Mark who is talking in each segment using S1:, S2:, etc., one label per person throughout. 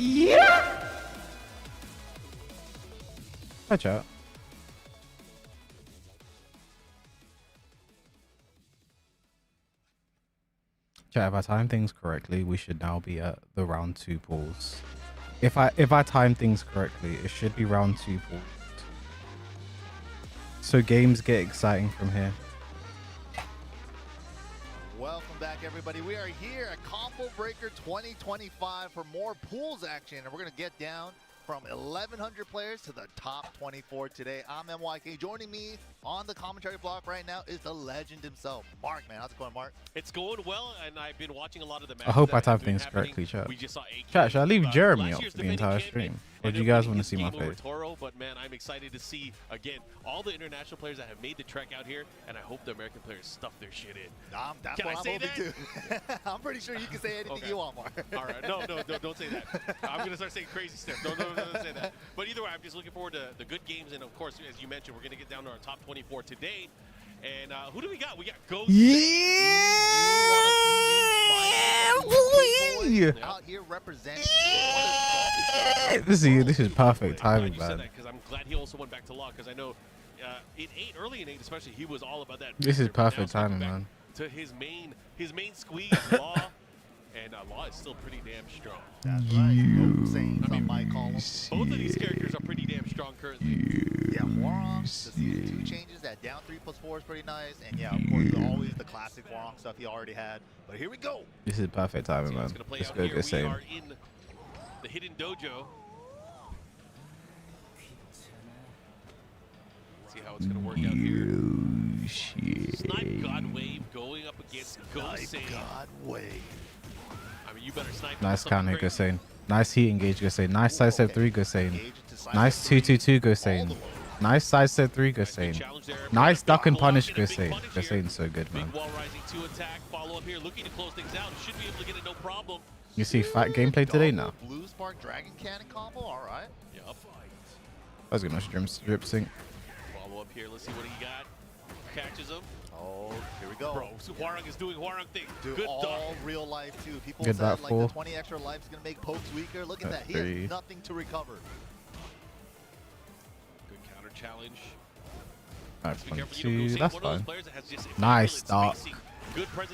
S1: Yeah. Watch out. Chat, if I time things correctly, we should now be at the round 2 pools. If I time things correctly, it should be round 2 pools. So games get exciting from here.
S2: Welcome back, everybody. We are here at Combo Breaker 2025 for more pools action, and we're going to get down from 1,100 players to the top 24 today. I'm MYK. Joining me on the commentary block right now is the legend himself, Mark. Man, how's it going, Mark?
S3: It's going well, and I've been watching a lot of the matches.
S1: I hope I time things correctly, chat.
S3: We just saw Akil.
S1: Chat, should I leave Jeremy up for the entire stream? Or do you guys want to see my face?
S3: Toro, but man, I'm excited to see, again, all the international players that have made the trek out here, and I hope the American players stuff their shit in.
S2: That's what I'm hoping too. I'm pretty sure you can say anything you want, Mark.
S3: All right. No, don't say that. I'm going to start saying crazy stuff. Don't say that. But either way, I'm just looking forward to the good games, and of course, as you mentioned, we're going to get down to our top 24 today. And who do we got? We got Goane.
S1: Yeah,
S2: out here representing.
S1: This is perfect timing, man.
S3: Because I'm glad he also went back to law, because I know in 8, early in 8 especially, he was all about that.
S1: This is perfect timing, man.
S3: To his main squeeze, law, and law is still pretty damn strong.
S2: That's right.
S3: Both of these characters are pretty damn strong currently.
S2: Yeah, Warong, the season 2 changes, that down 3+4 is pretty nice. And yeah, of course, always the classic Warong stuff he already had. But here we go.
S1: This is perfect timing, man. Let's go get same.
S3: We are in the hidden dojo. Let's see how it's going to work out here. Snipe Godwave going up against Goane.
S2: Godwave.
S3: I mean, you better snipe.
S1: Nice counter, Goane. Nice heat engage, Goane. Nice side step 3, Goane. Nice 2-2-2, Goane. Nice side step 3, Goane. Nice duck and punish, Goane. Goane's so good, man. You see fat gameplay today now.
S2: Blue Spark Dragon Cannon combo, all right.
S3: Yep.
S1: I was gonna strip sync.
S3: Follow up here. Let's see what he got. Catches him.
S2: Oh, here we go.
S3: Bro, so Warong is doing Warong things.
S2: Dude,
S3: good
S2: all real life too. People
S1: good
S2: said like the 20 extra life is gonna make pokes weaker. Look at that. He has nothing to recover.
S3: Good counter challenge.
S1: That's fine. Nice start.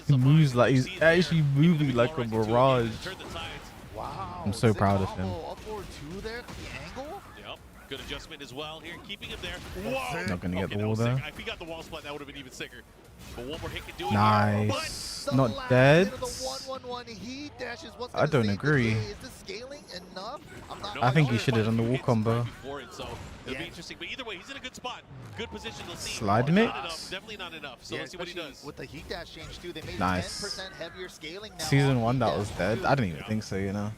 S1: He moves like he's actually moving like a mirage.
S2: Wow.
S1: I'm so proud of him.
S2: Up forward 2 there. The angle.
S3: Yep. Good adjustment as well here, keeping him there. Whoa.
S1: Not gonna get the wall there.
S3: If he got the wall splat, that would have been even sicker. But one more hit can do it.
S1: Nice. Not dead. I don't agree.
S2: Is the scaling enough?
S1: I think he should have done the wall combo.
S3: It'll be interesting, but either way, he's in a good spot. Good position. Let's see.
S1: Slide mix?
S3: Definitely not enough. So let's see what he does.
S2: With the heat dash change too, they made
S1: nice.
S2: 10% heavier scaling now.
S1: Season 1 that was dead. I didn't even think so, you know.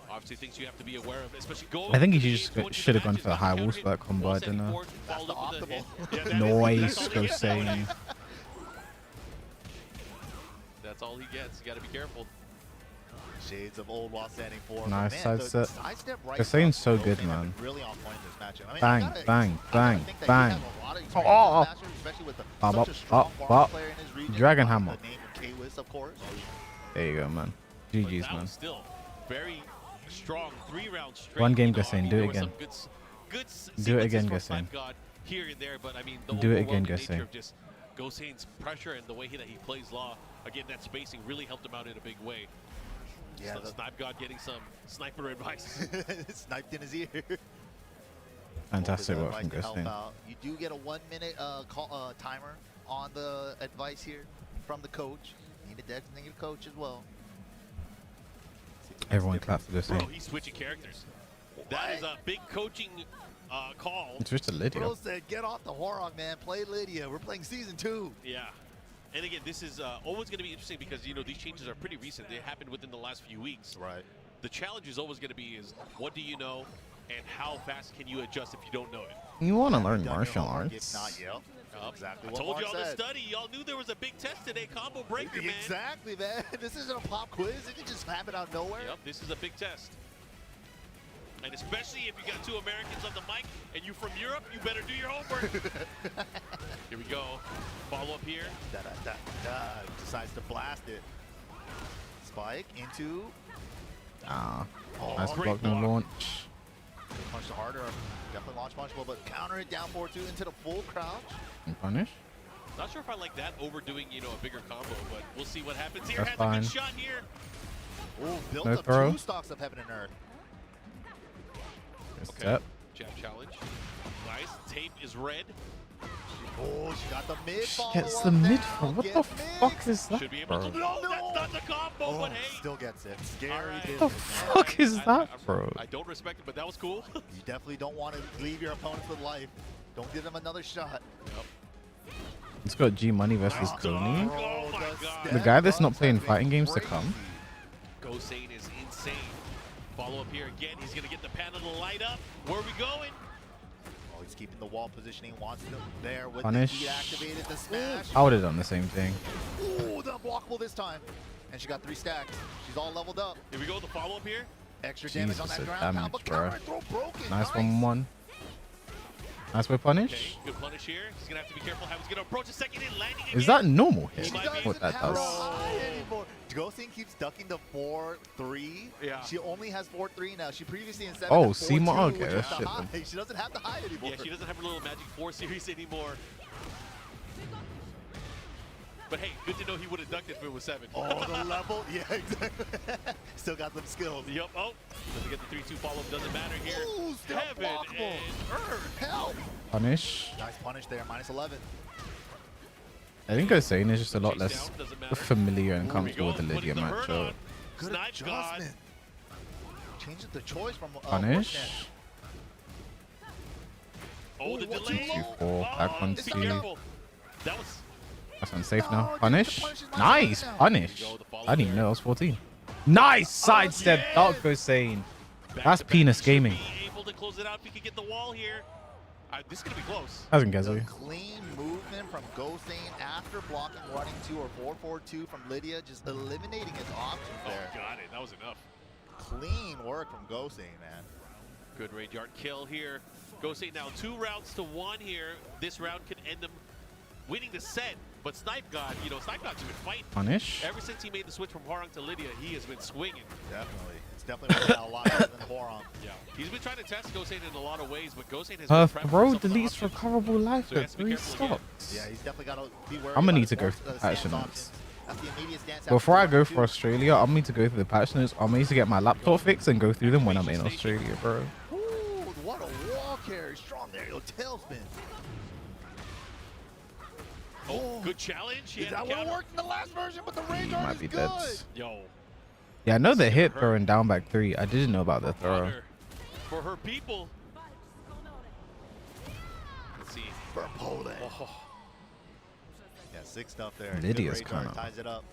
S3: Obviously things you have to be aware of, especially going.
S1: I think he should have gone for a high wall splat combo, I don't know.
S2: That's the optimal.
S1: Noise, Goane.
S3: That's all he gets. You got to be careful.
S2: Shades of old while standing for.
S1: Nice side step. Goane's so good, man.
S2: Really on point in this matchup.
S1: Bang, bang, bang, bang. Up. Dragon hammer. There you go, man. GG's, man.
S3: Still very strong 3-round straight.
S1: One game, Goane. Do it again. Do it again, Goane.
S3: Here and there, but I mean,
S1: do it again, Goane.
S3: Goane's pressure and the way that he plays law, again, that spacing really helped him out in a big way. Yeah, so Snipe God getting some sniper advice.
S2: Sniped in his ear.
S1: Fantastic work from Goane.
S2: You do get a 1-minute timer on the advice here from the coach. You need a designated coach as well.
S1: Everyone clap for Goane.
S3: Bro, he's switching characters. That is a big coaching call.
S1: It's just a Lydia.
S2: Bro said, get off the Warong, man. Play Lydia. We're playing season 2.
S3: Yeah. And again, this is always going to be interesting because, you know, these changes are pretty recent. They happened within the last few weeks.
S2: Right.
S3: The challenge is always going to be is what do you know and how fast can you adjust if you don't know it?
S1: You want to learn martial arts?
S2: It's not yet. Exactly.
S3: I told y'all to study. Y'all knew there was a big test today. Combo breaker, man.
S2: Exactly, man. This isn't a pop quiz. It can just happen out of nowhere.
S3: Yep, this is a big test. And especially if you got 2 Americans on the mic and you from Europe, you better do your homework. Here we go. Follow up here.
S2: Decides to blast it. Spike into
S1: Ah,
S2: Oh,
S1: nice
S3: great
S1: block, no
S3: block.
S1: launch.
S2: Punch the harder. Definitely launch punchable, but counter it down 4-2 into the full crouch.
S1: And punish.
S3: Not sure if I like that overdoing, you know, a bigger combo, but we'll see what happens here.
S1: That's
S3: Has a
S1: fine.
S3: good shot here.
S2: Oh, built
S1: No
S2: up
S1: throw.
S2: 2 stocks of Heaven and Earth.
S1: Good
S3: Okay.
S1: step.
S3: Jab challenge. Nice. Tape is red.
S2: Oh, she got the mid
S1: She
S2: follow
S1: gets
S2: up
S1: the mid.
S2: now.
S1: What
S2: Get
S1: the
S2: mixed.
S1: fuck is that,
S3: Should be able
S1: bro?
S3: to. No, that's not the combo,
S2: Oh,
S3: but hey.
S2: still gets it.
S3: All
S2: Scary
S3: right.
S2: business.
S1: The
S2: man.
S1: fuck is that, bro?
S3: I don't respect it, but that was cool.
S2: You definitely don't want to leave your opponents with life. Don't give them another shot.
S3: Yep.
S1: It's got G Money versus
S3: Nice
S1: Goane.
S3: dog. Oh my God.
S1: The guy that's not
S2: Step
S1: playing
S2: ups have
S1: fighting
S2: been
S1: games to come.
S2: crazy.
S3: Goane is insane. Follow up here again. He's going to get the panel to light up. Where are we going?
S2: Oh, he's keeping the wall positioning. Wants them there with
S1: Punish.
S2: the heat activated. The smash.
S1: I would have done the same thing.
S2: Ooh, the unblockable this time. And she got 3 stacks. She's all leveled up.
S3: Here we go. The follow up here.
S2: Extra damage on
S1: Jesus,
S2: that
S1: the
S2: ground
S1: damage,
S2: pound, but
S1: bro.
S2: counter throw broken.
S1: Nice 1-1. Nice way
S3: Okay,
S1: punish.
S3: good punish here. He's going to have to be careful how he's going to approach the second in, landing again.
S1: Is that normal hit?
S2: She
S3: might
S2: doesn't
S3: be-
S1: What that
S2: have
S1: does?
S2: a high anymore. Goane keeps ducking the 4-3.
S3: Yeah.
S2: She only has 4-3 now. She previously instead
S1: Oh,
S2: had 4-2,
S1: Seymour? Okay,
S2: which was
S1: that's
S2: the
S1: shit
S2: high.
S1: then.
S2: She doesn't have the high anymore.
S3: Yeah, she doesn't have her little Magic 4 series anymore. But hey, good to know he would have ducked it if it was 7.
S2: Oh, the level? Yeah, exactly. Still got them skills.
S3: Yup. Oh, doesn't get the 3-2 follow-up. Doesn't matter here.
S2: Ooh, still
S3: Heaven
S2: blockable.
S3: and Earth.
S2: Help!
S1: Punish.
S2: Nice punish there, -11.
S1: I think Goane is just a lot
S3: Chase
S1: less
S3: down, doesn't matter.
S1: familiar and
S3: Here we
S1: comfortable with the
S3: go,
S1: Lydia
S3: putting the hurt
S1: matchup.
S3: on.
S2: Good
S3: Snipe God.
S2: adjustment. Changes the choice from
S1: Punish.
S3: Oh, the
S2: Ooh, what's
S3: delay.
S2: too
S1: low? Back
S3: Oh,
S1: one,
S3: be
S1: two.
S3: careful. That was
S1: That's unsafe
S2: No,
S1: now.
S2: just
S1: Punish.
S2: the punish is
S1: Nice.
S2: now.
S1: Punish.
S3: There you go, the follow
S1: I didn't even
S3: there.
S1: know it was 14. Nice sidestep.
S2: yes.
S1: Dark Goane.
S3: back
S1: That's
S3: to back.
S1: penis
S3: Should
S1: gaming.
S3: be able to close it out if he could get the wall here. This is going to be close.
S1: Hasn't
S2: The
S1: Gezu.
S2: clean movement from Goane after blocking running 2 or 4-4-2 from Lydia, just eliminating his options
S3: Oh,
S2: there.
S3: got it. That was enough.
S2: Clean work from Goane, man.
S3: Good range yard kill here. Goane now 2 rounds to 1 here. This round could end them winning the set. But Snipe God, you know, Snipe God's been fighting.
S1: Punish.
S3: Ever since he made the switch from Horong to Lydia, he has been swinging.
S2: Definitely. It's definitely working out a lot better than Horong.
S3: Yeah. He's been trying to test Goane in a lot of ways, but Goane has
S1: Her
S3: been prepping
S1: throw
S3: himself with
S1: deletes
S3: options.
S1: recoverable life
S3: So he
S1: at
S3: has to be
S1: 3
S3: careful again.
S1: stops.
S2: Yeah, he's definitely got to be worried.
S1: I'ma
S2: about
S1: need
S2: his
S1: to go
S2: stance
S1: for passionates.
S2: options. That's the immediate stance
S1: Before I
S2: after
S1: go
S2: round
S1: for
S2: 2.
S1: Australia, I'm need to go through the passionates. I'm need to get my laptop fixed and go through them when I'm in Australia, bro.
S2: Ooh, what a wall carry. Strong there. Yo, tailspin.
S3: Oh, good challenge. He had
S2: That
S3: a
S2: would have
S3: counter.
S2: worked in the last version, but the range
S1: He
S2: art
S1: might
S2: is
S1: be
S2: good.
S1: dead.
S3: Yo.
S1: Yeah, I know the hit
S3: hurt.
S1: throwing down back 3. I didn't know about the throw.
S3: Honor for her people. Let's see.
S2: For Poland.
S3: Oh,
S2: Yeah, 6 stuff there. Good
S1: Lydia's
S2: range art,
S1: kinda-
S2: ties it up.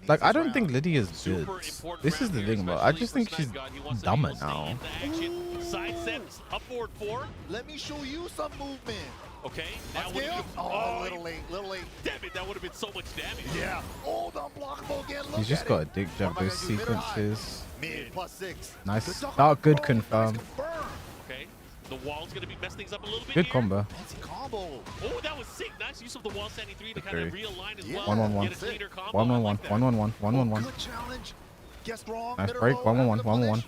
S2: Needs
S1: Like, I
S2: this
S1: don't
S2: round.
S1: think Lydia's good.
S3: super important
S1: This is
S3: round
S1: the
S3: here,
S1: thing about I
S3: especially
S1: just
S3: for
S1: think
S3: Snipe
S1: she's
S3: God. He wants to be
S1: dumber
S3: able to stay
S1: now.
S3: into action. Side steps, up forward 4.
S2: Let me show you some movement.
S3: Okay. Now what do you
S2: Upscale?
S3: do?
S2: Oh, little late, little late.
S3: Damn it, that would have been so much damage.
S2: Yeah. Oh, the unblockable again. Look
S1: He's just
S2: at
S1: got a
S2: it.
S1: dick
S2: What
S1: jump
S2: am I
S1: those
S2: gonna do, mid or high?
S1: sequences.
S2: Mid +6.
S1: Nice.
S2: Good duck
S1: Oh,
S2: on
S1: good
S2: the
S1: confirm.
S2: Nice confirm.
S3: Okay. The wall's going to be mess things up a little bit
S1: Good
S3: here.
S1: combo.
S2: Fancy combo.
S3: Oh, that was sick. Nice use of the wall standing 3 to kind of
S1: Agree.
S3: realign as
S2: Yeah.
S3: well.
S1: 1-1-1.
S3: Get a cleaner combo.
S1: 1-1-1.
S3: I like that.
S1: 1-1-1. 1-1-1.
S2: Good challenge. Guessed wrong.
S1: Nice
S2: middle
S1: break.
S2: row,
S1: 1-1-1.
S2: after the
S1: 1-1-1.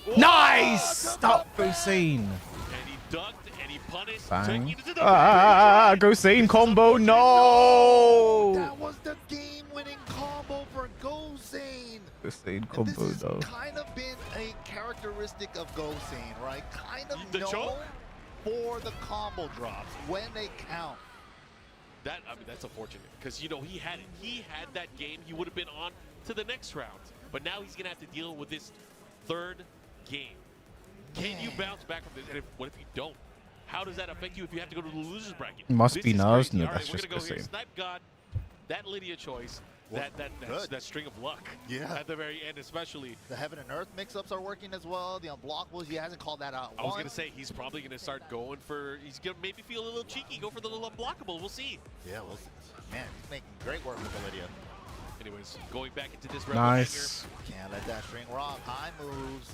S2: punish.
S1: Nice!
S2: good
S1: Stop
S2: block.
S1: Goane.
S3: And he ducked and he punished.
S1: Bang.
S3: Taking it to the
S1: Goane combo. No!
S2: That was the game-winning combo for Goane.
S1: Goane
S2: And
S1: combo
S2: this has
S1: though.
S2: kind of been a characteristic of Goane, right? Kind of
S3: The
S2: known
S3: choke?
S2: for the combo drops when they count.
S3: That, I mean, that's unfortunate because, you know, he had it. He had that game. He would have been on to the next round. But now he's going to have to deal with this 3rd game. Can you bounce back from this? And what if you don't? How does that affect you if you have to go to the loser's bracket?
S1: Must
S3: This
S1: be
S3: is
S1: MOUZ.
S3: crazy.
S1: No,
S3: All
S1: that's
S3: we're
S1: just
S3: gonna go here.
S1: Goane.
S3: Snipe God, that Lydia choice,
S2: Well,
S3: that
S2: good.
S3: string of luck.
S2: Yeah.
S3: At the very end, especially.
S2: The Heaven and Earth mix-ups are working as well. The unblockables, he hasn't called that out
S3: I was
S2: once.
S3: going to say, he's probably going to start going for, he's going to maybe feel a little cheeky, go for the little unblockable. We'll see.
S2: Yeah, well, man, he's making great work with the Lydia.
S3: Anyways, going back into this rebel
S1: Nice.
S2: Can't let that string rock. High moves.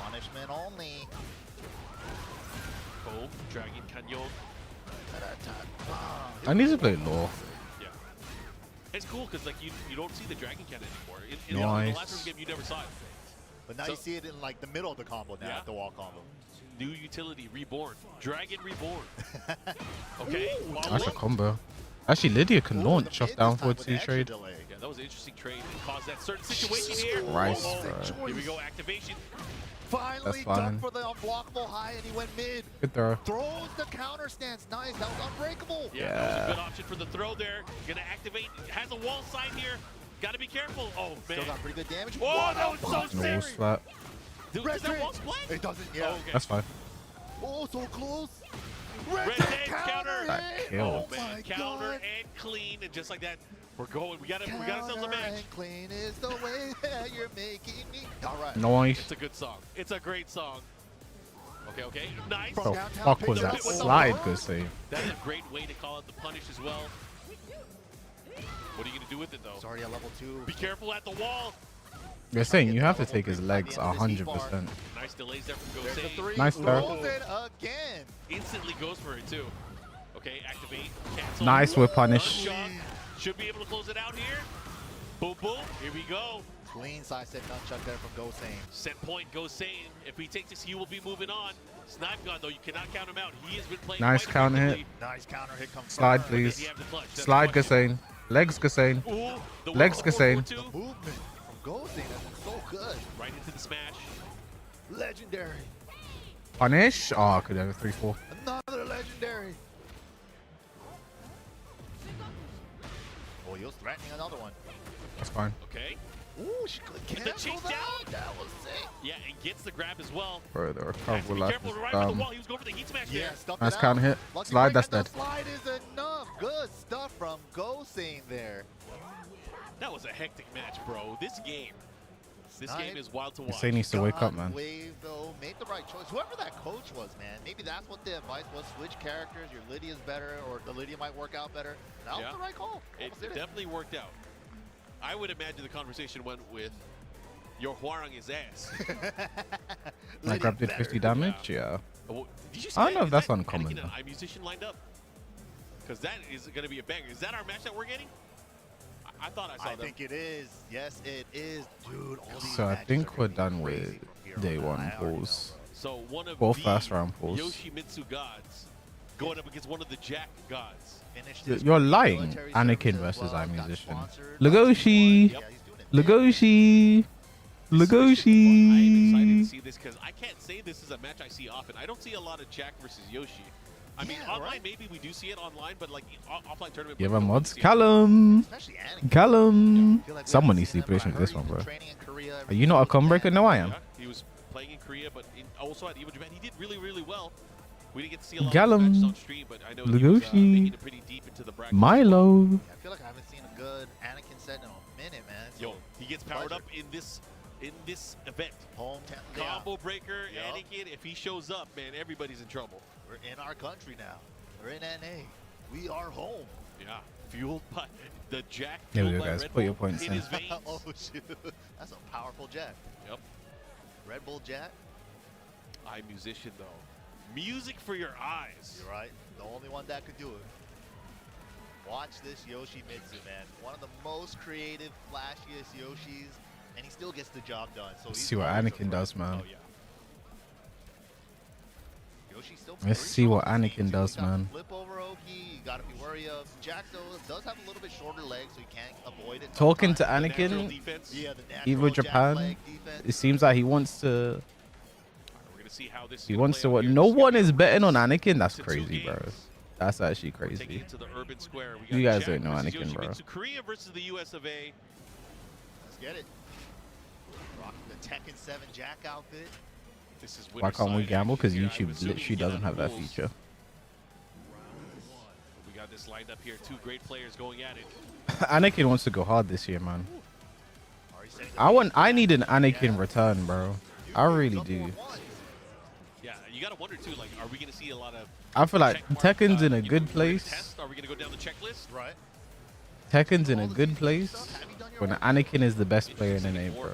S2: Punishment only.
S3: hanger. Boom, Dragon Canyon.
S1: I need to play law.
S3: Yeah. It's cool because like you don't see the Dragon Cannon anymore. In the last
S1: Nice.
S3: game, you never saw it.
S2: But now you see it in like the middle of the combo now,
S3: Yeah.
S2: the wall combo.
S3: New utility reborn. Dragon reborn. Okay.
S1: That's a combo. Actually, Lydia can launch off down forward 2 trade.
S3: Yeah, that was an interesting trade. It caused that certain situation here.
S1: Christ,
S3: Oh,
S1: bro.
S3: here we go, activation.
S2: Finally
S1: That's fine.
S2: done for the unblockable high, and he went mid.
S1: Good throw.
S2: Throws the counter stance. Nice. That was unbreakable.
S3: Yeah, that was a good option for the throw there. Gonna activate. Has a wall side here. Gotta be careful. Oh, man.
S2: Still got pretty good damage.
S3: Whoa, that was so
S1: No wall
S3: sick.
S1: splat.
S3: Dude, does that wall split?
S2: It doesn't. Yeah.
S3: Oh, okay.
S1: That's fine.
S2: Oh, so close.
S3: Red tag counter.
S1: That
S2: hit.
S1: kill.
S3: Oh,
S2: Oh
S3: man.
S2: my
S3: Counter
S2: God.
S3: and clean. And just like that, we're going. We got ourselves a
S2: Counter
S3: match.
S2: and clean is the way that you're making me. All right.
S1: Nice.
S3: It's a good song. It's a great song. Okay, okay. Nice.
S1: The
S2: downtown
S1: fuck was
S2: picks
S1: that
S2: up with the
S1: slide?
S2: block.
S1: Good save.
S3: That is a great way to call out the punish as well. What are you going to do with it, though?
S2: It's already at level 2.
S3: Be careful at the wall.
S1: They're saying you have to take his legs 100%.
S3: Nice delays there from
S2: There's the
S3: Goane.
S2: 3.
S1: Nice throw.
S2: Throws it again.
S3: Instantly goes for it, too. Okay, activate. Cancel.
S1: Nice with punish.
S3: Nunchuck. Should be able to close it out here. Boom, boom. Here we go.
S2: Clean side set nunchuck there from Goane.
S3: Set point Goane. If he takes this, he will be moving on. Snipe God, though, you cannot count him out. He has been playing
S1: Nice
S3: quite
S1: counter hit.
S3: effectively.
S2: Nice counter hit comes
S1: Slide,
S2: first.
S1: please.
S3: Does he have the clutch? That's the
S1: Slide,
S3: question.
S1: Gassane. Legs, Gassane.
S3: Ooh, the
S1: Legs,
S3: 1-4-4-2.
S1: Gassane.
S2: Movement from Goane. That's so good.
S3: Right into the smash.
S2: Legendary.
S1: Punish. Oh, I could have a 3-4.
S2: Another legendary. Oh, he was threatening another one.
S1: That's fine.
S3: Okay.
S2: Ooh, she could
S3: Get the
S2: cancel
S3: chase
S2: that.
S3: down.
S2: That was sick.
S3: Yeah, and gets the grab as well.
S1: Bro, the
S3: Has to
S1: recovery
S3: be
S1: lap
S3: careful
S1: is
S3: right with the
S1: dumb.
S3: wall. He was going for the heat smash
S2: Yeah,
S3: there.
S2: stuffed
S1: Nice
S2: it out.
S1: counter hit.
S2: Lucky
S1: Slide,
S2: break,
S1: that's
S2: and
S1: dead.
S2: the slide is enough. Good stuff from Goane there.
S3: That was a hectic match, bro. This game
S2: Snipe.
S3: is wild to watch.
S1: Gassane needs to wake up, man.
S2: Godwave, though, made the right choice. Whoever that coach was, man, maybe that's what the advice was. Switch characters. Your Lydia's better, or the Lydia might work out better. That was
S3: Yeah.
S2: the right call.
S3: It
S2: Almost did
S3: definitely worked out. I would imagine the conversation went with your Huarang his ass.
S1: My grab did
S2: better.
S1: 50 damage? Yeah.
S3: Well, did you see
S1: I don't know
S3: that?
S1: if that's
S3: Is that
S1: uncommon,
S3: Anakin and
S1: though.
S3: Eyemusician lined up? Because that is going to be a banger. Is that our match that we're getting? I thought I saw
S2: I
S3: them.
S2: think it is. Yes, it is, dude. All these
S1: So I
S2: matches
S1: think
S2: are
S1: we're
S2: gonna be
S1: done
S2: crazy
S1: with
S2: from here
S1: day
S2: on
S1: one
S2: out. I already
S1: pulls.
S3: So one of
S1: Both
S3: the
S1: first round pulls.
S3: Yoshimitsu gods going up against one of the Jack gods.
S2: Finished his
S1: You're lying.
S2: military
S1: Anakin
S2: service as
S1: versus
S2: well, got
S1: Eyemusician.
S2: sponsored
S1: Legoshi.
S2: by- Yeah, he's doing it big.
S1: Legoshi.
S3: I'm excited to
S1: Legoshi.
S3: see this because I can't say this is a match I see often. I don't see a lot of Jack versus Yoshi. I mean,
S2: Yeah,
S3: online
S2: right.
S3: maybe we do see it online, but like offline tournament.
S1: Give
S3: we
S1: him
S3: don't
S1: mods.
S3: see it.
S1: Callum.
S2: Especially Anakin.
S1: Callum.
S2: I feel like we
S1: Someone
S2: haven't
S1: needs to
S2: seen
S1: be
S2: him, but I
S1: patient with
S2: heard
S1: this one,
S2: he's
S1: bro.
S2: been training in Korea
S1: Are
S2: ever
S1: you not a
S2: since he was
S1: comebacker?
S2: 10.
S1: No, I am.
S3: Yeah, he was playing in Korea, but also at Evo Japan, he did really, really well. We didn't get to see a lot
S1: Callum.
S3: of matches on stream, but I know he was
S1: Legoshi.
S3: making it pretty deep into the bracket.
S1: Milo.
S2: Yeah, I feel like I haven't seen a good Anakin set in a minute, man.
S3: Yo,
S2: So,
S3: he gets powered
S2: pleasure.
S3: up in this event.
S2: Hometown.
S3: Combo breaker,
S2: Yup.
S3: Anakin. If he shows up, man, everybody's in trouble.
S2: We're in our country now. We're in NA. We are home.
S3: Yeah, fueled by the Jack.
S1: There we
S3: fueled
S1: go,
S3: by
S1: guys.
S3: Red
S1: Put your
S3: Bull
S1: points
S3: in
S1: in.
S3: his veins.
S2: Oh shoot, that's a powerful jet.
S3: Yep.
S2: Red Bull jet.
S3: Eyemusician though, music for your eyes.
S2: You're right. The only one that could do it. Watch this Yoshimitsu, man. One of the most creative, flashiest Yoshis, and he still gets the job done. So
S1: Let's
S2: he's
S1: see what
S2: always a
S1: Anakin
S2: threat.
S1: does, man.
S3: Oh yeah.
S2: Yoshi's still
S1: Let's
S2: very
S1: see what
S2: strong
S1: Anakin
S2: team, too.
S1: does,
S2: He got
S1: man.
S2: Flip over Oki. You gotta be wary of. Jack though does have a little bit shorter legs, so you can't avoid it.
S1: Talking to
S2: sometimes.
S3: The natural
S1: Anakin,
S3: defense.
S2: Yeah, the natural
S1: Evo
S2: Jack
S1: Japan,
S2: leg defense.
S1: it seems like he wants to.
S3: We're gonna see how this. is
S1: He
S3: gonna
S1: wants
S3: play
S1: to.
S3: out
S1: What?
S3: here.
S1: No
S3: Just
S1: one
S3: gotta
S1: is betting on Anakin. That's
S3: to two
S1: crazy, bro.
S3: games.
S1: That's actually
S3: Taking
S1: crazy.
S3: it to the urban square. We
S1: You
S3: got
S1: guys
S3: Jack
S1: don't know
S3: versus
S1: Anakin, bro.
S3: Yoshimitsu. Korea versus the US of A.
S2: Let's get it. Rocking the Tekken 7 Jack outfit.
S3: This is
S1: Why can't we
S3: winner-side
S1: gamble? Because
S3: action here. I'm
S1: YouTube
S3: assuming
S1: literally
S3: you
S1: doesn't
S3: got
S1: have that
S3: rules.
S1: feature.
S3: We got this lined up here. Two great players going at it.
S1: Anakin wants to go hard this year, man.
S2: Already setting the
S1: I need an Anakin return, bro. I really do.
S3: Yeah, you gotta wonder too. Like, are we gonna see a lot of?
S1: I feel like
S3: check mark,
S1: Tekken's in a
S3: either
S1: good
S3: we're gonna
S1: place.
S3: test, Are we gonna go down the checklist?
S2: Right.
S1: Tekken's in a
S2: All the
S1: good
S2: season
S1: place
S2: stuff, have you done your
S1: when
S2: homework?
S1: Anakin is the best player in NA, bro.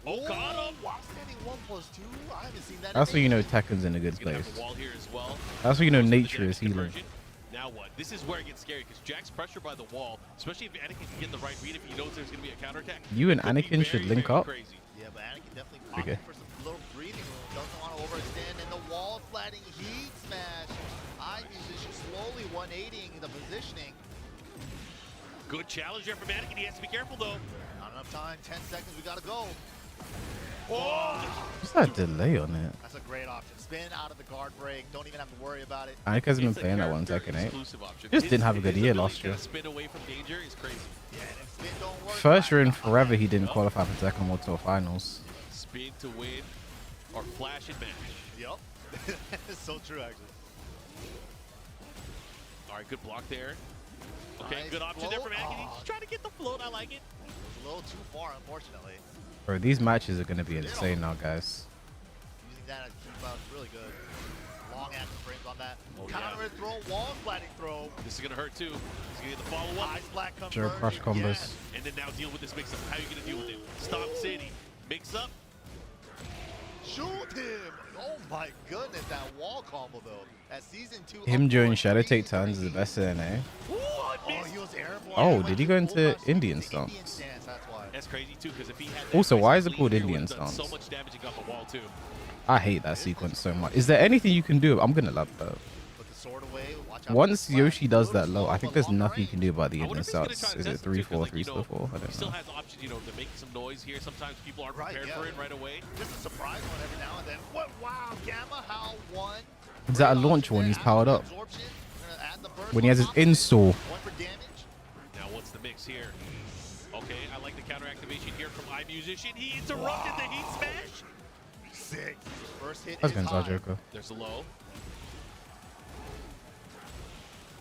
S3: Oh, got him!
S2: Wow, standing 1+2. I haven't seen that.
S1: That's
S2: in
S1: when you know
S2: ages.
S1: Tekken's in a good
S3: He's gonna
S1: place.
S3: have a wall here as well.
S1: That's when you know
S3: Goes for the
S1: nature is
S3: damage
S1: healing.
S3: conversion. Now what? this is where it gets scary because Jack's pressure by the wall, especially if Anakin can get the right read, if he knows there's going to be a counterattack.
S1: You and
S3: could be
S1: Anakin should
S3: very,
S1: link
S3: very
S1: up.
S3: Crazy.
S2: Yeah, but Anakin definitely
S1: Okay.
S2: popping for some little breathing room. Doesn't want to overextend, and the wall flattening heat smash. Eyemusician slowly 180ing the positioning.
S3: Good challenge there from Anakin. He has to be careful though.
S2: Not enough time. 10 seconds. We gotta go.
S3: Oh!
S1: What's that delay on it?
S2: That's a great option. Spin out of the guard break. Don't even have to worry about it.
S1: Anakin hasn't been
S3: It's a
S1: playing that one
S3: character
S1: Tekken 8.
S3: exclusive option.
S1: Just didn't have a good
S3: His
S1: year
S3: ability
S1: last
S3: to
S1: year.
S3: Spin away from danger is crazy.
S2: Yeah, and if spin don't work.
S1: First year in
S2: back.
S1: forever, he didn't qualify for Tekken World Tour Finals.
S3: Spin to win or flash and mash.
S2: Yep. It's so true, actually.
S3: All right, good block there. Okay,
S2: Nice
S3: good option there
S2: float.
S3: from Anakin.
S2: Oh.
S3: He's trying to get the float. I like it.
S2: A little too far, unfortunately.
S1: Bro, these matches are going to be insane now, guys.
S2: Using that as a keep out is really good. Long action frames on that.
S3: Oh,
S2: Counter throw, wall flatting throw.
S3: This is going to hurt too. He's going to get the follow-up.
S2: High splat
S1: Sure,
S2: conversion.
S1: crush combos.
S2: Yes.
S3: And then now deal with this mix-up. How are you going to deal with it? Stop City. Mix-up.
S2: Shoot him! Oh my goodness, that wall combo though. At season 2.
S1: Him
S2: up
S1: during
S2: 4,
S1: Shadow
S2: 3,
S1: Take turns is the best in NA.
S3: Ooh, I
S2: Oh,
S3: missed.
S2: he was airborne.
S1: Oh,
S2: Went
S1: did he
S2: to
S1: go
S2: full
S1: into
S2: bounce
S1: Indian
S2: into Indian
S1: stance?
S2: That's why.
S3: That's crazy too, because if he had that
S1: Also, why is it
S3: lead
S1: called
S3: here,
S1: Indian
S3: would've done
S1: stance?
S3: so much damage and got the wall too.
S1: I hate that sequence so much. Is there anything you can do? I'm going to love that.
S2: Put the sword away. Watch out
S1: Once
S2: for the flash.
S1: Yoshi does that
S2: Little
S1: low, I
S2: slow,
S1: think
S2: but
S1: there's
S2: long
S1: nothing you
S2: range.
S1: can do about the
S3: I wonder
S1: Indian
S3: if he's gonna
S1: stance.
S3: try to
S1: Is it
S3: test it too, 'cause,
S1: 3-4,
S3: like, you know,
S1: 3-4? I
S3: He
S1: don't
S3: still
S1: know.
S3: has options, you know, to make some noise here. Sometimes people aren't
S2: Right,
S3: prepared
S2: yeah.
S3: for it right away.
S2: Just a surprise one every now and then. What? Wow, Gamma How 1.
S1: Is that a
S2: Great
S1: launch
S2: option
S1: when
S2: there.
S1: he's powered up?
S2: Absorption. Gonna add the burst
S1: When he has
S2: on
S1: his
S2: top of it.
S1: install.
S2: One for damage.
S3: Now what's the mix here? Okay, I like the counter activation here from Eyemusician. He interrupted the heat smash.
S2: Sick. First hit
S1: That's
S2: is
S1: Gonzalo
S2: high.
S1: Joker.
S3: There's a low.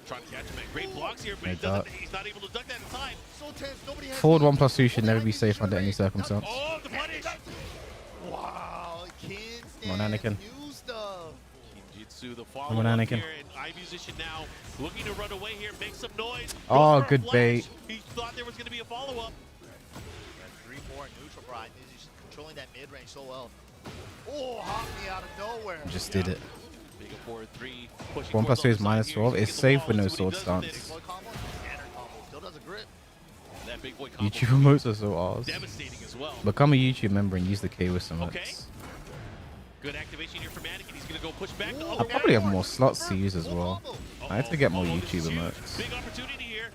S3: Trying to catch him at great blocks here, but he
S1: Made that.
S3: he's not able to duck that in time.
S2: So tense. Nobody has
S1: Forward
S2: heat.
S1: 1+2 should never be
S2: Only
S1: safe
S2: Eyemusician
S1: under any
S2: remains.
S1: circumstance.
S3: Oh, the punish!
S2: Wow. Kin
S1: Come on,
S2: stands.
S1: Anakin.
S2: New stuff.
S3: Jitsu, the
S1: Come on,
S3: follow-up
S1: Anakin.
S3: here, and Eyemusician now looking to run away here, make some noise.
S1: Oh,
S3: Goes for a
S1: good
S3: flash.
S1: bait.
S3: He thought there was going to be a follow-up.
S2: That 3-4 neutral for Eyemusician, controlling that mid-range so well. Oh, hop me out of nowhere.
S1: Just did it.
S3: Big up forward three, pushing
S1: 1+2
S3: towards
S1: is
S3: the side here.
S1: -12.
S3: He's
S1: It's
S3: gonna get
S1: safe
S3: the
S1: with
S3: wall.
S1: no
S3: Let's see what he
S1: sword
S3: does with
S1: stance.
S2: Big boy combo, standard combo. Still does a grip.
S3: it. That big boy combo
S1: YouTube emotes are so ours.
S3: devastating as well.
S1: Become a YouTube member and use the K with some
S3: Okay.
S1: emotes.
S3: Good activation here from Anakin. He's going to go push back the
S2: Ooh,
S3: other
S1: I'll probably have
S3: way.
S1: more slots to use as well. I have to get more
S3: Uh-oh,
S1: YouTube
S3: this is huge.
S1: emotes.
S3: Big opportunity here.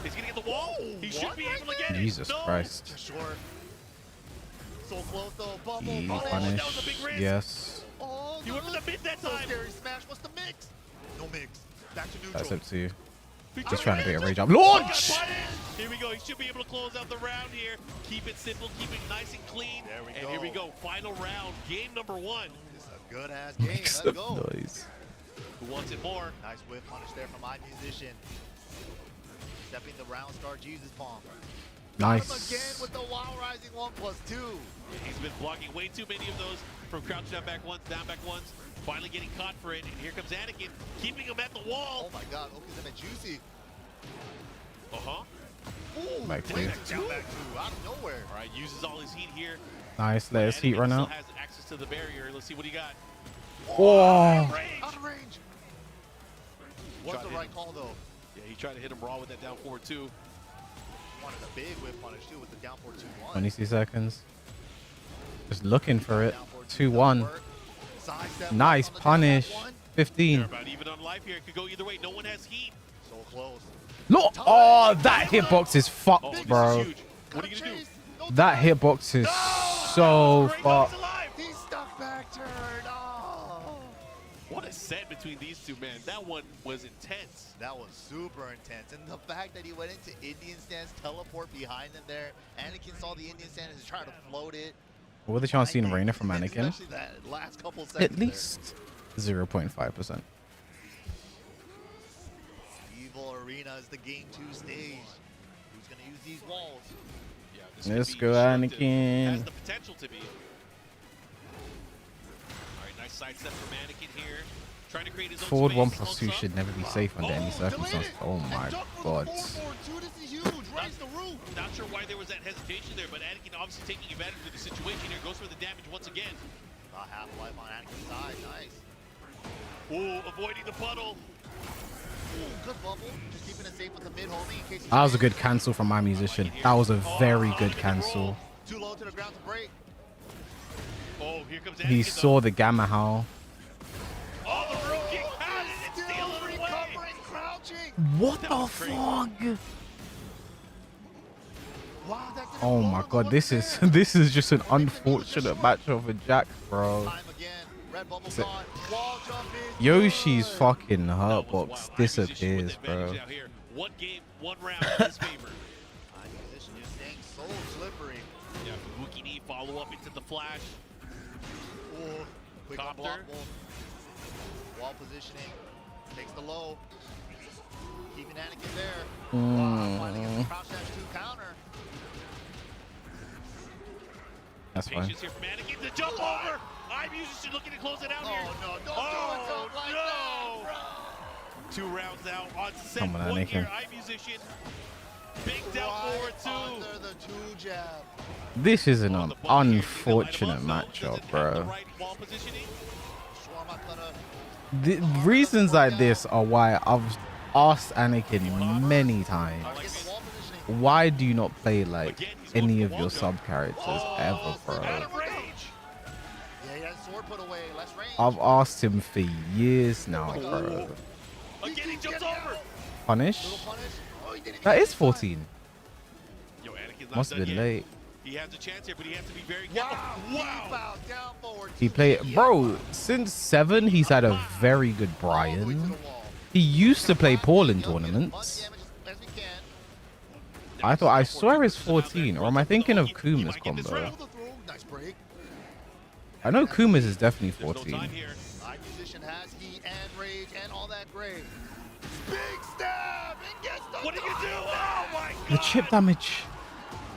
S3: He's going to get the wall. He should
S2: what
S3: be
S2: right
S3: able to get it.
S1: Jesus
S3: No.
S1: Christ.
S2: Just short. So close though. Bubble.
S1: E
S2: bubble.
S1: punish.
S3: that was a big risk.
S1: Yes.
S2: Oh,
S3: He went for the mid that
S2: so
S3: time.
S2: scary smash. What's the mix? No mix. Back to neutral.
S1: That's up to you.
S3: He
S1: Just
S3: took
S1: trying to
S3: it.
S1: get a rage up.
S3: Got
S1: Launch!
S3: punished. Here we go. He should be able to close out the round here. Keep it simple. Keep it nice and clean.
S2: There we
S3: and
S2: go.
S3: here we go. Final round. Game number 1.
S2: This is a good ass game.
S1: Make
S2: Let's
S1: some
S2: go.
S1: noise.
S3: Who wants it more?
S2: Nice whip punish there from Eyemusician. Stepping the round star Jesus palm. Got him again
S1: Nice.
S2: with the Wild Rising 1+2.
S3: He's been blocking way too many of those from crouch down back ones, down back ones. Finally getting caught for it. And here comes Anakin, keeping him at the
S2: Oh
S3: wall.
S2: my god, opens him at juicy.
S3: Uh-huh.
S2: Ooh,
S1: Back two.
S2: down back two, out of nowhere.
S3: All right, uses all his heat here.
S1: Nice. Let his heat
S3: Anakin
S1: run
S3: still
S1: out.
S3: has access to the barrier. Let's see what he got.
S1: Oh.
S3: Range.
S2: Out of range. What's the
S3: Tried
S2: right call though?
S3: Yeah, he tried to hit him raw with that down forward too.
S2: Wanted a big whip punish too with the down 4-2-1.
S1: 22 seconds. Just looking for it.
S2: Down 4-2,
S1: 2-1.
S2: work. Side step
S1: Nice
S2: on the down
S1: punish.
S2: back one.
S1: 15.
S3: They're about even on life here. It could go either way. No one has heat.
S2: So close.
S1: Look. Oh, that hitbox is
S3: Oh,
S1: fucked,
S3: this
S1: bro.
S3: is huge. What are you gonna do?
S2: Chase. No
S1: That
S2: time.
S1: hitbox is
S3: No!
S1: so
S3: Great box
S1: fucked.
S3: alive.
S2: He's stuck back turn. Oh.
S3: What a set between these two, man. That one was intense.
S2: That was super intense. And the fact that he went into Indian stance, teleport behind him there. Anakin saw the Indian stance and tried to float it.
S1: What were the chance seeing Reina from Anakin?
S2: Especially that last couple seconds
S1: At least 0.5%.
S2: Evil Arena is the game 2 stage. Who's going to use these walls?
S3: Yeah, this could
S1: Let's
S3: be
S1: go,
S3: destructive.
S1: Anakin.
S3: Has the potential to be. All right, nice side step from Anakin here. Trying to create his own
S1: Forward
S3: space.
S1: 1+2
S3: Close
S1: should
S3: up.
S1: never be safe under any
S2: delayed
S1: circumstance.
S2: it.
S1: Oh my
S2: And duck for
S1: god.
S2: the 4-4-2. This is huge. Raise the roof.
S3: Not sure why there was that hesitation there, but Anakin obviously taking advantage of the situation here. Goes for the damage once again.
S2: About half life on Anakin's side. Nice.
S3: Ooh, avoiding the puddle.
S2: Good bubble. Just keeping it safe with the mid homing in case.
S1: That was a good cancel from Eyemusician. That was a very good cancel.
S2: Too low to the ground to break.
S3: Oh, here comes
S1: He
S3: Anakin,
S1: saw the gamma howl.
S3: Oh, the root kick has it. It's
S2: Still
S3: stealing it away.
S2: recovering, crouching.
S1: What the fuck?
S2: Wow, that didn't
S1: Oh
S2: blow
S1: my
S2: him
S1: god,
S2: up
S1: this
S2: there.
S1: is this is just an unfortunate matchup for Jack, bro.
S2: Time again. Red bubble gone. Wall jump is
S1: Yoshi's
S2: good.
S1: fucking
S3: That was
S1: hurtbox
S3: wild.
S1: disappears,
S3: Eyemusician with
S1: bro.
S3: advantage out here. One game, one round in his favor.
S2: Eyemusician just staying so slippery.
S3: Yeah, Wookie knee follow up into the flash.
S2: Ooh, quick
S3: Copter.
S2: unblockable. Wall positioning. Takes the low. Keeping Anakin there.
S1: Mm.
S2: Wow, finding a crouch dash 2 counter.
S1: That's fine.
S3: Patience here from Anakin to jump over. Eyemusician looking to close it out here.
S2: Oh no, don't do
S3: Oh,
S2: it don't like
S3: no.
S2: that,
S3: 2 rounds now on set
S1: Come on,
S3: point
S1: Anakin.
S3: here. Eyemusician. Big
S2: bro.
S3: down forward
S2: Right
S3: two.
S2: under the 2 jab.
S1: This is an
S3: On the button here.
S1: unfortunate
S3: Danielmado
S1: matchup,
S3: doesn't have the
S1: bro.
S3: right wall positioning.
S2: Shawarma gonna
S1: The reasons like this are why I've asked Anakin many times.
S2: get the wall positioning.
S1: Why do you not play like
S3: Again, he's going
S1: any
S3: for
S1: of
S3: the
S1: your
S3: wall jump.
S1: sub characters ever, bro?
S3: Out of range.
S2: Yeah, he has sword put away. Less range.
S1: I've asked him for years now, bro.
S3: Again, he jumps over.
S1: Punish?
S2: Little punish. Oh, he didn't
S1: That
S2: even
S1: is
S2: get
S1: 14.
S3: Yo, Anakin's not
S1: Must have
S3: done
S1: been
S3: yet.
S1: late.
S3: He has a chance here, but he has to be very
S2: Wow.
S3: careful. Wow.
S2: Wow. Down forward.
S1: He played, bro. Since 7, he's had a very good
S2: All the way to the
S1: Brian.
S2: wall.
S1: He used to play Paul in
S2: As much
S1: tournaments.
S2: damage as we can.
S1: I thought, I swear it's 14, or am I thinking of Kuma's combo?
S2: Pull the throw. Nice break.
S1: I know Kuma's is definitely
S3: There's no time
S1: 14.
S3: here.
S2: Eyemusician has heat and rage and all that great. Big stab and gets the
S3: What did you do? Oh my god.
S1: The chip damage.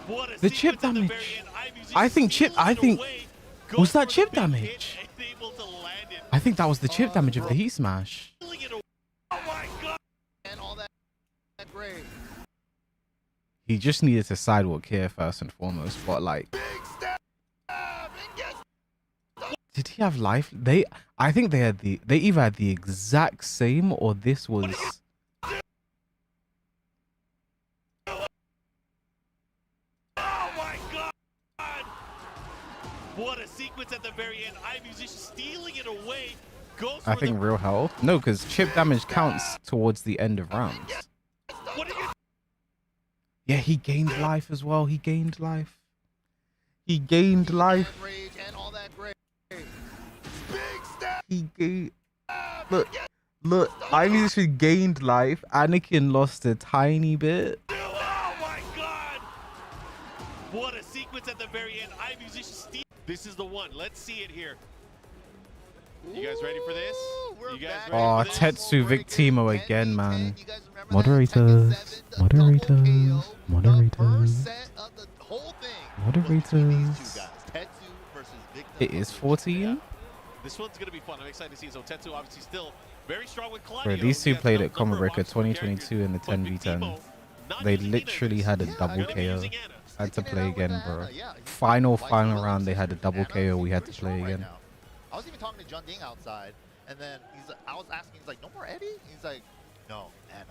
S3: What a
S1: the chip
S3: sequence at the
S1: damage.
S3: very end. Eyemusician
S1: I think chip-
S3: steals
S1: I
S3: it
S1: think-
S3: away,
S1: was
S3: goes
S1: that
S3: for the
S1: chip
S3: big hit,
S1: damage?
S3: and able to land it.
S1: I think that was the chip damage of the heat smash.
S3: Stealing it away. Oh my god.
S2: and all that great.
S1: He just needed to sidewalk here first and foremost, but like,
S2: Big stab and gets
S1: did he have life? I think they either had the exact same or this was.
S3: Oh my god. What a sequence at the very end. Eyemusician stealing it away. Goes
S1: I
S3: for
S1: think real health. No, because chip damage counts towards the end of rounds.
S3: What did you
S1: Yeah, he gained life as well. He gained life. He gained life.
S2: and rage and all that great. Big stab
S1: He gained. Look. Eyemusician gained life. Anakin lost a tiny bit.
S3: Oh my god! What a sequence at the very end. Eyemusician steal. This is the one. Let's see it here. You guys ready for this?
S2: We're
S3: You guys
S2: back.
S3: ready
S1: Oh,
S3: for this?
S1: Tetsu Victimo again, man.
S2: You guys remember that?
S1: Moderators,
S2: Tekken 7, the double
S1: moderators,
S2: KO,
S1: moderators.
S2: The first set of the whole thing was between these
S1: Moderators.
S2: two guys, Tetsu versus Victimo.
S1: It is 14.
S3: This one's gonna be fun. I'm excited to see. So Tetsu obviously still very strong with Claudio.
S1: Bro, these two
S3: He has
S1: played
S3: a
S1: at Combo
S3: number of
S1: Breaker
S3: options for
S1: 2022 in the
S3: characters,
S1: 10v10.
S3: but Victimo not
S1: They
S3: using Pnena
S1: literally
S3: this.
S1: had a
S2: Yeah,
S1: double
S2: gonna be
S1: KO.
S3: using Anna.
S1: Had to
S2: Sticking it
S1: play
S2: out with
S1: again,
S2: Anna,
S1: bro.
S2: yeah.
S1: Final
S2: Likes
S1: round,
S2: Williams.
S1: they had a double
S2: Anna's
S1: KO. We had
S2: pretty
S1: to play
S2: strong right
S1: again.
S2: now. I was even talking to John Ding outside, and then I was asking, he's like, no more Eddie? He's like, no, Anna.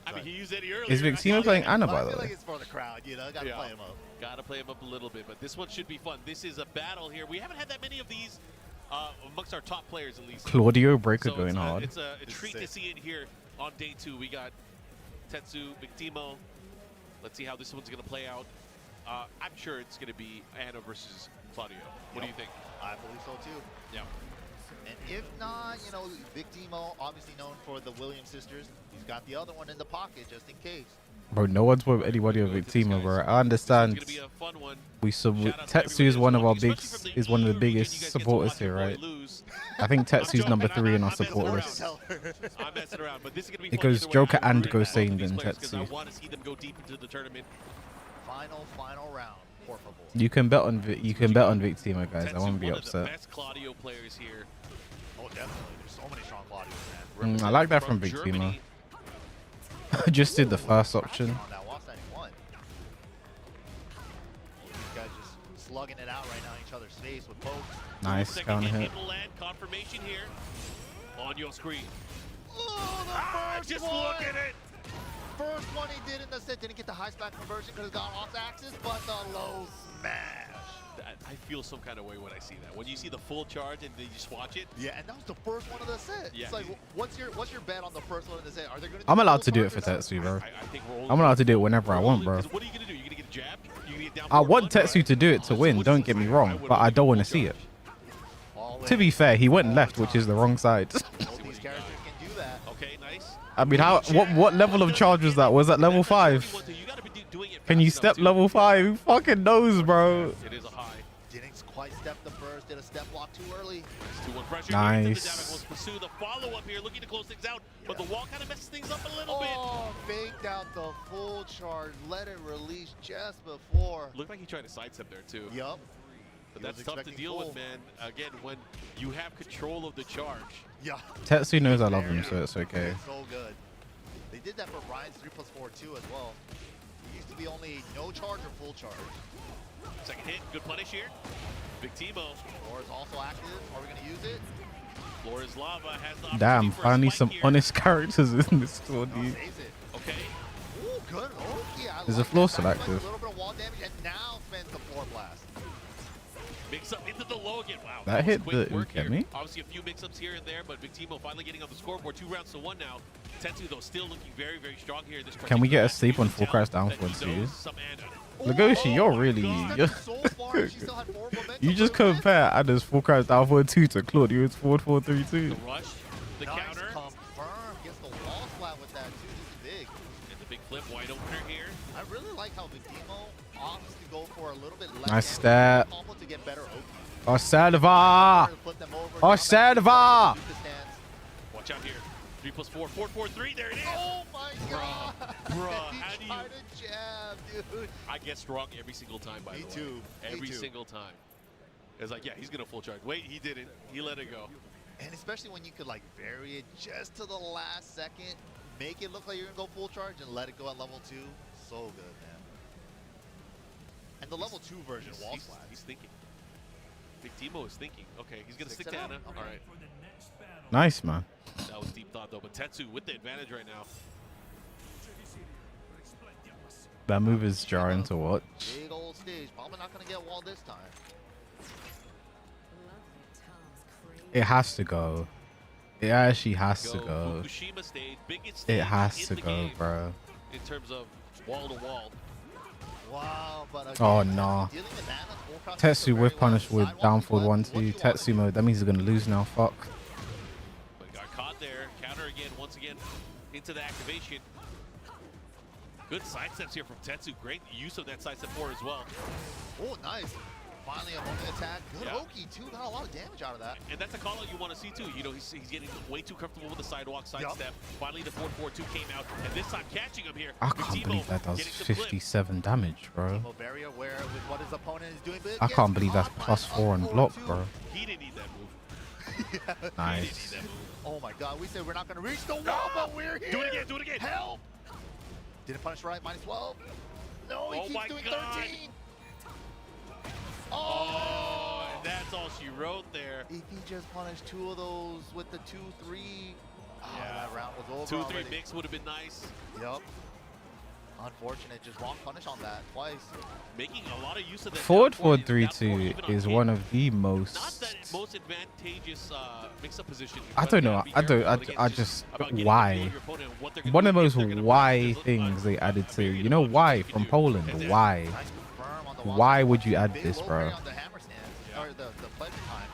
S3: I mean, he used Eddie earlier.
S1: Is Victimo playing Anna,
S2: But
S1: by
S2: I
S1: the
S2: feel
S1: way?
S2: like it's for the crowd, you know, gotta
S3: Yeah.
S2: play him up.
S3: Gotta play him up a little bit, but this one should be fun. This is a battle here. We haven't had that many of these amongst our top players, at least.
S1: Claudio Breaker
S3: So
S1: going
S3: it's,
S1: hard.
S3: It's a
S2: This is
S3: treat to
S2: sick.
S3: see it here on day 2. We got Tetsu, Victimo. Let's see how this one's going to play out. I'm sure it's going to be Anna versus Claudio. What do you think?
S2: I believe so too.
S3: Yeah.
S2: And if not, you know, Victimo, obviously known for the Williams sisters, he's got the other one in the pocket just in case.
S1: Bro, no one's with anybody with Victimo, bro. I understand.
S3: It's going to be a fun one.
S1: We
S3: Shout out to
S1: Tetsu
S3: everybody
S1: is
S3: that's
S1: one of our
S3: watching,
S1: big,
S3: especially from
S1: is one of the
S3: EU region.
S1: biggest
S3: You guys get to
S1: supporters
S3: watch
S1: here,
S3: your boy
S1: right?
S3: lose.
S1: I think Tetsu's
S3: joking.
S1: number 3 in our
S3: I'm messing
S1: support
S3: around.
S1: list.
S3: I'm messing around, but this is going to be
S1: It
S3: fun
S1: goes
S3: either way.
S1: Joker
S3: I'm
S1: and
S3: rooting for both of
S1: Goane,
S3: these
S1: then
S3: players 'cause I
S1: Tetsu.
S3: want to see them go deep into the tournament.
S2: Final round, por favor.
S1: You can bet on Victimo, guys. I
S3: Tetsu,
S1: won't be
S3: one of the
S1: upset.
S3: best Claudio players here.
S2: Oh, definitely. There's so many strong Claudios, man.
S1: I like that from Victimo.
S3: Germany.
S1: Just did the first option.
S2: On that wall standing one. These guys just slugging it out right now in each other's face with both.
S1: Nice
S3: Second
S1: counter
S3: hit
S1: hit.
S3: in the land. Confirmation here on your screen.
S2: Oh, the first
S3: Just
S2: one.
S3: look at it.
S2: First one he did in the set. Didn't get the high spec conversion because it got off axis, but the low smash.
S3: I feel some kind of way when I see that. When you see the full charge and then you just watch it.
S2: Yeah, and that was the first one of the set.
S3: Yeah,
S2: It's like, what's your bet on the first one of the set? Are they going to?
S1: I'm allowed to do it for Tetsu, bro.
S3: I think we're
S1: I'm allowed to do it whenever I want, bro.
S3: What are you going to do? You're going to get a jab? You're going to get down
S1: I
S3: forward
S1: want
S3: one?
S1: Tetsu to do it to win, don't get me wrong, but I don't want to see it. To be fair, he went left, which is the wrong side.
S2: Both these characters can do that.
S3: Okay, nice.
S1: I mean, what level of charge was that? Was that level 5? Can you step level 5? Who fucking knows, bro?
S3: It is a high.
S2: Didn't quite step the burst. Did a step block too early.
S3: 2-1 pressure.
S1: Nice.
S3: Will pursue the follow-up here, looking to close things out, but the wall kind of messes things up a little bit.
S2: Oh, faked out the full charge. Let it release just before.
S3: Looked like he tried to sidestep there too.
S2: Yup.
S3: But that's tough to deal with, man. Again, when you have control of the charge.
S2: Yeah.
S1: Tetsu knows I love him, so it's okay.
S2: It's so good. They did that for Brian's 3+4 too as well. He used to be only no charge or full charge.
S3: Second hit, good punish here. Victimo.
S2: Floor is also active. Are we going to use it?
S3: Floor is lava. Has the
S1: Damn,
S3: opportunity for a
S1: finally
S3: spike
S1: some
S3: here.
S1: honest characters in this store,
S2: No,
S1: dude.
S2: saves it.
S3: Okay.
S2: Ooh, good. Oh, yeah.
S1: Is the floor still
S2: A
S1: active?
S2: little bit of wall damage, and now spends the floor blast.
S3: Mix up into the low again. Wow.
S1: That
S3: was
S1: hit
S3: quick
S1: the
S3: work here.
S1: Ukemi?
S3: Obviously, a few mix-ups here and there, but Victimo finally getting on the scoreboard. 2 rounds to 1 now. Tetsu, though, still looking very, very strong here. This
S1: Can we get a
S3: match.
S1: sleep on
S3: You
S1: full
S3: can
S1: crash
S3: tell
S1: down
S3: that
S1: for
S3: he
S1: two?
S3: knows some Ana.
S1: Legoshi, you're
S2: my
S1: really...
S2: God,
S1: You're
S2: so far, she still had forward momentum
S1: you just
S2: for a bit.
S1: compare Ada's full crash down for 2 to Claudio's forward 4-3-2.
S3: The rush, the
S2: Nice
S3: counter,
S2: confirm. Gets the wall flat with that too. This is big.
S3: and the big flip wide opener here.
S2: I really like how Victimo opts to go for a little bit less
S1: Nice
S2: damage
S1: step.
S2: combo to get better Oki.
S1: Salva!
S2: Flip them over,
S1: Oh,
S2: drop back to
S1: Salva!
S2: the stance.
S3: Watch out here. 3+4, 4-4-3. There it is.
S2: Oh my god!
S3: bruh,
S2: He
S3: how do you-
S2: tried to jab, dude.
S3: I guess wrong every single time, by
S2: Me
S3: the way.
S2: too. Me
S3: Every
S2: too.
S3: single time. It's like, yeah, he's going to full charge. Wait, he didn't. He let it go.
S2: And especially when you could like vary it just to the last second, make it look like you're gonna go full charge and let it go at level 2. So good, man. And the level 2 version wall
S3: He's
S2: slash.
S3: thinking. Victimo is thinking. Okay, he's going to
S2: Six
S3: stick to
S2: it up.
S3: Ana.
S2: Okay.
S3: All right.
S1: Nice, man.
S3: That was deep thought, though. But Tetsu with the advantage right now.
S1: That move is jarring to watch.
S2: Big old stage. Probably not gonna get wall this time.
S1: It has to go. It actually has to go.
S3: Fukushima stage, biggest stage
S1: It has
S3: in
S1: to
S3: the
S1: go,
S3: game
S1: bro.
S3: in terms of wall to wall.
S2: Wow, but again,
S1: Oh, nah.
S2: dealing with Ana, full cross
S1: Tetsu
S2: very
S1: with
S2: well.
S1: punish with
S2: Sidewalk
S1: down
S2: is
S1: forward
S2: what
S1: 1-2.
S2: you wanna
S1: Tetsu
S2: do.
S1: mode. That means he's gonna lose now. Fuck.
S3: But got caught there. Counter again, once again, into the activation. Good side steps here from Tetsu. Great use of that side step 4 as well.
S2: Oh, nice. Finally a homing attack. Good
S3: Yeah.
S2: Oki too. Got a lot of damage out of that.
S3: And that's a call out you want to see too. You know, he's getting way too comfortable with the sidewalk, side
S2: Yup.
S3: step. Finally, the 4-4-2 came out, and this time catching him here.
S1: I can't
S3: Victimo
S1: believe that does
S3: getting some flip.
S1: 57 damage, bro.
S2: Timo very aware with what his opponent is doing. But
S1: I
S2: gets
S1: can't believe that's
S2: caught by
S1: +4 on
S2: up
S1: block,
S2: 4-2.
S1: bro.
S3: He didn't need that move.
S2: Yeah.
S3: He didn't need
S1: Nice.
S3: that move.
S2: Oh my god, we said we're not going to reach the wall, but we're here.
S3: Do it again, do it again.
S2: Help! Didn't punish right, -12. No, he
S3: Oh
S2: keeps
S3: my
S2: doing
S3: God.
S2: 13.
S3: Oh, and that's all she wrote there.
S2: If he just punished 2 of those with the 2-3,
S3: Yeah.
S2: that round was over
S3: 2-3
S2: already.
S3: mix would have been nice.
S2: Yup. Unfortunate, just wrong punish on that twice.
S3: Making a lot of use of that.
S1: Forward
S3: down forward, down
S1: 4-3-2
S3: forward, even on
S1: is
S3: hit.
S1: one of the
S3: Not
S1: most.
S3: that most advantageous mix-up position.
S1: I don't know. I just why. One of the most why things they added to. You know why from Poland? Why?
S2: Nice confirm on the wall.
S1: Why would you add
S2: Big
S1: this,
S2: low
S1: bro?
S2: parry on the hammer stance, or the pleasure time.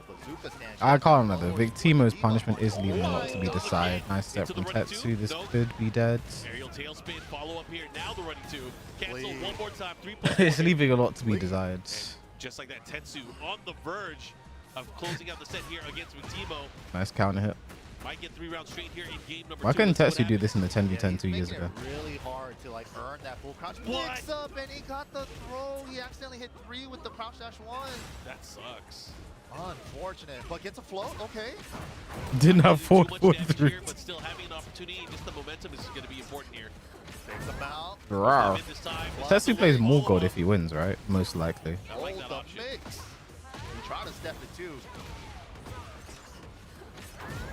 S2: The bazooka stance.
S1: I can't know. Victimo's punishment is leaving a lot to be decided. Nice step from Tetsu. This could be dead.
S3: Aerial tailspin, follow up here. Now the running 2. Cancel
S2: Please.
S3: one more time. 3+4.
S1: It's leaving a lot to be desired.
S3: Just like that, Tetsu on the verge of closing out the set here against Victimo.
S1: Nice counter hit.
S3: Might get 3 rounds straight here in game number 2.
S1: Why couldn't
S3: Let's see
S1: Tetsu
S3: what
S1: do this in the 10v10
S2: he's
S1: 2 years
S2: making
S1: ago?
S2: it really hard to like earn that full crouch.
S3: What?
S2: Mix up and he got the throw. He accidentally hit 3 with the crouch dash 1.
S3: happens. That sucks.
S2: Unfortunate, but gets a float. Okay.
S1: Didn't have
S3: Too
S1: forward
S3: much
S1: 4
S3: damage
S1: 3.
S3: here, but still having an opportunity. Just the momentum is going to be important here.
S2: Takes him out.
S1: Rawr.
S3: This time.
S1: Tetsu plays more gold if he wins, right? Most likely.
S3: I like
S2: Hold
S3: that
S2: the
S3: option.
S2: mix. He tried to step it too.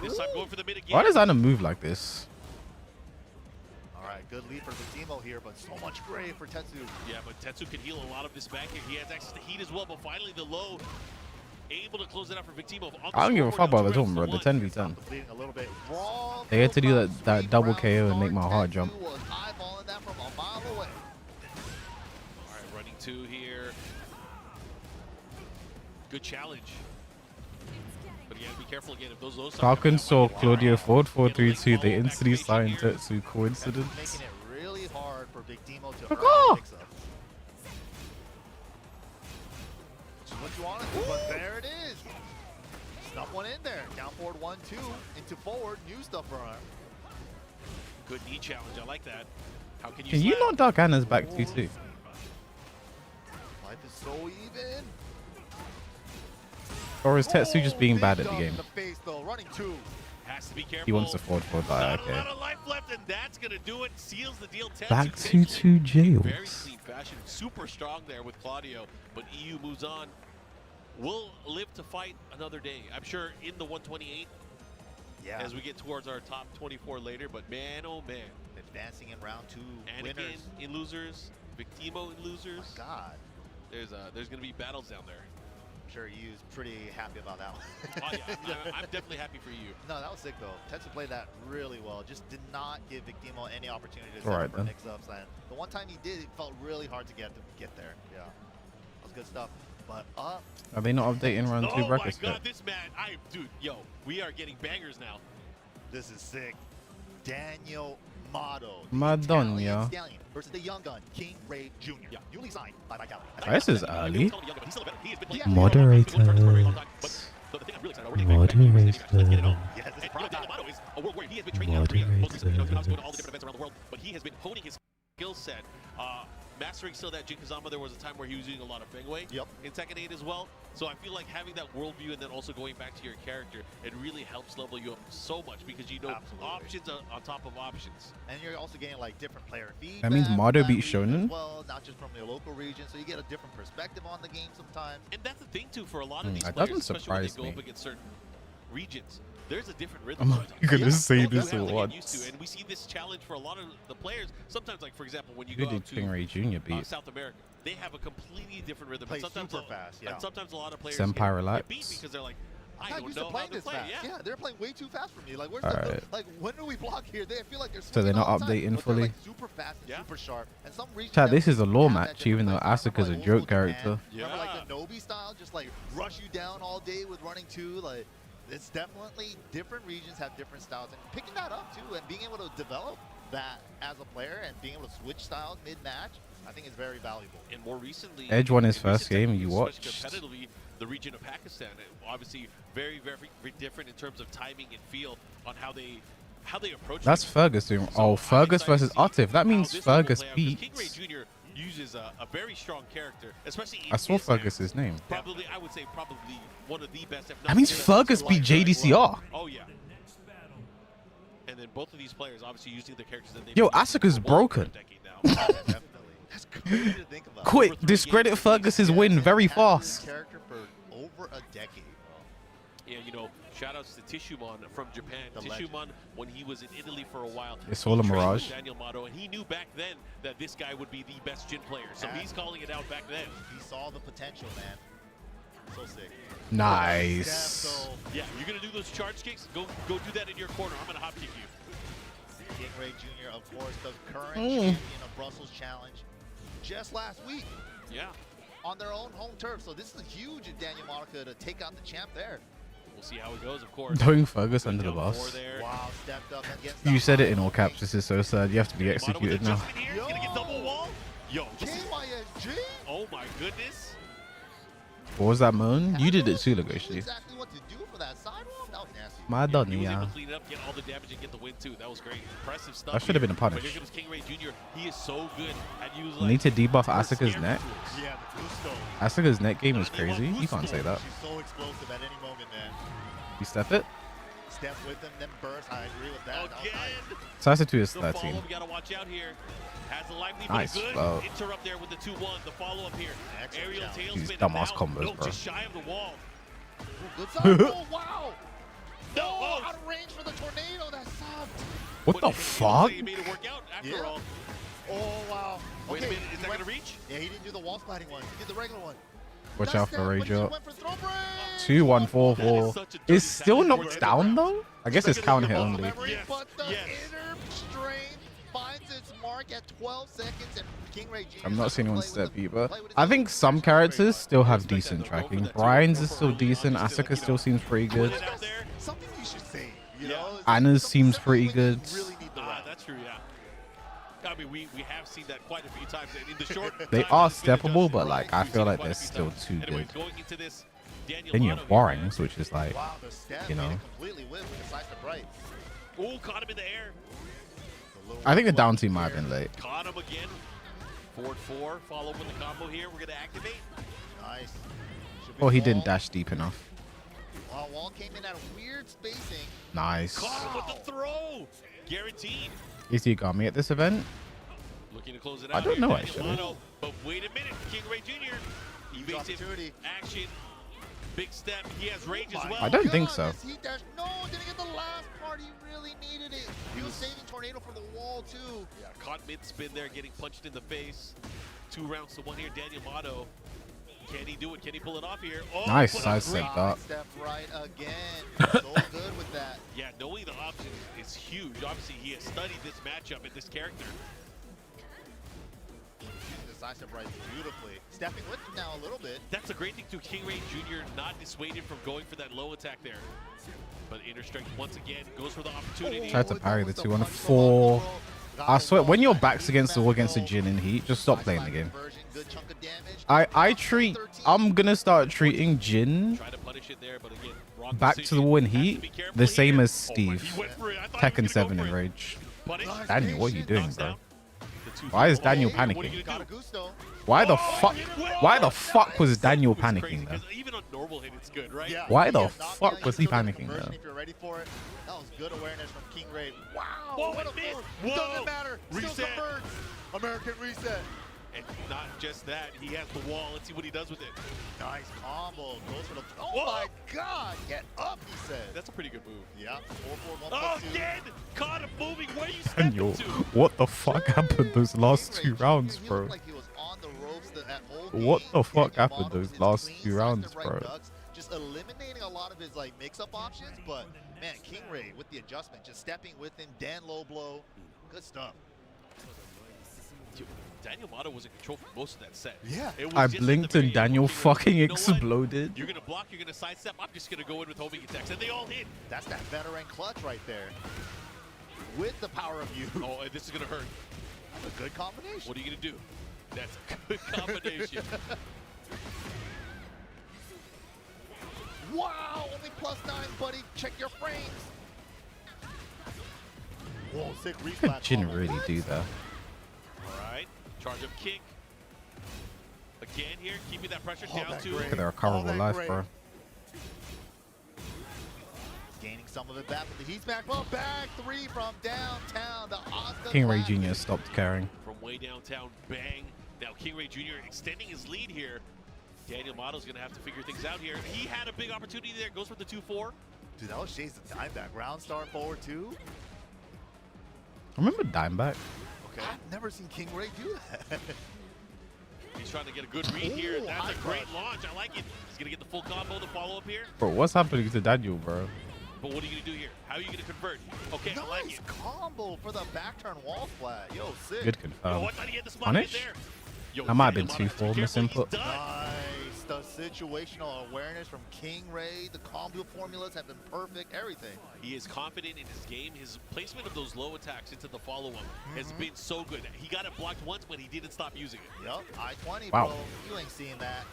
S3: This time going for the mid again.
S1: Why does Anna move like this?
S2: All right, good lead for Victimo here, but so much gray for Tetsu.
S3: Yeah, but Tetsu can heal a lot of this back here. He has access to heat as well, but finally the low able to close it out for Victimo.
S1: I don't give a fuck about the tournament, bro. The 10v10. They get to do that double KO and make my heart jump.
S2: Was eyeballing that from a mile away.
S3: All right, running 2 here. Good challenge. But you gotta be careful again if those low
S1: Falcon saw Claudio forward 4-3-2. They instantly signed Tetsu. Coincidence?
S2: Making it really hard for Victimo to
S1: Fuck
S2: earn
S1: off!
S2: mix-up. Which is what you want to do, but there it is. Snuck one in there. Down forward 1-2 into forward. New stuff for her.
S3: Good knee challenge. I like that. How can you?
S1: Can you
S3: slap?
S1: not duck Anna's back 2-2?
S2: Life is so even.
S1: Or is Tetsu just being bad at the
S2: Big
S1: game?
S2: in the face, though. Running 2.
S3: Has to be careful.
S1: He wants to forward, but
S3: Not a
S1: okay.
S3: lot of life left, and that's gonna do it. Seals the deal. Tetsu
S1: Back
S3: takes
S1: 2-2
S3: it.
S1: jails.
S3: Very clean fashion. Super strong there with Claudio, but EU moves on. We'll live to fight another day. I'm sure in the 128
S2: Yeah.
S3: as we get towards our top 24 later. But man, oh man,
S2: Advancing in round 2.
S3: Anakin
S2: Winners.
S3: in losers, Victimo in losers.
S2: God.
S3: There's gonna be battles down there.
S2: I'm sure you's pretty happy about that one.
S3: Oh yeah, I'm definitely happy for you.
S2: No, that was sick though. Tetsu played that really well. Just did not give Victimo any opportunity to set
S1: Alright,
S2: up for
S1: then.
S2: mix-ups. And the one time he did, it felt really hard to get there. Yeah, that was good stuff. But up.
S1: Are they not updating round 2
S3: Oh my
S1: brackets
S3: god,
S1: yet?
S3: this man, dude, yo, we are getting bangers now.
S2: This is sick. Danielmado.
S1: Madonna.
S2: Stallion versus the young gun, King Ray Jr.
S3: Yeah.
S2: Newly signed by Cali.
S1: This is early.
S3: Moderators.
S1: Moderators.
S2: Yes,
S3: And,
S2: it's
S3: you know,
S2: prime time.
S3: Danielmado is a world warrior. He has been training out of Korea. Most recently, he's going to all the different events around the world, but he has been honing his skill set. Mastering still that Jinkazama, there was a time where he was doing a lot of Fengwei in Tekken 8 as well. So I feel like having that worldview and then also going back to your character, it really helps level you up so much because you know
S2: Absolutely.
S3: options on top of options.
S2: And you're also getting like different player feedback.
S1: That means
S2: from
S1: Mado
S2: that
S1: beat
S2: region
S1: Shonen?
S2: as well, not just from your local region, so you get a different perspective on the game sometimes.
S3: And that's the thing too for a lot of these
S1: that
S3: players,
S1: doesn't
S3: especially when they
S1: surprise
S3: go
S1: me.
S3: up against certain regions. There's a different rhythm.
S1: I'm not
S3: sometimes.
S1: gonna say
S3: You
S1: this
S3: have
S1: at
S3: to get used
S1: once.
S3: to, and we see this challenge for a lot of the players. Sometimes, like for example, when you
S1: Who
S3: go
S1: did
S3: out to
S1: King Ray Jr. beat?
S3: South America, they have a completely different rhythm.
S2: Play
S3: And sometimes
S2: super fast, yeah.
S3: And sometimes a lot of players
S1: Senpai
S3: get
S1: relax.
S3: beat because they're like, I
S2: I'm
S3: don't
S2: used to
S3: know how
S2: playing
S3: to
S2: this
S3: play.
S2: fast. Yeah, they're playing way too fast for me. Like, where's
S1: Alright.
S2: like, when do we block here? They feel like they're
S1: So they're
S2: swinging
S1: not
S2: all the time,
S1: updating
S2: but
S1: fully?
S2: They're, like, super fast and super sharp. And some regions
S1: Chat, this is a law
S2: have that
S1: match, even though
S2: different play.
S1: Asuka's a
S2: Remember,
S1: joke
S2: old school
S1: character.
S2: Japan? Remember like the Nobi style, just like rush you down all day with running 2. Like, it's definitely different regions have different styles, and picking that up too, and being able to develop that as a player and being able to switch styles mid-match, I think is very valuable.
S3: And more recently,
S1: Edge won his
S3: in
S1: first
S3: recent
S1: game,
S3: Tekken,
S1: you
S3: especially
S1: watched.
S3: competitively, the region of Pakistan, obviously very different in terms of timing and feel on how they approach.
S1: That's
S3: it.
S1: Fergus doing.
S3: So
S1: Oh,
S3: I'm
S1: Fergus
S3: excited to
S1: versus
S3: see
S1: Atif. That
S3: how
S1: means
S3: this one will
S1: Fergus
S3: play out, 'cause King Ray
S1: beats.
S3: Jr. uses a very strong character, especially in
S1: I saw
S3: his hands.
S1: Fergus's name.
S3: Probably, I would say probably one of the best. If not
S1: That means
S3: the best
S1: Fergus beat
S3: light
S1: JDCR.
S3: Oh yeah. And then both of these players obviously using the characters that they.
S1: Yo, Asuka's broken.
S2: Definitely. That's crazy to think about.
S1: Quick, discredit Fergus's win very
S2: Had this
S1: fast.
S2: character for over a decade.
S3: Yeah, you know, shout outs to Tishumon from Japan.
S2: The legend.
S3: Tishumon, when he was in Italy for a while,
S1: It's all a
S3: he trained
S1: mirage.
S3: with Danielmado, and he knew back then that this guy would be the best Jin player. So
S2: Yeah.
S3: he's calling it out back then.
S2: He saw the potential, man. So sick.
S1: Nice.
S2: So
S3: Yeah, you're gonna do those charge kicks. Go do that in your corner. I'm gonna hop kick you.
S2: King Ray Jr., of course, the current
S1: Mm.
S2: champion of Brussels Challenge, just last week
S3: Yeah,
S2: on their own home turf. So this is huge in Danielmado to take out the champ there.
S3: we'll see how it goes. Of course.
S1: Throwing Fergus under the
S3: Down four
S1: bus.
S3: there.
S2: Wow, stepped up against
S1: You
S2: the
S1: said it in
S2: high
S1: all caps. This is so sad. You have to be
S3: Danielmado with
S1: executed now.
S3: adjustment here. He's gonna get double wall. Yo, this is,
S2: KYSG.
S3: oh my goodness.
S1: What was that moan? You did it too,
S2: Knew
S1: Legoshi.
S2: exactly what to do for that sidewalk. That was nasty.
S1: Madonna,
S3: He was able
S1: yeah.
S3: to clean it up, get all the damage, and get the win too. That was great. Impressive stuff.
S1: That should have been a
S3: But
S1: punish.
S3: here comes King Ray Jr. He is so good at using.
S1: We need to debuff Asuka's
S3: scary
S1: neck.
S3: tools.
S2: Yeah, the Gusto.
S1: Asuka's neck game is crazy. You can't say that.
S2: She's so explosive at any moment, man.
S1: You step it.
S2: Step with them, then burst. I agree with that. That was
S3: Again.
S2: nice.
S1: Tetsu is
S3: The
S1: 13.
S3: follow-up, we gotta watch out here. Has a lively
S1: Nice
S3: but a good
S1: flow.
S3: interrupt there with the 2-1. The follow-up here.
S2: Excellent
S3: Aerial
S2: challenge.
S3: tailspin.
S1: These
S3: and
S1: dumbass
S3: now-
S1: combos,
S3: no,
S1: bro.
S3: just shy of the wall.
S2: Good side. Oh, wow.
S3: No,
S2: Oh, out of range for the tornado. That sucked.
S1: What the
S3: But
S1: fuck?
S3: He made it work out after
S2: Yeah.
S3: all.
S2: Oh, wow.
S3: Wait a
S2: Okay,
S3: minute, is
S2: he
S3: that
S2: went-
S3: gonna reach?
S2: Yeah, he didn't do the wall sliding one. He did the regular one.
S1: Watch
S2: Nice
S1: out for
S2: step,
S1: rage
S2: but he
S1: up.
S2: went for throw break.
S1: 2-1-4-4.
S3: That is such a dirty
S1: Is still
S3: tactic.
S1: knocked down though? I guess it's count hit
S3: Muscle
S1: only.
S3: memory. Yes,
S2: But the
S3: yes.
S2: inner strength finds its mark at 12 seconds, and King Ray Jr.
S1: I'm not seeing anyone
S2: play with
S1: step
S2: him-
S1: either.
S2: play with his
S1: I
S2: own
S1: think some
S2: personal
S1: characters
S2: great
S1: still
S3: I
S1: have
S3: respect
S1: decent
S3: that, though. Go for
S1: tracking.
S3: that
S1: Brian's
S3: two,
S1: is
S3: go
S1: still
S3: for early on,
S1: decent.
S3: just to,
S1: Asuka
S3: you
S1: still
S3: know,
S1: seems pretty
S3: put
S1: good.
S3: it out there.
S2: Something you should say. You
S3: Yeah.
S2: know?
S1: Anna's
S2: Something
S1: seems
S2: simple
S1: pretty
S2: when you
S1: good.
S2: really need the round.
S3: That's true, yeah. I mean, we have seen that quite a few times. And in the short
S1: They
S3: time
S1: are
S3: that it's been
S1: steppable,
S3: adjusted,
S1: but like I
S3: we've
S1: feel
S3: seen it
S1: like
S3: quite a
S1: they're
S3: few
S1: still
S3: times.
S1: too
S3: Anyways,
S1: good.
S3: going into this,
S1: Then you have
S3: Danielmado here,
S1: Warrings, which is like,
S2: Wow, the step
S1: you know.
S2: made it completely whip with decisive right.
S3: Ooh, caught him in the air.
S2: The little
S1: I think the
S2: one
S1: down
S2: left
S1: team might have
S2: here.
S1: been late.
S3: Caught him again. Forward 4. Follow with the combo here. We're going to activate.
S2: Nice. Should be
S1: Or he
S2: wall.
S1: didn't dash deep enough.
S2: Wall came in at a weird spacing.
S1: Nice.
S3: Caught him with the throw. Guaranteed.
S1: Is he got me at this event?
S3: Looking to close it
S1: I
S3: out.
S1: don't
S3: here,
S1: know,
S3: Danielmado. But wait a minute. King Ray Jr. Evasive
S2: opportunity.
S3: action. Big step. He has rage as
S2: My
S3: well.
S1: I don't think so.
S2: goodness, He dashed. No, didn't get the last part. He really needed it. He was saving tornado for the wall too.
S3: Yeah, caught mid-spin there, getting punched in the face. 2 rounds to 1 here. Danielmado. Can he do it? Can he pull it off here? Oh,
S1: Nice
S3: but a
S1: side
S3: great-
S1: step up.
S2: Step right again. So good with that.
S3: Yeah, knowing the option is huge. Obviously, he has studied this matchup and this character.
S2: Decisive right beautifully. Stepping with him now a little bit.
S3: That's a great thing to King Ray Jr. not dissuaded from going for that low attack there. But inner strength once again goes for the opportunity.
S1: Tried to
S2: that
S1: parry
S2: was
S1: the
S2: the
S1: 2-1-4.
S2: punch from off the roll. Got
S1: I
S2: it
S1: swear,
S2: well.
S1: when your
S2: Nice
S1: back's against the wall against a
S2: back
S1: Jin in heat, just stop playing the game.
S2: conversion, good chunk of damage.
S1: I'm gonna start treating Jin
S3: Try to punish it there, but again, wrong
S1: back to the
S3: decision.
S1: wall in
S3: Has to
S1: heat
S3: be careful
S1: the same
S3: here.
S1: as
S3: Oh,
S1: Steve.
S3: he went for it. I thought he
S1: Tekken
S3: was gonna
S1: 7
S3: go
S1: in
S3: for it.
S1: rage.
S3: Punish.
S2: Nice.
S1: Daniel, what are you doing,
S3: Knocks
S1: bro?
S3: down the 2-4.
S1: Why is Daniel
S3: What are you
S1: panicking?
S3: gonna
S2: Got
S3: do?
S2: a gusto.
S1: Why the
S3: Oh,
S1: fuck?
S3: he went-
S1: Why the fuck was Daniel
S3: It's crazy,
S1: panicking though?
S3: 'cause even on normal hit, it's good, right?
S2: Yeah,
S1: Why
S2: he
S1: the
S2: had knocked
S1: fuck
S2: down,
S1: was
S2: you
S1: he
S2: still get
S1: panicking,
S2: conversion
S1: though?
S2: If you're ready for it, that was good awareness from King Ray. Wow,
S3: Whoa,
S2: what a
S3: it missed.
S2: move.
S3: Whoa.
S2: Doesn't matter. Still
S3: Reset.
S2: converts. American reset.
S3: And not just that, he has the wall. Let's see what he does with it.
S2: Nice combo. Goes for the. Oh
S3: Whoa.
S2: my God! Get up, he said.
S3: That's a pretty good move.
S2: Yeah. 4-4-1+2.
S3: Oh, again! Caught him moving. Where you
S1: Daniel,
S3: stepping to?
S1: what the fuck happened those last
S2: King
S1: 2
S2: Ray Jr.,
S1: rounds,
S2: he
S1: bro?
S2: looked like he was on the ropes that whole
S1: What
S2: game.
S1: the fuck
S2: Danielmado
S1: happened those
S2: was his
S1: last
S2: clean
S1: 2
S2: side
S1: rounds,
S2: to right
S1: bro?
S2: ducks, just eliminating a lot of his like mix-up options. But man, King Ray with the adjustment, just stepping with him, Dan low blow, good stuff.
S3: Dude, Danielmado was in control for most of that set.
S2: Yeah.
S3: It was
S1: I
S3: just at the
S1: blinked
S3: very
S1: and
S3: end
S1: Daniel
S3: where King Ray was
S1: fucking
S3: like, "You know what?
S1: exploded.
S3: You're gonna block, you're gonna sidestep. I'm just gonna go in with homing attacks, and they all hit.
S2: That's that veteran clutch right there. With the power of you.
S3: Oh, and this is gonna hurt.
S2: That's a good combination.
S3: What are you gonna do? That's a good combination.
S2: Wow, only +9, buddy. Check your frames. Whoa, sick reflex.
S1: Jin
S2: combo.
S1: really
S2: What?
S1: do that.
S3: All right, charge up kick. Again here, keeping that pressure
S2: Oh,
S3: down
S2: that
S3: to.
S2: great.
S1: Look at their recoverable
S2: that
S1: life,
S2: great.
S1: bro.
S2: Gaining some of it back with the heat smack. Well, back 3 from downtown. The Oscar
S1: King Ray
S2: Classic.
S1: Jr. stopped caring.
S3: From way downtown, bang. Now King Ray Jr. extending his lead here. Danielmado's gonna have to figure things out here. He had a big opportunity there. Goes for the 2-4.
S2: Dude, that was Shay's the time back. Round star forward 2.
S1: I remember Dimeback.
S3: Okay.
S2: I've never seen King Ray do that.
S3: He's trying to get a good read here.
S2: Ooh,
S3: That's
S2: high
S3: a great
S2: crush.
S3: launch. I like it. He's gonna get the full combo, the follow up here.
S1: Bro, what's happening to Daniel, bro?
S3: But what are you gonna do here? How are you gonna convert? Okay, I like
S2: Nice
S3: it.
S2: combo for the back turn wall flat. Yo, sick.
S1: Good
S3: Oh,
S1: confirm.
S3: I thought he had the spot
S1: Punish?
S3: right there. Yo,
S1: That might have been
S3: Danielmado
S1: 2-4
S3: has to be careful.
S1: misinput.
S3: He's done.
S2: Nice. The situational awareness from King Ray. The combo formulas have been perfect. Everything.
S3: He is confident in his game. His placement of those low attacks into the follow-up has been so good. He got it blocked once, but he didn't stop using it.
S2: Yup, I-20,
S1: Wow.
S2: bro. You ain't seeing that.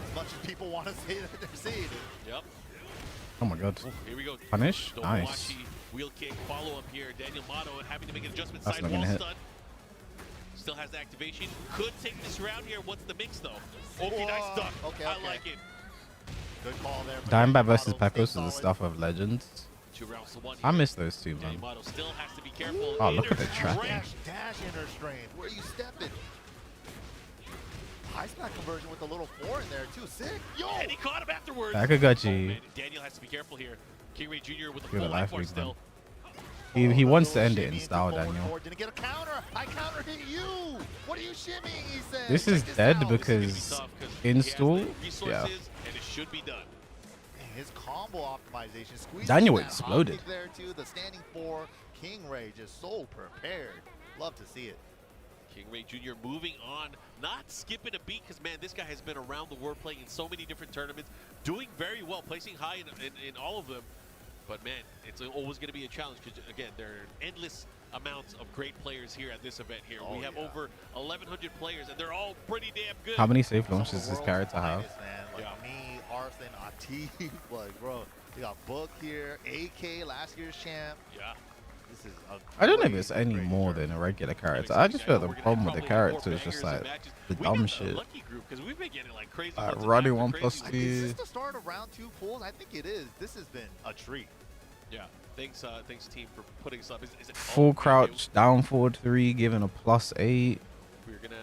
S2: As much as people want to say that they're seeing it.
S3: Yep.
S1: Oh my god.
S3: Here we go.
S1: Punish?
S3: Don't
S1: Nice.
S3: watch the wheel kick follow-up here. Danielmado having to make an adjustment.
S1: That's
S3: Side
S1: not
S3: wall
S1: gonna hit.
S3: stun. Still has the activation. Could take this round here. What's the mix, though? Okay, nice
S2: Whoa.
S3: duck.
S2: Okay,
S3: I
S2: okay.
S3: like it.
S2: Good call there. for
S1: Dimeback versus
S2: Danielmado.
S1: Pecos
S2: Stay
S1: is the
S2: solid.
S1: stuff of legends.
S3: 2 rounds to 1
S1: I
S3: here.
S1: miss those two, man.
S3: Danielmado still has to be careful.
S1: Oh, look at
S3: Inner
S1: the tracking.
S3: strength.
S2: Dash inner strength. Where are you stepping? High smack conversion with a little 4 in there, too. Sick. Yo!
S3: And he caught him afterwards.
S1: Takagachi.
S3: Oh, man, Daniel has to be careful here. King Ray Jr. with a
S1: You're
S3: full
S1: the
S3: life
S1: life
S3: bar
S1: lead,
S3: still.
S1: He wants to end it
S2: Shimmy
S1: in
S2: into
S1: style,
S2: forward
S1: Daniel.
S2: four. Didn't get a counter. I counter hit you. What are you shimmying? He said.
S1: This is
S2: Check
S1: dead
S2: out.
S1: because install,
S3: Resources,
S1: yeah.
S3: and it should be done.
S2: His combo optimization. Squeezing
S1: Daniel
S2: that
S1: exploded.
S2: hop kick there too. The standing four. King Ray just so prepared. Love to see it.
S3: King Ray Jr. moving on, not skipping a beat because, man, this guy has been around the world playing in so many different tournaments, doing very well, placing high in all of them. But, man, it's always going to be a challenge because, again, there are endless amounts of great players here at this event here. We have over 1,100 players, and they're all pretty damn good.
S1: How many safe launches does this character have?
S2: Man. Like me, Arslan, Atif, like, bro, we got Book here, AK, last year's champ.
S3: Yeah.
S2: This is
S1: I don't know if it's any more than a regular character. I just feel the problem with the character is just like the dumb shit.
S3: Lucky group because we've been getting like crazy.
S1: Running 1+2.
S2: Is this the start of round 2 pools? I think it is. This has been a treat.
S3: Yeah. Thanks team for putting us up. Is it
S1: Full crouch, down forward 3, giving a +8.
S3: We're gonna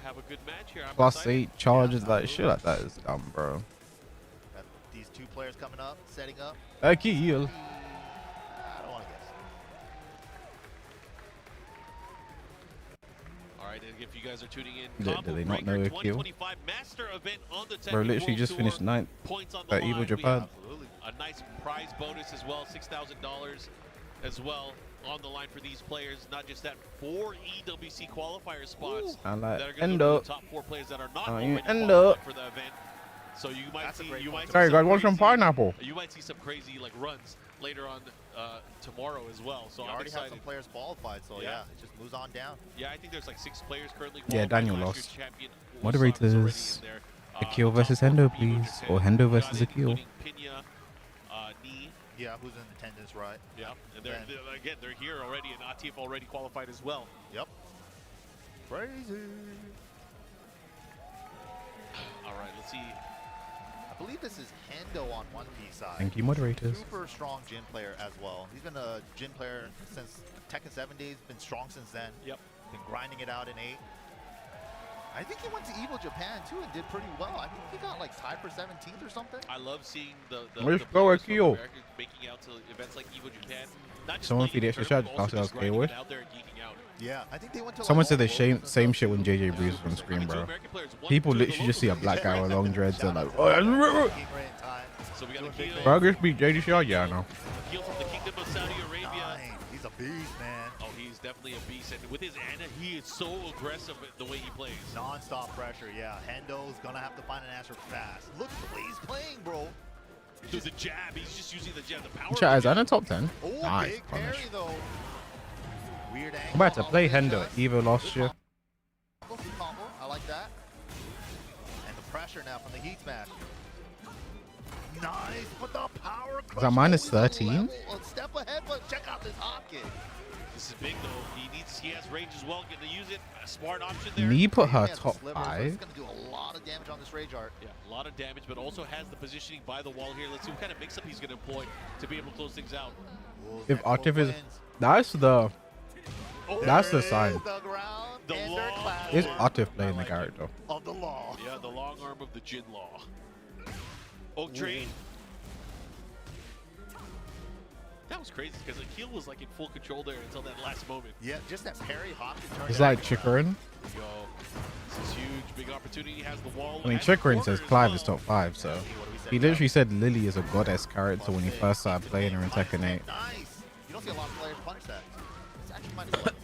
S3: have a good match here. I'm
S1: +8
S3: excited.
S1: charges, like shit like that is dumb, bro.
S2: Got these two players coming up, setting up.
S1: Akil.
S2: I don't want to guess.
S3: All right, and if you guys are tuning in,
S1: Do they not know
S3: Breaker
S1: Akil?
S3: 2025 master event on the Tekken
S1: Bro, literally
S3: World
S1: just
S3: Tour.
S1: finished 9th
S3: Points on the
S1: at
S3: line.
S1: Evo
S3: We
S1: Japan.
S3: have a nice prize bonus as well, $6,000 as well on the line for these players. Not just that, 4 EWC qualifier spots
S1: I like
S3: that are going to go
S1: Hendo.
S3: to the top 4 players that are not
S1: Oh,
S3: already
S1: you
S3: qualified
S1: Hendo.
S3: for the event. So you might
S2: That's a
S3: see,
S2: great point.
S1: Sorry,
S3: some
S1: guys, want some
S3: crazy-
S1: pineapple?
S3: You might see some crazy like runs later on tomorrow as well. So
S2: We
S3: I'm
S2: already have
S3: excited.
S2: some players qualified, so yeah, it just moves on down.
S3: Yeah, I think there's like 6 players currently.
S1: Yeah,
S3: qualified.
S1: Daniel
S3: Last
S1: lost.
S3: year's champion,
S1: Moderators.
S3: Yoshing, is already in there.
S1: Akil
S3: top
S1: versus
S3: 4
S1: Hendo,
S3: for
S1: please.
S3: Evo
S1: Or
S3: Japan.
S1: Hendo versus
S3: Got it,
S1: Akil.
S3: including Pnena, Knee.
S2: Yeah, who's in attendance, right?
S3: Yeah, and again, they're here already, and Atif already qualified as well.
S2: Yep. Crazy.
S3: All right, let's see.
S2: I believe this is Hendo on 1P side.
S1: Thank you, moderators.
S2: Super strong Jin player as well. He's been a Jin player since Tekken 7 days, been strong since then.
S3: Yep.
S2: Been grinding it out in 8. I think he went to Evo Japan too and did pretty well. I think he got like tied for 17th or something.
S3: I love seeing the
S1: Let's
S3: the
S1: go,
S3: players from
S1: Akil.
S3: America making out to events like Evo Japan. Not just
S1: Someone
S3: playing
S1: feed
S3: in
S1: extra
S3: tournaments,
S1: charge.
S3: but also
S1: I'll
S3: just
S1: say
S3: grinding
S1: what?
S3: it out there and geeking out.
S2: Yeah, I think they went to
S1: Someone
S2: like
S1: said the
S2: all the
S1: same
S2: worlds
S1: shit
S2: and
S1: when
S2: stuff,
S1: JJ
S2: too.
S1: Breeze on screen,
S3: Two
S1: bro.
S3: American players, one
S1: People
S3: to
S1: literally
S3: the
S1: just see a
S3: locals.
S1: black guy with long dreads and like,
S2: King Ray in time.
S3: So we got
S2: Doing big
S3: Akil.
S2: things.
S1: Fergus beat JD Shaw? Yeah, I know.
S3: Akil from the Kingdom of Saudi Arabia.
S2: Nine. He's a beast, man.
S3: Oh, he's definitely a beast. And with his Ana, he is so aggressive the way he plays.
S2: Non-stop pressure, yeah. Hendo's gonna have to find an answer fast. Look at the way he's playing, bro.
S3: Dude, the jab, he's just using the jab, the power.
S1: Chat,
S3: of
S1: is
S3: the
S1: that in
S3: jab.
S1: the top 10?
S2: Oh,
S1: Nice
S2: big
S1: punish.
S2: parry though. Weird angle.
S1: I'm about to
S2: on
S1: play
S2: the
S1: Hendo
S2: shot.
S1: at Evo last year.
S2: Good combo. I like that. And the pressure now from the heat smash. Nice, but the power crush.
S1: that minus
S2: goes to
S1: 13?
S2: level, a step ahead, but check out this hop kick.
S3: This is big though. He has range as well. Getting to use it. A smart option there.
S1: Me put her
S2: He has a
S1: top
S2: sliver, so
S1: 5.
S2: It's gonna do a lot of damage on this rage art.
S3: Yeah, a lot of damage, but also has the positioning by the wall here. Let's see what kind of mix-up he's going to employ to be able to close things out.
S2: Wolves
S1: If
S2: next both
S1: Atif is,
S2: wins.
S1: that's the That's
S2: There
S1: the
S2: it
S1: sign.
S2: is, the ground,
S3: The
S2: and
S3: law.
S2: they're clapping.
S1: Is Atif playing
S2: I
S1: the
S2: like it.
S1: character?
S2: Of the law.
S3: Yeah, the long arm of the Jin Law. Oak Train. That was crazy because Akil was like in full control there until that last moment.
S2: Yeah, just that parry hop to turn
S1: It's
S2: it
S1: like
S2: around.
S1: Chikurin.
S3: Yo, this is huge. Big opportunity. Has the wall.
S1: I mean,
S3: has the
S1: Chikurin
S3: corner
S1: says
S3: as
S1: Clive
S3: well.
S1: is top 5, so
S2: What do we say
S1: he
S2: now?
S1: literally said Lily is a goddess character when he first started playing her in Tekken 8.
S2: Nice. You don't see a lot of players punish that. It's actually minus 11.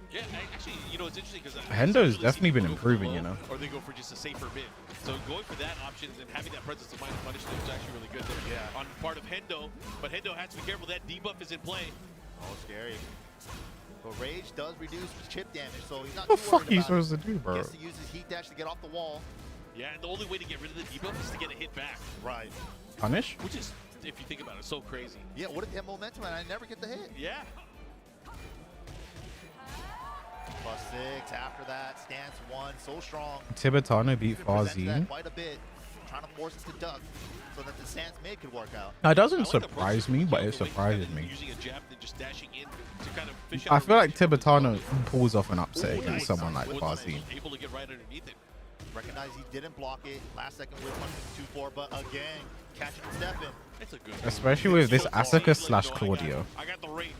S3: Yeah, actually, you know, it's interesting because
S1: Hendo's definitely been improving, you know.
S3: Or they go for just a safer mid. So going for that option and having that presence of mind and punishment is actually really good there.
S2: Yeah.
S3: On part of Hendo, but Hendo has to be careful. That debuff is in play.
S2: Oh, scary. But rage does reduce chip damage, so he's not
S1: What the
S2: too
S1: fuck
S2: worried
S1: are you
S2: about it.
S1: supposed to do, bro?
S2: Gets to use his heat dash to get off the wall.
S3: Yeah, and the only way to get rid of the debuff is to get a hit back,
S2: Right.
S1: Punish?
S3: which is, if you think about it, so crazy.
S2: Yeah, what if they have momentum and I never get the hit?
S3: Yeah.
S2: +6 after that. Stance 1, so strong.
S1: Tibetano beat
S2: You can present that
S1: Farzine.
S2: quite a bit. Trying to force it to duck so that the stance mid could work out.
S1: That
S3: I
S1: doesn't
S3: like the
S1: surprise
S3: approach
S1: me,
S3: of
S1: but
S3: Akil,
S1: it
S3: the way he's
S1: surprises
S3: kind of
S1: me.
S3: Using a jab and just dashing in to kind of fish
S1: I
S3: out
S1: feel
S3: a
S1: like
S3: relationship as well.
S1: Tibetano pulls off an upset
S2: Ooh,
S1: against
S2: nice.
S1: someone like
S2: Was
S1: Farzine.
S3: Able to get right underneath it.
S2: Recognize he didn't block it. Last second whip punch 2-4, but again, catching and stepping.
S3: It's a good.
S1: Especially with this Asuka slash Claudio.
S3: I got the range.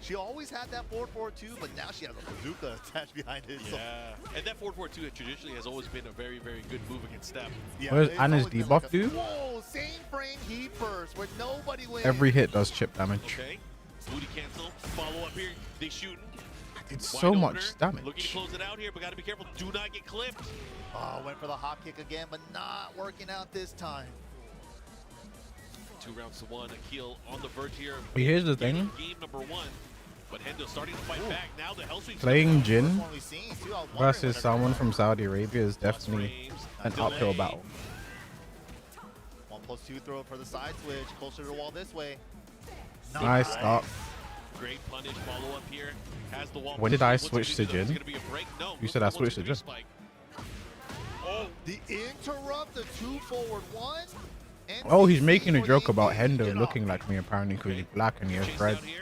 S2: She always had that 4-4-2, but now she has a bazooka attached behind it. So.
S3: Yeah, and that 4-4-2 traditionally has always been a very, very good move against Steph.
S2: Yeah,
S1: What does
S2: it's
S1: Anna's
S2: always been
S1: debuff
S2: like
S1: do?
S2: Whoa, same frame heat first, where nobody wins.
S1: Every hit does chip damage.
S3: Okay, booty cancel, follow up here. They shooting.
S1: It's
S3: Wide
S1: so
S3: opener,
S1: much damage.
S3: Looking to close it out here, but gotta be careful. Do not get clipped.
S2: Oh, went for the hop kick again, but not working out this time.
S3: 2 rounds to 1. Akil on the verge here.
S1: Here's the thing.
S3: Game number 1. But Hendo starting to fight back. Now the Hellstream
S1: Playing Jin
S2: First one we've seen, too. I was wondering
S1: versus
S2: when they're
S1: someone
S2: gonna
S1: from Saudi Arabia is definitely
S3: frames,
S1: an uphill battle.
S2: 1+2 throw for the side switch, closer to the wall this way.
S1: Nice start.
S3: Great punish, follow up here. Has the wall.
S1: When did I
S3: What's
S1: switch
S3: he
S1: to
S3: gonna do? Is
S1: Jin?
S3: it gonna be a break? No.
S1: You said I
S3: Looks like
S1: switched to
S3: one's
S1: Jin.
S3: gonna be spike. Oh,
S2: The interrupt, the 2 forward 1.
S1: Oh, he's making a joke about Hendo looking like me apparently because he's black and he has
S3: chase
S1: dreads.
S3: down here.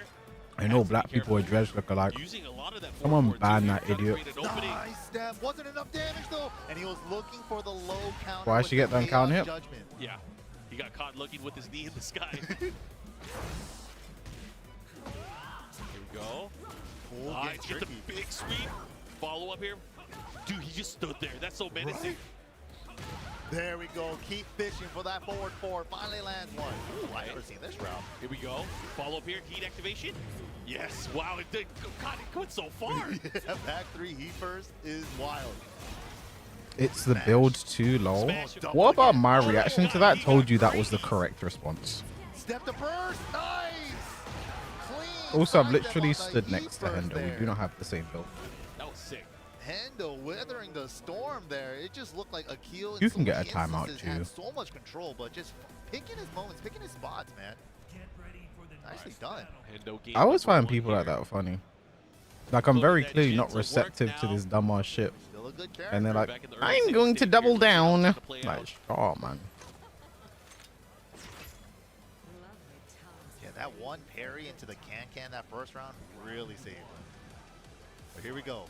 S1: I know black people with dreads look alike.
S3: Using a lot of that
S1: Someone
S3: 4-4-2
S1: ban
S3: here,
S1: that
S3: trying to
S1: idiot.
S3: create an opening.
S2: Nice step. Wasn't enough damage though, and he was looking for the low counter.
S1: Why
S2: with
S1: she get
S2: the
S1: done counter hit?
S2: chaos judgment.
S3: Yeah, he got caught looking with his knee in the sky. Here we go.
S2: Ooh,
S3: Nice,
S2: getting
S3: get the
S2: tricky.
S3: big sweep. Follow up here. Dude, he just stood there. That's so menacing.
S2: Right? There we go. Keep fishing for that forward 4. Finally lands one. Ooh, I've never seen this route.
S3: Here we go. Follow up here. Heat activation. Yes. Wow. It did. God, it went so far.
S2: Yeah, back 3 heat first is wild.
S1: It's the build too low.
S3: Smash.
S1: What about my reaction to that? Told you that was the correct response.
S2: Step to first. Nice. Clean.
S1: Also, I've
S2: sidestep
S1: literally
S2: on the
S1: stood
S2: heat
S1: next to
S2: first
S1: Hendo.
S2: there.
S1: We do not have the same build.
S3: That was sick.
S2: Hendo weathering the storm there. It just looked like Akil in
S1: You
S2: so
S1: can get
S2: many
S1: a timeout,
S2: instances had
S1: too.
S2: so much control, but just picking his moments, picking his spots, man. Nicely done.
S3: Hendo game
S1: I always
S3: number
S1: find
S3: 1
S1: people
S3: here.
S1: like that funny. Like I'm
S3: So
S1: very
S3: that
S1: clearly not
S3: Jin's a work
S1: receptive to
S3: now.
S1: this dumb ass shit.
S2: Still a good character.
S1: And they're like,
S3: Back in the early
S1: I'm
S3: second
S1: going to
S3: stage
S1: double
S3: here, we're
S1: down.
S3: trying to play
S1: Like,
S3: out.
S1: oh man.
S2: Yeah, that one parry into the can that first round really saved. But here we go.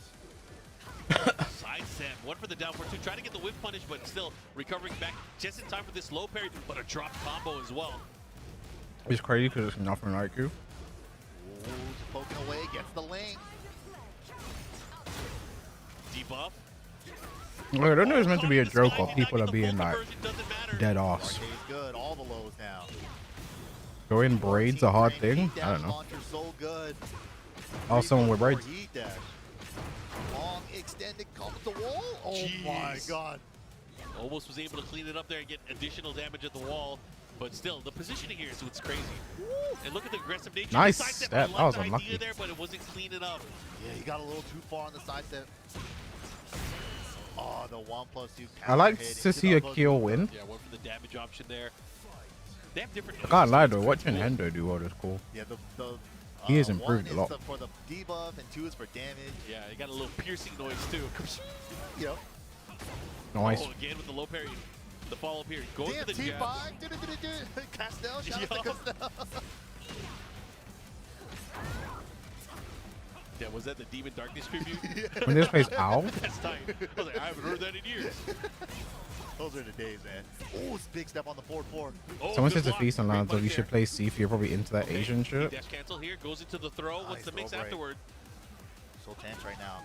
S3: Side step. One for the down for 2. Trying to get the whip punish, but still recovering back just in time for this low parry, but a drop combo as well.
S1: It's crazy because it's nothing like you.
S2: Ooh, just poking away, gets the link.
S3: Debuff.
S1: Like, I don't know if it's meant to be a
S3: Caught in the
S1: joke
S3: sky,
S1: or
S3: did not
S1: people
S3: get
S1: are
S3: the
S1: being
S3: full
S1: like
S3: conversion, doesn't matter.
S1: dead ass.
S2: Arcade's good, all the lows now.
S1: Going braids a hard
S2: Team
S1: thing?
S2: heat
S1: I
S2: dash
S1: don't know.
S2: launcher so good.
S1: Oh, someone with
S2: 3+4
S1: braids.
S2: heat dash. Long extended comes the wall. Oh my
S3: Jeez.
S2: god.
S3: Almost was able to clean it up there and get additional damage at the wall. But still, the positioning here is what's crazy. And look at the aggressive nature.
S1: Nice
S3: The side step.
S1: step.
S3: I
S1: That
S3: love
S1: was
S3: the idea
S1: unlucky.
S3: there, but it wasn't clean enough.
S2: Yeah, he got a little too far on the side step. Oh, the 1+2.
S1: I like
S2: counter hit
S1: to
S2: into
S1: see
S2: the
S1: Akil win.
S3: Yeah, went for the damage option there. They have different.
S1: I can't lie though, watching Hendo do all this cool.
S2: Yeah, the
S1: He has improved
S2: one
S1: a lot.
S2: is for the debuff and 2 is for damage.
S3: Yeah, he got a little piercing noise too.
S2: You know,
S1: Nice.
S3: Oh, again with the low parry. The follow up here. Going
S2: damn,
S3: for the jab.
S2: T5. Castell, shout out to
S3: Yo.
S2: Castell.
S3: Yeah, was that the Demon Darkness tribute?
S1: When this plays ow,
S3: That's tight. I was like, I haven't heard that in years.
S2: Those are the days, man. Oh, big step on the 4-4.
S3: Oh,
S1: someone
S3: good
S1: says to
S3: block.
S1: feast on
S3: Great
S1: lands, so
S3: punish
S1: you should
S3: there.
S1: play C if you're probably into that
S3: Okay,
S1: Asian shit.
S3: Dash cancel here. Goes into the throw. What's
S2: Nice
S3: the mix
S2: throw break.
S3: afterward?
S2: So tense right now.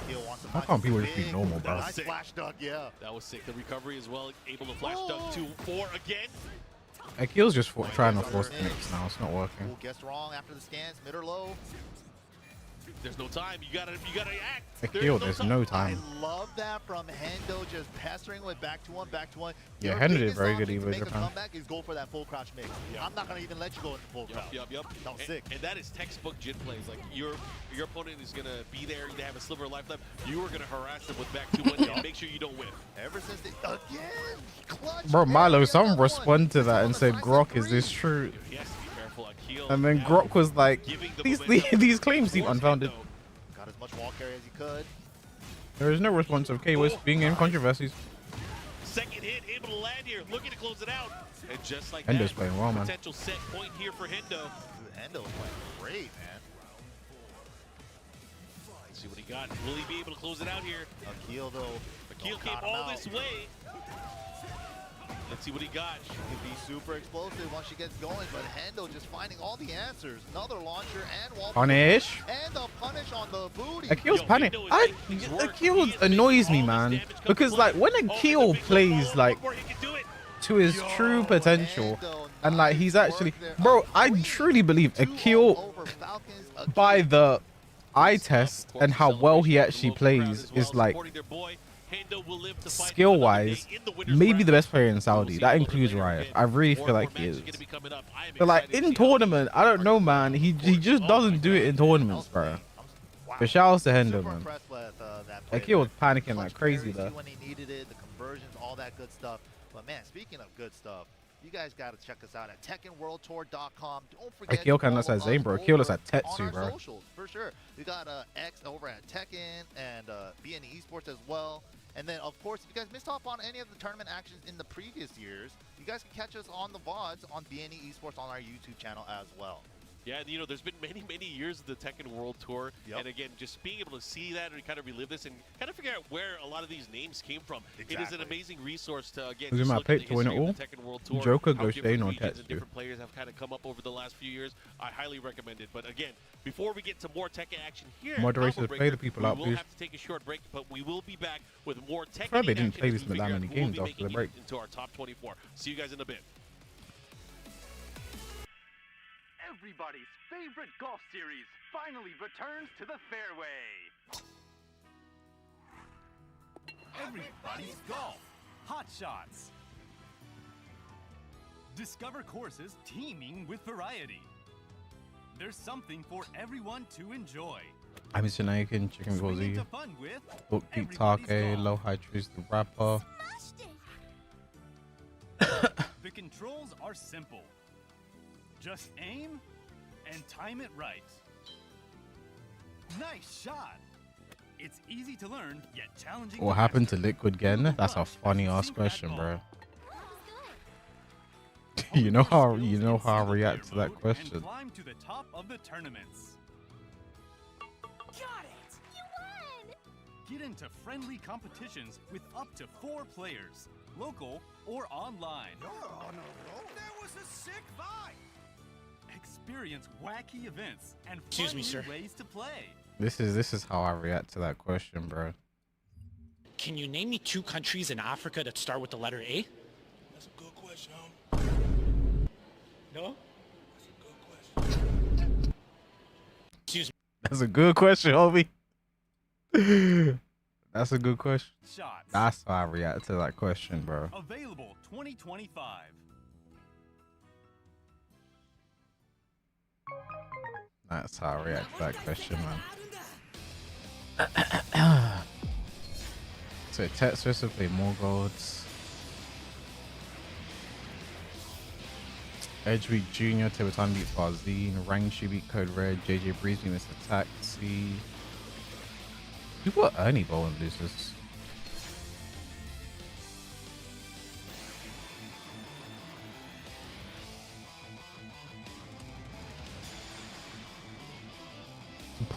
S2: Akil wants to
S1: Why
S2: find
S1: can't people
S2: something
S1: just be
S2: big.
S1: normal, bro?
S2: Nice
S3: Sick.
S2: flash duck, yeah.
S3: That was sick. The recovery as well. Able to flash
S2: Oh.
S3: dunk 2-4 again.
S1: Akil's just trying to force the mix now. It's not working.
S2: Ooh, guessed wrong after the scans, mid or low.
S3: There's no time. You gotta act.
S1: Akil, there's no
S2: I
S1: time.
S2: love that from Hendo, just pestering with back to one, back to one.
S1: Yeah,
S2: Your
S1: Hendo did
S2: biggest
S1: very good
S2: option to
S1: Evo
S2: make a
S1: Japan.
S2: comeback is go for that full crouch mix.
S3: Yeah.
S2: I'm not gonna even let you go into full crouch.
S3: Yep.
S2: That was
S3: and,
S2: sick.
S3: And that is textbook Jin plays. Like your opponent is gonna be there. They have a sliver of life left. You are gonna harass them with back 2-1 and make sure you don't whiff.
S2: Ever since they again, clutch.
S1: Bro,
S2: man,
S1: Milo,
S2: get
S1: someone
S2: that one.
S1: responded to
S2: This
S1: that
S2: one
S1: and
S2: on the
S1: said,
S2: side
S1: Grok,
S2: step
S1: is this
S2: 3.
S1: true?
S3: He has to be careful. Akil.
S1: And then
S3: now
S1: Grok was like,
S3: giving the
S1: these
S3: momentum
S1: claims seem
S3: towards
S1: unfounded.
S3: Hendo.
S2: Got as much wall carry as he could.
S1: There is no response of KOS being in controversies.
S3: Second hit, able to land here, looking to close it out. And just like
S1: Hendo's
S3: that,
S1: playing well, man.
S3: potential set point here for Hendo.
S2: Dude, Hendo is playing great, man.
S3: Let's see what he got. Will he be able to close it out here?
S2: Akil though.
S3: Akil
S2: don't
S3: came
S2: count him
S3: all
S2: out.
S3: this way. Let's see what he got.
S2: She can be super explosive once she gets going, but Hendo just finding all the answers. Another launcher and wall.
S1: Punish.
S2: And the punish on the booty.
S1: Akil's panic. Akil annoys me, man. Because like when Akil plays like to his true potential, and like he's actually, bro, I truly believe Akil by the eye test and how well he actually plays is like skill wise maybe the best player in Saudi. That includes Riot. I really feel like he is. But like in tournament, I don't know, man, he just doesn't do it in tournaments, bro. But shout outs to Hendo, man. Akil was panicking like crazy though.
S2: When he needed it, the conversions, all that good stuff. But man, speaking of good stuff, you guys got to check us out at TekkenWorldTour.com. Don't forget.
S1: Akil kind of looks like Zane, bro. Akil looks like Tetsu, bro.
S2: Socials, for sure. We got X over at Tekken and BNE Esports as well. And then, of course, if you guys missed off on any of the tournament actions in the previous years, you guys can catch us on the VODs on BNE Esports on our YouTube channel as well.
S3: Yeah, and, you know, there's been many years of the Tekken World Tour, and again, just being able to see that and kind of relive this and kind of figure out where a lot of these names came from. Exactly. It is an amazing resource to, again, just look at the history of the Tekken World Tour.
S1: Joker, Goane, or Tetsu.
S3: Different players have kind of come up over the last few years. I highly recommend it. But again, before we get to more Tekken action here,
S1: moderators play the people out,
S3: we will have to take a short break, but we will be back with more Tekken
S1: probably
S3: action.
S1: didn't play this that many games after the break.
S3: Into our top 24. See you guys in a bit.
S4: Everybody's favorite golf series finally returns to the fairway. Everybody's golf. Hot shots. Discover courses teeming with variety. There's something for everyone to enjoy.
S1: Eyemusician, Anakin, Chicken Gozi, Bookkeep Take, Low High Trees, the rapper.
S4: The controls are simple. Just aim and time it right. Nice shot. It's easy to learn, yet challenging.
S1: What happened to Liquid Gen? That's a funny ass question, bro. you know how I react to that question.
S4: Climb to the top of the tournaments. Got it. You won. Get into friendly competitions with up to 4 players, local or online. You're on a roll. That was a sick vibe. Experience wacky events and fun new ways to play.
S1: This is how I react to that question, bro.
S5: Can you name me 2 countries in Africa that start with the letter A?
S6: That's a good question,
S5: No?
S6: That's a good question.
S5: Excuse me.
S1: That's a good question, homie. That's a good question.
S4: Shots.
S1: That's how I react to that question, bro.
S4: Available 2025.
S1: That's how I react to that question, man. So Tetsu to play more golds. Edgeweek Jr. Tibetan beat Farzine. Rangshi beat Code Red. JJ Breeze beat Mr. Taxi. Who put Ernie Bowen loses?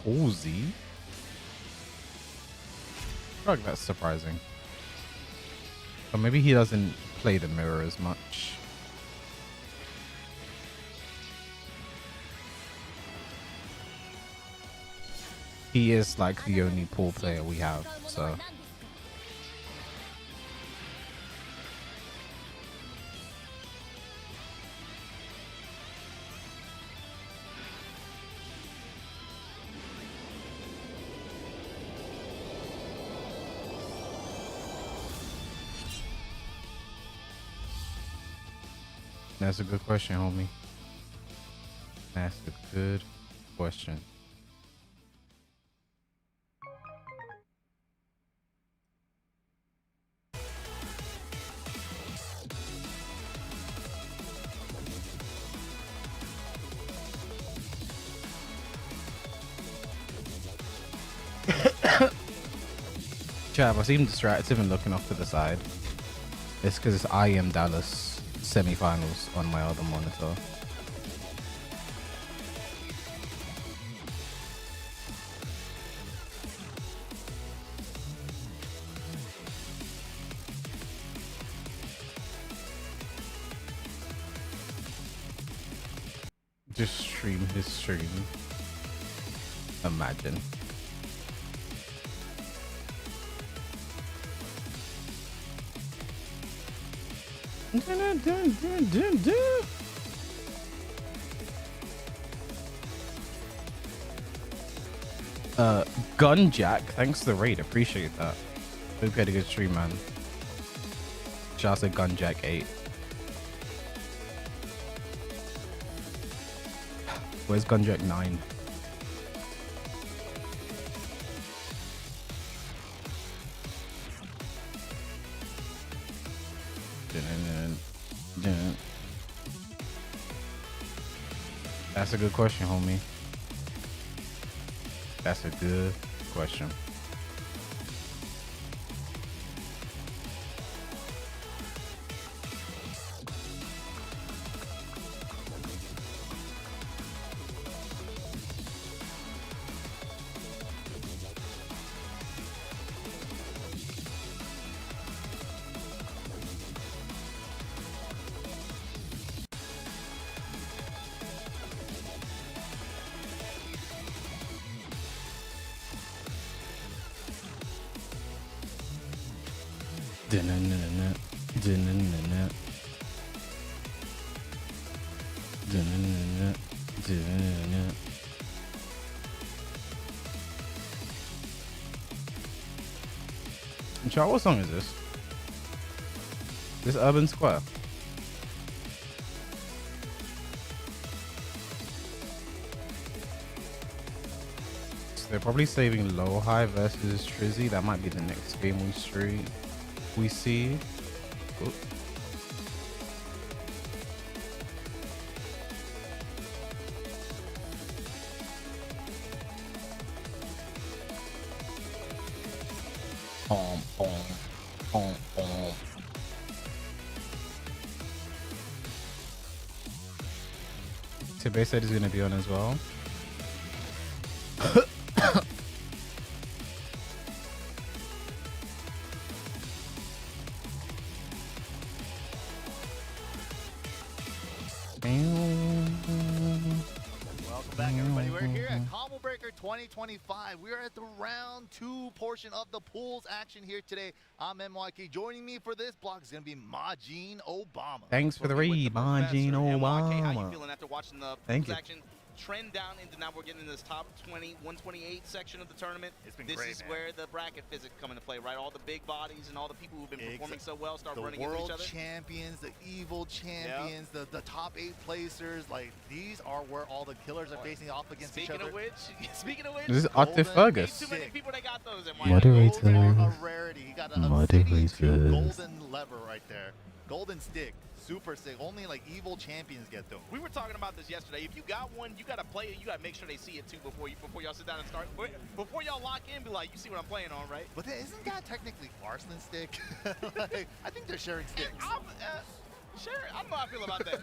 S1: Palsy? I feel like that's surprising. Or maybe he doesn't play the mirror as much. He is like the only pool player we have, so. That's a good question, homie. That's a good question. Chav, I seem distracted and looking off to the side. It's because it's I Am Dallas semi-finals on my other monitor. Just stream his stream. Imagine. Gun Jack, thanks for the raid. Appreciate that. Hope you had a good stream, man. Shout out to Gun Jack 8. Where's Gun Jack 9? That's a good question, homie. That's a good question. Chat, what song is this? This Urban Square. So they're probably saving Low High versus Trizzy. That might be the next game we see. Oop. Tibet said he's gonna be on as well.
S2: Welcome back, everybody. We're here at Combo Breaker 2025. We are at the round 2 portion of the pools action here today. I'm MYK. Joining me for this block is going to be Majin Obama.
S1: Thanks for the read, Majin Obama.
S7: How you feeling after watching the
S1: Thank you.
S7: action trend down into now we're getting in this top 20, 128 section of the tournament?
S2: It's been
S7: this
S2: great,
S7: is
S2: man.
S7: where the bracket physics come into play, right? All the big bodies and all the people who've been performing so well start running into each other.
S2: The world champions, the evil champions, the top 8 placers, like these are where all the killers are facing off against each other.
S7: Speaking of which,
S1: This is Artif Fergus.
S7: too many people that got those.
S1: Moderator.
S2: Golden are a rarity. He got a Obsidian 2 golden lever right there. Golden stick. Super sick. Only like evil champions get those.
S7: We were talking about this yesterday. If you got one, you gotta play it. You gotta make sure they see it too before y'all sit down and start. Before y'all lock in, be like, you see what I'm playing on, right?
S2: But then, isn't that technically Arslan stick? Like, I think they're sharing sticks.
S7: Sure, I don't know how I feel about that.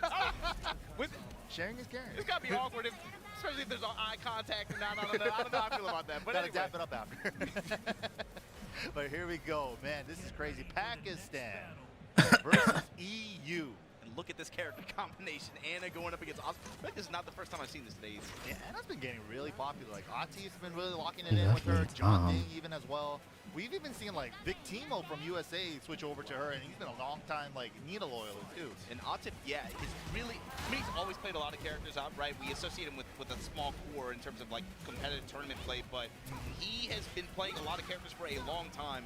S2: Sharing is caring.
S7: It's gotta be awkward, especially if there's eye contact and I don't know how I feel about that. But
S2: gotta
S7: anyway.
S2: dap it up after. But here we go, man. This is crazy. Pakistan versus EU.
S7: And look at this character combination. Anna going up against Oscar. I feel like this is not the first time I've seen this today.
S2: Yeah, Anna's been getting really popular. Like Atif's been really locking it in with her. John Ding even as well. We've even seen like Victimo from USA switch over to her, and he's been a long time like Nita loyal too.
S7: And Atif, yeah, is really. I mean, he's always played a lot of characters out, right? We associate him with a small core in terms of like competitive tournament play, but he has been playing a lot of characters for a long time.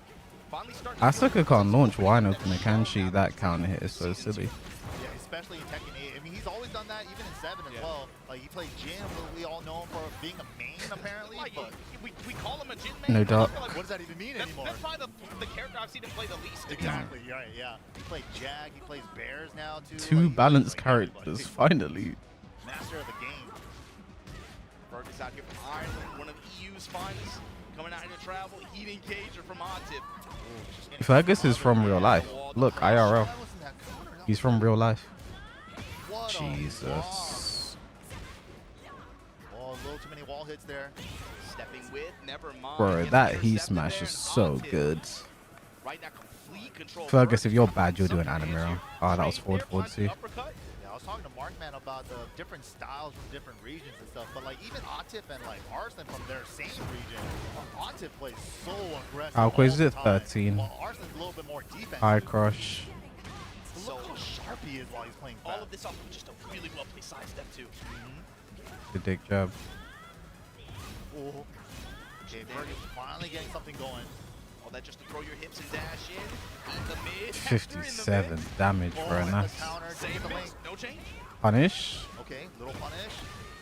S7: Finally starting.
S1: Asuka can't launch wine opener, can she? That counter hit is so silly.
S2: Yeah, especially in Tekken 8. I mean, he's always done that, even in 7 as well. Like, he played Jin, but we all know him for being a main, apparently.
S7: Like,
S2: but
S7: we call him a Jin main.
S1: No doubt.
S2: like, what does that even mean anymore?
S7: That's probably the character I've seen him play the least.
S2: Exactly, right, yeah. He played Jag, he plays Bears now, too.
S1: Two
S2: like,
S1: balanced
S2: like
S1: characters, finally.
S2: Master of the game.
S7: Fergus out here from Ireland, one of EU's finest. Coming out here to travel, heat engager from Atif.
S1: Fergus is from real life. Look, IRL. He's from real life. Jesus.
S2: Oh, a little too many wall hits there.
S7: Stepping with, never mind.
S1: Bro, that heat smash is so good.
S7: Right now, complete control.
S1: Fergus, if you're bad, you're doing Animiro. Oh, that was forward C.
S2: Yeah, also talking to Markman about the different styles from different regions and stuff, but like even Atif and like Arslan from their same region, Atif plays so aggressive.
S1: Alquist is
S2: all
S1: at
S2: the time,
S1: 13.
S2: While Arslan's a little bit more defensive.
S1: High crush.
S2: So look how sharp he is while he's playing fast.
S7: All of this off of just a really well played sidestep too.
S1: Good dick jab.
S2: Ooh. Okay, Fergus finally getting something going.
S7: All that just to throw your hips and dash in. Eat the mid.
S1: 57 damage for a nice
S7: Same miss, no change.
S1: punish.
S2: Okay, little punish.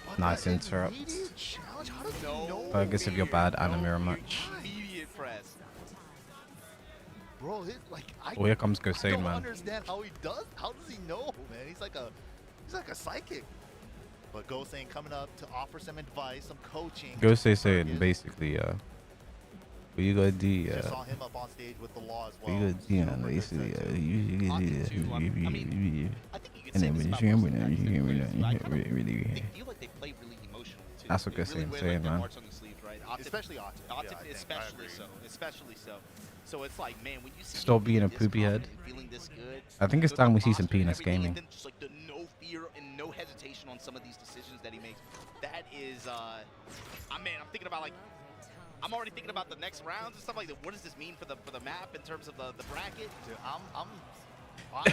S2: But
S1: Nice
S2: that
S1: interrupt.
S2: immediate challenge, how does he
S7: No.
S2: know?
S1: Fergus, if you're bad, Anamira much.
S7: Immediate press.
S2: Bro, like I
S1: Oh, here comes Goane,
S2: don't
S1: man.
S2: understand how he does. How does he know, man? He's like a psychic. But Goane coming up to offer some advice, some coaching.
S1: Goane
S2: to
S1: saying
S2: Fergus.
S1: basically, what you gotta do,
S2: Just saw him up on stage with the law as
S1: what
S2: well.
S1: you gotta do,
S2: Super
S1: basically,
S2: good
S1: you
S7: I think you could say this about most of the guys that play players, but I kind of they feel like they play really emotional too.
S1: That's what
S7: They
S1: Goane
S7: wear,
S1: saying,
S7: their
S1: man.
S7: hearts on the sleeves, right?
S2: Especially Atif. Yeah, I think. I
S7: especially
S2: agree.
S7: so. Especially so. So it's like, man, when you see
S1: Stop
S7: him
S1: being a
S7: this
S1: poopy head.
S7: confident and feeling this good,
S1: I think it's
S7: the
S1: time we see some
S7: posture and
S1: penis
S7: everything,
S1: gaming.
S7: and then just like the no fear and no hesitation on some of these decisions that he makes. That is, I'm thinking about like, I'm already thinking about the next rounds and stuff like that. What does this mean for the map in terms of the bracket?
S2: Dude, I'm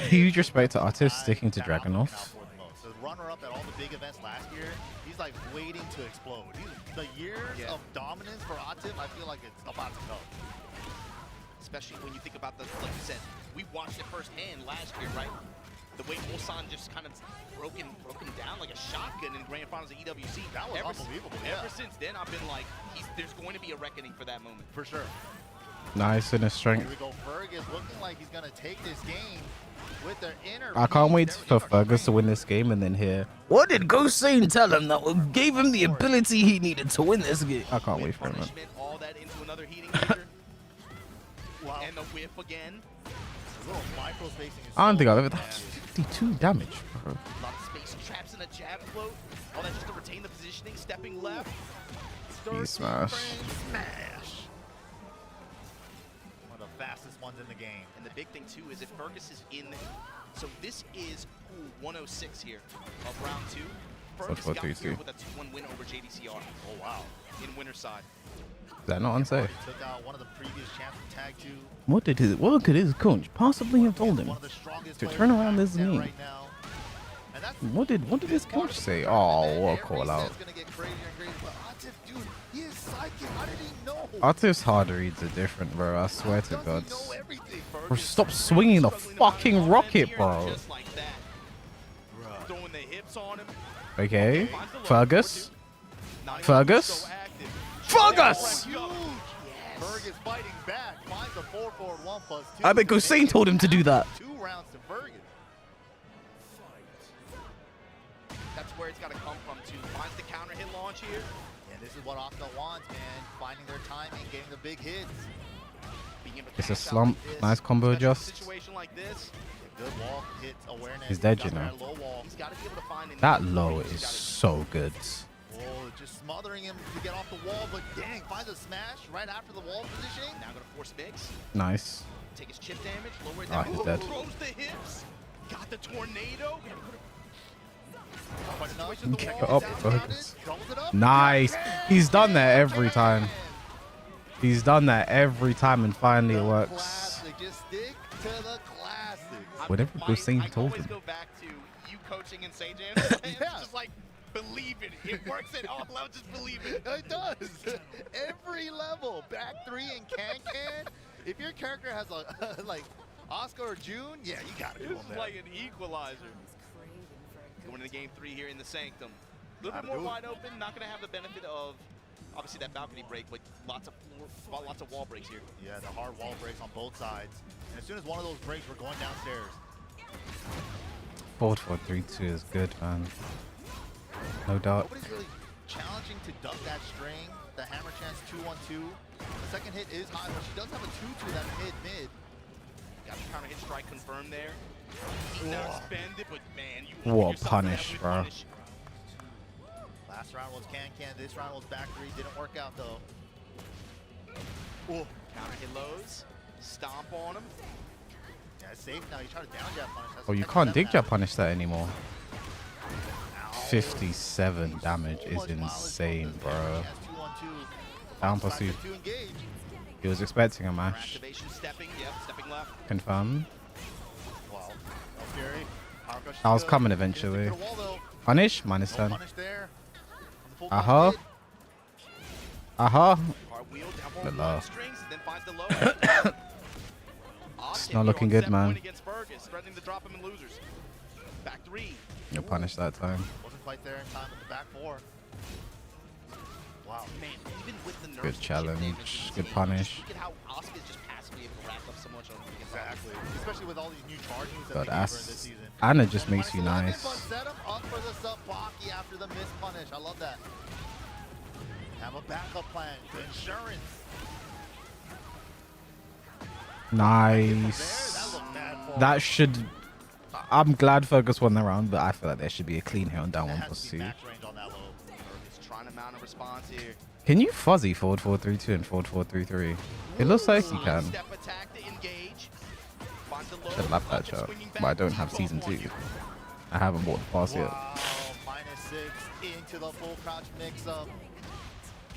S1: Huge respect to Atif sticking to
S2: that I'm looking
S1: Dragunov.
S2: out for the most. The runner-up at all the big events last year, he's like waiting to explode. The years of dominance for Atif, I feel like it's about to go.
S7: Especially when you think about the, like you said, we watched it firsthand last year, right? The way Ulsan just kind of broken down like a shotgun in grand finals of EWC.
S2: That was unbelievable, yeah.
S7: Ever since then, I've been like, there's going to be a reckoning for that moment.
S2: For sure.
S1: Nice in his
S2: Here
S1: strength.
S2: we go, Fergus looking like he's going to take this game with their inner
S1: I can't
S2: peace,
S1: wait
S2: their
S1: for
S2: inner
S1: Fergus to
S2: strength.
S1: win this game and then hear, what did Goane tell him that gave him the ability he needed to win this game? I can't wait for him, man.
S7: Punishment, all that into another heating measure.
S2: Wow.
S7: And the whiff again.
S2: The little micro spacing is
S1: I don't think
S2: so
S1: I've ever.
S2: bad.
S1: That's 52 damage, bro.
S7: A lot of space traps in a jab float. All that just to retain the positioning, stepping left.
S1: He smash.
S2: Smash. One of the fastest ones in the game.
S7: And the big thing too is if Fergus is in, so this is pool 106 here of round 2. Fergus
S1: what
S7: got
S1: they
S7: here
S1: see.
S7: with a 2-1 win over JDCR.
S2: Oh, wow.
S7: In winner side.
S1: Is that not unsafe?
S2: He took out one of the previous champs from Tag 2.
S1: What could his coach possibly have told him
S2: One of the strongest
S1: to
S2: players
S1: turn
S2: in
S1: around this
S2: Pakistan
S1: game?
S2: right now. And that's
S1: What did his
S2: part
S1: coach
S2: of the
S1: say?
S2: tournament
S1: Oh,
S2: that
S1: what a
S2: every
S1: call out.
S2: set's gonna get crazier and crazier. But Atif, dude, he is psychic. How did he know?
S1: Atif's hard reads are different, bro. I swear to
S2: Does
S1: God.
S2: he know everything?
S1: Bro, stop swinging the fucking rocket, bro.
S7: Just like that. Throwing the hips on him.
S1: Okay,
S7: Finds the low.
S1: Fergus.
S7: Not even
S1: Fergus?
S7: so active.
S1: Fergus!
S2: Huge.
S7: Yes.
S2: Fergus fighting back. Finds a 4-4-1+2.
S1: I bet Goane told him to do that.
S2: 2 rounds to Fergus.
S7: That's where it's got to come from too. Finds the counter hit launch here.
S2: And this is what Akil wants, man. Finding their timing, getting the big hits.
S7: Being able to
S1: It's a
S7: cash out
S1: slump.
S7: like this,
S1: Nice combo
S7: especially in a
S1: adjust.
S7: situation like this,
S2: Good wall hits, awareness.
S1: He's dead,
S2: Got
S1: you
S2: that
S1: know.
S2: low wall.
S7: he's got to be able to find an
S1: That
S7: easy
S1: low
S7: break. He's
S1: is
S7: gotta-
S1: so good.
S2: Oh, just smothering him to get off the wall, but dang, finds a smash right after the wall positioning.
S7: Now gonna force mix.
S1: Nice.
S7: Take his chip damage, lower it
S1: Ah,
S7: down.
S1: he's dead.
S7: Throws the hips. Got the tornado.
S2: But enough.
S7: Situation
S1: Kick
S7: the wall
S1: it up,
S7: is
S1: Fergus.
S2: Doubles it up.
S1: Nice. He's done that every time. He's done that every time, and finally it
S2: The
S1: works.
S2: Classic. Just stick to the classics.
S1: Whatever Goane
S7: I
S1: told
S7: always
S1: him.
S7: go back to you coaching and Sage Jam. It's
S2: Yeah.
S7: just like, believe it. It works at all levels. Just believe it.
S2: It does. Every level. Back 3 and can. If your character has a like Oscar or June, yeah, you gotta do
S7: This
S2: him
S7: is
S2: there.
S7: like an equalizer. Going into game 3 here in the Sanctum. A little bit
S2: Gotta
S7: more
S2: do it.
S7: wide open. Not going to have the benefit of, obviously, that balcony break, but lots of wall breaks here.
S2: Yeah, the hard wall breaks on both sides. And as soon as one of those breaks, we're going downstairs.
S1: Forward 4-3-2 is good, man. No doubt.
S2: Nobody's really challenging to duck that string. The hammer chance 2-1-2. The second hit is high, but she does have a 2-2 that hit mid.
S7: Got the counter hit strike confirmed there. He now spend it, but man, you
S1: What
S7: open yourself
S1: punish,
S7: up with
S1: bro.
S7: punish.
S2: Last round was can. This round was back 3. Didn't work out though. Oh,
S7: Counter hit lows. Stomp on him.
S2: yeah, it's safe now. You try to down jab punish. That's
S1: Oh, you
S2: Tekken
S1: can't
S2: 7
S1: dig
S2: now.
S1: jab punish that anymore. 57 damage is insane, bro. Down pursuit. He was expecting a mash.
S7: Activation stepping, yep, stepping left.
S1: Confirmed. I was coming eventually. Punish, -10. Aha. Aha.
S7: Cartwheel, down
S1: The
S7: forward
S1: low.
S7: strings, and then finds the low.
S1: It's not looking good, man.
S7: Against Fergus, threatening to drop him in losers. Back 3.
S1: You'll punish that time.
S2: Wasn't quite there in time with the back 4. Wow.
S7: Man, even with the nerfs
S1: Good
S7: to chip
S1: challenge.
S7: damage,
S1: Good
S7: you
S1: punish.
S7: Look at how Asuka's just passively able to rack up so much on him.
S2: Exactly. Especially with all these new charge moves that
S1: But
S2: they gave her in this season.
S1: Anna just makes you
S2: -11,
S1: nice.
S2: but set him up for the sub-Baki after the missed punish. I love that. Have a backup plan. Insurance.
S1: Nice. That should... I'm glad Fergus won the round, but I feel like there should be a clean here on down 1+2.
S7: Fergus trying to mount a response here.
S1: Can you fuzzy forward 4-3-2 and forward 4-3-3? It looks like you can.
S7: Step attack to engage. Finds the low,
S1: Should lap that shot, but I don't have season 2. I haven't bought the pass yet.
S2: Wow, -6 into the full crouch mix-up.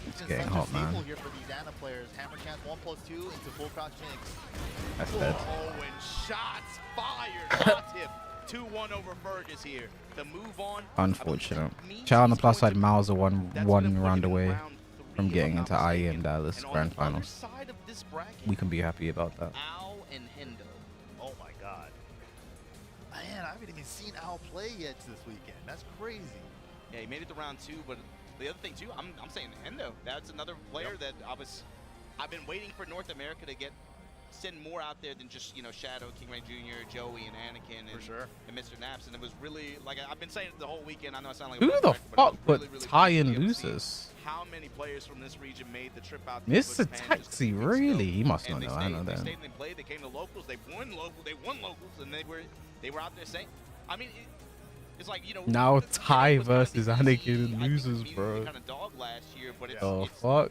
S1: It's getting hot, man.
S2: Here for these Ana players. Hammer chance 1+2 into full crouch mix.
S1: That's dead.
S7: Oh, and shots fired. Hot tip. 2-1 over Fergus here. The move on.
S1: Unfortunate. Chow on the plus side, MOUZ are one round away from getting into IE and Dallas Grand Finals. We can be happy about that.
S7: Al and Hendo.
S2: Oh my god. Man, I haven't even seen Al play yet this weekend. That's crazy.
S7: Yeah, he made it to round 2, but the other thing too, I'm saying Hendo. That's another player that I've been waiting for North America to send more out there than just, you know, Shadow, King Ray Jr., Joey, and Anakin, and Mr. Naps. And it was really, like, I've been saying it the whole weekend. I know I sound like
S1: Who the fuck put
S7: really
S1: Ty in
S7: cool to
S1: losers?
S7: how many players from this region made the trip out to
S1: Mr.
S7: Japan just
S1: Taxi,
S7: 2 weeks ago.
S1: really? He must not
S7: And
S1: know.
S7: they
S1: I know
S7: stayed,
S1: that.
S7: They stayed and they played. They came to locals. They won locals, and they were out there saying, I mean, it's like, you know.
S1: Now
S7: the
S1: Ty
S7: was kind of
S1: versus
S7: the
S1: Anakin
S7: easy,
S1: and
S7: I think,
S1: losers,
S7: immediately
S1: bro.
S7: kind of dog last year, but it's,
S1: Oh,
S7: it's
S1: fuck.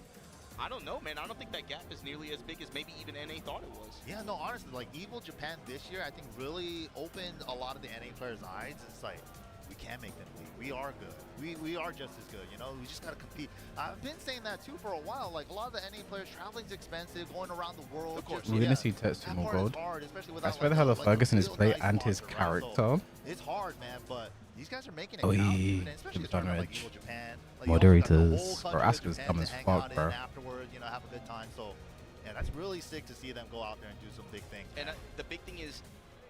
S7: I don't know, man. I don't think that gap is nearly as big as maybe even NA thought it was.
S2: Yeah, no, honestly, like Evil Japan this year, I think really opened a lot of the NA players' eyes. It's like, we can make them league. We are good. We are just as good, you know? We just got to compete. I've been saying that too for a while. Like, a lot of the NA players, traveling's expensive, going around the world.
S7: Of course.
S1: We're going to see Tetsu more gold. I swear the hell of
S2: like,
S1: Fergus in his
S2: real
S1: play
S2: nice
S1: and his
S2: sponsor around. So
S1: character.
S2: it's hard, man, but these guys are making it
S1: Oi,
S2: count, even, especially
S1: jump
S2: a tournament
S1: on
S2: like
S1: edge.
S2: Evil Japan. Like, you also got the
S1: Moderators.
S2: whole
S1: Bro,
S2: country of
S1: Asuka's
S2: Japan
S1: dumb
S2: to
S1: as
S2: hang
S1: fuck,
S2: out in
S1: bro.
S2: afterwards, you know, have a good time. So, yeah, that's really sick to see them go out there and do some big things.
S7: And the big thing is,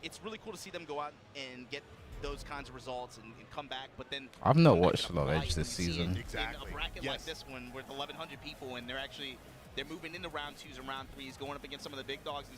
S7: it's really cool to see them go out and get those kinds of results and come back, but then
S1: I've not
S7: come back
S1: watched
S7: in
S1: a lot of
S7: fight
S1: Edge this
S7: and you see it
S1: season.
S2: Exactly.
S7: In a bracket
S2: Yes.
S7: like this one with 1,100 people, and they're moving into round 2s and round 3s, going up against some of the big dogs, and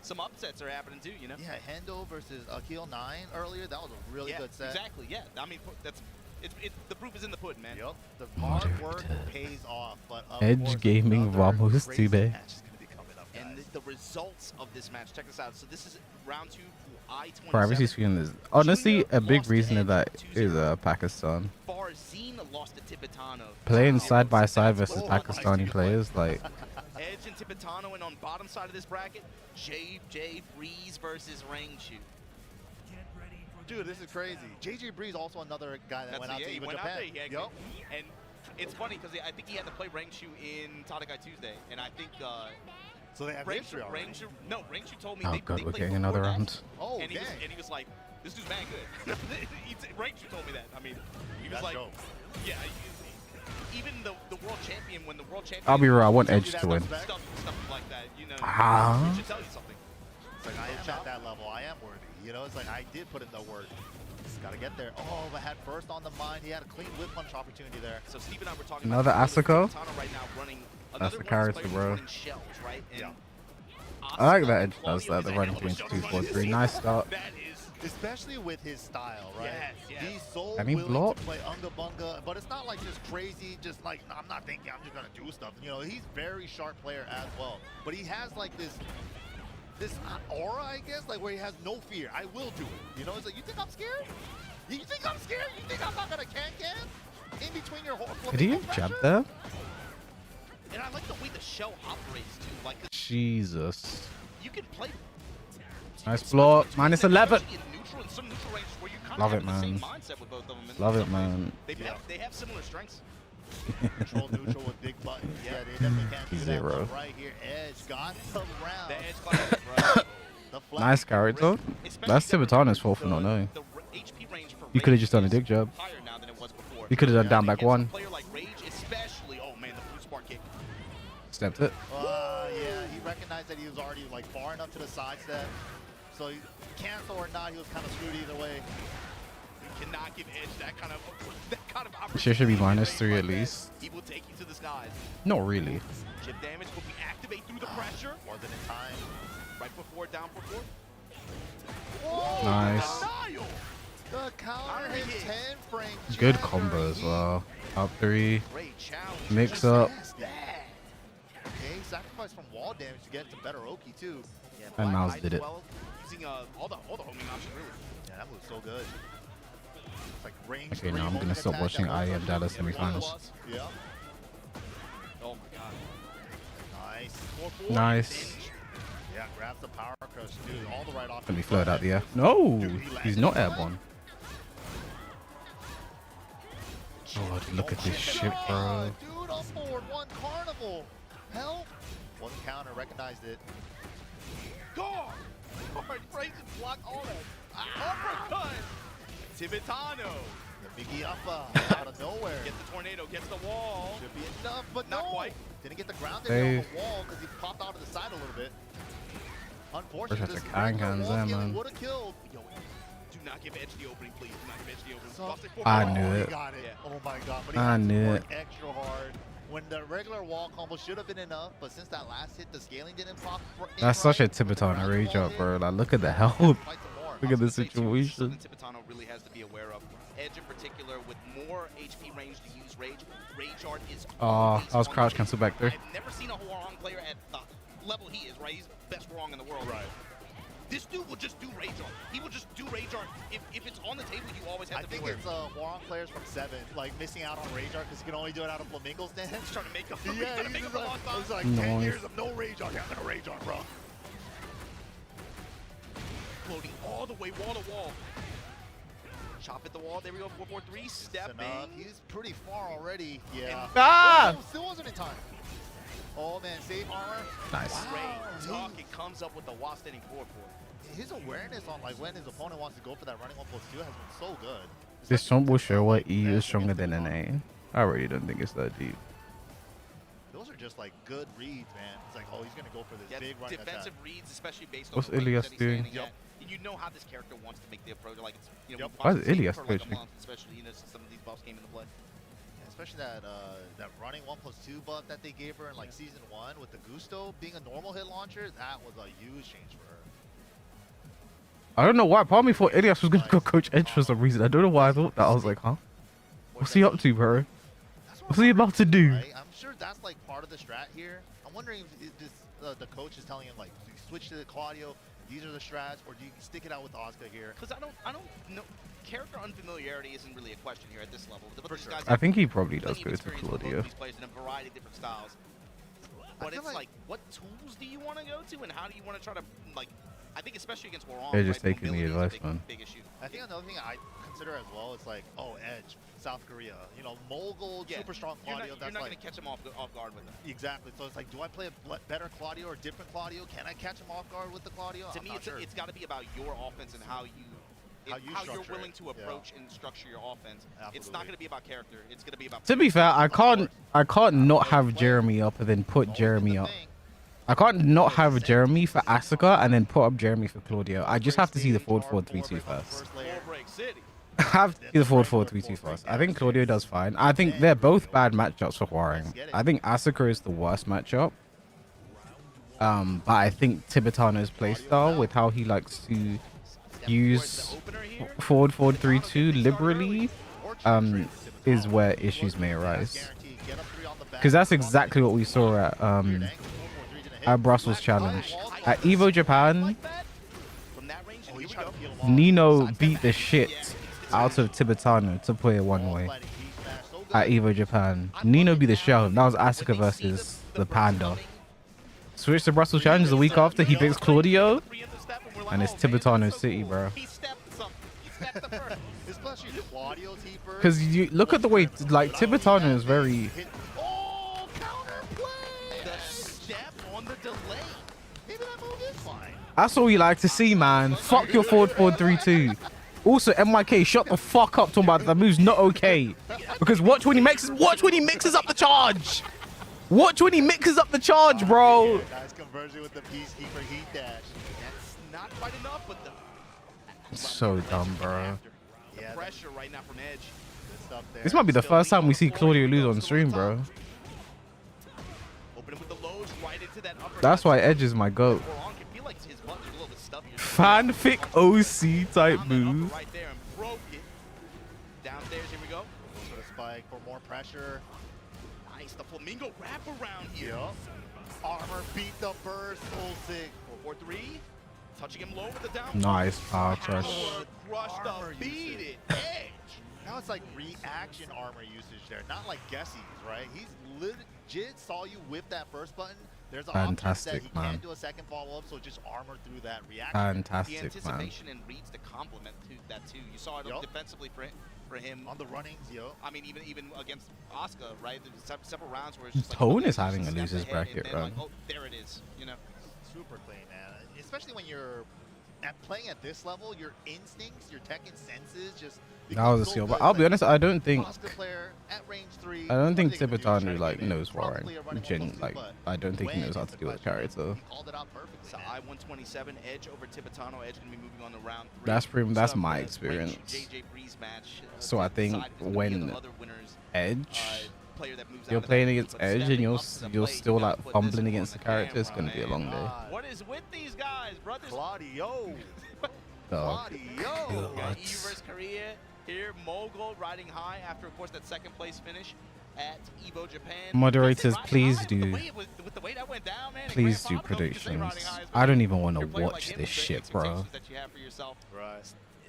S7: some upsets are happening too, you know?
S2: Yeah, Hendo versus Akil 9 earlier, that was a really good set.
S7: Exactly, yeah. I mean, the proof is in the pudding, man.
S2: Yep, the hard work pays off. But of
S1: Edge
S2: course,
S1: Gaming
S2: another
S1: Vamos
S2: crazy
S1: Tube.
S2: match is gonna be coming up,
S7: And
S2: guys.
S7: the results of this match, check this out. So this is round 2, pool I-27.
S1: Privacy screen is honestly a big
S7: Lost to
S1: reason of
S7: Edge
S1: that is
S7: 2-0.
S1: Pakistan.
S7: Farzine lost to Tibetano.
S1: Playing
S7: Wow.
S1: side by side versus
S2: Oh,
S1: Pakistani players, like
S7: Edge and Tibetano, and on bottom side of this bracket, JJ Breeze versus Rangchu.
S2: Dude, this is crazy. JJ Breeze also another guy that went out to Evil Japan. Yep.
S7: And it's funny because I think he had to play Rangchu in Tadakai Tuesday, and I think
S2: So they have history already.
S7: Rangchu told me
S1: oh
S7: they
S1: god, we're
S7: played
S1: getting
S7: before
S1: another
S7: that,
S1: round.
S2: Oh,
S7: and he was like, this dude's man good. Rangchu told me that. I mean, he was
S2: That's
S7: like,
S2: dope.
S7: yeah. Even the world champion, when the world champion,
S1: I'll be real, I want
S2: Tells
S1: Edge
S2: you
S1: to
S2: that
S1: win.
S2: respect.
S7: stuff like that, you know.
S1: Ah.
S7: It should tell you something.
S2: It's like I am at that level. I am worthy. You know, it's like I did put in the work. Just gotta get there. Oh, but had first on the mind. He had a clean whip punch opportunity there.
S7: So Steve and I were talking
S1: Another
S7: about
S1: Asuka?
S7: Tibetano right now running
S1: That's
S7: another
S1: the
S7: one of his
S1: character,
S7: players
S1: bro.
S7: running shells, right? And
S2: Yeah.
S1: I like
S7: Asuka
S1: that
S7: and
S1: Edge does
S7: Claudio
S1: that, the
S7: is
S1: running
S7: like,
S1: into
S7: oh,
S1: 2-4-3. Nice start.
S7: That is
S2: Especially with his style, right?
S7: Yes, yes.
S2: He's so
S1: Can he
S2: willing
S1: block?
S2: to play unga bunga, but it's not like just crazy, just like, I'm not thinking I'm just gonna do stuff. You know, he's very sharp player as well. But he has like this aura, I guess, like where he has no fear. I will do it. You know, it's like, you think I'm scared? You think I'm scared? You think I'm not gonna can in between your whole
S1: Did he jab there?
S7: And I like the way the shell operates too. Like
S1: Jesus.
S7: you can play
S1: Nice block. -11.
S7: in neutral and some neutral ranges where you kind
S1: Love
S7: of
S1: it,
S7: have the same
S1: man.
S7: mindset with both of them. in
S1: Love it,
S7: some ways.
S1: man.
S7: They have similar strengths.
S2: Control neutral with big buttons. Yeah, they definitely can't do that.
S1: Zero.
S2: But right here, Edge got the round.
S7: The edge class, bro.
S2: The flag
S1: Nice character.
S7: Especially
S1: That's
S7: the-
S1: Tibetano's fault for not
S7: the
S1: knowing.
S7: HP range for
S1: You could have
S7: Rage
S1: just done a
S7: is
S1: dig job.
S7: higher now than it was before.
S1: You could have done down back
S7: Against a
S1: one.
S7: player like Rage, especially, oh man, the food spark kick.
S1: Stepped it.
S2: Yeah, he recognized that he was already like far enough to the side step. So he, cancel or not, he was kind of screwed either way.
S7: You cannot give Edge that kind of opportunity.
S1: Shit should be minus
S7: Like
S1: 3 at
S7: that.
S1: least.
S7: He will take you to the skies.
S1: Not really.
S7: Chip damage will be activate through the pressure.
S2: More than in time.
S7: Right before, down for 4.
S1: Nice.
S7: Denial!
S2: The counter hits 10 frames.
S1: Good combo as well. Up 3.
S7: Great challenge.
S1: Mix up.
S2: Okay, sacrifice from wall damage to get to better Oki too.
S7: Yeah,
S1: And
S7: Black
S1: MOUZ
S7: Knight
S1: did
S7: as
S1: it.
S7: well, using all the homing options really.
S2: Yeah, that move's so good. It's like range.
S1: Okay, now
S2: 3
S1: I'm gonna
S2: homing
S1: stop
S2: attack
S1: watching
S2: that
S1: I
S2: will
S1: Am
S2: touch
S1: Dallas
S2: you.
S1: semifinals.
S2: Yeah.
S7: Oh my god.
S2: Nice.
S7: 4-4.
S1: Nice.
S2: Yeah, grabs the power crush, dude. All the right off.
S1: Let me float out the air. No, he's not airborne. God, look at this shit, bro.
S2: Dude, on board, one carnival. Help. One counter, recognized it.
S7: Guard! Guard! Frames and block all that. Uppercut! Tibetano!
S2: The Biggie Uppa out of nowhere.
S7: Gets the tornado, gets the wall.
S2: Should be enough, but
S7: Not
S2: no.
S7: quite.
S2: Didn't get the ground
S1: Save.
S2: on the wall because he popped out of the side a little bit. Unfortunately,
S1: First
S2: this
S1: have to can-cans there, man.
S2: would have killed.
S7: Yo, do not give Edge the opening, please. Do not give Edge the opening.
S2: So-
S7: Lost it for
S1: I
S7: four.
S1: knew
S2: He
S1: it.
S2: got it.
S7: Yeah.
S2: Oh my god. But he
S1: I
S2: had to
S1: knew
S2: work
S1: it.
S2: extra hard. When the regular wall combo should have been enough, but since that last hit, the scaling didn't pop.
S1: That's such a
S2: right, the
S1: Tibetano
S2: ground
S1: rage
S2: wall
S1: up,
S2: hit,
S1: bro. Like, look at the
S2: fight
S1: health.
S2: some more.
S1: Look at the
S7: This is
S1: situation.
S7: something Tibetano really has to be aware of. Edge in particular, with more HP range to use Rage. Rage art is
S1: Oh,
S7: always
S1: I was
S7: on
S1: crouch
S7: the
S1: cancel
S7: table.
S1: back there.
S7: I've never seen a Huarong player at the level he is, right? He's best Huarong in the world.
S2: Right.
S7: This dude will just do Rage art. He will just do Rage art. If it's on the table, you always have
S2: I
S7: to be
S2: think
S7: aware.
S2: it's Warong players from 7, like missing out on Rage Art because he can only do it out of Flamingo's dance.
S7: He's trying to make up.
S2: Yeah,
S7: he's trying to make
S2: he's
S7: up a lost time.
S2: it's like
S1: Nice.
S2: 10 years of no Rage Art. Yeah, I'm gonna Rage Art, bro.
S7: Floating all the way wall to wall. Chop at the wall. There we go. 4-4-3.
S2: Enough.
S7: Stepping.
S2: He's pretty far already. Yeah.
S1: Ah!
S2: Oh, still wasn't in time. Oh man, save armor.
S1: Nice.
S7: Great talk. It comes up with the wall standing 4-4.
S2: His awareness on like when his opponent wants to go for that running 1+2 has been so good.
S1: This song will show what E is stronger than an A. I really don't think it's that deep.
S2: Those are just like good reads, man. It's like, oh, he's gonna go for this
S7: Yeah,
S2: big running
S7: defensive
S2: attack.
S7: reads, especially based
S1: What's
S7: on the range
S1: Ilias
S7: that he's
S1: doing?
S7: standing at. And you know how this character wants to make the approach. Like it's, you know,
S2: Yep.
S7: we've
S1: Why is
S7: watched him
S1: Ilias
S7: for like a
S1: twitching?
S7: month, especially since some of these buffs came into play.
S2: Yeah, especially that running 1+2 buff that they gave her in like season 1 with the Gusto being a normal hit launcher. That was a huge change for her.
S1: I don't know why. Part of me thought Ilias was gonna go coach Edge for some reason. I don't know why I thought that. I was like, huh? What's he up to, bro?
S2: That's
S1: What's he about to do?
S2: Right? I'm sure that's like part of the strat here. I'm wondering if this, the coach is telling him like, do you switch to the Claudio? These are the strats, or do you stick it out with Asuka here?
S7: Because I don't know. Character unfamiliarity isn't really a question here at this level. But these
S2: sure.
S7: guys
S1: I
S7: have
S1: think he probably does
S7: plenty
S1: go
S7: of
S1: to
S7: experience with both of
S1: Claudio.
S7: these players in a variety of different styles. But
S2: feel
S7: it's like, what tools do you want to go to, and how do you want to try to like? I think especially against Huarong,
S1: They're just
S7: right,
S1: taking the
S7: mobility is a
S1: advice, man.
S7: Big issue.
S2: I think another thing I consider as well is like, oh, Edge, South Korea, you know, Mogul,
S7: Yeah,
S2: super strong
S7: You're
S2: Claudio.
S7: not
S2: That's
S7: going
S2: like
S7: to catch him off guard with them.
S2: exactly. So it's like, do I play a better Claudio or different Claudio? Can I catch him off guard with the Claudio?
S7: To
S2: I'm
S7: me,
S2: not sure.
S7: it's got to be about your offense and how
S2: How you
S7: you're
S2: structure
S7: willing
S2: it,
S7: to
S2: yeah.
S7: approach and structure your offense. It's not
S2: Absolutely.
S7: going to be about character. It's going to be about.
S1: To be fair, I can't not have Jeremy up and then put
S2: Always
S1: Jeremy
S2: the
S1: up.
S2: thing.
S1: I can't not have Jeremy for Asuka and then put up Jeremy for Claudio. I just have to see the forward 4-3-2 first.
S2: layer.
S7: Break City.
S1: I have to see the forward 4-3-2 first. I think Claudio does fine. I think they're both bad matchups for Huarong. I think Asuka is the worst matchup. But I think Tibetano's playstyle with how he likes to use forward 4-3-2 liberally is where issues may arise. Because that's exactly what we saw at Brussels Challenge. At Evo Japan,
S7: From that range, and here we go.
S1: Nino beat the shit out of Tibetano to play it one way. At Evo Japan, Nino beat the shit out of him. That was Asuka versus the Panda. Switch to Brussels Challenge the week after, he picks Claudio, and it's Tibetano City, bro.
S7: He stepped something. That's the first.
S2: Especially Claudio T-first.
S1: Because you look at the way like Tibetano is very.
S2: Oh, counterplay!
S7: The step on the delay.
S2: Maybe that move is fine.
S1: That's all we like to see, man. Fuck your forward 4-3-2. Also, MYK, shut the fuck up talking about that move's not okay. Because watch when he mixes up the charge. Watch when he mixes up the charge, bro.
S2: Nice conversion with the Peacekeeper heat dash.
S7: That's not quite enough, but the
S1: So dumb, bro.
S7: the pressure right now from Edge.
S2: Good stuff there.
S1: This might be the first time we see Claudio lose on stream, bro.
S7: Opening with the lows right into that upper.
S1: That's why Edge is my goat.
S7: I feel like his buttons are a little bit stubbier.
S1: Fanfic OC type
S7: Found that upper
S1: move.
S7: right there and broke it. Downstairs, here we go.
S2: Put a spike for more pressure.
S7: Nice, the flamingo wrap around here.
S2: Yep. Armor beat the burst. Full sig.
S7: 4-4-3. Touching him low with the down.
S1: Nice power crush.
S7: Crush
S2: Armor
S7: the beat
S2: usage.
S7: it. Edge.
S2: Now it's like reaction armor usage there, not like guesses, right? He's legit saw you whip that first button. There's an option that
S1: Fantastic,
S2: he
S1: man.
S2: can't do a second follow-up, so just armor through that reaction.
S7: The
S1: Fantastic, man.
S7: anticipation and reads the compliment to that too. You saw it
S2: Yup.
S7: defensively for him.
S2: On the runnings, yo.
S7: I mean, even against Asuka, right? There's several rounds where it's just like,
S1: Tone
S7: okay,
S1: is having
S7: just
S1: a
S7: step
S1: losers
S7: ahead,
S1: bracket
S7: and then,
S1: run.
S7: like, oh, there it is. You know.
S2: Super clean, man. Especially when you're playing at this level, your instincts, your Tekken senses just
S1: That was a
S2: become
S1: steal,
S2: so
S1: but
S2: good.
S1: I'll be honest, I don't think
S2: Asuka player at range 3,
S1: I don't think
S2: what are they gonna do? Try
S1: Tibetano
S2: to
S1: like
S2: get in.
S1: knows Warren.
S2: Probably a running
S1: Gen,
S2: 1-2,
S1: like
S2: but
S1: I don't think he
S2: when
S1: knows how
S2: is
S1: to
S2: the
S1: deal with
S2: question.
S1: character.
S2: He called it out perfectly,
S7: So
S2: man.
S7: I-127 Edge over Tibetano. Edge gonna be moving on to round 3.
S1: That's pretty. That's
S7: So,
S1: my
S7: French
S1: experience.
S7: JJ Breeze match.
S1: So I think
S7: decided it's gonna be
S1: when
S7: the other winners,
S1: Edge,
S7: player that moves
S1: you're
S7: out of
S1: playing
S7: that
S1: against
S7: but
S1: Edge and
S7: stepping
S1: you're
S7: up to the
S1: you're
S7: plate,
S1: still
S7: you gotta
S1: like
S7: put this
S1: fumbling
S7: one
S1: against
S7: on
S1: the character. It's
S7: camera,
S1: gonna be a
S7: man.
S1: long day.
S7: What is with these guys, brothers?
S2: Claudio.
S1: Dog.
S2: Claudio.
S7: Yeah, EU versus Korea here. Mogul riding high after, of course, that second place finish at Evo Japan.
S1: Moderators,
S7: Riding
S1: please
S7: high,
S1: do.
S7: With the way that went down, man,
S1: Please do
S7: and Grandpa, I don't know if you can say riding
S1: predictions.
S7: high is
S1: I don't even
S7: what
S1: want to
S7: you're playing like
S1: watch
S7: him,
S1: this
S7: the
S1: shit, bro.
S7: expectations that you have for yourself.
S2: Right.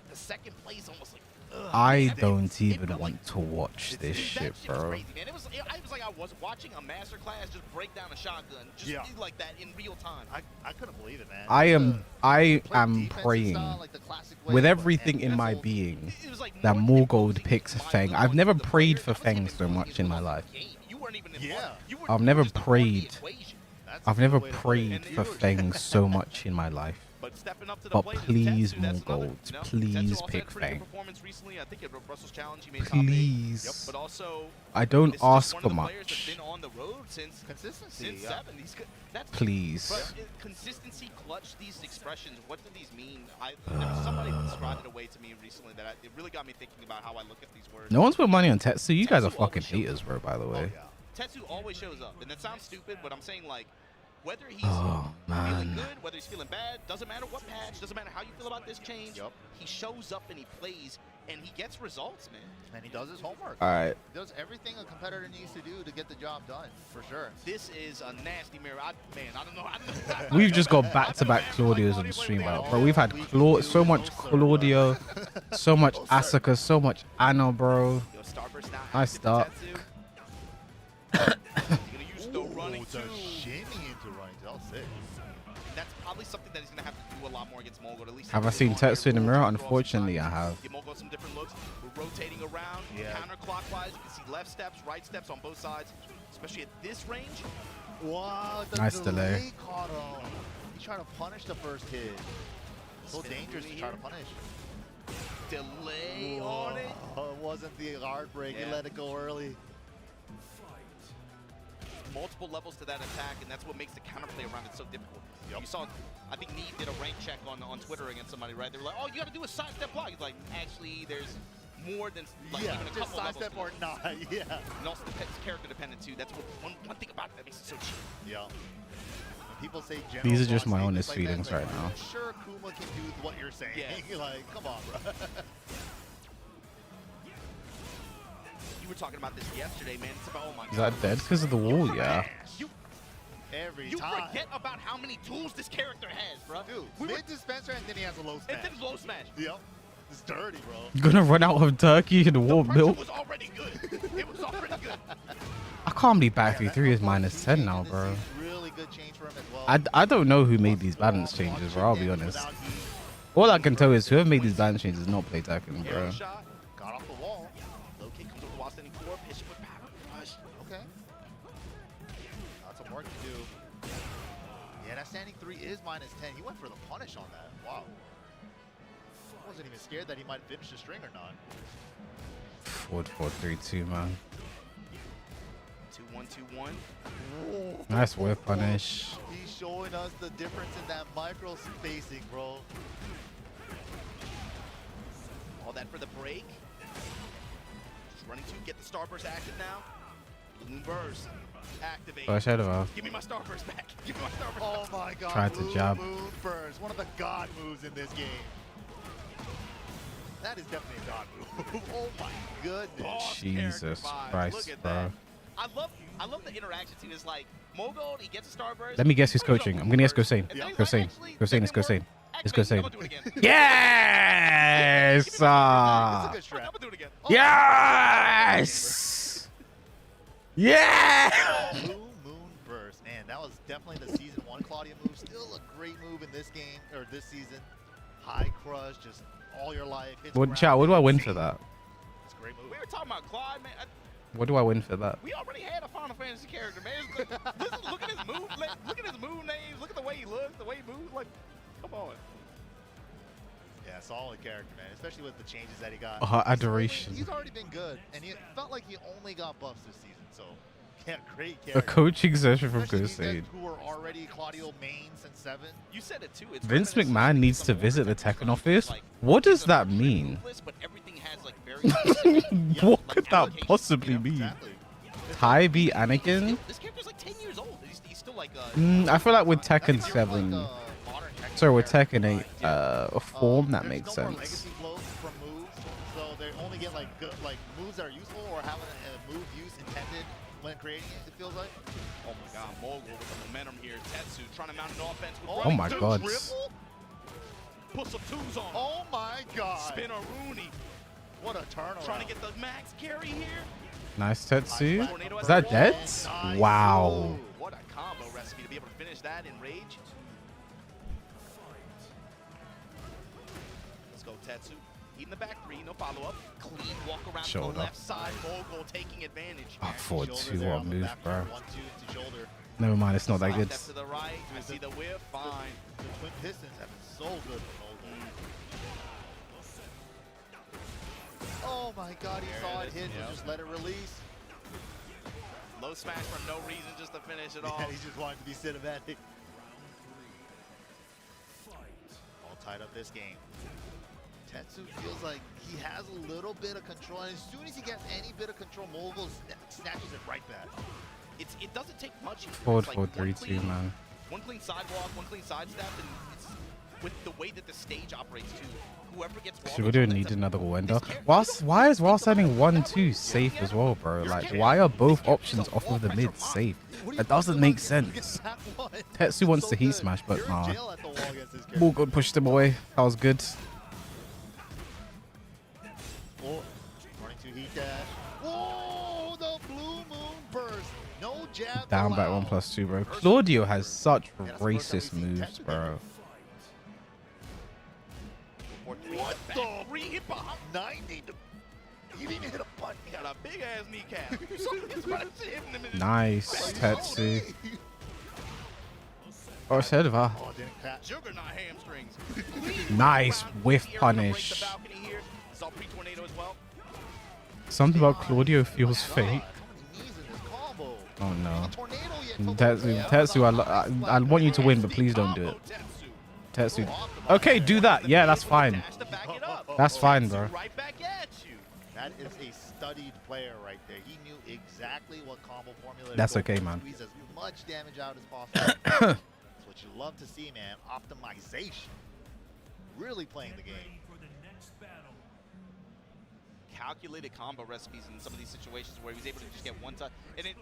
S7: The second place almost like. Ugh,
S1: I
S7: man,
S1: don't
S7: it
S1: even
S7: felt
S1: want to watch this
S7: that
S1: shit,
S7: was
S1: bro.
S7: crazy, man. It was like I was watching a master class just break down a shotgun, just like that in real time.
S2: I couldn't believe it, man.
S1: I am
S2: Play
S1: am
S2: defensive
S1: praying
S2: style like the classic way,
S1: with
S2: but-
S1: everything
S2: and
S1: in my
S2: Vessel-
S1: being
S7: It was like
S1: that
S7: more
S1: Morgold
S7: imposing
S1: picks
S7: my
S1: Feng.
S7: will
S1: I've
S7: onto
S1: never
S7: the
S1: prayed
S7: player.
S1: for
S7: That wasn't
S1: Feng
S7: even
S1: so
S7: really
S1: much in my
S7: involved
S1: life.
S7: in the game. You weren't even
S2: Yeah.
S7: involved. You were
S1: I've never
S7: just a part of the
S1: prayed.
S7: equation.
S2: That's a
S1: I've
S2: good
S1: never
S2: way to put it.
S1: prayed
S7: And
S1: for
S7: you were-
S1: Feng so much in my life.
S7: But stepping up to the
S1: But
S7: plate is
S1: please,
S7: Tetsu. That's another,
S1: Morgold,
S7: you know,
S1: please
S7: Tetsu also
S1: pick
S7: had a pretty
S1: Feng.
S7: good performance recently. I think at Russell's Challenge he made top 8.
S1: Please.
S7: But also,
S1: I don't
S7: this is just
S1: ask
S7: one
S1: for
S7: of the players that's
S1: much.
S7: been on the road since
S2: Consistency.
S7: since
S2: yeah.
S7: 7. That's
S1: Please.
S7: But consistency, clutch, these expressions, what do these mean? There was somebody who described it away to me recently that it really got me thinking about how I look at these words.
S1: No one's put money on Tetsu. You guys are
S7: Tetsu
S1: fucking
S7: always shows
S1: haters, bro, by the
S2: Oh,
S1: way.
S2: yeah.
S7: Tetsu always shows up, and that sounds stupid, but I'm saying like, whether he's
S1: Oh,
S7: feeling
S1: man.
S7: good, whether he's feeling bad, doesn't matter what patch, doesn't matter how you feel about this change.
S2: Yup.
S7: He shows up and he plays, and he gets results, man.
S2: And he does his homework.
S1: All right.
S2: He does everything a competitor needs to do to get the job done, for sure.
S7: This is a nasty mirror. I don't know.
S1: We've just got back-to-back Claudios on stream, bro. We've had so much Claudio, so much Asuka, so much Anna, bro.
S7: Yo, Starburst now
S1: Nice
S7: active
S1: start.
S7: to Tetsu. He's gonna use the running
S2: It's a
S7: too.
S2: shimmy into running. That's sick.
S7: That's probably something that he's gonna have to do a lot more against Mogul. At least
S1: Have I seen Tetsu in the mirror? Unfortunately, I have.
S7: Give Mogul some different looks. We're rotating around,
S2: Yeah.
S7: counterclockwise. You can see left steps, right steps on both sides, especially at this range.
S2: Wow, the
S1: Nice delay.
S2: caught him. He's trying to punish the first hit. So
S7: Spinning
S2: dangerous to
S7: through
S2: try to
S7: here.
S2: punish.
S7: Delay on it.
S2: Oh, it wasn't the hard break. He
S7: Yeah.
S2: let it go early.
S7: Multiple levels to that attack, and that's what makes the counterplay around it so difficult.
S2: Yep.
S7: You saw, I think Neve did a rank check on Twitter against somebody, right? They were like, "Oh, you got to do a sidestep block." He's like, "Actually, there's more than like
S2: Yeah,
S7: even a
S2: just
S7: couple levels."
S2: sidestep
S7: to
S2: or
S7: this."
S2: not. Yeah.
S7: And also, it's character dependent too. That's what one thing about it that makes it so cheap.
S2: Yeah. When people say
S1: These are just
S2: general
S1: my
S2: boss
S1: honest
S2: statements like that,
S1: feelings
S2: it's like,
S1: right now.
S2: I'm sure Kuma can do what you're saying.
S7: Yeah.
S2: Like, come on, bro.
S7: You were talking about this yesterday, man. It's about, oh my
S1: Is
S7: god.
S1: that dead because of the wall? Yeah.
S2: Every
S7: You
S2: time.
S7: forget about how many tools this character has, bro.
S2: Dude,
S7: we were,
S2: mid dispenser and then he has a low smash.
S7: and then low smash.
S2: Yep. It's dirty, bro.
S1: Gonna run out of turkey and warm
S7: Pressure
S1: milk.
S7: was already good. It was already good.
S1: I can't believe back
S2: Yeah,
S1: 3-3 is
S2: that
S1: minus 10 now,
S2: this
S1: bro.
S2: is really good change for him as well.
S1: I don't know who made these balance changes, bro. I'll be honest. All I can tell is whoever made these balance changes does not play Tekken, bro.
S2: Arrow shot. Got off the wall.
S7: Low kick comes over while standing 4. Pitch with power rush.
S2: Okay. Got some work to do. Yeah, that standing 3 is -10. He went for the punish on that. Wow. Wasn't even scared that he might finish the string or not.
S1: 4-4-3-2, man.
S7: 2-1-2-1.
S1: Nice whip punish.
S2: He's showing us the difference in that micro spacing, bro.
S7: All that for the break. Just running to get the starburst active now. Balloon burst. Activate.
S1: Flash out of off.
S7: Give me my starburst back. Give me my starburst
S2: Oh
S7: back.
S2: my god.
S1: Tried to
S2: Blue
S1: jab.
S2: Moon Burst. One of the god moves in this game. That is definitely a god move. Oh my goodness.
S7: Boss
S1: Jesus
S7: character vibes.
S1: Christ,
S7: Look at
S1: bro.
S7: that. I love the interaction too. It's like Mogul, he gets a starburst.
S1: Let me guess who's coaching. I'm gonna guess Goane.
S7: And then he's
S1: Goane.
S7: actually,
S1: Goane. It's Goane. It's
S7: activate.
S1: Goane.
S7: I'm gonna do it again.
S1: Yes!
S2: It's a good
S7: I'm
S2: strat.
S7: gonna do it again.
S1: Yes! Yeah!
S2: Blue Moon Burst. Man, that was definitely the season 1 Claudio move. Still a great move in this game, or this season. High crush, just all your life. Hits
S1: What,
S2: ground.
S1: chat, what do I win for that?
S2: It's a great move.
S7: We were talking about Clyde, man.
S1: What do I win for that?
S7: We already had a Final Fantasy character, man. Look at his move. Look at his move names. Look at the way he looks, the way he moves. Like, come on.
S2: Yeah, solid character, man. Especially with the changes that he got.
S1: Adoration.
S2: He's already been good, and he felt like he only got buffs this season. So, yeah, great
S1: A
S2: character.
S1: coaching session from
S2: Especially these guys
S1: Goane.
S2: who were already Claudio main since 7.
S7: You said it too. It's
S1: Vince
S7: reminiscent
S1: McMahon
S7: of
S1: needs
S7: some
S1: to
S7: older
S1: visit the
S7: games
S1: Tekken
S7: where
S1: office.
S7: it's like,
S1: What does
S7: these are
S1: that
S7: very
S1: mean?
S7: ruthless, but everything has like very specific,
S1: What
S7: like,
S1: could that
S7: applications,
S1: possibly
S7: you know?
S1: mean?
S2: Exactly.
S1: Ty beat Anakin?
S7: This character's like 10 years old. He's still like
S1: I feel like with Tekken
S2: That's
S1: 7,
S2: like, modern Tekken
S1: sorry, with
S2: character.
S1: Tekken 8, a form that
S2: There's
S1: makes
S2: no more
S1: sense.
S2: legacy flows from moves, so they only get like good, like moves that are useful or have a move use intended when creating it. It feels like.
S7: oh my god, Mogul with the momentum here. Tetsu trying to mount an offense. With
S2: Oh
S1: Oh my
S2: dude,
S1: god.
S2: triple?
S7: Put some twos on.
S2: Oh my god!
S7: Spin a Rooney.
S2: What a turnaround!
S7: Trying to get the max carry here.
S1: Nice Tetsu.
S7: Tornado
S1: Is
S7: at
S1: that
S7: the
S1: dead?
S7: wall.
S2: Nice.
S1: Wow.
S7: What a combo recipe to be able to finish that in rage. Let's go, Tetsu. Eating the back 3, no follow-up. Clean walk around to
S1: Shoulder.
S7: the left side. Mogul taking advantage.
S1: Oh,
S2: Shoulders
S1: 4-2
S2: there
S1: on
S2: on the
S1: move,
S2: back,
S1: bro.
S2: 1-2 into shoulder.
S1: Never mind, it's not that
S7: Side
S1: good.
S7: step to the right. I see the whip. Fine.
S2: The twin pistons have been so good for Mogul. Oh my god, he
S7: There
S2: saw
S7: it
S2: it
S7: is,
S2: hit
S7: yep.
S2: and just let it release.
S7: Low smash for no reason, just to finish it
S2: Yeah,
S7: off.
S2: he just wanted to be cinematic. All tied up this game. Tetsu feels like he has a little bit of control, and as soon as he gets any bit of control, Mogul snatches it right back.
S7: It doesn't take much. It's
S1: Forward
S7: like
S1: 4-3-2, man.
S7: One clean sidewalk, one clean sidestep, and it's with the way that the stage operates too. Whoever gets wall
S1: Should we do
S7: control
S1: need
S7: ends up-
S1: another window?
S7: This character-
S1: Why is while standing 1-2 safe as well, bro? Like, why are both options off of the mid safe? That doesn't make sense. Tetsu wants to heat smash, but nah. Ball good pushed him away. That was good.
S2: Oh, running to heat dash. Whoa, the blue moon burst. No jab
S1: Down back
S2: allowed.
S1: 1+2, bro. Claudio has such
S2: Yeah, that's the first time
S1: racist
S2: we've seen
S1: moves,
S2: Tetsu
S1: bro.
S2: What the?
S7: 3 hit behind.
S2: 90 to... He didn't even hit a button.
S7: He got a big ass kneecap. Somebody's right hitting him in his
S1: Nice, Tetsu.
S2: Oh,
S1: Or Silva.
S2: didn't catch.
S7: Juggernaut hamstrings.
S1: Nice whiff
S7: Here, gonna break
S1: punish.
S7: the balcony here. Saw pre-tornado as well.
S1: Something about Claudio feels
S2: God,
S1: fake.
S2: how many knees in this combo?
S1: Oh no.
S2: The tornado yet till the-
S1: Tetsu, I want you to win, but please don't do it. Tetsu. Okay, do that. Yeah, that's fine.
S7: Dash to back it up.
S1: That's fine, bro.
S7: Right back at you.
S2: That is a studied player right there. He knew exactly what combo formula to
S1: That's
S2: go
S1: okay,
S2: for,
S1: man.
S2: Squeeze as much damage out as possible. That's what you love to see, man. Optimization. Really playing the game.
S7: Calculated combo recipes in some of these situations where he was able to just get one touch. And it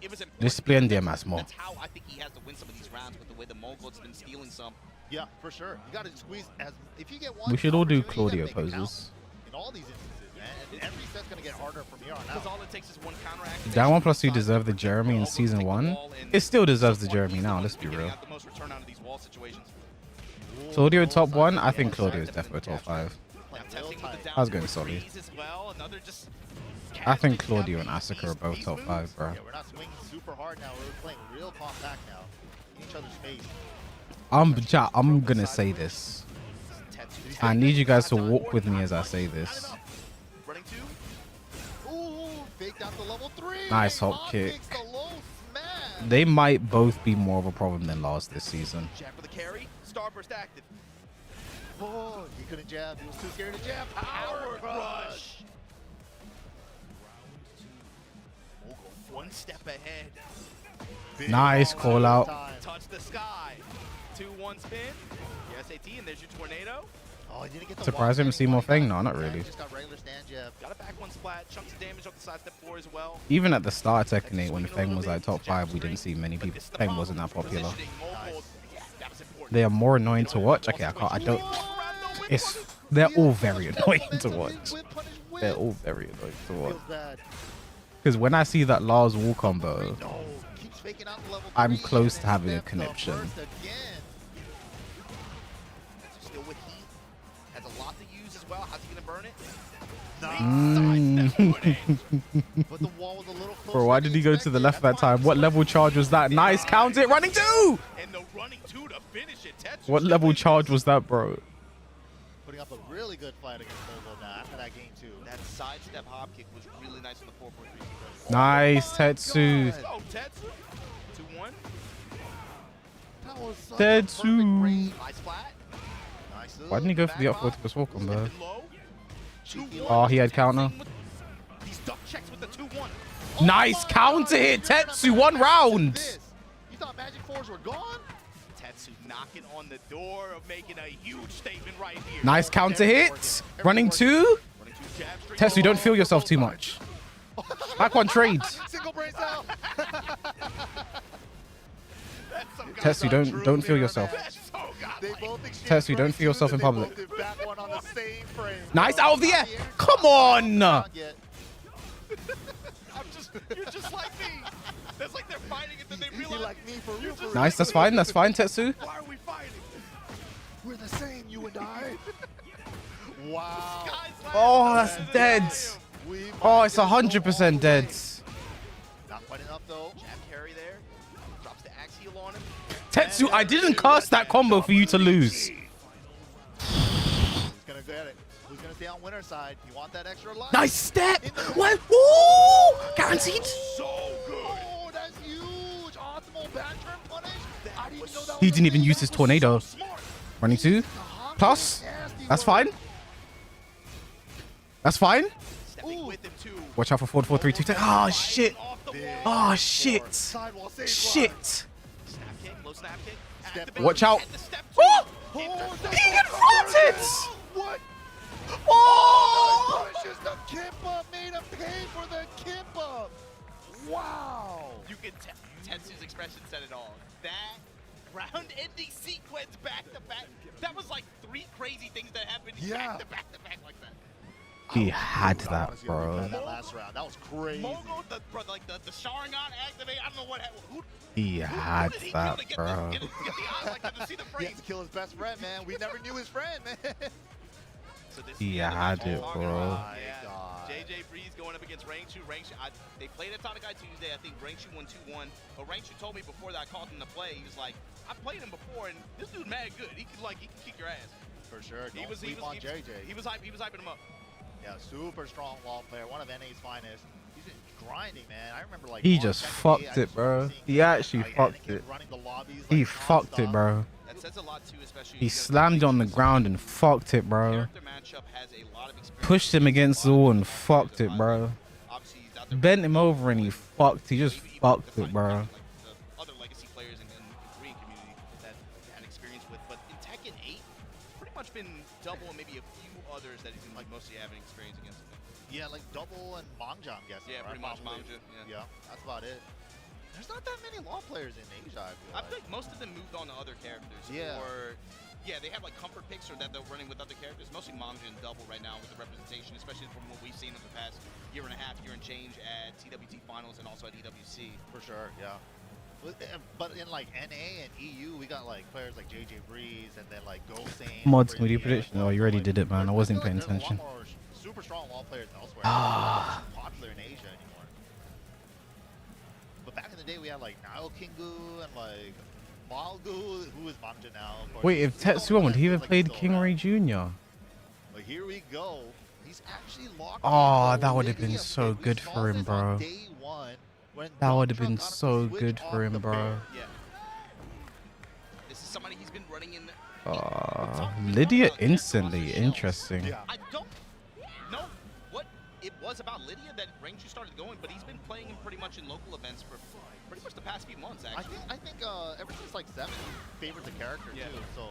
S7: was important.
S1: Display and más more.
S7: That's how I think he has to win some of these rounds with the way the Mogul's been stealing some.
S2: Yeah, for sure. You got to squeeze as if you get one.
S1: We should all do
S2: opportunity, you
S1: Claudio
S2: gotta make it count
S1: poses.
S2: in all these instances, man. And every set's gonna get harder from here on
S7: Because
S2: out.
S7: all it takes is one counteract.
S1: That 1+2 deserved the Jeremy in season 1. It still deserves the Jeremy now, let's be real.
S7: The most return out of these wall situations.
S1: Claudio top 1? I think Claudio is definitely top 5.
S2: I
S1: I was going solid. I think Claudio and Asuka are both top 5, bro.
S2: Yeah, we're not swinging super hard now. We're playing real compact now. In each other's face.
S1: I'm gonna say this. I need you guys to walk with me as I say this.
S2: Running two. Ooh, faked out the level 3.
S1: Nice hop
S2: Hop
S1: kick.
S2: kicks the low smash.
S1: They might both be more of a problem than last this season.
S7: Jab for the carry. Starburst active.
S2: Oh, he couldn't jab. He was too scared to jab. Power crush.
S7: One step ahead.
S2: Big
S1: Nice
S2: ball
S1: call
S2: every
S1: out.
S2: time.
S7: Touch the sky. 2-1 spin. Your SAT, and there's your tornado.
S2: Oh, he didn't get the
S1: Surprised I
S2: wall
S1: didn't see more
S2: standing
S1: thing. No, not
S2: Yeah,
S1: really.
S2: he just got regular stand jab.
S7: Got a back one splat. Chunks of damage off the side step 4 as well.
S1: Even at the start of Tekken 8, when Feng was like top 5, we didn't see many people. Feng wasn't that popular.
S7: Positioning, mobile. That was important.
S1: They are more annoying to watch. Okay, I don't. They're all very annoying to watch.
S2: Whip, punish, whip.
S1: They're all very annoying to watch.
S2: Feels bad.
S1: Because when I see that Lars wall combo,
S2: No, keeps faking out the level
S1: I'm
S2: 3,
S1: close
S2: and
S1: to having a
S2: steps the
S1: conniption.
S2: burst again.
S7: Still with heat. Has a lot to use as well. How's he gonna burn it?
S2: But the wall was a little closer
S1: Bro, why
S2: than
S1: did he go to the
S2: expected.
S1: left that time? What level charge was that? Nice, count it, running 2!
S7: And the running 2 to finish it. Tetsu
S1: What
S7: still
S1: level
S7: in
S1: charge
S7: this.
S1: was that, bro?
S2: Putting up a really good fight against Mogo now after that game too.
S7: That sidestep hop kick was really nice on the 4-4-3.
S1: Nice, Tetsu.
S7: Oh, Tetsu. 2-1.
S2: That was such a
S1: Tetsu.
S2: perfect range.
S7: Nice flat.
S2: Nice
S1: Why didn't he go for the
S2: back
S1: up
S2: rock.
S1: 4 to swap combo?
S7: Stepping low.
S2: Cheeky
S7: 2-1.
S1: Oh, he had counter.
S7: These duck checks with the 2-1.
S1: Nice counter hit, Tetsu, 1 round.
S2: This. You thought Magic 4s were gone?
S7: Tetsu knocking on the door of making a huge statement right here.
S1: Nice counter hit. Running 2.
S7: Running 2 jab straight.
S1: Tetsu, don't feel yourself too much. Back on trade.
S2: Single brace out.
S7: That's some
S1: Tetsu, don't feel yourself.
S7: That's so
S2: They
S7: godlike.
S2: both exchanged
S1: Tetsu, don't feel
S2: braces
S1: yourself in
S2: and they
S1: public.
S2: both did back one on the same frame.
S1: Nice, out of the air. Come on.
S2: Not yet.
S7: You're just like me. That's like they're fighting and then they
S2: He
S7: realize.
S2: like me for real. For real.
S1: Nice, that's fine, Tetsu.
S7: Why are we fighting?
S2: We're the same, you and I. Wow.
S7: Guys,
S1: Oh, that's dead.
S2: We
S1: Oh,
S2: might
S1: it's
S2: get it all
S1: 100%
S2: the
S1: dead.
S2: way. Not quite enough though.
S7: Jab carry there. Drops the axe heel on him.
S1: Tetsu, I didn't cast that combo for you to lose.
S2: Who's gonna get it? Who's gonna stay on winner's side? You want that extra life?
S1: Nice step. What? Ooh, guaranteed.
S2: So good. Oh, that's huge. Optimal back turn punish. I didn't know that
S1: He
S2: was
S1: didn't
S2: a
S1: even
S2: thing.
S1: use his
S2: That was
S1: tornado.
S2: so smart.
S1: Running 2.
S2: The hop
S1: Plus.
S2: kick, nasty
S1: That's
S2: work.
S1: fine. That's fine.
S7: Stepping
S2: Ooh.
S7: with him too.
S1: Watch out for 4, 4, 3, 2, 10. Oh, shit.
S7: Off the
S2: Big
S7: wall.
S1: Oh,
S2: or
S1: shit.
S2: sidewall save
S1: Shit.
S7: Snap kick, low snap kick.
S2: Step
S7: Activate.
S1: Watch out.
S7: And the step
S1: Oh!
S7: two.
S2: Oh,
S1: He confronted!
S2: What?
S1: Oh!
S2: Pushes the Kimpa, made him pay for the Kimpa. Wow.
S7: You can tell Tetsu's expression said it all. That round-ending sequence back-to-back. That was like 3 crazy things that happened back-to-back like that.
S1: He had that,
S2: Honestly,
S1: bro.
S2: That last round, that was crazy.
S7: Mogo, the Sharingan activate. I don't know what happened.
S1: He had
S7: Who did he kill
S1: that,
S7: to get
S1: bro.
S7: get the eye like that to see the
S2: He
S7: frame?
S2: had to kill his best friend, man. We never knew his friend, man.
S7: So this
S1: He
S7: is the end of
S1: had
S7: the match
S1: it,
S7: we're talking
S1: bro.
S7: about.
S2: My
S7: Yeah.
S2: God.
S7: JJ Breeze going up against Rainshu. They played at Tanakai Tuesday. I think Rainshu won 2-1. But Rainshu told me before that I called him to play. He was like, I played him before, and this dude mad good. He can kick your ass.
S2: For sure.
S7: He
S2: Don't
S7: was
S2: sleep on JJ.
S7: He was hyping him up.
S2: Yeah, super strong wall player, one of NA's finest. He's been grinding, man. I remember like
S1: He
S2: on
S1: just
S2: Tekken 8,
S1: fucked
S2: I
S1: it,
S2: just
S1: bro.
S2: remember seeing
S1: He actually
S2: like,
S1: fucked
S2: Anakin
S1: it.
S2: running the lobbies,
S1: He
S2: like,
S1: fucked it,
S2: nonstop.
S1: bro.
S7: That says a lot too, especially.
S1: He slammed on the ground and fucked it, bro.
S7: Character matchup has a lot of experience.
S1: Pushed him against the wall and fucked it, bro.
S7: Obviously, he's out there
S1: Bent him over and he fucked. He just
S7: maybe even
S1: fucked
S7: define
S1: it, bro.
S7: like the other legacy players in the Korean community that had experience with. But in Tekken 8, pretty much been double and maybe a few others that he's been like mostly having experience against.
S2: Yeah, like double and Mangja, I'm guessing.
S7: Yeah,
S2: right?
S7: pretty much
S2: Probably.
S7: Mangja, yeah.
S2: That's about it. There's not that many law players in Asia,
S7: I feel like most of them moved on to other characters.
S2: Yeah.
S7: Or, yeah, they have like comfort picks or that they're running with other characters. Mostly Mangja and Double right now with the representation, especially from what we've seen over the past year and a half, year and change at TWT Finals and also at EWC.
S2: For sure, yeah. But in like NA and EU, we got like players like JJ Breeze and then like Goane.
S1: Mods, with your prediction. Oh, you already did it, man. I wasn't paying attention.
S2: There's a lot more super strong wall players elsewhere. Not popular in Asia anymore. But back in the day, we had like Nile Kingu and like Malgu, who is Manja now. Of course.
S1: Wait, if Tetsu would he have
S2: Like
S1: played
S2: still
S1: King
S2: around.
S1: Ray Jr.?
S2: But here we go. He's actually locked.
S1: Oh,
S2: in
S1: that
S2: the
S1: would have been
S2: Lydia
S1: so
S2: pick. We
S1: good
S2: saw
S1: for him,
S2: this on
S1: bro.
S2: day one when
S1: That would have
S2: Donald
S1: been
S2: Trump got
S1: so
S2: him to
S1: good
S2: switch
S1: for
S2: off
S1: him,
S2: the
S1: bro.
S2: bear.
S7: Yeah. This is somebody he's been running in.
S1: Lydia instantly. Interesting.
S2: Yeah.
S7: I don't know what it was about Lydia that Rangers started going, but he's been playing him pretty much in local events for pretty much the past few months, actually.
S2: I think ever since like 7, he favored the character
S7: Yeah.
S2: too. So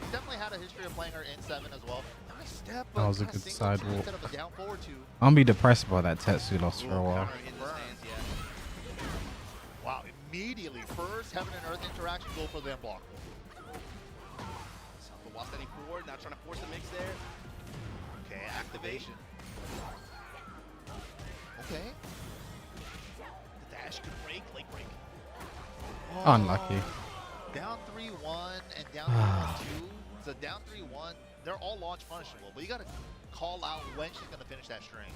S2: he's definitely had a history of playing her in 7 as well. Nice step.
S1: That was a
S2: kinda
S1: good
S2: single two
S1: sidewalk.
S2: instead of a down forward two.
S1: I'm gonna be depressed about that Tetsu loss for a while.
S7: Counter in the stands, yeah.
S2: Wow, immediately first heaven and earth interaction, go for the unblock.
S7: So while standing forward, now trying to force the mix there.
S2: Okay, activation. Okay.
S7: The dash could break, late break.
S1: Unlucky.
S2: Down 3-1 and down 3-1-2. So down 3-1, they're all launch punishable, but you gotta call out when she's gonna finish that string.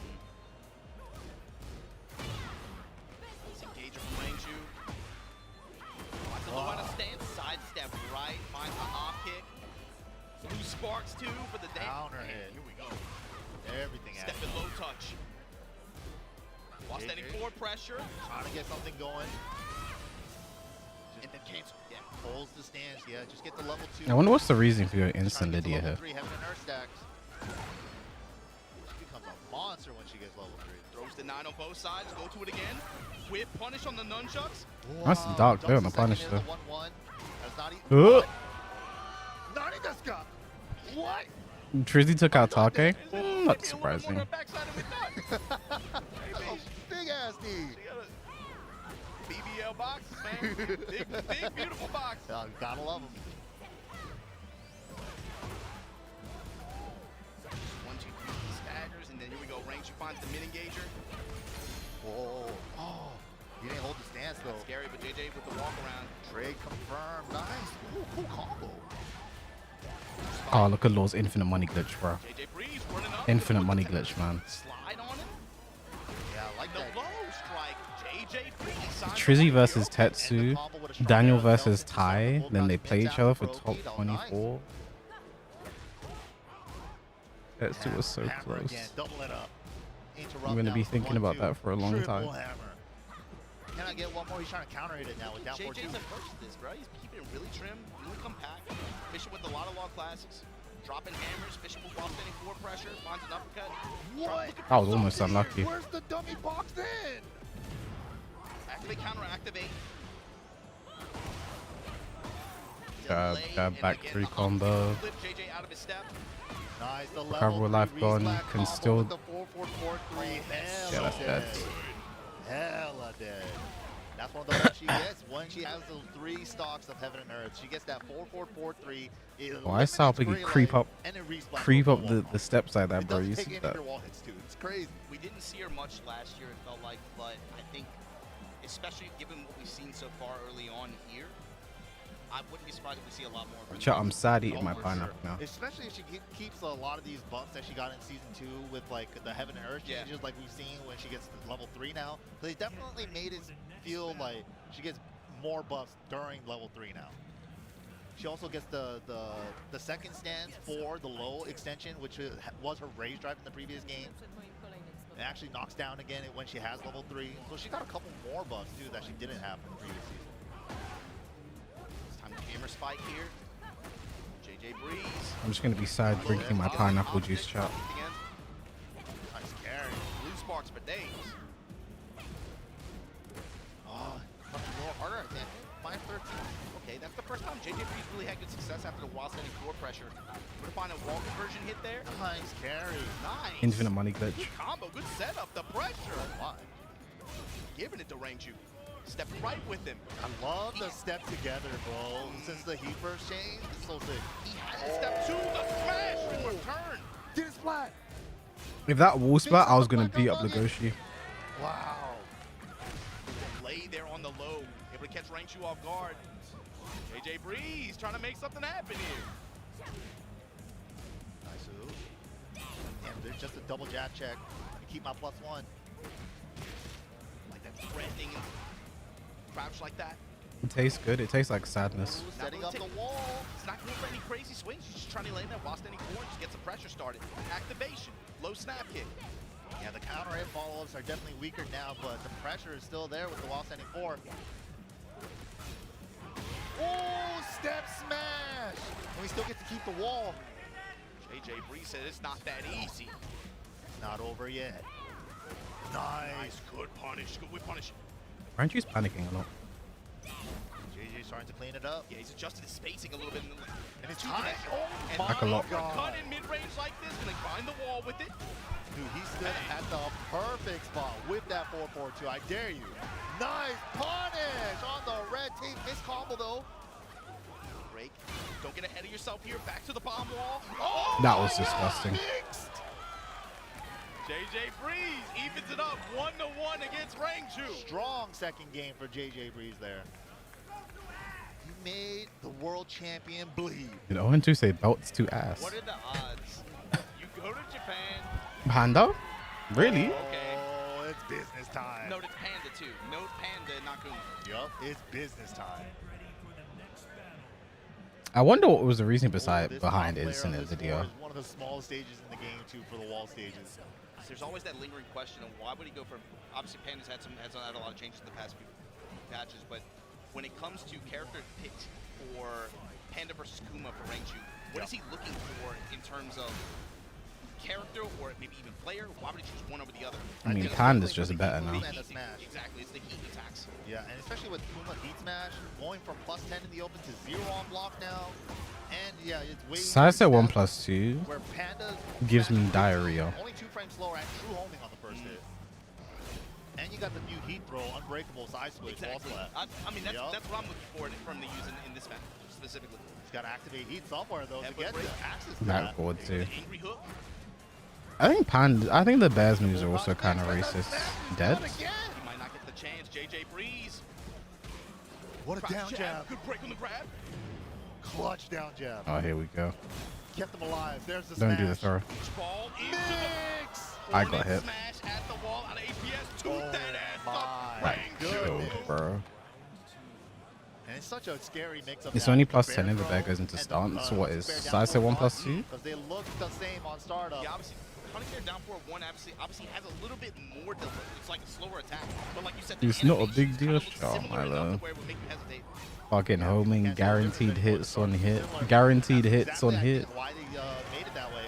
S7: Let's engage her from Rangju. Watch the low out of stance, sidestep right, finds the hop kick. Blue sparks too for the day.
S2: Counter
S7: Man,
S2: hit.
S7: Here we go.
S2: Everything
S7: Step
S2: at
S7: in low touch. While standing forward pressure.
S2: trying to get something going.
S7: And then cancel. Yeah.
S2: Holds the stance, yeah. Just get the level 2.
S1: I wonder what's the reason for your
S2: Trying
S1: instant
S2: to get to
S1: Lydia
S2: level
S1: here.
S2: 3 heaven and earth stacks. She becomes a monster when she gets level 3.
S7: Throws the 9 on both sides. Go to it again. Whip punish on the nunchucks.
S1: That's some dark play on the
S2: Jumps
S1: punish
S2: second
S1: though.
S2: in the 1-1. That's not
S1: Uh.
S2: Nani desu ka? What?
S1: Trizzy took out Take.
S7: Give me
S1: Not
S7: a little more
S1: surprising.
S7: on the backside than we thought.
S2: Oh, big ass knee.
S7: She got a BBL boxes, man. big, beautiful box.
S2: Gotta love him.
S7: 1, 2, 3 staggers, and then here we go. Range finds the mid engager.
S2: Whoa. Oh, he didn't hold the stance though.
S7: Scary, but JJ with the walk around.
S2: Trade confirmed. Nice. Ooh, cool combo.
S1: Oh, look at Law's infinite money glitch, bro.
S7: JJ Breeze running up.
S1: Infinite money glitch, man.
S7: Slide on him.
S2: Yeah, I like
S7: The
S2: that.
S7: low strike. JJ Breeze. signs
S1: Trizzy
S7: the
S1: versus
S7: kill.
S1: Tetsu, Daniel versus Tai, then they play each other for top 24. Tetsu was so
S2: Hammer
S1: close.
S2: again. Double it up. Interrupt
S1: I'm gonna
S2: now
S1: be
S2: for
S1: thinking about
S2: 1-2.
S1: that for a long
S2: Triple
S1: time.
S2: Hammer. Can I get one more? He's trying to counter hit it now with down 4-2.
S7: JJ's approach to this, bro. He's keeping it really trim, really compact, fishing with a lot of law classics, dropping hammers, fishing with while standing forward pressure, finds an uppercut.
S2: What?
S1: That was almost unlucky.
S2: Where's the dummy box then?
S7: Activate, counter, activate.
S1: Jab,
S7: Delay,
S1: jab,
S7: and
S1: back
S7: again,
S1: 3
S7: the up
S1: combo.
S7: flip JJ out of his step.
S2: Nice, the
S1: Recover
S2: level
S1: life
S2: 3
S1: gone,
S2: reslack
S1: can
S2: combo
S1: still-
S2: with the 4-4-4-3.
S1: Yeah, that's dead.
S2: Hella dead. That's one of the ones she gets when she has those 3 stocks of heaven and earth. She gets that 4-4-4-3.
S1: Oh, I saw Piggy creep up the steps like that, bro. You
S2: Take
S1: see
S2: any of
S1: that?
S2: your wall hits too. It's crazy.
S7: We didn't see her much last year, it felt like, but I think, especially given what we've seen so far early on here, I wouldn't be surprised if we see a lot more of her.
S1: Chat, I'm sad eating
S2: Oh,
S1: my
S2: for
S1: pineapple
S2: sure.
S1: now.
S2: Especially if she keeps a lot of these buffs that she got in season 2 with like the heaven and earth
S7: Yeah.
S2: changes, like we've seen when she gets to level 3 now. They definitely made it feel like she gets more buffs during level 3 now. She also gets the second stance for the low extension, which was her rage drive in the previous game. It actually knocks down again when she has level 3. So she got a couple more buffs too that she didn't have in the previous season.
S7: It's time to hammer spike here. JJ Breeze.
S1: I'm just gonna be sad drinking my pineapple juice, chat.
S2: Nice carry.
S7: Blue sparks for days.
S2: Oh, much more harder, I think. 5-13.
S7: Okay, that's the first time JJ Breeze really had good success after the while standing floor pressure. We're gonna find a wall conversion hit there.
S2: Nice carry.
S7: Nice.
S1: Infinite money glitch.
S7: Good combo, good setup, the pressure.
S2: Why?
S7: Giving it to Rangju. Stepping right with him.
S2: I love the step together, bro. Since the heat burst change, it's so sick.
S7: He had it step 2, the smash in return.
S2: Did it splat?
S1: If that wall splat, I was gonna beat up Legoshi.
S2: Wow.
S7: Delay there on the low. Able to catch Rangchu off guard. JJ Breeze trying to make something happen here.
S2: Nice move. Damn, there's just a double jab check. Keep my +1.
S7: Like that threatening crouch like that.
S1: It tastes good. It tastes like sadness.
S2: Ooh, setting up the wall.
S7: It's not going for any crazy swings. He's just trying to lay in that while standing forward. Just get some pressure started. Activation. Low snap kick.
S2: Yeah, the counter hit follow-ups are definitely weaker now, but the pressure is still there with the wall standing 4. Oh, step smash! And we still get to keep the wall.
S7: JJ Breeze said it's not that easy.
S2: Not over yet. Nice.
S7: Good punish. Good punish.
S1: Aren't you panicking a lot?
S2: JJ starting to clean it up.
S7: Yeah, he's adjusted his spacing a little bit.
S2: And it's high. Oh
S7: and
S1: Back a lot.
S7: cut in mid-range like this, and they find the wall with it.
S2: Dude, he stood at the perfect spot with that 4-4-2. I dare you. Nice punish on the red tape. Missed combo though.
S7: Break. Don't get ahead of yourself here. Back to the bomb wall. Oh,
S1: That was disgusting.
S2: Mixed.
S7: JJ Breeze evens it up 1-1 against Rangchu.
S2: Strong second game for JJ Breeze there. He made the world champion bleed.
S1: Did Owen 2 say belts to ass?
S7: What are the odds? You go to Japan.
S1: Panda? Really?
S7: Okay.
S2: Oh, it's business time.
S7: Note it's Panda too. Note Panda, not Goane.
S2: Yup, it's business time.
S1: I wonder what was the reason
S2: This
S1: behind
S2: top
S1: it
S2: player
S1: in
S2: on
S1: this
S2: floor
S1: video.
S2: is one of the smallest stages in the game too for the wall stages.
S7: There's always that lingering question of why would he go for, obviously Panda's had a lot of changes in the past few patches, but when it comes to character picked for Panda versus Kuma for Rangchu, what is he looking for in terms of character or maybe even player? Why would he choose one over the other?
S1: I mean,
S2: think it's
S1: Panda's
S2: definitely
S1: just
S2: for the
S1: better
S2: heat
S1: now.
S2: and the smash.
S7: Exactly, it's the heat attacks.
S2: Yeah, and especially with Kuma Heat Smash, going from +10 in the open to 0 on block now. And yeah, it's way
S1: Size at
S2: easier
S1: 1+2
S2: where Panda
S1: gives me
S2: smash
S1: diarrhea.
S2: only 2 frames slower and true homing on the first hit. And you got the new heat throw, unbreakable side switch,
S7: Exactly.
S2: wall slap.
S7: I mean, that's what I'm looking for from the use in this match specifically.
S2: He's got to activate heat somewhere though to
S7: Headbutt
S2: get
S7: break.
S2: the access to
S1: Back
S2: that.
S1: forward too.
S7: The angry hook.
S1: I think the Bears moves are also kind of racist. Dead?
S2: Again.
S7: He might not get the chance. JJ Breeze.
S2: What a
S7: Crouch
S2: down jab.
S7: Good break on the grab.
S2: Clutch down jab.
S1: Oh, here we go.
S2: Kept him alive. There's the
S1: Don't
S2: smash.
S1: do the throw.
S7: Each ball into
S2: Mix.
S1: I
S7: the
S1: got hit.
S7: smash at the wall out of APS. Toot
S2: Oh
S7: that ass
S2: my
S7: up.
S2: goodness.
S7: Rangchu.
S1: Bro.
S2: And it's such a scary mix-up.
S1: It's
S2: now
S1: only
S2: with the
S1: +10 if the
S2: bear
S1: bear
S2: throw
S1: goes into
S2: and the,
S1: stance. What is
S2: spare down
S1: size at
S2: throw
S1: 1+2?
S2: Because they look the same on startup.
S7: Yeah, obviously, Hunting Bear down 4-1 obviously has a little bit more delay. It's like a slower attack. But like you said, the
S1: It's not a
S7: animation
S1: big deal,
S7: kind of looks
S1: Sean,
S7: similar enough
S1: Milo.
S7: to where it would make you hesitate.
S1: Fucking homing,
S2: Can't tell the
S1: guaranteed
S2: difference anymore.
S1: hits on
S2: It's
S1: hit.
S2: similar.
S1: Guaranteed
S2: That's
S1: hits
S2: exactly,
S1: on
S2: I
S1: hit.
S2: think, why they made it that way.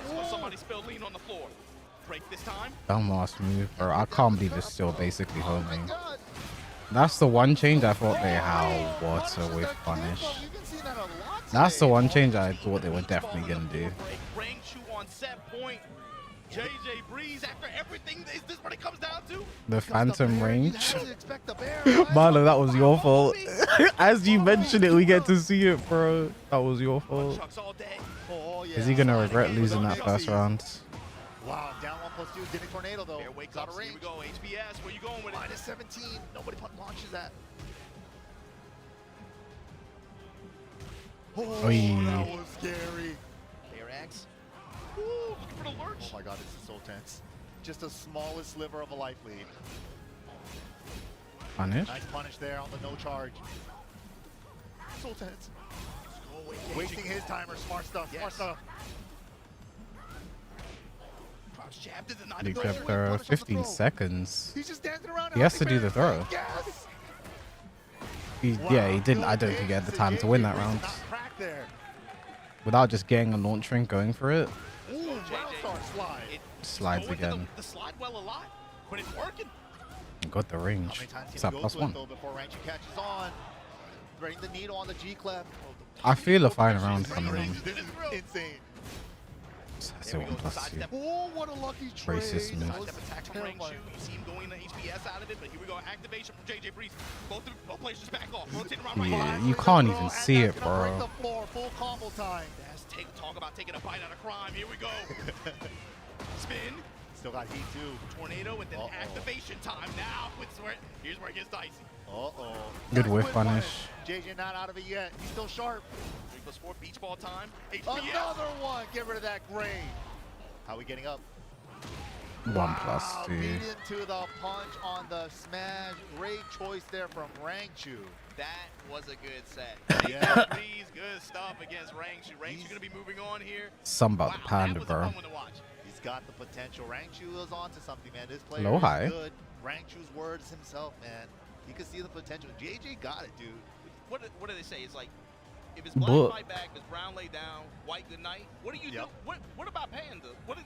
S7: So somebody spilled lean on the floor. Break this time.
S1: Dumbass move, bro. I can't believe it's still basically
S2: Oh my
S1: homing.
S2: god.
S1: That's the one change I thought they had water with punish.
S2: You've been seeing that a lot
S1: That's the
S2: today.
S1: one change I thought they were definitely gonna do.
S7: Rangchu on set point. JJ Breeze after everything. Is this what it comes down to?
S1: The phantom range.
S2: You have to expect the bear, right?
S1: Milo, that was your fault. As you mentioned it, we get to see it, bro. That was your fault.
S7: Chucks all day.
S2: Oh, yeah.
S1: Is he gonna
S2: Sliding
S1: regret
S2: in
S1: losing
S2: with
S1: that
S2: the
S1: first
S2: Xyz.
S1: round?
S2: Wow, down 1+2. Didn't tornado though.
S7: Bear wakes
S2: It's out
S7: up.
S2: of
S7: Here we
S2: range.
S7: go. HBS. Where you going with it?
S2: -17. Nobody launches that. Oh,
S1: Oy.
S2: that was scary.
S7: Bear X. Ooh, looking for the lurch.
S2: Oh my god, this is so tense. Just the smallest sliver of a life lead.
S1: Punish?
S2: Nice punish there on the no charge. So tense. Wasting his timer. Smart stuff. Smart
S7: Yes.
S2: stuff.
S7: Crouch jab to the nine.
S1: He
S2: go
S1: kept
S2: away, punish on the
S1: 15
S2: throw.
S1: seconds.
S2: He's just dancing around.
S1: He has to
S2: Hunting
S1: do the
S2: Bear.
S1: throw.
S2: Yes.
S1: Yeah, he didn't. I don't think he had the time to win that round.
S2: Not cracked there.
S1: Without just getting a launch ring, going for it.
S2: Ooh, round start slide.
S7: It
S1: Slides
S7: go into
S1: again.
S7: The slide well a lot, but it's working.
S1: Got the
S2: How
S1: range.
S2: many times
S1: It's
S2: can
S1: at
S2: he go to it
S1: +1.
S2: though before Rangchu catches on? Threading the needle on the G clef.
S1: I feel a fine round coming in.
S2: This is insane.
S1: That's
S7: There
S1: a
S7: we go,
S1: 1+2.
S7: sidestep.
S2: Oh, what a lucky trade.
S1: Racist move.
S7: Sidestep attack from Rangchu. You see him going the HBS out of it, but here we go. Activation from JJ Breeze. Both players just back off. Rotating around right.
S1: Yeah,
S7: left.
S1: you can't
S2: Bro,
S1: even
S2: and
S1: see
S2: that's
S1: it,
S2: gonna break
S1: bro.
S2: the floor. Full combo time.
S7: Talk about taking a bite out of crime. Here we go. Spin.
S2: Still got heat too.
S7: Tornado and then
S2: Uh-oh.
S7: activation time. Now here's where it gets dicey.
S2: Uh-oh.
S1: Good
S2: Nice
S1: whiff punish.
S2: JJ not out of it yet. He's still sharp.
S7: 3+4 beach ball time.
S2: Another one. Get rid of that grade. How are we getting up?
S1: 1+2.
S2: Beat into the punch on the smash. Great choice there from Rangchu.
S7: That was a good set.
S2: Yeah.
S7: Agrees, good stuff against Rangchu. Rangchu gonna be moving on here.
S1: Some about the
S7: Wow,
S1: panda,
S7: that was a
S1: bro.
S7: fun one to watch.
S2: He's got the potential. Rangchu is onto something, man. This player
S1: Low
S2: is
S1: high.
S2: good. Rangchu's words himself, man. He can see the potential. JJ got it, dude.
S7: What do they say? It's like, if it's black,
S1: Book.
S7: fight back. If it's brown, lay down. White, good night. What do you do? What about Panda? What is...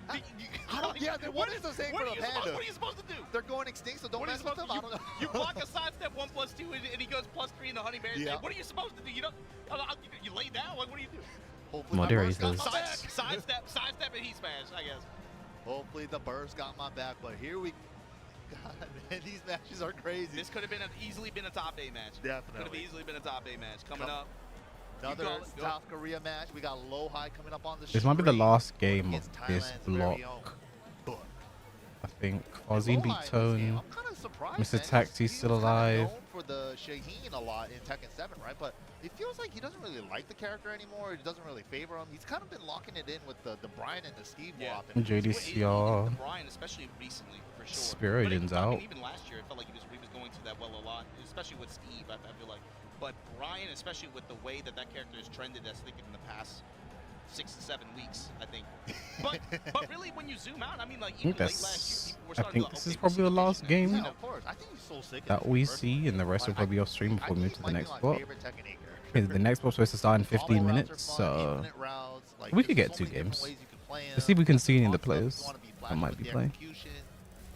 S2: What is the saying for the panda?
S7: What are you supposed to do?
S2: They're going extinct, so don't
S7: What are you
S2: mess with
S7: supposed
S2: them.
S7: to
S2: I don't know.
S7: You block a sidestep 1+2 and he goes +3 in the honey bear.
S2: Yeah.
S7: What are you supposed to do? You don't. You lay down. Like, what do you do?
S2: Hopefully my
S1: Moderators.
S2: burst got my back.
S7: Sidestep and he smash. I guess.
S2: Hopefully the burst got my back, but here we God, man, these matches are crazy.
S7: This could have been easily been a top 8 match.
S2: Definitely.
S7: Could have easily been a top 8 match. Coming up.
S2: Another
S7: Go.
S2: South Korea match. We got low high coming up on the
S1: This might be the
S2: stream
S1: last game of
S2: against
S1: this
S2: Thailand's very
S1: block.
S2: own Book.
S1: I think Farzine beat Tone.
S2: I'm kind of surprised.
S1: Mr.
S2: man.
S1: Taxi's
S2: He
S1: still
S2: was kinda
S1: alive.
S2: known for the Shaheen a lot in Tekken 7, right? But it feels like he doesn't really like the character anymore. He doesn't really favor him. He's kind of been locking it in with the Brian and the Steve more often.
S1: JDCR.
S7: Brian, especially recently, for sure.
S1: Spiriden's
S7: I mean,
S1: out.
S7: even last year, it felt like he was going through that well a lot, especially with Steve. I feel like, but Brian, especially with the way that character has trended, I think in the past 6 to 7 weeks, I think. But really, when you zoom out, I mean, like even late last year, people were
S1: I
S7: starting
S1: think
S7: to
S1: this
S7: go,
S1: is
S7: okay,
S1: probably the
S7: we're
S1: last
S7: seeing
S1: game
S2: Yeah, of course. I think he's so sick.
S1: that we see, and the rest will probably be off stream before we move to the next spot.
S2: spot.
S1: The next spot's supposed to start in 15 minutes, so we could get 2 games. Let's see if we can see any of the players that might be playing.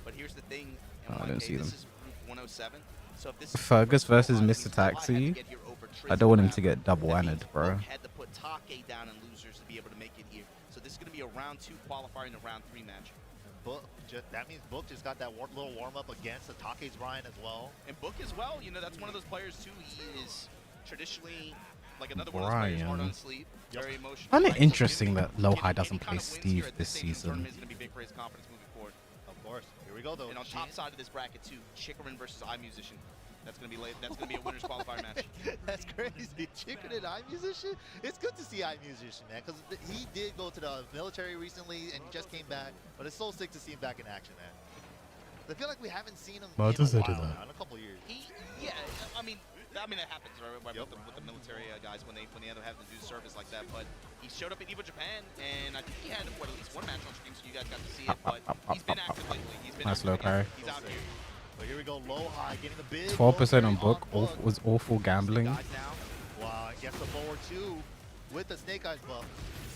S7: But here's the thing.
S1: Oh, I don't see them.
S7: This is group 107. So if this is
S1: Fergus versus
S7: group
S1: Mr.
S7: 1,
S1: Taxi.
S7: I had to get here over
S1: I don't want him
S7: Tristan
S1: to get double
S7: That
S1: aned,
S7: means
S1: bro.
S7: Book had to put Take down in losers to be able to make it here. So this is going to be a round 2 qualifier and a round 3 match.
S2: That means Book just got that little warm up against the Take's Brian as well.
S7: And Book as well, you know, that's one of those players too. He is traditionally like another one of those players hard on the sleeve, very emotional.
S1: I find it
S7: right?
S1: interesting that
S7: Any
S1: Lowhigh doesn't
S7: kind
S1: play
S7: of wins
S1: Steve
S7: here at
S1: this
S7: stage of the
S1: season.
S7: tournament is going to be big for his confidence moving forward.
S2: Of course. Here we go though.
S7: And on top side of this bracket too, Chikurin versus Eyemusician. That's gonna be late. That's gonna be a winners qualifier match.
S2: That's crazy. Chicken and Eyemusician. It's good to see Eyemusician, man, because he did go to the military recently and he just came back. But it's so sick to see him back in action, man. I feel like we haven't seen him in a while now, in a couple years.
S7: Yeah, I mean that happens right with the military guys when they end up having to do service like that. But he showed up in Evo Japan, and I think he had at least 1 match on stream, so you guys got to see it. But he's been active lately. He's been
S1: Nice low
S7: active.
S1: carry.
S7: He's out here.
S2: But here we go, low high, getting the big
S1: 12% on
S2: low
S1: Book
S2: carry
S1: was awful gambling.
S2: Guys now. Wow, I guess the forward 2 with the Snake Eyes buff.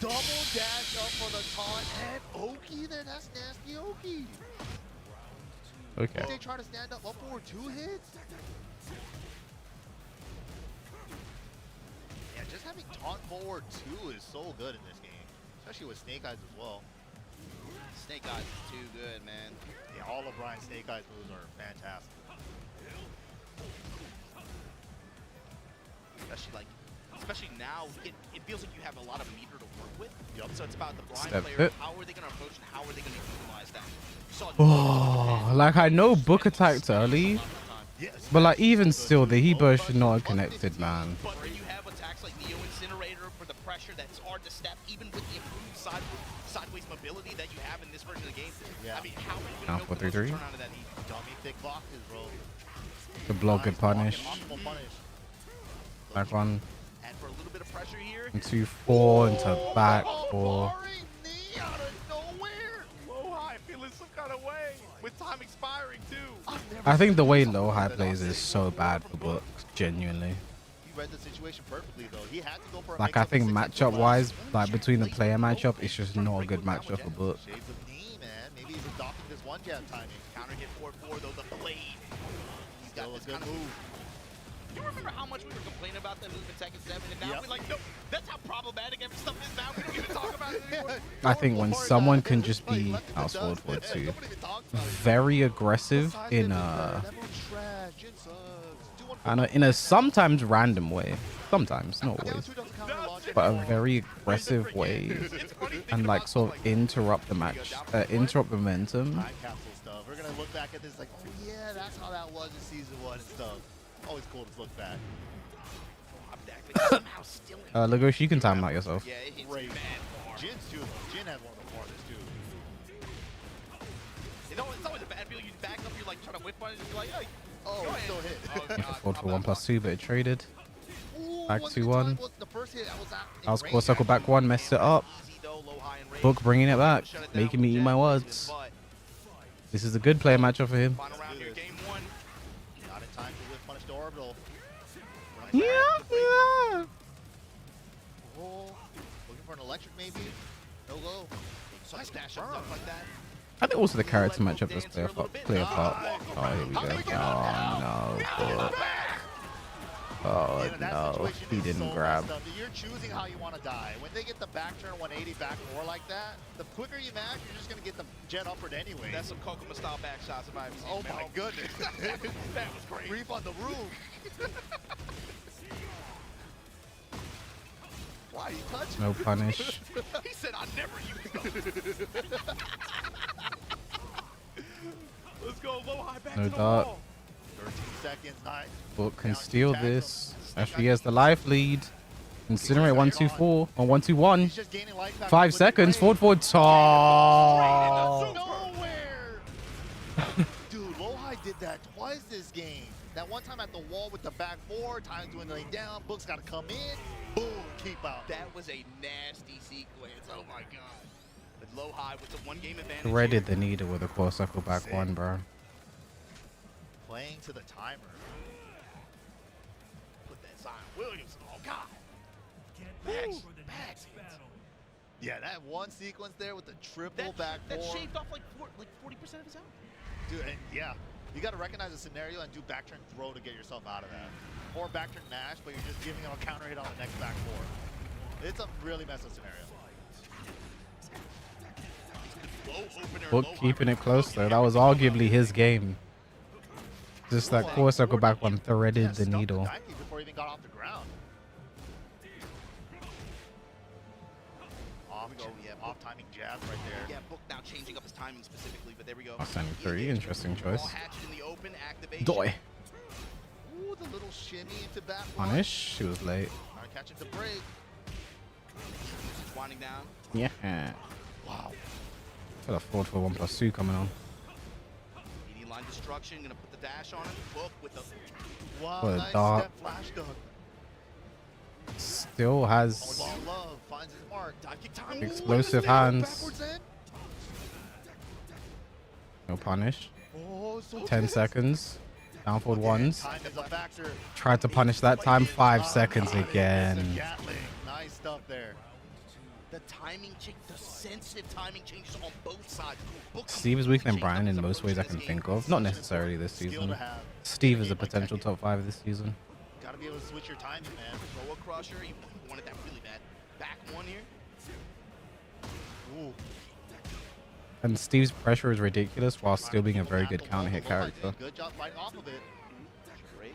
S2: Double dash up for the taunt and Oki there. That's nasty Oki.
S1: Okay.
S2: Did they try to stand up forward 2 hits? Yeah, just having taunt forward 2 is so good in this game, especially with Snake Eyes as well.
S7: Snake Eyes is too good, man.
S2: Yeah, all of Brian's Snake Eyes moves are fantastic.
S7: Especially now, it feels like you have a lot of meter to work with.
S2: Yep.
S7: So it's about the Brian
S1: Step
S7: player.
S1: it.
S7: How are they going to approach and how are they going to utilize that?
S1: Oh, like I know Book attacked early,
S2: Yes.
S1: but like even still, the Hebo should not have connected, man.
S7: But when you have attacks like Neo Incinerator for the pressure that's hard to step, even with the improved sideways mobility that you have in this version of the game,
S2: Yeah.
S7: I mean, how are you
S1: Now
S7: going to
S1: 4-3-3.
S7: turn out of that heat?
S2: Dummy thick boxes, bro.
S1: Good block, good punish.
S2: Optimal punish.
S1: Back one,
S7: And for a little bit of pressure here,
S1: into 4, into back
S2: Oh,
S1: 4.
S2: barring knee out of nowhere.
S7: low high feeling some kind of way with time expiring too.
S1: I think the way Lowhigh plays is so bad for Book, genuinely.
S2: He read the situation perfectly, though. He had to go for a
S1: Like I
S2: mix-up
S1: think
S2: of 6
S1: matchup
S2: and
S1: wise,
S2: 12.
S1: like between the player matchup, it's just not a good matchup for Book.
S2: Shades of knee, man. Maybe he's adopting this one jab timing.
S7: Counter hit 4-4 though, the blade. He's got
S2: Still a
S7: this
S2: good
S7: kind of
S2: move.
S7: You remember how much we were complaining about that move in Tekken 7, and now
S2: Yep.
S7: we're like, no, that's how problematic every stuff is now. We don't even talk about it anymore.
S1: I think when someone can just be outscored for 2, very aggressive in a sometimes random way, sometimes not always, but a very aggressive way, and like sort of interrupt the match, interrupt the momentum.
S2: Time capsule stuff. We're gonna gonna look back at this like, oh yeah, that's how that was in season 1 and stuff. Always cool to look back.
S7: Somehow still in
S1: Legoshi, you can time out yourself.
S7: yeah, it hits
S2: Great.
S7: mad hard.
S2: Jin's too. Jin has one of the hardest too.
S7: You know, it's always a bad feel. You back up, you're like trying to whip on it, and you're like,
S2: Oh,
S7: go
S2: it still
S7: ahead.
S2: hit.
S7: Oh, God.
S1: Forward for 1+2, but it traded.
S2: Ooh,
S1: Back
S2: wasn't
S1: 2-1.
S2: in time. The first hit, I was out in
S1: I was
S2: range,
S1: core circle back
S2: actually.
S1: 1, messed it up.
S7: Easy though, low, high, and range.
S1: Book bringing it back,
S7: Shut it down
S1: making
S7: with
S1: me eat
S7: jab
S1: my
S7: plays in
S1: words.
S7: his butt.
S1: This is a good player matchup for him.
S7: Final round here, game 1.
S2: Not in time to whip punish the orbital.
S1: Yeah, yeah.
S2: Oh, looking for an electric maybe. No go.
S7: Nice dash up stuff like that.
S1: I think also the character matchup does play a part. Oh, here we go. Oh, no. Oh,
S2: You know, that
S1: no.
S2: situation
S1: He
S2: is
S1: didn't
S2: so
S1: grab.
S2: messed up. You're choosing how you want to die. When they get the back turn 180 back 4 like that, the quicker you mash, you're just going to get the jet upward anyway.
S7: That's some Kokuma style back shots if I've seen.
S2: Oh
S7: man.
S2: my goodness.
S7: That was great.
S2: Reef on the roof. Why you touching?
S1: No punish.
S7: He said I never use those. Let's go low high back
S1: No
S7: to the
S1: dart.
S7: wall.
S2: 13 seconds. Nice.
S1: Book can
S2: Down,
S1: steal
S2: tag him.
S1: this. Actually, has the life lead. Incinerate 1-2-4 or 1-2-1.
S2: He's just gaining life back
S1: 5
S2: with
S1: seconds.
S2: the
S1: Forward. Oh.
S2: Nowhere. Dude, Lowhigh did that twice this game. That one time at the wall with the back 4, time's dwindling down. Book's got to come in. Boom, keep out.
S7: That was a nasty sequence. Oh my god. But low high with the 1 game advantage.
S1: Threaded the needle with a core circle back 1, bro.
S2: Playing to the timer.
S7: Put that Zion Williams. Oh god. Back.
S2: Yeah, that one sequence there with the triple back 4.
S7: That shaved off like 40% of his health.
S2: Dude, and yeah, you got to recognize the scenario and do back turn throw to get yourself out of that. Or back turn mash, but you're just giving him a counter hit on the next back 4. It's a really messed up scenario.
S1: Book keeping it close though. That was arguably his game. Just that core circle back 1 threaded the needle.
S2: Before he even got off the ground. Off timing jabs right there.
S7: Yeah, Book now changing up his timing specifically, but there we go.
S1: Awesome. Pretty interesting choice.
S7: Hatchet in the open, activation.
S1: Doi.
S2: Ooh, the little shimmy into back 1.
S1: Punish. She was late.
S2: Trying to catch him to break.
S7: Winding down.
S1: Yeah.
S2: Wow.
S1: Got a forward for 1+2 coming on.
S7: Median line destruction, gonna put the dash on him. Book with the
S2: Wow,
S1: What a
S2: nice
S1: dart.
S2: step flash dunk.
S1: Still has
S2: Ball love finds his mark.
S7: dive kick time.
S1: explosive
S2: Ooh, what is that?
S1: hands.
S2: Backwards end?
S1: No punish.
S2: Oh, so
S1: 10
S2: tense.
S1: seconds. Down forward 1s.
S2: Time is a factor.
S1: Tried to punish that time. 5
S2: Ah,
S1: seconds
S2: got it.
S1: again.
S2: It's a Gatling. Nice stuff there.
S7: The timing change, the sensitive timing changes on both sides. Book
S1: Steve is weaker than
S7: changed
S1: Brian
S7: up his
S1: in most
S7: approach
S1: ways I
S7: to
S1: can
S7: this
S1: think
S7: game.
S1: of. Not necessarily this
S2: Skill
S1: season.
S2: to have.
S1: Steve is a
S2: Like
S1: potential
S2: Tekken.
S1: top 5 this season.
S2: Gotta be able to switch your timing, man.
S7: Throw a crusher, he wanted that really bad. Back 1 here.
S2: Ooh.
S1: And Steve's pressure is ridiculous while still being a very good counter hit character.
S2: Good job fighting off of it.
S7: Great.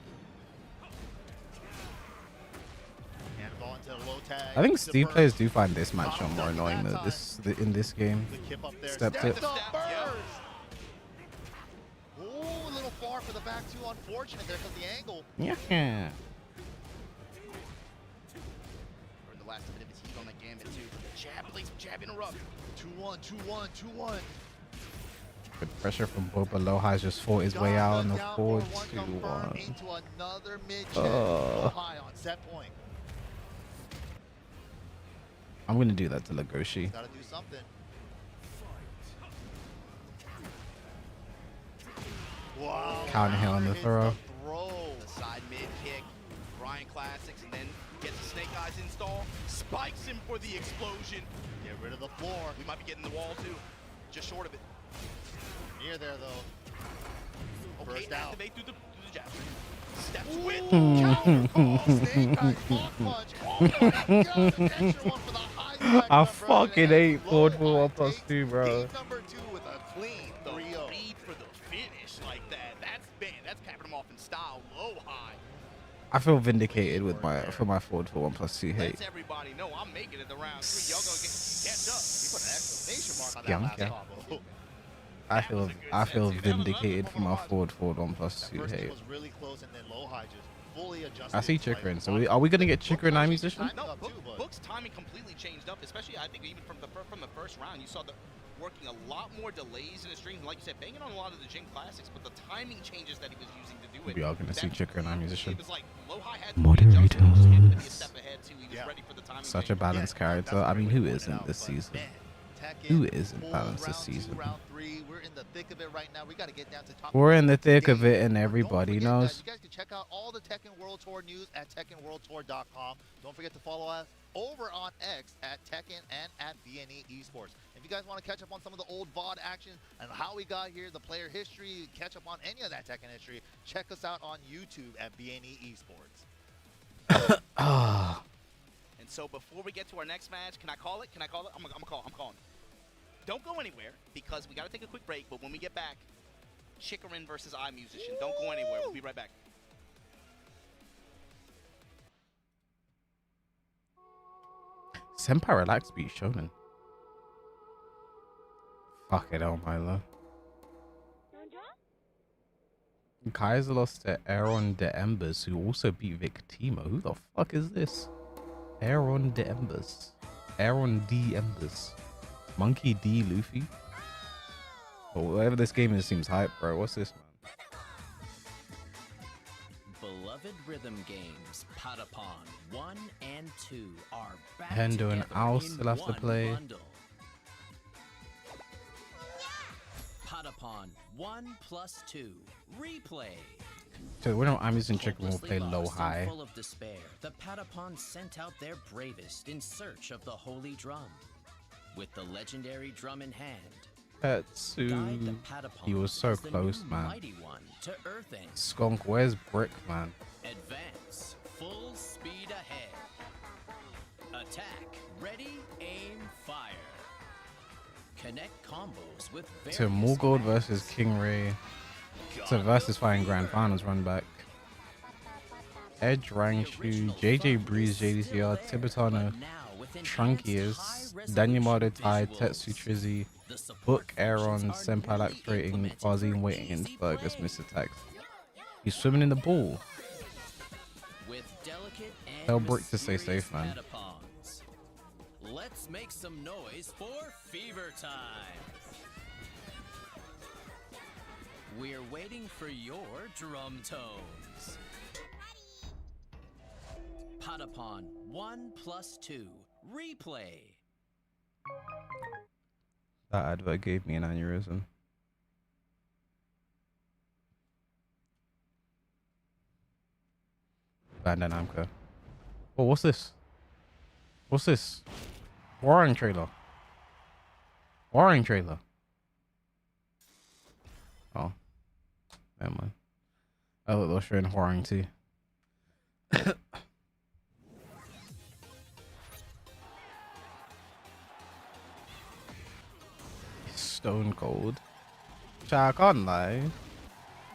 S2: Handball into the low tag.
S1: I think
S2: It's the
S1: Steve
S2: burst.
S1: players do find this matchup
S2: Got him
S1: more
S2: ducking
S1: annoying
S2: that
S1: than
S2: time.
S1: in this game.
S2: The kip up there.
S1: Step
S2: Step
S1: tip.
S2: the
S7: Step, yeah.
S2: burst. Ooh, a little far for the back 2. Unfortunate there because the angle.
S1: Yeah.
S7: Or in the last bit of his heat on that gambit too. Jab, plays jab interrupt.
S2: 2-1, 2-1, 2-1.
S1: Good pressure from Boba. Lohai's just fought his way out on the forward 2-1.
S2: Into another mid check.
S1: Oh.
S2: High on set point.
S1: I'm going to do that to Legoshi.
S2: Gotta do something. Wow.
S1: Counter hit on the
S2: hits
S1: throw.
S2: throw.
S7: The side mid kick. Brian Classics, and then gets the Snake Eyes install. Spikes him for the explosion.
S2: Get rid of the floor.
S7: We might be getting the wall too. Just short of it.
S2: Near there though.
S7: Okay,
S2: Burst out.
S7: activate through the jab. Steps with
S2: Counter call. Snake Eyes block punch. Oh my god. An extra one for the high side.
S1: I
S2: my brother.
S1: fucking
S2: And
S1: hate forward
S2: Low
S1: for
S2: High
S1: 1+2,
S2: takes
S1: bro.
S2: game number 2 with a clean
S7: the
S2: 3-0.
S7: read for the finish like that. That's capping him off in style. Low high.
S1: I feel vindicated with my forward for 1+2 hate.
S7: Lets everybody know I'm making it to round 3. Y'all gonna catch up.
S2: He put an exclamation mark on that last
S1: Yeah.
S2: combo.
S1: I feel vindicated for my forward 1+2
S2: First
S1: hate.
S2: was really close, and then Lowhigh just fully adjusted.
S1: I see Chikurin. So are we gonna get Chikurin Eyemusician?
S7: No, Book's timing completely changed up, especially I think even from the first round. You saw the working a lot more delays in the stream, like you said, banging on a lot of the Jing classics, but the timing changes that he was using to do it.
S1: We are gonna see Chikurin Eyemusician.
S7: It was like Lowhigh had
S1: Moderators.
S7: to be a step ahead too. He was ready for the timing.
S1: Such a balanced character. I mean, who isn't this season? Who isn't balanced this season?
S2: Round 3, we're in the thick of it right now. We got to get down to top.
S1: We're in the thick of it, and everybody knows.
S2: You guys can check out all the Tekken World Tour news at TekkenWorldTour.com. Don't forget to follow us over on X at Tekken and at BNE Esports. If you guys want to catch up on some of the old VOD action and how we got here, the player history, catch up on any of that Tekken history, check us out on YouTube at BNE Esports.
S7: And so before we get to our next match, can I call it? I'm calling. Don't go anywhere because we got to take a quick break. But when we get back, Chikurin versus Eyemusician. Don't go anywhere. We'll be right back.
S1: Senpai relax beat Shonen. Fuck it, oh my love. Kaiser lost to Aaron De Embers, who also beat Victimo. Who the fuck is this? Aaron De Embers. Aaron D Embers. Monkey D Luffy. But whatever this game is seems hype, bro. What's this, man?
S8: Beloved rhythm games, Patapon 1 and 2 are back
S1: Hendo and
S8: together
S1: Al
S8: in
S1: still have to
S8: one
S1: play.
S8: bundle. Patapon 1+2 replay.
S1: So we're not Eyemusician Chicken will
S8: Hopelessly
S1: play low
S8: lost and
S1: high.
S8: Full of despair, the Patapon sent out their bravest in search of the holy drum. With the legendary drum in hand,
S1: Tetsu.
S8: guide the Patapon
S1: He was so
S8: as the
S1: close,
S8: new
S1: man.
S8: mighty one to Earthing.
S1: Skunk, where's Brick, man?
S8: Advance, full speed ahead. Attack, ready, aim, fire. Connect combos with
S1: So
S8: various
S1: Morgold
S8: commands.
S1: versus King Ray. So versus Fighting Grand Finals run back. Edge, Rangshu, JJ Breeze, JDCR, Tibetano, Trunkius, Danielmado Tai, Tetsu Trizzy, Book Aaron, Senpai Lactrating, Farzine Waiting, and Fergus missed attacks. He's swimming in the pool.
S8: With delicate and
S1: Tell Brick to stay safe, man.
S8: Patapons. Let's make some noise for Fever Time. We're waiting for your drum tones. Patapon 1+2 replay.
S1: That advert gave me an aneurysm. Bandai Namco. Oh, what's this? What's this? Warring trailer. Warring trailer. Oh. Never mind. I thought they were showing Warring too. Stone Cold. I can't lie.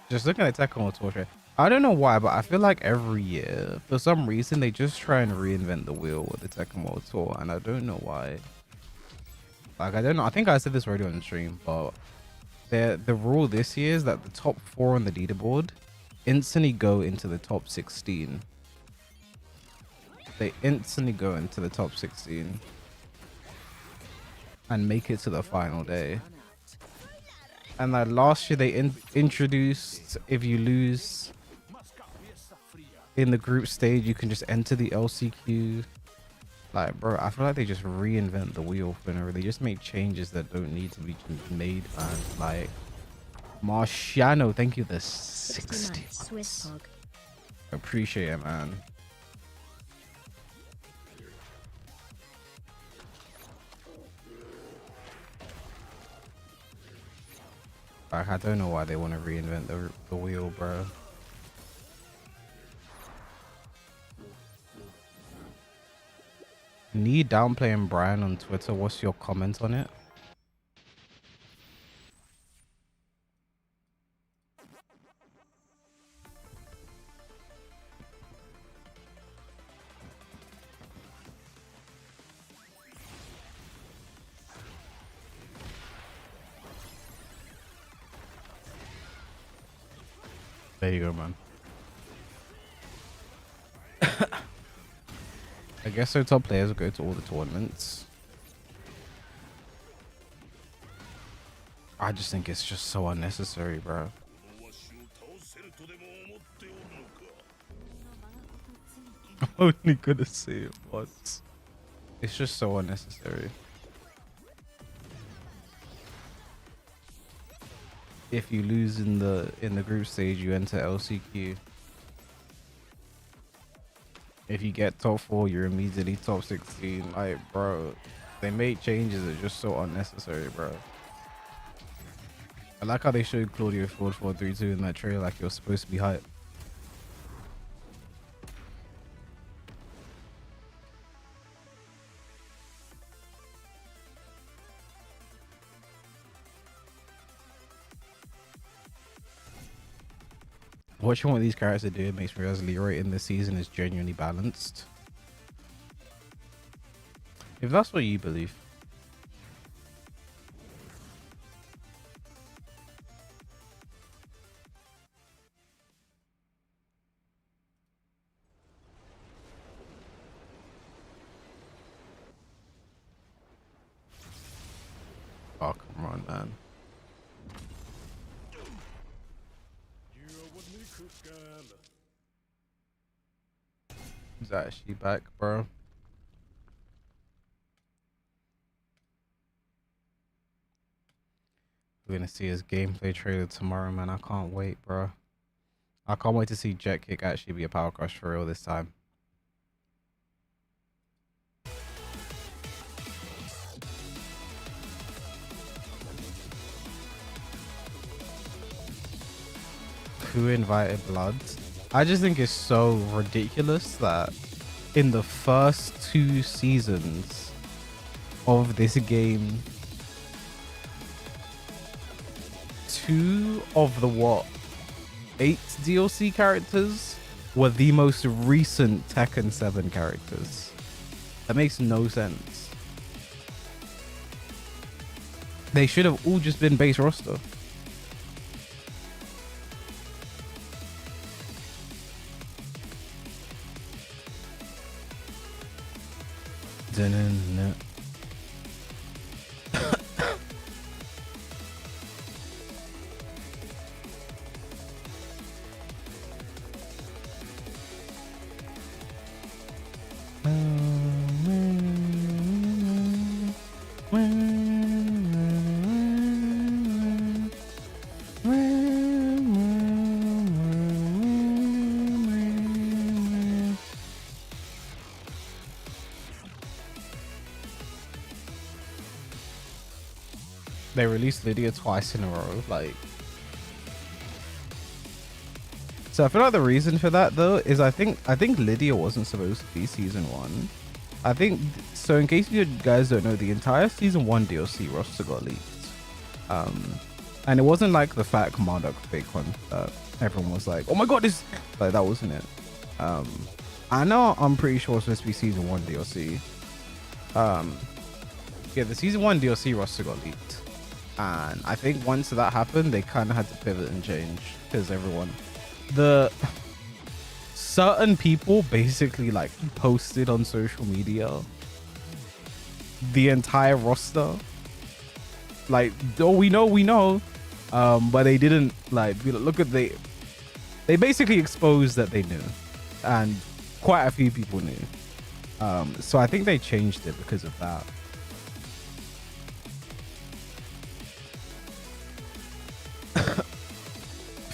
S1: Just looking at Tekken World Tour, I don't know why, but I feel like every year, for some reason, they just try and reinvent the wheel with the Tekken World Tour, and I don't know why. Like, I don't know. I think I said this already on the stream, but the rule this year is that the top 4 on the leaderboard instantly go into the top 16. They instantly go into the top 16 and make it to the final day. And like last year, they introduced if you lose in the group stage, you can just enter the LCQ. Like, bro, I feel like they just reinvent the wheel whenever they just make changes that don't need to be made, man. Like, Marciano, thank you the 60 months. Appreciate it, man. Like, I don't know why they want to reinvent the wheel, bro. Need downplaying Brian on Twitter. What's your comment on it? There you go, man. I guess so. Top players will go to all the tournaments. I just think it's just so unnecessary, bro. I'm only gonna say it once. It's just so unnecessary. If you lose in the group stage, you enter LCQ. If you get top 4, you're immediately top 16. Like, bro, they made changes that are just so unnecessary, bro. I like how they showed Claudio forward 4-3-2 in that trailer like you're supposed to be hype. Watching what these characters are doing makes me realize Leroy in this season is genuinely balanced. If that's what you believe. Oh, come on, man. He's actually back, bro. We're gonna see his gameplay trailer tomorrow, man. I can't wait, bro. I can't wait to see Jet Kick actually be a power crush for real this time. Who invited Blood? I just think it's so ridiculous that in the first 2 seasons of this game, 2 of the 8 DLC characters were the most recent Tekken 7 characters. That makes no sense. They should have all just been base roster. Dun-dun-dun. They released Lydia twice in a row, like. So I feel like the reason for that though is I think Lydia wasn't supposed to be season 1. I think so. In case you guys don't know, the entire season 1 DLC roster got leaked, and it wasn't like the Fat Commander fake one that everyone was like, "Oh my god, this," like that wasn't it. I know I'm pretty sure it's supposed to be season 1 DLC. Yeah, the season 1 DLC roster got leaked. And I think once that happened, they kind of had to pivot and change because certain people basically like posted on social media the entire roster. Like, oh, we know, but they didn't like be like, look at they basically exposed that they knew, and quite a few people knew. So I think they changed it because of that.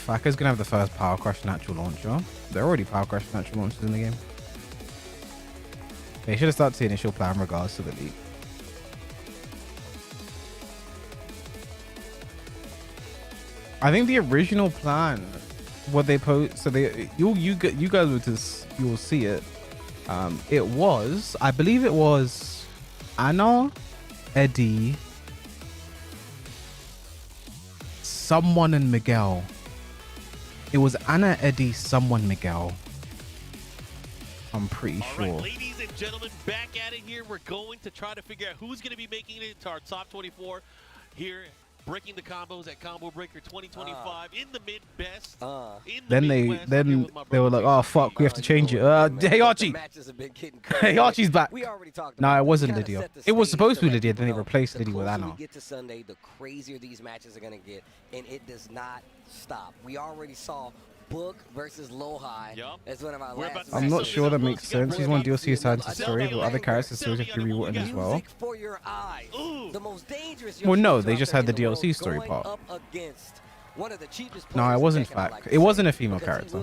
S1: Faka's gonna have the first Power Crush natural launcher. They're already Power Crush natural launchers in the game. They should have started the initial plan regards to the leak. I think the original plan, what they post, so you guys you'll see it. It was, I believe it was Anna, Eddie, someone, and Miguel. It was Anna, Eddie, someone, Miguel. I'm pretty sure.
S3: All right, ladies and gentlemen, back at it here. We're going to try to figure out who's going to be making it into our top 24 here breaking the combos at Combo Breaker 2025 in the mid best.
S1: Then they were like, oh fuck, we have to change it. Hey Archie. Hey Archie's back. No, it wasn't Lydia. It was supposed to be Lydia. Then they replaced Lydia with Anna.
S9: Get to Sunday, the crazier these matches are gonna get, and it does not stop. We already saw Book versus Low-High as one of our last.
S1: I'm not sure that makes sense. He's one DLC assigned to story, but other characters still have to be rewritten as well.
S9: For your eyes. The most dangerous
S1: Well, no, they just had the DLC story part.
S9: Up against one of the cheapest
S1: No, it wasn't fact. It wasn't a female character.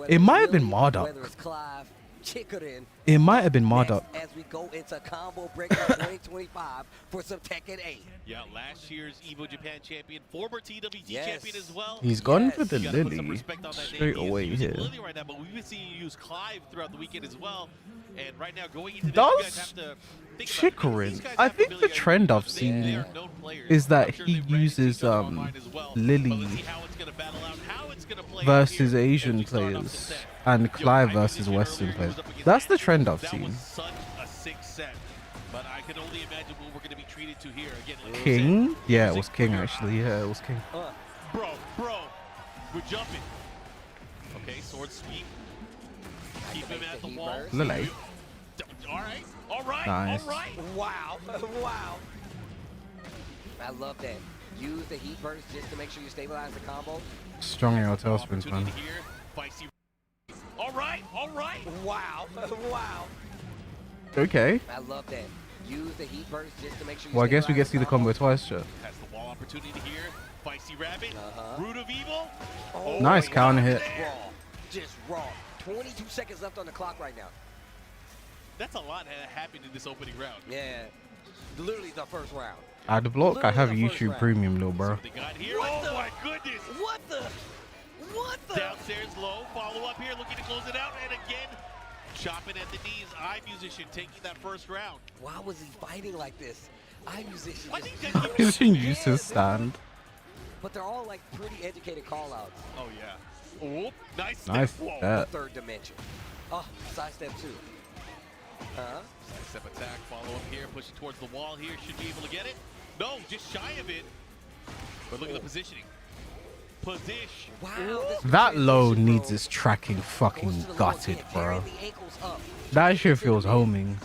S1: It might have been Marduk.
S9: Whether it's Clive, Chikurin,
S1: It might have been Marduk.
S9: as we go into Combo Breaker 2025 for some Tekken 8.
S3: Yeah, last year's Evo Japan champion, former TWT champion as well.
S1: He's gone for the
S3: Some
S1: Lily
S3: respect on that
S1: straight
S3: name.
S1: away
S3: He's using
S1: here.
S3: Lily right now, but we've been seeing you use Clive throughout the weekend as well. And right now, going into this,
S1: Does
S3: you guys have to think about it. These
S1: Chikurin?
S3: guys
S1: I
S3: have
S1: think the
S3: ability
S1: trend
S3: to-
S1: I've
S3: they
S1: seen
S3: are known players.
S1: is that
S3: I'm sure
S1: he
S3: they've ran into
S1: uses
S3: each other online as well. But let's
S1: Lily
S3: see how it's gonna battle out, how it's gonna play out
S1: versus
S3: here as
S1: Asian
S3: we start off the
S1: players
S3: set.
S1: and Clive versus Western players. That's the trend I've
S3: That
S1: seen.
S3: was such a sick set, but I can only imagine what we're going to be treated to here. Again, like you
S1: King?
S3: said,
S1: Yeah, it
S3: music
S1: was King
S3: for your
S1: actually.
S3: eyes.
S1: Yeah, it was King.
S3: Bro, we're jumping. Okay, sword sweep. Keep him at the wall.
S1: Lily.
S3: All right,
S1: Nice.
S3: all right.
S9: Wow, wow. I love that. Use the heat burst just to make sure you stabilize the combo.
S1: Strong AR tailspins, man.
S3: Opportunity here. Feisty. All right.
S9: Wow, wow.
S1: Okay.
S9: I love that. Use the heat burst just to make sure you
S1: Well, I guess we get
S9: stabilize
S1: to see the combo twice, chat.
S3: Has the wall opportunity here. Feisty rabbit. Root of evil.
S1: Nice counter hit.
S9: Raw. Just raw. 22 seconds left on the clock right now.
S3: That's a lot that happened in this opening round.
S9: Yeah. Literally the first round.
S1: At the block, I have YouTube Premium, little bro.
S3: They got here. Oh my goodness.
S9: What the?
S3: Downstairs low, follow up here, looking to close it out, and again, chopping at the knees. Eyemusician taking that first round.
S9: Why was he fighting like this? Eyemusician.
S3: I think
S9: just-
S3: that
S1: He didn't use his stand.
S9: But they're all like pretty educated call-outs.
S3: Oh yeah. Oh, nice step.
S1: Nice
S3: Whoa.
S1: step.
S9: Third dimension. Oh, sidestep two.
S3: Step attack, follow up here, pushing towards the wall here. Should be able to get it. No, just shy of it. But look at the positioning. Position.
S9: Wow.
S1: That low needs its tracking fucking gutted, bro. That shit feels homing.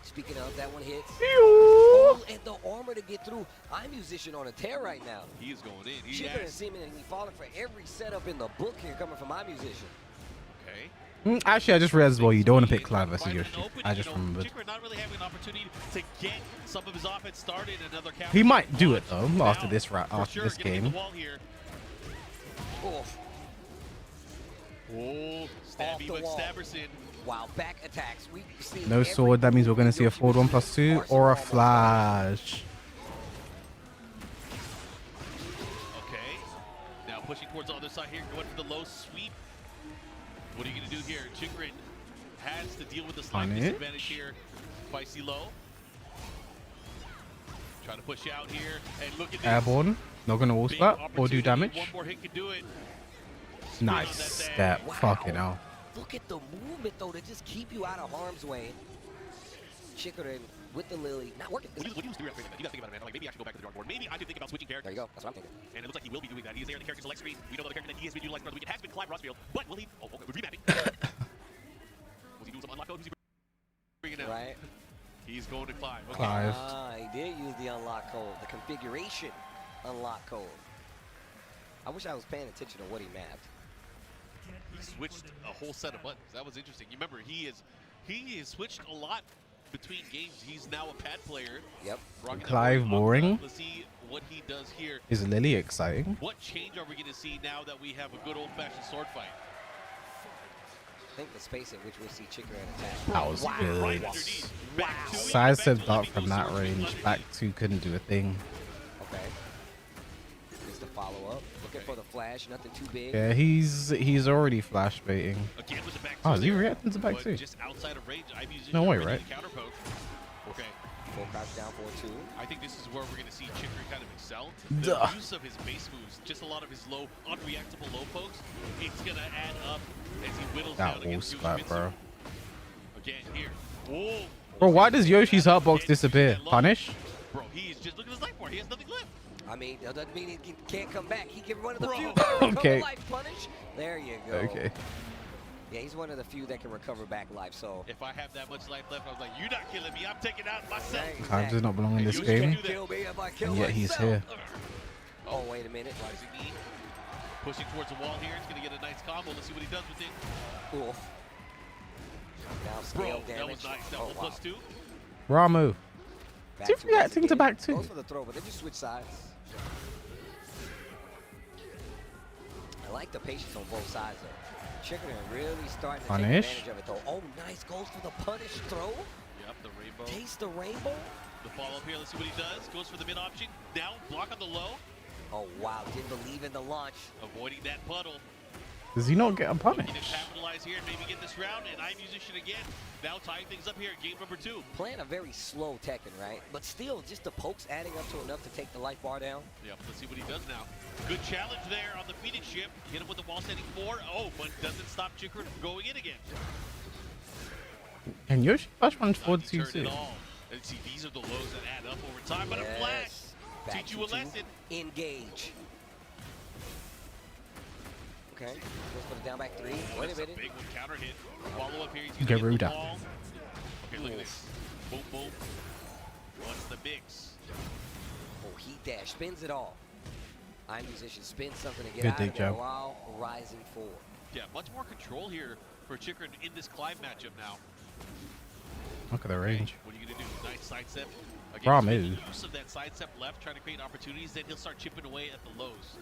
S9: Speaking of, that one hits.
S1: Ew.
S9: And the armor to get through. Eyemusician on a tear right now.
S3: He is going in. He
S9: Chikurin
S3: has.
S9: seemingly falling for every setup in the book here coming from Eyemusician.
S3: Okay.
S1: Actually, I just realized as well, you don't want to pick Clive versus Yoshi. I just remembered.
S3: Chikurin not really having an opportunity to get some of his offense started. Another counter.
S1: He might do it though after this
S3: For
S1: after
S3: sure,
S1: this
S3: getting the
S1: game.
S3: wall here.
S9: Oh,
S3: Oh, Stabby
S9: the wall.
S3: McStabberson.
S9: wow, back attacks. We see
S1: No sword. That means we're gonna see a forward 1+2 or a flash.
S3: Okay. Now pushing towards the other side here, going for the low sweep. What are you going to do here? Chikurin has to deal with the slight
S1: Punish.
S3: disadvantage here. Feisty low. Trying to push out here, and look at this.
S1: Airborne. Not gonna wall
S3: Big
S1: slap or do
S3: opportunity.
S1: damage.
S3: One more hit can do it.
S1: Nice step.
S9: Wow.
S1: Fucking hell.
S9: Look at the movement though to just keep you out of harm's way. Chikurin with the Lily, not working.
S3: What do you do after that? You got to think about it, man. Like maybe I should go back to the drawing board. Maybe I should think about switching characters.
S9: There you go. That's what I'm thinking.
S3: And it looks like he will be doing that. He is there in the character select screen. We know that the character that he has been utilizing throughout the weekend has been Clive Rossfield. But will he? Oh, okay. We're remapping. Was he doing some unlock code? Who's he bringing out?
S9: Right.
S3: He's going to Clive. Okay.
S1: Clive.
S9: He did use the unlock code, the configuration unlock code. I wish I was paying attention to what he mapped.
S3: He switched a whole set of buttons. That was interesting. You remember, he has switched a lot between games. He's now a pad player.
S9: Yep.
S3: Rocking that
S1: Clive boring.
S3: Let's see what he does here.
S1: Is Lily exciting?
S3: What change are we going to see now that we have a good old-fashioned sword fight?
S9: I think the space at which we'll see Chikurin attack.
S1: That was
S3: Right
S1: good.
S3: underneath. Back to it.
S1: Side
S3: Back
S1: step
S3: to
S1: dart
S3: it.
S1: from that range. Back two couldn't do a thing.
S9: Okay. Just the follow up. Looking for the flash, nothing too big.
S1: Yeah, he's already flash baiting.
S3: Again with the back
S1: Oh,
S3: two
S1: is he
S3: there,
S1: reacting to back
S3: but
S1: two?
S3: just outside of range. Eyemusician
S1: No way,
S3: ready
S1: right?
S3: to counter poke. Okay.
S9: Full crouch down for 2.
S3: I think this is where we're going to see Chikurin kind of excel.
S1: Duh.
S3: The use of his base moves, just a lot of his low, unreactable low pokes, it's going to add up as he whittles
S1: That
S3: down
S1: wall
S3: against
S1: splat,
S3: Yoshimitsu.
S1: bro.
S3: Again, here. Whoa.
S1: Bro, why does Yoshi's hurtbox disappear? Punish?
S3: Bro, he is just, look at this
S9: I mean, that doesn't mean he can't come back. He can one of the few.
S1: Okay.
S9: Life punish. There you go.
S1: Okay.
S9: Yeah, he's one of the few that can recover back life. So
S3: if I have that much life left, I was like, you're not killing me. I'm taking out myself.
S9: Exactly.
S1: Time does not belong in this
S3: You
S1: game.
S3: can do that.
S1: And yet he's here.
S9: Oh, wait a minute.
S3: Rising knee. Pushing towards the wall here. He's going to get a nice combo. Let's see what he does with it.
S9: Oof. Now scale damage.
S3: That was nice. That was +2.
S1: Ramu.
S9: Back
S1: Is he
S9: two once
S1: reacting to
S9: again.
S1: back two?
S9: Goes for the throw, but then you switch sides. I like the patience on both sides, though. Chikurin really starting to
S1: Punish.
S9: take advantage of it, though. Oh, nice. Goes for the punish throw.
S3: Yep, the rainbow.
S9: Taste the rainbow.
S3: The follow-up here. Let's see what he does. Goes for the mid option. Down. Block on the low.
S9: Oh, wow. Didn't believe in the launch.
S3: Avoiding that puddle.
S1: Does he not get a
S3: Looking
S1: punish?
S3: to capitalize here and maybe get this round. And Eyemusician again. Now tying things up here at game number 2.
S9: Playing a very slow Tekken, right? But still, just the pokes adding up to enough to take the life bar down.
S3: Yep, let's see what he does now. Good challenge there on the Phoenix ship. Hit him with the wall setting 4. Oh, but doesn't stop Chikurin from going in again.
S1: And Yoshi flash punch
S3: Not
S1: forward too
S3: deterred
S1: soon.
S3: at all. And see, these are the lows that add up over time. But a flash.
S9: Back
S3: Teach you a
S9: 2-2.
S3: lesson.
S9: Engage. Okay. Goes for the down back 3. Wait a
S3: That's
S9: minute.
S3: big one. Counter hit. Follow up here. He's gonna
S1: Garuda.
S3: get the ball. Okay, look at this. Boom, boom. What's the mix?
S9: Oh, heat dash. Spins it all. Eyemusician spins something to get
S1: Good
S9: out of
S1: dig
S9: there
S1: job.
S9: while rising forward.
S3: Yeah, much more control here for Chikurin in this climb matchup now.
S1: Look at the range.
S3: What are you going to do? Nice sidestep. Again,
S1: Problem
S3: he's making
S1: is-
S3: use of that sidestep left, trying to create opportunities. Then he'll start chipping away at the lows.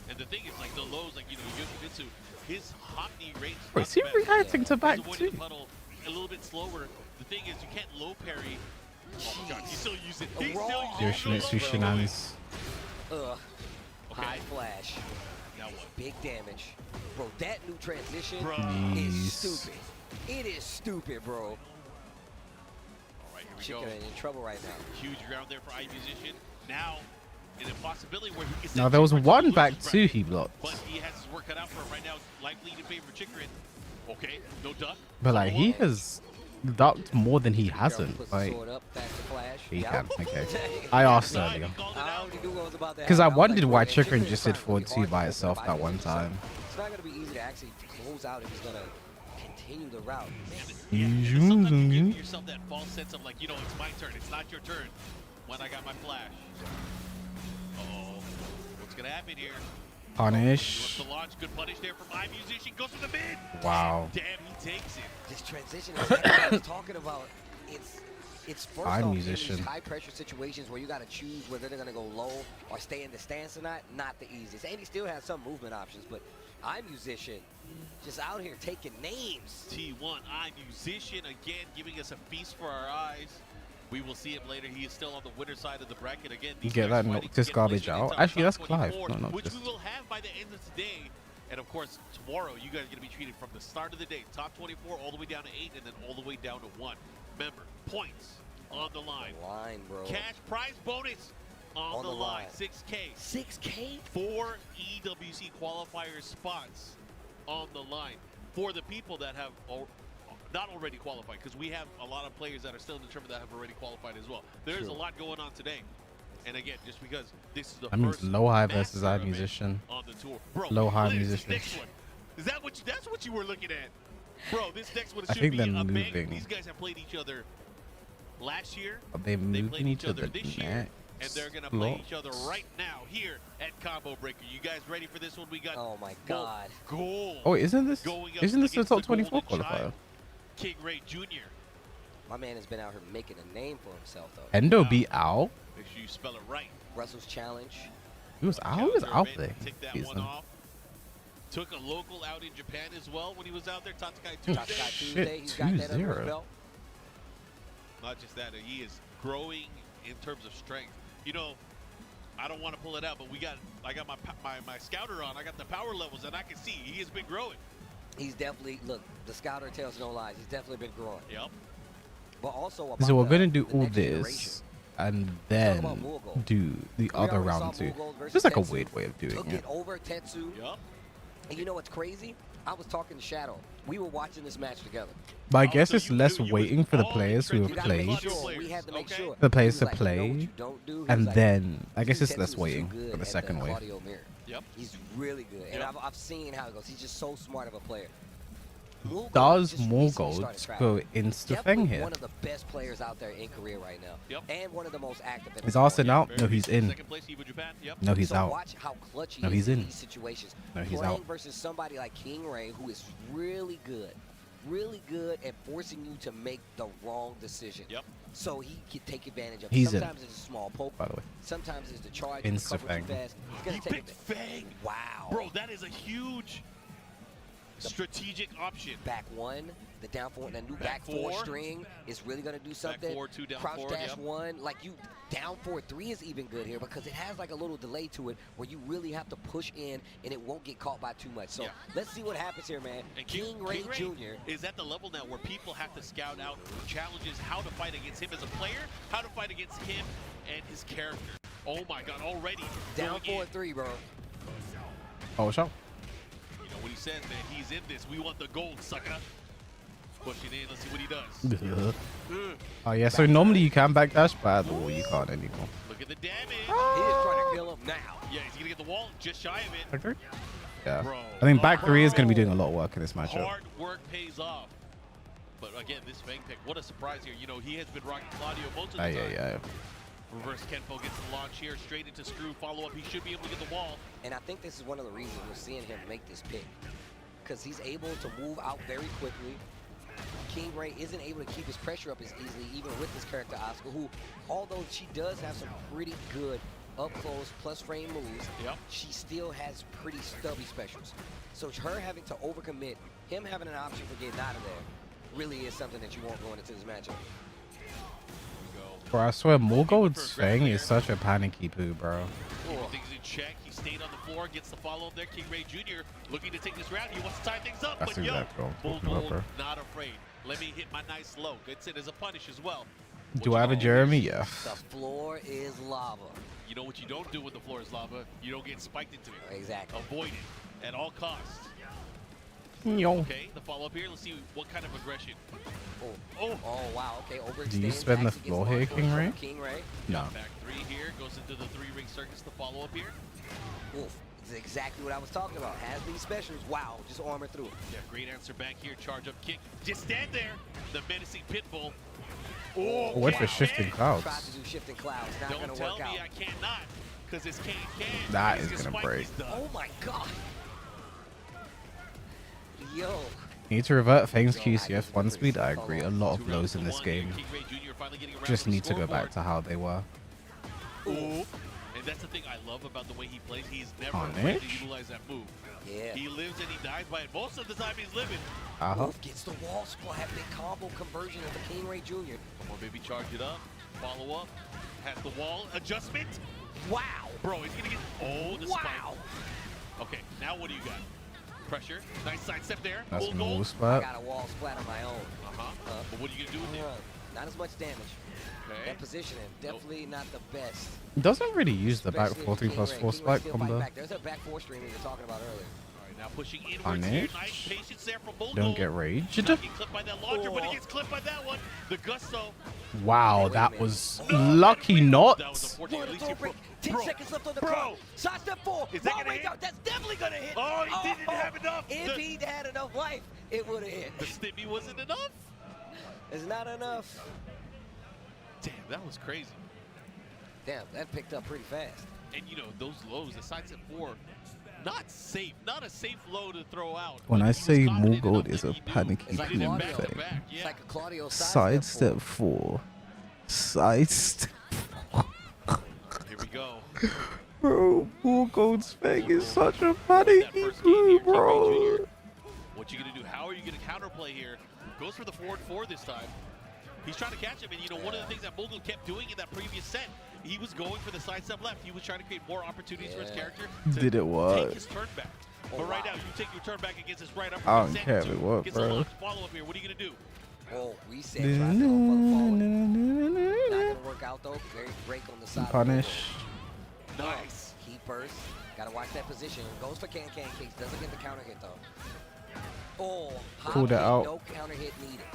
S3: And the thing is, like the lows, like, you know, Yoshimitsu, his hot knee rates.
S1: Wait, is he reacting to back
S3: He's
S1: two?
S3: avoiding the puddle a little bit slower. The thing is, you can't low parry. Oh my God, he's still using. He's still using.
S1: Yoshimitsu shenanigans.
S9: Ugh.
S3: Okay.
S9: High flash.
S3: Now what?
S9: Big damage. Bro, that new transition
S3: Bro.
S1: Jeez.
S9: is stupid. It is stupid, bro.
S3: All right, here we
S9: Chikurin
S3: go.
S9: in trouble right now.
S3: Huge round there for Eyemusician. Now, an impossibility where he can.
S1: Now
S3: send
S1: there was
S3: Chikurin to
S1: one
S3: the
S1: back
S3: losers
S1: two
S3: bracket.
S1: he blocked.
S3: But he has his work cut out for him right now. Life lead in favor of Chikurin. Okay, no duck.
S1: But like he has ducked more than he
S9: Puts
S1: hasn't.
S9: the
S1: Like
S9: sword up, back to flash.
S1: he
S9: Yep.
S1: can. Okay. I asked
S3: Nah,
S1: earlier.
S3: he called it
S9: I
S3: out.
S9: already knew what was about to
S1: Because I
S9: happen. was
S1: wondered
S9: like,
S1: why
S9: bro,
S1: Chikurin
S9: Chikurin's
S1: just
S9: trying
S1: did
S9: to
S1: forward
S9: really
S1: 2
S9: hard
S1: by
S9: to
S1: itself
S9: survive
S1: that one
S9: this.
S1: time.
S9: It's not going to be easy to actually close out if he's going to continue the route.
S3: Yeah, and sometimes you give yourself that false sense of like, you know, it's my turn. It's not your turn when I got my flash. Uh-oh. What's going to happen here? He wants
S1: Punish.
S3: to launch. Good punish there from Eyemusician. Goes for the mid.
S1: Wow.
S3: Damn, he takes it.
S9: This transition is exactly what I was talking about. It's first off in
S1: Eyemusician.
S9: these high pressure situations where you got to choose whether they're going to go low or stay in the stance or not the easiest. And he still has some movement options, but Eyemusician just out here taking names.
S3: T1 Eyemusician again giving us a feast for our eyes. We will see him later. He is still on the winner side of the bracket again. These
S1: Get
S3: guys
S1: that
S3: fighting
S1: Noctis
S3: to get
S1: garbage
S3: placement
S1: out.
S3: into our
S1: Actually,
S3: top
S1: that's Clive,
S3: 24,
S1: not
S3: which
S1: Noctis.
S3: we will have by the end of today. And of course, tomorrow you guys are going to be treated from the start of the day, top 24 all the way down to 8, and then all the way down to 1. Remember, points on the line.
S9: Line, bro.
S3: Cash prize bonus on the line. 6K.
S9: 6K?
S3: 4 EWC qualifier spots on the line for the people that have not already qualified, because we have a lot of players that are still determined that have already qualified as well. There's a lot going on today. And again, just because this is the
S1: That means
S3: first
S1: low high
S3: master
S1: versus
S3: event
S1: Eyemusician.
S3: on the tour. Bro,
S1: Low high
S3: look at this
S1: musician.
S3: next one. Is that what that's what you were looking at? Bro, this next one
S1: I
S3: should
S1: think
S3: be
S1: they're
S3: a bang.
S1: moving.
S3: These guys have played each other last year.
S1: Are they
S3: They
S1: moving
S3: played
S1: each
S3: each other
S1: other
S3: this year, and
S1: next?
S3: they're gonna play each
S1: Blocks?
S3: other right now here at Combo Breaker. You guys ready for this one? We got
S9: Oh my God.
S3: goal.
S1: Oh, isn't this
S3: going up
S1: the
S3: against
S1: top
S3: the
S1: 24
S3: Golden
S1: qualifier?
S3: Child, King Ray Jr.
S9: My man has been out here making a name for himself, though.
S1: Hendo beat Al.
S3: Make sure you spell it right.
S9: Russell's challenge.
S1: He was Al. He was
S3: Counter
S1: out
S3: event,
S1: there.
S3: Take that
S1: He's
S3: one
S1: done.
S3: off. Took a local out in Japan as well when he was out there. Tatsukai
S1: Oh,
S3: Tuesday.
S9: Tatsukai
S1: shit,
S9: Tuesday, he's got that under his
S1: 2-0.
S9: belt.
S3: Not just that, he is growing in terms of strength. You know, I don't want to pull it out, but I got my scouter on. I got the power levels, and I can see he has been growing.
S9: He's definitely, look, the scouter tells no lies. He's definitely been growing.
S3: Yep.
S9: But also about
S1: So we're gonna do
S9: the
S1: all
S9: next generation.
S1: this and
S9: about
S1: then
S9: MOUZ gold.
S1: do the
S9: We
S1: other
S9: already saw
S1: round two.
S9: MOUZ gold versus
S1: Just like a
S9: Tetsu.
S1: weird way of doing
S9: Took
S1: it.
S9: it over Tetsu.
S3: Yep.
S9: And you know what's crazy? I was talking to Shadow. We were watching this match together.
S1: But I guess it's less waiting for the players who have played,
S9: We had to make sure.
S1: the players to
S9: He was like, "You know what
S1: play,
S9: you don't do?" He
S1: and
S9: was like,
S1: then I guess it's
S9: Tetsu
S1: less
S9: is too
S1: waiting
S9: good
S1: for the
S9: at
S1: second wave.
S9: Claudio mirror.
S3: Yep.
S9: He's really good, and I've seen how it goes. He's just so smart of a player. MOUZ
S1: Does
S9: just
S1: more
S9: recently started
S1: golds
S9: traveling.
S1: go insta
S9: Definitely
S1: thing here?
S9: one of the best players out there in Korea right now.
S3: Yep.
S9: And one of the most active.
S1: Is Arslan out? No, he's in.
S3: Second place, Evo Japan. Yep.
S1: No, he's
S9: so
S1: out.
S9: Watch how clutch he
S1: No,
S9: is
S1: he's
S9: in
S1: in.
S9: these situations.
S1: No, he's
S9: Playing
S1: out.
S9: versus somebody like King Ray, who is really good at forcing you to make the wrong decision.
S3: Yep.
S9: So he can take advantage of it.
S1: He's in.
S9: Sometimes it's a small poke.
S1: By the way.
S9: Sometimes it's the charge.
S1: Insta
S9: recover too
S1: fang.
S9: fast. He's gonna
S3: He
S9: take
S3: picked
S9: it.
S3: Fang.
S9: Wow.
S3: Bro, that is a huge strategic option.
S9: Back one, the down four, and the new
S3: Back
S9: back four
S3: four.
S9: string is really gonna do something.
S3: four, two down
S9: Crouch
S3: four,
S9: dash
S3: yep.
S9: one, like you down 4-3 is even good here because it has like a little delay to it where you really have to push in and it won't get caught by too much. So
S3: Yeah.
S9: let's see what happens here, man.
S3: And
S9: King Ray Jr.
S3: is at the level now where people have to scout out challenges, how to fight against him as a player, how to fight against him and his character. Oh my God, already
S9: down
S3: going in.
S9: 4-3, bro.
S1: Oh, show.
S3: You know what he says, man, he's in this. We want the gold, sucker. Pushing in, let's see what he does.
S1: Oh yeah, so normally you can backdash, but you can't anymore.
S3: Look at the damage.
S9: He is trying to kill him now.
S3: Yeah, he's gonna get the wall just shy of it.
S1: Okay. Yeah.
S3: Bro.
S1: I think back three is going to be doing a lot of work in this matchup.
S3: Hard work pays off. But again, this Fang pick, what a surprise here. You know, he has been rocking Claudio most of the time.
S1: Yeah.
S3: Reverse Kenpo gets the launch here, straight into screw, follow up. He should be able to get the wall.
S9: And I think this is one of the reasons we're seeing him make this pick. Because he's able to move out very quickly. King Ray isn't able to keep his pressure up as easily, even with this character, Oscar, who, although she does have some pretty good up-close plus frame moves, she still has pretty stubby specials. So her having to overcommit, him having an option for getting out of there, really is something that you want going into this matchup.
S1: Bro, I swear, Morgold's Fang is such a panicky poo, bro.
S3: Keeping things in check. He stayed on the floor, gets the follow-up there. King Ray Jr. looking to take this round. He wants to tie things up,
S1: That's
S3: but
S1: exactly what I'm
S3: Bull
S1: talking about, bro.
S3: not afraid. Let me hit my nice low. Gets it as a punish as well.
S1: Do I have a Jeremy? Yeah.
S9: The floor is lava.
S3: You know what you don't do when the floor is lava? You don't get spiked into it.
S9: Exactly.
S3: Avoid it at all costs.
S1: Yo.
S3: Okay, the follow-up here. Let's see what kind of aggression.
S9: Oh, wow. Okay, overextend.
S1: Do you spend the
S9: actually gets
S1: floor here,
S9: one
S1: King
S9: from
S1: Ray?
S9: King Ray.
S1: No.
S3: Back three here. Goes into the three-ring circus. The follow-up here.
S9: Oof. This is exactly what I was talking about. Has these specials. Wow, just armor through.
S3: Yeah, great answer back here. Charge up kick. Just stand there. The menacing pitbull.
S1: Oh, went for shifting clouds.
S9: Tried to do shifting clouds. Not
S3: Don't
S9: gonna
S3: tell
S9: work
S3: me
S9: out.
S3: I cannot, because it's can.
S1: That
S3: He's
S1: is gonna
S3: spike,
S1: break.
S3: he's done.
S9: Oh my god. Yo.
S1: Need to revert Fang's QCF 1 speed. I agree. A lot of blows in this game.
S3: King Ray Jr. finally getting around
S1: Just
S3: the
S1: need to go
S3: scoreboard.
S1: back to how they were.
S3: Ooh. And that's the thing I love about the way he plays. He's never
S1: On
S3: afraid
S1: it?
S3: to utilize that move.
S9: Yeah.
S3: He lives and he dies by it. Most of the time he's living.
S9: Wolf gets the wall splat. Big combo conversion of the King Ray Jr.
S3: Come on, baby, charge it up. Follow up. Has the wall adjustment.
S9: Wow.
S3: Bro, he's gonna get the
S9: Wow.
S3: spike. Okay, now what do you got? Pressure. Nice side step there.
S1: That's
S3: Full
S1: an
S3: goal.
S1: all
S9: I
S1: splat.
S9: got a wall splat on my own.
S3: But what are you gonna do with it?
S9: Not as much damage.
S3: Okay.
S9: That positioning, definitely not the best.
S1: Doesn't really use the back
S9: Especially
S1: 4-3
S9: with
S1: plus
S9: King
S1: 4
S9: Ray. King Ray
S1: spike
S9: still fighting
S1: combo.
S9: back. There's a back 4 stream we were talking about earlier.
S3: All right, now pushing inwards here. Nice patience there from Bull.
S1: Don't get raged.
S3: Not get clipped by that launcher, but he gets clipped by that one. The gusto.
S1: Wow, that was lucky not.
S3: That was unfortunate. At
S9: What a
S3: least
S9: throw
S3: he
S9: break. 10
S3: bro,
S9: seconds left on the
S3: bro.
S9: clock. Shot step 4.
S3: Is that
S9: Wall
S3: gonna
S9: way
S3: hit?
S9: down. That's definitely going to hit.
S3: Oh, he didn't have enough.
S9: If he had enough life, it would have hit.
S3: The stimmy wasn't enough.
S9: It's not enough.
S3: Damn, that was crazy.
S9: Damn, that picked up pretty fast.
S3: And you know, those lows, the side step 4, not safe. Not a safe low to throw out.
S1: When
S3: but
S1: I
S3: he was
S1: say
S3: confident
S1: Morgold
S3: enough
S1: is
S3: that
S1: a
S3: he knew
S1: panicky
S3: he
S9: like
S3: did it
S1: poo
S3: back to
S1: thing.
S3: back.
S9: It's
S3: Yeah.
S9: like a Claudio
S1: Sidestep 4. Sidestep.
S3: Here we go.
S1: Bro, Morgold's Fang is such a
S3: That
S1: panicky
S3: first game
S1: poo,
S3: here, King Ray
S1: bro.
S3: Jr. What you gonna do? How are you gonna counterplay here? Goes for the forward 4 this time. He's trying to catch him, and you know, one of the things that Mogul kept doing in that previous set, he was going for the side step left. He was trying to create more opportunities for his character to
S1: Did it work?
S3: take his turn back. But right now, you take your turn back against his right upper.
S1: I don't
S3: send
S1: care
S3: to,
S1: if it worked,
S3: gets a
S1: bro.
S3: launch, follow up here. What are you gonna do?
S9: Oh, reset. Try to go for the forward. Not going to work out, though. Very break on the side.
S1: Punish.
S3: Nice.
S9: Key burst. Got to watch that position. Goes for can kicks. Doesn't get the counter hit, though. Oh,
S1: Pulled it out.
S9: No counter hit needed.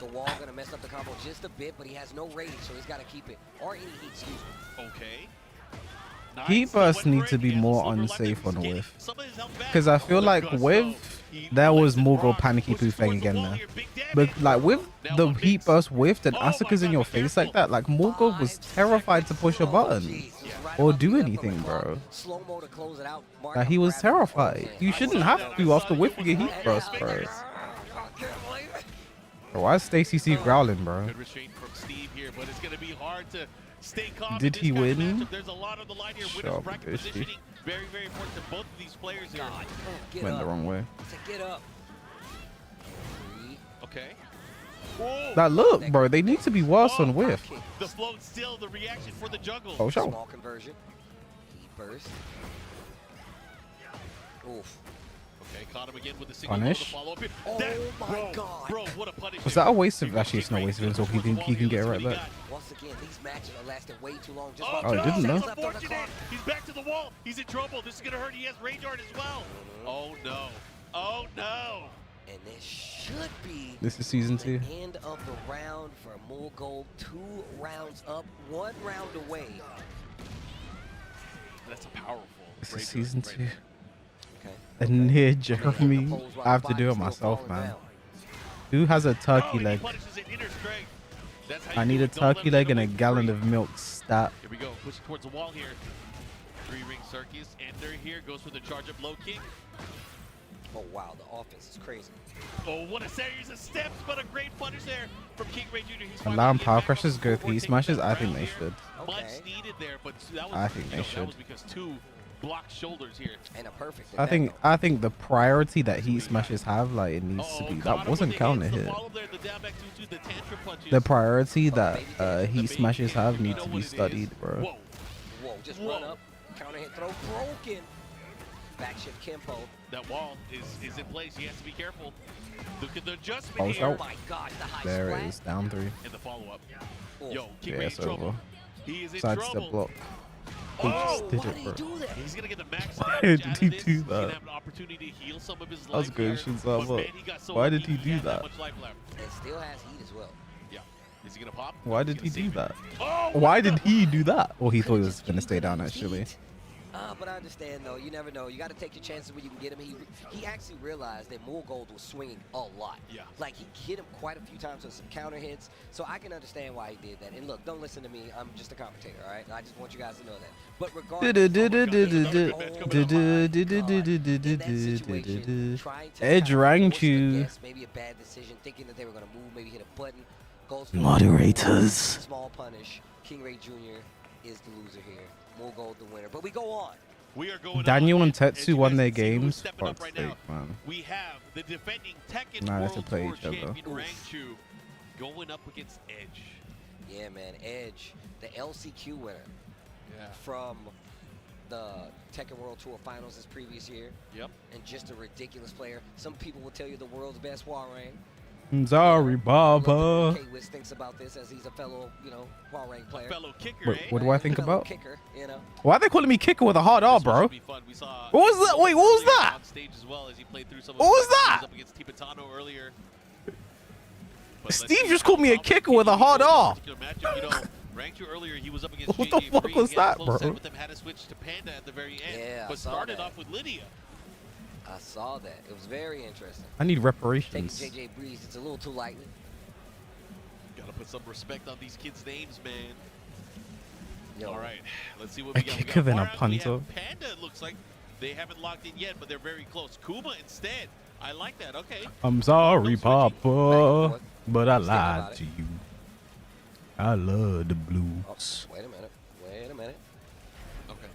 S9: The wall gonna mess up the combo just a bit, but he has no rage, so he's got to keep it. Or any heat, excuse me.
S3: Okay.
S1: Heat bursts need to be more unsafe on whiff. Because I feel like with, there was Morgul panicky poo thing again there. But like with the heat burst whiff and Asuka's in your face like that, like Morgul was terrified to push a button or do anything, bro. Like he was terrified. You shouldn't have to after whiffing a heat burst, bro. Why is Stacy C growling, bro?
S3: Good restraint from Steve here, but it's gonna be hard to stay calm.
S1: Did he win?
S3: There's a lot on the line here. Winner's bracket positioning. Very, very important to both of these players here.
S1: Went the wrong way.
S9: Get up.
S3: Okay.
S1: Now look, bro, they need to be worse on whiff.
S3: The float still, the reaction for the jungle.
S1: Oh, sure.
S9: Small conversion. Heat burst. Oof.
S3: Okay, caught him again with the single
S1: Punish.
S3: follow-up here.
S9: Oh my God.
S3: Bro, what a punish.
S1: Was that a waste of, actually it's no waste of it, so he can get it right back.
S9: Once again, these matches are lasting way too long. Just
S1: Oh, he didn't know.
S3: He's back to the wall. He's in trouble. This is gonna hurt. He has range art as well. Oh no. Oh no.
S9: And this should be
S1: This is season 2.
S9: the end of the round for MOUZ. 2 rounds up, 1 round away.
S3: That's a powerful.
S1: This is season 2.
S9: Okay.
S1: And near Jeremy, I have to do it myself, man. Who has a turkey leg? I need a turkey leg and a gallon of milk stat.
S3: Here we go. Pushing towards the wall here. 3-ring circus. Ender here goes for the charge up low kick.
S9: Oh wow, the offense is crazy.
S3: Oh, what a series of steps, but a great punish there from King Ray Jr. He's
S1: Allow them power crushes go through smashes? I think they should.
S3: Much needed there, but that was,
S1: I think they
S3: that
S1: should.
S3: was because 2 blocked shoulders here.
S9: And a perfect.
S1: I think the priority that heat smashes have, like it needs to be. That wasn't counter hit. The priority that heat smashes have need to be studied, bro.
S9: Whoa, just run up, counter hit throw, broken. Backshift Kimpo.
S3: That wall is in place. He has to be careful. Look at the adjustment here.
S1: Oh
S9: my God, the high
S1: there
S9: splat.
S1: it is, down 3.
S3: In the follow-up.
S9: Oh.
S3: Yo, King
S1: Yeah,
S3: Ray's
S1: it's
S3: in trouble.
S1: over.
S3: He is in
S1: Side
S3: trouble.
S1: step block. He just did it, bro.
S3: He's gonna get the max
S1: Why
S3: damage
S1: did
S3: out
S1: he
S3: of this.
S1: do
S3: He's
S1: that?
S3: gonna have an opportunity to heal some of his
S1: That was
S3: life
S1: good.
S3: here.
S1: She's
S3: But
S1: up.
S3: man, he got so
S1: Why
S3: lucky
S1: did he do
S3: had
S1: that?
S3: much life left.
S9: And still has heat as well.
S3: Yeah. Is he gonna pop?
S1: Why
S3: He's
S1: did he
S3: gonna
S1: do
S3: save
S1: that?
S3: it. Oh,
S1: Why did he do that? Or he thought he was gonna stay down actually.
S9: But I understand though. You never know. You got to take your chances when you can get him. He actually realized that MOUZ was swinging a lot.
S3: Yeah.
S9: Like he hit him quite a few times with some counter hits. So I can understand why he did that. And look, don't listen to me. I'm just a commentator. All right. I just want you guys to know that. But regardless,
S1: Edge ranked you.
S9: Maybe a bad decision, thinking that they were going to move, maybe hit a button.
S1: Moderators.
S9: Small punish. King Ray Jr. is the loser here. MOUZ the winner. But we go on.
S3: We are going
S1: Daniel
S3: on.
S1: and Tetsu won their games.
S3: Stepping up
S1: Fuck's
S3: right now.
S1: sake, man.
S3: We have the defending Tekken
S1: Nah, they have to
S3: World
S1: play
S3: Tour
S1: each other.
S3: champion Rangchu going up against Edge.
S9: Yeah, man. Edge, the LCQ winner
S3: Yeah.
S9: from the Tekken World Tour Finals this previous year.
S3: Yep.
S9: And just a ridiculous player. Some people will tell you the world's best Warang.
S1: Sorry, Baba.
S9: K-Wiz thinks about this as he's a fellow, Warang player.
S3: Fellow kicker,
S1: Wait, what do I think
S9: Fellow
S1: about?
S9: kicker,
S1: Why are they calling me kicker with a hard R, bro?
S3: We saw
S1: What was that? Wait, what was that?
S3: on stage as well as he played through some of
S1: What was
S3: the
S1: that?
S3: up against Tipitano earlier. But
S1: Steve just called me a kicker with a hard R.
S3: Rangchu earlier, he was up against
S1: What the
S3: JJ
S1: fuck
S3: Bree.
S1: was
S3: He had a
S1: that,
S3: close set
S1: bro?
S3: with him, had to switch to Panda at the very end,
S9: Yeah, I
S3: but
S9: saw
S3: started
S9: that.
S3: off with Lydia.
S9: I saw that. It was very interesting.
S1: I need
S9: Taking
S1: reparations.
S9: JJ Breeze, it's a little too lightly.
S3: Gotta put some respect on these kids' names, man.
S9: Yo.
S3: All right, let's see what
S1: A
S3: we got.
S1: kicker than a
S3: Far out, we
S1: punter.
S3: have Panda, it looks like they haven't locked in yet, but they're very close. Kuma instead. I like that. Okay.
S1: I'm sorry,
S3: No
S1: Papa, but I
S9: Just think about
S1: lied
S9: it.
S1: to you. I love the
S9: Oh,
S1: blues.
S9: wait a minute. Wait a minute.
S3: Okay.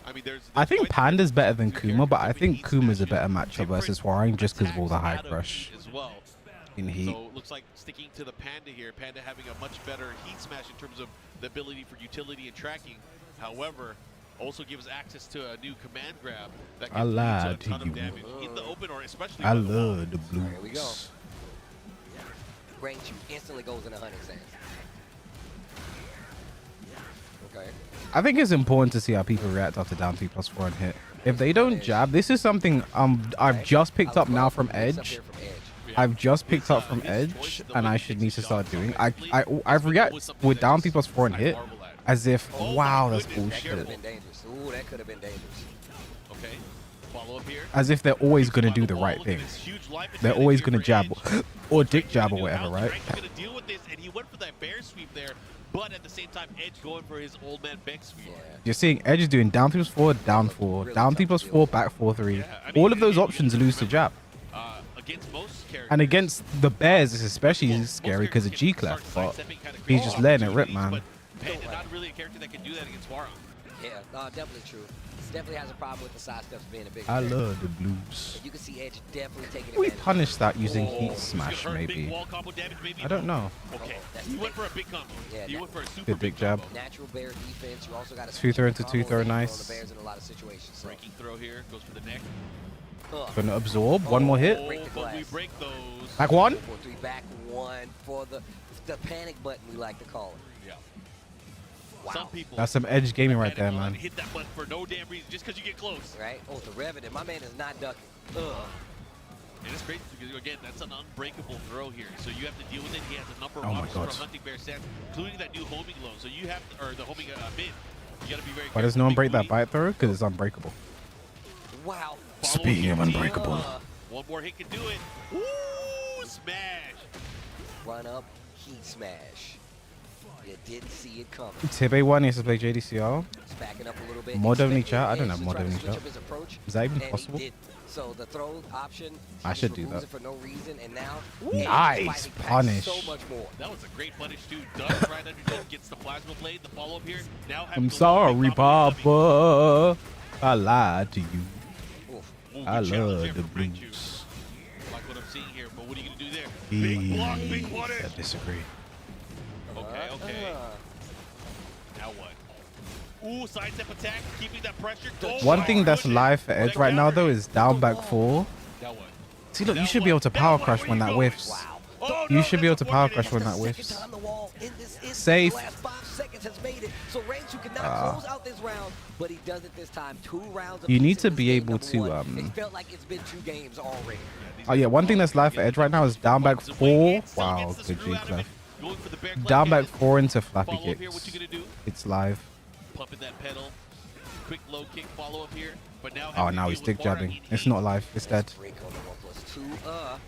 S3: I mean, there's
S1: I think
S3: quite
S1: Panda's better than
S3: two
S1: Kuma, but I
S3: characters
S1: think
S3: that
S1: Kuma's a
S3: each
S1: better
S3: match
S1: matchup versus Warang just because of all the high
S3: attacks out of
S1: crush
S3: heat as well.
S1: in heat.
S3: So it looks like sticking to the Panda here. Panda having a much better heat smash in terms of the ability for utility and tracking. However, also gives access to a new command grab that
S1: I
S3: can lead
S1: lied
S3: to
S1: to
S3: a ton
S1: you.
S3: of damage in the open or especially
S1: I
S3: by the wall.
S1: love the blues.
S9: Here we go. Rangchu instantly goes into hunting stance. Okay.
S1: I think it's important to see how people react after down 3+4 and hit. If they don't jab, this is something I've just picked up now from Edge. I've just picked up from Edge, and I should need to start doing. I've reacted with down 3+4 and hit as if, wow, that's bullshit.
S9: Ooh, that could have been dangerous.
S3: Okay. Follow up here.
S1: As if they're always gonna do the right thing. They're always gonna jab or dick jab or whatever, right?
S3: Gonna deal with this, and he went for that bear sweep there, but at the same time, Edge going for his old man Beck sweep.
S9: Yeah.
S1: You're seeing Edge is doing down 3+4, down 4, down 3+4, back 4-3. All of those options lose to jab.
S3: Against most characters,
S1: And against the Bears, it's especially scary because of G-Clef, but he's just letting it rip, man.
S3: Pnena, not really a character that can do that against Warren.
S9: Yeah, no, definitely true. Definitely has a problem with the side steps being a big.
S1: I love the blues.
S9: You can see Edge definitely taking
S1: We
S9: advantage.
S1: punish that using Heat Smash, maybe. I don't know.
S3: Okay, he went for a big combo.
S9: Yeah,
S3: He went for a super
S1: Big jab.
S3: combo.
S9: Natural bear defense. You also got a
S1: Two throw into two throw, nice.
S9: The bears in a lot of situations. So.
S3: Breaking throw here, goes for the neck.
S1: Gonna absorb. One more hit.
S9: Break the
S3: But we
S9: glass.
S3: break those.
S1: Back one.
S9: 4-3, back one for the panic button we like to call it.
S3: Yeah.
S9: Wow.
S3: Some people
S1: That's some Edge gaming right there,
S3: panic on
S1: man.
S3: and hit that button for no damn reason, just because you get close.
S9: Right? Oh, the Revenant. My man is not ducking. Ugh.
S3: And it's crazy because, again, that's an unbreakable throw here. So you have to deal with it. He has a number of
S1: Oh my
S3: options for
S1: God.
S3: a hunting bear stance, including that new homing low. So you have to, or the homing mid. You got to be very
S1: Why does
S3: careful.
S1: no one
S3: Big
S1: break that
S3: booty.
S1: bite throw? Because it's unbreakable.
S9: Wow.
S3: Follow
S1: Speaking of
S3: up,
S1: unbreakable.
S3: one more hit can do it. Ooh, smash.
S9: Run up, heat smash. You didn't see it coming.
S1: Tibe one needs to play JDCR.
S9: He's backing up a little bit.
S1: Mod only
S9: Expecting
S1: chat? I don't
S9: Edge
S1: have
S9: to
S1: mod
S9: try to
S1: only
S9: switch
S1: chat.
S9: up his approach,
S1: Is that even
S9: and he
S1: possible?
S9: didn't. So the throw option,
S1: I
S9: he
S1: should
S9: just
S1: do
S9: removes
S1: that.
S9: it for no reason, and now
S1: Nice
S9: Edge is fighting back
S1: punish.
S9: so much more.
S3: That was a great punish, too. Does right underneath, gets the plasma blade. The follow up here. Now having
S1: I'm
S3: to
S1: sorry,
S3: big combo.
S1: Papa. I lied to you.
S9: Oof.
S3: Ooh,
S1: I
S3: good challenge
S1: love
S3: here
S1: the
S3: from Red
S1: blues.
S3: Juice. Like what I'm seeing here, but what are you going to do there? Big block, big punish.
S1: I disagree.
S3: Okay, okay. Now what? Ooh, sidestep attack, keeping that pressure. Go
S1: One
S3: for
S1: thing
S3: it.
S1: that's
S3: Push it.
S1: live for Edge right now, though, is down back 4.
S3: Now what?
S1: See, look, you should be able to power crush when that whiffs.
S9: Wow.
S3: Oh,
S1: You
S3: no,
S1: should be able to
S3: that's
S1: power
S3: unfortunate.
S1: crush when that
S9: Second
S1: whiffs.
S9: time the wall in this instance,
S1: Safe.
S9: The last 5 seconds has made it. So Reigns, you cannot close out this round, but he does it this time. 2 rounds.
S1: You need
S9: apiece
S1: to
S9: in
S1: be
S9: this game,
S1: able
S9: number
S1: to,
S9: one. It felt like it's been 2 games already.
S1: Oh, yeah, one thing that's live for Edge right now is down back 4. Wow, good G-Clef.
S3: Going for the bear clutch
S1: Down back
S3: here.
S1: 4 into flappy
S3: Follow up here, what you
S1: kicks.
S3: gonna do?
S1: It's live.
S3: Pumping that pedal. Quick low kick follow up here. But now
S1: Oh, now he's dick jabbing. It's not live. It's dead.
S9: Break on the 1+2.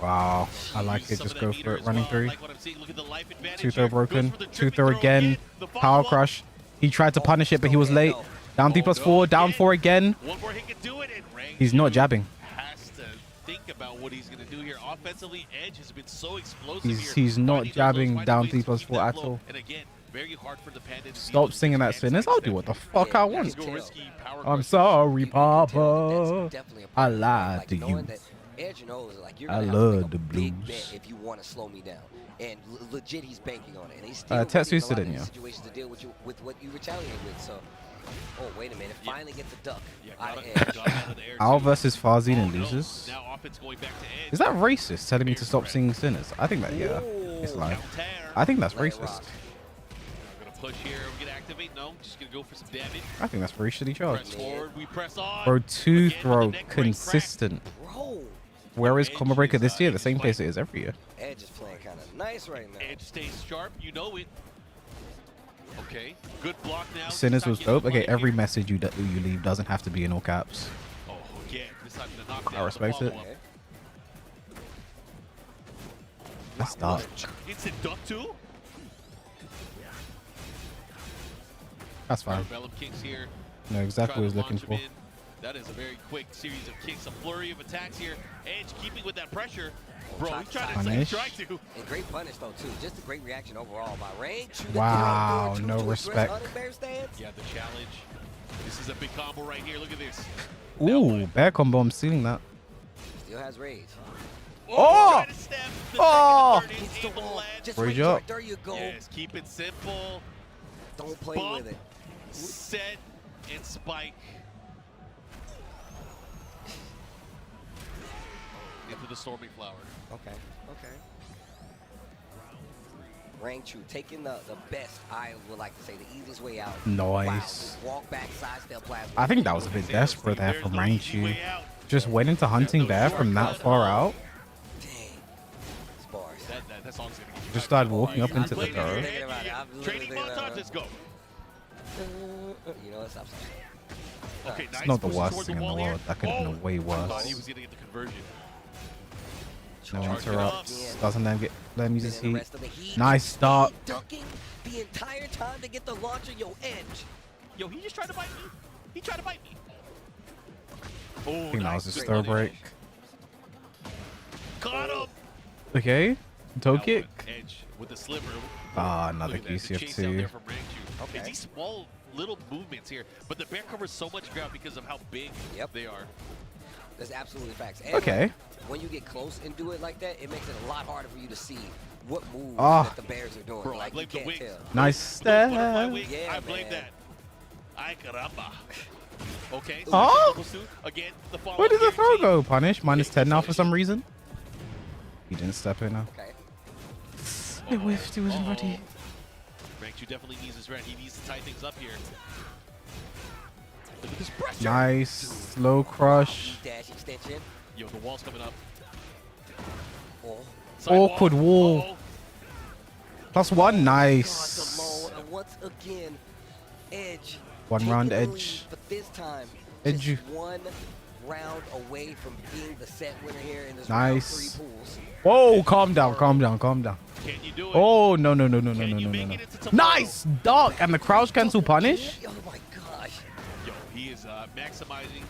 S1: Wow, I like it. Just go for it. Running through.
S3: Like what I'm seeing. Look at the life advantage
S1: 2 throw
S3: here.
S1: broken.
S3: Goes for the
S1: 2
S3: tripping
S1: throw again.
S3: The
S1: Power
S3: follow-up.
S1: crush. He tried to punish it, but he was late. Down 3+4. Down 4 again.
S3: One more hit can do it. And Rang
S1: He's not jabbing.
S3: has to think about what he's going to do here. Offensively, Edge has been so explosive
S1: He's
S3: here.
S1: not
S3: Finding those
S1: jabbing
S3: finding
S1: down
S3: ways to
S1: 3+4
S3: keep that
S1: at
S3: flow.
S1: all.
S3: And again, very hard for the Panda to deal
S1: Stop
S3: with
S1: singing that
S3: this
S1: sinners. I'll do what the fuck I want.
S3: Let's go risky power
S1: I'm
S3: crush.
S1: sorry,
S9: You can tell
S1: Papa.
S9: that's definitely a
S1: I
S9: problem.
S1: lied
S9: Like,
S1: to
S9: knowing
S1: you.
S9: that Edge knows, like, you're
S1: I
S9: gonna have to
S1: love
S9: make a
S1: the
S9: big
S1: blues.
S9: bet if you want to slow me down. And legit, he's banking on it. And he's still
S1: Tetsu
S9: ready in a lot
S1: stood
S9: of
S1: in,
S9: these
S1: yeah.
S9: situations to deal with what you retaliate with. So, oh wait a minute, finally gets a duck
S3: Yeah,
S9: out
S3: got
S9: of
S3: it.
S9: Edge.
S3: Got it out of the air,
S1: Al
S3: too.
S1: versus Farzine and
S3: Oh, no.
S1: loses.
S3: Now offense going back to Edge.
S1: Is that racist? Telling me to stop singing sinners? I think that, yeah. It's live.
S3: Counter.
S1: I think that's
S9: Let it
S1: racist.
S9: rock.
S3: We're gonna push here. We're gonna activate. No, just gonna go for some damage.
S1: I think that's racially
S3: Press
S1: charged.
S3: forward. We press on.
S1: Bro, 2
S3: Again,
S1: throw
S3: the neck break
S1: consistent.
S9: Bro,
S1: Where is
S3: Edge
S1: Combo Breaker
S3: is,
S1: this year?
S3: Edge
S1: The
S3: is
S1: same place
S3: playing.
S1: it is every year.
S9: Edge is playing kind of nice right now.
S3: Edge stays sharp. You know it. Okay. Good block now.
S1: Sinners
S3: This time
S1: was
S3: getting
S1: dope. Okay,
S3: money
S1: every
S3: here.
S1: message you leave doesn't have to be in all caps.
S3: Oh, again. This time the knockdown.
S1: I respect it.
S9: Okay.
S1: That's dark.
S3: Instant duck too.
S1: That's fine.
S3: Bellum kicks here.
S1: Know exactly what I was
S3: Trying to
S1: looking
S3: launch
S1: for.
S3: him in. That is a very quick series of kicks, a flurry of attacks here. Edge keeping with that pressure. Bro, he's trying to.
S1: Punish.
S3: He's trying to.
S9: And great punish though too. Just a great reaction overall by Reigns.
S1: Wow, no respect.
S3: Yeah, the challenge. This is a big combo right here. Look at this.
S1: Ooh, bear combo. I'm stealing that.
S9: Still has rage.
S1: Oh!
S3: Trying to step. The
S1: Oh!
S3: second, third is
S9: Hits the
S3: able to
S9: wall.
S3: land.
S9: Just
S1: Rage
S9: rage
S1: up.
S9: right there you go.
S3: Yes, keep it simple.
S9: Don't play
S3: Bump,
S9: with it.
S3: set, and spike. Into the storming flower.
S9: Okay. Okay. Rangchu taking the best, I would like to say, the easiest way out.
S1: Nice.
S9: Wow. Walk back, sidestep plasma.
S1: I think that was a bit desperate there from Rangchu. Just went into hunting there from that far out.
S9: Dang. Spars.
S3: That song's gonna get you
S1: Just started walking up into the turret.
S3: Training montage, let's go.
S9: You know, let's stop.
S3: Okay,
S1: It's
S3: nice
S1: not the
S3: pushes
S1: worst
S3: toward
S1: thing in the
S3: wall
S1: world.
S3: here.
S1: That could have been way
S3: I thought
S1: worse.
S3: he was gonna get the conversion.
S1: No
S3: Charge it
S1: interrupts.
S3: up.
S1: Doesn't let him use his
S9: Then the
S1: heat.
S9: rest of the heat.
S1: Nice stop.
S9: Ducking the entire time to get the launcher, yo, Edge.
S3: Yo, he just tried to bite me. He tried to bite me. Oh,
S1: I think that was his
S3: Good
S1: throw
S3: punish.
S1: break.
S3: Caught him.
S1: Okay. Toe
S3: That
S1: kick.
S3: one, Edge with the sliver.
S1: Ah, another
S3: Look at that, the chase out
S1: QCF2.
S3: there from Rangchu. Okay. It's these small little movements here, but the bear covers so much ground because of how big they are.
S9: That's absolutely facts. And
S1: Okay.
S9: when you get close and do it like that, it makes it a lot harder for you to see what moves
S1: Ah.
S9: that the Bears are doing.
S3: Bro, I
S9: like, you
S3: blame the
S9: can't
S3: wings.
S9: tell.
S1: Nice
S3: Butterfly
S1: step.
S3: wing,
S9: Yeah,
S3: I blame
S9: man.
S3: that. Ay caramba. Okay. So
S1: Huh?
S3: level two. Again, the follow-up
S1: Where did the throw
S3: guarantee.
S1: go? Punish. Minus 10 now for some reason. He didn't step in now.
S9: Okay.
S1: It whiffed. He wasn't ready.
S3: Rangchu definitely needs his red. He needs to tie things up here. Look at this pressure.
S1: Nice. Slow crush.
S9: Dash extension.
S3: Yo, the wall's coming up.
S9: Oh.
S3: Side
S1: Awkward wall.
S3: Uh-oh.
S1: +1.
S9: God,
S1: Nice.
S9: the low. And once again, Edge.
S1: One
S9: taking
S1: round
S9: the
S1: Edge.
S9: lead, but this time,
S1: Edge.
S9: just one round away from being the set winner here in this
S1: Nice.
S9: round 3 pools.
S1: Whoa, calm down, calm down, calm down.
S3: Can you do it?
S1: Oh, no, no, no, no, no,
S3: Can
S1: no,
S3: you
S1: no,
S3: make
S1: no.
S3: it into tomorrow?
S1: Nice duck and the crouch cancel punish.
S9: Oh my gosh.
S3: Yo, he is maximizing.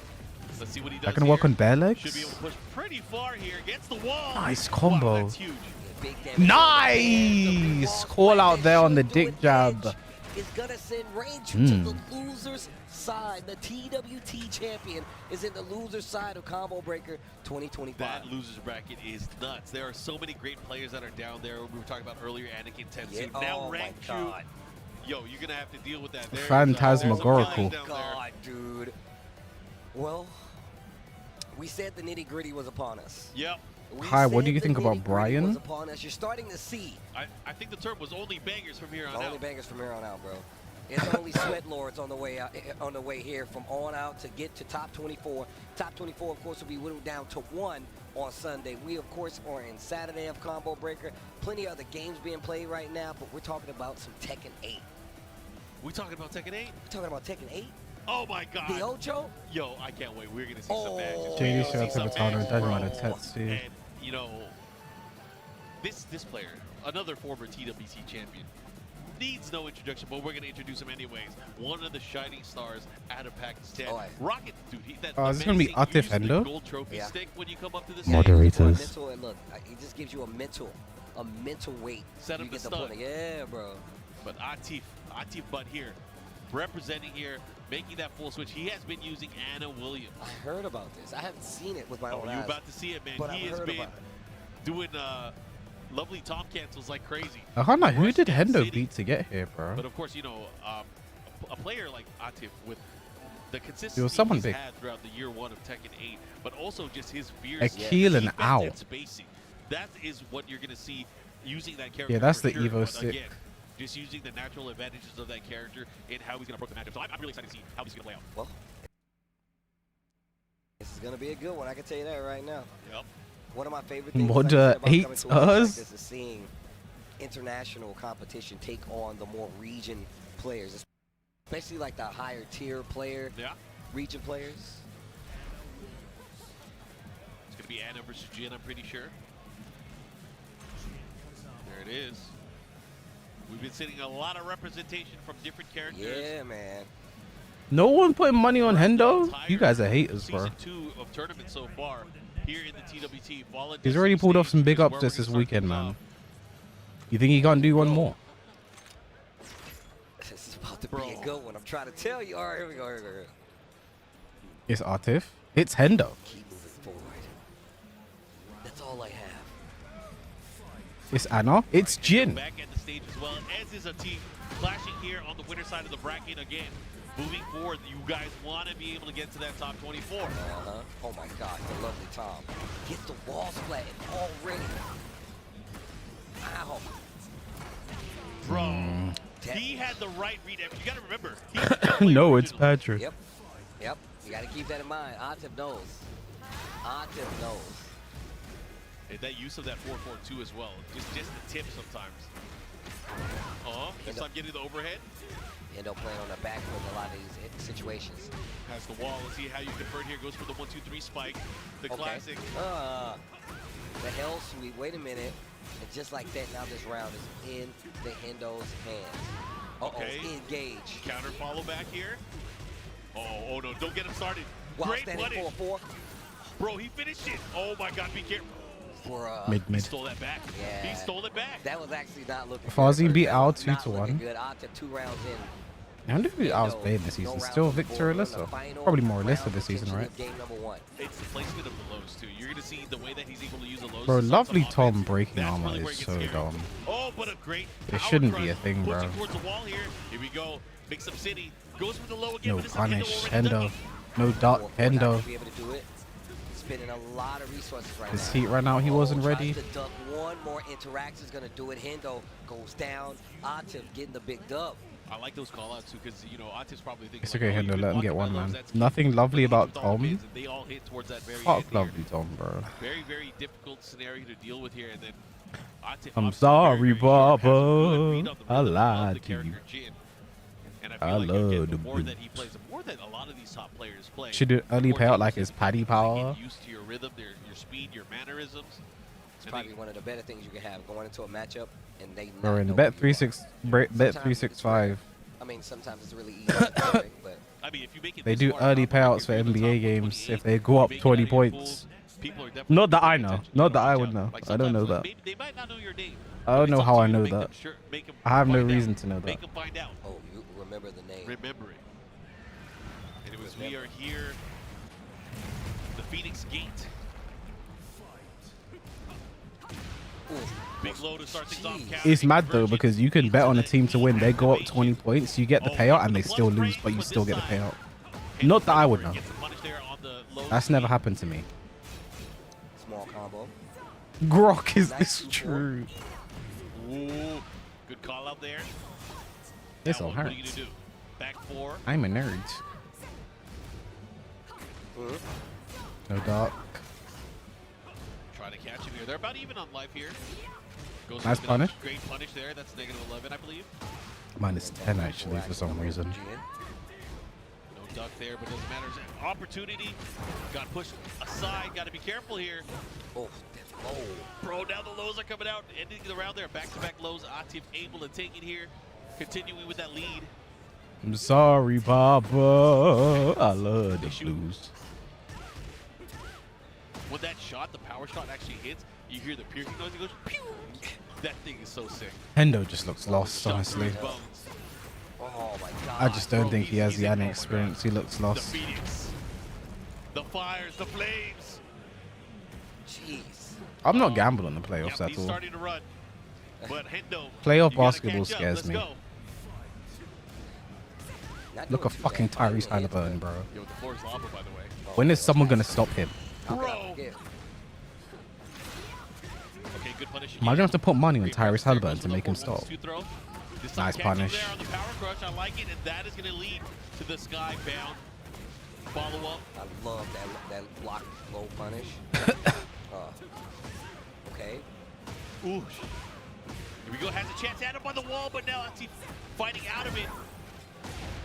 S3: Let's see what he does.
S1: That can work
S3: here.
S1: on bare legs.
S3: Should be able to push pretty far here against the wall.
S1: Nice
S3: Wow,
S1: combo.
S3: that's huge.
S9: Big damage.
S1: Nice call out there on the dick jab.
S9: Is gonna send Rangchu to the loser's side. The TWT champion is in the loser's side of Combo Breaker 2025.
S3: That loser's bracket is nuts. There are so many great players that are down there. We were talking about earlier, Anakin, Tetsu.
S9: Yeah.
S3: Now
S9: Oh my
S3: Rangchu.
S9: God.
S3: Yo, you're gonna have to deal with that. There's,
S1: Phantasmagorical.
S3: there's some guys down
S9: God, dude. Well, we said the nitty gritty was upon us.
S3: there. Yep.
S9: We
S1: Hi, what do
S9: said
S1: you
S9: the
S1: think about
S9: nitty-gritty
S1: Brian?
S9: was upon us. You're starting to see
S3: I think the term was only bangers from here on
S9: only
S3: out.
S9: bangers from here on out, bro. It's only sweat lords on the way out, on the way here from on out to get to top 24. Top 24, of course, will be whittled down to 1 on Sunday. We, of course, are in Saturday of Combo Breaker. Plenty of other games being played right now, but we're talking about some Tekken 8.
S3: We talking about Tekken 8?
S9: We're talking about Tekken 8?
S3: Oh my God.
S9: The Ocho?
S3: Yo, I can't wait. We're gonna see some matches.
S9: Oh.
S1: JD
S3: We're
S1: shout
S3: gonna
S1: out
S3: see
S1: to
S3: some
S1: Vitano,
S3: matches,
S1: Danielmado,
S3: bro.
S1: Tetsu.
S3: And you know, this player, another former TWT champion, needs no introduction, but we're gonna introduce him anyways. One of the shining stars out of Pakistan.
S9: Oh, yeah.
S3: Rocket, dude.
S1: Is this gonna be
S3: amazing. You
S1: Atif
S3: use the
S1: Hendo?
S3: gold trophy
S9: Yeah.
S3: stick when you come up to this
S1: Moderators.
S9: Mental, and look, it just gives you a mental weight.
S3: Set
S9: you
S3: up
S9: get
S3: the
S9: the
S3: stun.
S9: point. Yeah, bro.
S3: But Atif Butt here, representing here, making that full switch. He has been using Anna Williams.
S9: I heard about this. I haven't seen it with my
S3: Oh,
S9: own
S3: you're
S9: eyes.
S3: about to see it, man.
S9: But
S3: He
S9: I've
S3: has
S9: heard
S3: been
S9: about it.
S3: doing lovely top cancels like crazy.
S1: I can't know who
S3: Rush
S1: did
S3: that
S1: Hendo
S3: city.
S1: beat to get here, bro.
S3: But of course, you know, a player like Atif with the consistency
S1: It was someone
S3: he's
S1: big.
S3: had throughout the year 1 of Tekken 8, but also just his fierce
S1: Akil and
S3: defense
S1: Owl.
S3: and spacing. That is what you're going to see using that character.
S1: Yeah, that's
S3: for
S1: the
S3: sure.
S1: Evo
S3: But
S1: 6.
S3: again, just using the natural advantages of that character and how he's going to approach the matchup. So I'm really excited to see how this is going to play out.
S9: Well, this is gonna be a good one. I can tell you that right now.
S3: Yep.
S9: One of my favorite things
S1: Mod
S9: like I said, about coming
S1: hates
S9: to events like
S1: us.
S9: this is seeing international competition take on the more region players, especially like the higher tier player,
S3: Yeah.
S9: region players.
S3: It's going to be Anna versus Jin, I'm pretty sure. There it is. We've been seeing a lot of representation from different characters.
S9: Yeah, man.
S1: No one putting money on Hendo? You guys are haters, bro.
S3: Season 2 of tournament so far here in the TWT.
S1: He's already pulled off some big upsets this weekend, man. You think he can't do one more?
S9: This is about to be a good one. I'm trying to tell you. All right, here we go. Here we go.
S1: It's Atif. It's Hendo.
S9: Keep moving forward. That's all I have.
S1: It's Anna. It's Jin.
S3: Back at the stage as well, as is a team clashing here on the winner side of the bracket again. Moving forward, you guys want to be able to get to that top 24.
S9: Oh my God, the lovely Tom. Get the wall splatted already. Ow.
S3: Bro, he had the right read. You got to remember.
S1: No, it's Patrick.
S9: Yep. Yep. You got to keep that in mind. Atif knows. Atif knows.
S3: And that use of that 4-4-2 as well. Just the tip sometimes. Gets on getting the overhead.
S9: Hendo playing on the back foot in a lot of these situations.
S3: Has the wall. Let's see how you convert here. Goes for the 1-2-3 spike. The classic.
S9: The hell sweep. Wait a minute. And just like that, now this round is in the Hendo's hands.
S3: Okay.
S9: Engage.
S3: Counter follow back here. Oh no, don't get him started.
S9: While
S3: Great
S9: standing
S3: punish.
S9: 4-4.
S3: Bro, he finished it. Oh my God, be careful.
S9: For
S1: Mid.
S3: He stole that back.
S9: Yeah.
S3: He stole it back.
S9: That was actually not looking
S1: Fozzie
S9: good.
S1: beat
S9: That
S1: Al
S9: was not
S1: 2-1.
S9: looking good. Atif 2 rounds in.
S1: I wonder who I was playing this season. Still Victor Alyssa. Probably more Alyssa this season, right?
S9: Game number 1.
S3: It's the placement of the lows too. You're gonna see the way that he's able to use the lows.
S1: Bro,
S3: to
S1: lovely
S3: some
S1: Tom
S3: offense.
S1: breaking
S3: That's
S1: armor
S3: really where
S1: is
S3: it
S1: so
S3: gets scary.
S1: dumb.
S3: Oh, but a great
S1: It
S3: power
S1: shouldn't be
S3: crush.
S1: a thing, bro.
S3: Pushing towards the wall here. Here we go. Mix up city. Goes for the low again.
S1: No
S3: but it's
S1: punish,
S3: already done.
S1: Hendo. No dot, Hendo.
S9: To be able to do it. Spending a lot of resources right
S1: His
S9: now.
S1: heat right now, he wasn't
S9: Tries
S1: ready.
S9: to duck one more interaction is going to do it. Hendo goes down. Atif getting the big dub.
S3: I like those call outs too because, you know, Atif's probably thinking.
S1: It's
S3: like,
S1: okay,
S3: oh,
S1: Hendo,
S3: you've been
S1: let him get
S3: blocking
S1: one,
S3: my lows,
S1: man.
S3: that's
S1: Nothing
S3: cute.
S1: lovely
S3: But
S1: about
S3: with all
S1: Tom.
S3: wins, and they all hit towards that very
S1: Fuck
S3: end here.
S1: lovely Tom, bro.
S3: Very, very difficult scenario to deal with here. And then Atif,
S1: I'm
S3: obviously
S1: sorry,
S3: very, very sharp, has a good read
S1: Baba.
S3: on the
S1: I
S3: rhythm of
S1: lied
S3: the
S1: to you.
S3: character Jin. And I
S1: I
S3: feel like
S1: love
S3: again,
S1: the
S3: the more that
S1: blues.
S3: he plays, the more that a lot of these top players play.
S1: Should do early
S3: the more
S1: payout
S3: teams
S1: like his Paddy
S3: get
S1: power.
S3: used to your rhythm, your speed, your mannerisms.
S9: It's probably one of the better things you can have going into a matchup, and they.
S1: Bro,
S9: not
S1: in
S9: know
S1: bet
S9: who you are.
S1: 365.
S9: I mean, sometimes it's really easy, to play, but
S3: I mean, if you make it
S1: They
S3: this
S1: do
S3: far,
S1: early
S3: top, like,
S1: payouts
S3: if
S1: for
S3: you're in the
S1: NBA
S3: top
S1: games
S3: 28,
S1: if they go up
S3: you make it
S1: 20
S3: out of your
S1: points.
S3: pool, people are definitely
S1: Not that I
S3: paying
S1: know.
S3: attention to
S1: Not
S3: you.
S1: that I
S3: Watch
S1: would
S3: out.
S1: know.
S3: Like,
S1: I don't know
S3: sometimes,
S1: that.
S3: maybe they might not know your name.
S1: I don't
S3: But
S1: know
S3: it's
S1: how
S3: up
S1: I
S3: to you to
S1: know
S3: make
S1: that.
S3: them sure- make them
S1: I have no
S3: find out.
S1: reason to know
S3: Make
S1: that.
S3: them find out.
S9: oh, you remember the name.
S3: Remember it. Anyways, we are here. The Phoenix Gate. Big low to start things off.
S1: It's mad though because you can bet on a team to win. They go up 20 points, you get the payout, and they still lose, but you still get the payout. Not that I would know. That's never happened to me.
S9: Small combo.
S1: Grok, is this true?
S3: Ooh, good call out there.
S1: This
S3: Now
S1: all
S3: what are you
S1: hurts.
S3: gonna do? Back four.
S1: I'm a nerd. No dark.
S3: Try to catch him here. They're about even on life here. Goes
S1: Nice
S3: for the
S1: punish.
S3: Great punish there. That's -11, I believe.
S1: Minus 10 actually for some reason.
S3: No duck there, but doesn't matter. Opportunity. Got pushed aside. Got to be careful here.
S9: Oh,
S3: Bro, now the lows are coming out. Ending the round there. Back-to-back lows. Atif able to take it here. Continuing with that lead.
S1: I'm sorry, Papa. I love the blues.
S3: When that shot, the power shot actually hits, you hear the piercing noise. It goes, pew! That thing is so sick.
S1: Hendo just looks lost,
S3: Shot through
S1: honestly.
S3: his bones.
S9: oh my God.
S1: I just don't
S3: Bro,
S1: think he has the
S3: in-
S1: Anna
S3: oh my
S1: experience.
S3: God.
S1: He looks
S3: The
S1: lost.
S3: Phoenix. The fires, the flames.
S9: Jeez.
S1: I'm not gambling on the playoffs
S3: Yep,
S1: at
S3: he's
S1: all.
S3: starting to run. But Hendo,
S1: Playoff
S3: you gotta
S1: basketball
S3: catch up.
S1: scares
S3: Let's
S1: me.
S3: go.
S9: Not
S1: Look
S9: doing
S1: at
S9: too
S1: fucking
S9: bad. Fighting
S1: Tyrese
S9: the heads,
S1: Halliburton, bro.
S3: Yo, the floor is lava, by the way.
S9: but-
S1: When is someone gonna stop him?
S9: How could I
S3: Bro.
S9: forget?
S3: Okay, good punish.
S1: Am I gonna have to put money on
S3: Great
S1: Tyrese
S3: press there,
S1: Halliburton
S3: goes
S1: to
S3: for the
S1: make him
S3: 4 minutes
S1: stop?
S3: to throw. This time
S1: Nice
S3: catching
S1: punish.
S3: there on the power crush. I like it, and that is going to lead to the sky bound follow-up.
S9: I love that block low punish. Okay.
S3: Ooh. Here we go. Has a chance at him on the wall, but now Atif fighting out of it.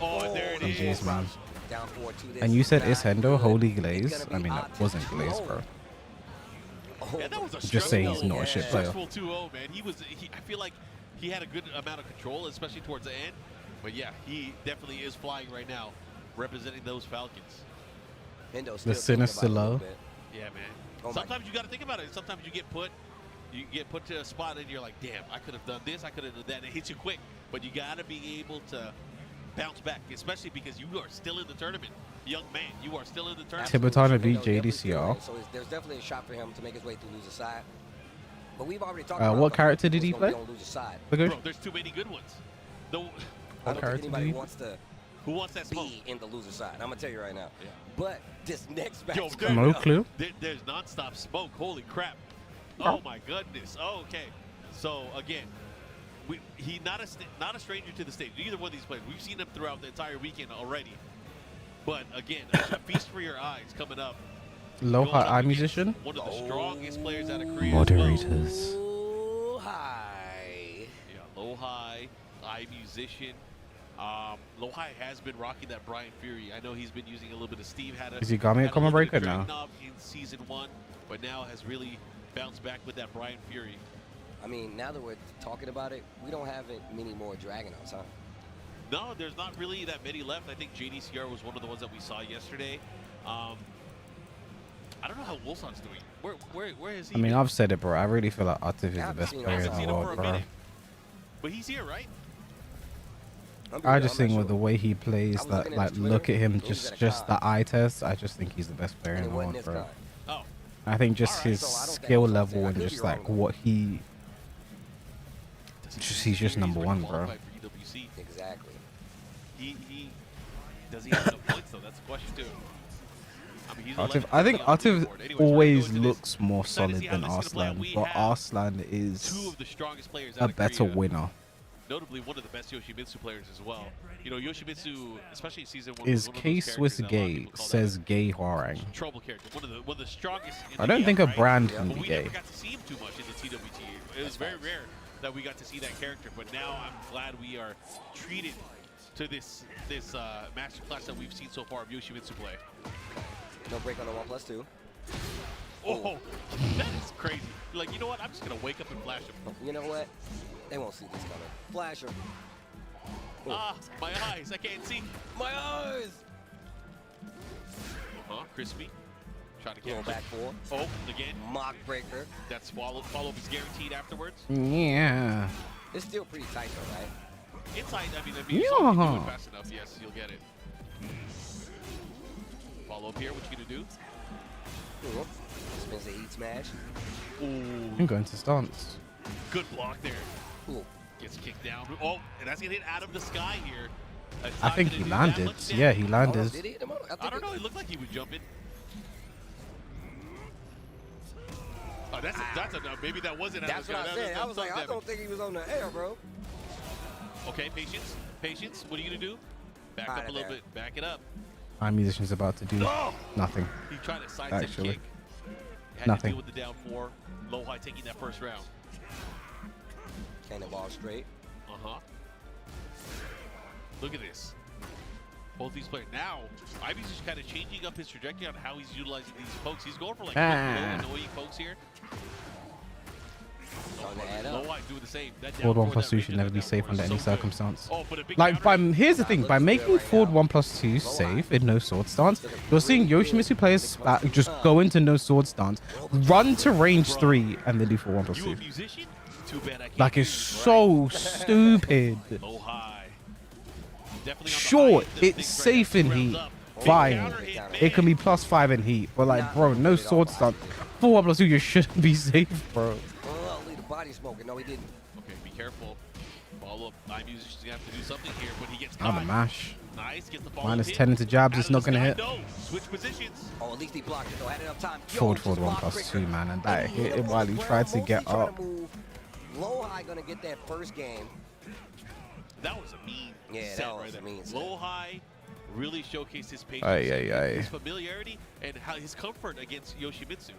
S3: Oh, there it
S1: Jeez,
S3: is.
S1: man.
S9: Down 4-2 this
S1: And you said it's
S9: not
S1: Hendo,
S9: good.
S1: holy
S9: It's
S1: glaze.
S9: gonna be
S1: I mean, that
S9: Atif
S1: wasn't glaze,
S9: 2-0.
S1: bro.
S9: Oh,
S3: Yeah, that was a
S1: Just say he's
S3: stressful-
S1: not a shit player.
S3: Stressful 2-0, man. I feel like he had a good amount of control, especially towards the end. But yeah, he definitely is flying right now, representing those Falcons.
S9: Hendo's
S1: The
S9: still thinking
S1: sinister
S9: about it a little
S1: low.
S9: bit.
S3: Yeah, man.
S9: Oh my-
S3: Sometimes you got to think about it. Sometimes you get put to a spot and you're like, damn, I could have done this, I could have done that. And it hits you quick, but you got to be able to bounce back, especially because you are still in the tournament. Young man, you are still in the tournament.
S1: Tibertana v
S9: Hendo definitely
S1: JDCR.
S9: feeling it, So there's definitely a shot for him to make his way through loser side. But we've already talked
S1: What
S9: about
S1: character did
S9: who's
S1: he
S9: gonna be
S1: play?
S9: on loser side.
S1: Look
S3: Bro,
S1: good.
S3: there's too many good ones. The,
S9: I don't
S1: character
S9: think anybody
S1: did he-
S9: wants to
S3: who wants that smoke?
S9: be in the loser side. I'm gonna tell you right now.
S3: Yeah.
S9: But this next match,
S3: Yo,
S9: coming
S1: No
S9: up,
S1: clue.
S3: There's nonstop smoke. Holy crap.
S1: Oh.
S3: Oh my goodness. Oh, okay. So again, He not a stranger to the stage. Either one of these players. We've seen him throughout the entire weekend already. But again, a feast for your eyes coming up.
S1: Loha Eyemusician.
S3: One of the strongest players out of Korea.
S1: Moderators.
S9: Oh, hi.
S3: Yeah, Lohai, Eyemusician. Lohai has been rocking that Brian Fury. I know he's been using a little bit of Steve.
S1: Is he got me a comment breaker now?
S3: In season 1, but now has really bounced back with that Brian Fury.
S9: I mean, now that we're talking about it, we don't have many more Dragonauts, huh?
S3: No, there's not really that many left. I think JDCR was one of the ones that we saw yesterday. I don't know how Wolfson's doing. Where is he?
S1: I mean, I've said it, bro. I really feel like Atif is the best
S9: seen him.
S1: player
S3: I
S1: in
S3: haven't seen
S1: the
S3: him for
S1: world,
S3: a
S1: bro.
S3: minute. But he's here, right?
S1: I just think with the way he plays,
S9: was
S1: that
S9: looking at
S1: like
S9: his Twitter,
S1: look at him,
S9: he was at a
S1: just the
S9: con.
S1: eye test. I just think he's the best player
S9: And
S1: in
S9: it
S1: the
S9: wasn't
S1: world,
S9: this
S1: bro.
S9: guy.
S3: Oh,
S1: I think just
S3: Alright,
S1: his
S9: so I don't think
S1: skill
S9: it was
S1: level
S9: Atif. I
S1: and
S9: could
S1: just
S9: be
S1: like
S9: wrong.
S1: what he, he's just number one, bro.
S3: For EWC.
S9: Exactly.
S3: He does he have enough points though? That's the question too. I mean, he's
S1: Atif,
S3: 11th
S1: I think
S3: on the
S1: Atif
S3: leaderboard. Anyway, so
S1: always
S3: we're going to
S1: looks more
S3: Excited to
S1: solid
S3: see how
S1: than
S3: this is gonna play out.
S1: Arslan,
S3: We
S1: but
S3: have
S1: Arslan
S3: two
S1: is
S3: of the strongest players out
S1: a
S3: of
S1: better
S3: Korea.
S1: winner.
S3: Notably, one of the best Yoshimitsu players as well. You know, Yoshimitsu, especially in season 1,
S1: Is
S3: was one of
S1: K
S3: those
S1: Swiss
S3: characters that a lot of
S1: gay?
S3: people call
S1: Says
S3: that
S1: gay Horang.
S3: trouble character. One of the strongest. In
S1: I
S3: the
S1: don't
S3: game,
S1: think a
S3: right?
S1: brand
S9: Yeah.
S1: can
S3: But
S1: be
S3: we
S1: gay.
S3: never got to see him too much in the TWT. It was very rare that we got to see that character. But now I'm glad we are treated to this masterclass that we've seen so far of Yoshimitsu play.
S9: No break on the 1+2.
S3: Oh, that is crazy. Like, you know what? I'm just gonna wake up and flash him.
S9: You know what? They won't see this coming. Flash him.
S3: Ah, my eyes! I can't see.
S9: My eyes!
S3: Crispy. Trying to
S9: Going
S3: get
S9: back 4.
S3: Oh, again.
S9: Mock breaker.
S3: That's follow-up is guaranteed afterwards.
S1: Yeah.
S9: It's still pretty tight though, right?
S3: Inside, I mean, as long as you do
S1: Yeah.
S3: it fast enough, yes, you'll get it. Follow up here. What you gonna do?
S9: Cool. Spins the heat smash.
S3: Ooh,
S1: I'm going to stance.
S3: good block there.
S9: Cool.
S3: Gets kicked down. Oh, and that's gonna hit out of the sky here. That's
S1: I
S3: not
S1: think
S3: gonna
S1: he
S3: do that
S1: landed.
S3: much damage.
S1: Yeah, he
S9: Oh,
S1: landed.
S9: did he hit him?
S3: I don't know. It looked like he was jumping. Oh, that's a maybe that wasn't. out of
S9: That's
S3: the
S9: what
S3: sky.
S9: I
S3: That
S9: said. I was
S3: some
S9: like, I
S3: damage.
S9: don't think he was on the air, bro.
S3: Okay, patience, patience. What are you gonna do? Back
S9: Out
S3: up a
S9: of
S3: little
S9: there.
S3: bit. Back it up.
S1: Eyemusician's about to do
S3: Oh!
S1: nothing.
S3: He tried to sidestep
S1: Actually.
S3: kick. Had
S1: Nothing.
S3: to deal with the down 4. Low high taking that first round.
S9: Cannonball straight.
S3: Look at this. Both these players. Now, Ivy's just kind of changing up his trajectory on how he's utilizing these pokes. He's going for like low, annoying pokes here.
S9: Starting to add up.
S3: Low high doing the same. That down
S1: Forward 1
S3: 4,
S1: plus
S3: that
S1: 2
S3: range
S1: should
S3: of
S1: never
S3: that
S1: be
S3: down
S1: safe
S3: 4
S1: under
S3: is
S1: any
S3: so good.
S1: circumstance.
S3: Oh, but a big
S1: Like,
S3: counter.
S1: here's the thing, by
S9: looks
S1: making
S9: good right
S1: forward
S9: now.
S1: 1 plus 2 safe in no sword stance, you're seeing Yoshimitsu players just go into no sword stance, run to range 3, and then do for 1 plus
S3: You
S1: 2.
S3: a musician? Too bad I can't.
S1: Like, it's so stupid.
S3: Low high. Definitely on the
S1: Sure,
S3: high end of
S1: it's
S3: things right
S1: safe
S3: now.
S1: in
S3: 2 rounds
S1: heat.
S3: up. Big
S1: Fine.
S3: counter hit,
S1: It can
S3: man.
S1: be +5 in heat, but like, bro, no sword stance. For 1 plus 2, you shouldn't be safe, bro.
S9: Oh, leave the body smoking. No, he didn't.
S3: Okay, be careful. Follow up. Eyemusician's gonna have to do something here, but he gets
S1: Oh, the
S3: caught.
S1: mash.
S3: Nice, gets the follow
S1: Minus
S3: hit.
S1: 10 into jabs,
S3: Out
S1: it's
S3: of
S1: not
S3: the
S1: gonna
S3: sky,
S1: hit.
S3: No, switch positions.
S9: Oh, at least he blocked it though. Had enough time. Yo,
S1: Forward,
S9: just
S1: 1
S9: block
S1: plus
S9: breaker.
S1: 2, man, and that
S9: And he
S1: hit him
S9: him
S1: while
S9: on
S1: he
S9: the
S1: tried
S9: ground,
S1: to get
S9: mostly trying
S1: up.
S9: to move. Low high gonna get that first game.
S3: That was a mean
S9: Yeah,
S3: set
S9: that
S3: right
S9: was
S3: there.
S9: a mean set.
S3: Low high really showcased his patience,
S1: Aye, aye, aye.
S3: his familiarity, and how his comfort against Yoshimitsu.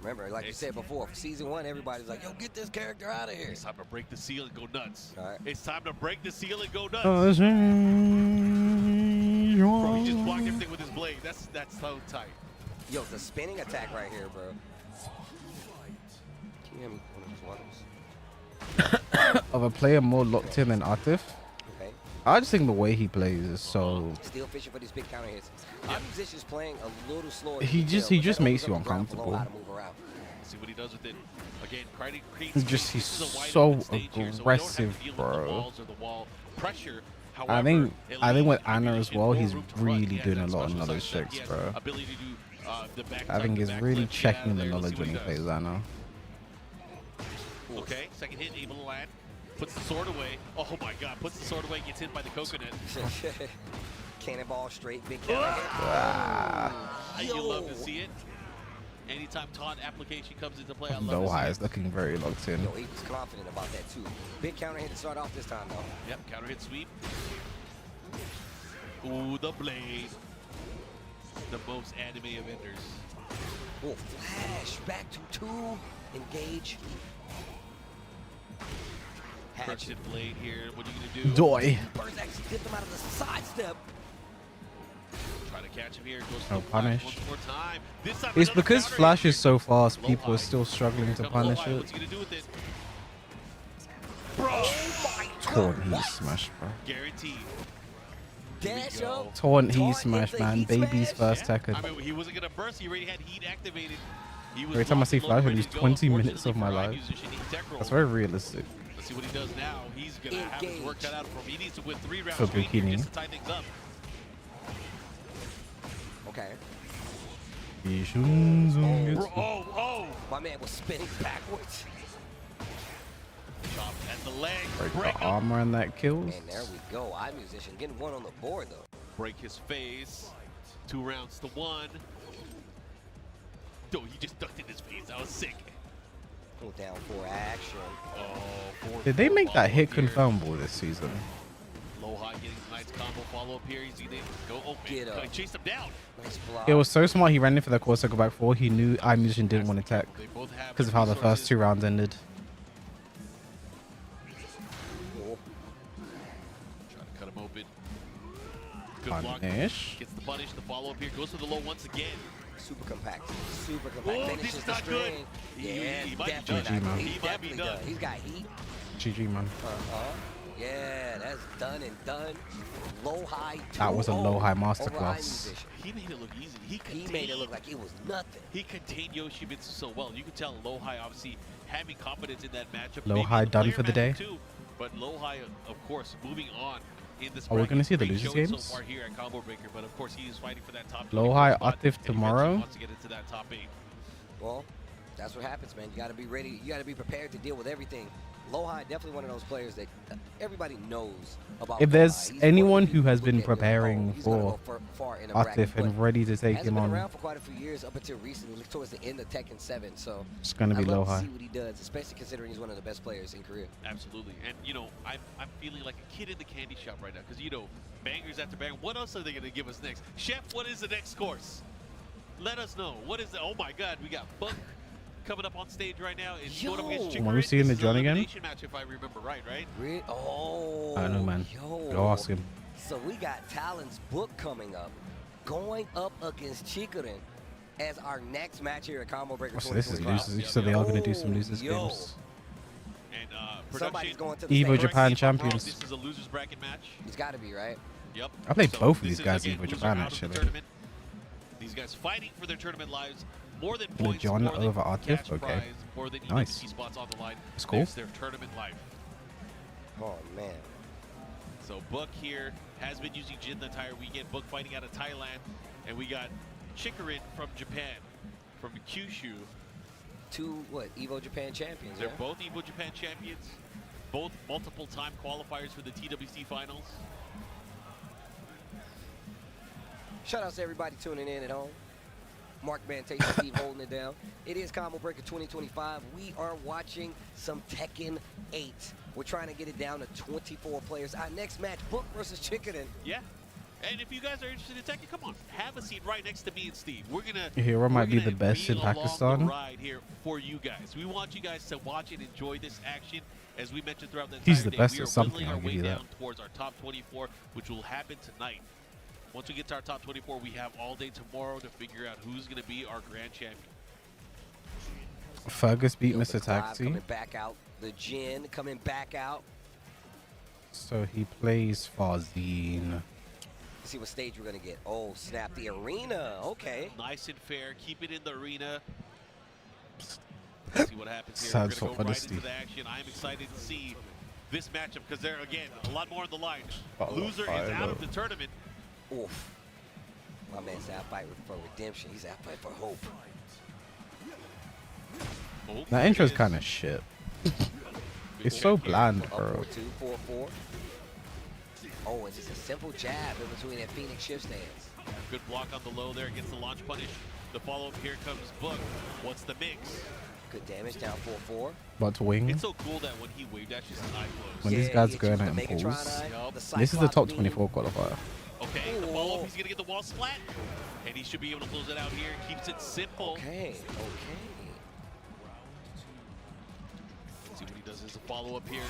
S9: Remember, like you said before, season 1, everybody's like, yo, get this character out of here.
S3: It's time to break the seal and go nuts.
S9: All right.
S3: It's time to break the seal and go nuts.
S1: Oh,
S3: Bro, he just blocked everything with his blade. That's so tight.
S9: Yo, the spinning attack right here, bro. Can you hear me? One of those waters?
S1: Of a player more locked in than Atif,
S9: Okay.
S1: I just think the way he plays is so.
S9: Still fishing for these big counter hits. Our musician's playing a little slower.
S1: He
S9: than
S1: just-
S9: Akil,
S1: he
S9: but
S1: just
S9: that
S1: makes
S9: opens
S1: you
S9: up the ground for
S1: uncomfortable.
S9: Low high to move around.
S3: See what he does with it. Again, creates
S1: He's
S3: this is a wide
S1: so
S3: open stage here, so we don't have to
S1: aggressive,
S3: deal with
S1: bro.
S3: the walls or the wall pressure.
S1: I
S3: However,
S1: think
S3: it
S1: with
S3: leaves
S1: Anna as
S3: Eyemusician
S1: well,
S3: more
S1: he's
S3: room to run.
S1: really
S3: He has
S1: doing a
S3: that
S1: lot of
S3: special
S1: knowledge
S3: sidestep.
S1: checks,
S3: He has
S1: bro.
S3: ability to do the back
S1: I think
S3: tuck,
S1: he's
S3: the
S1: really
S3: back flip,
S1: checking
S3: get out
S1: the
S3: of there. Let's
S1: knowledge
S3: see
S1: when he
S3: what
S1: plays
S3: does.
S1: Anna.
S3: Okay, second hit, able to land. Puts the sword away. Oh my god, puts the sword away, gets hit by the coconut.
S9: Cannonball straight, big counter hit.
S3: You love to see it. Anytime taunt application comes into play, I love
S1: No
S3: to see
S1: high
S3: it.
S1: is looking very locked in.
S9: Yo, he was confident about that too. Big counter hit to start off this time though.
S3: Yep, counter hit sweep. Ooh, the blade. The most anime of enders.
S9: Oh, flash, back to 2, engage.
S3: Hatchet blade here. What are you gonna do?
S1: Doy.
S9: Burns actually dipped him out of the sidestep.
S3: Try to catch him here. Goes
S1: No
S3: to the flash
S1: punish.
S3: one more time. This time
S1: It's
S3: another
S1: because
S3: counter
S1: Flash
S3: hit.
S1: is so fast,
S3: Low
S1: people are
S3: high.
S1: still struggling to
S3: Comes
S1: punish
S3: low high.
S1: it.
S3: What's he gonna do with it?
S1: Taunt he smash, bro.
S3: Guaranteed.
S9: Dash
S3: go.
S9: up.
S1: Taunt he
S9: Taunt
S1: smash,
S9: into
S1: man.
S9: heat
S1: Baby's
S9: smash.
S1: first Tekken.
S3: I mean, he wasn't gonna burst. He already had heat activated. He was
S1: Every time I
S3: locked
S1: see
S3: and
S1: Flash, I
S3: loaded,
S1: lose
S3: ready to go.
S1: 20 minutes of my
S3: Unfortunately
S1: life.
S3: for Eyemusician, he's tech roll.
S1: That's very realistic.
S3: Let's see what he does now. He's gonna have his work cut out for him. He needs to win 3 rounds
S1: For
S3: straight here
S1: Bikini.
S3: just to tie things up.
S9: Okay.
S3: Oh!
S9: My man was spinning backwards.
S3: Chop at the leg.
S1: Break
S3: Break
S1: the
S3: him.
S1: armor and that kills.
S9: And there we go. Eyemusician getting one on the board though.
S3: Break his face. 2 rounds to 1. Oh, he just ducked in his face. That was sick.
S9: Go down for action.
S3: Oh,
S1: Did they make that hit
S3: confirmed?
S1: confirmable this season?
S3: Low high getting a nice combo follow up here. He's gonna go open.
S9: Get up.
S3: He chased him down.
S9: Nice block.
S1: It was so smart. He ran in for the quarter circle back 4. He knew Eyemusician didn't want to attack
S3: They both have
S1: because of how the first 2 rounds ended.
S9: Cool.
S3: Trying to cut him open. Good block.
S1: Punish.
S3: Gets the punish. The follow up here goes for the low once again.
S9: Super compact. Super compact.
S3: Oh,
S9: Finishes
S3: this is
S9: the
S3: not good.
S9: string. Yeah,
S3: He might be
S9: definitely
S1: done.
S9: not.
S1: He
S9: He's
S3: might be
S9: definitely
S3: done.
S9: done. He's got heat.
S1: GG, man.
S9: Yeah, that's done and done. Low high.
S1: That was a
S9: 2-0
S1: low high
S9: over
S1: masterclass.
S9: Eyemusician.
S3: He made it look easy.
S9: He made it look like it was nothing.
S3: He contained Yoshimitsu so well. You could tell Low High obviously having confidence in that matchup.
S1: Low
S3: Maybe
S1: High
S3: the
S1: done
S3: player
S1: for the day.
S3: matchup Too, but Low High, of course, moving on in this.
S1: Are we gonna see the
S3: Great
S1: losers
S3: showing
S1: games?
S3: So far here at Combo Breaker, but of course he is fighting for that top.
S1: Low
S3: 24
S1: High
S3: spot,
S1: Atif
S3: and he eventually
S1: tomorrow.
S3: wants to get into that top 8.
S9: Well, that's what happens, man. You got to be ready. You got to be prepared to deal with everything. Low High definitely one of those players that everybody knows about.
S1: If
S9: Low
S1: there's
S9: High. He's
S1: anyone
S9: one of the
S1: who has
S9: people
S1: been
S9: look at and go,
S1: preparing
S9: he's gonna
S1: for
S9: go far in a bracket,
S1: Atif
S9: but
S1: and ready to take
S9: hasn't
S1: him
S9: been
S1: on,
S9: around for quite a few years up until recently, towards the end of Tekken 7. So
S1: it's gonna be
S9: I'd
S1: Low
S9: love to
S1: High.
S9: see what he does, especially considering he's one of the best players in Korea.
S3: Absolutely, and you know I'm feeling like a kid in the candy shop right now because you know bangers after bangers. What else are they gonna give us next? Chef, what is the next course? Let us know. What is the? Oh my God, we got Book coming up on stage right now. It's going up against
S9: Yo.
S3: Chikurin.
S1: When we see him
S3: This
S1: the
S3: is an
S1: John again?
S3: elimination match, if I remember right?
S9: Oh,
S1: I don't know, man.
S9: Yo.
S1: Go ask him.
S9: So we got Talon's Book coming up, going up against Chikurin as our next match here at Combo Breaker
S1: So this is
S9: 2025.
S1: losers. So they are gonna do some
S9: Oh,
S1: losers
S9: yo.
S1: games.
S3: And
S9: Somebody's
S3: production.
S9: going to the
S1: Evo
S9: stage.
S3: correct me
S1: Japan
S3: if I'm wrong,
S1: champions.
S3: This is a losers bracket match.
S9: It's got to be, right?
S3: Yep.
S1: I played both of
S3: this
S1: these
S3: is,
S1: guys
S3: again,
S1: Evo
S3: loser
S1: Japan,
S3: out of the
S1: actually.
S3: tournament. These guys fighting for their tournament lives. More than
S1: The
S3: points,
S1: John
S3: more than
S1: over Atif?
S3: cash
S1: Okay.
S3: prize, more than
S1: Nice.
S3: EWC spots on the line.
S1: That's cool.
S3: It's their tournament life.
S9: Oh, man.
S3: So Book here has been using Jin the entire weekend. Book fighting out of Thailand. And we got Chikurin from Japan, from Kyushu.
S9: Two, Evo Japan champions,
S3: They're
S9: yeah?
S3: both Evo Japan champions. Both multiple-time qualifiers for the TWC finals.
S9: Shout out to everybody tuning in at home. Mark Mantation, Steve holding it down. It is Combo Breaker 2025. We are watching some Tekken 8. We're trying to get it down to 24 players. Our next match, Book versus Chikurin.
S3: Yeah. And if you guys are interested in Tekken, come on, have a seat right next to me and Steve. We're gonna
S1: Hero might be
S3: we're gonna
S1: the best in
S3: along
S1: Pakistan.
S3: The ride here for you guys. We want you guys to watch and enjoy this action. As we mentioned throughout the entire
S1: He's the
S3: day,
S1: best
S3: we
S1: at
S3: are
S1: something,
S3: whittling
S1: I'll
S3: our
S1: give
S3: way
S1: you that.
S3: down towards our top 24, which will happen tonight. Once we get to our top 24, we have all day tomorrow to figure out who's gonna be our grand champion.
S1: Fergus beat
S9: Yo,
S1: Mr.
S9: the Clive
S1: Taxi,
S9: coming back out. The Jin coming back out.
S1: so he plays Farzine.
S9: Let's see what stage we're going to get. Oh, snap. The arena. Okay.
S3: Nice and fair. Keep it in the arena. Let's see what happens here.
S1: Sounds
S3: We're gonna
S1: so
S3: go right
S1: honesty.
S3: into the action. I am excited to see this matchup because there, again, a lot more on the line.
S1: Oh,
S3: Loser is
S1: I
S3: out
S1: know.
S3: of the tournament.
S9: Oof. My man's out fight for redemption. He's out fight for hope.
S3: Oh,
S1: That intro's
S3: it is.
S1: kind of shit.
S3: Good
S1: It's
S3: check
S1: so
S3: here.
S1: bland,
S9: Up
S1: bro.
S9: 4-2, 4-4. Oh, it's just a simple jab in between that Phoenix shift stance.
S3: Good block on the low there against the launch punish. The follow-up here comes Book. What's the mix?
S9: Good damage down 4-4.
S1: About to wing.
S3: It's so cool that when he wave dashes, his eye closed.
S1: When these guys go in and pulls. This is the top 24 qualifier.
S3: Okay, the follow-up, he's gonna get the wall splat. And he should be able to close it out here. Keeps it simple.
S9: Okay.
S3: Let's see what he does as a follow-up here.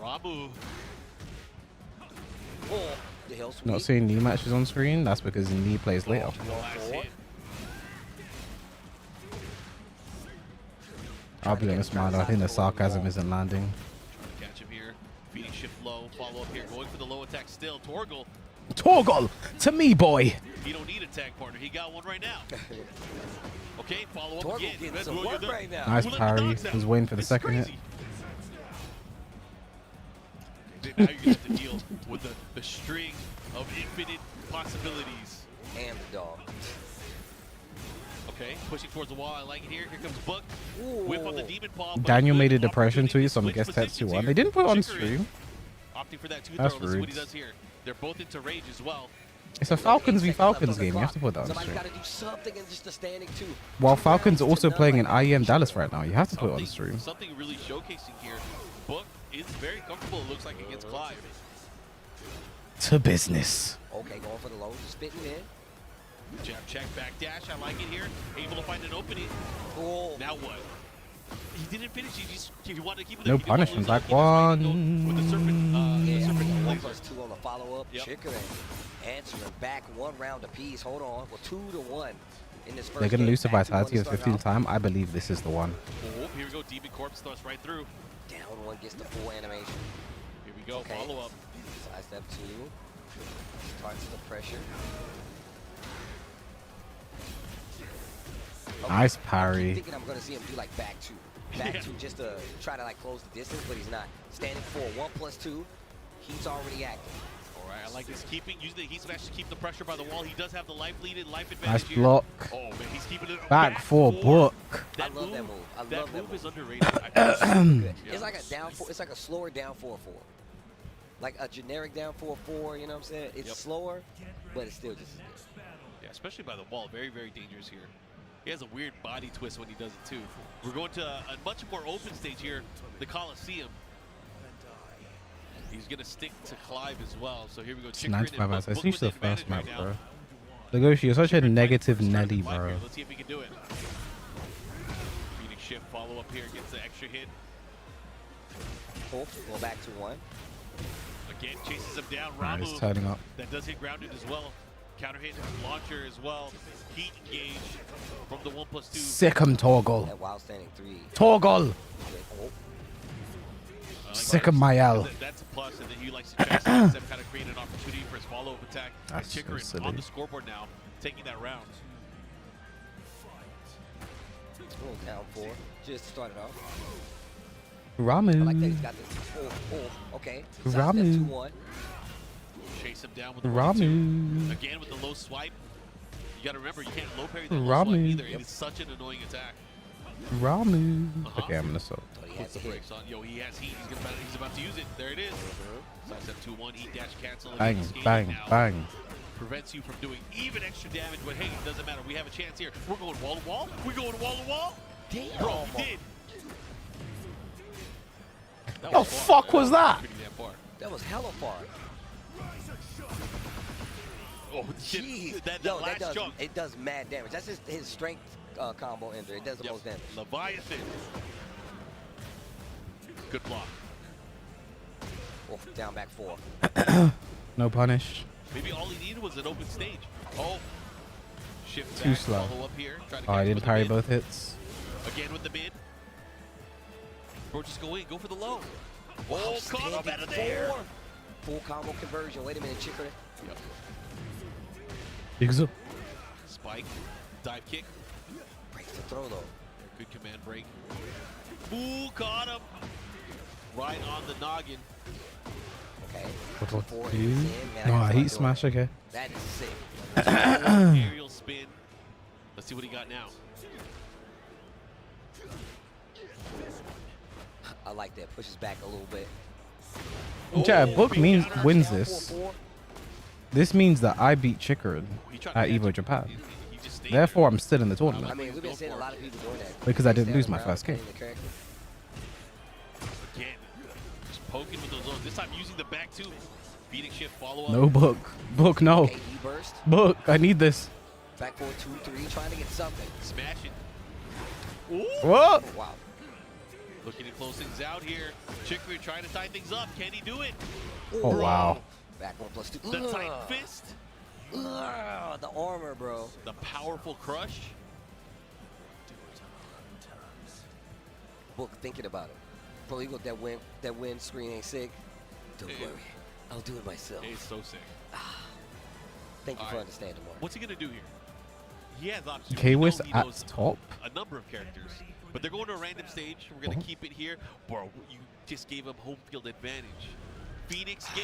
S3: Ramu.
S9: Oh, the hell sweep.
S1: Not seeing knee matches on screen. That's because knee plays later.
S3: The last hit.
S1: I'll be honest, man. I think the sarcasm isn't landing.
S3: Trying to catch him here. Feeding shift low. Follow-up here. Going for the low attack still. Torgal.
S1: Torgal to me, boy.
S3: He don't need a tag partner. He got one right now. Okay, follow up
S9: Torgal
S3: again.
S9: getting some work right now.
S1: Nice parry. Was waiting for the second hit.
S3: Now you're gonna have to deal with the string of infinite possibilities.
S9: And the dog.
S3: Okay, pushing towards the wall. I like it here. Here comes Book. Whip on the demon paw.
S1: Daniel made a depression tweet, so I'm gonna guess Tetsu won. They didn't put it on stream.
S3: Opting for that two
S1: That's
S3: throw. Let's see what he
S1: rude.
S3: does here. They're both into rage as well.
S1: It's a Falcons v Falcons game. You have to put that on
S9: Somebody's
S1: stream.
S9: got to do something and just a standing two.
S1: While Falcons are also playing in IEM Dallas right now, you have to put it on stream.
S3: Something really showcasing here. Book is very comfortable, it looks like, against Clive.
S1: To business.
S9: Okay, going for the low, just spitting in.
S3: Jab check, back dash. I like it here. Able to find an opening.
S9: Oh.
S3: Now what? He didn't finish. He wanted to keep it.
S1: No punishment, like one.
S3: With the serpent.
S9: Yeah,
S3: the serpent
S9: 1+2 on the follow-up.
S3: Yep.
S9: Chikurin answering back 1 round apiece. Hold on. Well, 2-1 in this first
S1: They're gonna
S9: game.
S1: lose to
S9: Back 2-1
S1: Vitality
S9: to
S1: the
S9: start
S1: 15th
S9: off.
S1: time. I believe this is the one.
S3: Oh, here we go. Demon Corpse thrust right through.
S9: Down 1 gets the full animation.
S3: Here we go.
S9: Okay.
S3: Follow up.
S9: Side step 2. Starts the pressure.
S1: Nice
S9: I'm
S1: parry.
S9: thinking I'm gonna see him do like back 2. Back 2 just to try to like close the distance, but he's not. Standing 4, 1+2. He's already active.
S3: All right, I like this. Using the heat smash to keep the pressure by the wall. He does have the life lead and life advantage.
S1: Nice
S3: here.
S1: block.
S3: Oh man, he's keeping it
S1: Back four book.
S9: I love that move. I love that
S3: move
S9: move.
S3: is underrated.
S9: Good. It's like a down 4. It's like a slower down 4-4. Like a generic down 4-4. You know what I'm saying? It's slower, but it's still just as good.
S3: Yeah, especially by the wall. Very, very dangerous here. He has a weird body twist when he does it too. We're going to a much more open stage here, the Coliseum. He's going to stick to Clive as well. So here we go.
S1: Nice
S3: Chikurin
S1: by
S3: and
S1: myself.
S3: Book
S1: He's
S3: with
S1: the
S3: the
S1: first
S3: advantage
S1: map,
S3: right now.
S1: bro. Legoshi, you're such a
S3: Chikurin
S1: negative
S3: fighting
S1: Nelly,
S3: Clive
S1: bro.
S3: here. Let's see if he can do it. Beating shift, follow up here, gets the extra hit.
S9: Go back to 1.
S3: Again, chases him down.
S1: Alright,
S3: Ramu,
S1: he's turning up.
S3: that does hit grounded as well. Counter hit, launcher as well. Heat engage from the 1+2.
S1: Sick him, Torgal.
S9: And while standing 3.
S1: Torgal.
S9: Oh,
S1: Sick of my L.
S3: That's a plus, and then he likes to chase them, kind of create an opportunity for his follow-up attack.
S1: That's
S3: And
S1: so
S3: Chikurin
S1: silly.
S3: on the scoreboard now, taking that round.
S9: scroll down 4. Just started off.
S1: Ramu.
S9: I like that he's got this. Oh, okay. Side
S1: Ramu.
S9: step 2-1.
S3: Chase him down with the
S1: Ramu.
S3: again with the low swipe. You got to remember, you can't low parry that low
S1: Ramu.
S3: swipe either. It is such an annoying attack.
S1: Ramu. Okay, I'm gonna stop.
S9: Thought he had
S3: Puts
S9: to
S3: the
S9: hit.
S3: brakes on. Yo, he has heat. He's about to use it. There it is. Side step 2-1. Heat dash cancel.
S1: Bang,
S3: Again, skating
S1: bang,
S3: now.
S1: bang.
S3: Prevents you from doing even extra damage, but hey, it doesn't matter. We have a chance here. We're going wall to wall. We're going wall to wall.
S9: Damn.
S3: Bro, he did. That
S1: The
S3: was far.
S1: fuck was that?
S3: Pretty damn far.
S9: That was hella far.
S3: Oh,
S9: Jeez.
S3: that
S9: Yo,
S3: last
S9: that does,
S3: chunk.
S9: it does mad damage. That's just his strength combo ender. It does the
S3: Yep.
S9: most damage.
S3: Leviathan. Good block.
S9: Oh, down back 4.
S1: No punish.
S3: Maybe all he needed was an open stage. Oh. Shift
S1: Too
S3: back,
S1: slow.
S3: follow up here. Try to
S1: Oh, I
S3: catch
S1: didn't
S3: with the
S1: parry
S3: mid.
S1: both hits.
S3: Again with the mid. Bro, just go in. Go for the low. Oh, caught him out of there.
S9: Full combo conversion. Wait a minute, Chikurin.
S3: Yep.
S1: Yigzu.
S3: Spike. Dive kick.
S9: Breaks the throw though.
S3: Good command break. Ooh, caught him. Right on the noggin.
S9: Okay.
S1: What,
S9: 4
S1: do?
S9: hits in. Man, I
S1: No,
S9: got
S1: I
S9: fun
S1: heat
S9: doing
S1: smash, okay.
S9: That is sick.
S3: Aerial spin. Let's see what he got now.
S9: I like that. Pushes back a little bit.
S1: Yeah,
S3: Oh,
S1: Book
S3: big
S1: means
S3: counter.
S1: wins this.
S9: 4-4.
S1: This means that I beat Chikurin
S3: He tried to
S1: at
S3: catch
S1: Evo
S3: him.
S1: Japan.
S3: He just stay
S1: Therefore, I'm still in the tournament.
S9: I mean, we've been seeing a lot of people doing that.
S1: Because I didn't lose my
S9: Around
S1: first game.
S9: playing the character.
S3: Again, just poking with those lows. This time using the back two. Beating shift follow up.
S1: No, Book. Book, no.
S9: Okay, he burst.
S1: Book, I need this.
S9: Back forward 2-3, trying to get something.
S3: Smash it. Ooh.
S1: What?
S9: Oh, wow.
S3: Looking to close things out here. Chikurin trying to tie things up. Can he do it?
S1: Oh, wow.
S9: Back 1+2.
S3: The tight fist.
S9: The armor, bro.
S3: The powerful crush.
S9: Book thinking about it. Bro, you got that win screen ain't sick. Don't worry. I'll do it myself.
S3: It's so sick.
S9: Thank you for understanding more.
S3: What's he gonna do here? He has options.
S1: K-Wiz
S3: He
S1: at
S3: knows
S1: top.
S3: a number of characters, but they're going to a random stage. We're gonna keep it here. Bro, you just gave him home field advantage. Phoenix Gate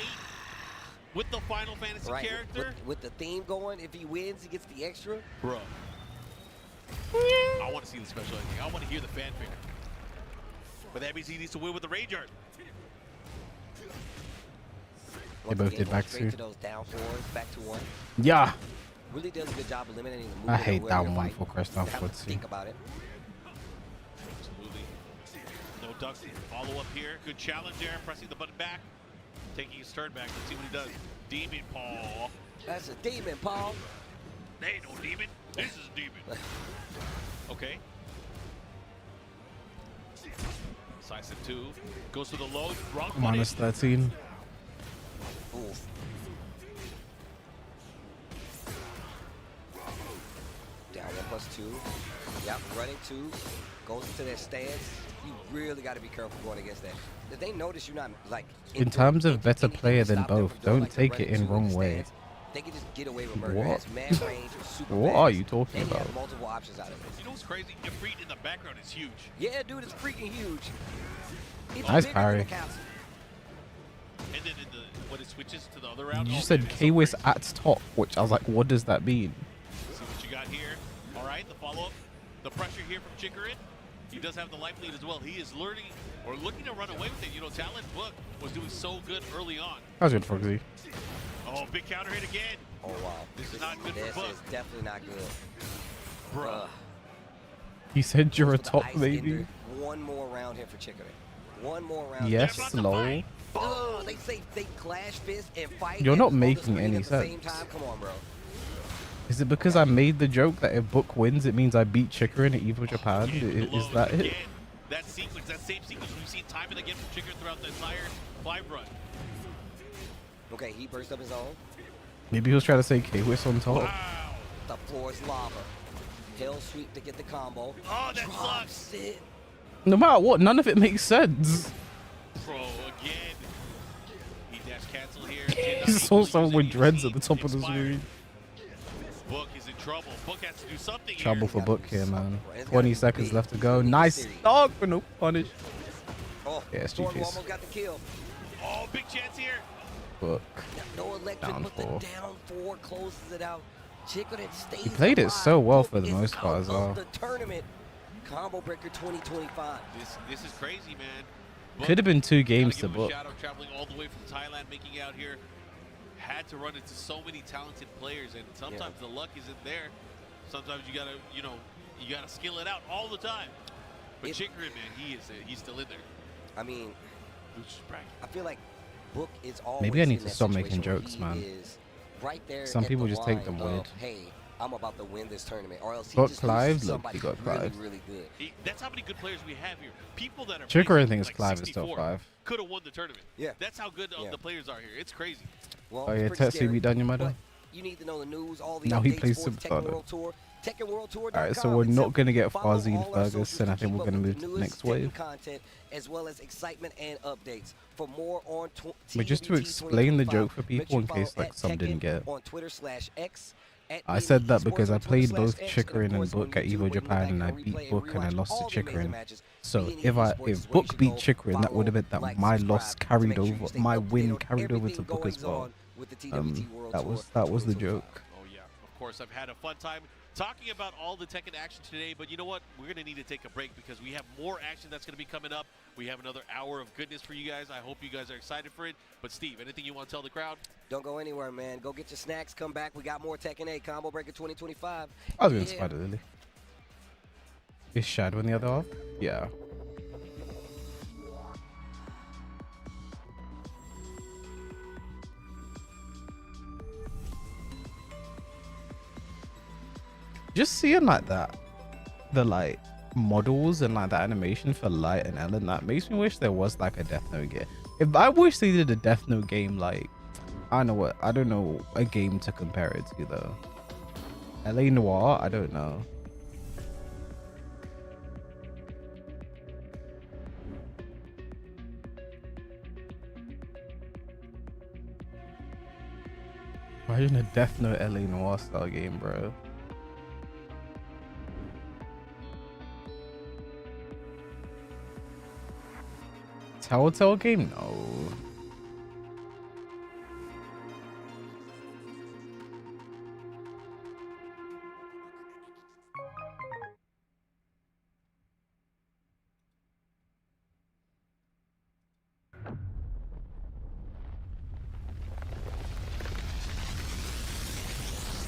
S3: with the Final Fantasy character.
S9: With the theme going, if he wins, he gets the extra.
S3: Bro, I want to see the special ending. I want to hear the fanfare. But that means he needs to win with the Rage Art.
S1: They both did back
S9: straight
S1: two.
S9: to those down fours, back to one.
S1: Yeah.
S9: Really does a good job eliminating the movement.
S1: I hate
S9: where
S1: that
S9: you're
S1: one
S9: fighting.
S1: for Crest down
S9: You have
S1: forward
S9: to
S1: two.
S9: think about it.
S3: Absolutely. No ducks. Follow up here. Good challenge there. Pressing the button back. Taking his turn back. Let's see what he does. Demon Paw.
S9: That's a demon, Paul.
S3: There ain't no demon. This is demon. Okay. Decisive 2. Goes to the low. Wrong button.
S1: Minus 13.
S9: Oof. Down 1+2. Yep, running 2. Goes into their stance. You really got to be careful going against that. If they notice you're not like
S1: In terms of better
S9: anything to
S1: player than
S9: stop them
S1: both,
S9: from doing,
S1: don't
S9: like, the
S1: take it
S9: running
S1: in
S9: 2
S1: wrong way.
S9: stance, they can just get away with murder.
S1: What?
S9: It has mad range or super
S1: What
S9: fast.
S1: are you talking
S9: And you have
S1: about?
S9: multiple options out of it.
S3: You know what's crazy? Ifrit in the background is huge.
S9: Yeah, dude, it's freaking huge. It's
S1: Nice
S9: bigger
S1: parry.
S9: than the castle.
S3: And then when it switches to the other round,
S1: You
S3: oh,
S1: just said
S3: man, it's so
S1: K-Wiz
S3: crazy.
S1: at top, which I was like, what does that mean?
S3: See what you got here. All right, the follow-up. The pressure here from Chikurin. He does have the life lead as well. He is learning or looking to run away with it. You know, Talent Book was doing so good early on.
S1: That was good, Foxy.
S3: Oh, big counter hit again.
S9: Oh, wow.
S3: This is not good
S9: This
S3: for Book.
S9: is definitely not good.
S3: Bruh.
S1: He said you're a
S9: Goes for the
S1: top
S9: ice
S1: baby.
S9: ender. One more round here for Chikurin. One more round.
S1: Yes, lol.
S9: They say they clash fist and fight.
S1: You're
S9: and
S1: not
S9: hold the
S1: making
S9: screen
S1: any
S9: at the same
S1: sense.
S9: time. Come on, bro.
S1: Is it because I made the joke that if Book wins, it means I beat Chikurin at Evo Japan? Is that it?
S3: Again, that sequence, that same sequence we've seen time and again from Chikurin throughout the entire 5 run.
S9: Okay, he burst up his own.
S1: Maybe he was trying to say K-Wiz on top.
S3: Wow.
S9: The floor is lava. Hell sweep to get the combo.
S3: Oh, that
S9: Drops
S3: sucks.
S9: it.
S1: No matter what, none of it makes sense.
S3: Bro, again. He dash cancel here.
S1: He saw someone with dreads at the top of the screen.
S3: Book is in trouble. Book has to do something
S1: Trouble
S3: here.
S1: for Book here, man. 20 seconds left to go. Nice dog for no punish.
S9: Oh,
S1: Yeah, it's
S9: Jordan
S1: GG's.
S9: almost got the kill.
S3: Oh, big chance here.
S1: Book.
S9: No electric,
S1: Down
S9: but
S1: four.
S9: the down 4 closes it out. Chikurin stays
S1: He played it
S9: alive.
S1: so well for the
S9: Book
S1: most
S9: is
S1: part
S9: out
S1: as
S9: of
S1: well.
S9: The tournament. Combo Breaker 2025.
S3: This is crazy, man.
S1: Could have been 2
S3: Gotta
S1: games
S3: give
S1: to
S3: him a
S1: Book.
S3: shout out, traveling all the way from Thailand, making out here. Had to run into so many talented players, and sometimes the luck isn't there. Sometimes you gotta, you know, you gotta skill it out all the time. But Chikurin, man, he's still in there.
S9: I mean,
S3: Lucius bracket.
S9: I feel like Book is always
S1: Maybe I need
S9: in
S1: to
S9: that
S1: stop making
S9: situation where
S1: jokes,
S9: he
S1: man.
S9: is right there
S1: Some
S9: at
S1: people
S9: the
S1: just take
S9: line
S1: them
S9: of,
S1: weird.
S9: Hey, I'm about to win this tournament, or else he
S1: Book
S9: just
S1: Clive,
S9: loses to
S1: look,
S9: somebody
S1: he got
S9: really,
S1: Clive.
S9: really good.
S3: That's how many good players we have here. People that are
S1: Chikurin
S3: basically
S1: thinks
S3: like
S1: Clive is top
S3: 64
S1: 5.
S3: could have won the tournament.
S9: Yeah.
S3: That's how good the players are here. It's crazy.
S9: Well,
S1: Oh
S9: it's
S1: yeah,
S9: pretty
S1: Tetsu
S9: scary,
S1: beat Danielmado.
S9: but you need to know the news, all the
S1: Now he
S9: updates
S1: plays
S9: for
S1: Super
S9: the Tekken
S1: Star,
S9: World Tour. TekkenWorldTour.com.
S1: Alright, so we're not going to get
S9: Follow
S1: Fuzzy and
S9: all our
S1: Fergus,
S9: socials
S1: and I
S9: to
S1: think
S9: keep
S1: we're
S9: up
S1: going to
S9: with
S1: move
S9: the
S1: to the
S9: newest
S1: next wave.
S9: Tekken content, as well as excitement and updates. For more on
S1: But just to
S9: TWT
S1: explain the
S9: 2025,
S1: joke for
S9: make
S1: people
S9: sure
S1: in
S9: you
S1: case
S9: follow
S1: like some didn't get.
S9: on Twitter/X.
S1: I said that because I
S9: on
S1: played
S9: Twitter/X,
S1: both
S9: and of
S1: Chikurin and
S9: course, on
S1: Book at
S9: YouTube,
S1: Evo
S9: where you
S1: Japan,
S9: can
S1: and I
S9: replay
S1: beat Book and I
S9: rewatch
S1: lost
S9: all
S1: to
S9: the amazing
S1: Chikurin.
S9: matches.
S1: So
S9: Being
S1: if
S9: Esports is where you
S1: Book
S9: should
S1: beat
S9: go.
S1: Chikurin, that would have been that
S9: Like,
S1: my
S9: subscribe
S1: loss
S9: to
S1: carried
S9: make sure you
S1: over,
S9: stay
S1: my
S9: up to date
S1: win
S9: on
S1: carried over to
S9: everything
S1: Book as
S9: goings
S1: well.
S9: on with the TWT World
S1: That
S9: Tour
S1: was the
S9: 2025.
S1: joke.
S3: Oh yeah, of course I've had a fun time talking about all the Tekken action today, but you know what? We're going to need to take a break because we have more action that's going to be coming up. We have another hour of goodness for you guys. I hope you guys are excited for it. But Steve, anything you want to tell the crowd?
S9: Don't go anywhere, man. Go get your snacks. Come back. We got more Tekken 8 Combo Breaker 2025.
S1: I was going to Spider Lily. Is Shadow in the other half? Yeah. Just seeing like that, the like models and like the animation for Light and Ellen, that makes me wish there was like a Death Note game. If I wish they did a Death Note game, like I don't know a game to compare it to though. LA Noire, I don't know. Imagine a Death Note LA Noire style game, bro. Telltale game? No.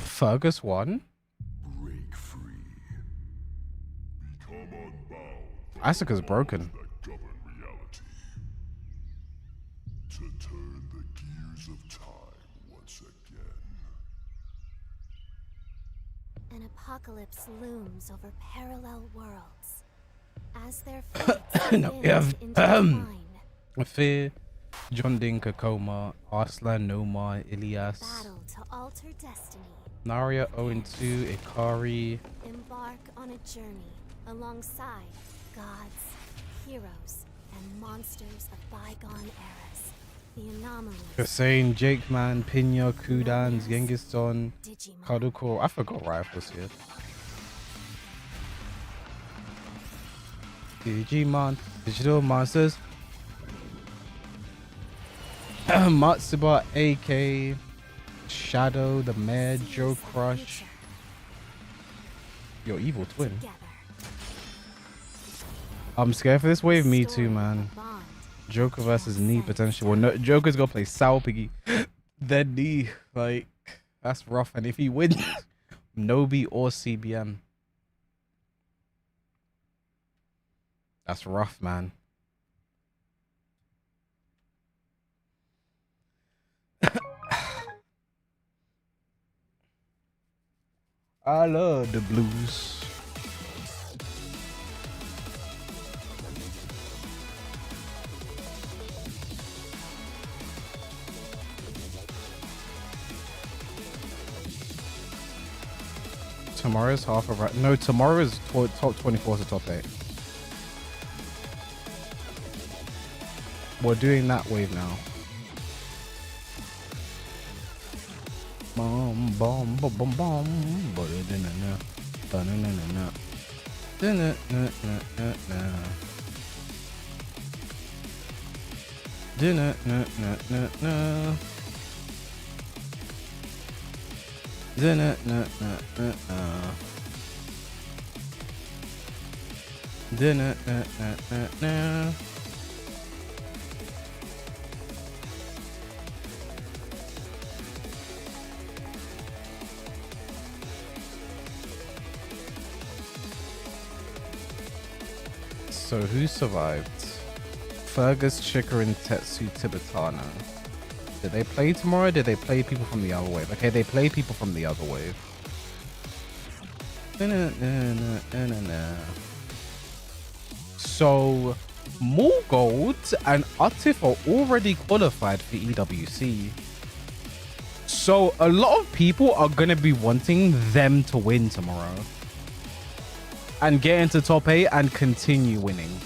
S1: Fergus won?
S6: Break free. Become unbound.
S1: Asuka's broken.
S6: That govern reality. To turn the gears of time once again.
S10: An apocalypse looms over parallel worlds. As their fates
S1: No, we have
S10: intertwine,
S1: Fear, John Dinka Koma, Arslan Nomar, Ilias,
S10: battle to alter destiny.
S1: Naria 0-2, Ikari,
S10: Embark on a journey alongside gods, heroes, and monsters of bygone eras. The anomalies.
S1: Hussein, Jake Man, Pinya, Kudans, Gengiston,
S10: Digimon.
S1: Kaduko. I forgot rifles here. Digimon, Digital Monsters, Matsuba, AK, Shadow, the Mad, Joe Crush. Your evil twin.
S10: Together.
S1: I'm scared for this wave. Me too, man.
S10: Bond.
S1: Joker versus Knee potential. Well, no, Joker's gonna play Sal Piggy. Then Knee, like that's rough. And if he wins, Nobi or CBM, that's rough, man. I love the blues. Tomorrow's half a right. No, tomorrow is top 24 to top 8. We're doing that wave now. Bom bom bom bom bom. So who survived? Fergus, Chikurin, Tetsu, Tibetana. Did they play tomorrow? Or did they play people from the other wave? Okay, they play people from the other wave. So MOUZ Gold and Atif are already qualified for EWC. So a lot of people are going to be wanting them to win tomorrow and get into top 8 and continue winning.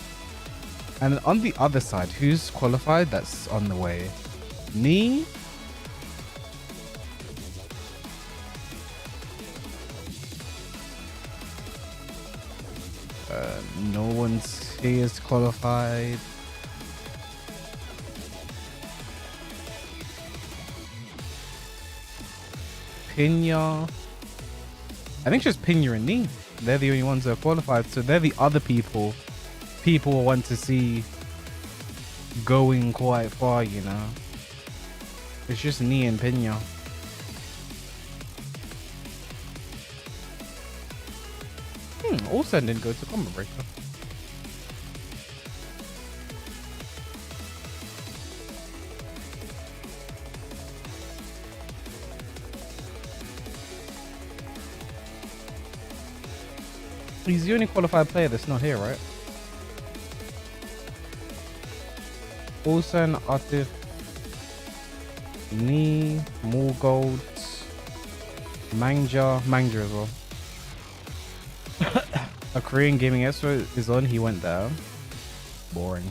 S1: And on the other side, who's qualified? That's on the way. Knee. No one's here is qualified. Pinya. I think just Pnena and Knee. They're the only ones that are qualified. So they're the other people want to see going quite far, you know. It's just Knee and Pnena. Also didn't go to Combo Breaker. He's the only qualified player that's not here, right? Olsen, Atif, Knee, more gold, Manga as well. A Korean gaming expert is on, he went down. Boring.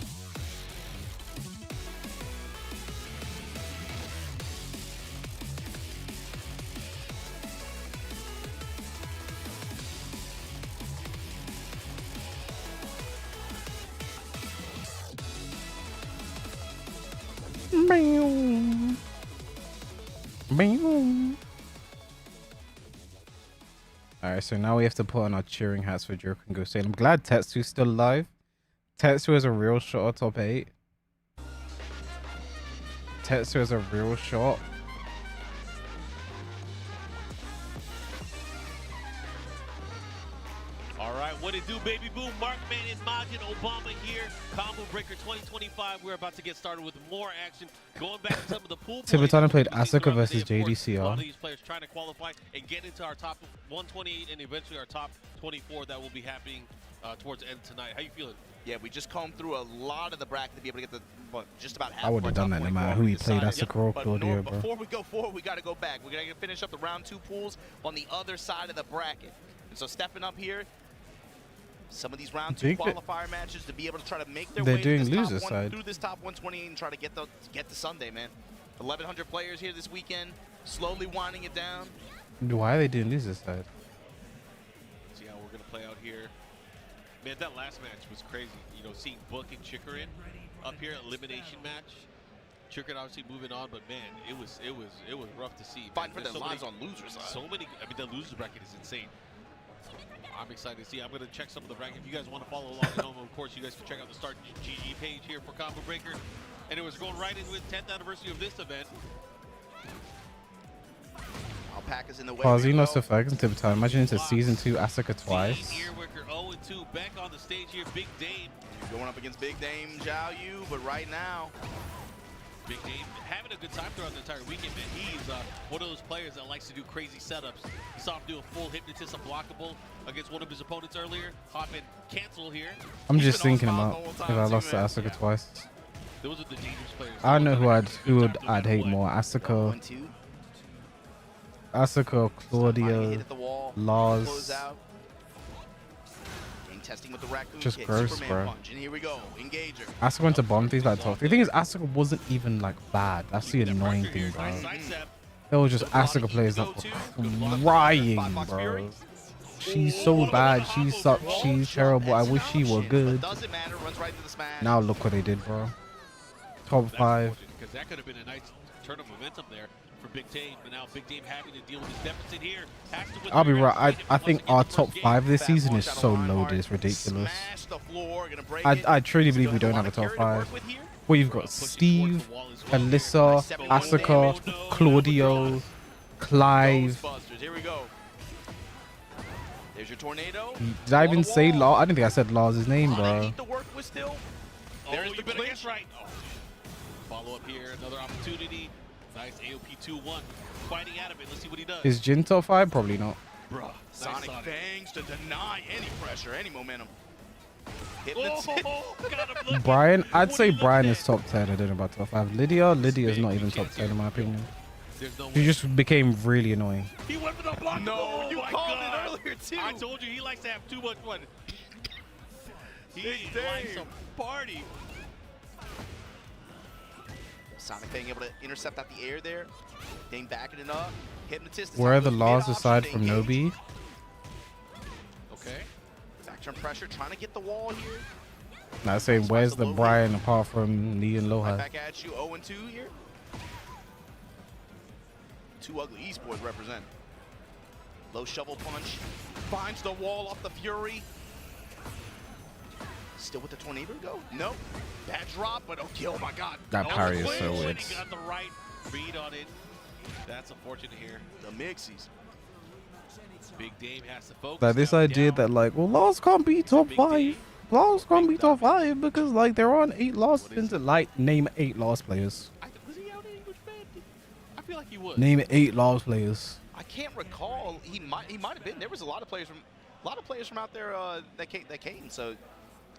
S1: Alright, so now we have to put on our cheering hats for Joker and Goane. I'm glad Tetsu's still alive. Tetsu has a real shot at top 8. Tetsu has a real shot.
S3: Alright, what it do, baby boom? Markman and Majin Obama here. Combo Breaker 2025. We're about to get started with more action. Going back to some of the pool plays.
S1: Tibetana played Asuka versus JDCR.
S3: All these players trying to qualify and get into our top 128 and eventually our top 24 that will be happening towards the end tonight. How you feeling?
S7: Yeah, we just combed through a lot of the bracket to be able to get the just about half.
S1: I would have done that no matter who he played, Asuka or Claudio, bro.
S7: Before we go forward, we got to go back. We got to finish up the round 2 pools on the other side of the bracket. And so stepping up here, some of these round 2 qualifier matches to be able to try to make their way
S1: doing
S7: to this
S1: loser
S7: top
S1: side.
S7: through this top 128 and try to get to Sunday, man. 1,100 players here this weekend, slowly winding it down.
S1: Why are they doing loser side?
S3: See how we're gonna play out here. Man, that last match was crazy. You know, seeing Book and Chikurin up here, elimination match. Chikurin obviously moving on, but man, it was rough to see.
S7: Fighting for their lives on loser side.
S3: So many. I mean, the loser bracket is insane. I'm excited to see. I'm going to check some of the bracket. If you guys want to follow along at home, of course, you guys can check out the Start GG page here for Combo Breaker. And it was going right in with 10th anniversary of this event.
S7: Alpaca's in the way.
S1: Parzino to Fergus and Tibetana. Imagine into season 2 Asuka twice.
S3: Earwicker 0-2 back on the stage here. Big Dame.
S7: You're going up against Big Dame Zhao Yu, but right now,
S3: Big Dame having a good time throughout the entire weekend, man. He's one of those players that likes to do crazy setups. You saw him do a full hypnotist unblockable against one of his opponents earlier. Hop and cancel here.
S1: I'm just thinking about if I lost to Asuka twice.
S3: Those are the dangerous players.
S1: I don't know who I'd hate more, Asuka, Claudio, Lars.
S7: Testing with the raccoon
S1: just
S7: kick,
S1: gross,
S7: Superman
S1: bro.
S7: punch, and here we go. Engager.
S1: Asuka went to bomb things like top 3. The thing is, Asuka wasn't even like bad. That's the annoying thing, bro. It was just Asuka players that were crying, bro. She's so bad. She sucks. She's terrible. I wish she were good. Now look what they did, bro. Top 5.
S3: Because that could have been a nice turn of momentum there for Big Dame, but now Big Dame having to deal with his deficit here.
S1: I'll be right. I think our top 5 this season is so loaded. It's ridiculous. I truly believe we don't have a top 5. Well, you've got Steve, Alyssa, Asuka, Claudio, Clive.
S7: Here we go. There's your tornado.
S1: Did I even say Lars? I didn't think I said Lars' name, bro.
S3: There's the clinch. Right. Follow up here. Another opportunity. Nice AOP 2-1. Fighting out of it. Let's see what he does.
S1: Is Jin top 5? Probably not.
S7: Bruh. Sonic bangs to deny any pressure, any momentum.
S1: Brian, I'd say Brian is top 10. I don't know about top 5. Lydia is not even top 10 in my opinion. She just became really annoying.
S3: He went for the block.
S7: No, you called it earlier too.
S3: I told you he likes to have too much fun. He likes to party.
S7: Sonic being able to intercept out the air there. Dane backing it up. Hypnotist.
S1: Where are the laws aside from Nobi?
S7: Okay. Back turn pressure, trying to get the wall here.
S1: Not saying where's the Brian apart from Lee and Loha?
S7: Right back at you, 0-2 here. Two ugly esports represent. Low shovel punch. Finds the wall off the Fury. Still with the tornado go? Nope. Bad drop, but okay, oh my god.
S1: That parry is so weird.
S3: He got the right read on it. That's unfortunate here.
S7: The mixies.
S3: Big Dame has to focus.
S1: Like this idea that like, well, Laws can't be top 5. Laws can't be top 5 because like there aren't 8 Laws spins. Like name 8 Laws players.
S3: Was he out English band? I feel like he was.
S1: Name 8 Laws players.
S7: I can't recall. He might have been. There was a lot of players from out there that came. So,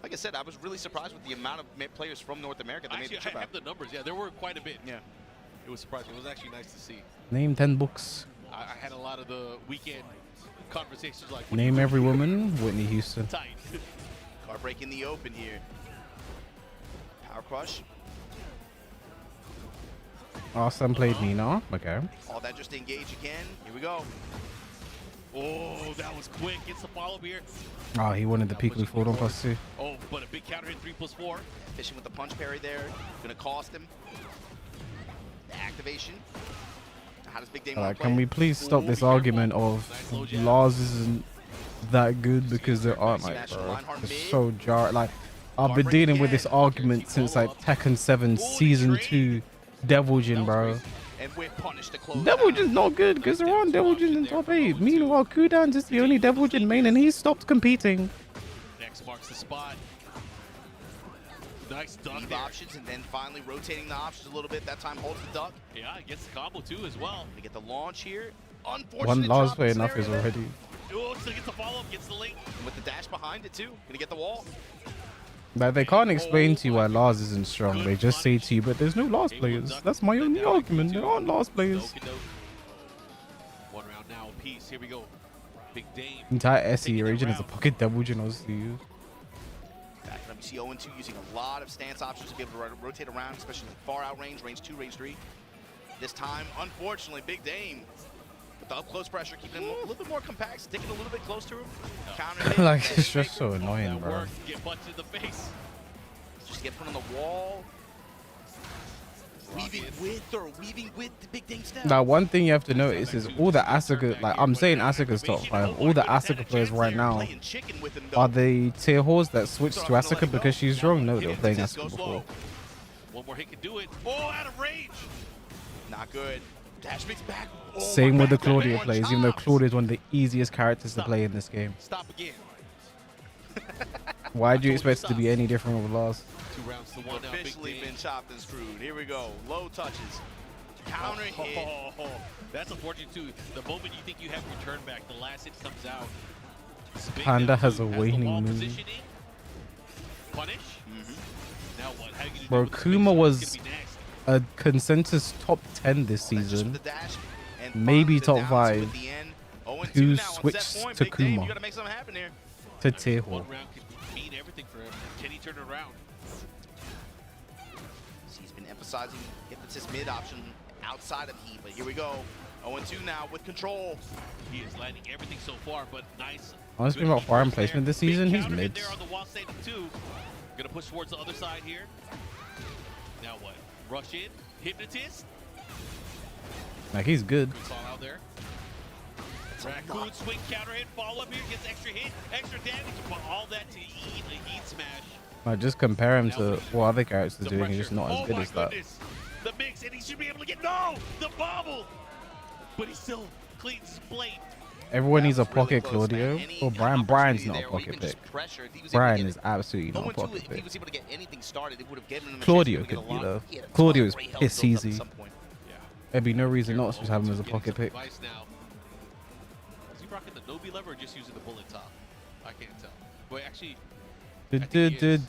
S7: like I said, I was really surprised with the amount of players from North America that made the trip
S3: I
S7: out.
S3: have the numbers. Yeah, there were quite a bit.
S7: Yeah.
S3: It was surprising. It was actually nice to see.
S1: Name 10 books.
S3: I had a lot of the weekend conversations like.
S1: Name every woman. Whitney Houston.
S3: Tight.
S7: Car break in the open here. Power crush.
S1: Arslan played Pnena. Okay.
S7: All that just to engage again. Here we go.
S3: Oh, that was quick. Gets the follow here.
S1: Oh, he wanted the Peekly forward on +2.
S3: Oh, but a big counter hit 3+4.
S7: Fishing with the punch parry there. Gonna cost him. The activation. How does Big Dame want to play?
S1: Can we please stop this argument of Laws isn't that good because there aren't like, bro. It's so like I've been dealing with this argument since like Tekken 7 Season 2 Devil Jin, bro. Devil Jin's not good because there aren't Devil Jins in top 8. Meanwhile, Kudan's is the only Devil Jin main and he stopped competing.
S3: Next marks the spot. Nice duck
S7: Leave
S3: there.
S7: options and then finally rotating the options a little bit. That time holds the duck.
S3: Yeah, gets the combo too as well.
S7: Gonna get the launch here. Unfortunate
S1: One Laws
S7: drop
S1: play
S7: in
S1: enough is
S7: scenario there.
S1: already.
S3: Oh, still gets the follow-up, gets the link.
S7: And with the dash behind it too. Gonna get the wall.
S1: Like they can't explain to you why Laws isn't strong. They just say to you, but there's no Laws players. That's my only argument. There aren't Laws players.
S3: One round now apiece. Here we go. Big Dame.
S1: Entire SE region is a pocket Devil Jin OCU.
S7: Back at WC 0-2 using a lot of stance options to be able to rotate around, especially far out range, range 2, range 3. This time, unfortunately, Big Dame with the up close pressure, keeping him a little bit more compact, sticking a little bit close to him. Counter hit.
S1: Like it's just so annoying, bro.
S3: Get punched in the face.
S7: Just get put on the wall. Weaving with the Big Dame step.
S1: Now, one thing you have to notice is all the Asuka, like I'm saying Asuka's top 5, all the Asuka players right now, are they tier whores that switch to Asuka because she's strong? No, they were playing Asuka before.
S3: One more hit can do it. Oh, out of range.
S7: Not good. Dash mix back. Oh,
S1: Same with the Claudio plays, even though Claudio is one of the easiest characters to play in this game.
S3: Stop again.
S1: Why do you expect it to be any different with Laws?
S3: 2 rounds to 1 now.
S7: Officially been chopped and screwed. Here we go. Low touches. Counter hit.
S3: That's unfortunate too. The moment you think you have your turn back, the last hit comes out.
S1: Panda has a waning move.
S3: Punish. Now what? How you gonna
S1: Bro,
S3: do with
S1: Kuma
S3: the
S1: was
S3: space? It's gonna be nasty.
S1: a consensus top 10 this season. Maybe top 5. Who switched to Kuma? To tier
S3: One
S1: 4.
S3: round could mean everything for him. Can he turn it around?
S7: He's been emphasizing hypnotist mid option outside of heat, but here we go. 0-2 now with control.
S3: He is landing everything so far, but nice.
S1: Honestly, about foreign placement this season, he's mid.
S3: There on the wall standing 2. Gonna push towards the other side here. Now what? Rush in. Hypnotist.
S1: Like he's good.
S3: Good call out there. Raccoon swing counter hit. Follow up here. Gets extra hit. Extra damage. But all that to eat a heat smash.
S1: Like just compare him to what other characters are doing. He's just not as good as that.
S3: The mix, and he should be able to get the bobble. But he still cleans his blade.
S1: Everyone needs a pocket Claudio. Or Brian. Brian's not a pocket pick. Brian is absolutely not a pocket
S7: If he
S1: pick.
S7: was able to get anything started, it would have given him a
S1: Claudio
S7: chance to
S1: could
S7: get
S1: be
S7: a
S1: though.
S7: lot. He had a
S1: Claudio
S7: ton
S1: is
S7: of great health
S1: piss
S7: built up at
S1: easy.
S7: some point.
S1: There'd be no reason not to have him as a pocket pick.
S3: Is he rocking the Nobi lever or just using the bullet top? I can't tell. But actually,
S7: I've noticed that's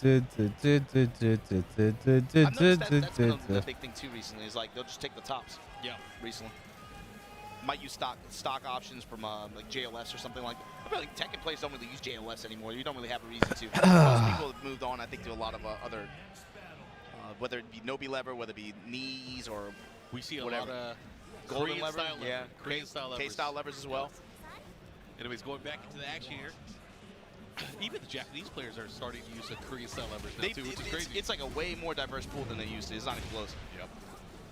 S7: been a big thing too recently. Is like they'll just take the tops.
S3: Yeah.
S7: Recently, might use stock options from like JLS or something like. I feel like Tekken players don't really use JLS anymore. You don't really have a reason to. Most people have moved on, I think, to a lot of other, whether it be Nobi lever, whether it be knees or
S3: we see
S7: whatever.
S3: a lot of
S7: golden
S3: Korean
S7: lever,
S3: style
S7: yeah,
S3: Korean style levers.
S7: K-style levers as well.
S3: Anyways, going back into the action here. Even the Japanese players are starting to use the Korean style levers now too, which is crazy.
S7: It's like a way more diverse pool than they used to. It's not even close.
S3: Yep.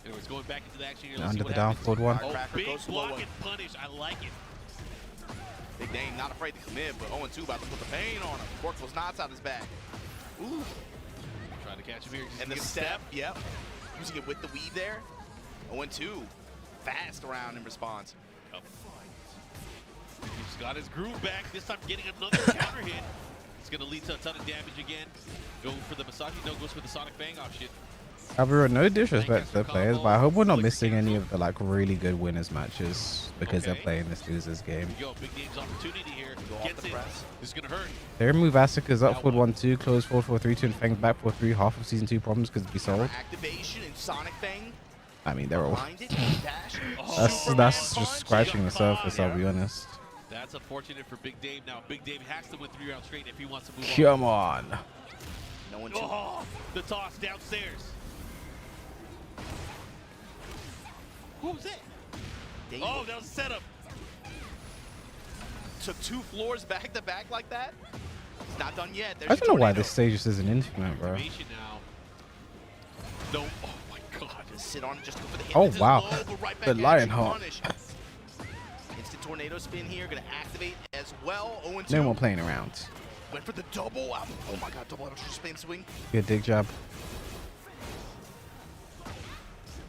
S3: Anyways, going back into the action here. Let's
S1: Under
S3: see
S1: the
S3: what
S1: down
S3: happens.
S1: forward one.
S3: Oh,
S7: Cracker
S3: big
S7: goes slow
S3: block
S7: one.
S3: and punish. I like it.
S7: Big Dame not afraid to commit, but 0-2 about to put the pain on him. Works those knots out his back. Ooh.
S3: Trying to catch him here.
S7: And the step, yep. Using it with the weave there. 0-2. Fast around in response.
S3: He's got his groove back. This time getting another counter hit. It's going to lead to a ton of damage again. Going for the Masashi. No, goes for the Sonic Bang off shit.
S1: However, no disrespect to the players, but I hope we're not missing any of the like really good winners matches because they're playing this losers game.
S3: Yo, Big Dame's opportunity here. Gets it. This is going to hurt.
S1: They remove Asuka's up forward 1-2, close forward 4-3, and Fang back 4-3. Half of season 2 problems could be solved.
S7: Activation and Sonic Bang.
S1: I mean, they're all.
S7: That's
S1: just scratching the surface. I'll be honest.
S3: That's unfortunate for Big Dame. Now, Big Dame has to win 3 rounds straight if he wants to move
S1: Come on.
S7: No one.
S3: Oh, the toss downstairs. Who was it? Oh, that was a setup.
S7: Took 2 floors back to back like that. It's not done yet.
S1: I don't know why this stage just isn't infinite, bro.
S3: Now. No. Oh my God.
S7: Just sit on it. Just go for the hit.
S1: Oh
S7: This is
S1: wow.
S7: low, but right back
S1: The
S7: at
S1: Lion
S7: you,
S1: Heart.
S7: punish. Instant tornado spin here. Gonna activate as well. 0-2.
S1: No more playing around.
S7: Went for the double. Oh my God. Double extra spin swing.
S1: Good dig job.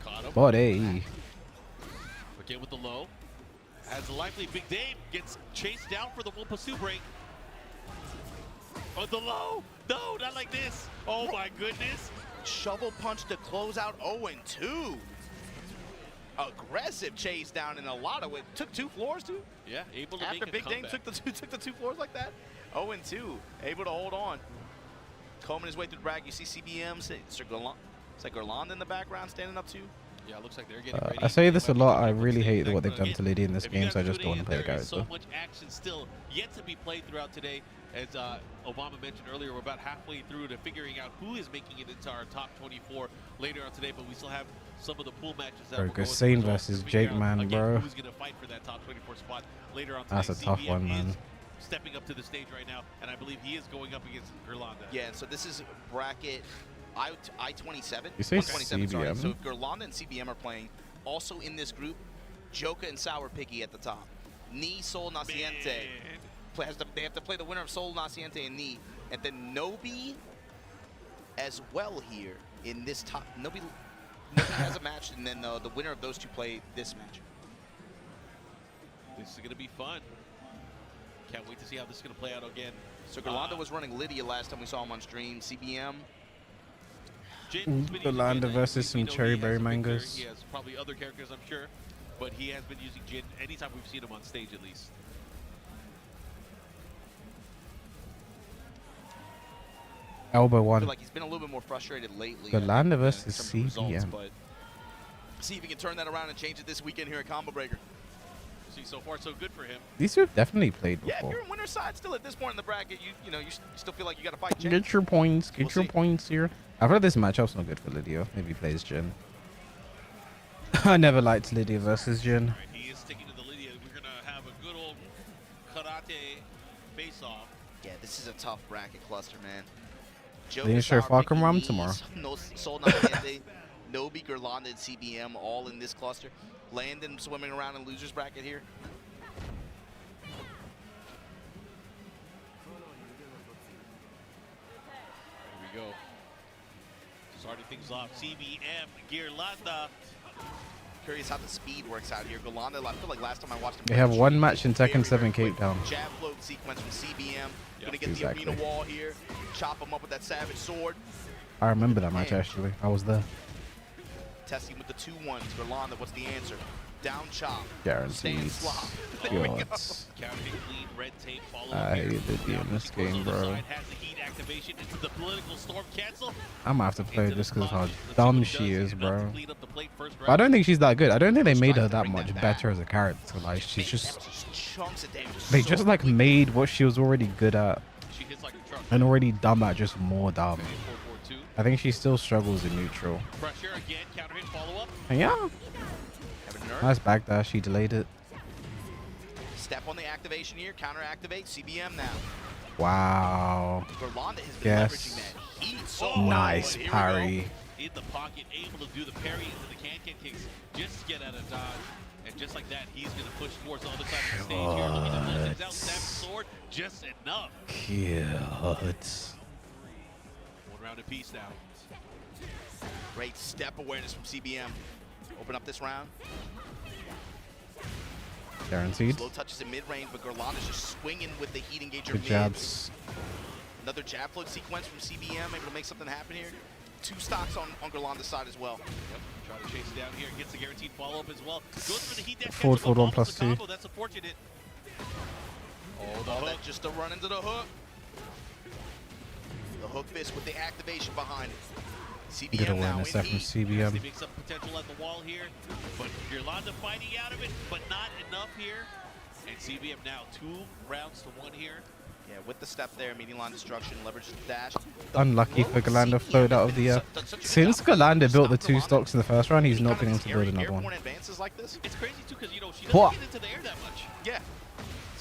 S3: Caught him.
S1: Body.
S3: Again with the low. As likely Big Dame gets chased down for the one pursue break. Oh, the low. No, not like this. Oh my goodness.
S7: Shovel punch to close out 0-2. Aggressive chase down in a lot of it. Took 2 floors too.
S3: Yeah, able to
S7: After
S3: make a
S7: Big Dame
S3: comeback.
S7: took the 2 floors like that. 0-2. Able to hold on. Combing his way through the brag. You see CBM. It's like Gerland in the background standing up too.
S3: Yeah, it looks like they're getting ready.
S1: I say this a lot. I really hate what they've done to Lydia in this game, so I just don't want to play the
S3: There is so
S1: character.
S3: much action still yet to be played throughout today. As Obama mentioned earlier, we're about halfway through to figuring out who is making it into our top 24 later on today, but we still have some of the pool matches that we're going
S1: Goane
S3: through
S1: versus
S3: to figure
S1: Jake,
S3: out,
S1: man,
S3: again,
S1: bro.
S3: Who's going to fight for that top 24 spot later on today.
S1: That's a tough
S3: CBM
S1: one, man.
S3: is stepping up to the stage right now, and I believe he is going up against Gerlanda.
S7: Yeah, so this is bracket I-27.
S1: You say
S7: 127, sorry.
S1: CBM?
S7: So if Gerlanda and CBM are playing, also in this group, Joka and Sour Piggy at the top. Ni, Sol, Naciente. They have to play the winner of Sol, Naciente, and Ni. And then Nobi as well here in this top. Nobi has a match, and then the winner of those 2 play this match.
S3: This is going to be fun. Can't wait to see how this is going to play out again.
S7: So Gerlanda was running Lydia last time we saw him on stream. CBM.
S1: Gerlanda versus some cherry berry mangoes.
S3: He has probably other characters, I'm sure, but he has been using Jin anytime we've seen him on stage, at least.
S1: Elbow
S7: I
S1: one.
S7: feel like he's been a little bit more frustrated lately.
S1: Gerlanda versus
S7: in terms of results,
S1: CBM.
S7: but see if he can turn that around and change it this weekend here at Combo Breaker.
S3: See, so far so good for him.
S1: These two have definitely played
S7: Yeah, if
S1: before.
S7: you're in winner's side still at this point in the bracket, you still feel like you got to fight Jin.
S1: Get your points. Get
S7: We'll
S1: your
S7: see.
S1: points here. I've heard this matchup's not good for Lydia. Maybe he plays Jin. I never liked Lydia versus Jin.
S3: Right, he is sticking to the Lydia. We're going to have a good old karate face-off.
S7: Yeah, this is a tough bracket cluster, man.
S1: They didn't show Falcon Rum tomorrow.
S7: No, Sol Naciente, Nobi, Gerlanda, and CBM all in this cluster. Landon swimming around in loser's bracket here.
S3: Here we go. Starting things off, CBM, Gerlanda.
S7: Curious how the speed works out here. Gerlanda, I feel like last time I watched him.
S1: They have
S7: play,
S1: one match in
S7: very,
S1: Tekken 7
S7: very quick.
S1: Cape Town.
S7: Jab float sequence from CBM. Gonna get
S1: Exactly.
S7: the arena wall here. Chop him up with that savage sword.
S1: I remember that match actually. I was there.
S7: Testing with the 2-1s. Gerlanda, what's the answer? Down chop.
S1: Guaranteed.
S7: Stand slop. There we go.
S1: God.
S3: Counting clean, red tape, follow
S1: I hated Lydia in this game, bro.
S3: Has the heat activation into the political storm cancel.
S1: I'm gonna have to play this because of how
S3: Let's see
S1: dumb
S3: what
S1: she
S3: he does.
S1: is,
S3: Enough
S1: bro.
S3: to clean up the plate first
S1: But I don't think she's that good. I don't think they made her
S7: Tries to
S1: that
S7: bring
S1: much
S7: that back.
S1: better as a character. Like she's just
S7: Chunks of damage.
S1: they
S7: So
S1: just like
S7: quick.
S1: made what she was already good at
S3: She hits like a truck.
S1: and already dumb at just more dumb.
S3: 4-4-2.
S1: I think she still struggles in neutral.
S3: Pressure again, counter hit, follow up.
S1: And yeah,
S7: Have a nerve.
S1: nice back dash. She delayed it.
S7: Step on the activation here. Counter activate. CBM now.
S1: Wow.
S7: Gerlanda has been
S1: Yes.
S7: leveraging that heat so
S3: Oh,
S7: well,
S1: Nice
S7: but here we go.
S1: parry.
S3: in the pocket, able to do the parry into the can kicks, just to get out of dodge. And just like that, he's going to push towards the other side of the stage here. Looking to close things out, stab sword, just enough.
S1: God.
S3: One round apiece now.
S7: Great step awareness from CBM. Open up this round.
S1: Guaranteed.
S7: Slow touches in mid-range, but Gorlan is just swinging with the heat engager
S1: Good
S7: mid.
S1: jabs.
S7: Another jab float sequence from CBM, able to make something happen here. 2 stocks on Gorlan's side as well.
S3: Yep, try to chase it down here, gets a guaranteed follow-up as well. Goes for the heat dash.
S1: Forward 1+2.
S3: Combo. That's unfortunate.
S7: Oh, the hook. Just to run into the hook. The hook fist with the activation behind it. CBM
S1: Good
S7: now
S1: awareness
S7: in
S1: there from
S7: heat.
S1: CBM.
S3: They make some potential at the wall here, but Yolanda fighting out of it, but not enough here. And CBM now 2 rounds to 1 here.
S7: Yeah, with the step there, medium line destruction, leverage the dash.
S1: Unlucky for Galanda, flowed out of the air. Since Galanda built the 2 stocks in the first round, he's not been able to build another one.
S7: Advances like this.
S3: It's crazy too, because you know she doesn't get into the air that much.
S7: Yeah,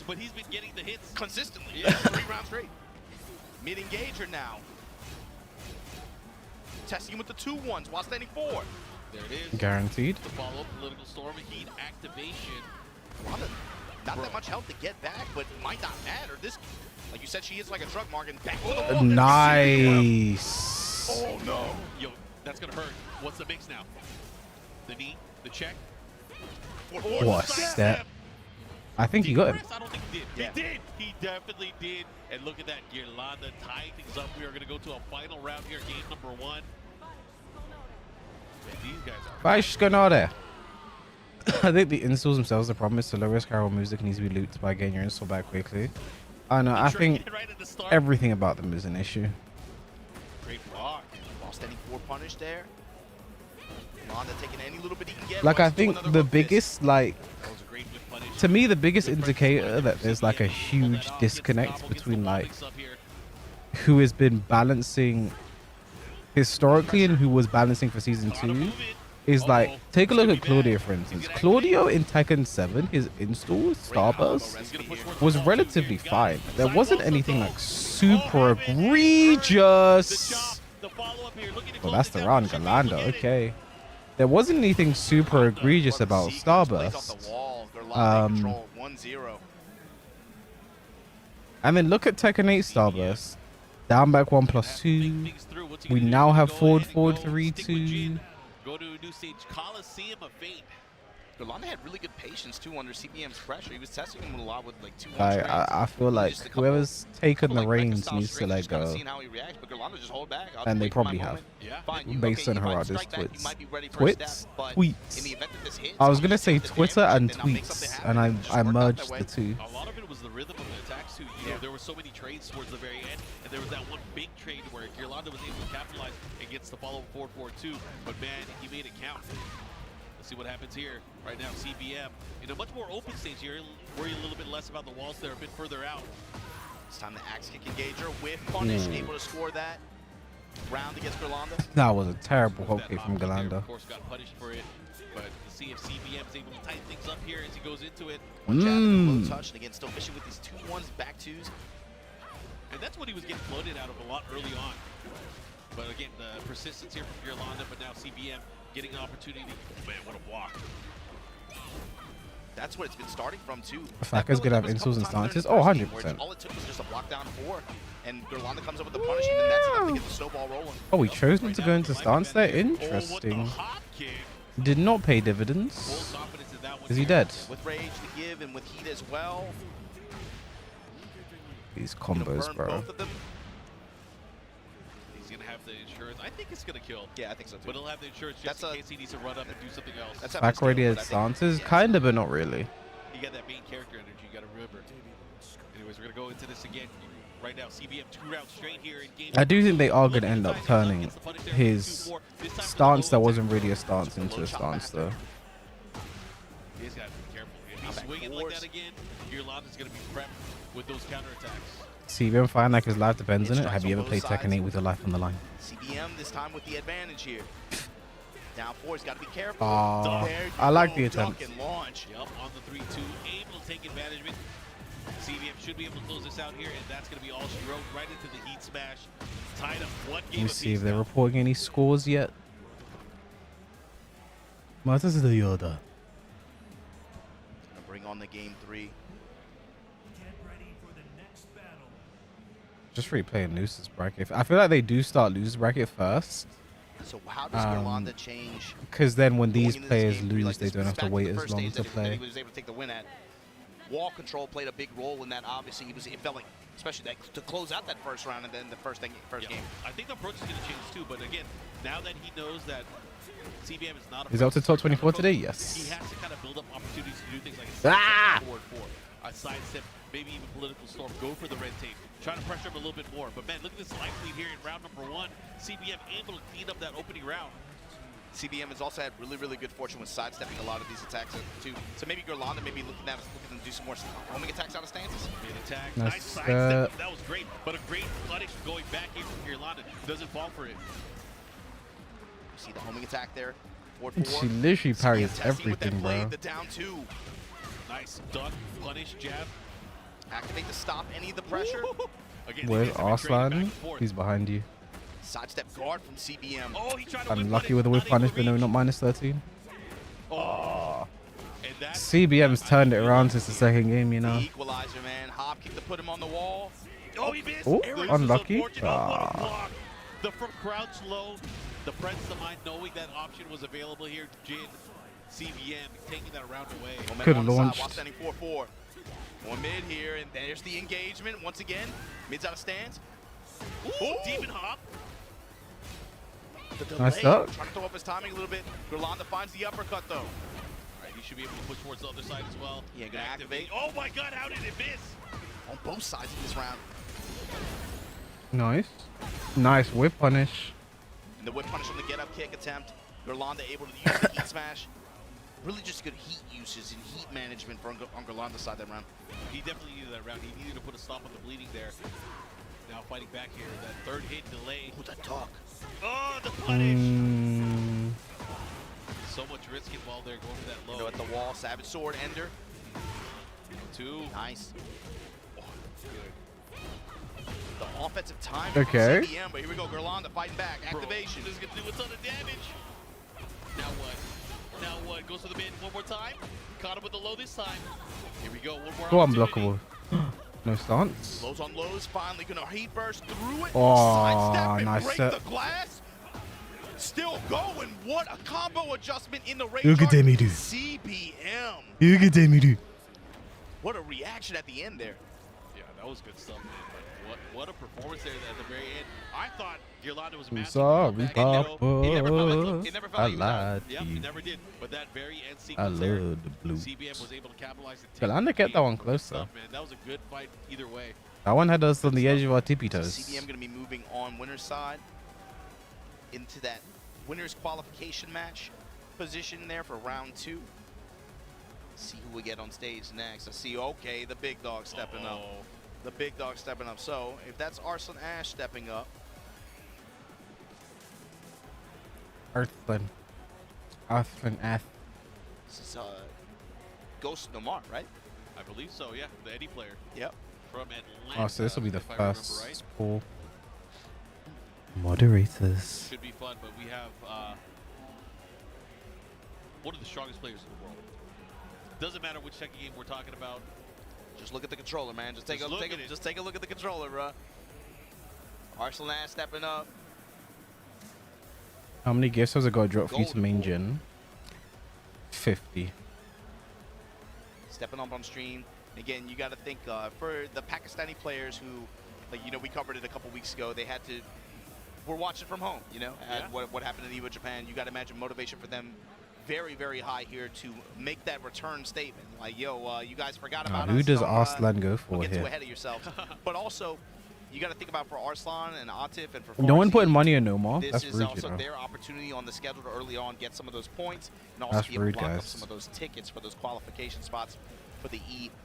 S3: But he's been getting the hits
S7: consistently.
S3: Yeah.
S7: 3 rounds straight. Mid engager now. Testing him with the 2-1s while standing 4.
S3: There it is.
S1: Guaranteed.
S3: The follow-up political storm and heat activation.
S7: Not that much help to get back, but might not matter. This, like you said, she is like a truck mark and back to the wall.
S1: Nice.
S7: Oh no.
S3: Yo, that's gonna hurt. What's the mix now? The knee, the check.
S1: What a step. I think he got him.
S3: I don't think he did.
S7: Yeah.
S3: He did. He definitely did. And look at that. Yolanda tying things up. We are gonna go to a final round here, game number 1. And these guys are.
S1: Vai Shinobi. I think the installs themselves, the problem is the low-risk Carol music needs to be looped by getting your install back quickly. I know, I think
S3: right at the start.
S1: everything about them is an issue.
S3: Great block.
S7: While standing 4 punish there. Yolanda taking any little bit he can get.
S1: Like, I
S7: runs to
S1: think
S7: another
S1: the
S7: hook fist.
S1: biggest, like,
S3: That was a great whip punish.
S1: to me, the biggest indicator that there's like a huge disconnect between like who has been balancing historically and who was balancing for season 2 is like, take a look at Claudio, for instance. Claudio in Tekken 7, his install starburst was relatively fine. There wasn't anything like super egregious. Well, that's the round, Galanda, okay. There wasn't anything super egregious about starburst. And then look at Tekken 8 starburst. Down back 1+2. We now have forward 3-2.
S3: Go to a new stage, Coliseum of Fate.
S7: Yolanda had really good patience too under CBM's pressure. He was testing him a lot with like 2
S1: I feel like whoever's taken the reins needs to let go. And they probably have. Based on Harada's tweets. Tweets? I was going to say Twitter and tweets, and I merged the 2.
S3: A lot of it was the rhythm of the attacks too. You know, there were so many trades towards the very end, and there was that one big trade where Yolanda was able to capitalize and gets the follow 4-4-2. But man, he made it count. Let's see what happens here. Right now, CBM in a much more open stage here. Worry a little bit less about the walls that are a bit further out.
S7: It's time the axe kick engager with punish, able to score that round against Galanda.
S1: That was a terrible hook kick from Galanda.
S3: Of course, got punished for it. But to see if CBM is able to tighten things up here as he goes into it.
S7: One jab, low touch, and again, still fishing with these 2-1s, back 2s.
S3: And that's what he was getting floated out of a lot early on. But again, the persistence here from Yolanda, but now CBM getting an opportunity. Oh man, what a block.
S7: That's what it's been starting from too.
S1: Faka's gonna have installs and stances. Oh, 100%.
S7: All it took was just a block down 4, and Yolanda comes up with the punish, and then that's enough to get the snowball rolling.
S1: Oh, he chose not to go into stance there? Interesting. Did not pay dividends. Is he dead?
S7: With rage to give and with heat as well.
S1: These combos, bro.
S7: Both of them.
S3: He's gonna have the insurance. I think it's gonna kill.
S7: Yeah, I think so too.
S3: But he'll have the insurance just in case he needs to run up and do something else.
S7: That's
S1: Back already had stances, kinda, but not really.
S3: You got that main character energy. You gotta remember. Anyways, we're gonna go into this again. Right now, CBM 2 rounds straight here in game.
S1: I do think they are gonna end up turning his stance that wasn't really a stance into a stance, though.
S3: You just gotta be careful. If he's swinging like that again, Yolanda's gonna be prepped with those counterattacks.
S1: CBM find like his life depends on it. Have you ever played Tekken 8 with your life on the line?
S7: CBM this time with the advantage here. Down 4, he's got to be careful.
S1: Oh, I like the attempt.
S7: Launch.
S3: Yup, on the 3-2, able to take advantage of it. CBM should be able to close this out here, and that's going to be all she wrote right into the heat smash. Tied up 1 game.
S1: Let me see if they're reporting any scores yet. Matters the Yoda.
S7: Gonna bring on the game 3.
S1: Just replaying Noose's bracket. I feel like they do start Noose's bracket first.
S7: So how does Yolanda change?
S1: Because then when these
S7: going into this
S1: players
S7: game 3?
S1: lose,
S7: Like,
S1: they
S7: this
S1: don't
S7: was
S1: have to
S7: back
S1: wait
S7: the
S1: as
S7: first
S1: long
S7: stage
S1: to
S7: that
S1: play.
S7: He was able to take the win at. Wall control played a big role in that. Obviously, it felt like, especially that, to close out that first round and then the first game.
S3: I think the approach is going to change too, but again, now that he knows that CBM is not a
S1: Is up to top 24 today?
S3: he
S1: Yes.
S3: has to kind of build up opportunities to do things like
S1: Ah!
S3: a forward 4, a sidestep, maybe even political storm, go for the red tape, try to pressure him a little bit more. But man, look at this life lead here in round number 1. CBM able to clean up that opening round.
S7: CBM has also had really, really good fortune with sidestepping a lot of these attacks too. So maybe Gerlanda maybe looking at to do some more homing attacks out of stances.
S3: Mid attack,
S1: Nice
S3: nice sidestep. That was great, but a great punish going back here from Gerlanda. Doesn't fall for it.
S7: You see the homing attack there. Forward 4.
S1: She literally parries
S7: CBM testing with that
S1: everything,
S7: blade,
S1: bro.
S7: The down 2.
S3: Nice duck, punish, jab.
S7: Activate to stop any of the pressure.
S3: Again,
S1: Where's
S3: these guys have been trading back
S1: Arslan?
S3: and forth.
S1: He's behind you.
S7: Sidestep guard from CBM.
S3: Oh, he tried to whip
S1: Unlucky
S3: punish,
S1: with the whip
S3: not able
S1: punish,
S3: to
S1: but no,
S3: reach.
S1: not minus 13.
S3: Oh. And that's
S1: CBM's turned it around since the second game, you know.
S7: The equalizer, man. Hop kick to put him on the wall.
S3: Oh, he missed.
S1: Oh,
S3: This is
S1: unlucky.
S3: unfortunate. Oh, what a
S1: Ah.
S3: block. The from crouch low, the presence of mind, knowing that option was available here. Jin, CBM taking that round away.
S1: Could've
S7: On the side,
S1: launched.
S7: while standing 4-4. One mid here, and there's the engagement once again. Mid's out of stance.
S3: Ooh, demon hop.
S7: The delay,
S1: Nice duck.
S7: trying to throw up his timing a little bit. Gerlanda finds the uppercut though.
S3: All right, he should be able to push towards the other side as well.
S7: Yeah, gonna activate.
S3: Oh my God, how did it miss?
S7: On both sides of this round.
S1: Nice. Nice whip punish.
S7: And the whip punish on the get up kick attempt. Gerlanda able to use the heat smash. Really just good heat uses and heat management for on Gerlanda's side that round.
S3: He definitely needed that round. He needed to put a stop on the bleeding there. Now fighting back here. That third hit delay.
S7: Oh, that talk.
S3: Oh, the punish.
S1: Mm,
S3: So much risk involved there going for that low.
S7: Hendo at the wall. Savage sword ender.
S3: 2.
S7: Nice. The offensive time
S1: Okay.
S7: from CBM, but here we go. Gerlanda fighting back. Activation.
S3: This is going to do a ton of damage. Now what? Now what? Goes to the mid one more time. Caught him with the low this time. Here we go. One more
S1: go
S3: opportunity.
S1: unblockable. No stance.
S7: Lows on lows. Finally going to heat burst through it.
S1: Oh,
S7: Sidestep and
S1: nice
S7: break
S1: set.
S7: the glass. Still going. What a combo adjustment in the range.
S1: Look at them, he do.
S7: CBM.
S1: You get me do.
S7: What a reaction at the end there.
S3: Yeah, that was good stuff, man. Like, what a performance there at the very end. I thought Gerlanda was
S1: I'm
S3: massive.
S1: sorry, Papa.
S7: It never felt like, it never felt
S1: I
S7: like he was out.
S1: lied
S3: Yeah,
S1: to
S3: he
S1: you.
S3: never did. But that very end
S1: I
S3: sequence there,
S1: love the blue.
S3: CBM was able to capitalize and take
S1: Gerlanda
S3: the
S1: kept that
S3: lead.
S1: one close,
S3: Stuff,
S1: though.
S3: man. That was a good fight either way.
S1: That one had us on the edge of our tippy
S7: So
S1: toes.
S7: CBM going to be moving on winner's side into that winner's qualification match position there for round 2. See who we get on stage next. I see, okay, the big dog stepping up.
S3: Uh-oh.
S7: The big dog stepping up. So if that's Arslan Ash stepping up,
S1: Arslan Ash.
S7: this is Ghost Nomar, right?
S3: I believe so, yeah. The Eddie player
S7: Yep.
S3: from Atlanta.
S1: Oh, so this will be the
S3: if I remember
S1: first
S3: right.
S1: pool. Moderators.
S3: Should be fun, but we have one of the strongest players in the world. Doesn't matter which second game we're talking about.
S7: Just look at the controller, man. Just take
S3: Just
S7: a
S3: look at it.
S7: just take a look at the controller, bro. Arslan Ash stepping up.
S1: How many gifts has it got to drop for you to
S7: Golden
S1: main
S7: pool.
S1: gen? 50.
S7: Stepping up on stream. Again, you got to think for the Pakistani players who, like, you know, we covered it a couple weeks ago. They had to, we're watching from home, you know,
S3: Yeah.
S7: what happened in Evo Japan. You got to imagine motivation for them very, very high here to make that return statement. Like, yo, you guys forgot about us.
S1: Who does
S7: Don't,
S1: Arslan go for
S7: don't get too
S1: here?
S7: ahead of yourselves. But also, you got to think about for Arslan and Atif and for
S1: No one
S7: Farsi,
S1: putting money in no more.
S7: this
S1: That's
S7: is
S1: rude, you
S7: also
S1: know.
S7: their opportunity on the schedule to early on get some of those points and also
S1: That's
S7: be able to
S1: rude,
S7: block up
S1: guys.
S7: some of those tickets for those qualification spots for the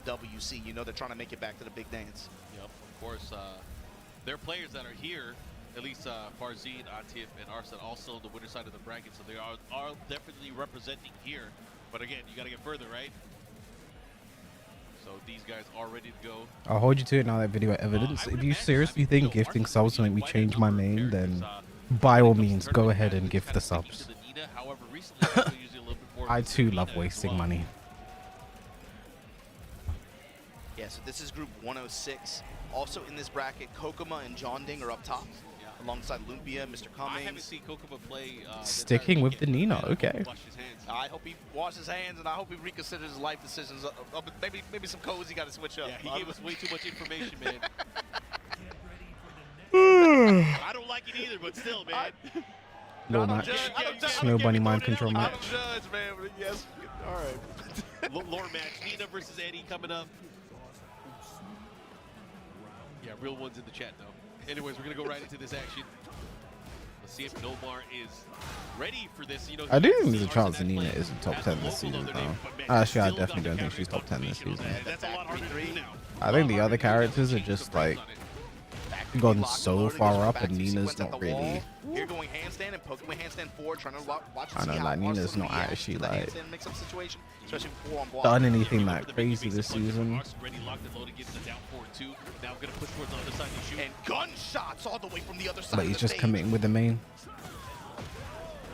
S7: EWC. You know they're trying to make it back to the big dance.
S3: Yep, of course. There are players that are here, at least Farzine, Atif, and Arslan, also the winner side of the bracket, so they are definitely representing here. But again, you got to get further, right? So these guys are ready to go.
S1: I'll hold you to it now, that video evidence.
S3: I would
S1: If you
S3: imagine,
S1: seriously think
S3: you know,
S1: gifting
S3: Arslan's
S1: subs will make me
S3: quite a
S1: change my
S3: number of
S1: main,
S3: characters,
S1: then
S3: uh,
S1: by
S3: when
S1: all
S3: it comes to
S1: means, go
S3: tournament
S1: ahead and
S3: matches,
S1: gift
S3: kind
S1: the
S3: of sticking
S1: subs.
S3: to the Nina. However, recently I've been using a little bit more.
S1: I too
S3: Nina
S1: love
S3: as
S1: wasting
S3: well.
S1: money.
S7: Yeah, so this is group 106. Also in this bracket, Kokoma and John Ding are up top, alongside Lumpia, Mr.
S3: I haven't
S7: Cummings.
S3: seen Kokoma play.
S1: Sticking with the Nina, okay.
S3: Wash his hands.
S7: I hope he washes his hands, and I hope he reconsiders his life decisions. Maybe some codes he got to switch up.
S3: Yeah, he gave us way too much information, man. I don't like it either, but still, man.
S1: Little match. Snow Bunny mind control
S7: I
S1: match.
S7: don't judge, man, but yes. All right.
S3: Lore match. Nina versus Eddie coming up. Yeah, real ones in the chat, though. Anyways, we're going to go right into this action. Let's see if Nomar is ready for this. You know,
S1: I do think there's a chance that Nina isn't top 10 this season, though. Actually, I definitely don't think she's top 10 this season.
S3: That's a lot harder to do now.
S1: I think the other characters are just like gone so far up, and Nina's not really.
S7: Here going handstand and poking with handstand forward, trying to watch.
S1: I know, like Nina's not actually like
S7: done
S1: done anything that crazy this season.
S7: And gunshots all the way from the other side.
S1: But he's
S7: of the
S1: just
S7: stage.
S1: committing with the main.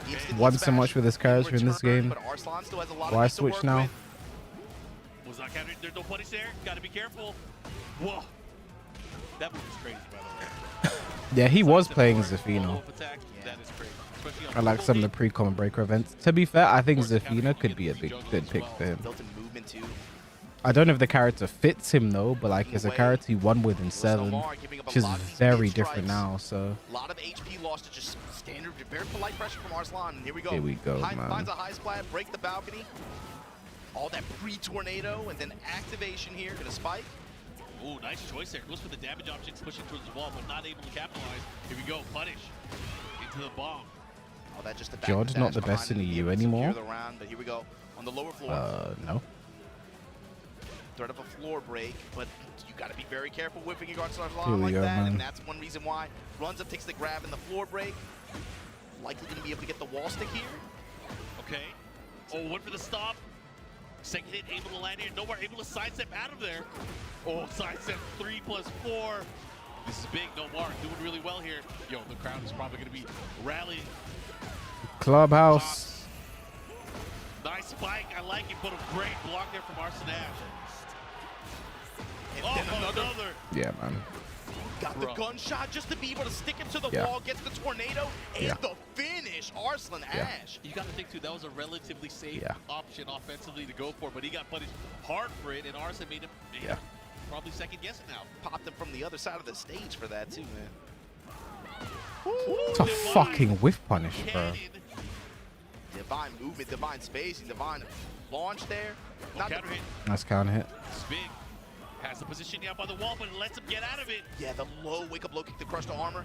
S7: The instant
S1: Won
S7: heat
S1: so much
S7: smash,
S1: with his character in this
S7: return,
S1: game.
S7: but Arslan still has a lot of
S1: Why
S7: heat to
S1: switch
S7: work
S1: now?
S7: with.
S3: Was not counted. There's no punish there. Got to be careful. Whoa. That move is crazy, by the way.
S1: Yeah, he was playing Zafina.
S3: That is crazy. Especially on
S1: I like some of the pre-common breaker events. To be fair, I think Zafina could be a good pick for him.
S7: Built-in movement too.
S1: I don't know if the character fits him though, but like as a character he won with in 7, which is very different now. So
S7: A lot of HP lost to just standard, very polite pressure from Arslan. And here we go.
S1: Here we go, man.
S7: Finds a high splat, break the balcony. All that pre-tornado and then activation here. Gonna spike.
S3: Ooh, nice choice there. Goes for the damage options, pushing towards the wall, but not able to capitalize. Here we go. Punish into the bomb.
S7: Oh, that just the
S1: George not the best in the EU anymore.
S7: But here we go on the lower floor.
S1: No.
S7: Threat of a floor break, but you got to be very careful whipping your guards
S1: Here
S7: like
S1: we go,
S7: that,
S1: man.
S7: and that's one reason why. Runs up, takes the grab in the floor break. Likely going to be able to get the wall stick here.
S3: Okay. Oh, went for the stop. Second hit, able to land here. Nowhere, able to sidestep out of there. Oh, sidestep 3+4. This is big. Nomar doing really well here. Yo, the crowd is probably going to be rallying.
S1: Clubhouse.
S3: Nice spike. I like it, but a great block there from Arslan Ash.
S7: And
S3: Oh,
S7: then
S3: another.
S1: Yeah, man.
S7: Got the gunshot just to be able to stick him to the
S1: Yeah.
S7: wall, gets the tornado, and
S1: Yeah.
S7: the finish, Arslan Ash.
S3: You got to think, too, that was a relatively safe
S1: Yeah.
S3: option offensively to go for, but he got punished hard for it, and Arslan made him probably second guessing now.
S7: Popped him from the other side of the stage for that, too, man.
S1: It's a fucking whiff punish, bro.
S7: Divine movement, divine spacing, divine launch there. Not
S3: Counter hit.
S1: Nice counter hit.
S3: It's big. Has the position out by the wall, but it lets him get out of it.
S7: Yeah, the low wake-up low kick to crush the armor.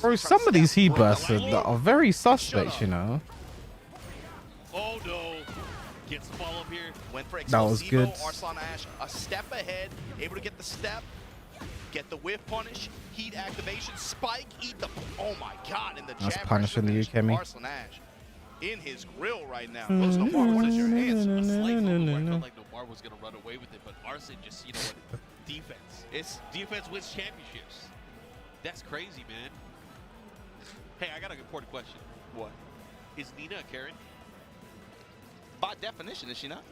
S1: Bro, some of these heat bursts are very suspect, you know.
S3: Oh no. Gets the follow up here.
S7: Went for
S1: That was good.
S7: Arslan Ash a step ahead, able to get the step, get the whiff punish, heat activation, spike, eat the. Oh my god! In the
S1: That's
S7: jab
S1: punishing the Ukemi.
S7: Arslan Ash in his grill right now. Goes Nomar, what is your hands?
S3: A slight little where I felt like Nomar was gonna run away with it, but Arslan just, you know what? Defense.
S7: It's
S3: Defense wins championships. That's crazy, man. Hey, I got an important question.
S7: what?
S3: Is Nina a Karen?
S7: By definition, is she not?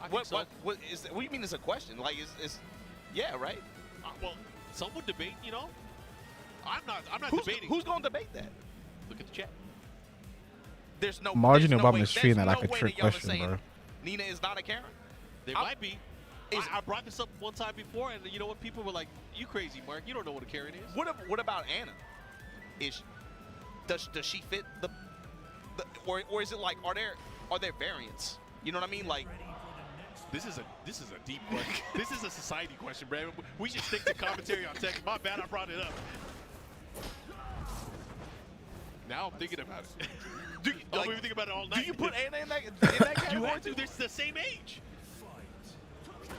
S3: I think so.
S7: What do you mean? It's a question. Like, is yeah, right?
S3: Well, some would debate, you know. I'm not debating.
S7: Who's going to debate that?
S3: Look at the chat.
S7: There's no
S1: Margin
S7: there's no
S1: Obama
S7: way-
S1: is treating that
S7: there's
S1: like a
S7: no way
S1: trick
S7: that y'all are
S1: question,
S7: saying
S1: bro.
S7: Nina is not a Karen.
S3: There might be. I brought this up one time before, and you know what? People were like, "You crazy, Mark? You don't know what a Karen is."
S7: What about Anna? Does she fit the or is it like are there variants? You know what I mean? Like
S3: This is a deep question. This is a society question, Brad. We should stick to commentary on Tekken. My bad, I brought it up. Now I'm thinking about it. I'm even thinking about it all night.
S7: do you put Anna in that category?
S3: You have to. They're the same age.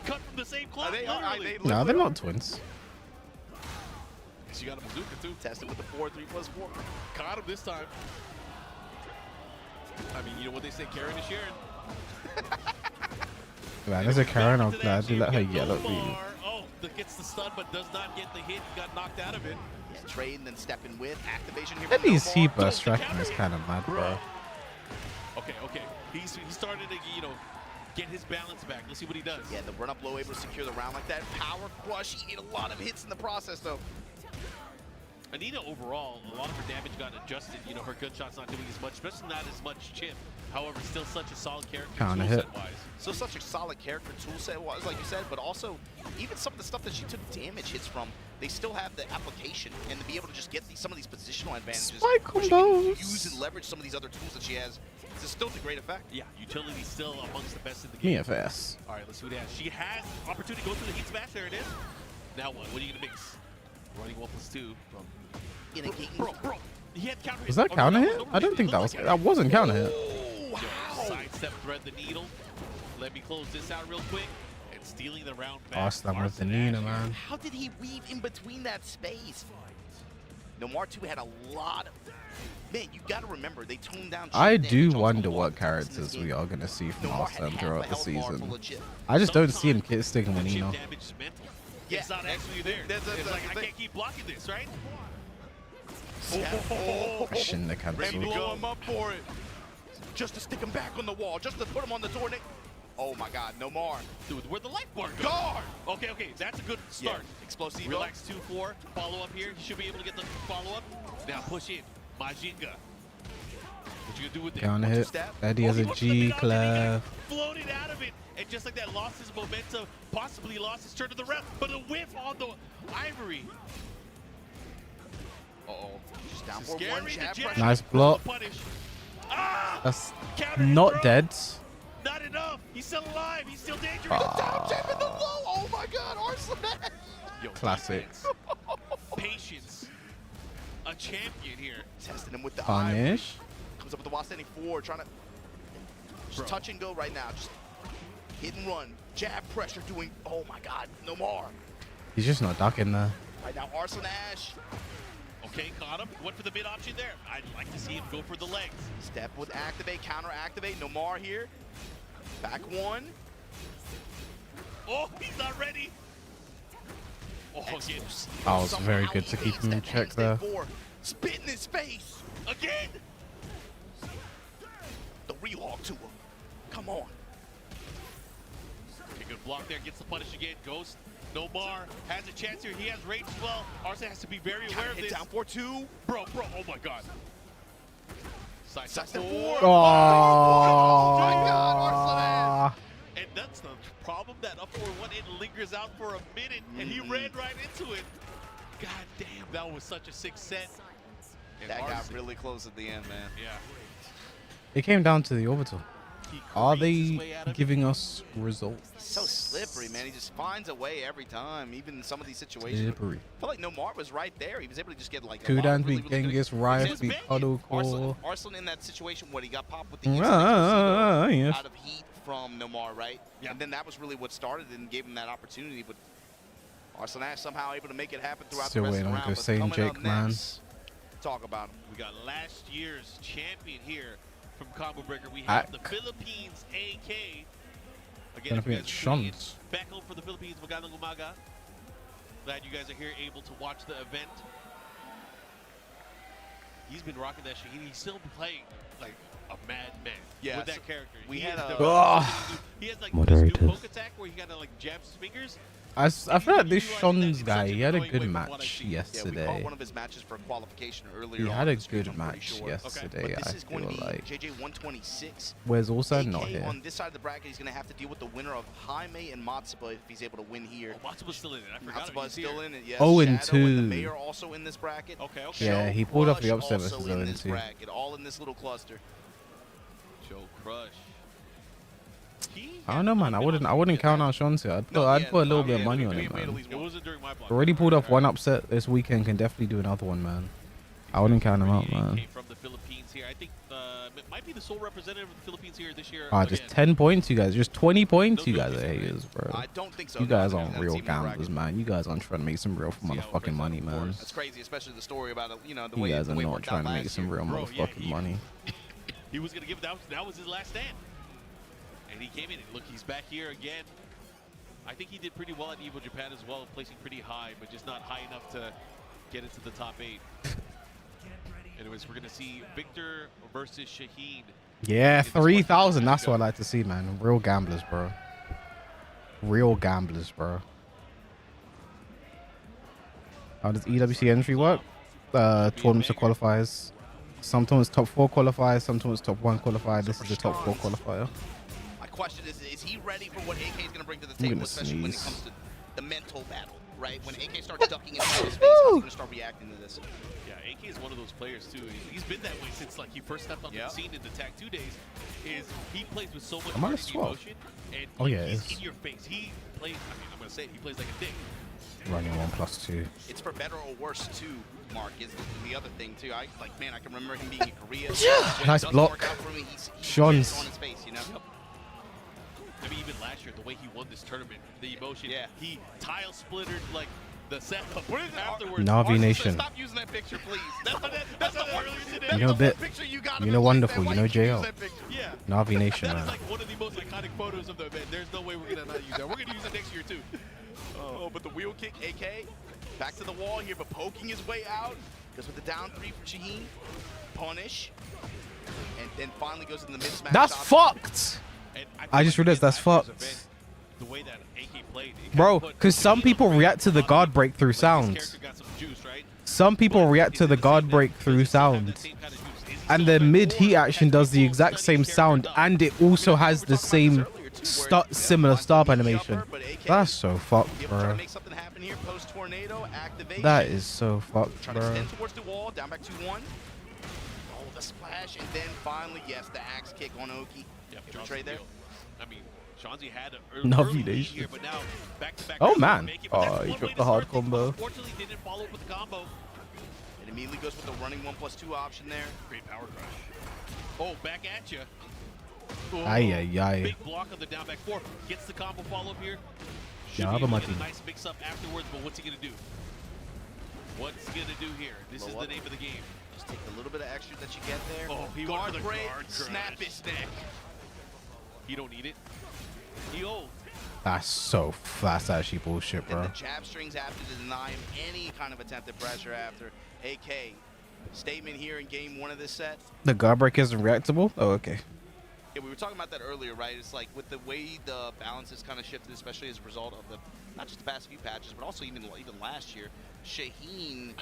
S3: Cut from the same cloth. Literally.
S1: No, they're not twins.
S3: She got a bazooka too.
S7: Tested with the 4-3+4.
S3: Caught him this time. I mean, you know what they say, Karen is Sharon.
S1: Man, as a Karen, I'll gladly let her yell at me.
S3: Oh, that gets the stun but does not get the hit. He got knocked out of it.
S7: Trade and then step in with activation here.
S1: At
S7: from
S1: least he
S7: Nomar.
S1: burst tracking is kind of mad, bro.
S3: Okay, okay. He started to, you know, get his balance back. Let's see what he does.
S7: Yeah, the run up low able to secure the round like that. Power crush. He ate a lot of hits in the process though.
S3: Anita overall, a lot of her damage got adjusted. You know, her gunshot's not doing as much, especially not as much chip. However, still such a solid character
S1: Kinda hit.
S3: toolset-wise.
S7: So such a solid character toolset-wise, like you said, but also even some of the stuff that she took damage hits from, they still have the application and to be able to just get some of these positional advantages.
S1: Spike
S7: where she can
S1: combos.
S7: use and leverage some of these other tools that she has. It's still to great effect.
S3: Yeah, utility still amongst the best in the game.
S1: MFS.
S3: All right, let's see what it has. She has opportunity to go through the heat smash. There it is. Now what? What are you gonna mix? Running 1+2 from. Bro, he had counter hit.
S1: Was that counter hit? I don't think that was. That wasn't counter hit.
S7: Wow.
S3: Sidestep, thread the needle. Let me close this out real quick. And stealing the round back.
S1: Arslan with the
S3: Ash.
S1: Pnena, man.
S7: How did he weave in between that space? Nomar 2 had a lot of... Man, you gotta remember, they toned down...
S1: I
S7: chip
S1: do
S7: damage on
S1: wonder
S7: some
S1: what
S7: of the
S1: characters
S7: in
S1: we
S7: this
S1: are gonna see from
S7: game. Nomar had
S1: Arslan
S7: half
S1: throughout
S7: a
S1: the
S7: health bar
S1: season.
S7: full of chip.
S1: I just don't see him
S3: Sometimes
S1: sticking with
S3: the chip
S1: Nino.
S3: damage is mental.
S7: Yeah,
S3: It's not actually there.
S7: that's
S3: It's like,
S7: the
S3: I
S7: thing.
S3: can't keep blocking this, right?
S1: I shouldn't have
S7: Ready to
S1: cancelled.
S7: blow him up for it. Just to stick him back on the wall, just to put him on the door. Oh my God, Nomar.
S3: Dude, where'd the life bar go?
S7: Guard!
S3: Okay, okay, that's a good start.
S7: Yeah. Explosive.
S3: Relax 2-4, follow up here. You should be able to get the follow up. Now push in. Majinga. What you gonna do with it?
S1: Counter
S3: What's your
S1: hit.
S3: step?
S1: Eddie has a
S3: he went for the
S1: G
S3: mid-op and he got
S1: clap.
S3: floated out of it. And just like that, lost his momentum. Possibly lost his turn to the ref. But a whiff on the Ivory.
S7: Uh-oh. Just down for
S3: Scary,
S7: one
S3: the
S7: jab
S3: jab.
S7: pressure.
S1: Nice block.
S3: Punish. Ah!
S1: That's
S3: Counter hit,
S1: not
S3: bro.
S1: dead.
S3: Not enough. He's still alive. He's still dangerous.
S7: Down jab in the low. Oh my God, Arslan.
S3: Yo,
S1: Classic.
S3: defense. Patience. A champion here.
S7: Testing him with the
S1: Punish.
S7: Comes up with the while standing forward, trying to just touch and go right now. Just hit and run. Jab pressure doing, oh my God, Nomar.
S1: He's just not ducking there.
S7: Right now, Arslan Ash.
S3: Okay, caught him. Went for the mid option there. I'd like to see him go for the legs.
S7: Step with activate, counter activate. Nomar here. Back one.
S3: Oh, he's not ready. Oh, again.
S1: That was very good to keep him in check there.
S7: Spit in his face.
S3: Again.
S7: The rehawk to him. Come on.
S3: Okay, good block there. Gets the punish again. Ghost. Nomar has a chance here. He has range as well. Arslan has to be very aware of
S7: Hit
S3: this.
S7: down 4-2.
S3: Bro, oh my God. Side
S7: Side
S3: step
S7: step
S3: forward.
S7: forward.
S1: Oh
S7: my God, Arslan Ash.
S3: And that's the problem, that up forward one, it lingers out for a minute, and he ran right into it. God damn, that was such a sick set. And
S7: That got
S3: Arslan,
S7: really close at the end, man.
S3: yeah.
S1: It came down to the orbital.
S3: He
S1: Are
S3: creates his
S1: they
S3: way out of it.
S1: giving us results?
S7: So slippery, man. He just finds a way every time, even in some of these situations.
S1: Slippery.
S7: I feel like Nomar was right there. He was able to just get like a
S1: Kudan
S7: lot of
S1: beat
S7: really good-
S1: Genghis, Riot
S3: Just
S1: beat
S3: bang it.
S1: Cuddle Core.
S7: Arslan in that situation when he got popped with the instant
S1: Yes.
S7: out of heat from Nomar, right?
S3: Yeah.
S7: And then that was really what started and gave him that opportunity. But Arslan Ash somehow able to make it happen throughout
S1: Still
S7: the rest
S1: waiting
S7: of
S1: on
S7: the round. But
S1: Goane,
S7: coming
S1: Jake,
S7: up
S1: man.
S7: next, talk about him.
S3: We got last year's champion here from Combo Breaker. We have the Philippines AK. Again,
S1: Gonna
S3: if
S1: be
S3: you
S1: at
S3: guys are tuning in,
S1: Shons.
S3: back home for the Philippines, magandang umaga. Glad you guys are here, able to watch the event. He's been rocking that shit. He's still playing like a madman
S7: Yeah,
S3: with
S7: so
S3: that character.
S7: we
S3: He
S7: had
S3: is
S7: a-
S3: the- he has like this new poke attack where he kind of like jabs his fingers.
S1: I feel like this
S3: Utilizing that
S1: Shons
S3: in such
S1: guy,
S3: an
S1: he had a
S3: annoying
S1: good
S3: way from what I've
S1: match
S3: seen.
S7: Yeah, we caught
S1: yesterday.
S7: one of his matches for qualification earlier.
S1: He
S7: on
S1: had a
S7: in the stream,
S1: good
S7: I'm pretty
S1: match
S7: sure.
S1: yesterday,
S7: But this
S1: I
S7: is going
S1: feel
S7: to be
S1: like.
S7: JJ 126.
S1: Where's also not
S7: AK
S1: here?
S7: on this side of the bracket, he's going to have to deal with the winner of Jaime and Matsuba if he's able to win here.
S3: Oh, Matsuba's still in it. I forgot.
S7: Matsuba is still in it, yes.
S1: 0-2.
S7: Shadow and the Mayor also in this bracket.
S3: Okay, okay.
S1: Yeah,
S7: Joe
S1: he pulled off the
S7: Crush
S1: upset
S7: also
S1: versus
S7: in this
S1: 0-2.
S7: bracket, all in this little cluster.
S3: Joe Crush.
S1: I don't know, man. I wouldn't count out Shons here. I'd put a little bit of money on it, man.
S3: It wasn't during my block.
S1: Already pulled off one upset this weekend. Can definitely do another one, man. I wouldn't count him out, man.
S3: Came from the Philippines here. I think it might be the sole representative of the Philippines here this year.
S1: Just
S3: again.
S1: 10 points, you guys. Just 20 points, you guys are haters, bro.
S7: I don't think so.
S1: You
S7: no.
S1: guys
S7: I
S1: aren't
S7: think
S1: real
S7: that's even a
S1: gamblers,
S7: bracket.
S1: man. You guys aren't trying to make some real motherfucking money, man.
S7: That's crazy, especially the story about it, you know, the
S1: You
S7: way
S1: guys
S7: the
S1: are
S7: way it
S1: not
S7: worked
S1: trying
S7: out
S1: to make
S7: last
S1: some
S7: year.
S1: real
S3: Bro, yeah,
S1: motherfucking money.
S3: He was gonna give that was his last stand, and he came in. And look, he's back here again. I think he did pretty well at Evo Japan as well, placing pretty high, but just not high enough to get into the top 8. Anyways, we're gonna see Victor versus Shaheen.
S1: Yeah, 3,000. That's what I like to see, man. Real gamblers, bro. Real gamblers, bro. How does EWC entry work? Tournaments or qualifiers. Sometimes top 4 qualifiers, sometimes top 1 qualifier. This is the top 4 qualifier.
S7: My question is he ready for what AK is going to bring to the table, especially when it comes to the mental battle, right? When AK starts ducking into his face, how's he going to start reacting to this?
S3: Yeah, AK is one of those players too. He's been that way since like he first stepped on the scene in the Tag 2 days. He plays with so much heart and emotion, and he's in your face. He plays. I mean, I'm going to say it, he plays like a dick.
S1: Running 1+2.
S7: It's for better or worse too, Mark, is the other thing too. I can remember him being in Korea.
S1: Nice block. Sean's
S7: on his face, you know?
S3: I mean, even last year, the way he won this tournament, the emotion, he tile splittered like the setup. What is it afterwards?
S1: Navi Nation.
S7: Stop using that picture, please. That's the worst.
S1: You know, you know, wonderful. You know, JL.
S3: Yeah.
S1: Navi Nation,
S3: That
S1: man.
S3: is like one of the most iconic photos of the event. There's no way we're gonna not use that. We're gonna use it next year too.
S7: Oh, but the wheel kick, AK, back to the wall here, but poking his way out. Goes with the down 3 for Shaheen. Punish. And then finally goes in the mid-smash.
S1: That's fucked! I just realized that's fucked.
S3: The way that AK played,
S1: bro, because some people react to the guard breakthrough sounds. Some people react to the guard breakthrough sound. And the mid-heat action does the exact same sound, and it also has the same similar stop animation. That's so fucked, bro. That is so fucked,
S7: Trying to
S1: bro.
S7: extend towards the wall, down back 2-1. Oh, the splash, and then finally, yes, the axe kick on Oki.
S3: Yep,
S7: Get the trade there.
S3: I mean, Shanzi had an
S1: Navi
S3: early lead
S1: Nation.
S3: here, but now back-to-back
S1: Oh
S3: rounds
S1: man.
S3: make it, but that's
S1: Oh, he
S3: one way
S1: dropped
S3: to
S1: the hard
S3: start things, but
S1: combo.
S3: unfortunately, didn't follow up with the combo.
S7: It immediately goes with the running 1+2 option there.
S3: Great power crush. Oh, back at you.
S1: Big
S3: block on the down back 4. Gets the combo follow-up here. Should
S1: Yeah,
S3: be able to get
S1: Mati.
S3: a nice mix-up afterwards, but what's he going to do? What's he going to do here? This is the name of the game.
S7: Just take a little bit of extra that you get there.
S3: Oh, he
S7: guard
S3: went for the
S7: break,
S3: guard
S7: snap
S3: crash.
S7: his neck.
S3: He don't need it. He old.
S1: That's so that's actually bullshit,
S7: Then
S1: bro.
S7: the jab strings have to deny him any kind of attempted pressure after. AK, statement here in game 1 of this set.
S1: The guard break isn't reactable? Oh, okay.
S7: Yeah, we were talking about that earlier, right? It's like with the way the balance has kind of shifted, especially as a result of the not just the past few patches, but also even last year. Shaheen,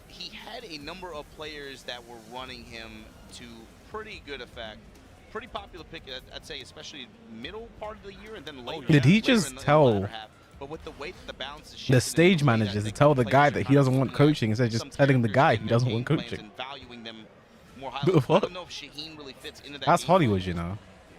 S7: he had a number of players that were running him to pretty good effect. Pretty popular pick, I'd say, especially middle part of the year and then later.
S1: Did he
S7: later
S1: just
S7: in the
S1: tell
S7: latter half. But with the way that the balance is shifted
S1: the
S7: in
S1: stage
S7: league, I
S1: managers to
S7: think
S1: tell the
S7: players
S1: guy
S7: should
S1: that he
S7: kind of
S1: doesn't want
S7: looking at
S1: coaching instead of
S7: some
S1: just telling the
S7: characters
S1: guy
S7: and
S1: he
S7: their
S1: doesn't want
S7: game plans
S1: coaching?
S7: and valuing them more
S1: The
S7: highly. I
S1: fuck?
S7: don't know if Shaheen really fits into that.
S1: That's
S7: game
S1: Hollywood,
S7: plan.
S1: you know.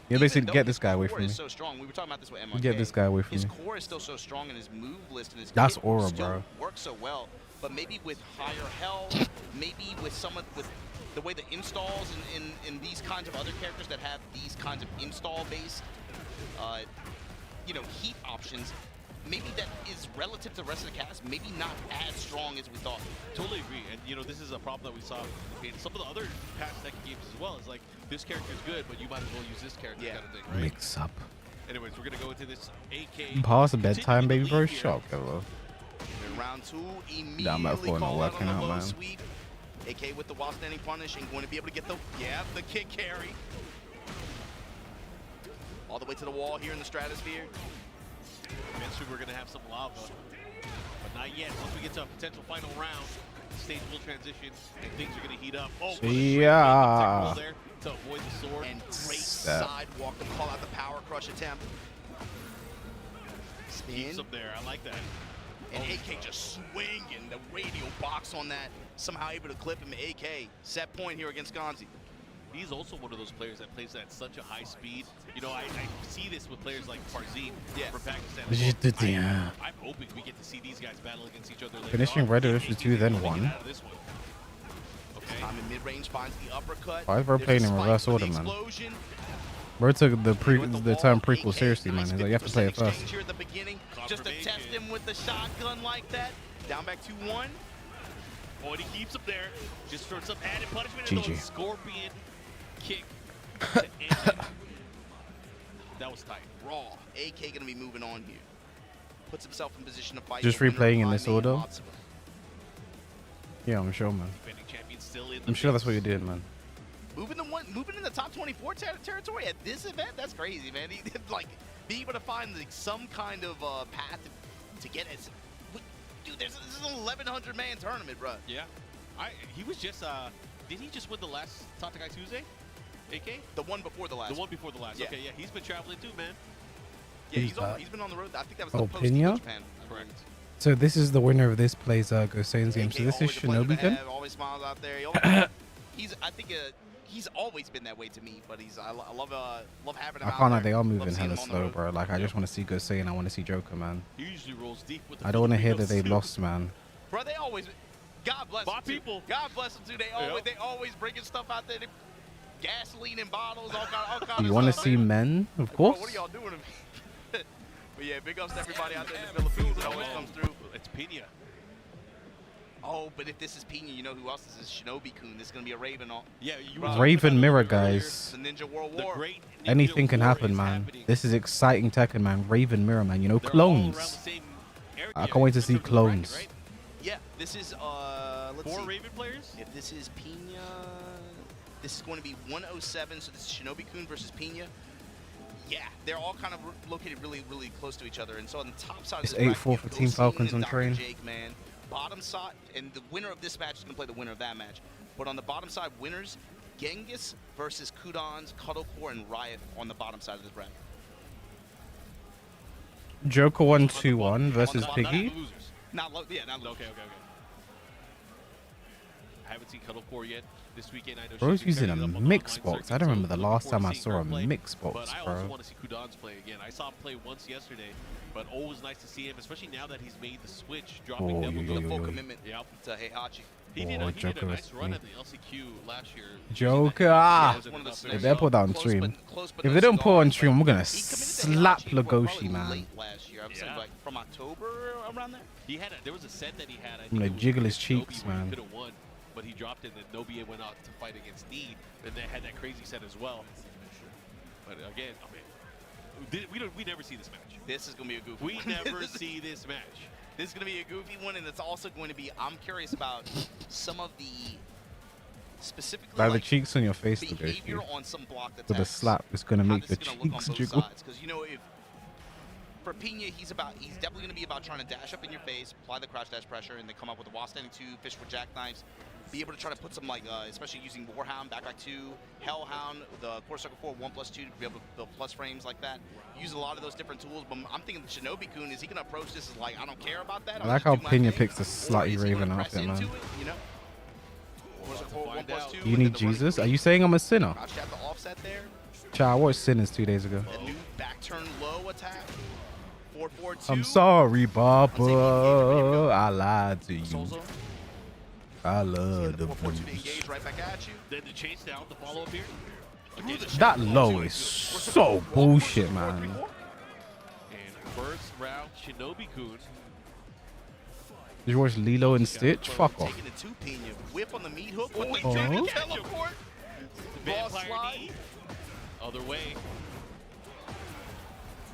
S1: You basically
S7: Even
S1: get
S7: though
S1: this guy
S7: his
S1: away
S7: core
S1: from me.
S7: is so strong. We were talking about this with MOUZ.
S1: Get this guy away from
S7: His
S1: me.
S7: core is still so strong, and his move list and his
S1: That's
S7: kit
S1: aura,
S7: still
S1: bro.
S7: works so well. But maybe with higher health, maybe with with the way the installs in these kinds of other characters that have these kinds of install-based, heat options. Maybe that is relative to the rest of the cast, maybe not as strong as we thought.
S3: Totally agree, and this is a problem that we saw in some of the other past Tekken games as well. Is like this character is good, but you might as well use this character kind of thing, right?
S1: Mix up.
S3: Anyways, we're gonna go into this AK.
S1: Past bedtime, baby, bro.
S3: Here.
S1: Shock, hello.
S7: In round 2, immediately
S1: Yeah, I'm at 4 not
S7: call out
S1: working
S7: on the
S1: out,
S7: low
S1: man.
S7: sweep. AK with the while standing punish and going to be able to get the kick carry. All the way to the wall here in the stratosphere.
S3: Eventually, we're gonna have some lava, but not yet. Once we get to a potential final round, the stage will transition and things are gonna heat up. Oh,
S1: Yeah.
S3: there to avoid the sword.
S7: And great sidewalk to call out the power crush attempt.
S3: Keeps
S7: Spin.
S3: up there. I like that.
S7: And AK just swinging the radial box on that. Somehow able to clip him. AK, set point here against Gonzi.
S3: He's also one of those players that plays at such a high speed. I see this with players like Farzeen from Pakistan.
S1: Yeah.
S3: I'm hoping we get to see these guys battle against each other later
S1: Finishing
S3: on.
S1: Red Division 2, then 1.
S3: Okay.
S7: Time in mid-range finds the uppercut.
S1: Why is bro
S7: There's
S1: playing
S7: a
S1: in
S7: spike
S1: reverse
S7: for the
S1: order, man?
S7: explosion.
S1: Bro took the term
S7: wall,
S1: prequel
S7: AK,
S1: seriously, man.
S7: nice
S1: He's like, you have to play it
S7: 50%
S1: first.
S7: exchange here at the beginning, just to test him with the shotgun like that. Down back 2-1.
S3: Oh, and he keeps him there. Just for some added punishment.
S1: GG.
S3: And a scorpion kick to end it. That was tight.
S7: Raw. AK gonna be moving on here. Puts himself in position to fight.
S1: Just
S7: the winner
S1: replaying in
S7: of
S1: this
S7: Miami
S1: order?
S7: and Matsuba.
S1: Yeah, I'm sure, man.
S3: Defending champion still in the
S1: I'm sure
S3: mix.
S1: that's what you did, man.
S7: Moving in the top 24 territory at this event, that's crazy, man. He did, like, be able to find like some kind of path to get it. Dude, this is an 1,100 man tournament, bro.
S3: Yeah, he was just did he just win the last Tatakai Tuesday? AK?
S7: The one before the last.
S3: The one before the last.
S7: Yeah.
S3: Okay, yeah, he's been traveling too, man.
S7: Yeah,
S1: Who's
S7: he's been on the road. I think that was
S1: Oh,
S7: the post
S1: Pnena?
S7: Japan.
S3: Correct.
S1: So this is the winner of this plays Gosane's game.
S7: AK,
S1: So this is
S7: always a pleasure
S1: Shinobi
S7: to
S1: then?
S7: have, always smiles out there. I think he's always been that way to me, but I love having him
S1: I
S7: out
S1: can't lie,
S7: there.
S1: they are
S7: Love
S1: moving
S7: seeing
S1: hella
S7: him on the
S1: slow,
S7: road.
S1: bro. Like I just want to see Gosane, I want to see Joker, man.
S3: He usually rolls deep with the
S1: I don't want to hear that they
S3: Filipinos, too.
S1: lost, man.
S7: Bro, they always, God bless
S3: My
S7: them too.
S3: people.
S7: God bless them too. They always bringing stuff out there. Gasoline in bottles, all kind of
S1: You want to
S7: stuff,
S1: see
S7: man.
S1: men, of
S7: Bro,
S1: course.
S7: what are y'all doing to me? But yeah, big ups to everybody out there in the Philippines that always comes through.
S3: It's Pnena.
S7: Oh, but if this is Pnena, you know who else this is? Shinobi-kun. This is going to be a Raven.
S3: Yeah, you
S7: Bro,
S1: Raven Mirror,
S7: It's
S1: guys.
S7: the Ninja World
S3: The
S7: War.
S3: great Ninja
S1: Anything can
S3: War
S1: happen,
S3: is
S1: man.
S3: happening.
S1: This is exciting Tekken, man. Raven Mirror, man. You know,
S3: They're all around the
S1: clones.
S3: same area
S1: I can't wait to
S3: in
S1: see
S3: terms of the bracket,
S1: clones.
S3: right?
S7: Yeah, this is, let's
S3: 4
S7: see.
S3: Raven players?
S7: If this is Pnena, this is going to be 107, so this is Shinobi-kun versus Pnena. Yeah, they're all kind of located really, really close to each other. And so on the top side
S1: It's
S7: of this
S1: 8-4 for
S7: bracket,
S1: Team
S7: Goane
S1: Falcons
S7: and
S1: on
S7: Dr.
S1: train.
S7: Jake, man. Bottom side, and the winner of this match is going to play the winner of that match. But on the bottom side, winners, Genghis versus Kudans, Cuddlecore, and Riot on the bottom side of this bracket.
S1: Joker 1-2-1 versus
S3: Not
S1: Piggy.
S3: losers.
S7: Not losers.
S3: Okay. I haven't seen Cuddlecore yet this weekend. I know
S1: Bro's
S3: she's been
S1: using a
S3: setting it up on the
S1: mix
S3: online
S1: box.
S3: circuit,
S1: I don't
S3: so
S1: remember the
S3: looking
S1: last
S3: forward
S1: time I
S3: to seeing
S1: saw
S3: her
S1: a
S3: play.
S1: mix box,
S3: But I also
S1: bro.
S3: want to see Kudans play again. I saw him play once yesterday, but always nice to see him, especially now that he's made the switch, dropping
S1: Oh,
S3: Devil
S1: yo,
S7: The
S1: yo,
S7: full
S1: yo.
S7: commitment
S3: Yep.
S7: to Heihachi.
S3: He did
S1: Oh,
S3: a
S1: Joker
S3: nice
S1: is
S3: run
S1: me.
S3: at the LCQ last year.
S1: Joker.
S3: Yeah,
S7: It's one of those
S1: They
S7: scenarios.
S1: better put that on
S7: Close
S1: stream.
S7: but
S1: If
S7: no
S1: they don't put it on
S7: cigars,
S1: stream,
S7: but
S1: we're gonna
S7: he committed to
S1: slap
S7: Heihachi probably
S1: Legoshi, man.
S7: late last year. I would say
S3: Yeah.
S7: like from October around there.
S3: He had there was a set that he had. I
S1: I'm
S3: think
S1: gonna
S3: it was
S1: jiggle his
S3: against
S1: cheeks,
S3: Shinobi where
S1: man.
S3: He could have won, but he dropped it, and then Nobie went out to fight against Knee, and they had that crazy set as well. But again, I mean, we never see this match.
S7: This is gonna be a goofy
S3: We
S7: one.
S3: never see this match.
S7: This is gonna be a goofy one, and it's also going to be. I'm curious about some of the specifically
S1: By the
S7: like,
S1: cheeks on your face,
S7: behavior
S1: Legoshi.
S7: on some blocked attacks.
S1: With a slap, it's gonna
S7: How
S1: make
S7: this
S1: your
S7: is gonna look on
S1: cheeks
S7: both
S1: jiggle.
S7: sides, because you know if for Pnena, he's definitely going to be about trying to dash up in your face, apply the crouch dash pressure, and then come up with a wall standing 2, fish with jackknives. Be able to try to put some, like, especially using Warhound, backback 2, Hellhound, the Core Circle 4, 1+2 to be able to build plus frames like that. Use a lot of those different tools, but I'm thinking Shinobi-kun, is he going to approach this as like, I don't care about that?
S1: I like how Pnena picks the slutty Raven outfit, man.
S7: You know? Core Circle 4, 1+2,
S1: You
S7: and
S1: need
S7: then the running
S1: Jesus? Are
S7: queen.
S1: you saying I'm a sinner?
S7: Crouch at the offset there.
S1: Child, I watched Sinners 2 days ago.
S7: A new back turn low attack. 4-4-2.
S1: I'm sorry, Papa. I lied to you. I love the
S7: 4-4-2 to
S1: blues.
S7: engage right back at you.
S3: Then the chase down, the follow up here. Again,
S1: That low is so bullshit, man.
S3: and first round, Shinobi-kun.
S1: Did you watch Lilo and Stitch? Fuck off.
S7: Taking it to Pnena. Whip on the meat hook. With the
S1: Oh.
S7: German teleport. Raw
S3: Vampire
S7: slide.
S3: knee. Other way.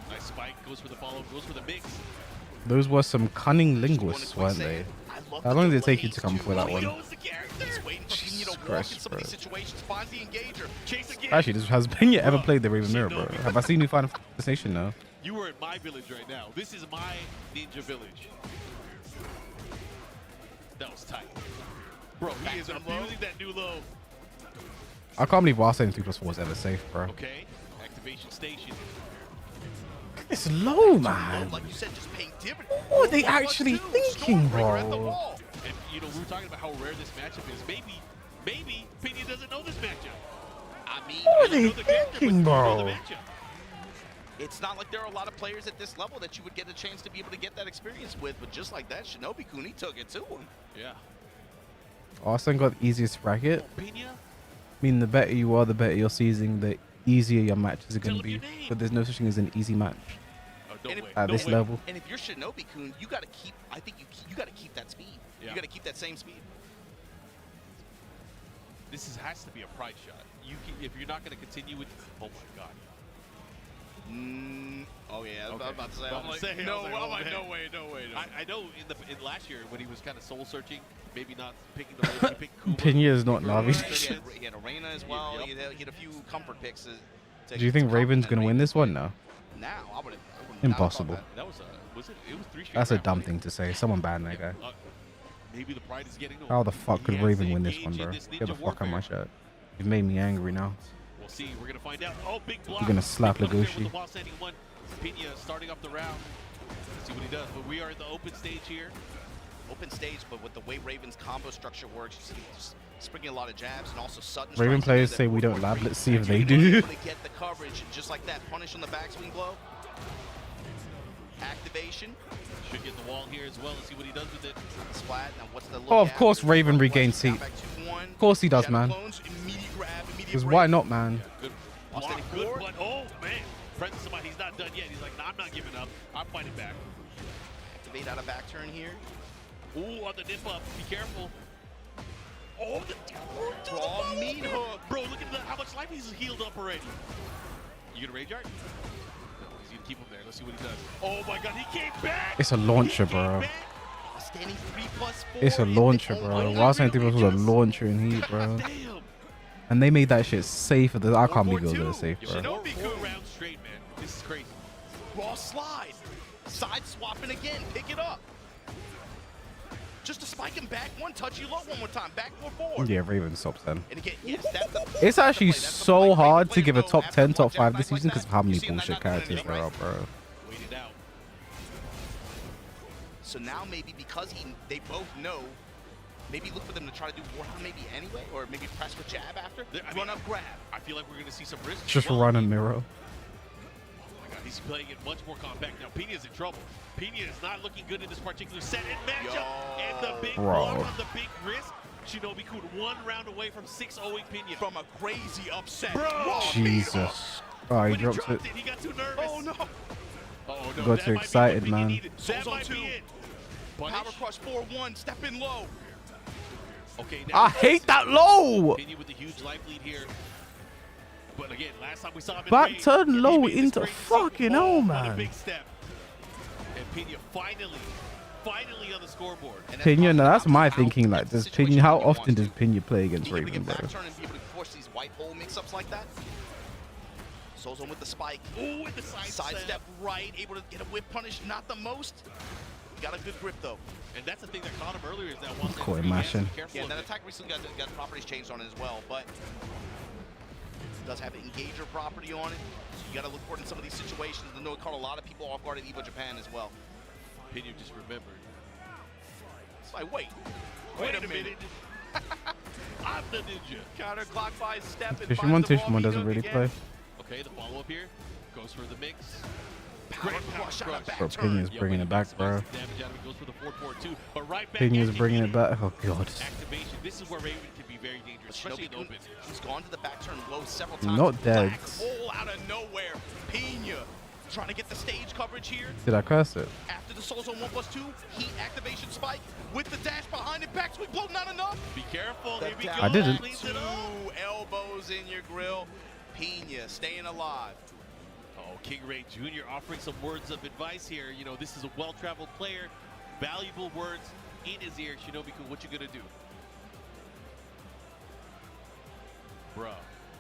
S3: Nice spike, goes for the follow, goes for the mix.
S1: Those were some cunning linguists, weren't they? How long did it take you to come up with that one?
S7: He's waiting for Pnena to walk in
S1: Christ,
S7: some of these
S1: bro.
S7: situations. Finds the engager. Chase again.
S1: Actually, has Pena ever played the Raven Mirror, bro? Have I seen you find a station now?
S3: You were in my village right now. This is my ninja village. That was tight. Bro, he is abusing that new low.
S1: I can't believe Arslan 3+4 was ever safe, bro.
S3: Okay, activation station.
S1: It's low, man.
S7: Like you said, just paying dividends.
S1: What are they actually thinking, bro?
S3: And you know, we were talking about how rare this matchup is. Maybe Pena doesn't know this matchup.
S7: I mean,
S1: What are
S3: I
S1: they
S3: know the character, but
S1: thinking,
S3: you know the
S1: bro?
S3: matchup.
S7: it's not like there are a lot of players at this level that you would get a chance to be able to get that experience with, but just like that, Shinobi-kun, he took it to him.
S3: Yeah.
S1: Arslan got the easiest bracket.
S3: Pena,
S1: I mean, the better you are, the better your season, the easier your matches are going to
S3: Tell him
S1: be.
S3: your name.
S1: But there's no such thing as an easy match
S3: oh, no
S7: And if-
S3: way.
S1: at
S3: no
S1: this
S3: way.
S1: level.
S7: And if you're Shinobi-kun, you got to keep, I think you got to keep that speed.
S3: Yeah.
S7: You got to keep that same speed.
S3: Has to be a pride shot. If you're not going to continue with, oh my god.
S7: Oh yeah, I was
S3: Okay.
S7: about to say.
S3: About
S7: I'm
S3: to
S7: like,
S3: say, I
S7: no,
S3: was like,
S7: I'm
S3: oh,
S7: like,
S3: man.
S7: no way.
S3: I know in last year when he was kind of soul searching, maybe not picking the Raven, pick Kuma.
S1: Pena is not Navi.
S7: He had Arena as well.
S3: Yep.
S7: He had a few comfort picks.
S1: Do you think Raven's gonna win this one? No.
S7: Now, I wouldn't
S1: Impossible.
S3: That was it was 3 straight
S1: That's a
S3: rounds,
S1: dumb
S3: right?
S1: thing to say. Someone ban that guy.
S3: Maybe the pride is getting to him.
S1: How the fuck could
S3: He has
S1: Raven
S3: to
S1: win this
S3: engage
S1: one,
S3: in
S1: bro?
S3: this
S1: Get the
S3: ninja
S1: fuck out of my
S3: warfare.
S1: shit. You've made me angry now.
S3: We'll see. We're gonna find out. Oh, big block.
S1: You're gonna slap
S3: Big block there
S1: Legoshi.
S3: with the wall standing one. Pena starting up the round. Let's see what he does. But we are in the open stage here.
S7: Open stage, but with the way Raven's combo structure works, you see just springing a lot of jabs and also sudden
S1: Raven
S7: strikes
S1: players
S7: that
S1: say we don't
S7: work
S1: lab.
S7: great.
S1: Let's see if they
S7: Actually,
S1: do.
S7: able to get the coverage and just like that, punish on the backswing blow. Activation.
S3: Should get the wall here as well. Let's see what he does with it.
S7: Splat. Now what's the look
S1: Oh, of
S7: at?
S1: course Raven regains
S7: Down
S1: heat.
S7: back 2-1.
S1: Of course he does,
S7: Shadow
S1: man.
S7: clones, immediate grab, immediate
S1: Because
S7: break.
S1: why not, man?
S3: Good block. Good blood. Oh, man. Presence somebody. He's not done yet. He's like, nah, I'm not giving up. I'm fighting back.
S7: Activate out of back turn here.
S3: Ooh, on the nip up. Be careful. Oh, the
S7: Raw meat hook.
S3: Bro, look at how much life he's healed up already. You gonna rage art? No, he's gonna keep him there. Let's see what he does. Oh my god, he came back!
S1: It's a launcher,
S3: He came
S1: bro.
S3: back.
S7: Standing 3+4.
S1: It's a launcher, bro. Why was I thinking this was a launcher in heat, bro?
S3: Damn.
S1: And they made that shit safe. I can't believe it was safe, bro.
S3: Shinobi 4 rounds straight, man. This is crazy.
S7: Raw slide. Side swapping again. Pick it up. Just to spike him back one, touch you low one more time. Back forward.
S1: Yeah, Raven stops then.
S7: And again, yes, that's the
S1: It's actually
S7: that's the
S1: so
S7: play.
S1: hard
S7: Play
S1: to
S7: it
S1: give a
S7: though.
S1: top
S7: Have
S1: 10,
S7: one
S1: top
S7: jab
S1: 5
S7: back
S1: this
S7: like
S1: season because
S7: that.
S1: of how many
S7: You see him
S1: bullshit
S7: not doing
S1: characters
S7: anything,
S1: there are,
S7: right?
S1: bro.
S3: Wait it out.
S7: So now maybe because they both know, maybe look for them to try to do Warhound maybe anyway, or maybe press with jab after. Run up grab.
S3: I feel like we're gonna see some risk.
S1: Just
S3: as well.
S1: run a mirror.
S3: Oh my god, he's playing it much more compact now. Pena's in trouble. Pena is not looking good in this particular set and matchup. And the big block on the big wrist. Shinobi Kun 1 round away from 6-0ing Pena.
S7: From a crazy upset.
S3: Bro!
S1: Jesus. Oh, he
S3: When
S1: dropped it.
S3: he got too nervous.
S7: Oh no.
S3: Oh no.
S1: Got
S3: that
S1: too
S3: might be
S1: excited,
S3: what Pena
S1: man.
S3: needed. That
S7: Souls on
S3: might be
S7: 2.
S3: it.
S7: Power
S3: Punish.
S7: crush 4-1. Step in low.
S3: Okay, now
S1: I hate that low.
S3: Pena with the huge life lead here. But again, last time we saw him in
S1: Back
S3: Raid,
S1: turn
S3: he
S1: low
S3: made this
S1: into
S3: crazy
S1: fucking
S3: single
S1: hell,
S3: ball on a
S1: man.
S3: big step. And Pena finally on the scoreboard.
S7: And
S1: Pena, now that's my
S7: out.
S1: thinking. Like, does
S7: Situation
S1: Pena? How
S7: when he
S1: often
S7: wants
S1: does Pena play against
S7: Being able to
S1: Raven,
S7: get
S1: bro?
S7: back turn and be able to force these white hole mix-ups like that. Soul's on with the spike.
S3: Ooh, with the side
S7: step right, able to get a whip punish, not the most. Got a good grip though.
S3: And that's the thing that caught him earlier is that once
S1: Cool,
S3: that
S1: imagine.
S7: Yeah, that attack recently got properties changed on it as well, but it does have an engager property on it. So you got to look for it in some of these situations. I know it caught a lot of people off guard at EVO Japan as well.
S3: Pena just remembered.
S7: It's like, wait a minute.
S3: I'm the ninja.
S7: Counterclockwise step and
S1: Tishimon
S7: finds the ball
S1: doesn't
S7: beat
S1: really
S7: again.
S1: play.
S3: Okay, the follow-up here goes for the mix.
S7: Power
S3: Great power
S7: crush out of
S3: crush.
S1: Bro,
S7: back turn.
S1: Pena's bringing it back, bro.
S3: Damage out of it goes for the 4-4-2, but right back.
S1: Pena's
S3: at you.
S1: bringing it back. Oh god.
S3: Activation. This is where Raven can be very dangerous, especially in the open.
S7: He's gone to the back turn low several times.
S1: Not dead.
S7: Black hole out of nowhere. Pena trying to get the stage coverage here.
S1: Did I curse it?
S7: After the Soul Zone 1+2, heat activation spike with the dash behind it. Backswing blow, not enough.
S3: Be careful. Here we go.
S1: I didn't.
S3: Cleans it up.
S7: 2 elbows in your grill. Pena staying alive.
S3: Oh, King Ray Jr. offering some words of advice here. You know, this is a well-traveled player. Valuable words in his ear. Shinobi, what you gonna do? Bro,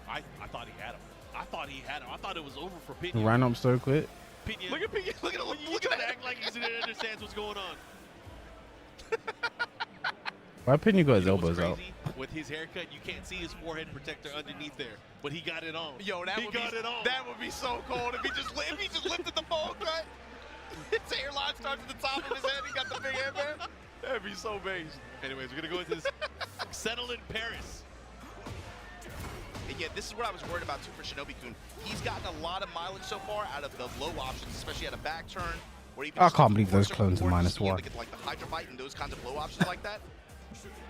S3: I thought he had him. I thought he had him. I thought it was over for Pena.
S1: Ran up so quick.
S3: Pena.
S7: Look at Pena. Look at
S3: Look at that. Act like he understands what's going on.
S1: Why Pena got his
S3: You know what's
S1: elbows out?
S3: crazy? With his haircut, you can't see his forehead protector underneath there, but he got it on.
S7: Yo, that would be so cold if he just lifted the ball cut. His hairline starts at the top of his head. He got the big headband. That'd be so based.
S3: Anyways, we're gonna go into this settle in Paris.
S7: And yeah, this is what I was worried about too for Shinobi-kun. He's gotten a lot of mileage so far out of the low options, especially at a back turn. Or even
S1: I
S7: just
S1: can't believe those
S7: force
S1: clones are
S7: or
S1: minus
S7: just being able
S1: one.
S7: to get, like the Hydra Bite and those kinds of low options like that.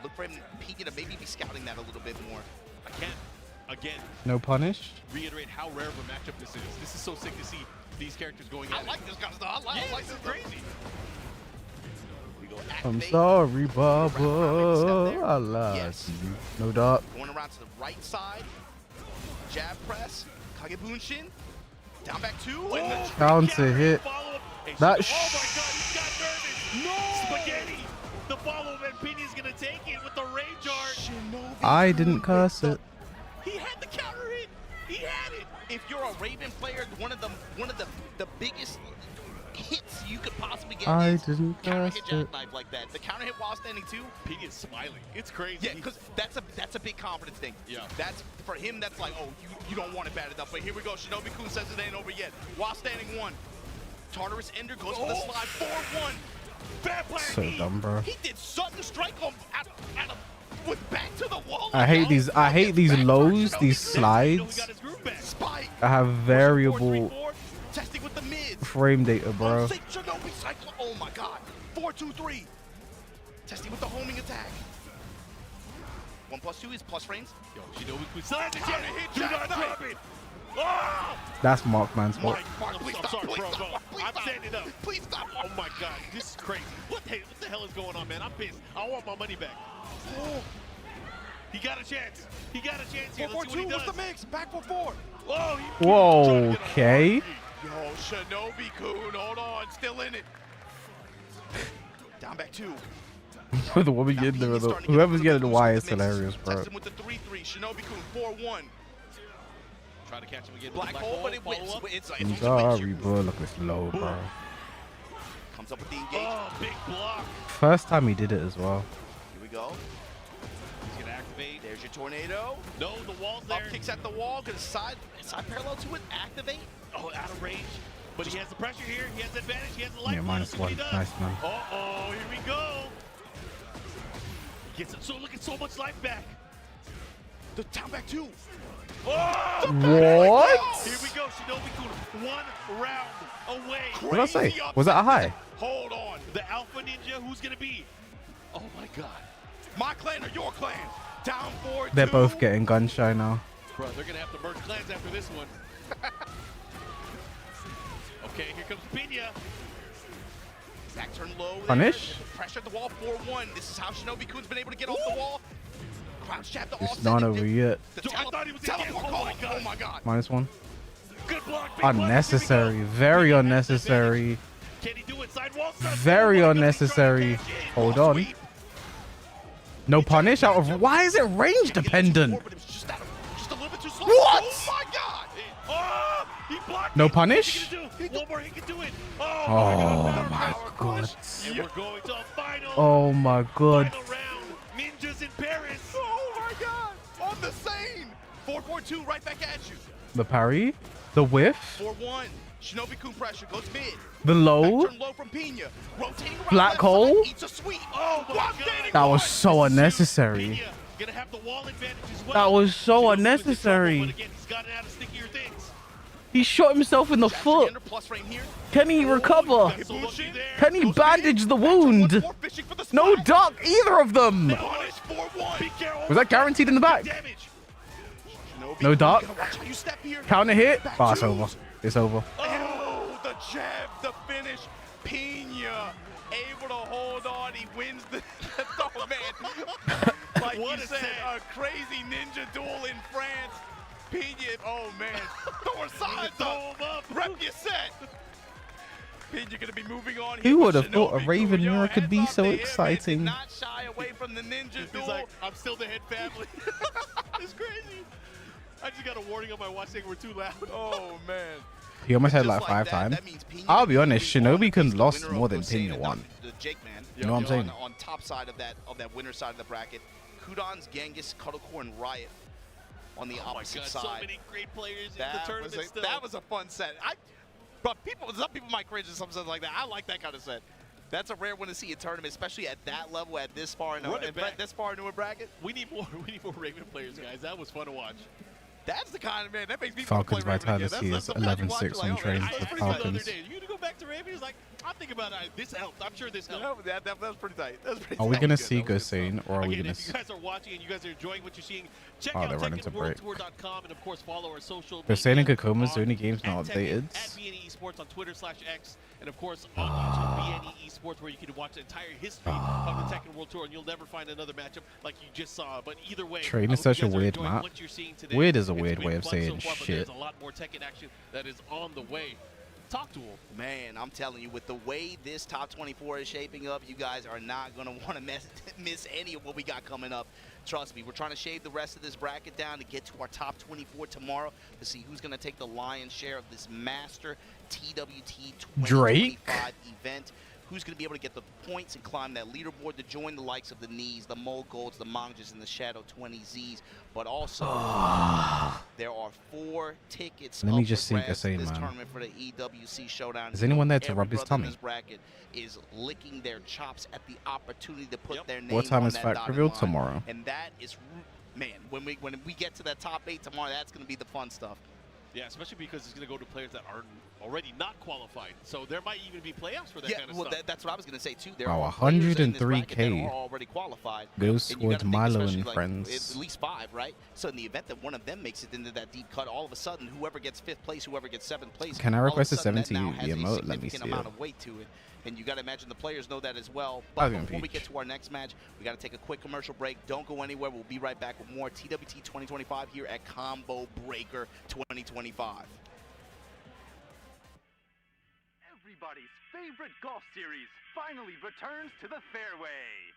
S7: Look for him, Pena, to maybe be scouting that a little bit more.
S3: I can't, again,
S1: No punish.
S3: reiterate how rare of a matchup this is. This is so sick to see these characters going
S7: I
S3: at it.
S7: like this kind of stuff. I like
S3: This
S7: this
S3: is crazy.
S7: We go
S1: I'm
S7: activate.
S1: sorry, Baba.
S7: there.
S1: I lied
S7: Yes.
S1: to you. No doubt.
S7: Going around to the right side. Jab press. Kagebunshin. Down back 2. And the
S1: Counter hit.
S3: Follow-up. Hey,
S1: That
S3: oh my god, he got nervous. No! Spaghetti. The follow him, and Pina's gonna take it with the rage art.
S7: Shinobi
S1: I didn't curse it.
S3: He had the counter hit. He had it.
S7: If you're a Raven player, one of the biggest hits you could possibly get
S1: I
S7: is
S1: didn't
S7: counter
S1: curse
S7: hit
S1: it.
S7: jackknife like that. The counter hit while standing too.
S3: Pina's smiling. It's crazy.
S7: Yeah, because that's a big confidence thing.
S3: Yeah.
S7: That's for him. That's like, oh, you don't want it bad enough. But here we go. Shinobi-kun says it ain't over yet. While standing one, Tartarus Ender goes for the slide 4-1. Vampire
S1: So
S7: knee.
S1: dumb, bro.
S7: He did sudden strike on with back to the wall.
S1: I hate these. I hate these lows, these slides.
S7: Spike.
S1: I have variable
S7: 4-3-4, testing with the mids.
S1: frame data, bro.
S7: Shinobi cycle. Oh my god. 4-2-3. Testing with the homing attack. 1+2 is plus frames.
S3: Yo, Shinobi slide the counter hit. Do not drop it. Oh!
S1: That's Markman's fault.
S7: Mark, please
S3: I'm
S7: stop,
S3: sorry,
S7: please
S3: bro.
S7: stop, please
S3: I'm
S7: stop.
S3: standing up.
S7: Please stop.
S3: Oh my god, this is crazy. What the hell is going on, man? I'm pissed. I want my money back. Oh. He got a chance. He got a chance here. Let's see what he does.
S7: What's the mix? Back for 4.
S3: Oh,
S1: Whoa, okay.
S7: Yo, Shinobi-kun, hold on, still in it. Down back 2.
S1: The woman getting there, whoever's getting the Y is hilarious, bro.
S7: Testing with the 3-3. Shinobi-kun 4-1.
S3: Try to catch him again.
S7: Black hole, but it wins. It's
S1: Sorry, bro. Look, it's low, bro.
S7: Comes up with the engage.
S3: Oh, big block.
S1: First time he did it as well.
S7: Here we go.
S3: He's gonna activate.
S7: There's your tornado.
S3: No, the wall's there.
S7: Up kicks at the wall. Gonna side parallel to it. Activate.
S3: Oh, out of range. But he has the pressure here. He has the advantage. He has the life.
S1: Yeah,
S3: Let's see what
S1: -1.
S3: he does.
S1: Nice, man.
S3: Uh-oh, here we go. Gets it. So look at so much life back.
S7: The down back 2.
S3: Oh!
S1: What?
S3: Here we go. Shinobi-kun 1 round away.
S1: What did I say? Was that a high?
S3: Hold on. The Alpha Ninja, who's going to be? Oh, my God.
S7: My clan or your clan? Down 4-2.
S1: They're both getting gun shy now.
S3: Bro, they're going to have to merge clans after this one. Okay, here comes Pnena.
S7: Back turn low. There.
S1: Punish?
S7: Pressure at the wall 4-1. This is how Shinobi-kun's been able to get off the wall. Crouch jab to
S1: It's
S7: offset.
S1: not over yet.
S3: I thought he was in
S7: teleport
S3: game.
S7: call. Oh my god.
S1: -1.
S3: Good block. Big
S1: Unnecessary.
S3: block.
S1: Very unnecessary.
S3: Can he do it? Sidewall stuff.
S1: Very
S3: Oh my God,
S1: unnecessary.
S3: he's trying to cash in.
S1: Hold on. No punish out of. Why is it range dependent?
S7: But it was just a little bit too slow.
S1: What?
S7: Oh my god.
S3: Oh, he blocked
S1: No
S3: it.
S1: punish?
S3: What's he gonna do? One more, he can do it.
S1: Oh
S3: my
S1: my
S3: God.
S1: god.
S3: And we're going to a final.
S1: Oh my god.
S3: Final round. Ninjas in Paris.
S7: Oh my god. On the same. 4-4-2 right back at you.
S1: The parry. The whiff.
S7: 4-1. Shinobi-kun pressure goes mid.
S1: The low.
S7: Back turn low from Pnena. Rotating around
S1: Black
S7: left
S1: hole?
S7: side, eats a sweep.
S3: Oh my God.
S1: That was so unnecessary.
S3: Pnena gonna have the wall advantage as well.
S1: That was so
S3: Shinobi
S1: unnecessary.
S3: but again, he's gotten out of stickier things.
S1: He shot himself in the foot.
S7: Plus frame here.
S1: Can he recover?
S3: Got so lucky there.
S1: Can he bandage the wound?
S7: More fishing for the
S1: No
S7: spike.
S1: duck, either of them.
S7: Punish 4-1.
S3: Be careful.
S1: Was that guaranteed in the back?
S3: Damage.
S1: No duck.
S7: Gotta watch how you step here.
S1: Counter hit.
S7: Back
S1: Oh, it's
S7: two.
S1: over. It's over.
S7: Oh, the jab, the finish. Pnena able to hold on. He wins the. Oh man! Like
S3: What
S7: you
S3: a
S7: said,
S3: set.
S7: a crazy ninja duel in France. Pnena, oh man, throwing sides
S3: Throw
S7: up.
S3: him up.
S7: Rep your set. Pnena gonna be moving on.
S1: Who
S7: here
S1: would
S7: with
S1: have thought a
S7: Shinobi-kun.
S1: Raven
S7: Yo,
S1: mirror could be
S7: hands off
S1: so
S7: to him, man.
S1: exciting?
S7: Did not shy away from the ninja
S3: He's
S7: duel.
S3: like, I'm still the head family. It's crazy. I just got a warning on my watch saying we're too loud.
S7: Oh man.
S1: He almost had
S7: Just
S1: like 5
S7: that,
S1: times.
S7: that means Pnena
S1: I'll be
S7: can
S1: honest,
S7: move on
S1: Shinobi
S7: against
S1: can
S7: the
S1: lost
S7: winner
S1: more
S7: of
S1: than
S7: Goane
S1: Pnena
S7: and
S1: won.
S7: The Jake man.
S1: You know what I'm saying?
S7: On top side of that winner side of the bracket, Kudon's, Genghis, Cuddlecore, and Riot on the
S3: Oh my
S7: opposite
S3: God,
S7: side.
S3: so many great players in the
S7: That
S3: tournament
S7: was
S3: still.
S7: that was a fun set. But some people might cringe at some sets like that. I like that kind of set. That's a rare one to see in tournament, especially at that level, at this far into a bracket.
S3: We need more Raven players, guys. That was fun to watch.
S7: That's the kind of man that makes me
S1: Falcons
S7: want to play Raven again.
S1: vitality is
S7: That's the kind you watch,
S1: 11-6
S7: you're
S1: on
S7: like, oh,
S1: train
S7: man,
S1: for
S3: I
S7: that's
S1: the
S3: asked him the other
S1: Falcons.
S3: day, you gonna go back to Raven? He's like, I'm thinking about it. This helped. I'm sure this helped.
S7: No, that was pretty tight. That was pretty
S1: Are we
S7: tight.
S1: gonna
S7: That was
S1: see
S7: good. That was good
S1: Goane, or are we
S3: Again,
S1: gonna
S3: if
S1: see?
S3: you guys are watching and you guys are enjoying what you're seeing, check
S1: Oh,
S3: out
S1: they ran into break.
S3: TekkenWorldTour.com and of course follow our social
S1: They're saying
S3: media
S1: Kakuma's
S3: on
S1: doing games not
S3: @Tekken,
S1: updated.
S3: @BNE Esports on Twitter/X, and of course on BNE Esports, where you can watch the entire history of the Tekken World Tour, and you'll never find another matchup like you just saw. But either way,
S1: Train
S3: I
S1: is
S3: hope
S1: such
S3: you
S1: a
S3: guys are
S1: weird
S3: enjoying
S1: map.
S3: what you're seeing today.
S1: Weird is a
S3: It's
S1: weird
S3: been
S1: way of
S3: fun
S1: saying
S3: so far, but
S1: shit.
S3: there's a lot more Tekken action that is on the way. talk to him.
S7: Man, I'm telling you, with the way this top 24 is shaping up, you guys are not going to want to miss any of what we got coming up. Trust me, we're trying to shave the rest of this bracket down to get to our top 24 tomorrow to see who's going to take the lion's share of this Master TWT 2025 event. Who's going to be able to get the points and climb that leaderboard to join the likes of the Knees, the MOUZ, the MOUZs, and the Shadow 20Zs. But also, there are 4 tickets.
S1: Let me just see
S7: this
S1: man.
S7: tournament for the EWC Showdown.
S1: Is anyone there to rub his
S7: Every brother in
S1: tummy?
S7: This bracket is licking their chops at the opportunity to put their name
S1: What time
S7: on
S1: is
S7: that
S1: fact
S7: dotted
S1: revealed
S7: line.
S1: tomorrow?
S7: And that is, man, when we get to that top 8 tomorrow, that's going to be the fun stuff.
S3: Yeah, especially because it's going to go to players that are already not qualified. So there might even be playoffs for that kind of stuff.
S7: That's what I was going to say, too. There
S1: Wow,
S7: are players in this bracket that
S1: 103K
S7: are already qualified.
S1: goes
S7: And you gotta
S1: towards
S7: think,
S1: Milo
S7: especially,
S1: and
S7: like,
S1: friends.
S7: at least 5, right? So in the event that one of them makes it into that deep cut, all of a sudden, whoever gets 5th place, whoever gets 7th place,
S1: Can I
S7: all of
S1: request a
S7: sudden, that
S1: 70
S7: now has a
S1: emote? Let me
S7: significant
S1: see
S7: amount
S1: it.
S7: of weight to it. And you got to imagine the players know that as well.
S1: I
S7: But
S1: was
S7: before we
S1: peach.
S7: get to our next match, we got to take a quick commercial break. Don't go anywhere. We'll be right back with more TWT 2025 here at Combo Breaker 2025.
S4: Everybody's favorite golf series finally returns to the fairway.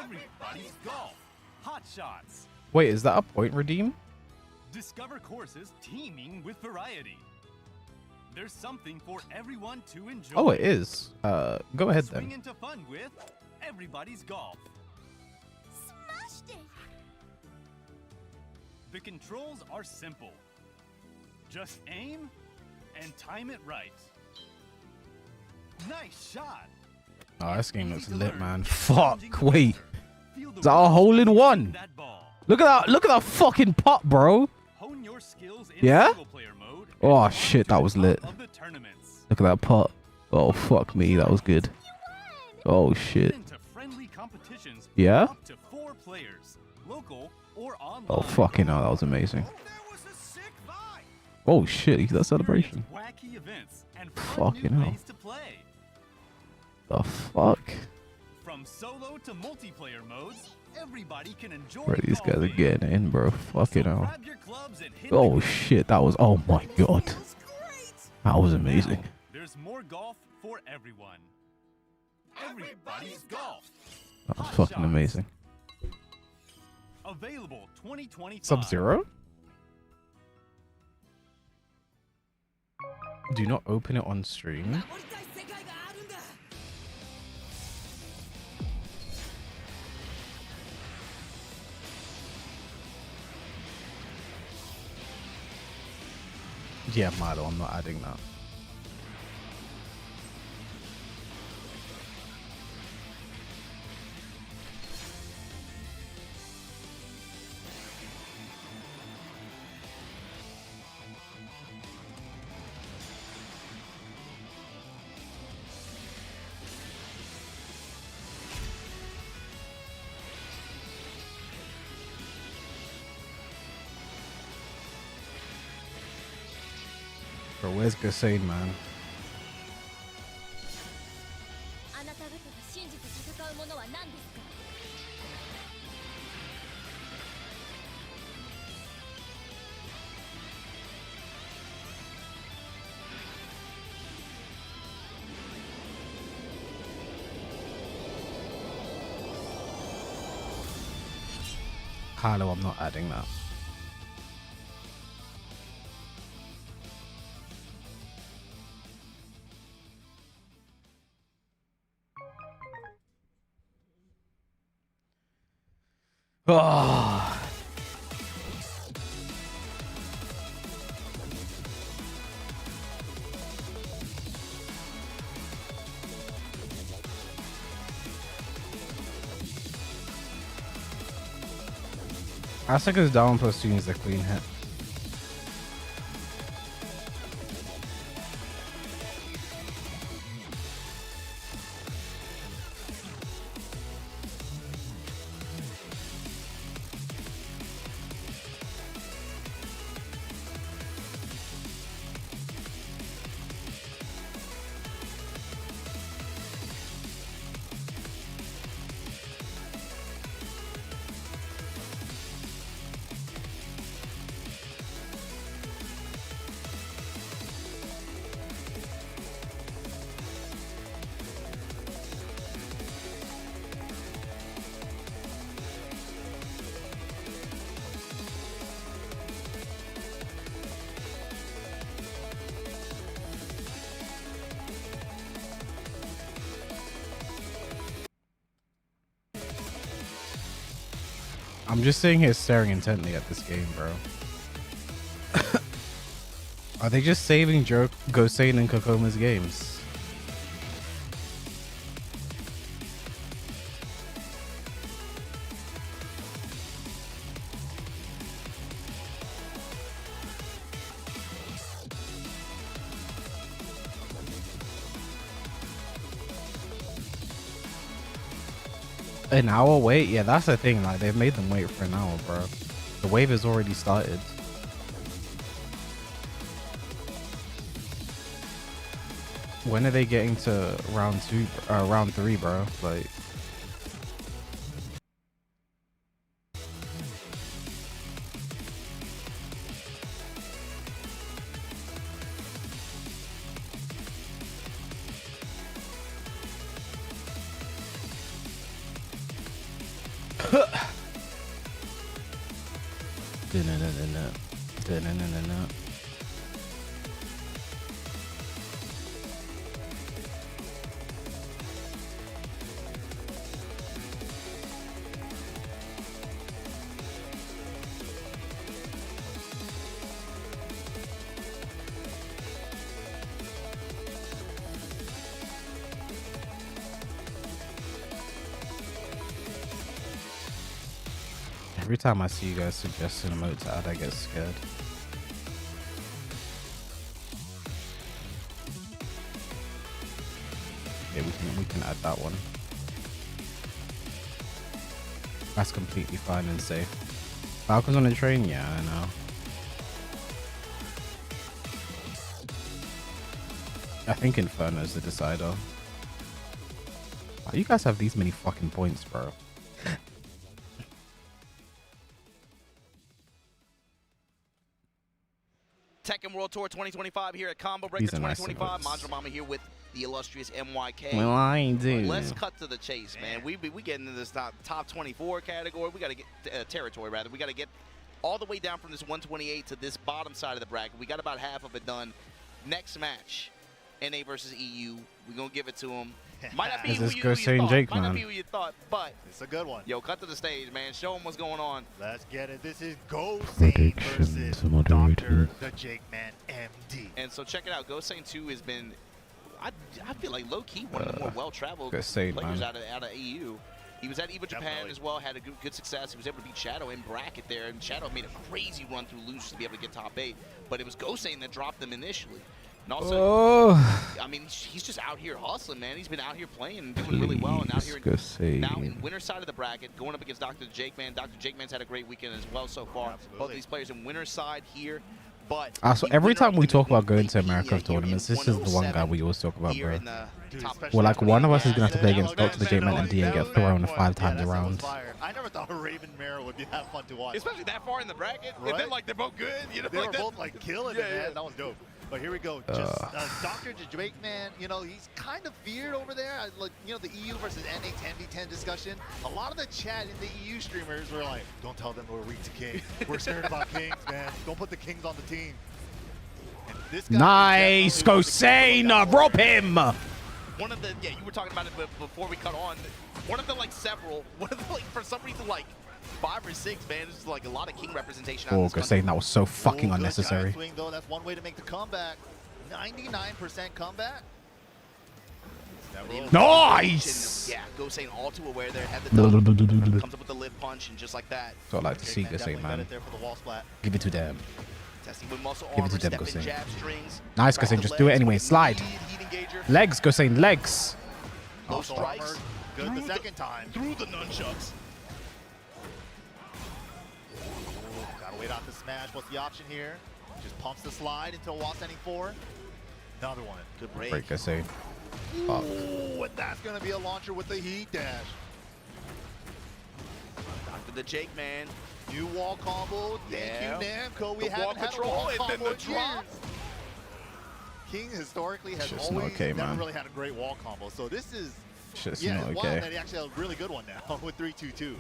S4: Everybody's golf. Hot shots.
S1: Wait, is that a point redeem?
S4: Discover courses teeming with variety. There's something for everyone to enjoy.
S1: Oh, it is. Go ahead
S4: Swing
S1: then.
S4: into fun with Everybody's Golf.
S10: Smashed it!
S4: The controls are simple. Just aim and time it right. Nice shot.
S1: Oh, this game looks lit, man. Fuck, wait. Is that a hole in one? Look at that fucking putt, bro.
S4: Hone your skills in
S1: Yeah?
S4: single player mode.
S1: Oh shit, that was lit.
S4: Of the tournaments.
S1: Look at that putt. Oh fuck me, that was good. Oh shit.
S4: Into friendly competitions.
S1: Yeah?
S4: Up to 4 players, local or online.
S1: Oh fucking hell, that was amazing. Oh shit, he's that celebration.
S4: Wacky events and fun
S1: Fucking
S4: new
S1: hell.
S4: ways to play.
S1: The fuck?
S4: From solo to multiplayer modes, everybody can enjoy
S1: Bro, these guys are
S4: golfing.
S1: getting in, bro. Fucking hell.
S4: Grab your clubs and hit
S1: Oh
S4: the
S1: shit, that was, oh my god. That was amazing.
S4: There's more golf for everyone. Everybody's golf.
S1: That was fucking amazing.
S4: Available 2025.
S1: Sub-Zero? Do not open it on stream. Yeah, Milo, I'm not adding that. Bro, where's Goane, man?
S10: あなた方が信じて戦うものは何ですか?
S1: Hello, I'm not adding that. Oh. Asuka's down plus 2 is the clean hit. I'm just sitting here staring intently at this game, bro. Are they just saving Goane and Kokoma's games? An hour wait? Yeah, that's the thing. Like, they've made them wait for an hour, bro. The wave has already started. When are they getting to round 3, bro? Like, every time I see you guys suggesting a emote to add, I get scared. Yeah, we can add that one. That's completely fine and safe. Falcons on the train? Yeah, I know. I think Inferno's the decider. Wow, you guys have these many fucking points, bro.
S7: Tekken World Tour 2025 here at Combo Breaker 2025. Mantra Mama here with the illustrious MYK.
S1: Well, I ain't doing.
S7: Let's cut to the chase, man. We getting into this top 24 category. We got to get territory rather. We got to get all the way down from this 128 to this bottom side of the bracket. We got about half of it done. Next match, NA versus EU. We're gonna give it to them. Might not be who you thought. Might not be who you thought, but
S2: it's a good one.
S7: Yo, cut to the stage, man. Show them what's going on.
S2: Let's get it. This is Goane versus Dr. the Jake Man MD.
S7: And so check it out. Goane 2 has been, I feel like low key one of the more well-traveled players out of EU. He was at EVO Japan as well, had a good success. He was able to beat Shadow in bracket there, and Shadow made a crazy run through losers to be able to get top 8. But it was Goane that dropped them initially. And also, I mean, he's just out here hustling, man. He's been out here playing and doing really well. And out here now in winner side of the bracket, going up against Dr. Jake Man. Dr. Jake Man's had a great weekend as well so far. Absolutely. Both of these players in winner side here. But
S1: so every time we talk about going to America tournaments, this is the one guy we always talk about, bro. Well, like, one of us is going to have to play against Dr. the J-Man and D and get thrown 5 times around.
S2: I never thought a Raven Mara would be that fun to watch.
S7: Especially that far in the bracket. Right? And then, like, they're both good. You know,
S2: they were both, like, killing it, man. That was dope. But here we go. Just Dr. Jake Man, you know, he's kind of feared over there. Like, you know, the EU versus NA 10v10 discussion. A lot of the chat in the EU streamers were like, don't tell them we're weak to King. We're scared about Kings, man. Don't put the Kings on the team. And this guy
S1: nice, Goane, rob him.
S7: One of the, you were talking about it before we cut on. One of the, like, for some reason, like, 5 or 6, man. It's like a lot of King representation.
S1: Oh, Goane, that was so fucking unnecessary.
S2: Swing, though. That's one way to make the comeback. 99% comeback.
S1: Nice!
S7: Yeah, Goane all too aware there. Had the dunk, comes up with the lip punch, and just like that.
S1: So I like to see Goane, man. Give it to them. Give it to them, Goane. Nice, Goane. Just do it anyway. Slide. Legs, Goane. Legs.
S7: Low strikes.
S2: Good the second time.
S7: Through the nunchucks.
S2: Gotta wait out the smash. What's the option here? Just pumps the slide into a wall standing 4. Another one. Good break.
S1: Break, Goane.
S2: Oh, and that's gonna be a launcher with the heat dash.
S7: Dr. the Jake Man.
S2: New wall combo. Thank you, Namco. We haven't had a wall combo in years. King historically has always never really had a great wall combo. So this is
S1: not okay.
S2: That he actually has a really good one now with 3-2-2.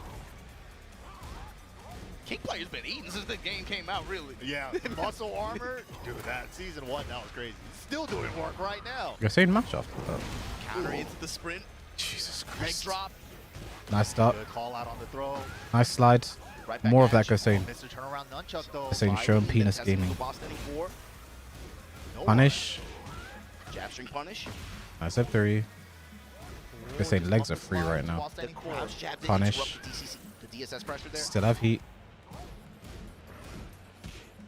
S7: King player's been eating since the game came out, really.
S2: Yeah, muscle armor. Dude, that season 1, that was crazy. Still doing work right now.
S1: Goane match off.
S7: Counter into the sprint.
S1: Jesus Christ.
S7: Leg drop.
S1: Nice start.
S2: Good call out on the throw.
S1: Nice slide.
S2: Right back
S1: More of
S2: at
S1: that
S2: you.
S1: Goane.
S2: Mr. Turnaround nunchuck though.
S1: Goane show him penis gaming.
S2: No
S1: Punish.
S7: Jab string punish.
S1: Nice up 3. Goane legs are free right now.
S7: The crouch jab did
S1: Punish.
S7: interrupt the DSS pressure there.
S1: Still have heat.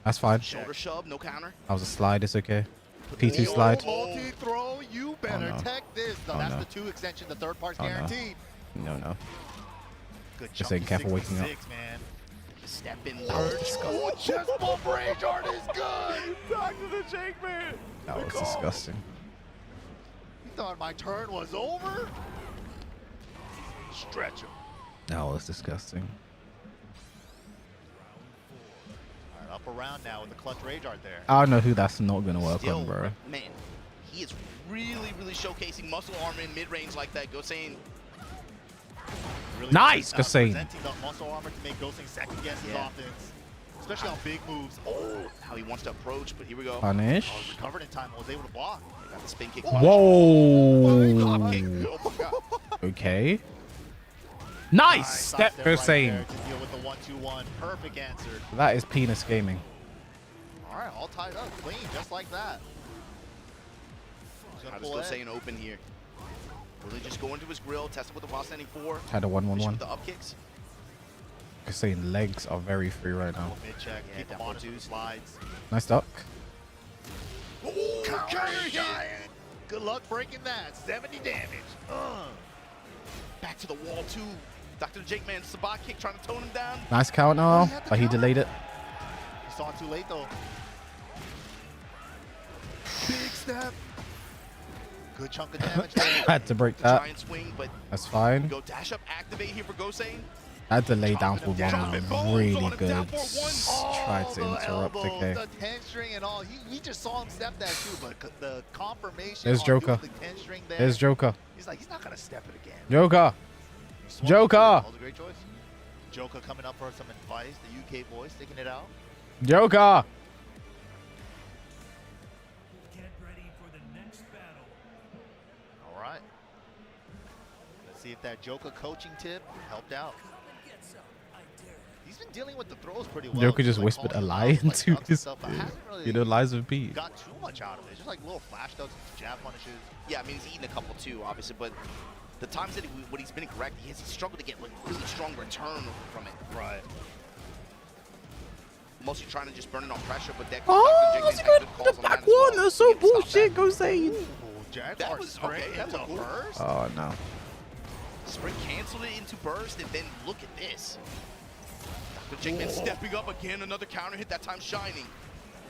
S1: That's fine.
S7: Shoulder shove, no counter.
S1: That was a slide. It's okay. P2 slide.
S2: Multi-throw, you better
S1: no.
S2: tech this. No,
S1: Oh,
S2: that's
S1: no.
S2: the 2 extension. The third part's
S1: Oh, no.
S2: guaranteed.
S1: No.
S2: Good
S1: Just
S2: chunky
S1: ain't careful waking up.
S2: 6-6, man.
S7: Step in
S2: Oh,
S7: merge.
S2: chest bump rage art is good. Back to the Jake man.
S1: That was disgusting.
S2: You thought my turn was over? Stretch him.
S1: That was disgusting.
S2: All right, up around now with the clutch rage art there.
S1: I don't know who that's not gonna work
S7: Still,
S1: on, bro.
S7: man, he is really showcasing muscle armor in mid-range like that. Goane.
S2: Really
S1: Nice, Goane.
S2: presenting the muscle armor to make Goane second guess his
S7: Yeah.
S2: offense, especially on big moves. Oh,
S7: How he wants to approach, but here we go.
S1: Punish.
S2: recovered in time and was able to block.
S7: Got the spin kick.
S1: Whoa.
S7: Drop kick. Oh my god.
S1: Okay. Nice. Step
S2: sidestep
S1: Goane.
S2: there to deal with the 1-2-1. Perfect answer.
S1: That is penis gaming.
S2: All right, all tied up, clean, just like that. He's gonna
S7: How does
S2: pull ahead.
S7: Goane open here? Will he just go into his grill, test it with the while standing 4?
S1: Had a 1-1-1.
S7: With the up kicks?
S1: Goane legs are very free right now.
S2: Mid check,
S7: Yeah,
S2: keep him
S7: definitely
S2: on his slides.
S1: Nice duck.
S2: Counter giant. Good luck breaking that. 70 damage.
S7: Back to the wall too. Dr. Jake Man, Sabat kick trying to tone him down.
S1: Nice counter, but he delayed it.
S2: He saw it too late though. Big step. Good chunk of damage there.
S1: Had to break
S7: Try
S1: that.
S7: and swing, but
S1: That's fine.
S7: go dash up, activate here for Goane.
S1: That delay down for
S7: Drop
S1: one
S7: it,
S1: was
S7: bones
S1: really
S7: on him,
S1: good.
S7: down for one.
S1: Tried to
S2: the
S1: interrupt
S2: elbows,
S1: the K.
S2: the 10 string and all. He just saw him step that too, but the confirmation.
S1: There's
S2: on doing
S1: Joker.
S2: The 10 string there,
S1: There's Joker.
S2: He's like, he's not gonna step it again.
S1: Joker.
S2: He swung
S1: Joker.
S2: That was a great choice. Joker coming up for some advice. The UK boy sticking it out.
S1: Joker.
S4: Get ready for the next battle.
S2: All right. Let's see if that Joker coaching tip helped out. He's been dealing with the throws pretty well.
S1: Joker
S2: He's
S1: just
S2: like
S1: whispered a
S2: calling
S1: lie
S2: him out, like
S1: into
S2: ducks and
S1: his,
S2: stuff, but hasn't really
S1: you know, lies of Pete.
S2: got too much out of it. Just like little flash ducks and jab punishes.
S7: Yeah, I mean, he's eaten a couple too, obviously, but the times that when he's been incorrect, he struggled to get like really strong return from it.
S2: Right.
S7: Mostly trying to just burn it on pressure, but that
S1: Oh,
S7: Dr.
S1: he
S7: Jake Man had
S1: got
S7: good
S1: the
S7: calls on that
S1: back
S7: as well.
S1: one. That's so
S7: He had to stop
S1: bullshit,
S7: that.
S1: Goane.
S2: Jab
S7: That
S2: art
S7: was
S2: spray
S7: okay. That
S2: into
S7: was cool.
S2: burst.
S1: Oh, no.
S7: Spring canceled it into burst, and then look at this. Dr. Jake Man stepping up again, another counter hit, that time shining.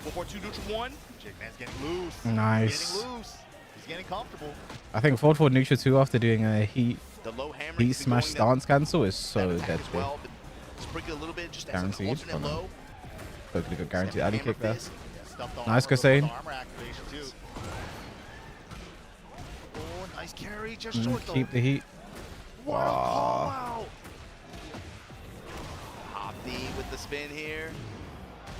S7: 4-4-2 neutral 1.
S2: Jake Man's getting loose.
S1: Nice.
S2: He's getting loose. He's getting comfortable.
S1: I think forward forward neutral 2 after doing a heat
S7: The low hammer.
S1: heat smash stance cancel is so
S7: That attack
S1: dead.
S7: as well, but sprinkle a little bit just as an
S1: Guaranteed.
S7: alternate
S1: Oh, no.
S7: low.
S1: So could have got guaranteed
S7: Stepping
S1: alley
S7: hammer
S1: kick there.
S7: fist.
S2: Yeah, stuffed the
S1: Nice,
S2: armor with
S1: Goane.
S2: the armor activation too. Oh, nice carry. Just short though.
S1: Keep the heat.
S2: What a call out.
S7: Opti with the spin here.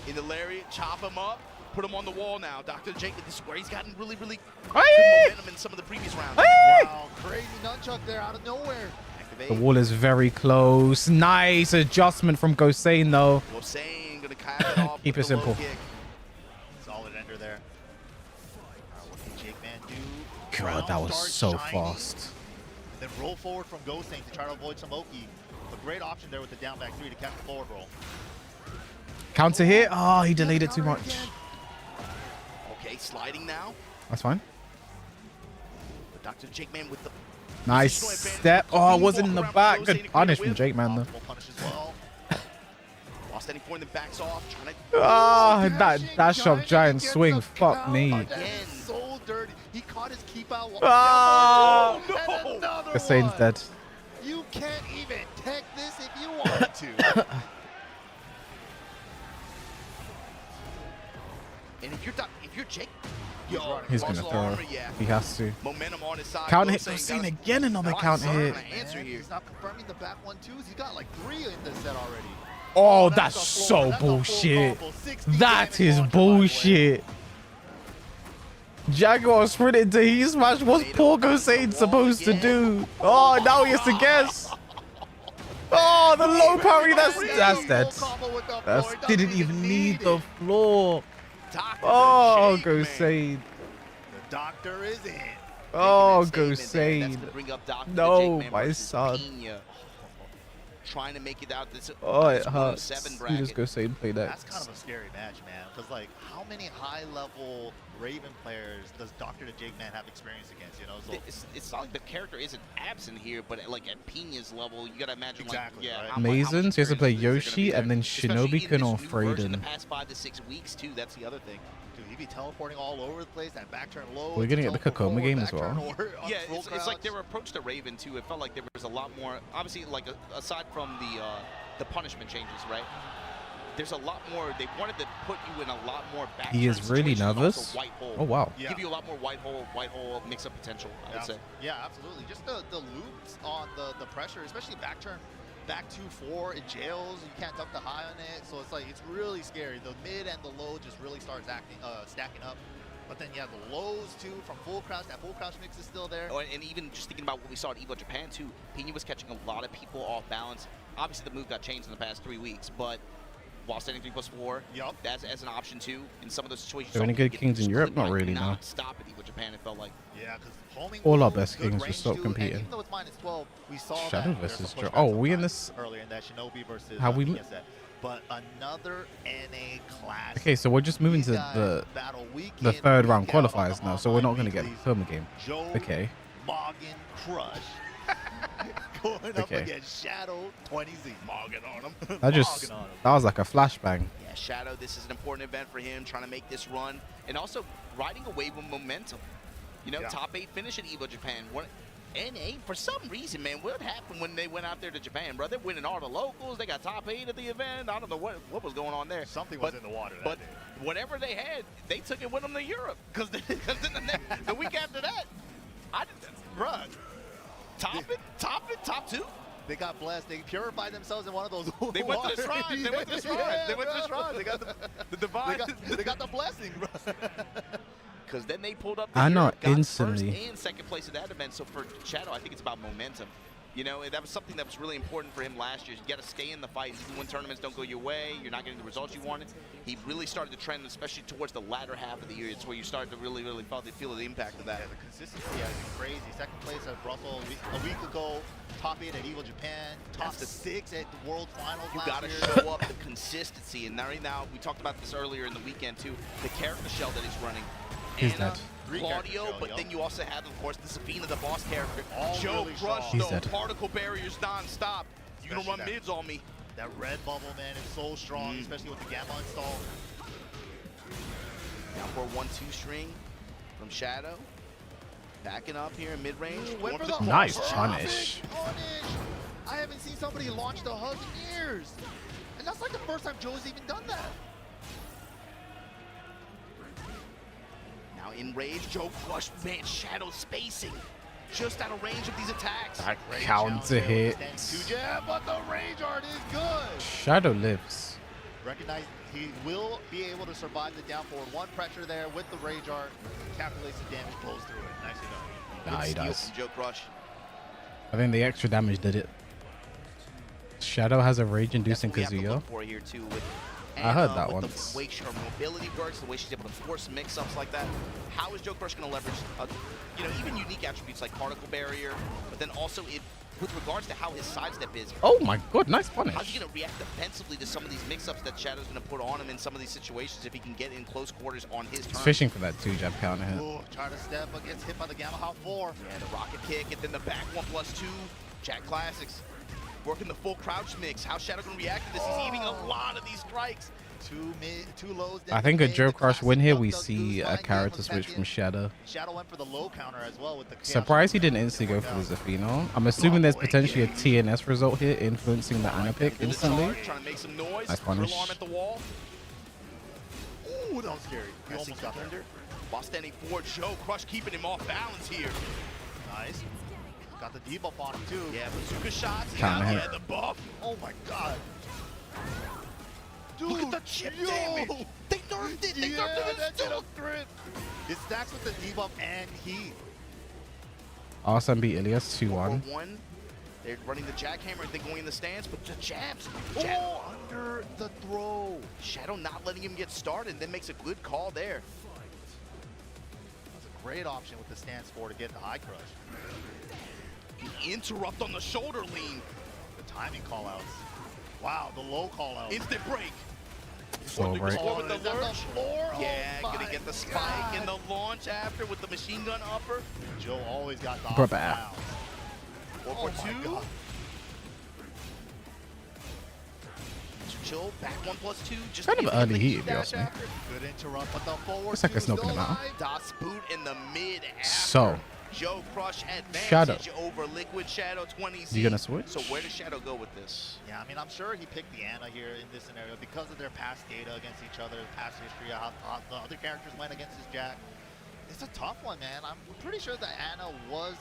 S7: In the lariat, chop him up, put him on the wall now. Dr. Jake, this is where he's gotten really good momentum in some of the previous rounds.
S2: Wow, crazy nunchuck there out of nowhere.
S7: Activate.
S1: The wall is very close. Nice adjustment from Goane though.
S7: Goane gonna cap it off.
S1: Keep
S7: with
S1: it
S7: the low
S1: simple.
S7: kick.
S2: Solid ender there. What can Jake Man do?
S1: God,
S2: Ground
S1: that was
S2: start
S1: so
S2: shining,
S1: fast.
S2: Then roll forward from Goane to try to avoid some Oki. A great option there with the down back 3 to catch the forward roll.
S1: Counter here. Oh, he delayed it too much.
S7: Okay, sliding now.
S1: That's fine.
S7: But Dr. Jake Man with the
S1: Nice
S7: positional advantage.
S1: step. Oh,
S7: Clean
S1: wasn't in the
S7: walk around
S1: back.
S7: Goane
S1: Good
S7: to create a
S1: punish from
S7: whip.
S1: Jake Man though.
S2: Optimal punish as well.
S7: While standing point, then backs off, trying to
S1: Ah, that dash up giant
S2: gets
S1: swing.
S2: a
S1: Fuck
S2: count.
S1: me.
S2: That is so dirty. He caught his keep out.
S1: Ah!
S2: And another
S1: Goane's
S2: one.
S1: dead.
S2: You can't even tech this if you wanted to.
S7: And if you're Jake,
S1: He's gonna
S7: muscle
S1: throw.
S7: armor, yeah.
S1: He has to.
S7: Momentum on his side.
S1: Counter hit
S7: Goane
S1: Goane
S7: gotta-
S1: again. Another
S7: Why
S1: counter
S7: is
S1: hit.
S7: Gonna answer
S2: Man,
S7: here.
S2: he's not confirming the back 1-2s. He's got like 3 in this set already.
S1: Oh,
S2: That's
S1: that's
S2: a full-
S1: so
S2: that's a full
S1: bullshit.
S2: combo. 60
S1: That
S2: damage
S1: is
S2: launcher, by the way.
S1: bullshit. Jaguar sprinted to heat smash. What's poor Goane supposed to do? Oh, now he has to guess. Oh, the low parry. That's dead.
S2: Combo with the
S1: That
S2: floor.
S1: didn't even need the
S2: it.
S1: floor.
S7: Dr.
S1: Oh,
S7: Jake, man.
S1: Goane.
S2: The doctor is in.
S1: Oh,
S7: Making that statement there, that's
S1: Goane.
S7: gonna bring up Dr.
S1: No,
S7: Jake, man,
S1: my
S7: versus
S1: son.
S7: Pnena. Trying to make it out this
S1: Oh, it
S7: this
S1: hurts.
S7: 107
S1: You just
S7: bracket.
S1: Goane play
S2: That's
S1: that.
S2: kind of a scary match, man. Because, like, how many high-level Raven players does Dr. Jake man have experience against, you know? So
S7: It's not like the character isn't absent here, but like at Pena's level, you gotta imagine
S2: Exactly,
S7: like, yeah,
S2: right.
S7: how much
S1: Amazing. So he has to play
S7: experience is there
S1: Yoshi
S7: gonna
S1: and then
S7: be there? Especially
S1: Shinobi
S7: in
S1: can
S7: this
S1: off
S7: new version
S1: Raiden.
S7: the past 5 to 6 weeks too. That's the other thing.
S2: dude, he be teleporting all over the place. That back turn low.
S1: We're gonna get the
S2: teleport
S1: Kokoma
S2: forward,
S1: game
S2: back
S1: as well.
S2: turn over,
S7: Yeah,
S2: full
S7: it's like
S2: crouch.
S7: their approach to Raven too. It felt like there was a lot more. Obviously, like aside from the punishment changes, right? There's a lot more. They wanted to put you in a lot more back.
S1: He is
S7: turn
S1: really
S7: situations and also
S1: nervous.
S7: White hole.
S1: Oh, wow.
S2: Yeah.
S7: Give you a lot more white hole mix-up potential. I would say.
S2: Yeah, absolutely. Just the loops on the pressure, especially back turn, back 2-4, it jails. You can't duck the high on it, so it's like it's really scary. The mid and the low just really starts stacking up. But then yeah, the lows too from full crouch. That full crouch mix is still there.
S7: Oh, and even just thinking about what we saw at Evo Japan too, Pena was catching a lot of people off balance. Obviously, the move got changed in the past 3 weeks, but while standing 3+4,
S2: Yup.
S7: that's as an option too. In some of those situations,
S1: Are there any
S7: you saw
S1: good
S7: people
S1: kings
S7: get
S1: in Europe? Not
S7: clipped
S1: really,
S7: like
S1: no.
S7: Stop at Evo Japan. It felt like.
S2: Yeah, because homing
S1: All our
S2: move,
S1: best
S2: good
S1: kings will
S2: range
S1: stop
S2: too,
S1: competing.
S2: And even though it's -12, we saw
S1: Shadow
S2: that
S1: versus
S2: there's a
S1: Joe.
S2: pushback
S1: Oh,
S2: from
S1: we in
S2: Ryan
S1: this-
S2: earlier in that Shinobi versus
S1: How we-
S2: PSF. But another NA class.
S1: Okay, so we're just moving to the third round qualifiers now, so we're not going to get the Kokoma game. Okay.
S2: Morgan Crush. Going up against Shadow 20Z. Morgan on him.
S1: That was like a flashbang.
S7: Yeah, Shadow, this is an important event for him, trying to make this run, and also riding a wave of momentum. You know, top 8 finish at Evo Japan. NA, for some reason, man, what happened when they went out there to Japan, bro? They're winning all the locals. They got top 8 at the event. I don't know what was going on there.
S2: Something was in the water that day.
S7: Whatever they had, they took it with them to Europe. Because the week after that, bruh, top 2.
S2: They got blessed. They purified themselves in one of those.
S7: They went to the shrine. They went to the shrine. They went to the shrine. They got the divine.
S2: They got the blessing, bro.
S7: Because then they pulled up the
S1: I know
S7: Europe, got
S1: instantly.
S7: first and second place at that event. So for Shadow, I think it's about momentum. You know, that was something that was really important for him last year. You got to stay in the fight. Even when tournaments don't go your way, you're not getting the results you wanted. He really started to trend, especially towards the latter half of the year. It's where you started to really feel the impact of that.
S2: Yeah, the consistency has been crazy. Second place at Brussels a week ago. Top 8 at Evo Japan. Top 6 at the World Finals
S7: You
S2: last
S7: got to
S2: year.
S7: show up the consistency. And right now, we talked about this earlier in the weekend too. The character shell that he's running.
S1: He's
S7: Anna,
S1: dead.
S7: Claudio, but then you also have, of course, the Safina, the boss character.
S2: All
S7: Joe
S2: really
S7: Crush,
S2: strong.
S1: He's
S7: though.
S1: dead.
S7: Particle barriers non-stop. You're going to run
S2: Especially
S7: mids on me.
S2: That red bubble, man, is so strong, especially with the Gamma installed.
S7: Now for a 1-2 string from Shadow. Backing up here in mid-range.
S2: Went for the
S1: Nice
S2: perfect
S1: punish.
S2: I haven't seen somebody launch the hug in years. And that's like the first time Joe's even done that.
S7: Now in rage, Joe Crush, man, Shadow spacing. Just out of range of these attacks.
S1: That counter hit.
S2: Yeah, but the range art is good.
S1: Shadow lives.
S2: Recognize he will be able to survive the down forward. One pressure there with the rage art. Calculates the damage, blows through it. Nicely done.
S1: Nah, he
S7: Steal
S1: does.
S7: from Joe Crush.
S1: I think the extra damage did it. Shadow has a rage-inducing
S7: That's what we have to
S1: Kazuya.
S7: look for here too with
S1: I heard
S7: Anna,
S1: that
S7: with
S1: once.
S7: The way her mobility works, the way she's able to force mix-ups like that. How is Joe Crush going to leverage, even unique attributes like particle barrier, but then also with regards to how his sidestep is.
S1: Oh my god, nice punish.
S7: How's he going to react defensively to some of these mix-ups that Shadow's going to put on him in some of these situations if he can get in close quarters on his turn?
S1: He's fishing for that 2-jab counter hit.
S2: Ooh, trying to step, but gets hit by the Gamma Hop 4.
S7: Yeah, the rocket kick, and then the back 1+2. Jack Classics working the full crouch mix. How's Shadow going to react to this? He's eating a lot of these strikes.
S2: Two lows.
S1: I think a
S2: mid,
S1: Joe
S2: the
S1: Crush
S2: classic
S1: win here,
S2: duck
S1: we
S2: duck
S1: see
S2: goose
S1: a
S2: line
S1: character
S2: game
S1: switch
S2: with
S1: from
S2: Tekken.
S1: Shadow.
S2: Shadow went for the low counter as well with the Chaos
S1: Surprised he didn't
S2: Warrior.
S1: instantly go for the Zafino. I'm assuming there's potentially a TNS result here influencing the Ana pick instantly.
S7: Trying to make some noise.
S1: Nice punish.
S7: Drill arm at the wall.
S2: Ooh, that was scary. He almost got there.
S7: While standing forward, Joe Crush keeping him off balance here.
S2: Nice. Got the debuff on him too.
S7: Yeah, bazooka shots.
S1: Counter hit.
S7: Yeah, the buff.
S2: Oh my god. Dude,
S7: Look at the chip damage. They nerfed it. They nerfed it.
S2: that did a grip. It stacks with the debuff and heat.
S1: Arslan beat Ilias 2-1.
S7: 4-1. They're running the jackhammer, they're going in the stance, but the jabs.
S2: Oh, under the throw.
S7: Shadow not letting him get started, and then makes a good call there.
S2: That's a great option with the stance 4 to get the high crush.
S7: The interrupt on the shoulder lean.
S2: The timing callouts. Wow, the low callouts.
S7: Instant break.
S1: So right.
S7: With the
S2: Is that
S7: lurch.
S2: floor?
S7: Yeah,
S2: Oh
S7: gonna
S2: my
S7: get the spike
S2: God.
S7: and the launch after with the machine gun upper.
S2: Joe always got the
S1: Bro,
S2: off
S1: bad.
S2: round.
S7: 4
S2: Oh
S7: for
S2: my
S7: 2.
S2: God.
S7: Chill, back 1+2. Just
S1: Kind of
S7: to get
S1: early
S7: the
S1: heat, if you
S7: dash
S1: ask me.
S7: after.
S2: Good interrupt, but the forward
S1: Looks like
S2: two
S1: it's not
S2: still
S1: gonna matter.
S2: alive.
S7: Das boot in the mid after.
S1: So,
S7: Joe Crush advantage
S1: Shadow.
S7: over Liquid Shadow 20Z.
S1: You gonna switch?
S7: So where does Shadow go with this?
S2: Yeah, I mean, I'm sure he picked the Ana here in this scenario because of their past data against each other, past history, how the other characters went against his Jack. It's a tough one, man. I'm pretty sure that Ana was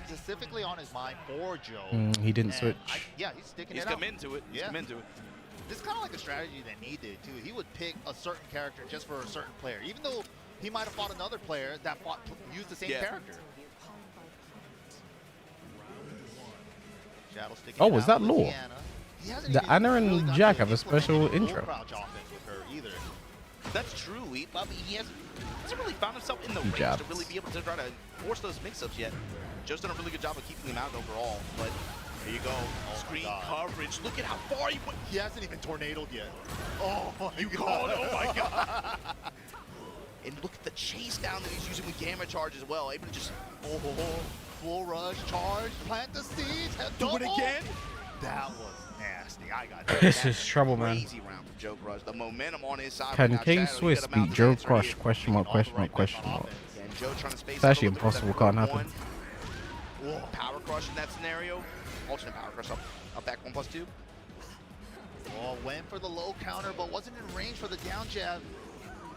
S2: specifically on his mind for Joe.
S1: he didn't
S2: And
S1: switch.
S2: yeah, he's sticking
S7: He's
S2: it out.
S7: come into it. He's
S2: Yeah.
S7: come into it.
S2: This is kind of like a strategy that he did, too. He would pick a certain character just for a certain player, even though he might have fought another player that used the same character. Shadow sticking
S1: Oh,
S2: it
S1: was
S2: out
S1: that
S2: with
S1: law?
S2: the Ana. He hasn't
S1: The
S2: even
S1: Ana and
S2: really gotten
S1: Jack
S2: to
S1: have a
S2: implement
S1: special
S2: any full
S1: intro.
S2: crouch offense with her either.
S7: That's true. He hasn't really found himself in the
S1: He
S7: range
S1: jabs.
S7: to really be able to try to force those mix-ups yet. Joe's done a really good job of keeping him out overall, but there you go. Screen coverage. Look at how far he went.
S2: He hasn't even tornadoed yet. Oh my
S7: You called it. Oh my God. And look at the chase down that he's using with Gamma Charge as well. Able to just
S2: full rush, charge, plant the seeds,
S7: do it
S2: double.
S7: again.
S2: That was nasty. I got
S1: This is trouble, man.
S7: Crazy round from Joe Crush. The momentum on his side.
S1: Can
S7: Now
S1: King
S7: Shadow, you
S1: Swiss
S7: got a mouth
S1: beat Joe
S7: answer
S1: Crush?
S7: here.
S1: Question mark, question mark, question mark.
S7: Yeah, and Joe trying to space
S1: It's
S7: out a
S1: actually
S7: little bit with that
S1: impossible, can't happen.
S7: one. Power crush in that scenario. Alternate power crush up back 1+2.
S2: Oh, went for the low counter, but wasn't in range for the down jab.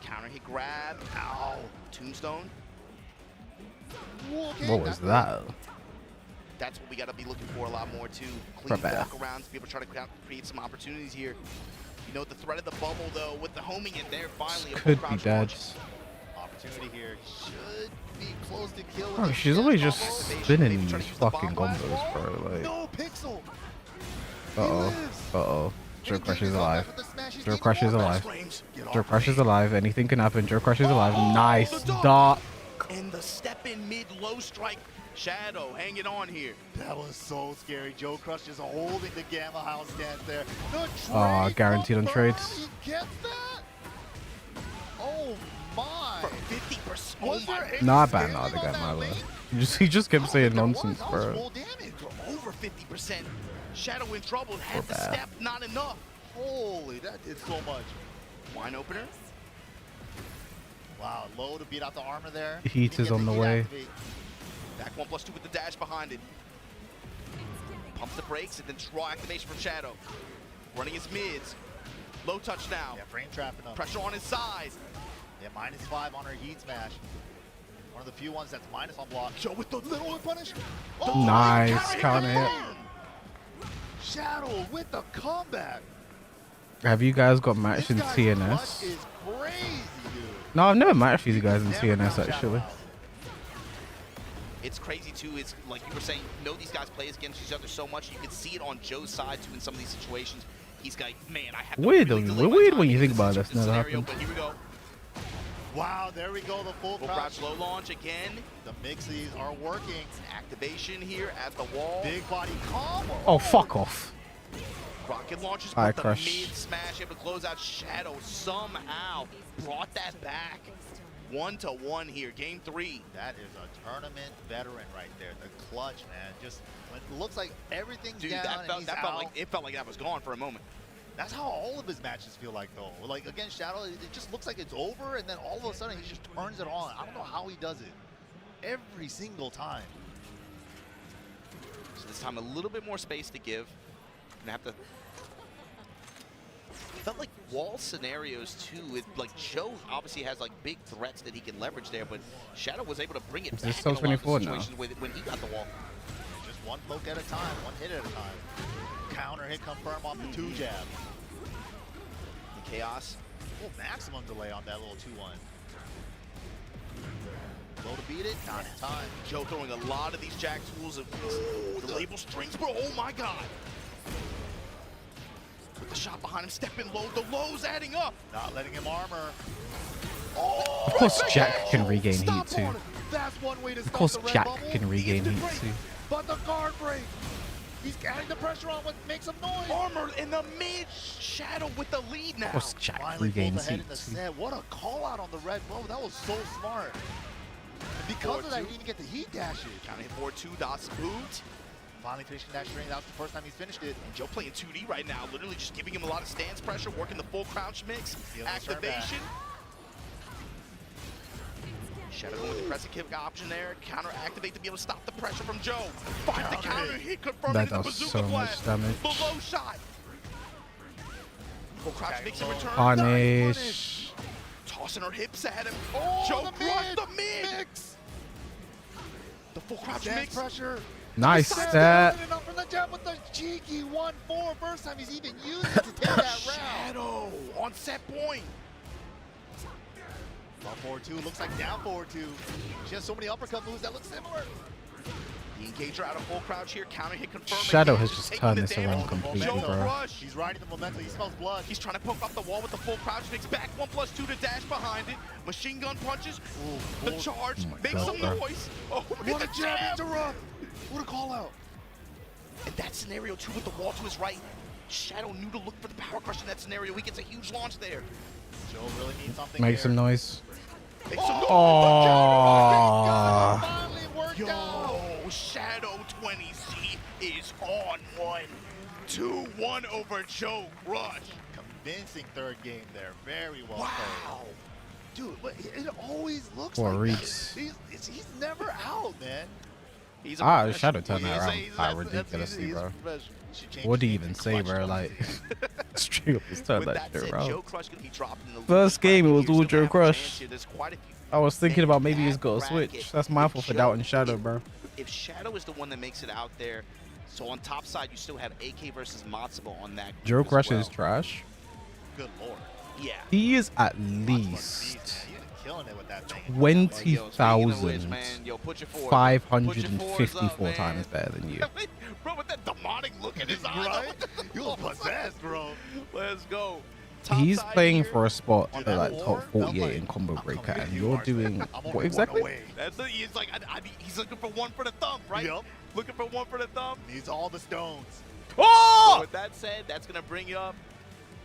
S7: Counter hit grab. Ow. Tombstone.
S2: Whoa, okay,
S1: What was that?
S7: That's what we got to be looking for a lot more too. Clean
S1: Bad.
S7: walk arounds, be able to try to create some opportunities here. You know, the threat of the bubble though, with the homing in there, finally a
S1: Could
S7: full
S1: be
S7: crouch
S1: dead.
S7: launch.
S2: Opportunity here. Should be close to kill.
S1: Oh, she's always just spinning these fucking combos, bro. Like,
S2: No pixel.
S1: uh-oh. Joe Crush is alive. Joe Crush is alive. Joe Crush is alive. Anything can happen. Joe Crush is alive. Nice dot.
S7: And the step in mid low strike. Shadow hanging on here.
S2: That was so scary. Joe Crush just holding the Gamma House stance there.
S1: Aw, guaranteed on trades.
S2: He gets that? Oh my.
S7: For 50%. Oh
S2: Was there
S7: my.
S2: any
S1: Not bad,
S2: scaling
S1: not the
S2: on
S1: guy,
S2: that
S1: my
S2: lane?
S1: love. He just kept saying nonsense,
S2: That was
S1: bro.
S2: full damage.
S7: For over 50%. Shadow in trouble. Had
S1: We're
S7: the
S1: bad.
S7: step, not enough.
S2: Holy, that did so much.
S7: Wine opener.
S2: Wow, low to beat out the armor there.
S1: Heat
S2: Didn't
S1: is
S2: get
S1: on the
S2: heat
S1: way.
S2: activate.
S7: Back 1+2 with the dash behind it. Pumps the brakes and then draw activation from Shadow. Running his mids. Low touch now.
S2: Yeah, frame trapping him.
S7: Pressure on his side.
S2: Yeah, -5 on her heat smash. One of the few ones that's minus on block.
S7: Joe with the little punish.
S1: Nice counter hit.
S2: Shadow with the comeback.
S1: Have you guys got matched in
S2: This guy's
S1: TNS?
S2: clutch is crazy, dude.
S1: No, I've never matched these guys in TNS actually.
S7: It's crazy too. It's like you were saying, you know these guys play against each other so much. You can see it on Joe's side too in some of these situations. He's like, man, I have to
S1: Weird
S7: really
S1: though.
S7: delay my
S1: Weird
S7: time
S1: when you
S7: in
S1: think
S7: this
S1: about it. That's never
S7: scenario,
S1: happened.
S7: But here we go.
S2: Wow, there we go. The full
S7: Full
S2: crouch.
S7: crouch low launch again.
S2: The mixies are working.
S7: Activation here at the wall.
S2: Big body combo.
S1: Oh, fuck off.
S7: Rocket launches
S1: High
S7: with the
S1: crush.
S7: mid smash, able to close out. Shadow somehow brought that back. 1-1 here, game 3.
S2: That is a tournament veteran right there. The clutch, man. Just when it looks like everything's
S7: Dude,
S2: down
S7: that
S2: and he's
S7: felt
S2: out.
S7: like it felt like that was gone for a moment.
S2: That's how all of his matches feel like, though. Like against Shadow, it just looks like it's over, and then all of a sudden he just turns it on. I don't know how he does it. Every single time.
S7: So this time a little bit more space to give. Gonna have to. Felt like wall scenarios too. Like Joe obviously has like big threats that he can leverage there, but Shadow was able to bring it
S1: Is
S7: back
S1: this still
S7: in a lot of
S1: 24 now?
S7: situations when he got the wall.
S2: Just one poke at a time, one hit at a time. Counter hit confirm off the 2 jab.
S7: The chaos.
S2: Oh, maximum delay on that little 2-1. Low to beat it, not in time.
S7: Joe throwing a lot of these jack tools. The label strings, bro. Oh my god. With the shot behind him, stepping low. The low's adding up.
S2: Not letting him armor.
S1: Of course, Jack can regain heat too.
S2: That's one way to
S1: Of course, Jack can regain heat too.
S2: But the guard break. He's adding the pressure on what makes him noise.
S7: Armor in the mid. Shadow with the lead now.
S1: Of course, Jack
S2: Finally
S1: regains
S2: pulled ahead
S1: heat
S2: in the
S1: too.
S2: set. What a call out on the red bow. That was so smart. And because of that, he didn't get the heat dashes.
S7: Counting hit 4-2. Dots boot.
S2: Finally finishing that string. That was the first time he's finished it.
S7: And Joe playing 2D right now. Literally just giving him a lot of stance pressure. Working the full crouch mix. Activation. Shadow going with the pressing kick option there. Counter activate to be able to stop the pressure from Joe. Find the counter hit, confirming
S1: That
S7: the
S1: does
S7: bazooka
S1: so much
S7: blast.
S1: damage.
S7: The low shot. Full crouch makes a return.
S1: Punish.
S7: Tossing her hips at him.
S2: Oh,
S7: Joe
S2: the
S7: crushed
S2: mid.
S7: the mid.
S2: Mix.
S7: The full crouch
S2: Stance
S7: mix.
S2: pressure.
S1: Nice
S2: Step.
S1: step.
S2: Up from the jab with the cheeky 1-4. First time he's even used it to take that round.
S7: Shadow on set point.
S2: Up 4-2, looks like down 4-2. She has so many uppercut moves that look similar.
S7: The engager out of full crouch here. Counter hit confirming.
S1: Shadow
S7: Again,
S1: has
S7: just
S1: just
S7: taking
S1: turned
S7: the
S1: this
S7: damage.
S1: around completely,
S7: Joe
S1: bro.
S7: rush.
S2: He's riding the momentum. He smells blood.
S7: He's trying to poke up the wall with the full crouch mix. Back 1+2 to dash behind it. Machine gun punches. The charge
S1: Oh my
S7: makes
S1: God,
S7: some
S1: bro.
S7: noise. Oh,
S2: What a
S7: the
S2: jab interrupt. What a call out.
S7: And that scenario too with the wall to his right. Shadow knew to look for the power crush in that scenario. He gets a huge launch there.
S2: Joe really needs something
S1: Make
S2: here.
S1: some noise.
S7: Makes some noise.
S1: Oh.
S2: Finally worked out.
S7: Yo, Shadow 20C is on one. 2-1 over Joe Crush.
S2: Convincing third game there. Very well
S7: Wow.
S2: played. Dude, but it always looks
S1: Poor
S2: like
S1: Reeks.
S2: that. He's never out, man.
S7: He's a
S1: Shadow turned that around ridiculously, bro. What do you even say, bro? Like, straight up just turned
S7: With
S1: that
S7: that
S1: shit
S7: said,
S1: around.
S7: Joe Crush gonna be dropping the
S1: First game, it was all Joe Crush.
S7: There's quite a few.
S1: I was thinking about maybe he's
S7: That
S1: got a
S7: bracket,
S1: switch. That's my fault for
S7: Joe-
S1: doubting Shadow, bro.
S7: If Shadow is the one that makes it out there, so on top side you still have AK versus Matsubo on that.
S1: Joe
S7: group as
S1: Crush
S7: well.
S1: is trash.
S2: Good lord.
S7: Yeah.
S1: He is at
S2: He's
S1: least
S2: killing it with that thing.
S1: 20,554 times better than you.
S7: Bro, with that demonic look in his eyes.
S2: Right? You look possessed, bro.
S7: Let's go. Top
S1: He's
S7: side
S1: playing
S7: here.
S1: for a spot
S2: Dude,
S1: at
S2: that
S1: like
S2: war
S1: top
S2: felt
S1: 48
S2: like,
S1: in combo
S2: I'm
S1: breaker,
S2: coming
S1: and
S2: to you,
S1: you're
S2: Arslan.
S1: doing
S2: I'm
S1: what
S2: only
S1: exactly?
S2: one away.
S7: That's the, he's like, he's looking for one for the thumb, right?
S2: Yup.
S7: Looking for one for the thumb.
S2: Needs all the stones.
S7: So
S1: Oh!
S7: with that said, that's gonna bring you up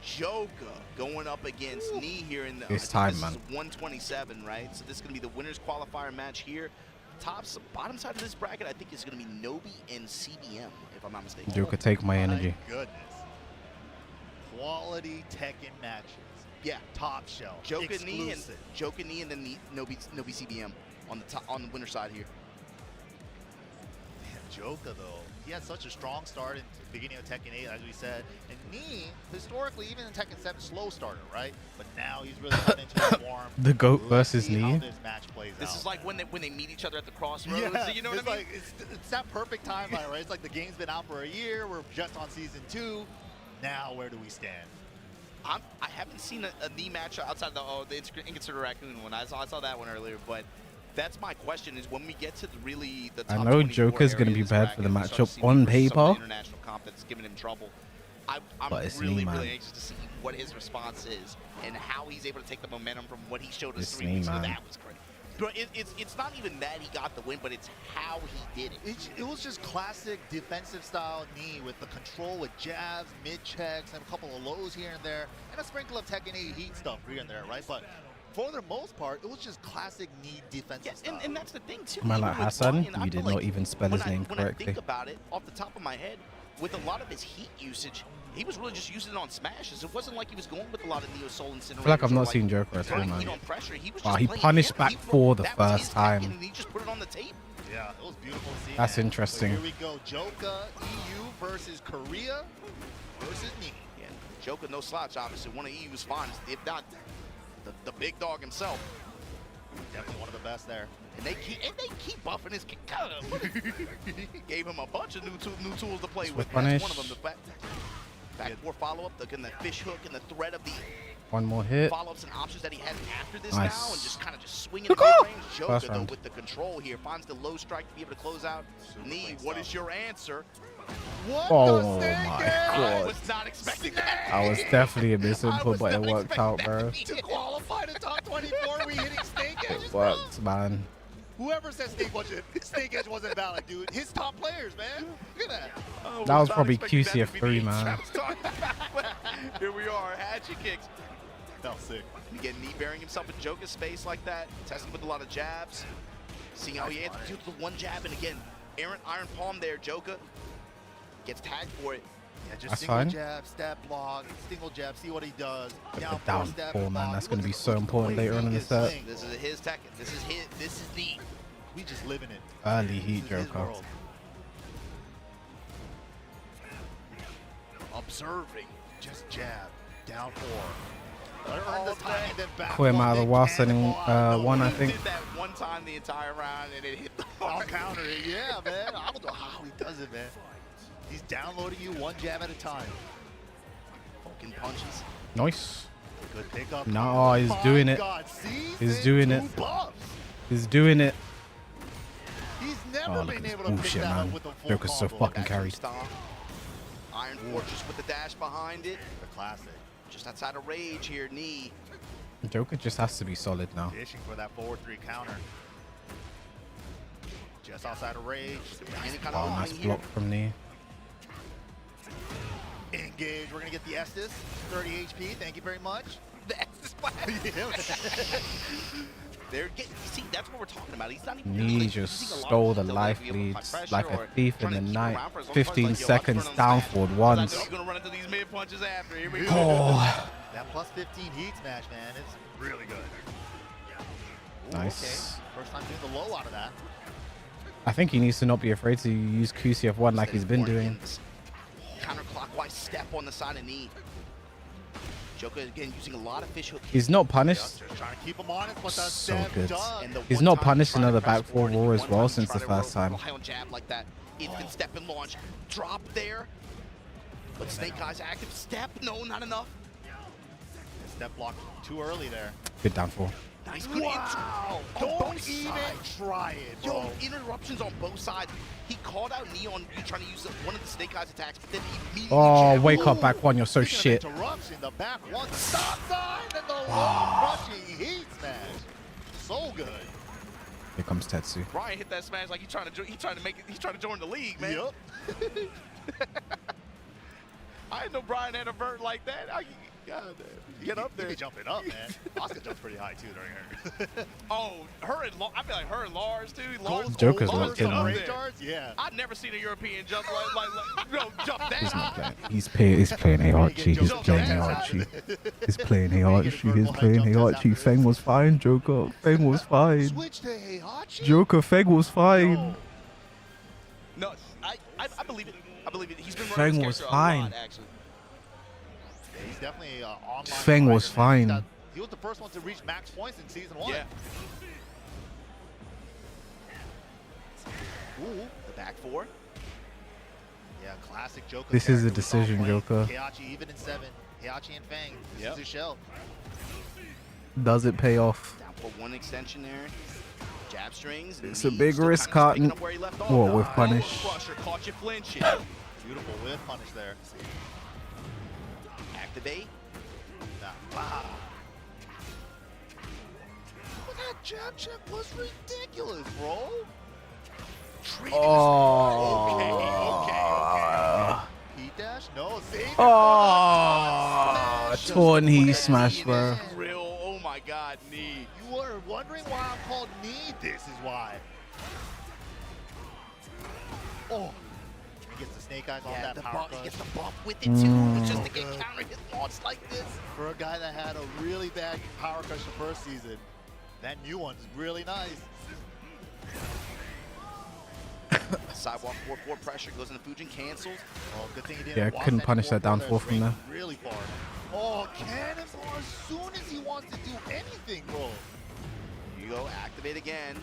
S7: Joker going up against Knee here in the
S1: It's
S7: I think
S1: time,
S7: this is 127, right? So this is gonna be the winners qualifier match here. Bottom side of this bracket, I think is gonna be Nobi and CBM, if I'm not mistaken.
S1: Joker, take my energy.
S2: Goodness. Quality Tekken matches.
S7: Yeah.
S2: Top shelf.
S7: Joker Knee and
S2: Exclusive.
S7: Joker Knee and then the Nobi CBM on the top on the winner side here.
S2: Man, Joker though, he had such a strong start in the beginning of Tekken 8, as we said. And Knee, historically, even in Tekken 7, slow starter, right? But now he's really coming into the warm.
S1: The GOAT
S2: Let's
S1: versus
S2: see how
S1: Knee.
S2: this match plays
S7: This
S2: out.
S7: is like when they meet each other at the crossroads.
S2: Yeah,
S7: You know what
S2: it's
S7: I mean?
S2: like it's that perfect timeline, right? It's like the game's been out for a year. We're just on season 2. Now, where do we stand?
S7: I haven't seen a Knee match outside the Inconsiderate Raccoon one. I saw that one earlier, but that's my question: is when we get to the top
S1: I know
S7: 24
S1: Joker's gonna
S7: area
S1: be
S7: of this
S1: bad for the
S7: bracket, we start to
S1: matchup
S7: see
S1: on
S7: some of the
S1: paper.
S7: international comp that's giving him trouble. I'm
S1: But it's
S7: really,
S1: Knee, man.
S7: really anxious to see what his response is and how he's able to take the momentum from what he showed us
S1: It's
S7: 3
S1: Knee,
S7: weeks ago.
S1: man.
S7: That was great. But it's not even that he got the win, but it's how he did it.
S2: It was just classic defensive style Knee with the control with jabs, mid checks, and a couple of lows here and there, and a sprinkle of Tekken 8 heat stuff here and there, right? But for the most part, it was just classic Knee defensive
S7: Yes,
S2: style.
S7: and that's the thing too.
S1: Man,
S7: Even
S1: like
S7: with
S1: Hassan,
S7: Ryan, I
S1: you
S7: feel
S1: did
S7: like
S1: not even spell his name
S7: when
S1: correctly.
S7: I think about it, off the top of my head, with a lot of his heat usage, he was really just using it on smashes. It wasn't like he was going with a lot of Neo Soul Incinerators.
S1: I feel like I've
S7: or,
S1: not seen Joker at all,
S7: turning
S1: man.
S7: heat on pressure. He was
S1: Wow,
S7: just
S1: he
S7: playing
S1: punished
S7: him.
S1: back
S7: He
S1: for the
S7: that was
S1: first
S7: his
S1: time.
S7: Tekken, and he just put it on the tape.
S2: Yeah, it was beautiful to see.
S1: That's
S2: that.
S1: interesting.
S2: So here we go, Joker EU versus Korea versus Knee.
S7: Yeah, Joker, no slouch, obviously. One of EU's finest, if not the big dog himself.
S2: Definitely one of the best there.
S7: And they keep buffing his kick. Gave him a bunch of new tools to play with.
S1: Punish.
S7: That's one of them. The back four follow up, the fish hook, and the threat of the
S1: One more hit.
S7: Follow-ups and options that he has after this
S1: Nice.
S7: now, and just kind of just swinging
S1: Look
S7: at
S1: up!
S7: mid-range.
S1: First
S7: Joker, though,
S1: round.
S7: with the control here, finds the low strike to be able to close out. Knee, what is your answer? What
S1: Oh
S7: the
S1: my
S7: I
S1: god.
S7: was not expecting that.
S1: I was definitely a misinput,
S7: was
S1: but it
S7: not
S1: worked out,
S7: expecting
S1: bro.
S7: that to qualify to top 24, we hitting Snake Edges,
S1: It
S7: bro.
S1: worked, man.
S2: Whoever said Snake Edge wasn't valid, dude. His top players, man. Look at that.
S7: Oh,
S1: That was
S7: not
S1: probably
S7: expecting that to be
S1: QCF3,
S7: the
S1: man.
S7: traps talk. Here we are, hatchet kicks.
S2: That was sick.
S7: Again, knee bearing himself in Joker's space like that, testing with a lot of jabs, seeing how he answers with the one jab, and again, errant iron palm there. Joker gets tagged for it.
S2: Yeah, just
S1: That's
S2: single
S1: fine.
S2: jab, step block, single jab, see what he does.
S1: Down
S2: step,
S1: four, man.
S2: block.
S1: That's gonna be
S2: Look
S1: so
S2: at the
S1: important
S2: way
S1: later on in
S2: he
S1: the
S2: is
S1: set.
S2: playing,
S7: This
S2: bro.
S7: is his Tekken. This is the.
S2: We just living it.
S1: Early heat,
S2: This is his
S1: Joker.
S2: world. Observing, just jab, down four. Earn the time, then back
S1: Quit him
S2: one,
S1: out of the
S2: then
S1: wall,
S2: can
S1: setting
S2: one.
S1: one, I
S7: He
S1: think.
S7: did that one time the entire round, and it hit the
S2: I'll
S7: hard.
S2: counter it. Yeah, man. I don't know how he does it, man. He's downloading you one jab at a time.
S7: Poking punches.
S1: Nice.
S2: Good pickup.
S1: No, he's
S2: My
S1: doing it.
S2: God, season
S1: He's doing
S2: two
S1: it.
S2: buffs.
S1: He's doing it.
S2: He's never
S1: Oh, look
S2: been
S1: at this
S2: able to pick
S1: bullshit,
S2: that up
S1: man.
S2: with a full
S1: Joker's so
S2: combo.
S1: fucking carried.
S7: Stomp. Iron Fortress with the dash behind it.
S2: The classic.
S7: Just outside of rage here, knee.
S1: Joker just has to be solid now.
S2: Dishing for that forward three counter. Just outside of rage.
S7: Any kind
S1: Oh,
S7: of
S1: nice
S7: line here.
S1: block from knee.
S2: Engage. We're going to get the Estes. 30 HP. Thank you very much.
S7: That's the spot. They're getting, see, that's what we're talking about. He's not even
S1: Knee
S7: really
S1: just
S7: using a lot
S1: stole
S7: of
S1: the
S7: skill
S1: life
S7: to be able to apply
S1: leads
S7: pressure
S1: like a
S7: or
S1: thief in
S7: trying
S1: the
S7: to keep
S1: night.
S7: around for as long as
S1: 15
S7: like, yo,
S1: seconds
S7: I'm
S1: down
S7: turning
S1: forward
S7: on smash.
S1: once.
S7: He's gonna run into these mid punches after. Here we go.
S1: Oh,
S2: That plus 15 heat smash, man. It's really good. Ooh,
S1: nice.
S2: Okay. First time doing the low out of that.
S1: I think he needs to not be afraid to use QCF1 like he's been doing.
S7: Counterclockwise step on the side of knee. Joker again using a lot of fish hook.
S1: He's not punished.
S2: Just trying to keep him honest, but the
S1: So
S2: step
S1: good.
S2: does.
S7: And the
S1: He's
S7: one
S1: not
S7: time
S1: punished
S7: trying to
S1: another
S7: press
S1: back four
S7: forward,
S1: roll as
S7: one
S1: well
S7: time
S1: since the
S7: trying to
S1: first time.
S7: rely on jab like that. Instant step and launch. Drop there. But Snake Eyes active step. No, not enough.
S2: Step block too early there.
S1: Good downfall.
S7: Nice, good
S2: Wow!
S7: on
S2: Don't
S7: both
S2: even
S7: sides.
S2: try it, bro.
S7: Yo, interruptions on both sides. He called out knee on you trying to use one of the Snake Eyes attacks, but then he immediately
S1: Oh,
S7: jabbed.
S1: wake up,
S7: Ooh.
S1: back one. You're so
S2: Speaking of
S1: shit.
S2: interruption, the back one stop sign and the low crushing heat smash. So good.
S1: Here comes Tetsu.
S7: Ryan hit that smash like he's trying to make it. He's trying to join the league, man.
S2: Yep.
S7: I didn't know Brian had a vert like that. God damn. Get up
S2: You
S7: there.
S2: be jumping up, man. Oscar jumps pretty high too during her.
S7: Oh, her and I feel like her and Lars too. Lars,
S1: Joker's
S7: Lars
S1: locked in,
S7: up
S1: man.
S7: there.
S2: Yeah.
S7: I've never seen a European jump jump that
S1: He's
S7: high.
S1: not playing. He's playing Archie. He's playing Archie. He's playing Archie. He's playing Archie. Feng was fine, Joker. Feng was fine.
S2: Switch to Heihachi.
S1: Joker, Feng was fine.
S7: No, I believe it. I believe it. He's been
S1: Feng
S7: running this
S1: was
S7: character a
S1: fine.
S7: lot, actually.
S2: Yeah, he's definitely online.
S1: Feng was
S2: fighter, man.
S1: fine.
S2: He was the first one to reach max points in season 1.
S7: Yeah. Ooh, the back four.
S2: Yeah, classic Joker.
S1: This is a
S2: character we saw
S1: decision,
S2: play.
S1: Joker.
S2: Heihachi even in 7. Heihachi and Feng. This
S7: Yep.
S2: is his shell.
S1: Does it pay off?
S7: Down for one extension there. Jab strings.
S1: It's a
S7: knee
S1: big
S7: still
S1: risk,
S7: kinda
S1: Cotton.
S7: picking up where he left off.
S1: Whoa, with
S7: Nice.
S1: punish.
S7: Crusher caught you flinching.
S2: Beautiful whip punish there.
S7: Activate.
S2: Wow. Well, that jab check was ridiculous, bro.
S1: Oh.
S7: Okay.
S2: Heat dash? No, save it.
S1: Oh,
S2: Smash.
S1: torn he smash, bro.
S7: Real, oh my God, knee.
S2: You were wondering why I'm called knee? This is why. Oh. He gets the snake eyes on that power
S7: He
S2: crush.
S7: gets the bump with it too, just to get counter hit launch like this.
S2: For a guy that had a really bad power crush the first season, that new one is really nice.
S7: Sidewalk 4-4 pressure goes into Fujin, cancels.
S2: Oh, good thing he didn't
S1: Yeah,
S2: walk
S1: couldn't
S2: that
S1: punish that
S2: forward
S1: down four from there.
S2: Really far. Oh, cannonball as soon as he wants to do anything, bro.
S7: Here you go, activate again.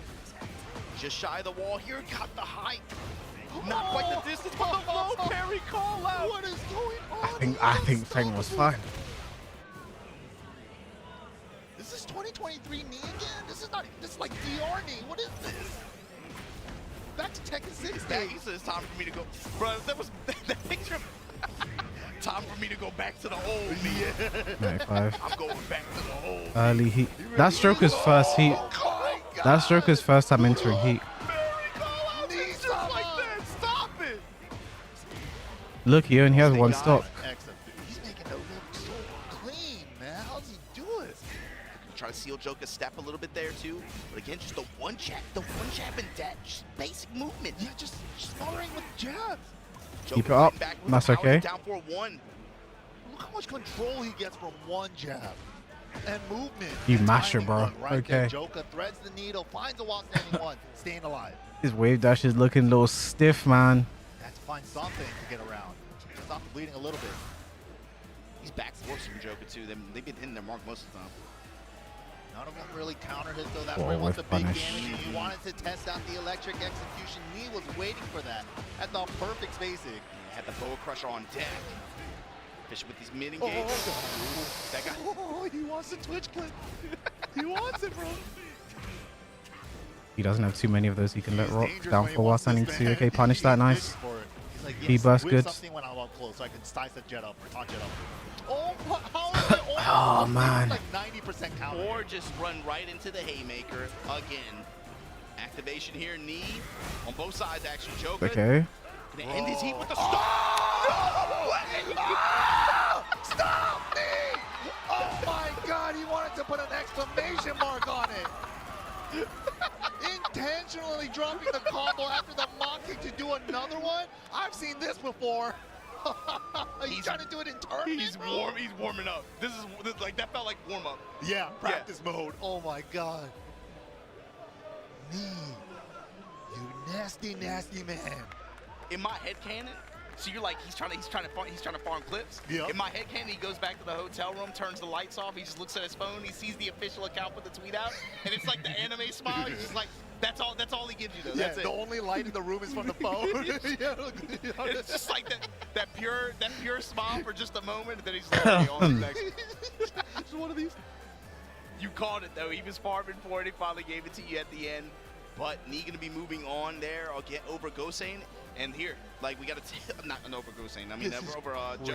S7: Just shy of the wall here, got the height. Not quite the distance, but the low parry call out.
S2: What is going on?
S1: I think Feng was fine.
S2: 2023 knee again? This is not. This is like DR knee. What is this? Back to Tekken 6
S7: That he said it's time for me to go. Bro, that picture. Time for me to go back to the old me.
S1: 95.
S7: I'm going back to the old.
S1: Early heat. That's Joker's first heat. That's Joker's first time entering heat.
S7: Stop it.
S1: Look, he only has one stop.
S2: He's making it look so clean, man. How's he do it?
S7: Try to seal Joker's step a little bit there too. But again, just the one jab and that just basic movement.
S2: Yeah, just smothering with jabs.
S1: Keep it up. That's okay.
S7: Down for one.
S2: Look how much control he gets from one jab and movement.
S1: You masher, bro.
S2: Right
S1: Okay.
S2: there. Joker threads the needle, finds a walk standing one, staying alive.
S1: His wave dash is looking a little stiff, man.
S2: Has to find something to get around. Stop the bleeding a little bit.
S7: He's back force from Joker too. They've been hitting their mark most of the time.
S2: None of them really counter hit though. That's
S1: Oh,
S2: where he wants the
S1: with
S2: big
S1: punish.
S2: damage. He wanted to test out the electric execution. He was waiting for that at the perfect spacing.
S7: Had the boa crusher on deck. Fishing with these mid engagements. That guy.
S2: Oh, he wants the Twitch clip. He wants it, bro.
S1: He doesn't have too many of those he can let rock
S2: Dangerous
S1: down
S2: when he
S1: for while
S2: wants
S1: standing
S2: this,
S1: two.
S2: man.
S1: Okay, punish that,
S2: He's
S1: nice.
S2: waiting for it. He's like,
S1: He burst
S2: win
S1: good.
S2: something when I'm up close so I can slice a jet up, on jet up. Oh, how is it?
S1: Oh, man.
S2: Like 90% counter.
S7: Or just run right into the haymaker again. Activation here, knee on both sides. Actually, Joker.
S1: Okay.
S7: Gonna end his heat with the stop.
S2: No way! Ah! Stop me! Oh my God! He wanted to put an exclamation mark on it. Intentionally dropping the combo after the mock kick to do another one. I've seen this before. He's trying to do it in tournament.
S7: He's warm. He's warming up. This like that felt like warm up.
S2: Yeah, practice mode. Oh my God. Knee, you nasty, nasty man.
S7: In my head canon, so you're like he's trying to farm clips.
S2: Yep.
S7: In my head canon, he goes back to the hotel room, turns the lights off, he just looks at his phone, he sees the official account put the tweet out, and it's like the anime smile. He's just like, that's all he gives you though.
S2: Yeah,
S7: That's it.
S2: the only light in the room is from the phone.
S7: It's just like that pure smile for just a moment, and then he's like, okay, on to the next.
S2: It's one of these.
S7: You called it though. He was farming for it. He finally gave it to you at the end. But Nee gonna be moving on there. I'll get over Goane. And here, like we gotta not an over Goane. I mean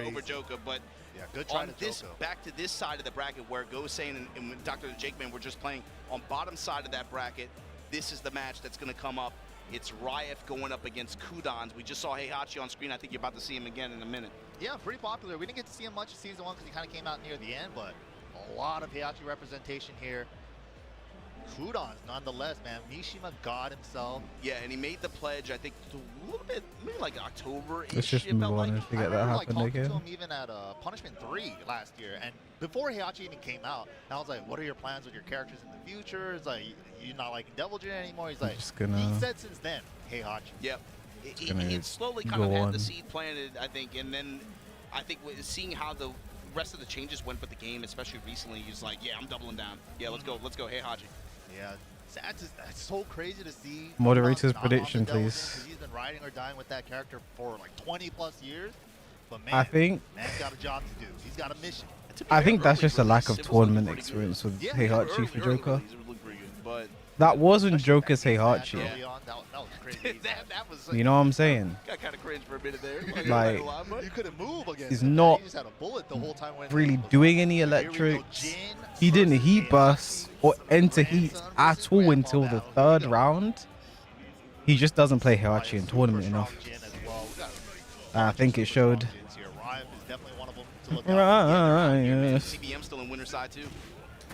S7: over Joker. But
S2: yeah, good try
S7: on
S2: to
S7: this
S2: Joko.
S7: back to this side of the bracket where Goane and Dr. Jakeman were just playing on bottom side of that bracket. This is the match that's gonna come up. It's Riot going up against Kudans. We just saw Heihachi on screen. I think you're about to see him again in a minute.
S2: Yeah, pretty popular. We didn't get to see him much in season 1 because he kind of came out near the end, but a lot of Heihachi representation here. Kudans, nonetheless, man. Mishima God himself.
S7: Yeah, and he made the pledge, I think, a little bit, maybe like October-ish.
S1: Let's just move on and forget that
S2: I
S1: happened
S2: remember,
S1: again.
S2: talking to him even at Punishment 3 last year, and before Heihachi even came out, and I was like, what are your plans with your characters in the future? It's like, you're not liking Devil Jin anymore. He's like,
S1: just gonna-
S2: he said since then, Heihachi.
S7: Yep.
S1: gonna
S7: He slowly kind
S1: go
S7: of had
S1: on.
S7: the seed planted, I think, and then I think seeing how the rest of the changes went with the game, especially recently, he's like, yeah, I'm doubling down. Yeah, let's go, Heihachi.
S2: Yeah, that's so crazy to see.
S1: Moderator's
S2: Kudans not on
S1: prediction,
S2: the Devil Jin,
S1: please.
S2: 'cause he's been riding or dying with that character for like 20 plus years. But man,
S1: I think
S2: man's got a job to do. He's got a mission.
S1: I think that's just a lack of tournament experience with
S2: Yeah,
S1: Heihachi for Joker.
S7: Looked pretty good, but
S1: That wasn't Joker's Heihachi.
S2: Early on, that was crazy.
S7: that was
S1: You know what I'm saying?
S7: got kind of cringe for a minute there.
S1: Like,
S2: You couldn't move against
S1: he's
S2: him, man.
S1: not
S2: He just had a bullet the whole time when
S1: really
S2: he was
S1: doing
S2: on.
S1: any
S2: Here we go,
S1: electrics.
S2: Jin
S1: He didn't
S2: versus
S1: heat
S2: Heihachi.
S1: bust or enter heat at all until the third round. He just doesn't play Heihachi in tournament enough. I think it showed. Right.
S7: CBM still in winner side too.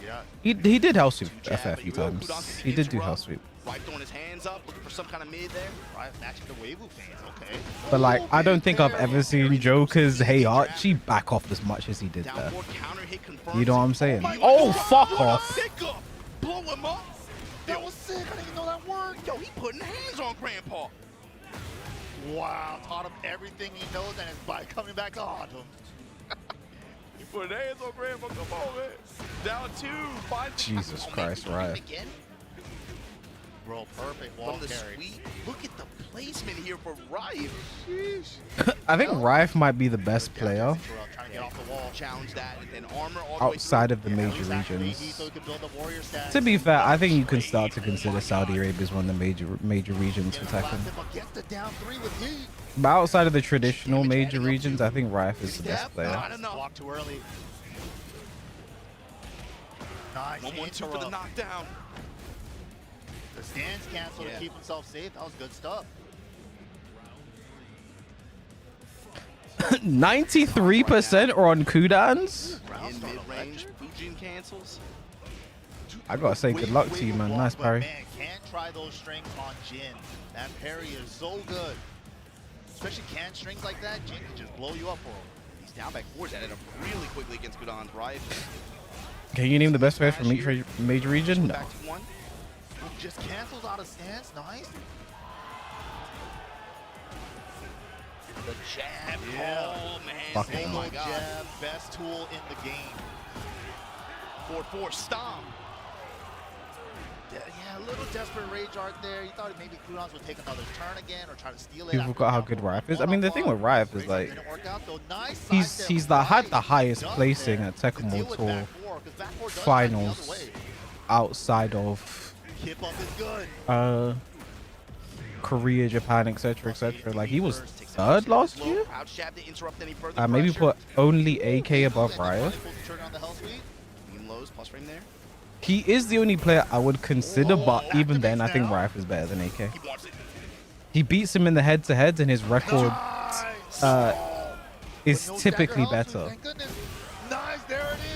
S2: Yeah.
S1: He did house sweep FF a few times. He did do house sweep.
S7: Right, throwing his hands up, looking for some kind of mid there.
S2: Right, matching the Weiwu fans. Okay.
S1: But like, I don't think I've ever seen Joker's Heihachi back off as much as he did there.
S7: Downward counter hit confirmed.
S1: You know what I'm saying? Oh, fuck off.
S7: Pick up, blow him up.
S2: That was sick. I didn't even know that worked.
S7: Yo, he putting hands on Grandpa.
S2: Wow, taught him everything he knows and it's by coming back to haunt him.
S7: He put hands on Grandpa. Come on, man. Down two. Five.
S1: Jesus
S7: Oh, man,
S1: Christ,
S7: he's doing it
S1: right.
S7: again?
S2: bro. Perfect wall
S7: From the
S2: carry.
S7: sweep. Look at the placement here for Riot.
S1: I think Rife might be the best player
S2: Trying to get off the wall.
S7: Challenge that and then armor all the way
S1: outside
S7: through.
S1: of the major
S2: So
S1: regions.
S2: he could build the warrior stats.
S1: To be fair, I think you can start to consider Saudi Arabia as one of the major regions for Tekken.
S2: Gets the down 3 with heat.
S1: But outside of the traditional major regions, I think Rife is the best player.
S7: Not enough.
S2: Walk too early. Nice.
S7: 1-1-2 for the knockdown.
S2: The stands cancel to keep himself safe. That was good stuff.
S1: 93% are on cooldowns.
S7: In mid-range, Fujin cancels.
S1: I gotta say, good luck to you, man. Nice parry.
S2: Man, can't try those strings on Jin. That parry is so good. Especially can strings like that, Jin can just blow you up for him.
S7: He's down back forwards, added up really quickly against Godwave, right?
S1: Can you name the best players from each major region? No.
S7: Back to 1.
S2: Just cancels out of stance. Nice.
S7: The jab.
S2: Yeah.
S7: Oh, man.
S1: Fucking
S7: Oh, my God.
S2: Jab, best tool in the game.
S7: 4-4 stomp.
S2: Yeah, a little desperate rage art there. You thought maybe Kudans would take another turn again or try to steal it.
S1: People forgot how good Rife is. I mean, the thing with Rife is like he's had the highest placing at Tekken World Tour finals outside of Korea, Japan, etc., etc. Like he was third last year. Maybe put only AK above Riot.
S7: Plus frame there.
S1: He is the only player I would consider, but even then, I think Rife is better than AK. He beats him in the head-to-heads, and his record is typically better.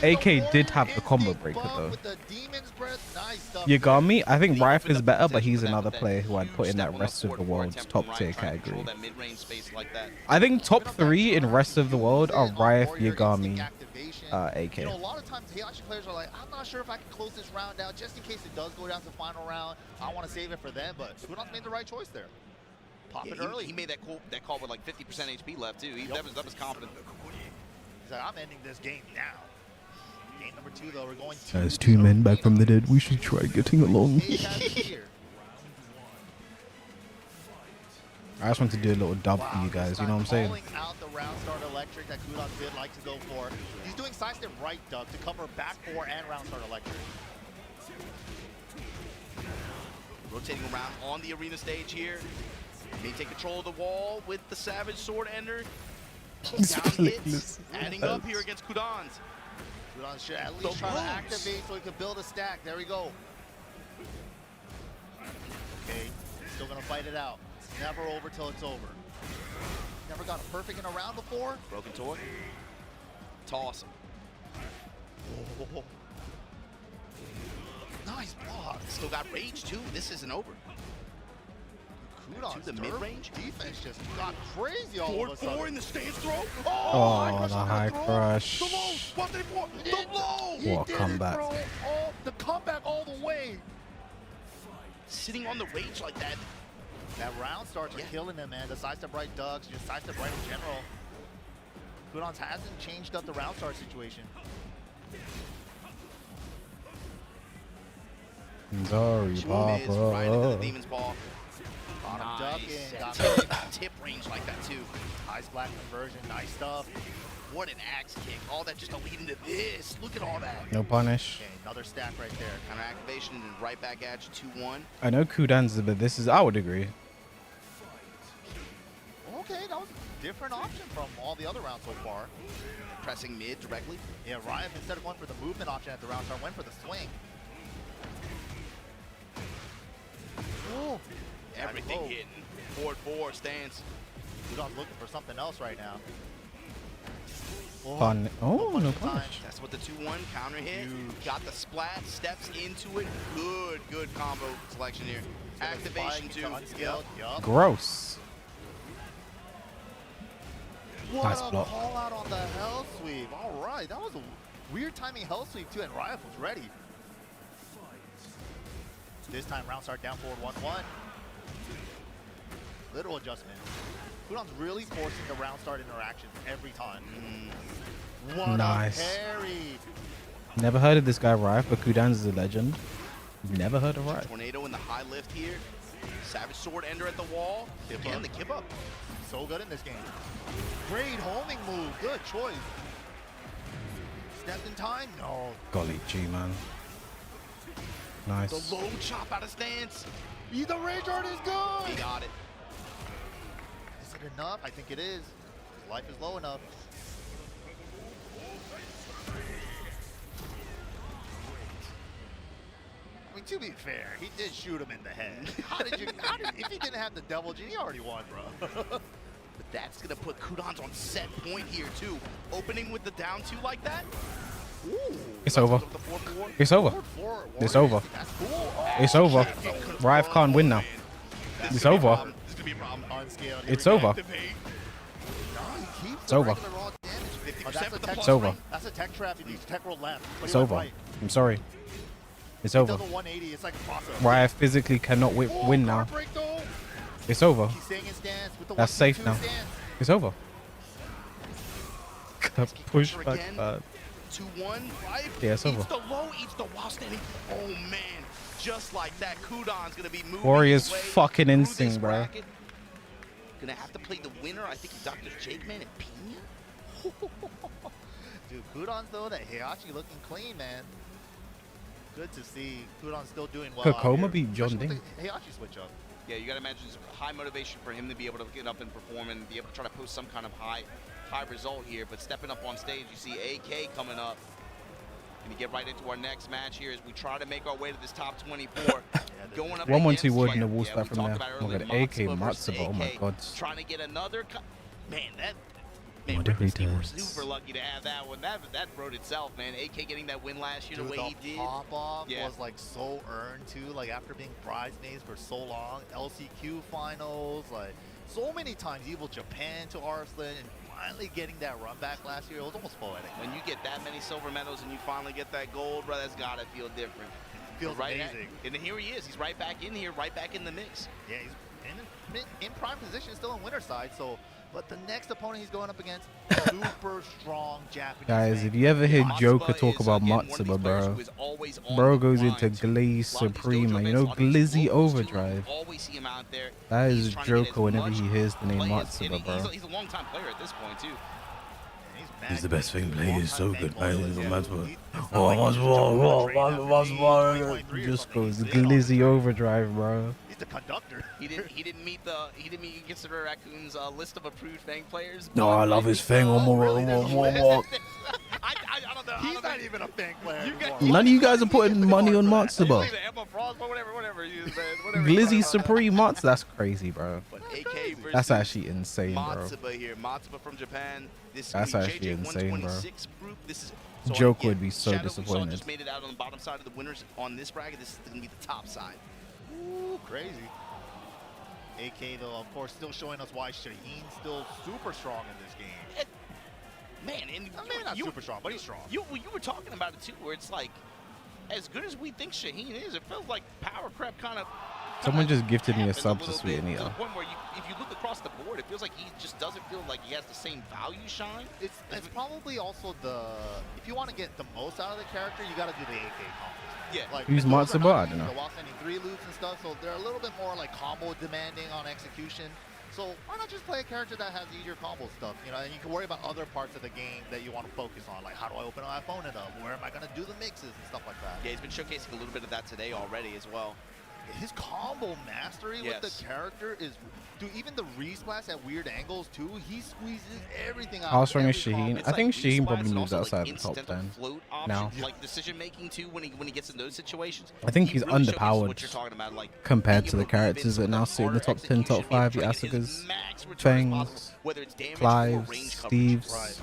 S1: AK did have the combo breaker, though. Yagami, I think Rife is better, but he's another player who I'd put in that rest of the world's top tier category. I think top 3 in rest of the world are Rife, Yagami, AK.
S2: You know, a lot of times Heihachi players are like, I'm not sure if I can close this round out just in case it does go down to the final round. I want to save it for them, but Kudans made the right choice there. Pop it early.
S7: He made that call with like 50% HP left too. That was confident.
S2: He's like, I'm ending this game now. Game number 2 though, we're going to.
S1: As 2 men back from the dead, we should try getting along. I just want to do a little dub for you guys, you know what I'm saying?
S2: Out the round start electric that Kudans did like to go for. He's doing sidestep right dub to cover back 4 and round start electric.
S7: Rotating around on the arena stage here. May take control of the wall with the Savage Sword Ender. Down hits, adding up here against Kudans.
S2: Kudans should at least try to activate so he can build a stack. There we go. Okay, still gonna fight it out. It's never over till it's over. Never got a perfect in a round before.
S7: Broken toy. Toss him.
S2: Oh. Nice block.
S7: Still got rage too. This isn't over.
S2: Kudans
S7: to the mid-range.
S2: Defense just got crazy all of a sudden.
S7: 4-4 in the stance throw.
S1: Oh, the high crush.
S2: The low. The low.
S1: What a comeback.
S2: The comeback all the way.
S7: Sitting on the rage like that.
S2: That round starts killing him, man. The sidestep right ducks, just sidestep right in general. Kudans hasn't changed up the round start situation.
S1: Sorry, Papa.
S7: Right into the Demon's Ball.
S2: Nice.
S7: Tip range like that too.
S2: Ice black conversion, nice stuff.
S7: What an axe kick. All that just to lead into this. Look at all that.
S1: No punish.
S2: Okay, another stack right there.
S7: Counter activation and right back at you, 2-1.
S1: I know Kudan's, but this is, I would agree.
S2: Okay, that was a different option from all the other rounds so far.
S7: Pressing mid directly.
S2: Yeah, Ryan, instead of going for the movement option at the round start, went for the swing. Ooh.
S7: Everything hitting. 4-4 stance.
S2: Kudans looking for something else right now.
S1: Pun. Oh, no punish.
S7: That's what the 2-1 counter hit. Got the splat, steps into it. Good combo selection here. Activation too.
S1: Gross.
S2: What
S1: nice
S2: a
S1: block.
S2: call out on the hell sweep. All right, that was a weird timing hell sweep too, and Riot was ready. This time round start down forward 1-1. Little adjustment. Kudans really forcing the round start interactions every time. What
S1: nice.
S2: a parry.
S1: Never heard of this guy, Rife, but Kudan's is a legend. Never heard of right.
S7: Tornado in the high lift here. Savage Sword Ender at the wall. Again, the give up.
S2: So good in this game. Great homing move. Good choice. Stepped in time? No.
S1: Golly G, man. Nice.
S7: The low chop out of stance.
S2: The rage art is good.
S7: He got it.
S2: Is it enough? I think it is. Life is low enough. I mean, to be fair, he did shoot him in the head. If he didn't have the double G, he already won, bro.
S7: But that's going to put Kudans on set point here, too. Opening with the down two like that. Ooh,
S1: it's over. It's over. It's over. It's over. Rive can't win now. It's over. It's over. It's over. It's over.
S2: That's a tech trap. He needs tech roll left.
S1: It's over. I'm sorry. It's over. Rive physically cannot win now. It's over. That's safe now. It's over. Push back.
S7: 2-1, right?
S1: Yeah, it's over.
S7: Eats the low, eats the while standing. Oh man, just like that, Kudan's gonna be moving.
S1: Warriors fucking instinct, bro.
S7: Gonna have to play the winner. I think Dr. Jake, man, and Pnena.
S2: Dude, Kudan's though, that Heihachi looking clean, man. Good to see Kudan's still doing well.
S1: Kokoma beat John Ding.
S2: Heihachi switch up.
S7: Yeah, you gotta imagine it's high motivation for him to be able to get up and perform and be able to try to post some kind of high result here, but stepping up on stage, you see AK coming up. Gonna get right into our next match here as we try to make our way to this top 24. Going up
S1: 1-1-2 wood in the
S7: wall
S1: wall start from there. Look at AK Matsuba, oh my god.
S7: Trying to get another, man, super lucky to have that one. That wrote itself, man. AK getting that win last year the way he did.
S2: Pop-off was like so earned too, like after being bridesmaids for so long. LCQ finals, like so many times Evil Japan to Arslan, and finally getting that run back last year, it was almost poetic.
S7: When you get that many silver medals and you finally get that gold, bro, that's gotta feel different.
S2: Feels amazing.
S7: And here he is. He's right back in here, right back in the mix.
S2: Yeah, he's in prime position, still in winner side. So, but the next opponent he's going up against, super strong Japanese.
S1: Guys, if you ever hear Joker talk about Matsuba, bro goes into Glaze Supreme, man. You know Glizzy Overdrive. That is Joker whenever he hears the name Matsuba, bro.
S7: He's a long-time player at this point too.
S1: He's the best thing playing. He's so good, man. Matsuba. Just goes Glizzy Overdrive, bro.
S2: He's the conductor.
S7: He didn't meet Consider Raccoon's list of approved Fang players.
S1: No, I love his Fang.
S7: I don't know.
S2: He's not even a Fang player.
S1: None of you guys are putting money on Matsuba. Glizzy Supreme Matsuba. That's crazy, bro. That's actually insane, bro.
S7: Matsuba here. Matsuba from Japan.
S1: That's actually insane, bro. Joke would be so disappointed.
S7: Just made it out on the bottom side of the winners on this bracket. This is going to be the top side.
S2: Ooh, crazy. AK, though, of course, still showing us why Shaheen's still super strong in this game.
S7: Man, and
S2: not super strong, but he's strong.
S7: You were talking about it, too, where it's like, as good as we think Shaheen is, it feels like power creep kind of...
S1: Someone just gifted me a sub to Sweet Anita.
S7: To the point where if you look across the board, it feels like he just doesn't feel like he has the same value shine.
S2: It's probably also if you want to get the most out of the character, you got to do the AK combos.
S7: Yeah.
S2: Like,
S1: who's Matsuba? I don't know.
S2: While sending 3 loops and stuff, so they're a little bit more like combo demanding on execution. So why not just play a character that has easier combo stuff, you know, and you can worry about other parts of the game that you want to focus on, like how do I open my opponent up, where am I going to do the mixes and stuff like that.
S7: Yeah, he's been showcasing a little bit of that today already as well.
S2: His combo mastery with the character is, dude, even the resplash at weird angles too, he squeezes everything out.
S1: How strong is Shaheen? I think Shaheen probably moves outside the top 10 now.
S7: Like decision making too when he gets in those situations.
S1: I think he's underpowered compared to the characters that now sit in the top 10, top 5, the Asukas, Fangs, Clives, Steves.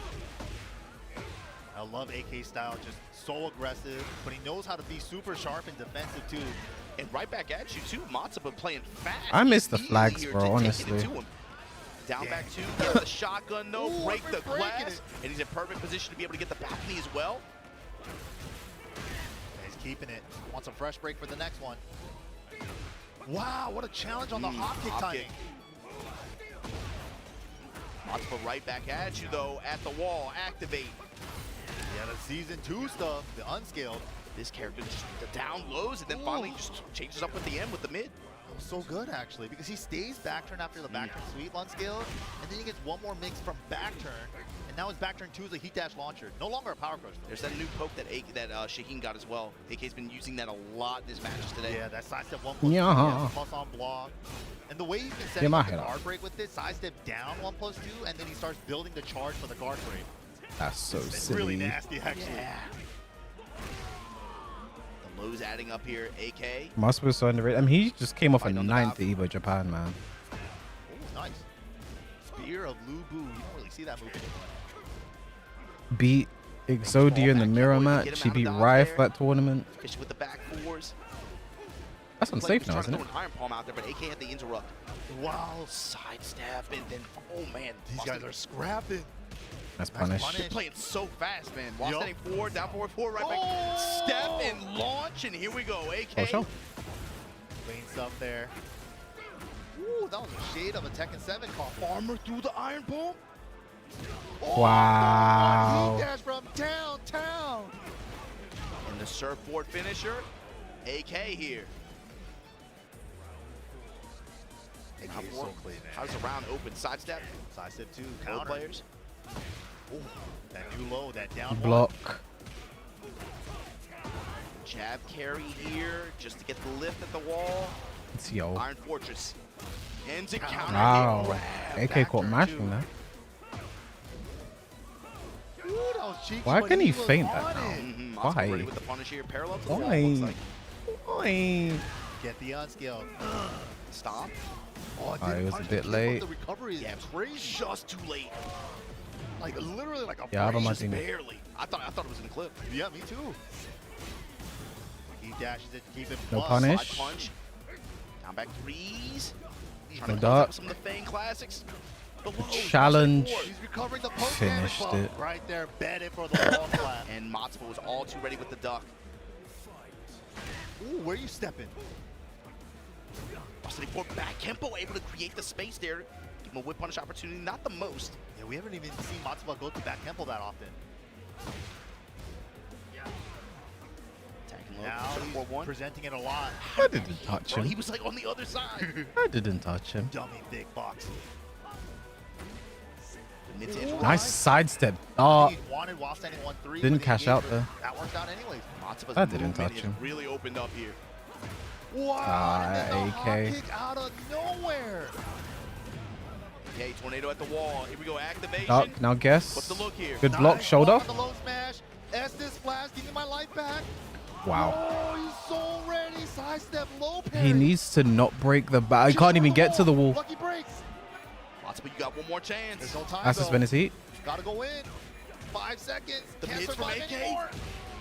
S2: I love AK style, just so aggressive, but he knows how to be super sharp and defensive too.
S7: And right back at you too, Matsuba playing fast.
S1: I miss the flags, bro, honestly.
S7: Down back two, gets the shotgun, no, break the glass, and he's in perfect position to be able to get the balcony as well.
S2: He's keeping it. Wants a fresh break for the next one. Wow, what a challenge on the hop kick timing.
S7: Matsuba right back at you though, at the wall, activate.
S2: Yeah, the season 2 stuff, the unscaled.
S7: This character just the down lows and then finally just changes up with the end with the mid.
S2: So good actually, because he stays back turn after the back turn sweep unscaled, and then he gets one more mix from back turn, and now his back turn 2 is a heat dash launcher. No longer a power crush.
S7: There's that new poke that Shaheen got as well. AK's been using that a lot in his matches today.
S2: Yeah, that sidestep 1+2, plus on block. And the way he's been setting up the guard break with this, sidestep down 1+2, and then he starts building the charge for the guard break.
S1: That's so
S2: It's
S1: silly.
S2: really nasty actually.
S7: Yeah. The lows adding up here. AK.
S1: Must be so underrated. I mean, he just came off a 9th Evo Japan, man.
S2: Oh, nice. Spear of Lubu. You don't really see that move anymore.
S1: Beat Exodia in the mirror match. He beat Rife that tournament.
S7: Fish with the back fours.
S1: That's unsafe now, isn't it?
S7: An iron palm out there, but AK had the interrupt. Wow, sidestep and then oh man,
S2: these guys are scrapping.
S1: That's punish.
S7: They're playing so fast, man. While standing forward, down forward, right back. Step and launch, and here we go. AK.
S1: Oh, sure.
S2: Lane stuff there. Ooh, that was a shade of a Tekken 7 call.
S7: Armor through the iron palm.
S2: Oh,
S1: wow.
S2: He dash from downtown.
S7: And the surfboard finisher, AK here.
S2: AK is so clean, man.
S7: How's the round open? Sidestep.
S2: Sidestep 2,
S7: Both
S2: counter.
S7: players.
S2: Ooh, that new low, that down
S1: block.
S7: Jab carry here, just to get the lift at the wall.
S1: It's yo.
S7: Iron Fortress. Ends it counter.
S1: Wow. AK caught mashing that.
S2: Ooh, that was cheeky,
S1: Why
S2: but
S1: can he
S2: was
S1: feint
S2: on
S1: that now?
S2: it.
S1: Why?
S7: Ready with the punish here, parallel to the wall,
S1: Why?
S7: looks like.
S1: Why?
S2: Get the unscaled.
S7: Stop.
S2: Oh,
S1: It was a bit late.
S2: The recovery is crazy.
S7: Just too late.
S2: Like literally like a
S1: Yeah, I'm
S7: Just
S1: watching.
S7: barely. I thought it was in the clip.
S2: Yeah, me too. He dashes it to keep it
S1: No
S2: plus.
S1: punish.
S7: Side punch. Down back threes.
S1: No
S7: Trying to
S1: duck.
S7: close out some of the Fang classics. The lows,
S1: Challenge.
S2: He's recovering the post
S1: Finished
S2: damage bump.
S1: it.
S2: Right there, bedded for the wall slap.
S7: And Matsuba was all too ready with the duck.
S2: Ooh, where you stepping?
S7: Austin for back Kempo able to create the space there. Give him a whip punish opportunity, not the most.
S2: Yeah, we haven't even seen Matsuba go to back temple that often.
S7: Attacking low.
S2: Now
S7: Shot
S2: he's
S7: 4-1.
S2: presenting it a lot.
S1: I didn't touch
S7: Bro, he
S1: him.
S7: was like on the other side.
S1: I didn't touch him.
S2: Dummy big box.
S7: The mid to edge
S1: Nice sidestep. Oh,
S2: He wanted while standing 1-3.
S1: Didn't
S2: but
S1: cash
S2: he
S1: out
S2: gave
S1: there.
S2: it- That worked out anyways.
S7: Matsuba's
S1: I didn't
S7: movement
S1: touch
S7: is
S1: him.
S7: really opened up here.
S2: Wow, and then the
S1: AK.
S2: hot kick out of nowhere.
S7: Okay, tornado at the wall. Here we go, activation.
S1: duck. Now guess.
S7: What's the look here?
S1: Good block.
S2: Nice
S1: Shoulder.
S2: block on the low smash. Estes flash, give me my life back.
S1: Wow.
S2: Oh, he's so ready. Sidestep low parry.
S1: He needs to not break the back. I can't even get to the wall.
S2: Lucky breaks.
S7: Matsuba, you got one more chance.
S2: There's no time
S1: That's
S2: though.
S1: suspended heat.
S2: Gotta go in. 5 seconds.
S7: The
S2: Can't
S7: mids from
S2: survive
S7: AK.
S2: anymore.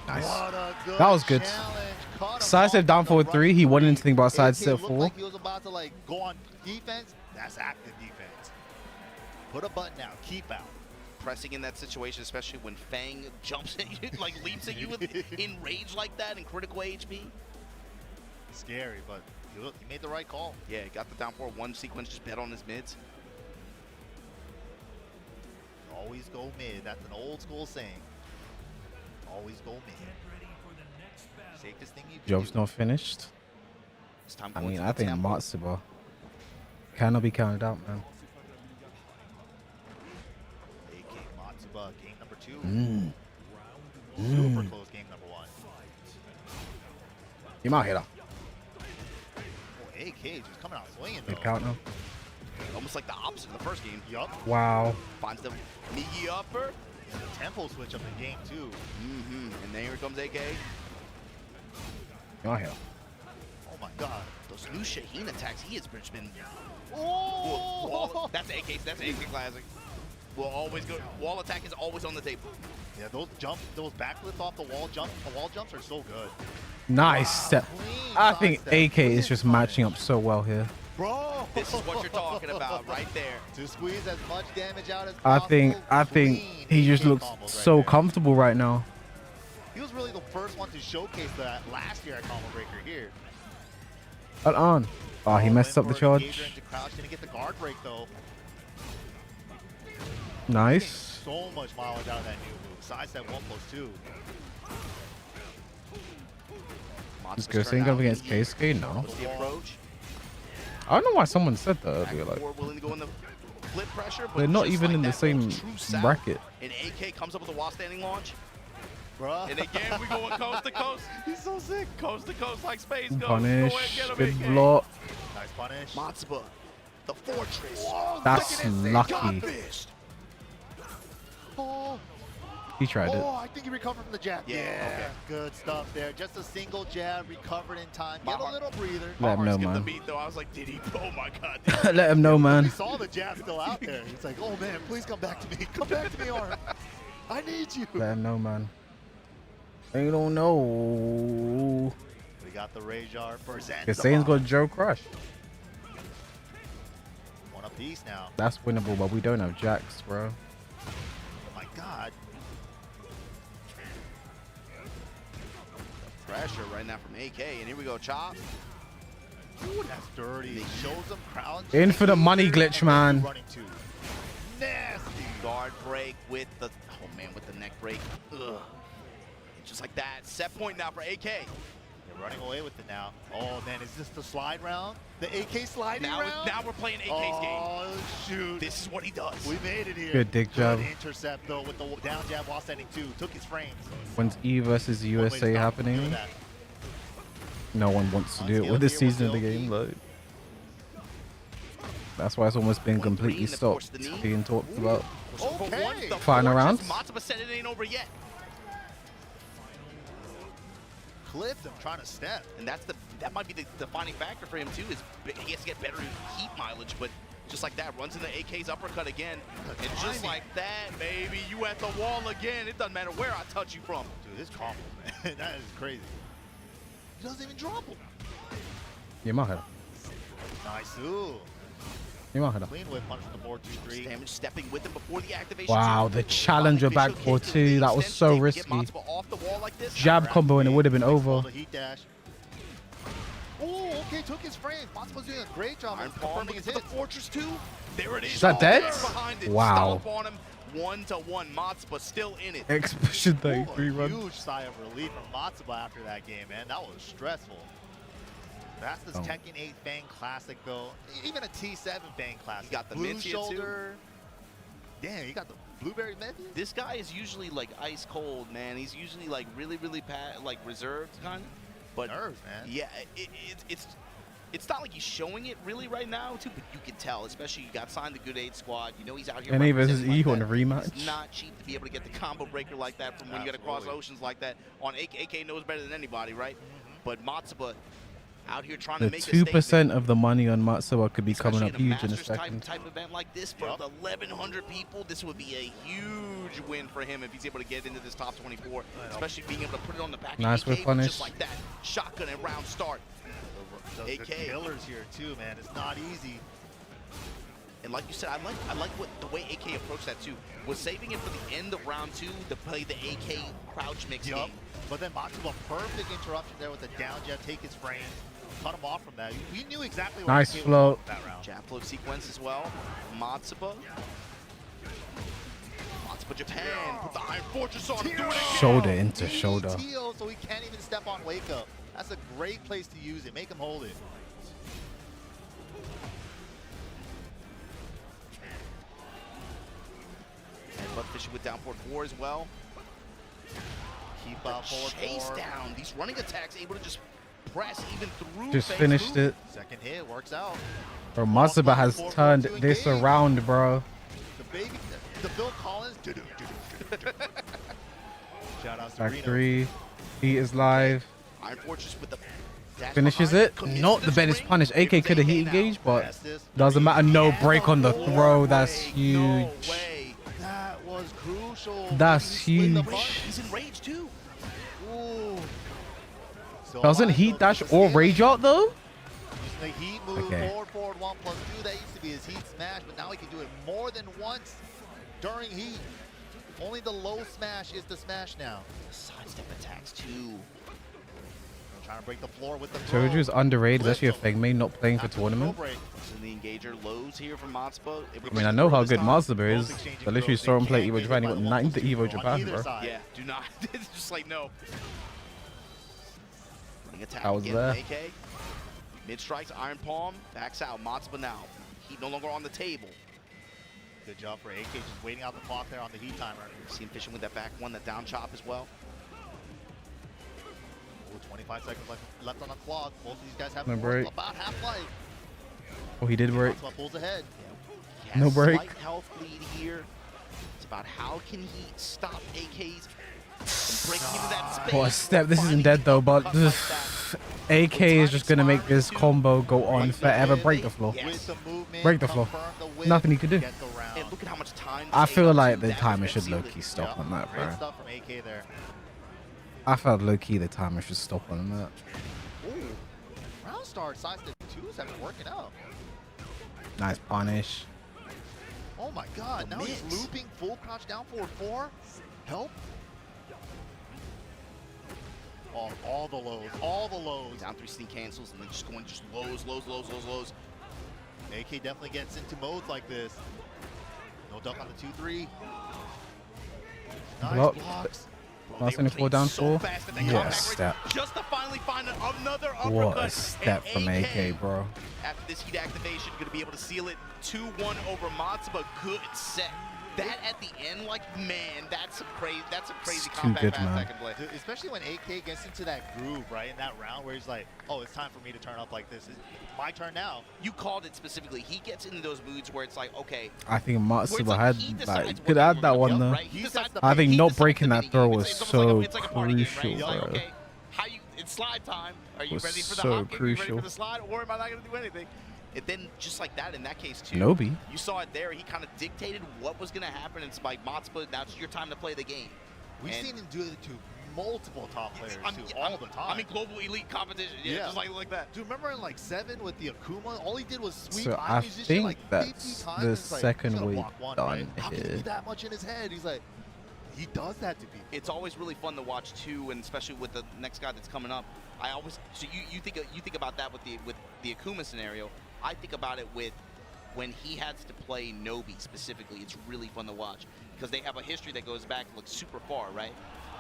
S1: Nice.
S2: What a good
S1: That was good.
S2: challenge. Caught him
S1: Sidestep
S2: off
S1: down
S2: with
S1: forward
S2: the
S1: 3.
S2: right
S1: He wasn't
S2: three.
S1: anything about
S2: AK
S1: sidestep
S2: looked
S1: 4.
S2: like he was about to like go on defense. That's active defense. Put a button out. Keep out.
S7: Pressing in that situation, especially when Fang jumps at you, like leaps at you with, in rage like that in critical HP.
S2: Scary, but he made the right call.
S7: Yeah, got the down 4-1 sequence, just bet on his mids.
S2: Always go mid. That's an old school saying. Always go mid. Safest thing you can
S1: Job's
S2: do.
S1: not finished.
S7: It's time
S1: I
S7: going
S1: mean,
S7: to
S1: I
S7: the
S1: think
S7: temple.
S1: Matsuba cannot be counted out, man.
S2: AK Matsuba, game number 2.
S1: Mm.
S2: Super close game number 1.
S1: You might hit her.
S2: Oh, AK just coming out swinging though.
S1: Good count now.
S7: Almost like the opposite of the first game.
S2: Yup.
S1: Wow.
S7: Finds the Migi upper.
S2: Tempo switch up in game 2.
S7: And then here comes AK.
S1: You might hit her.
S2: Oh my god.
S7: Those new Shaheen attacks, he has just been.
S2: Oh!
S7: Wall, that's AK. That's AK classic. Will always go. Wall attack is always on the table.
S2: Yeah, those backflips off the wall jumps are so good.
S1: Nice step.
S2: Clean
S1: I think
S2: sidestep.
S1: AK is
S2: Clean
S1: just
S2: punish.
S1: matching up so well here.
S2: Bro,
S7: This is what you're talking about right there.
S2: To squeeze as much damage out as
S1: I
S2: possible.
S1: think
S2: Clean
S1: he just
S2: AK
S1: looks
S2: combos right
S1: so
S2: there.
S1: comfortable right now.
S2: He was really the first one to showcase that last year at Combo Breaker here.
S1: Hold on. Oh, he messed up the
S2: Engager
S1: charge.
S2: into crouch. Didn't get the guard break though.
S1: Nice.
S2: So much mileage out of that new move. Sidestep 1+2.
S1: Is Goane going against Keisuke? No.
S7: What's the approach?
S1: I don't know why someone said that earlier. Like,
S7: Willing to go in the flip pressure, but
S1: they're not
S7: just
S1: even
S7: like
S1: in the
S7: that,
S1: same
S7: true south.
S1: bracket.
S7: And AK comes up with a wall standing launch.
S2: Bruh.
S3: And again, we going coast to coast.
S2: He's so sick.
S3: Coast to coast like space goes.
S1: Punish.
S3: Go ahead, get him,
S1: Good
S3: AK.
S1: block.
S2: Nice punish.
S7: Matsuba, the fortress.
S1: That's lucky.
S7: Godfist.
S2: Oh,
S1: He tried it.
S2: I think he recovered from the jab.
S7: Yeah, okay.
S2: Good stuff there. Just a single jab, recovered in time. Get a little breather.
S1: Let him know,
S3: Skipped the
S1: man.
S3: beat, though. I was like, did he? Oh my God.
S1: Let him know,
S2: He
S1: man.
S2: saw the jab still out there. He's like, oh man, please come back to me. Come back to me, Arm. I need you.
S1: Let him know, man. They don't know.
S2: We got the Rajar for Zen.
S1: Kasane's got Joe Crush.
S2: One apiece now.
S1: That's winnable, but we don't have Jacks, bro.
S2: Oh my God.
S7: Pressure right now from AK, and here we go, Chop.
S2: Ooh, that's dirty. He shows him crowd.
S1: Infinite money glitch, man.
S2: Running two. Nasty.
S7: Guard break with the, oh man, with the neck break. Ugh. Just like that. Set point now for AK.
S2: They're running away with it now. Oh man, is this the slide round? The AK sliding round?
S7: Now we're playing AK's game.
S2: Oh shoot.
S7: This is what he does.
S2: We made it here.
S1: Good dick jab.
S2: Good intercept though with the down jab while standing two. Took his frames.
S1: When's E versus
S2: One way to
S1: USA
S2: stop him doing
S1: happening?
S2: that.
S1: No one wants to do it with this season of the game, like. That's why it's almost been completely stopped being talked about.
S2: Okay.
S1: Final rounds?
S7: Matsuba said it ain't over yet.
S2: Clipped him trying to step.
S7: And that might be the defining factor for him too, is he has to get better heat mileage, but just like that, runs into AK's uppercut again. And just like that, baby, you at the wall again. It doesn't matter where I touch you from.
S2: Dude, this combo, man. That is crazy. He doesn't even drop him.
S1: Yamaha.
S2: Nice. Ooh.
S1: Yamaha.
S2: Clean whip punch from the 4-2-3.
S7: Damage stepping with him before the activation.
S1: Wow, the challenger back 4-2. That was so risky.
S7: Off the wall like this.
S1: Jab combo and it would have been over.
S2: The heat dash. Oh, okay, took his frame. Matsuba's doing a great job
S7: Iron
S2: of
S7: Palm
S2: confirming his
S7: for the
S2: hits.
S7: Fortress 2. There it is.
S1: Is that dead?
S7: Behind it.
S1: Wow.
S7: Stomp on him. 1-1. Matsuba still in it.
S1: Expedition
S2: Ooh,
S1: 33
S2: a
S1: run.
S2: huge sigh of relief from Matsuba after that game, man. That was stressful. That's this Tekken 8 Bang Classic, though. Even a T7 Bang Classic.
S7: You got the
S2: blue
S7: Mint here,
S2: shoulder. Damn, you got the blueberry mint.
S7: This guy is usually like ice cold, man. He's usually like really like reserved kind of. But
S2: Nerves, man.
S7: yeah, it's not like he's showing it really right now, too. But you can tell, especially you got signed the Good 8 squad. You know he's out here.
S1: And he versus
S7: representing
S1: E
S7: like
S1: on
S7: that.
S1: the rematch.
S7: It's not cheap to be able to get the combo breaker like that from when you got to cross oceans like that. On AK knows better than anybody, right? But Matsuba out here trying
S1: The
S7: to make a statement.
S1: 2% of the money on Matsuba could be coming
S7: Especially
S1: up huge in a
S7: Masters
S1: second.
S7: type event like this for 1,100 people, this would be a huge win for him if he's able to get into this top 24, especially being able to put it on the back.
S1: Nice
S7: of
S1: with
S7: AK,
S1: punish.
S7: just like that, shotgun and round start.
S2: The
S7: AK
S2: killers here too, man. It's not easy.
S7: And like you said, I like what the way AK approached that too. Was saving it for the end of round 2 to play the AK crouch mix game.
S2: But then Matsuba, perfect interruption there with the down jab, take his frames, cut him off from that. We knew exactly what
S1: Nice
S2: AK was
S1: float.
S2: doing that round.
S7: Jab flow sequence as well. Matsuba, Japan, put the Iron Fortress on him, do it again.
S1: Shoulder into shoulder.
S2: TO, so he can't even step on wake up. That's a great place to use it. Make him hold it.
S7: And butt fishing with down forward 4 as well.
S2: Keep out forward
S7: Chase
S2: 4.
S7: down. These running attacks able to just press even through.
S1: Just
S7: phase
S1: finished
S7: move.
S1: it.
S2: Second hit works out.
S1: Bro, Matsuba has turned this around, bro.
S2: The baby, the Bill Collins. Shout out to
S1: Back
S2: Reno.
S1: 3. He is live.
S7: Iron Fortress with the dash
S1: Finishes
S7: behind,
S1: it.
S7: commits
S1: Not
S7: to
S1: the Ben is
S7: screen.
S1: punished. AK could have heat engaged, but doesn't matter. No break on the throw. That's huge.
S7: No way.
S2: That was crucial.
S1: That's
S2: He split the
S1: huge.
S7: He's in rage too.
S2: Ooh. So
S1: Doesn't heat dash or rage out though?
S2: The heat move,
S1: Okay.
S2: forward 1+2. That used to be his heat smash, but now he can do it more than once during heat. Only the low smash is the smash now.
S7: Sidestep attacks too.
S2: Trying to break the floor with the
S1: Joju's underrated. It's actually a thing. May not playing for tournament.
S7: The engager lows here from Matsuba.
S1: I mean, I know how good Matsuba is. I literally saw him play Evo Japan. He got 9th to Evo Japan, bro.
S7: Yeah, do not. It's just like, no.
S1: I was there.
S7: AK. Mid strikes, Iron Palm, backs out. Matsuba now. Heat no longer on the table.
S2: Good job for AK, just waiting out the clock there on the heat timer.
S7: See him fishing with that back one, that down chop as well.
S2: Ooh, 25 seconds left on the clock. Both of these guys have about half-life.
S1: Oh, he did break.
S2: Matsuba pulls ahead.
S1: No break.
S7: Slight health lead here. It's about how can he stop AKs from breaking into that space.
S1: What a step. This isn't dead though, but AK is just gonna make this combo go on forever. Break the floor. Break the floor. Nothing he could do.
S7: And look at how much time
S1: I feel like the timer should low-key stop on that, bro.
S2: Stuff from AK there.
S1: I felt low-key the timer should stop on that.
S2: Ooh. Round start, size to 2s have been working out.
S1: Nice punish.
S2: Oh my god, now he's looping full crouch down forward 4. Help. Oh, all the lows, all the lows.
S7: Down 3 sneak cancels and then just going just lows.
S2: AK definitely gets into modes like this. No duck on the 2-3. Nice blocks.
S1: Last 24 down 4. Yeah, step.
S7: Just to finally find another uppercut.
S1: What a step from AK, bro.
S7: After this heat activation, going to be able to seal it 2-1 over Matsuba. Good set. That at the end, like, man, that's a crazy comeback fast second play.
S2: Dude, especially when AK gets into that groove, right, in that round where he's like, oh, it's time for me to turn up like this. It's my turn now.
S7: You called it specifically. He gets into those moods where it's like, okay.
S1: I think Matsuba had, like, could add that one though. I think not breaking that throw was so crucial, bro.
S7: It's slide time. Are you ready for the
S1: so
S7: hop kick? Are you ready for the slide? Or am I not going to do anything? And then just like that, in that case too,
S1: Shinobi.
S7: You saw it there. He kind of dictated what was going to happen. It's like, Matsuba, now it's your time to play the game.
S2: We've seen him do it to multiple top players too, all the time.
S7: I mean, global elite competition, just like that.
S2: Do you remember in like 7 with the Akuma? All he did was sweep
S1: So I
S2: Eyemusician
S1: think
S2: like
S1: that's
S2: 50 times.
S1: the
S2: It's
S1: second
S2: like,
S1: weight done
S2: How can he
S1: here.
S2: do that much in his head? He's like, he does that to people.
S7: It's always really fun to watch too, and especially with the next guy that's coming up. I always you think about that with the Akuma scenario. I think about it with when he has to play Nobi specifically. It's really fun to watch because they have a history that goes back like super far, right?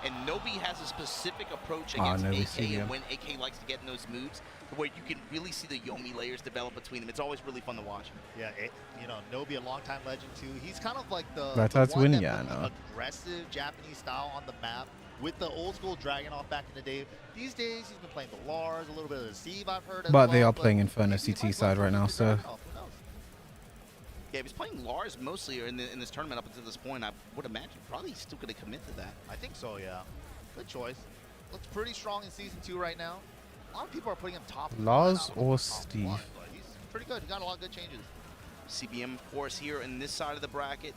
S7: And Nobi has a specific approach against AK, and when AK likes to get in those moves, where you can really see the Yomi layers develop between them. It's always really fun to watch.
S2: Yeah, you know, Nobi, a longtime legend too. He's kind of like the one that put the aggressive Japanese style on the map with the old school Dragon off back in the day. These days, he's been playing the Lars, a little bit of the Steve, I've heard.
S1: But they are playing Inferno CT side right now, so.
S7: Yeah, if he's playing Lars mostly in this tournament up until this point, I would imagine probably he's still going to commit to that.
S2: I think so, yeah. Good choice. Looks pretty strong in Season 2 right now. A lot of people are putting him top.
S1: Lars or Steve?
S2: He's pretty good. He got a lot of good changes.
S7: CBM, of course, here in this side of the bracket.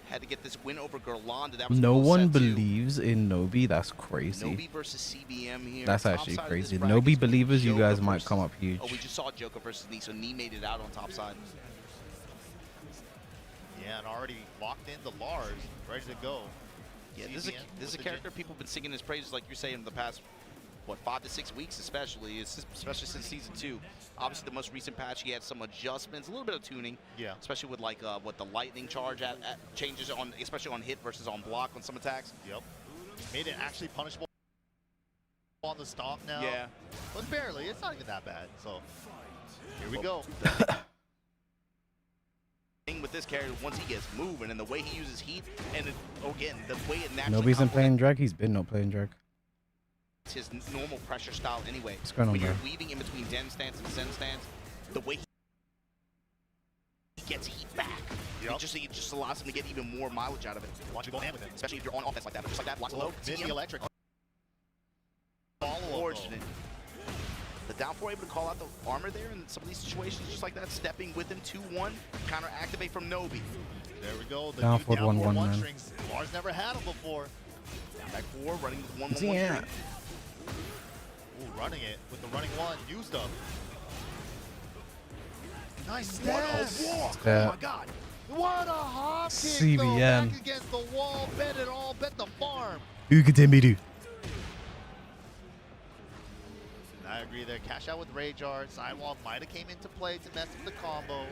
S7: Had to get this win over Gerlanda. That was
S1: no one believes in Nobi. That's crazy.
S7: Nobi versus CBM here.
S1: That's actually crazy. Nobi believers, you guys might come up huge.
S7: Oh, we just saw Joker versus Nee, so Nee made it out on top side.
S2: Yeah, and already locked in the Lars, ready to go.
S7: Yeah, this is a character people have been singing his praises, like you're saying, in the past, what, 5 to 6 weeks, especially since Season 2. Obviously, the most recent patch, he had some adjustments, a little bit of tuning. Yeah. Especially with like what the lightning charge changes on, especially on hit versus on block on some attacks.
S2: Yep. Made it actually punishable on the stomp now.
S7: Yeah.
S2: But barely. It's not even that bad. So here we go.
S7: With this character, once he gets moving and the way he uses heat, and again the way it naturally.
S1: Nobody's been playing drag. He's been not playing drag.
S7: It's his normal pressure style anyway.
S1: What's going on,
S7: when you're
S1: bro?
S7: weaving in between Den stance and Zen stance, the way he gets heat back, it just allows him to get even more mileage out of it.
S2: Watch you go ham with it,
S7: especially if you're on offense like that. But just like that, blocks low,
S2: mid the electric.
S7: Unfortunate. The down 4 able to call out the armor there in some of these situations, just like that, stepping with him 2-1, counter activate from Nobi.
S2: There we go. The
S1: down 4 1-1, man.
S2: Strings. Lars never had him before.
S7: Down back 4, running with 1-1-1.
S1: Yeah.
S2: Ooh, running it with the running 1, used up. Nice step. Oh my god. What a hop kick,
S1: CBM.
S2: though, back against the wall, bet it all, bet the farm.
S1: Ugademiru.
S2: agree there. Cash out with Rage Art. Sidewalk might have came into play to mess with the combo.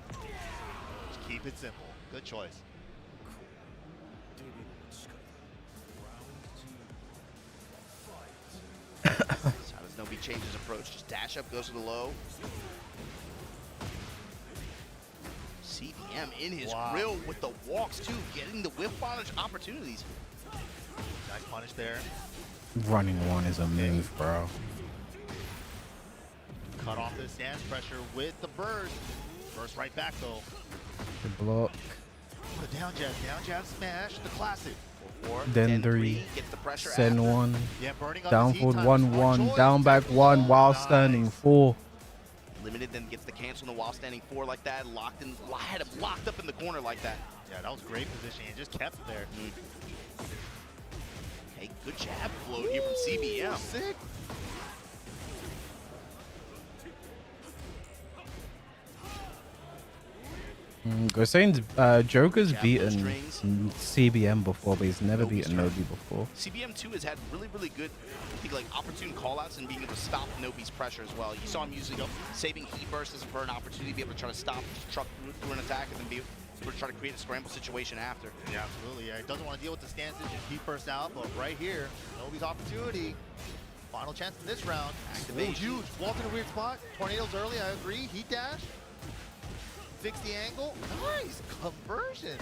S2: Just keep it simple. Good choice.
S7: How does Nobi change his approach? Just dash up, goes to the low. CBM in his grill with the walks too, getting the whip punish opportunities.
S2: Nice punish there.
S1: Running one is a move, bro.
S2: Cut off the stance pressure with the burst. Burst right back though.
S1: The block.
S2: The down jab smash, the classic.
S1: Then 3.
S7: Gets the pressure
S1: Send
S7: after.
S1: 1.
S2: Yeah, burning on
S1: Down
S2: his heat
S1: forward
S2: time.
S1: 1-1. Down back 1 while standing 4.
S7: Limited, then gets the cancel in the while standing 4 like that. Locked in, had him locked up in the corner like that.
S2: Yeah, that was great positioning. He just kept it there.
S7: Hey, good jab float here from CBM.
S2: Sick.
S1: Gosane's Joker's
S7: Jab
S1: beaten
S7: strings.
S1: CBM before, but he's never
S7: Nobi's
S1: beaten
S7: turn.
S1: Nobi before.
S7: CBM too has had really good, I think, like opportune callouts and being able to stop Nobi's pressure as well. You saw him using saving heat bursts for an opportunity to be able to try to stop, just truck through an attack, and then be able to try to create a scramble situation after.
S2: Yeah, absolutely. Yeah, he doesn't want to deal with the stances and keep burst out, but right here, Nobi's opportunity. Final chance in this round.
S7: Activation.
S2: Ooh, huge. Walked in a weird spot. Tornadoes early, I agree. Heat dash. Fix the angle. Nice conversion.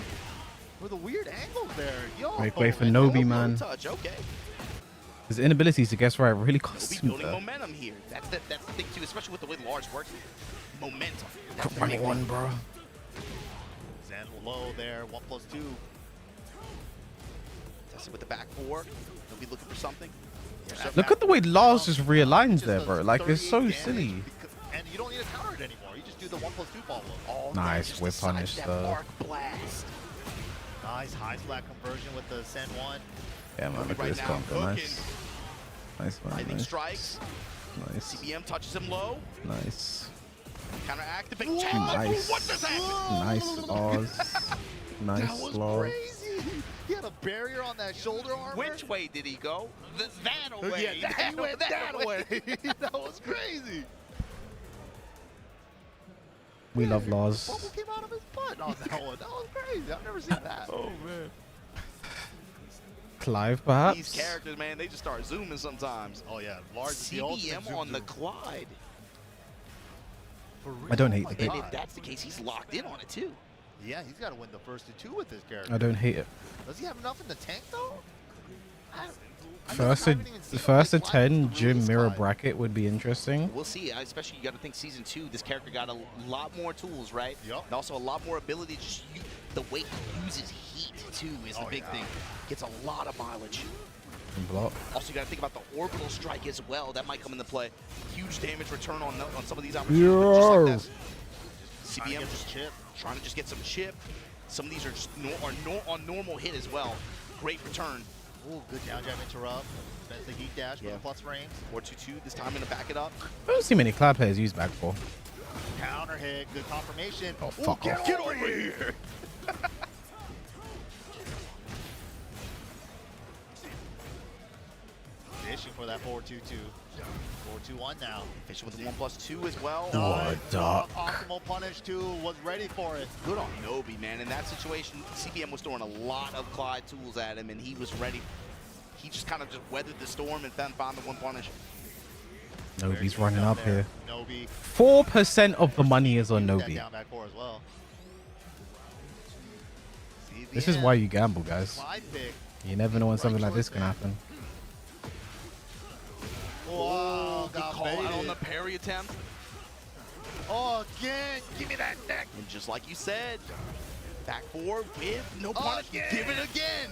S2: With the weird angles there. Yo.
S1: Make way for Nobi, man.
S7: Touch, okay.
S1: His inabilities to guess right really costs
S7: Nobi
S1: him
S7: building
S1: though.
S7: momentum here. That's the thing too, especially with the way Lars works. Momentum. That's the
S1: Running
S7: big
S1: one,
S7: thing.
S1: bro.
S2: Zen low there. 1+2.
S7: Tested with the back 4. Nobi looking for something.
S2: Yeah,
S1: Look at the way Lars just realigns there, bro. Like, it's so silly.
S2: And you don't need to counter it anymore. You just do the 1+2 follow.
S7: Oh,
S1: Nice whip punish though.
S7: Arc blast.
S2: Nice high flat conversion with the Sen 1.
S1: Yeah, man, look at
S7: Right
S1: this
S7: now,
S1: combo.
S7: cooking.
S1: Nice. Nice, man.
S7: Lightning
S1: Nice.
S7: strikes.
S1: Nice.
S7: CBM touches him low.
S1: Nice.
S7: Counter activate.
S1: Nice.
S7: What just happened?
S1: Nice, Oz. Nice,
S2: That was
S1: Lars.
S2: crazy. He had a barrier on that shoulder armor.
S7: Which way did he go? That away.
S2: Yeah, he went that way. That was crazy.
S1: We love Lars.
S2: Bubble came out of his butt on that one. That was crazy. I've never seen that.
S7: Oh, man.
S1: Clive, perhaps?
S7: These characters, man, they just start zooming sometimes.
S2: Oh, yeah. Lars is the ultimate
S7: CBM on
S2: zoom
S7: the
S2: zoom.
S7: Clyde.
S2: For real.
S1: I don't hate
S2: Oh my
S1: the pick.
S7: And
S2: God.
S7: if that's the case, he's locked in on it, too.
S2: Yeah, he's got to win the first of 2 with this character.
S1: I don't hate it.
S2: Does he have enough in the tank, though?
S1: First to 10 gym mirror bracket would be interesting.
S7: We'll see. Especially, you got to think season 2, this character got a lot more tools, right?
S2: Yep.
S7: And also a lot more ability to just use the way he uses heat, too, is the big thing. Gets a lot of mileage.
S1: And block.
S7: Also, you got to think about the orbital strike as well. That might come into play. Huge damage return on some of these opportunities. But just like that, CBM just
S2: chip.
S7: trying to just get some chip. Some of these are just on normal hit as well. Great return.
S2: Ooh, good down jab interrupt. Spends the heat dash for the plus frames.
S7: 4-2-2 this time, going to back it up.
S1: I don't see many Cloud players use back 4.
S2: Counter hit, good confirmation.
S1: Oh, fuck off.
S2: Get over here. Fishing for that 4-2-2. 4-2-1 now.
S7: Fishing with the 1+2 as well.
S1: Oh, duck.
S2: Optimal punish 2 was ready for it.
S7: Good on Nobi, man. In that situation, CBM was throwing a lot of Clyde tools at him, and he was ready. He just kind of just weathered the storm and then found the one punish.
S1: Nobi's running up here.
S2: Nobi.
S1: 4% of the money is on
S2: That
S1: Nobi.
S2: down back 4 as well.
S1: This is why you gamble, guys.
S2: Slide pick.
S1: You never know when something like this can happen.
S2: Whoa,
S7: Good
S2: got
S7: call out on the
S2: baited.
S7: parry attempt.
S2: Oh, again. Give me that neck.
S7: And just like you said, back 4 with no punish.
S2: Again.
S7: Give it again.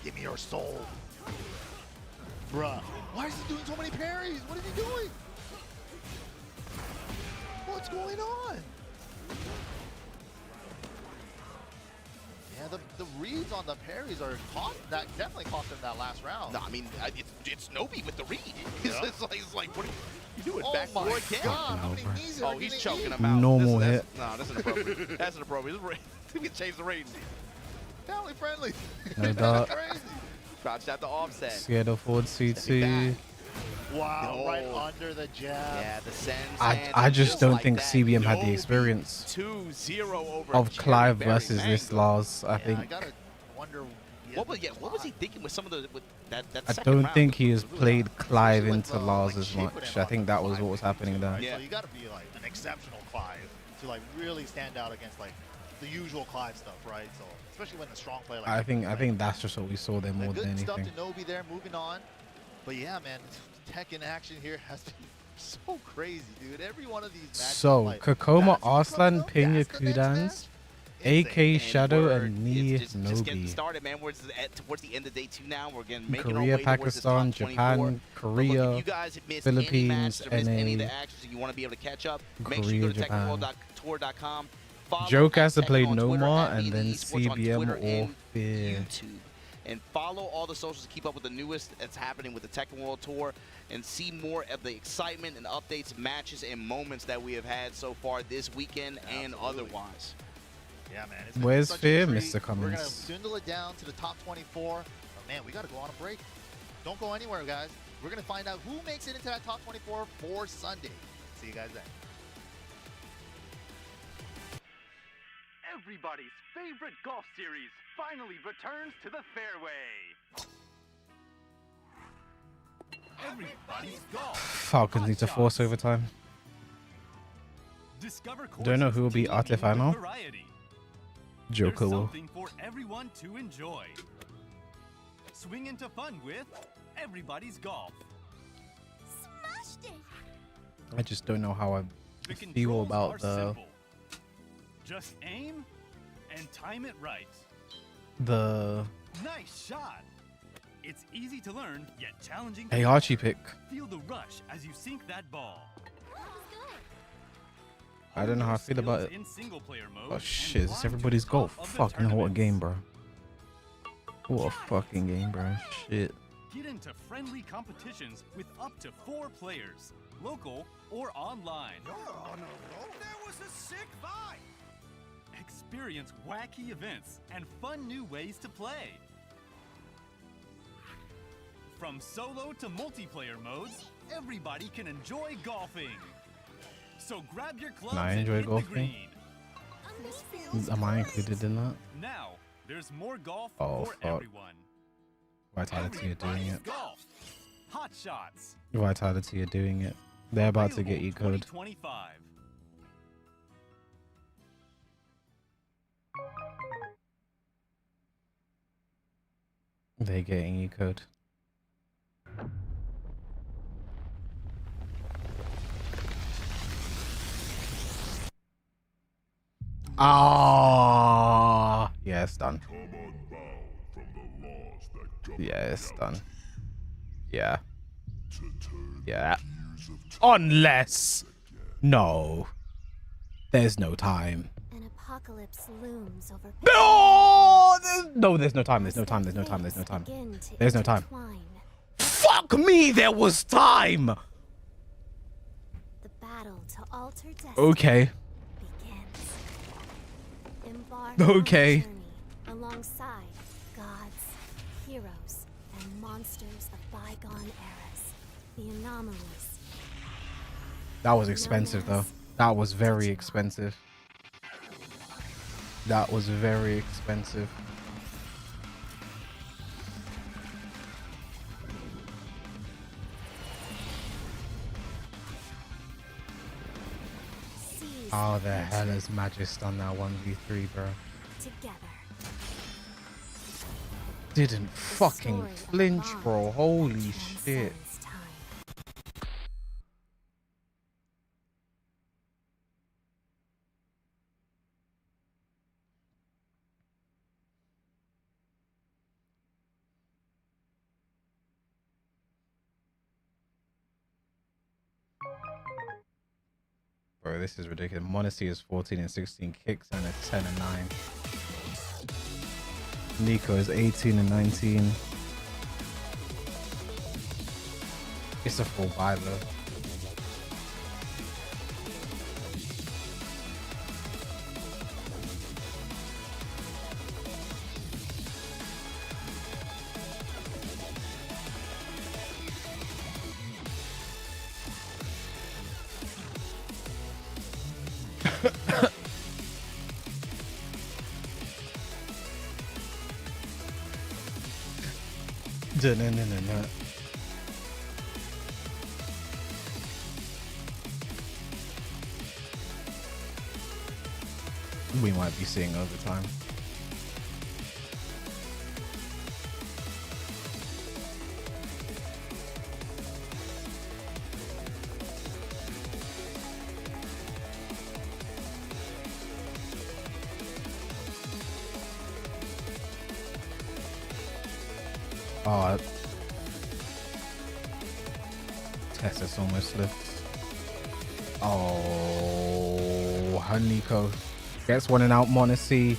S2: Give me your soul. Bruh. Why is he doing so many parries? What is he doing? What's going on? Yeah, the reads on the parries are that definitely cost him that last round.
S7: No, I mean, it's Nobi with the read.
S2: Yeah.
S7: It's like, what are you doing?
S2: Oh
S7: Back
S2: my
S7: 4 again.
S2: God, how many knees are
S7: Oh, he's
S2: getting
S7: choking
S2: eaten?
S7: him out.
S1: Normal
S7: That's-
S1: hit.
S7: No, that's inappropriate. That's inappropriate. We can change the rating.
S2: Family friendly.
S1: No doubt.
S2: Crazy.
S7: Crouched at the offset.
S1: Scared of forward
S7: Stepping
S1: C2.
S7: back.
S2: Wow, right under the jab.
S7: Yeah, the send.
S1: I just don't think
S7: that.
S1: CBM had the experience
S7: 2-0 over
S1: of Clive
S7: Cherry Berry
S1: versus this
S7: Mango.
S1: Lars. I think.
S2: I gotta wonder.
S7: What was he thinking with some of the that
S1: I
S7: second
S1: don't
S7: round?
S1: think he has played Clive
S2: Especially
S1: into
S2: with,
S1: Lars
S2: like,
S1: as
S2: Chikurin
S1: much.
S2: and
S1: I think that was
S2: Clive
S1: what was happening there.
S2: right?
S7: Yeah.
S2: So you gotta be like an exceptional Clive to like really stand out against like the usual Clive stuff, right? So especially when the strong player. Like
S1: I think that's just what we saw there more
S2: good
S1: than
S2: stuff
S1: anything.
S2: to Nobi there, moving on. But yeah, man, Tekken action here has been so crazy, dude. Every one of these matches.
S1: So
S2: like,
S1: Kokoma,
S2: that's
S1: Arslan,
S2: that's
S1: Pena,
S2: the next
S1: Kudans,
S2: match?
S1: AK
S2: Insane.
S1: Shadow,
S7: we're-
S1: and Ni
S7: it's just getting
S1: Nobi.
S7: started, man. We're towards the end of day 2 now. We're getting making our
S1: Korea,
S7: way towards this top
S1: Pakistan,
S7: 24.
S1: Japan,
S7: But look,
S1: Korea,
S7: if you guys have missed any
S1: Philippines,
S7: matches or missed any of the
S1: NA,
S7: actions and you want to be able to catch up, make sure
S1: Korea,
S7: you go to
S1: Japan.
S7: TekkenWorld.tour.com. Follow
S1: Joke has to
S7: Tekken
S1: play
S7: on
S1: no
S7: Twitter,
S1: more,
S7: at
S1: and then
S7: Esports on
S1: CBM
S7: Twitter
S1: or
S7: and
S1: Fear.
S7: YouTube. And follow all the socials to keep up with the newest that's happening with the Tekken World Tour and see more of the excitement and updates, matches, and moments that we have had so far this weekend and otherwise.
S2: Yeah, man. It's been
S1: Where's
S2: such a
S1: Fear,
S2: treat.
S1: Mr.
S2: We're gonna
S1: Cummins?
S2: dwindle it down to the top 24. But man, we gotta go on a break. Don't go anywhere, guys. We're gonna find out who makes it into that top 24 for Sunday. See you guys then.
S4: Everybody's favorite golf series finally returns to the fairway. Everybody's golf.
S1: Falcons need to force overtime.
S4: Discover
S1: Don't know who will be
S4: courses
S1: Artif
S4: teeming
S1: now.
S4: with variety.
S1: Joker
S4: There's
S1: will.
S4: something for everyone to enjoy. Swing into fun with Everybody's Golf.
S10: Smashed it!
S1: I just don't know how I
S4: The
S1: feel
S4: controls
S1: about
S4: are
S1: the
S4: simple. Just aim and time it right. Nice shot. It's easy to learn, yet challenging.
S1: Hey Archie pick.
S4: Feel the rush as you sink that ball.
S1: I don't know how I feel about it. Oh shit, is this everybody's goal? Fuck, you know what a game, bro. What a fucking game, bro. Shit.
S4: Get into friendly competitions with up to 4 players, local or online. There was a sick vibe. Experience wacky events and fun new ways to play. From solo to multiplayer modes, everybody can enjoy golfing. So grab your clubs
S1: Can I
S4: and
S1: enjoy
S4: hit the
S1: golfing?
S4: green.
S1: Am I included in that?
S4: Now, there's more golf
S1: Oh,
S4: for
S1: fuck.
S4: everyone.
S1: Vitality are doing it.
S4: Golf. Hot shots.
S1: Vitality are doing it. They're about to get E-code.
S4: 2025.
S1: They're getting E-code. Ah, yeah, it's done. Yeah, it's done. Yeah. Yeah. Unless, no, there's no time.
S10: An apocalypse looms over.
S1: No, there's no time. There's no time. There's no time. There's no time.
S10: Begin to
S1: There's no time.
S10: intertwine.
S1: Fuck me, there was time.
S10: The battle to alter destiny
S1: Okay.
S10: begins. Embark on a
S1: Okay.
S10: journey alongside gods, heroes, and monsters of bygone eras. The anomalies.
S1: That was expensive though. That was very expensive. That was very expensive.
S10: Seize
S1: How the
S10: the
S1: hell is Magist on that 1v3, bro?
S10: together.
S1: Didn't fucking
S10: story of
S1: flinch,
S10: bond
S1: bro. Holy shit.
S10: transcends time.
S1: Bro, this is ridiculous. Modesty is 14 and 16 kicks and a 10 and 9. Nico is 18 and 19. It's a full buy though. Dun-dun-dun-dun-dun. We might be seeing overtime. Oh, Tetsu's almost slipped. Oh, Nico gets one and out. Monacy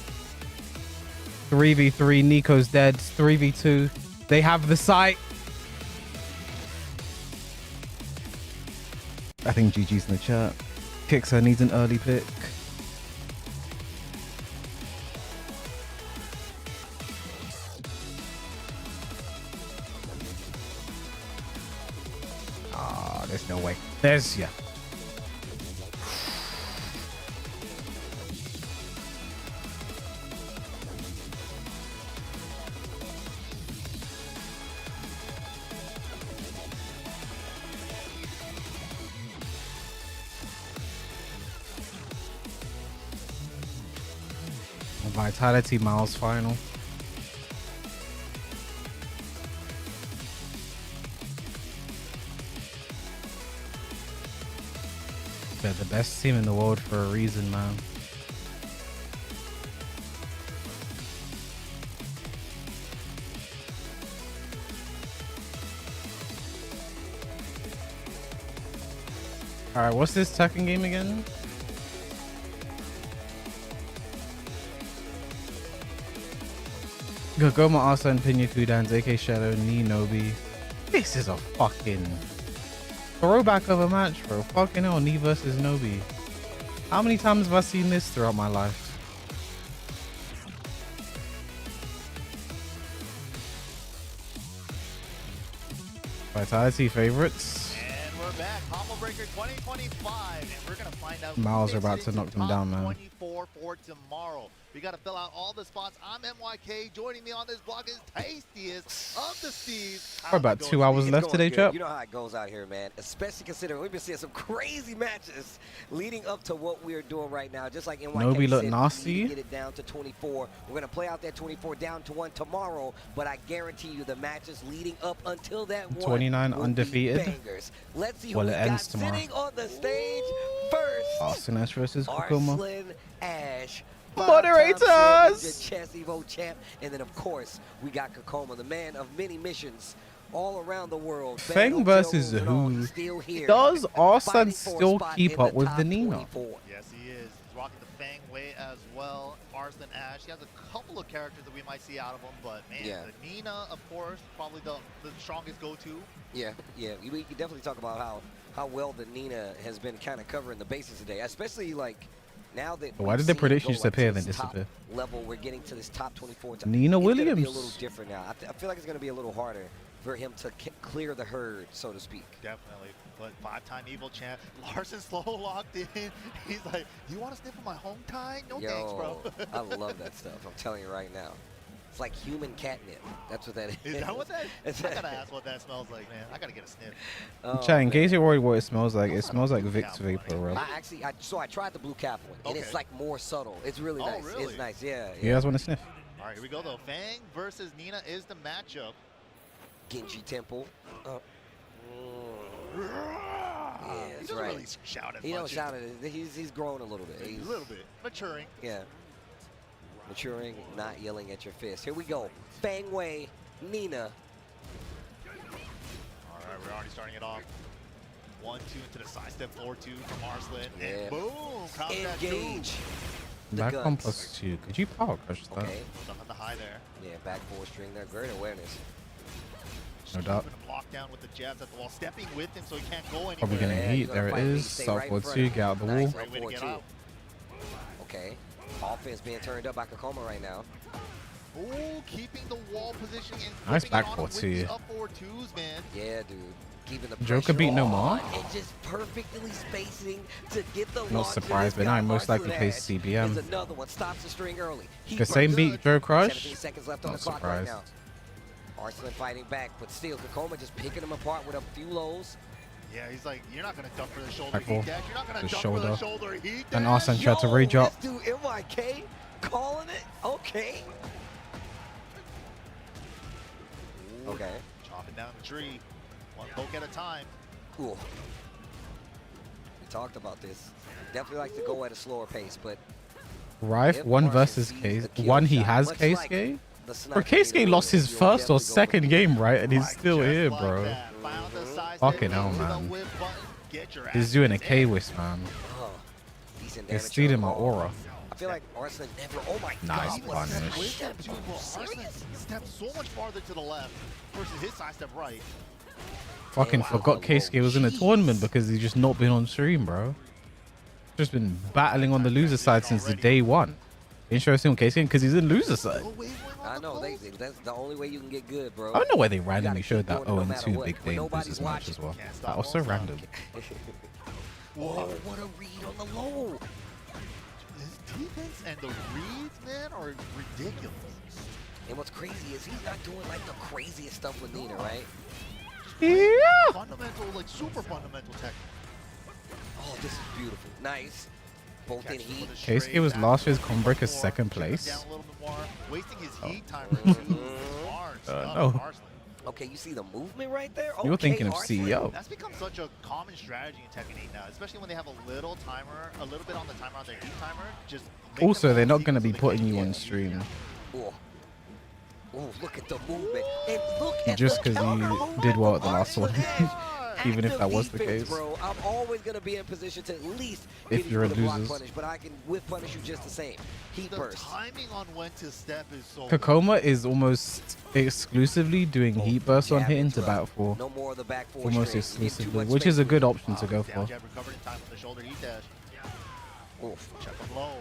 S1: 3v3. Nico's dead. 3v2. They have the site. I think GG's in the chat. Kixer needs an early pick. There's no way. There's, yeah. Vitality MOUZ final. They're the best team in the world for a reason, man. Alright, what's this Tekken game again? Goane, Arslan, Pnena, AK Shadow, Shinobi. This is a fucking throwback of a match, bro. Fucking hell, Knee versus Nobi. How many times have I seen this throughout my life? Vitality favorites.
S2: And we're back. Combo Breaker 2025. And we're going to find out
S1: MOUZ are about to knock them down, man.
S2: 24 for tomorrow. We got to fill out all the spots. I'm MYK. Joining me on this block is Tastiest of the Steves.
S1: We're about 2 hours left today, chap.
S9: You know how it goes out here, man. Especially considering we've been seeing some crazy matches leading up to what we're doing right now. Just like NYK
S1: Nobi look
S9: said,
S1: nasty.
S9: get it down to 24. We're going to play out that 24 down to 1 tomorrow. But I guarantee you the matches leading up until that 1
S1: 29
S9: will
S1: undefeated.
S9: be bangers. Let's see who
S1: Well,
S9: we
S1: it
S9: got
S1: ends tomorrow.
S9: sitting on the stage first.
S1: Arslan Ash versus Kokoma.
S9: Arslan Ash.
S1: Moderators!
S9: Chess Evo champ, and then of course we got Kokoma, the man of many missions all around the world.
S1: Feng versus who? Does Arslan still keep up with the Nina?
S2: Yes, he is. He's rocking the Fang way as well. Arslan Ash. He has a couple of characters that we might see out of him, but man, the Nina, of course, probably the strongest go-to.
S9: Yeah, we can definitely talk about how well the Nina has been kind of covering the bases today, especially like. Now that
S1: why did the prediction disappear and then disappear?
S9: Level, we're getting to this top 24.
S1: Nina Williams.
S9: Be a little different now. I feel like it's going to be a little harder for him to clear the herd, so to speak.
S2: Definitely. But 5-time Evo champ. Larson slow locked in. He's like, you want to sniff on my home tie? No thanks, bro. I
S9: love that stuff. I'm telling you right now. It's like human catnip. That's what that is.
S2: Is that what that is? I gotta ask what that smells like, man. I gotta get a sniff.
S1: Chat, in case you're worried what it smells like, it smells like Vic's Vapor Rub.
S9: I tried the blue cap one, and it's like more subtle. It's really nice.
S2: Really?
S9: It's nice, yeah.
S1: You guys want to sniff?
S2: All right, here we go, though. Fang versus Nina is the matchup.
S9: Genji Temple.
S2: Yeah,
S9: that's
S2: he
S9: right.
S2: Really shout at
S9: he don't shout at it. He's grown a little bit.
S2: He's a little bit. Maturing.
S9: Yeah. Maturing, not yelling at your fist. Here we go. Fang Wei, Nina.
S2: All right, we're already starting it off. 1-2 into the side step 4-2 from Arslan.
S9: Yeah.
S2: And boom!
S9: Engage.
S1: Back on +2. Could you power crush that?
S9: Okay.
S2: Stuck on the high there.
S9: Yeah, back 4 string there. Great awareness.
S1: No doubt.
S2: Block down with the jabs at the wall, stepping with him so he can't go anywhere.
S1: Probably gonna heat. There it is. South 4-2. Get out the wall.
S2: Great way to get out.
S9: Okay. Offense being turned up by Kokoma right now.
S2: Oh, keeping the wall position and
S1: nice back
S2: on
S1: 4-2.
S2: Up 4-2s, man.
S9: Yeah, dude. Keeping the
S1: Joker beat no more.
S9: And just perfectly spacing to get the
S1: Not surprised, but now I most likely play
S9: There's
S1: CBM.
S9: another one. Stops the string early.
S1: The same beat Joe Crush.
S9: 17 seconds left on
S1: Not
S9: the clock right now.
S1: surprised.
S9: Arslan fighting back, but still, Kokoma just picking him apart with a few lows.
S2: Yeah, he's like, you're not going to dump for the shoulder
S1: Back four.
S2: heat dash. You're not going
S1: The
S2: to dump
S1: shoulder.
S2: for the shoulder heat
S1: And
S2: dash.
S1: Arslan tried to rage up.
S9: This dude, MIK, calling it? Okay. Okay.
S2: Chopping down the tree. One poke at a time.
S9: Cool. We talked about this. Definitely likes to go at a slower pace, but
S1: Rife, one versus Case. One he has Keisuke. Bro, Keisuke lost his first or second game, right? And he's still here, bro. Fucking hell, man. He's doing a K-Whisk, man. He's stealing my aura.
S9: I feel like Arslan never. Oh my
S1: Nice
S9: God.
S1: punish.
S2: Arslan stepped so much farther to the left versus his side step right.
S1: Fucking forgot Keisuke was in the tournament because he's just not been on stream, bro. Just been battling on the loser side since the day one. Interesting on Keisuke because he's in loser side.
S9: I know, that's the only way you can get good, bro.
S1: I don't know why they randomly showed that 0-2 Big Dane versus match as well. That was so random.
S9: Whoa, what a read on the low.
S2: His defense and the reads, man, are ridiculous.
S9: And what's crazy is he's not doing like the craziest stuff with Pnena, right?
S1: Yeah.
S2: Fundamental, like super fundamental tech.
S9: Oh, this is beautiful. Nice. Both in heat.
S1: Keisuke was last year's Comebreaker's second place.
S2: Down a little bit more, wasting his heat timer too.
S1: No.
S9: Okay, you see the movement right there?
S1: You were
S9: Okay,
S1: thinking of
S9: Arslan.
S1: CEO.
S2: That's become such a common strategy in Tekken 8 now, especially when they have a little timer, a little bit on the timer on their heat timer. Just
S1: Also, they're not going to be putting you on stream
S9: Oh. Oh, look at the movement. And look at
S1: just
S9: the
S1: because you
S9: counter
S1: did well at the
S9: movement
S1: last one.
S9: from
S1: Even if
S9: Active
S1: that was the
S9: defense,
S1: case.
S9: Bro, I'm always going to be in position to at least
S1: If
S9: get
S1: you're
S9: you
S1: a
S9: for the block
S1: losers.
S9: punish, but I can whip punish you just the same. Heat
S2: the
S9: burst.
S2: timing on when to step is so
S1: Kokoma is almost exclusively doing heat burst on
S9: Jab
S1: hitting
S9: into
S1: to
S9: it.
S1: battle for.
S9: No more of the back four
S1: Almost
S9: strings. You get too
S1: exclusively,
S9: much
S1: which is a
S9: space.
S1: good option to go
S2: down
S1: for.
S2: jab recovered in time from the shoulder heat dash.
S9: Oof.
S2: Check him low.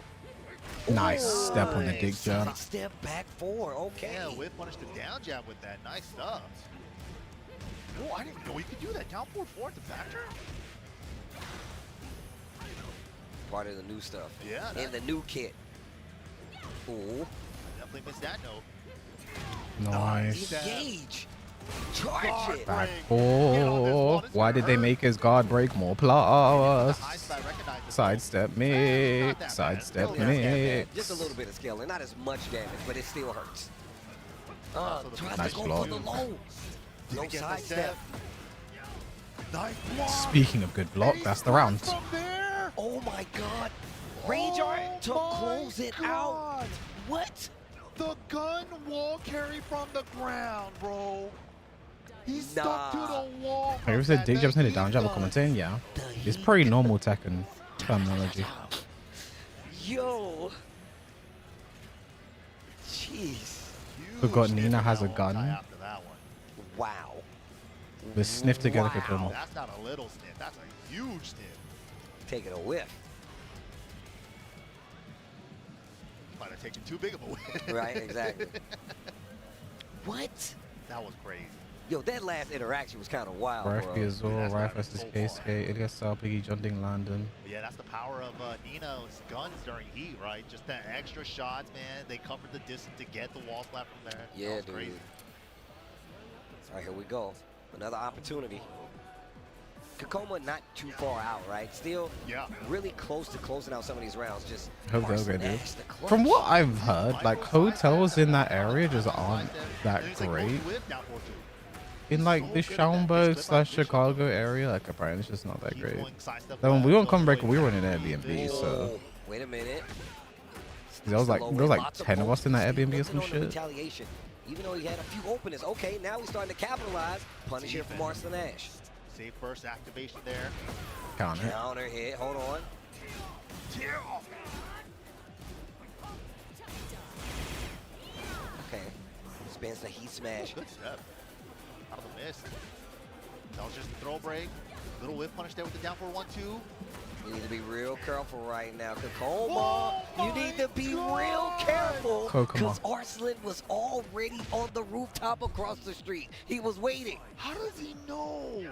S1: Nice step on the dig jab.
S9: Side step back four. Okay.
S2: Yeah, whip punish the down jab with that. Nice stuff. Oh, I didn't know you could do that. Down 4-4 to factor?
S9: Part of the new stuff.
S2: Yeah.
S9: And the new kit. Ooh.
S2: Definitely missed that note.
S1: Nice.
S9: Engage. Charge it.
S1: Back four. Why did they make his guard break more plus? Sidestep mix. Sidestep mix.
S9: Just a little bit of scaling. Not as much damage, but it still hurts. Tries
S1: Nice
S9: to go
S1: block.
S9: for the low. No side step.
S1: Speaking of good block, that's the round.
S9: Oh my God. Range art to close it out. What?
S2: The gun wall carry from the ground, bro. He's stuck to the wall.
S1: I ever said dig jabs needed down jab or commentating? Yeah. It's pretty normal Tekken terminology.
S9: Yo. Jeez.
S1: Forgot Nina has a gun.
S9: Wow.
S1: The sniff together for Kokoma.
S2: That's not a little sniff. That's a huge sniff.
S9: Taking a whiff.
S2: Might have taken too big of a whiff.
S9: Right, exactly. What?
S2: That was crazy.
S9: Yo, that last interaction was kind of wild,
S1: Rife
S9: bro.
S1: Piazzolla, Rife versus Keisuke, Ilias Style, Biggie, Junding, Landon.
S2: But yeah, that's the power of Nino's guns during heat, right? Just that extra shots, man. They covered the distance to get the wall flat from there.
S9: Yeah,
S2: that was
S9: dude.
S2: crazy.
S9: All right, here we go. Another opportunity. Kokoma not too far out, right? Still really close to closing out some of these rounds. Just
S1: Hope they'll
S9: Arslan
S1: go do.
S9: Ash, the clutch.
S1: From what I've heard, like hotels in that area just aren't that great. In like the Schaumburg / Chicago area, like apparently it's just not that great. Then when we went Comebreaker, we were in an Airbnb, so
S9: Wait a minute.
S1: there was like 10 of us in that Airbnb or some
S9: Going to
S1: shit.
S9: retaliation. Even though he had a few openings. Okay, now he's starting to capitalize. Punish here from Arslan Ash.
S2: Safe first activation there.
S1: Counter.
S9: Counter hit. Hold on. Okay. Spins the heat smash.
S2: Good step. Out of the mist. That was just a throw break. Little whip punish there with the down for 1-2.
S9: You need to be real careful right now. Kokoma, you need to be real careful. Because Arslan was already on the rooftop across the street. He was waiting.
S2: How does he know?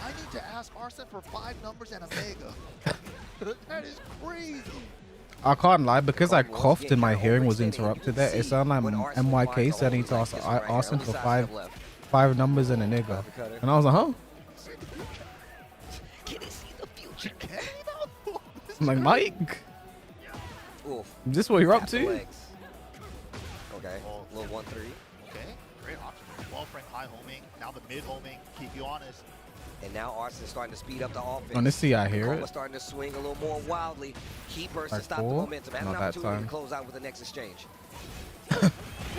S2: I need to ask Arslan for 5 numbers and a mega. That is crazy.
S1: I can't lie, because I coughed and my hearing was interrupted there. It sounded like MYK said he tossed Arslan for five numbers and a nigga. And I was like, huh? I'm like, Mike? Is this what you're up to?
S9: Okay, little 1-3.
S2: Okay, great option. Well, Frank high homing, now the mid homing, keep you honest.
S9: And now Arslan's starting to speed up the offense.
S1: Honestly, I hear it.
S9: Starting to swing a little more wildly. Key burst to stop the
S1: Cool.
S9: momentum. Has an
S1: Not that
S9: opportunity
S1: time.
S9: to close out with the next exchange.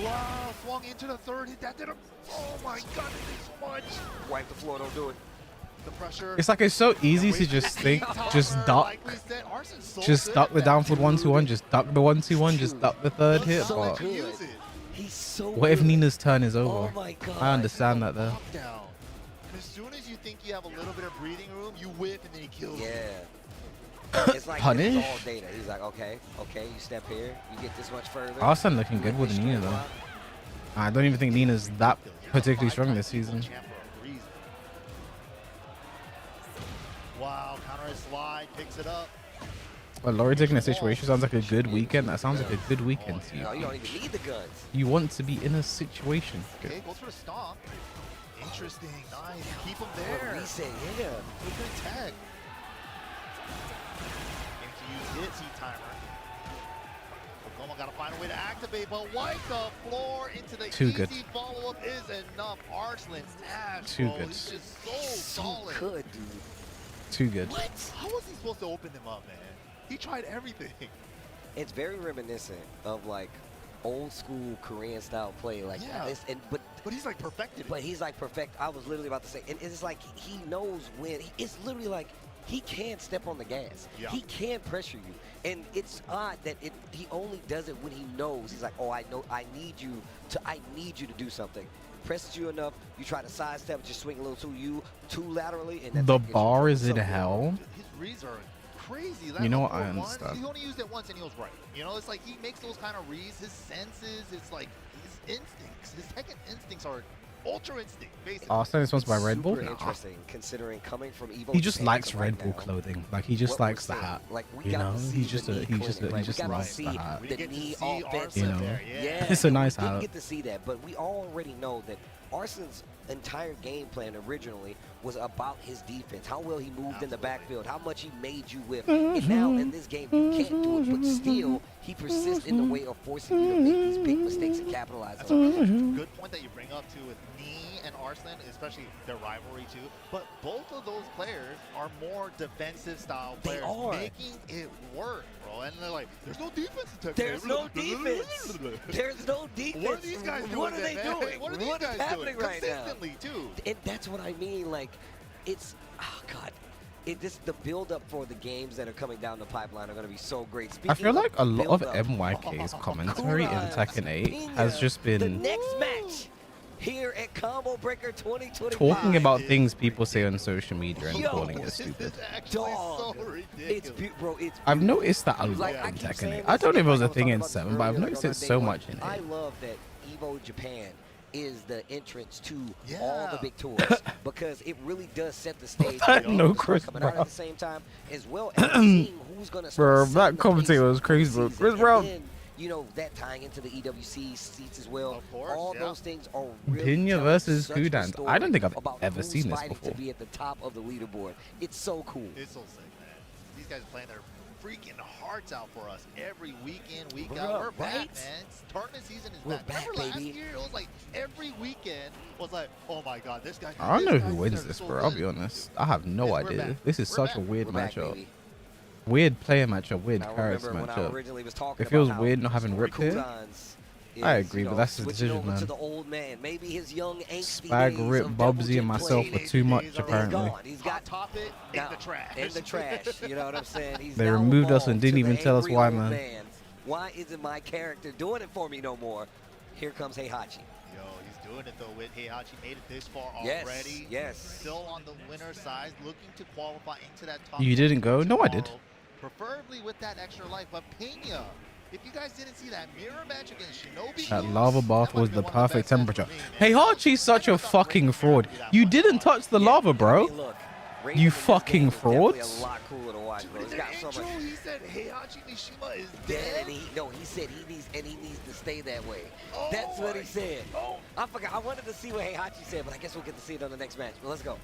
S2: Wow, swung into the third hit. That did a. Oh my god, it did so much.
S9: Wipe the floor, don't do it.
S2: The pressure.
S1: It's like it's so easy to just think, just duck. Just duck the down forward 1-2-1, just duck the 1-2-1, just duck the third hit. But
S9: He's so
S1: what if
S9: good.
S1: Nina's turn is over?
S9: Oh my god.
S1: I understand that though.
S2: Down. As soon as you think you have a little bit of breathing room, you whip and then he kills you.
S9: Yeah. It's like
S1: Punish?
S9: it's all data. He's like, okay, you step here, you get this much further.
S1: Arslan looking good with Nina though. I don't even think Nina's that particularly strong this season.
S2: Wow, counter slide, picks it up.
S1: Well, Laurie taking a situation sounds like a good weekend. That sounds like a good weekend to you.
S9: No, you don't even need the guns.
S1: You want to be in a situation.
S2: Okay, goes for the stomp. Interesting, nice. Keep him there.
S9: Reset, yeah.
S2: Good tag. Going to use hit seat timer. Goane got to find a way to activate, but wipe the floor into the
S1: Too
S2: easy
S1: good.
S2: follow-up is enough. Arslan Ash,
S1: Too
S2: bro.
S1: good.
S2: He's just so solid.
S9: Good, dude.
S1: Too good.
S2: What? How was he supposed to open them up, man? He tried everything.
S9: It's very reminiscent of like old school Korean style play, like but
S2: he's like perfected.
S9: But he's like perfect. I was literally about to say, and it's like he knows when. It's literally like he can step on the gas.
S2: Yeah.
S9: He can pressure you, and it's odd that he only does it when he knows. He's like, oh, I know, I need you to do something. Presses you enough, you try to sidestep, just swing a little too laterally, and that's
S1: The
S9: it.
S1: bar is in hell.
S2: His reads are crazy.
S1: You know what?
S2: That
S1: I
S2: one,
S1: understand.
S2: He only used it once and he was right. You know, it's like he makes those kind of reads. His senses, it's like his instincts. His Tekken instincts are ultra instinct, basically.
S1: Arslan is sponsored by Red Bull.
S9: Super interesting, considering coming from Evo.
S1: He just
S9: Japan
S1: likes
S9: to
S1: Red
S9: right
S1: Bull
S9: now,
S1: clothing. Like he just
S9: what
S1: likes
S9: we're
S1: the
S9: seeing,
S1: hat.
S9: like, we
S1: You
S9: got
S1: know,
S9: to see
S1: he
S9: the
S1: just
S9: knee
S1: he just
S9: clinic, right?
S1: likes
S9: We
S1: the
S9: got to
S1: hat.
S9: see
S2: We
S9: the
S2: get to
S9: knee
S2: see
S9: offense.
S1: You
S2: Arslan
S1: know,
S2: there, yeah.
S1: it's a nice
S9: we didn't
S1: hat.
S9: get to see that, but we already know that Arslan's entire game plan originally was about his defense, how well he moved in the backfield, how much he made you whip. And now in this game, you can't do it, but still, he persists in the way of forcing you to make these big mistakes and capitalize
S2: That's
S9: on
S2: a
S9: it.
S2: good point that you bring up too with Nee and Arslan, especially their rivalry too. But both of those players are more defensive style
S9: They
S2: players,
S9: are.
S2: making it work, bro. And they're like, there's no defense in Tekken.
S9: There's no defense. There's no defense.
S2: What are these guys doing?
S9: What are they
S2: then, man?
S9: doing?
S2: What are these
S9: What is
S2: guys
S9: happening
S2: doing?
S9: right now?
S2: Consistently too.
S9: And that's what I mean. Like, it's, oh God, the build up for the games that are coming down the pipeline are going to be so great.
S1: I feel like a lot of
S9: build-up,
S1: MYK's commentary in Tekken 8 has just
S9: the
S1: been
S9: next match here at Combo Breaker 2025.
S1: talking about things people say on social media and
S9: Yo,
S1: calling it
S2: This
S1: stupid.
S2: is actually
S9: Dog.
S2: so
S9: It's
S2: ridiculous.
S9: bro. It's
S1: I've noticed that a lot
S9: like,
S1: in
S9: I keep
S1: Tekken
S9: saying
S1: 8.
S9: this,
S1: I don't know if it was a
S9: like,
S1: thing
S9: I
S1: in
S9: was talking
S1: 7, but I've
S9: about
S1: noticed
S9: this
S1: it
S9: earlier,
S1: so
S9: like,
S1: much in
S9: I
S1: 8.
S9: love that Evo Japan is the entrance to all
S2: Yeah.
S9: the big tours because it really does set the stage.
S1: That
S9: for
S1: no
S9: all the
S1: Chris
S9: stars coming out
S1: Brown.
S9: at the same time, as well as seeing who's going to
S1: Bro, that commentator was crazy, bro. Chris Brown.
S9: Then, you know, that tying into the EWC seats as well.
S2: Of course,
S9: all
S2: yeah.
S9: those things are really
S1: Pnena
S9: telling
S1: versus
S9: such a
S1: Godwave.
S9: story
S1: I don't think I've
S9: about
S1: ever
S9: who's
S1: seen this
S9: fighting
S1: before.
S9: to be at the top of the leaderboard. It's so cool.
S2: It's so sick, man. These guys are playing their freaking hearts out for us every week in, week
S9: Bruh,
S2: out. We're back,
S9: right?
S2: man. Tournament season is
S9: We're
S2: back.
S9: back,
S2: Remember last
S9: baby.
S2: year? It was like every weekend was like, oh my god, this guy.
S1: I don't know
S2: this
S1: who
S2: guy
S1: wins
S2: is
S1: this,
S2: so
S1: bro. I'll
S2: good.
S1: be honest. I have no
S2: We're
S1: idea.
S2: back.
S1: This is
S2: We're
S1: such a
S2: back.
S1: weird
S9: We're back,
S1: matchup.
S9: baby.
S1: Weird player matchup, weird
S9: I
S1: Paris
S9: remember when I
S1: matchup.
S9: originally was talking
S1: It feels
S9: about how
S1: weird not having Rip here.
S9: Coupons
S1: I
S9: is,
S1: agree,
S9: you
S1: but
S9: know,
S1: that's the
S9: switching
S1: decision,
S9: over to
S1: man.
S9: the old man. Maybe his young angsty
S1: Spag,
S9: days
S1: Rip,
S9: of
S1: Bubsy, and
S9: double
S1: myself
S9: J
S1: were
S9: play.
S1: too much,
S2: He's
S1: apparently.
S9: gone. He's got
S2: Hot top it in
S9: now,
S2: the trash.
S9: in the trash. You know what I'm saying? He's
S1: They
S9: now
S1: removed us and
S9: evolved
S1: didn't
S9: to
S1: even
S9: the
S1: tell us
S9: angry
S1: why,
S9: old
S1: man.
S9: Why isn't my character doing it for me no more? Here comes Heihachi.
S2: Yo, he's doing it though. With Heihachi made it this far
S9: Yes,
S2: already.
S9: yes.
S2: Still on the winner's side, looking to qualify into that top.
S1: You didn't go? No, I did.
S2: tomorrow, Preferably with that extra life, but Pnena. If you guys didn't see that mirror match against Shinobi,
S1: That lava bath
S2: that might
S1: was
S2: have
S1: the
S2: been one of
S1: perfect
S2: best matches
S1: temperature.
S2: for me, man.
S1: Heihachi's such a fucking fraud. You didn't touch the lava,
S9: I
S1: bro.
S9: mean, look, Raven
S1: You
S9: in this
S1: fucking
S9: game is definitely
S1: frauds.
S9: A lot cooler to watch, bro. It's got so much.
S2: He said Heihachi Mishima is
S9: Dead,
S2: dead.
S9: and he said he needs to stay that way.
S2: Oh
S9: That's what he said.
S2: Oh.
S9: I forgot. I wanted to see what Heihachi said, but I guess we'll get to see it on the next match. But let's go.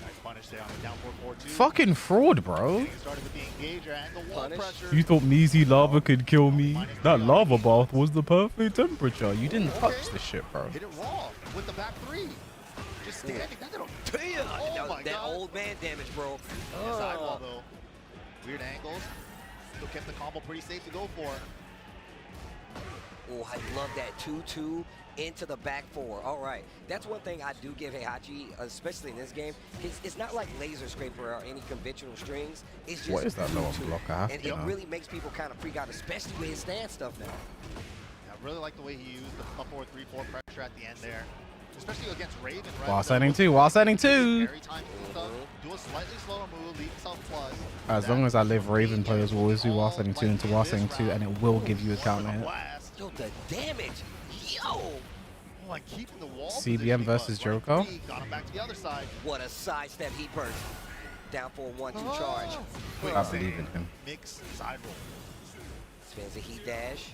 S2: Nice punish there on the down 4-4-2.
S1: Fucking fraud, bro.
S2: Started with the engager and the wall
S9: Punish.
S2: pressure.
S1: You thought Measy lava could kill me? That lava bath was the perfect temperature. You didn't touch the shit, bro.
S2: Hit it raw with the back three. Just standing. That little
S9: Damn,
S2: oh my
S9: that
S2: God.
S9: old man damage, bro.
S2: Sidewall though. Weird angles. Still kept the combo pretty safe to go for.
S9: Oh, I love that 2-2 into the back four. All right, that's one thing I do give Heihachi, especially in this game. It's not like laser scraper or any conventional strings. It's just
S1: What is that lower
S9: 2-2.
S1: block? I have
S9: And
S1: to
S9: it
S1: know.
S9: really makes people kind of freak out, especially with his stance stuff now.
S2: I really like the way he used the up 4-3-4 pressure at the end there. Especially against Raven, right?
S1: While sending two, while sending two.
S2: Every time stuff, do a slightly slower move, leave yourself plus.
S1: As long as I live, Raven players will always do while sending two into while sending two, and it will give you a counter hit.
S9: Yo, the damage. Yo.
S2: Oh, like keeping the wall
S1: CBM
S2: positioning,
S1: versus
S2: but
S1: Joko.
S2: got him back to the other side.
S9: What a sidestep he burst. Down for a 1-2 charge.
S2: Quick
S1: I
S2: save.
S1: believe in him.
S2: Mix side roll.
S9: Spins a heat dash.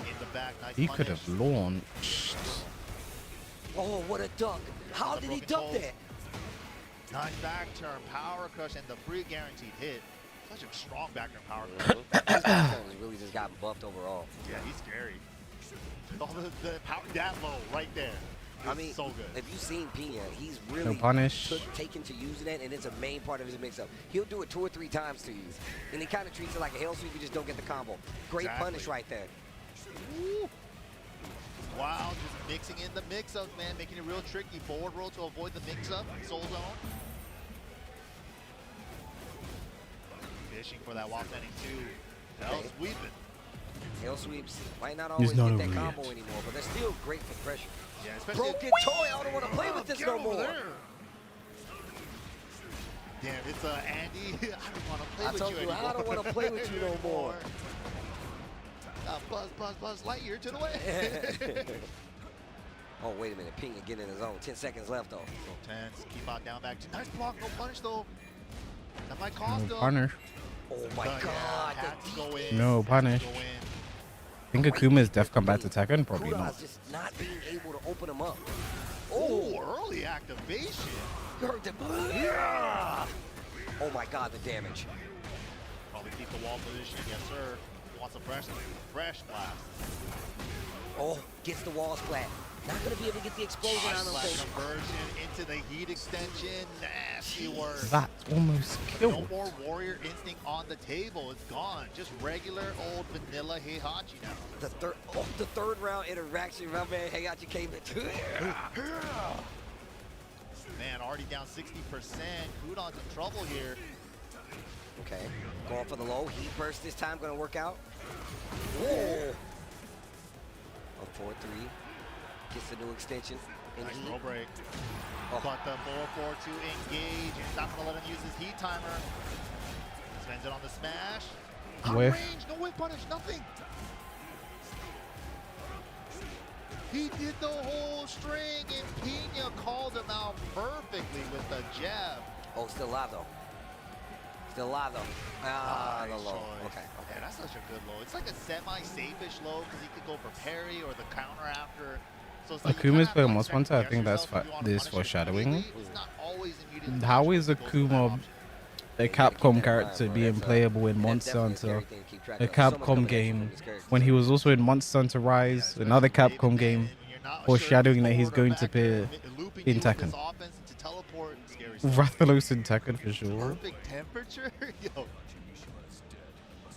S2: In the back, nice
S1: He
S2: punish.
S1: could have launched.
S9: Oh, what a duck. How did he duck that?
S2: Nice back turn, power crush, and the free guaranteed hit. Such a strong back turn power crush.
S9: His back turn has really just gotten buffed overall.
S2: Yeah, he's scary. All the power that low right there.
S9: I mean,
S2: so good.
S9: if you've seen Pnena, he's really
S1: punish.
S9: taken to using it, and it's a main part of his mix-up. He'll do it 2 or 3 times to you, and he kind of treats it like a hell sweep. You just don't get the combo. Great
S2: Exactly.
S9: punish right there.
S2: Woo. Wow, just mixing in the mix-up, man, making it real tricky. Forward roll to avoid the mix-up. Soul zone. Fishing for that while sending two. Hell
S9: Okay.
S2: sweeping.
S9: Hell sweeps might not always
S1: not
S9: get that
S1: over
S9: combo
S1: yet.
S9: anymore, but they're still great for pressure.
S2: Yeah, especially
S9: Broken toy, I don't want to play with this
S2: Get
S9: no
S2: over
S9: more.
S2: there. Damn, it's Andy. I don't want to play
S9: I
S2: with
S9: told
S2: you
S9: you,
S2: anymore.
S9: I don't want to play with you no more.
S2: Buzz, Lightyear to the way.
S9: Oh, wait a minute. Pnena getting in his own. 10 seconds left, though.
S2: So tense. Keep out, down, back. Nice block, no punish, though. That might cost
S1: No
S2: him.
S1: punish.
S9: Oh, my
S2: Yeah,
S9: God.
S2: had to go in.
S1: No punish.
S2: Go in.
S1: I think Akuma's def come back to Tekken? Probably
S9: Kuda's
S1: not.
S9: just not being able to open him up.
S2: Oh, early activation.
S9: You heard that? Yeah. Oh, my God, the damage.
S2: Probably keep the wall position. Yes, sir. Wants a fresh blast.
S9: Oh, gets the wall splat. Not going to be able to get the explosion on him.
S2: Blast conversion into the heat extension. Nasty work.
S1: That almost
S2: No
S1: killed.
S2: more warrior instinct on the table. It's gone. Just regular old vanilla Heihachi now.
S9: The third round interaction, my man Heihachi came in.
S2: Man, already down 60%. Kudon's in trouble here.
S9: Okay, going for the low. Heat burst this time, going to work out. Whoa. A 4-3. Gets the new extension. And
S2: Nice
S9: heat.
S2: throw break.
S9: Oh.
S2: But the 4-4-2 engage. It's not going to let him use his heat timer. Spends it on the smash. Out of
S1: Whiff.
S2: range, no whiff punish, nothing. He did the whole string, and Pnena called him out perfectly with the jab.
S9: Oh, still alive though. Still alive though. Ah, the
S2: Nice
S9: low.
S2: choice.
S9: Okay.
S2: Yeah, that's such a good low. It's like a semi-safe-ish low because he could go for parry or the counter after. So it's like you
S1: Akuma's
S2: kinda
S1: playing
S2: have to,
S1: Monster
S2: like,
S1: Hunter. I
S2: second
S1: think
S2: guess
S1: that's
S2: yourself if you wanna
S1: this
S2: punish it
S1: foreshadowing.
S2: immediately. It's not always immediate
S1: How
S2: punish,
S1: is
S2: but go for that
S1: Akuma
S2: option.
S1: a Capcom character being playable in Monster Hunter? A Capcom game when he was also in Monster Hunter Rise, another Capcom game, foreshadowing that he's going to appear in Tekken. Rathalos in Tekken for sure.
S2: Perfect temperature? Yo.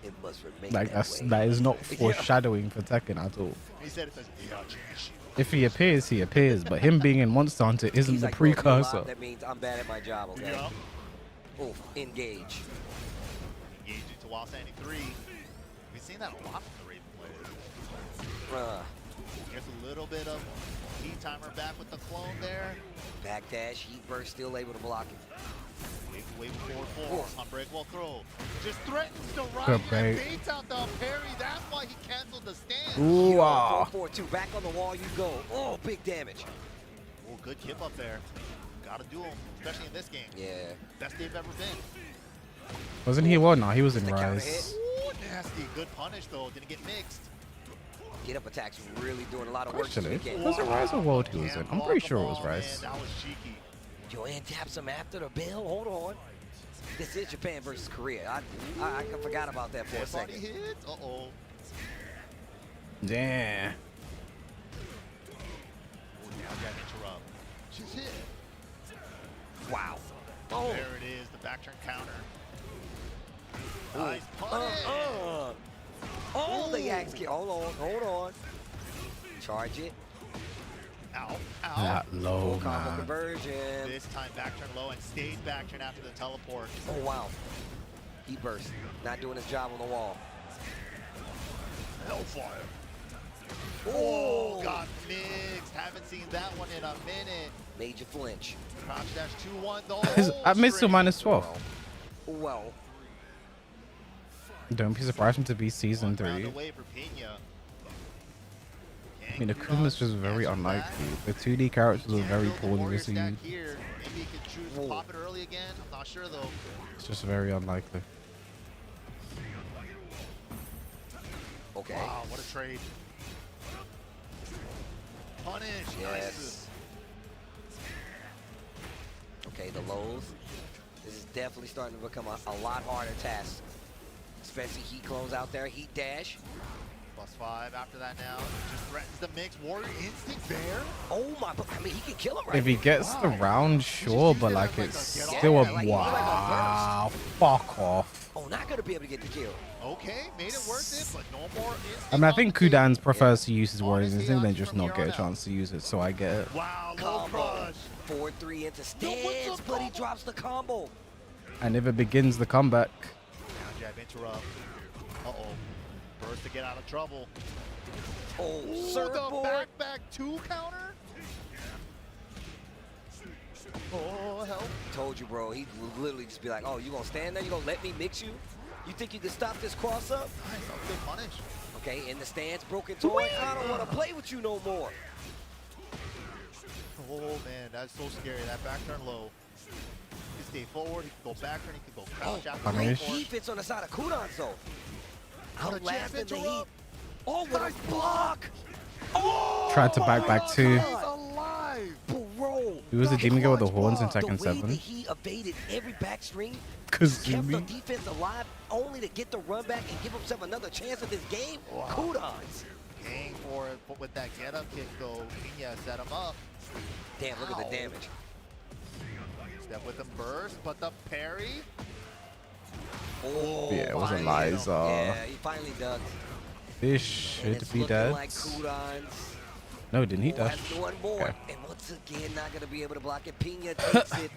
S9: It must remain
S1: Like
S9: that
S1: that
S9: way.
S1: is not foreshadowing for Tekken at all.
S2: He said it says, yeah, change.
S1: If he appears, he appears. But him being in Monster Hunter isn't
S9: He's
S1: the
S9: like, bro, if you're
S1: precursor.
S9: alive, that means I'm bad at my job, okay?
S2: Yeah.
S9: Oh, engage.
S2: Engage into while standing 3. We've seen that a lot from the Raven players. Gets a little bit of heat timer back with the clone there.
S9: Backdash, heat burst, still able to block it.
S2: Wave forward 4. Unbreakable throw. Just threatens to run
S1: Good
S2: and
S1: bait.
S2: baits out the parry. That's why he canceled the stand.
S1: Ooh, ah.
S9: 4-4-2, back on the wall you go. Oh, big damage.
S2: Oh, good kip up there. Gotta do them, especially in this game.
S9: Yeah.
S2: Best they've ever been.
S1: Wasn't he what? No, he was in
S9: The counter
S1: Rise.
S2: Ooh, nasty. Good punish, though. Didn't get mixed.
S9: Get up attacks really doing a lot of work this
S1: Actually,
S9: weekend.
S1: was it Rise or World he was in? I'm pretty sure it was
S2: Man,
S1: Rise.
S2: that was cheeky.
S9: Joanne taps him after the bell. Hold on. This is Japan versus Korea. I forgot about that for a
S2: Body
S9: second.
S2: hits. Uh-oh.
S1: Yeah.
S2: Now got interrupt. She's hit.
S9: Wow. Oh.
S2: There it is, the back turn counter. Nice punish.
S9: Oh, the axe kick. Hold on. Charge it.
S2: Ow, ow.
S1: That low,
S9: Combo
S1: man.
S9: conversion.
S2: This time back turn low and stays back turn after the teleport.
S9: Oh, wow. He burst. Not doing his job on the wall.
S2: Hellfire. Oh, got mixed. Haven't seen that one in a minute.
S9: Major flinch.
S2: Crouch dash 2-1 though.
S1: I missed to minus 12.
S9: Well.
S1: Don't be surprised him to be season 3.
S2: Away for Pnena.
S1: I mean, Akuma's just very unlikely. The 2D characters are very poorly received.
S2: Maybe he could choose to pop it early again. I'm not sure though.
S1: It's just very unlikely.
S9: Okay.
S2: Wow, what a trade. Punish.
S9: Yes. Okay, the lows. This is definitely starting to become a lot harder task. Especially heat clones out there, heat dash.
S2: +5 after that now. Just threatens the mix. Warrior instinct there.
S9: Oh my, I mean, he can kill him right
S1: If he gets the round, sure, but like it's still a wow. Fuck off.
S9: Oh, not gonna be able to get the kill.
S2: Okay, made it worth it, but no more instinct.
S1: I mean, I think Kudan prefers to use his warriors instinct than just not get a chance to use it, so I get it.
S2: Wow, low crush.
S9: 4-3 into stance, but he drops the combo.
S1: And if it begins the comeback,
S2: Down jab interrupt. Uh-oh. Burst to get out of trouble.
S9: Oh,
S2: Ooh,
S9: surfboard.
S2: the back 2 counter. Oh, help.
S9: Told you, bro. He'd literally just be like, oh, you gonna stand there? You gonna let me mix you? You think you can stop this cross up?
S2: Nice, good punish.
S9: Okay, in the stance, broken toy. I don't want to play with you no more.
S2: Oh, man, that's so scary. That back turn low. He can stay forward. He can go back turn. He can go crouch after
S1: punish.
S2: the
S9: He fits on the side of Kudan, though.
S2: What a jab
S9: Outlasting the heat.
S2: interrupt.
S9: Oh, what a block.
S1: tried to back 2.
S2: He's alive.
S9: Bro.
S1: Who was the demon guy with the horns in Tekken
S9: The way
S1: 7?
S9: that he evaded every backstream,
S1: Cause
S9: kept the defense alive, only to get the run back and give himself another chance at this game.
S2: Wow.
S9: Kudans.
S2: Paying for it, but with that get-up kick, though, Pnena set him up.
S9: Damn, look at
S2: Ow.
S9: the damage.
S2: Step with him burst, but the parry.
S9: Oh,
S1: Yeah, it was a
S2: finally,
S1: lies.
S9: yeah, he finally ducked.
S1: This
S9: And
S1: should
S9: it's
S1: be
S9: looking
S1: dead.
S9: like Kudans.
S1: No, didn't he
S9: has
S1: dash?
S9: one more.
S1: Okay.
S9: And once again, not going to be able to block it. Pnena takes it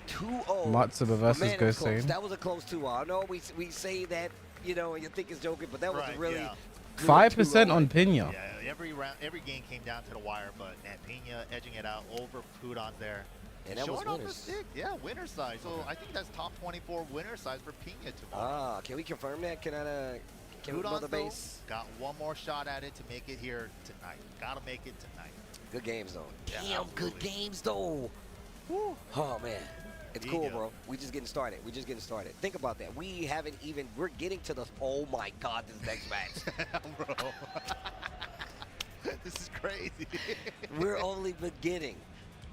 S9: 2-0.
S1: Matsuba versus
S9: Man, it was close.
S1: Goane.
S9: That was a close 2-0. I know we say that, you know, and you think it's joking, but that was
S2: Right,
S9: a really
S2: yeah.
S9: good
S1: 5%
S9: 2-0.
S1: on Pena.
S2: Yeah, every round, every game came down to the wire, but man, Pnena edging it out over Kudon there.
S9: And that was
S2: Showing off the
S9: winners.
S2: stick, yeah, winner side. So I think that's top 24 winner size for Pnena tomorrow.
S9: Ah, can we confirm that? Can we go
S2: Kudon
S9: the
S2: though,
S9: base?
S2: got one more shot at it to make it here tonight. Gotta make it tonight.
S9: Good games, though.
S2: Yeah,
S9: Damn, good
S2: absolutely.
S9: games, though.
S2: Woo.
S9: Oh, man. It's
S2: There
S9: cool,
S2: you go.
S9: bro. We just getting started. We're just getting started. Think about that. We haven't even, we're getting to the, oh my God, this next match.
S2: Bro. This is crazy.
S9: We're only beginning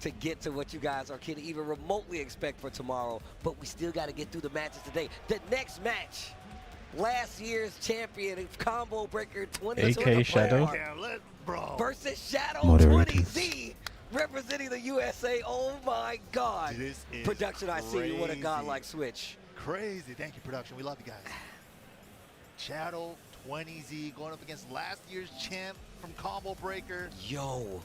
S9: to get to what you guys can even remotely expect for tomorrow, but we still got to get through the matches today. The next match, last year's champion, Combo Breaker 2020
S1: AK Shadow.
S2: Yeah, bro.
S9: versus Shadow
S1: Moderators.
S9: 20Z, representing the USA. Oh my God.
S2: This is
S9: Production, I see you. What a
S2: crazy.
S9: godlike switch.
S2: Crazy. Thank you, production. We love you guys. Shadow 20Z going up against last year's champ from Combo Breaker.
S9: Yo.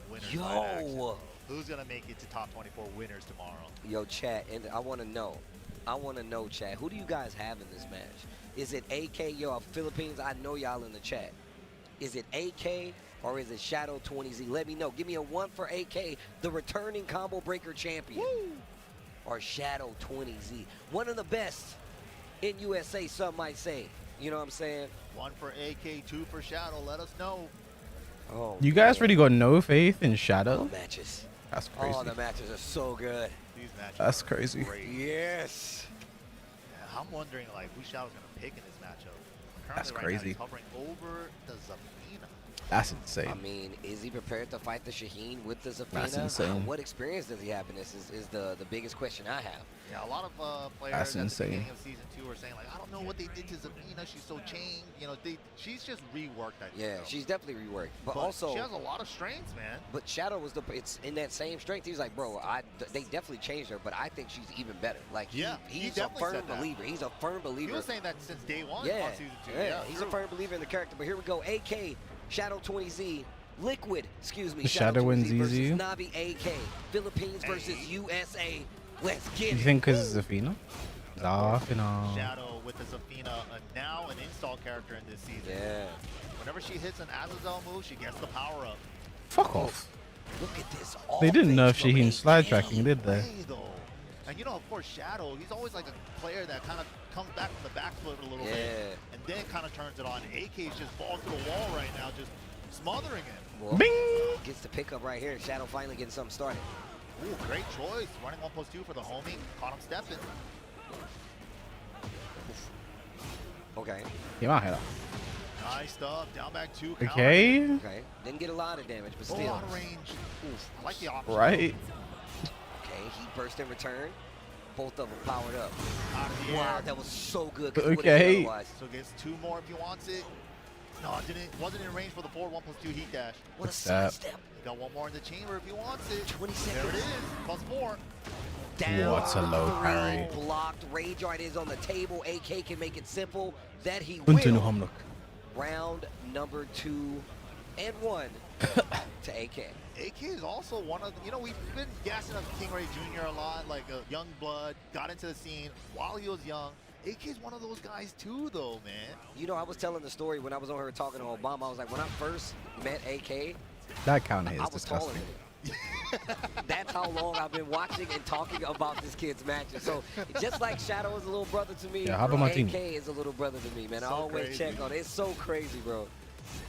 S2: Winner side action.
S9: Yo.
S2: Who's going to make it to top 24 winners tomorrow?
S9: Yo, chat, and I want to know, chat, who do you guys have in this match? Is it AK, yo, Philippines? I know y'all in the chat. Is it AK or is it Shadow 20Z? Let me know. Give me a 1 for AK, the returning Combo Breaker champion.
S2: Woo!
S9: Or Shadow 20Z. One of the best in USA, some might say. You know what I'm saying?
S2: 1 for AK, 2 for Shadow. Let us know.
S9: Oh,
S1: You guys
S9: man.
S1: really got no faith in Shadow?
S9: Matches.
S1: That's crazy.
S9: Oh, the matches are so good.
S2: These matches
S1: That's
S2: are
S1: crazy.
S2: great.
S9: Yes.
S2: Yeah, I'm wondering like who Shadow's gonna pick in this matchup. Currently,
S1: That's
S2: right
S1: crazy.
S2: Now, he's hovering over the Zafina.
S1: That's
S9: I
S1: insane.
S9: mean, is he prepared to fight the Shaheen with the
S1: That's
S9: Zafina?
S1: insane.
S9: What experience does he have in this is the biggest question I have.
S2: Yeah, a lot of players
S1: That's
S2: at the
S1: insane.
S2: beginning of season 2 are saying like, I don't know what they did to Zafina. She's so changed. You know, she's just reworked. I think,
S9: Yeah,
S2: though.
S9: she's definitely reworked. But
S2: But
S9: also,
S2: she has a lot of strengths, man.
S9: but Shadow was it's in that same strength. He's like, bro, they definitely changed her, but I think she's even better. Like,
S2: Yeah, he
S9: he's a
S2: definitely
S9: firm
S2: said that.
S9: believer. He's a firm believer.
S2: He was saying that since day one
S9: Yeah,
S2: on season 2.
S9: yeah, he's a firm believer in the character. But here we go, AK, Shadow 20Z, Liquid, excuse me,
S1: Shadow
S9: 20Z
S1: wins
S9: versus
S1: easy.
S9: Navi AK, Philippines versus USA. Let's get
S1: You
S9: it.
S1: think because it's Zafina? Zafina.
S2: Shadow with the Zafina, now an install character in this season.
S9: Yeah.
S2: Whenever she hits an Azazel move, she gets the power up.
S1: Fuck off.
S9: Look at this.
S1: They didn't nerf
S9: offense from
S1: Shaheen
S9: AK.
S1: slide tracking, did they?
S2: Hey, though. And you know, of course, Shadow, he's always like a player that kind of comes back from the back foot a little bit and then kind of turns it on. AK's just falls to the wall right now, just smothering him.
S9: Well,
S1: Bing!
S9: Gets the pickup right here. Shadow finally getting something started.
S2: Ooh, great choice. Running 1+2 for the homie. Caught him stepping.
S9: Okay.
S1: Get out here.
S2: Nice stuff. Down back 2.
S1: Okay.
S9: Okay. Didn't get a lot of damage, but
S2: A
S9: still.
S2: lot of range. Oof. I like the option.
S1: Right.
S9: Okay, he burst in return. Both of them powered up.
S2: Out of the
S9: Wow,
S2: air.
S9: that was so good. 'Cause it would've
S1: Okay.
S9: been otherwise.
S2: So gets 2 more if he wants it. No, it didn't. Wasn't in range for the forward 1+2 heat dash.
S9: What a
S1: What's that?
S9: sidestep.
S2: Got 1 more in the chamber if he wants it.
S9: 20
S2: There it
S9: seconds.
S2: is. +4.
S9: Down.
S1: What's a low
S9: 3,
S1: parry?
S9: blocked. Rage art is on the table. AK can make it simple. That he
S1: Continue
S9: will.
S1: Hamlock.
S9: Round number 2 and 1 to AK.
S2: AK is also one of the, you know, we've been gassing up King Ray Jr. a lot, like a young blood, got into the scene while he was young. AK is one of those guys too, though, man.
S9: You know, I was telling the story when I was on here talking to Obama. I was like, when I first met AK,
S1: That counter
S9: I
S1: is
S9: was taller
S1: disgusting.
S9: than him. That's how long I've been watching and talking about this kid's matches. So just like Shadow is a little brother to me,
S1: Yeah, how about my team?
S9: AK is a little brother to me, man. I
S2: So
S9: always
S2: crazy.
S9: check on it. It's so crazy, bro.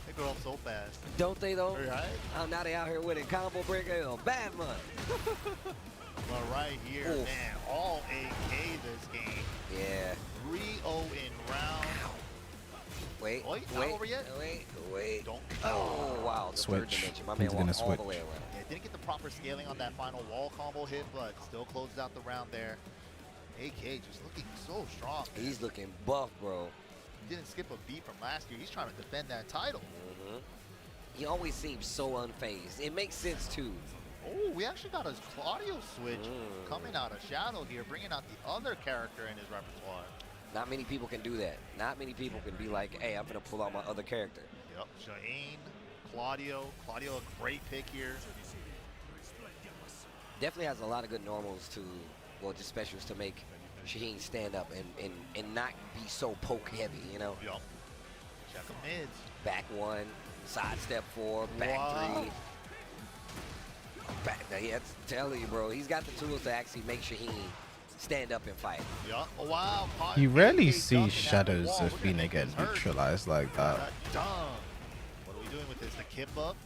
S2: They grow up so fast.
S9: Don't they though?
S2: Right?
S9: Oh, now they out here winning combo breaker. A bad month.
S2: But right here,
S9: Oof.
S2: man, all AK this game.
S9: Yeah.
S2: 3-0 in round.
S9: Wait,
S2: Oh, he's not over yet?
S9: wait.
S2: Don't.
S9: Oh, wow. The third
S1: Switch.
S9: dimension. My
S1: He's
S9: man
S1: gonna
S9: walked all
S1: switch.
S9: the way around.
S2: Yeah, didn't get the proper scaling on that final wall combo hit, but still closes out the round there. AK just looking so strong. Man.
S9: He's looking buff, bro.
S2: Didn't skip a beat from last year. He's trying to defend that title.
S9: He always seems so unfazed. It makes sense, too.
S2: Oh, we actually got a Claudio switch coming out of Shadow here, bringing out the other character in his repertoire.
S9: Not many people can do that. Not many people can be like, hey, I'm going to pull out my other character.
S2: Yep, Shane, Claudio. Claudio, a great pick here.
S9: Definitely has a lot of good normals to, well, just specials to make Shaheen stand up and not be so poke heavy, you know?
S2: Yep. Check the mids.
S9: Back 1, side step 4, back
S2: Wow.
S9: 3. Back, yeah, that's telling you, bro. He's got the tools to actually make Shaheen stand up and fight.
S2: Yep. Oh, wow.
S1: You rarely
S2: AK
S1: see
S2: dunking at the
S1: Shadows
S2: wall.
S1: of
S2: Look at
S1: Pnena
S2: him,
S1: get
S2: he's hurt.
S1: neutralized like that.
S2: Done. What are we doing with this? The kip up?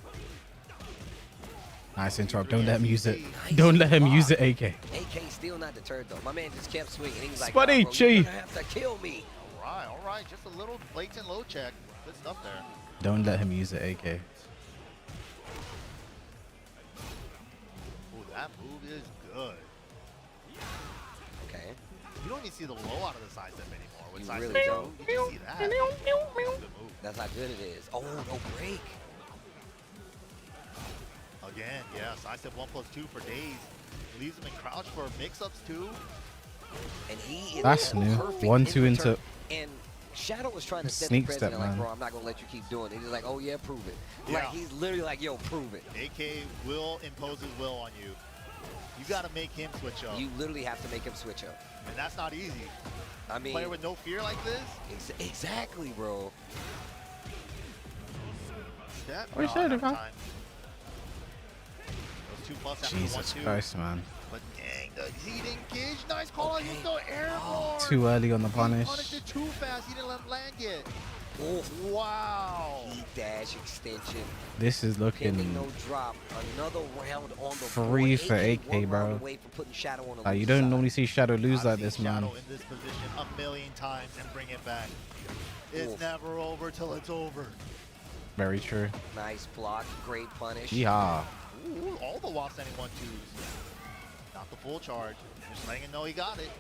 S1: Nice interrupt. Don't let him use it. Don't let him use it, AK.
S9: AK's still not deterred, though. My man just kept swinging. He was like,
S1: Spuddy
S9: nah, bro,
S1: Chi.
S9: you're gonna have to kill me.
S2: All right. Just a little blatant low check. Good stuff there.
S1: Don't let him use it, AK.
S2: Ooh, that move is good.
S9: Okay.
S2: You don't even see the low out of the side step anymore. With
S9: You
S2: side
S9: really
S2: step
S9: don't.
S2: two, you just see that. Good move.
S9: That's how good it is. Oh, no break.
S2: Again, yeah, side step 1+2 for days. Leaves him in crouch for mix-ups too.
S9: And he is
S1: That's new.
S9: perfect
S1: 1-2
S9: in
S1: into-
S9: return. And Shadow was trying to set the
S1: Sneak
S9: precedent,
S1: step,
S9: like,
S1: man.
S9: bro, I'm not going to let you keep doing it. He's like, oh, yeah, prove it.
S2: Yeah.
S9: Like, he's literally like, yo, prove it.
S2: AK will impose his will on you. You got to make him switch up.
S9: You literally have to make him switch up.
S2: And that's not easy.
S9: I mean,
S2: Player with no fear like this?
S9: exactly, bro.
S2: Step.
S1: What you saying,
S2: never
S1: man?
S2: time. Those 2 plus after
S1: Jesus
S2: 1-2.
S1: Christ, man.
S2: But dang, he didn't engage. Nice call. He's still airborne.
S1: Too early on the
S2: He
S1: punish.
S2: punished it too fast. He didn't let him land yet.
S9: Oh,
S2: Wow.
S9: heat dash extension.
S1: This is
S9: Pending
S1: looking
S9: no drop. Another round on the
S1: free
S9: board.
S1: for
S9: one
S1: AK,
S9: round
S1: bro.
S9: away from putting Shadow on the
S1: Like, you
S9: loose
S1: don't
S9: side.
S1: normally see Shadow lose
S2: I've
S1: like
S2: seen
S1: this, man.
S2: Shadow in this position a million times and bring it back. It's
S9: Oof.
S2: never over till it's over.
S1: Very true.
S9: Nice block. Great punish.
S1: Yeehaw.
S2: Ooh, all the while sending 1-2s. Not the full charge. Just letting him know he got it.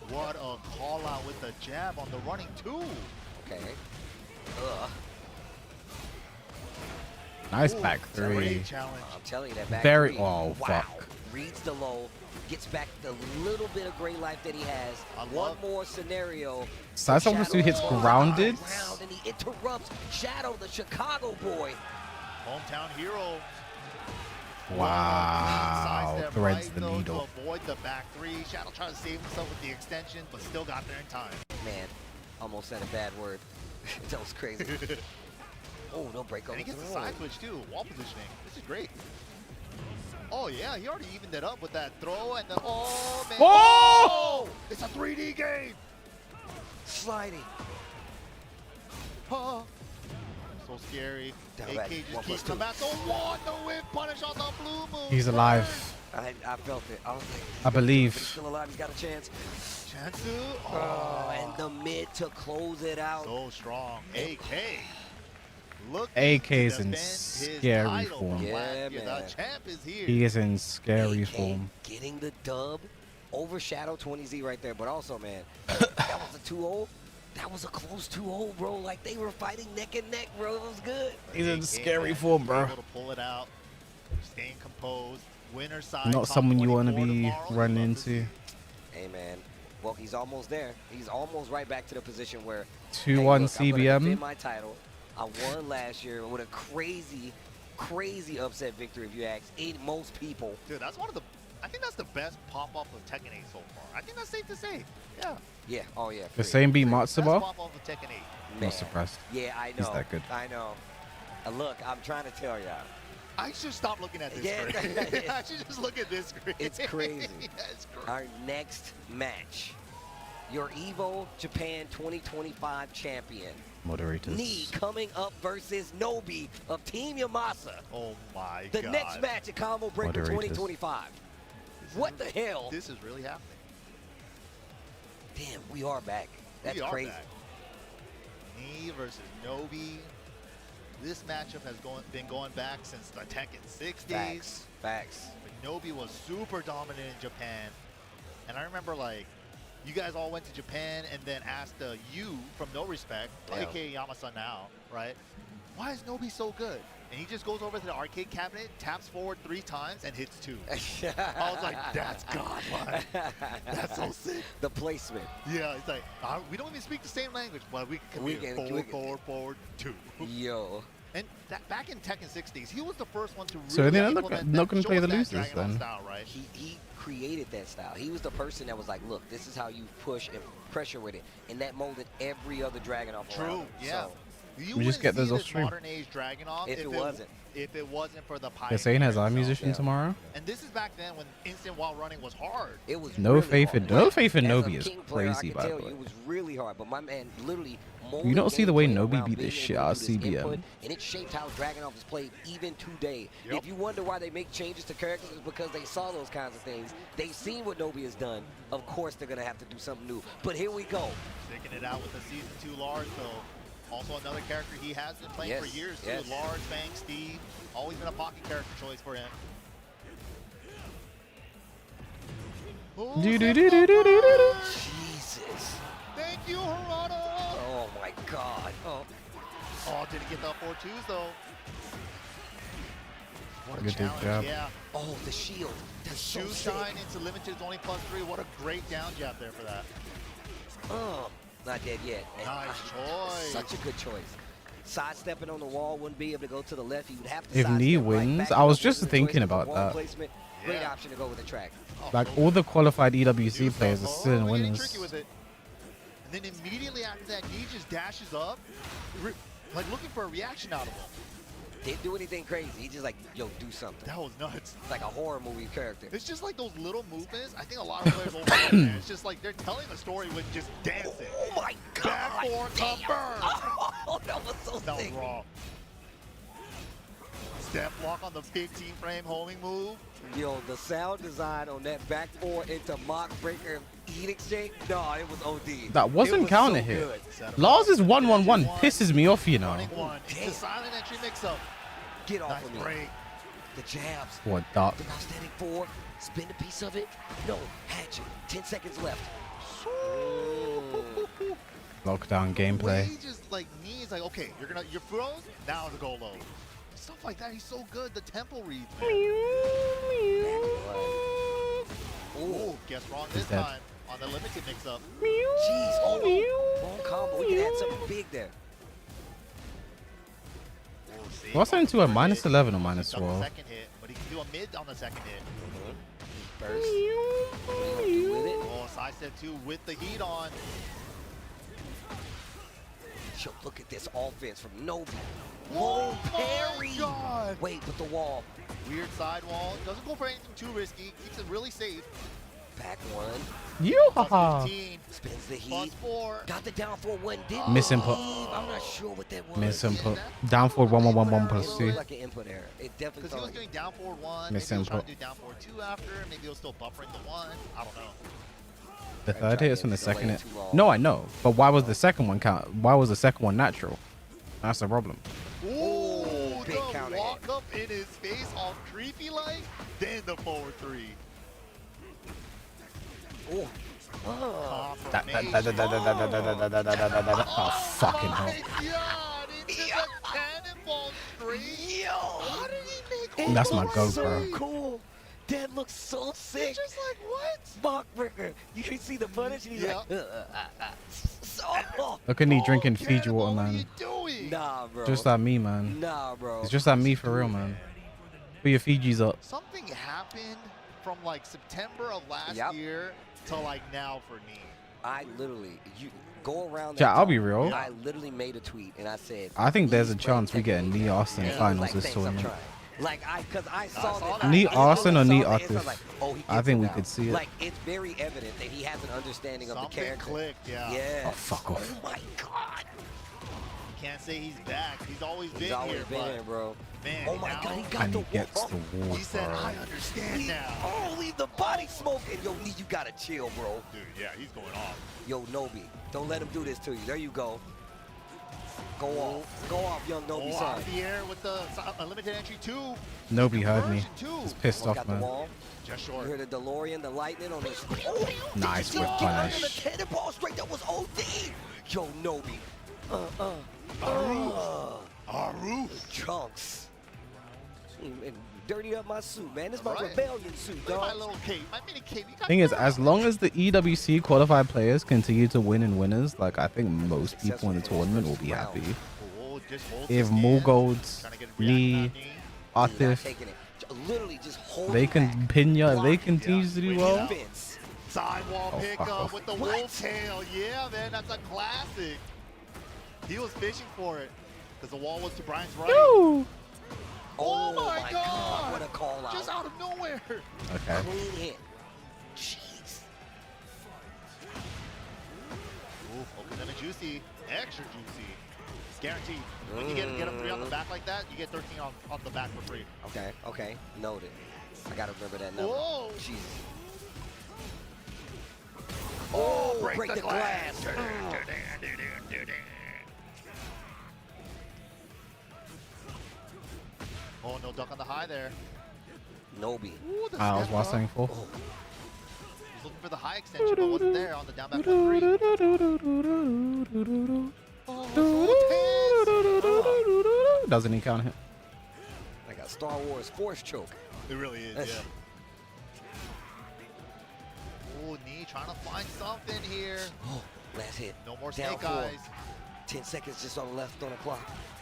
S2: What a call out with the jab on the running 2.
S9: Okay. Ugh.
S1: Nice
S2: Ooh,
S1: back three.
S2: great challenge.
S9: I'm telling you that back
S1: Very-
S9: three.
S1: oh,
S9: wow.
S1: fuck.
S9: Reads the low. Gets back the little bit of gray life that he has.
S2: I
S9: One
S2: love-
S9: more scenario.
S1: Side
S9: for
S1: almost two hits
S9: Shadow.
S1: grounded.
S9: Round, and he interrupts Shadow, the Chicago boy.
S2: Hometown hero.
S1: Wow.
S2: Sidestep
S1: Threads
S2: right,
S1: the
S2: though,
S1: needle.
S2: To avoid the back 3. Shadow trying to save himself with the extension, but still got there in time.
S9: Man, almost said a bad word. That was crazy. Oh, no break on
S2: And he
S9: the
S2: gets the
S9: throw.
S2: side switch too, wall positioning. This is great. Oh yeah, he already evened it up with that throw and the oh man.
S1: Oh!
S2: It's a 3D game.
S9: Sliding.
S2: Huh. So scary.
S9: Down back.
S2: AK just
S9: 1+2.
S2: keeps coming back. The one, the whip punish on the blue moon.
S1: He's alive.
S9: I felt it. I was like,
S1: I believe.
S9: but he's still alive. He's got a chance.
S2: Chansu.
S9: Oh, and the mid to close it out.
S2: So strong. AK. Look.
S1: AK's in scary form.
S9: Yeah,
S2: The
S9: man.
S2: champ is here.
S1: He is in scary
S9: AK
S1: form.
S9: getting the dub over Shadow 20Z right there. But also, man, that was a 2-0. That was a close 2-0, bro. Like, they were fighting neck and neck, bro. It was good.
S1: He's in
S2: AK,
S1: scary
S2: man,
S1: form, bro.
S2: Able to pull it out. Staying composed. Winner side.
S1: Not
S2: top
S1: someone you want to
S2: 24
S1: be
S2: tomorrow.
S1: running
S2: Love to
S1: into.
S2: see.
S9: Hey, man. Well, he's almost there. He's almost right back to the position where
S1: 2-1
S9: hey, look, I'm gonna
S1: CBM.
S9: defend my title. I won last year with a crazy, crazy upset victory, if you ask most people.
S2: Dude, that's one of the. I think that's the best pop off of Tekken 8 so far. I think that's safe to say. Yeah.
S9: Yeah. Oh, yeah.
S1: The
S9: free.
S1: same beat
S2: Best
S1: Matsuba?
S2: pop off of Tekken 8.
S1: I'm
S9: Man.
S1: not surprised.
S9: Yeah, I know.
S1: He's that good.
S9: I know. Look, I'm trying to tell y'all.
S2: I should stop looking at this
S9: Yeah,
S2: screen. I should just look at this screen.
S9: It's crazy.
S2: Yeah, it's crazy.
S9: Our next match, your EVO Japan 2025 champion,
S1: Moderators.
S9: Knee coming up versus Nobi of Team Yamasa.
S2: Oh my
S9: The
S2: god.
S9: next match at Combo Breaker
S1: Moderators.
S9: 2025. What the hell?
S2: This is really happening.
S9: Damn, we are back. That's
S2: We are
S9: crazy.
S2: back. Knee versus Nobi. This matchup has been going back since the Tekken 60s.
S9: Facts. Facts.
S2: But Nobi was super dominant in Japan. And I remember, like, you guys all went to Japan and then asked you from No Respect,
S9: Yeah.
S2: aka Yamasa now, right? Why is Nobi so good? And he just goes over to the arcade cabinet, taps forward 3 times, and hits 2. I was like, that's godlike. That's so sick.
S9: The placement.
S2: Yeah, it's like, we don't even speak the same language, but we can
S9: We
S2: commit
S9: can-
S2: forward,
S9: we can-
S2: forward, forward, 2.
S9: Yo.
S2: And that, back in Tekken 60s, he was the first one to really
S1: So they're
S2: implement
S1: not
S2: that,
S1: gonna
S2: show
S1: play
S2: us
S1: the
S2: that
S1: losers
S2: Dragon Ball
S1: then.
S2: style, right?
S9: He created that style. He was the person that was like, look, this is how you push and pressure with it. And that molded every other Dragon off around
S2: True,
S9: him.
S2: yeah.
S9: So,
S2: You
S1: We just
S2: wouldn't
S1: get those
S2: see
S1: off
S2: this
S1: stream.
S2: modern age Dragunov
S9: If it wasn't.
S2: If it wasn't for the Pioneer.
S1: They're saying has
S2: itself.
S1: Eyemusician
S9: Yeah.
S1: tomorrow.
S2: And this is back then when instant while running was hard.
S9: it was
S1: No
S9: really
S1: faith in-
S9: hard.
S1: no faith in
S9: As a
S1: Nobi is
S9: King player,
S1: crazy,
S9: I can
S1: by the
S9: tell
S1: way.
S9: you, it was really hard, but my man literally
S1: You don't see the way
S9: gameplay
S1: Nobi
S9: around
S1: beat the
S9: being
S1: shit
S9: able
S1: out
S9: to
S1: of
S9: do this
S1: CBM.
S9: input, and it shaped how Dragunov is played even today.
S2: Yep.
S9: If you wonder why they make changes to characters, it's because they saw those kinds of things. They've seen what Nobi has done. Of course they're going to have to do something new. But here we go.
S2: Sticking it out with the Season 2 Lars, though. Also another character he has been playing for
S9: Yes,
S2: years, too.
S9: yes.
S2: Lars, Fang, Steve. Always been a pocket character choice for him. Oh,
S1: Do-do-do-do-do-do-do.
S9: Jesus.
S2: Thank you, Harada.
S9: Oh, my God. Oh.
S2: Oh, didn't get the 4-2s, though. What a
S1: Good
S2: challenge,
S1: job.
S2: yeah.
S9: Oh, the shield. That's so
S2: Shoe
S9: sick.
S2: shine into limited is only +3. What a great down jab there for that.
S9: Not dead yet.
S2: Nice choice.
S9: Such a good choice. Sidestepping on the wall, wouldn't be able to go to the left. He would have to
S1: If Knee
S9: sidestep right
S1: wins,
S9: back.
S1: I was
S9: That
S1: just
S9: wasn't a
S1: thinking
S9: choice,
S1: about
S9: wall
S1: that.
S9: Placement, great
S2: Yeah.
S9: option to go with the track.
S1: Like all the qualified EWC
S2: Do
S1: players are
S2: stuff.
S1: still in
S2: We're getting
S1: winners.
S2: tricky with it. And then immediately after that, he just dashes up, like looking for a reaction out of him.
S9: Didn't do anything crazy. He just like, yo, do something.
S2: That was nuts.
S9: It's like a horror movie character.
S2: It's just like those little movements. I think a lot of players overlook that. It's just like they're telling a story with just dancing.
S9: Oh my God!
S2: Back four,
S9: Damn.
S2: confirmed.
S9: that was so
S2: That was
S9: sick.
S2: raw. Step block on the big team frame homing move.
S9: Yo, the sound design on that back four into mock breaker heat exchange. No, it was OD.
S1: That wasn't
S9: It was
S1: counter
S9: so
S1: hit.
S9: good.
S1: Lars' 1-1-1 pisses me off, you know.
S2: Running one. It's the silent entry mix-up.
S9: Get off
S2: Nice
S9: of me.
S2: break.
S9: The jabs.
S1: What dark?
S9: The prosthetic four. Spin a piece of it. No, hatchet. 10 seconds left.
S1: Lockdown gameplay.
S2: He just like knees like, okay, you're froze, now to go low. Stuff like that, he's so good. The tempo reads, man. Oh, guess wrong this
S1: dead.
S2: time on the limited mix-up.
S9: Jeez, oh no. Wrong combo. We can add something big there.
S1: What's into a -11 or
S2: He's done the
S1: -12?
S2: second hit, but he can do a mid on the second hit.
S9: First. What are you gonna do with it?
S2: Oh, side step 2 with the heat on.
S9: Yo, look at this offense from Novi.
S2: Oh
S9: Whoa, parry!
S2: my God.
S9: Wait, with the wall.
S2: Weird sidewall. Doesn't go for anything too risky. Keeps it really safe.
S9: Back one.
S1: Yoo-ha-ha.
S2: 15.
S9: Spins the
S2: Plus
S9: heat.
S2: 4.
S9: Got the down for one. Didn't
S1: Misinput.
S9: believe. I'm not sure what that was.
S1: Misinput. Down forward 1-1-1-1
S9: It
S1: plus
S9: looked
S1: 2.
S9: like an input error. It definitely
S2: Because he
S9: felt
S2: was
S9: like
S2: doing down forward 1. Maybe he was trying
S1: Misinput.
S2: to do down forward 2 after. Maybe he was still buffering the 1. I don't know.
S1: The third hit is from the
S9: Delayed
S1: second hit.
S9: too long.
S1: No, I know. But why was the second one count? Why was the second one natural? That's the problem.
S2: Ooh,
S9: big
S2: the
S9: counter
S2: walk up in his face all creepy like. Then the forward 3.
S9: Oh. Oh.
S1: Oh, fucking hell.
S2: My God, into the cannonball straight.
S9: Yo.
S2: How did he make
S1: That's
S2: all
S1: my
S2: that
S1: goat,
S9: so
S1: bro.
S2: space?
S9: cool. That looks so sick.
S2: Just like what?
S9: Mock breaker. You can see the punish and he's
S2: Yeah.
S9: like, so.
S1: Look at me drinking
S2: Oh,
S1: Fiji water,
S2: Cannonball, what are
S1: man.
S2: you doing?
S9: Nah, bro.
S1: Just like me, man.
S9: Nah, bro.
S1: It's just like me for real, man. Put your Fijis up.
S2: Something happened from like September of last
S9: Yep.
S2: year to like now for me.
S9: I literally, you go around.
S1: Yeah,
S9: that
S1: I'll be
S9: time,
S1: real.
S9: I literally made a tweet and I said,
S1: I think there's a
S9: "Please
S1: chance we
S9: bring
S1: get a
S9: Tekken
S1: knee
S9: back."
S1: Austin
S9: And he was
S1: finals
S9: like,
S1: this
S9: "Thanks, I'm
S1: tournament.
S9: trying." Like because I saw
S2: saw
S9: that.
S2: that.
S1: Knee
S9: I
S1: Austin or
S9: saw
S1: knee
S9: that, and so I was
S1: Atif?
S9: like, oh, he
S1: I
S9: gets
S1: think
S9: it
S1: we
S9: now.
S1: could see it.
S9: Like it's very evident that he has an understanding of the
S2: Something
S9: character.
S2: clicked, yeah.
S9: Yeah.
S1: Oh, fuck off.
S9: Oh my God.
S2: Can't say he's back. He's always been
S9: He's always
S2: here,
S9: been
S2: but
S9: here, bro.
S2: man,
S9: Oh my
S2: now
S9: God, he got
S1: And
S9: the
S1: he gets
S9: wall.
S1: the wall,
S2: he said,
S1: bro.
S2: I understand now.
S9: Oh, leave the body smoke. And yo, Lee, you gotta chill, bro.
S2: Dude, yeah, he's going off.
S9: Yo, Nobi, don't let him do this to you. There you go. Go off, young Nobi
S2: Oh,
S9: son.
S2: out of the air with the limited entry 2.
S1: Nobody heard me.
S2: Conversion 2.
S1: He's pissed
S9: Oh,
S1: off,
S9: got the
S1: man.
S9: wall.
S2: Just
S9: You
S2: short.
S9: heard the DeLorean, the lightning on this. Oh,
S1: Nice
S9: did you
S1: whip
S9: get under
S1: punish.
S9: the cannonball straight? That was OD. Yo, Nobi.
S2: Aru.
S9: Trunks. And dirty up my suit, man. This is my
S2: Right.
S9: rebellion suit,
S2: Look at my
S9: dog.
S2: little cape. My mini cape. You got
S1: Thing is,
S2: that.
S1: as long as the EWC qualified players continue to win in winners, like I think most people in the tournament will be happy.
S2: Oh, just hold
S1: If
S2: the stand.
S1: Mulgold's
S2: Trying to get a reaction
S1: knee,
S2: on knee.
S9: Not
S1: Atif,
S9: taking it. Literally just hold
S1: they
S9: it
S1: can
S9: back.
S1: pin ya,
S9: Block
S1: they
S9: it.
S1: continue to do well.
S9: Defense.
S2: Sidewall
S1: Oh,
S2: pick
S1: fuck
S2: up
S1: off.
S2: with the
S9: What?
S2: wolf tail. Yeah, man, that's a classic. He was fishing for it because the wall was to Brian's right.
S1: Woo!
S2: Oh my
S9: God.
S2: God.
S9: What a call out.
S2: Just out of nowhere.
S1: Okay.
S9: Clean hit. Jeez.
S2: Ooh, open and a juicy. Extra juicy. It's guaranteed. When you get a 3 on the back like that, you get 13 on the back for free.
S9: Okay. Noted. I gotta remember that number.
S2: Whoa.
S9: Jesus.
S2: Oh,
S9: break the glass.
S2: Oh, no duck on the high there.
S9: Nobi.
S2: Ooh, the
S1: I was
S2: step up.
S1: watching for.
S2: He's looking for the high extension, but wasn't there on the down back 1-3. Oh, so tense.
S1: Doesn't he count hit?
S9: Like a Star Wars force choke.
S2: It really is,
S9: That's-
S2: yeah. Oh, knee trying to find something here.
S9: Oh, last hit.
S2: No more
S9: Down
S2: snake
S9: 4.
S2: eyes.
S9: 10 seconds just on the left on the clock.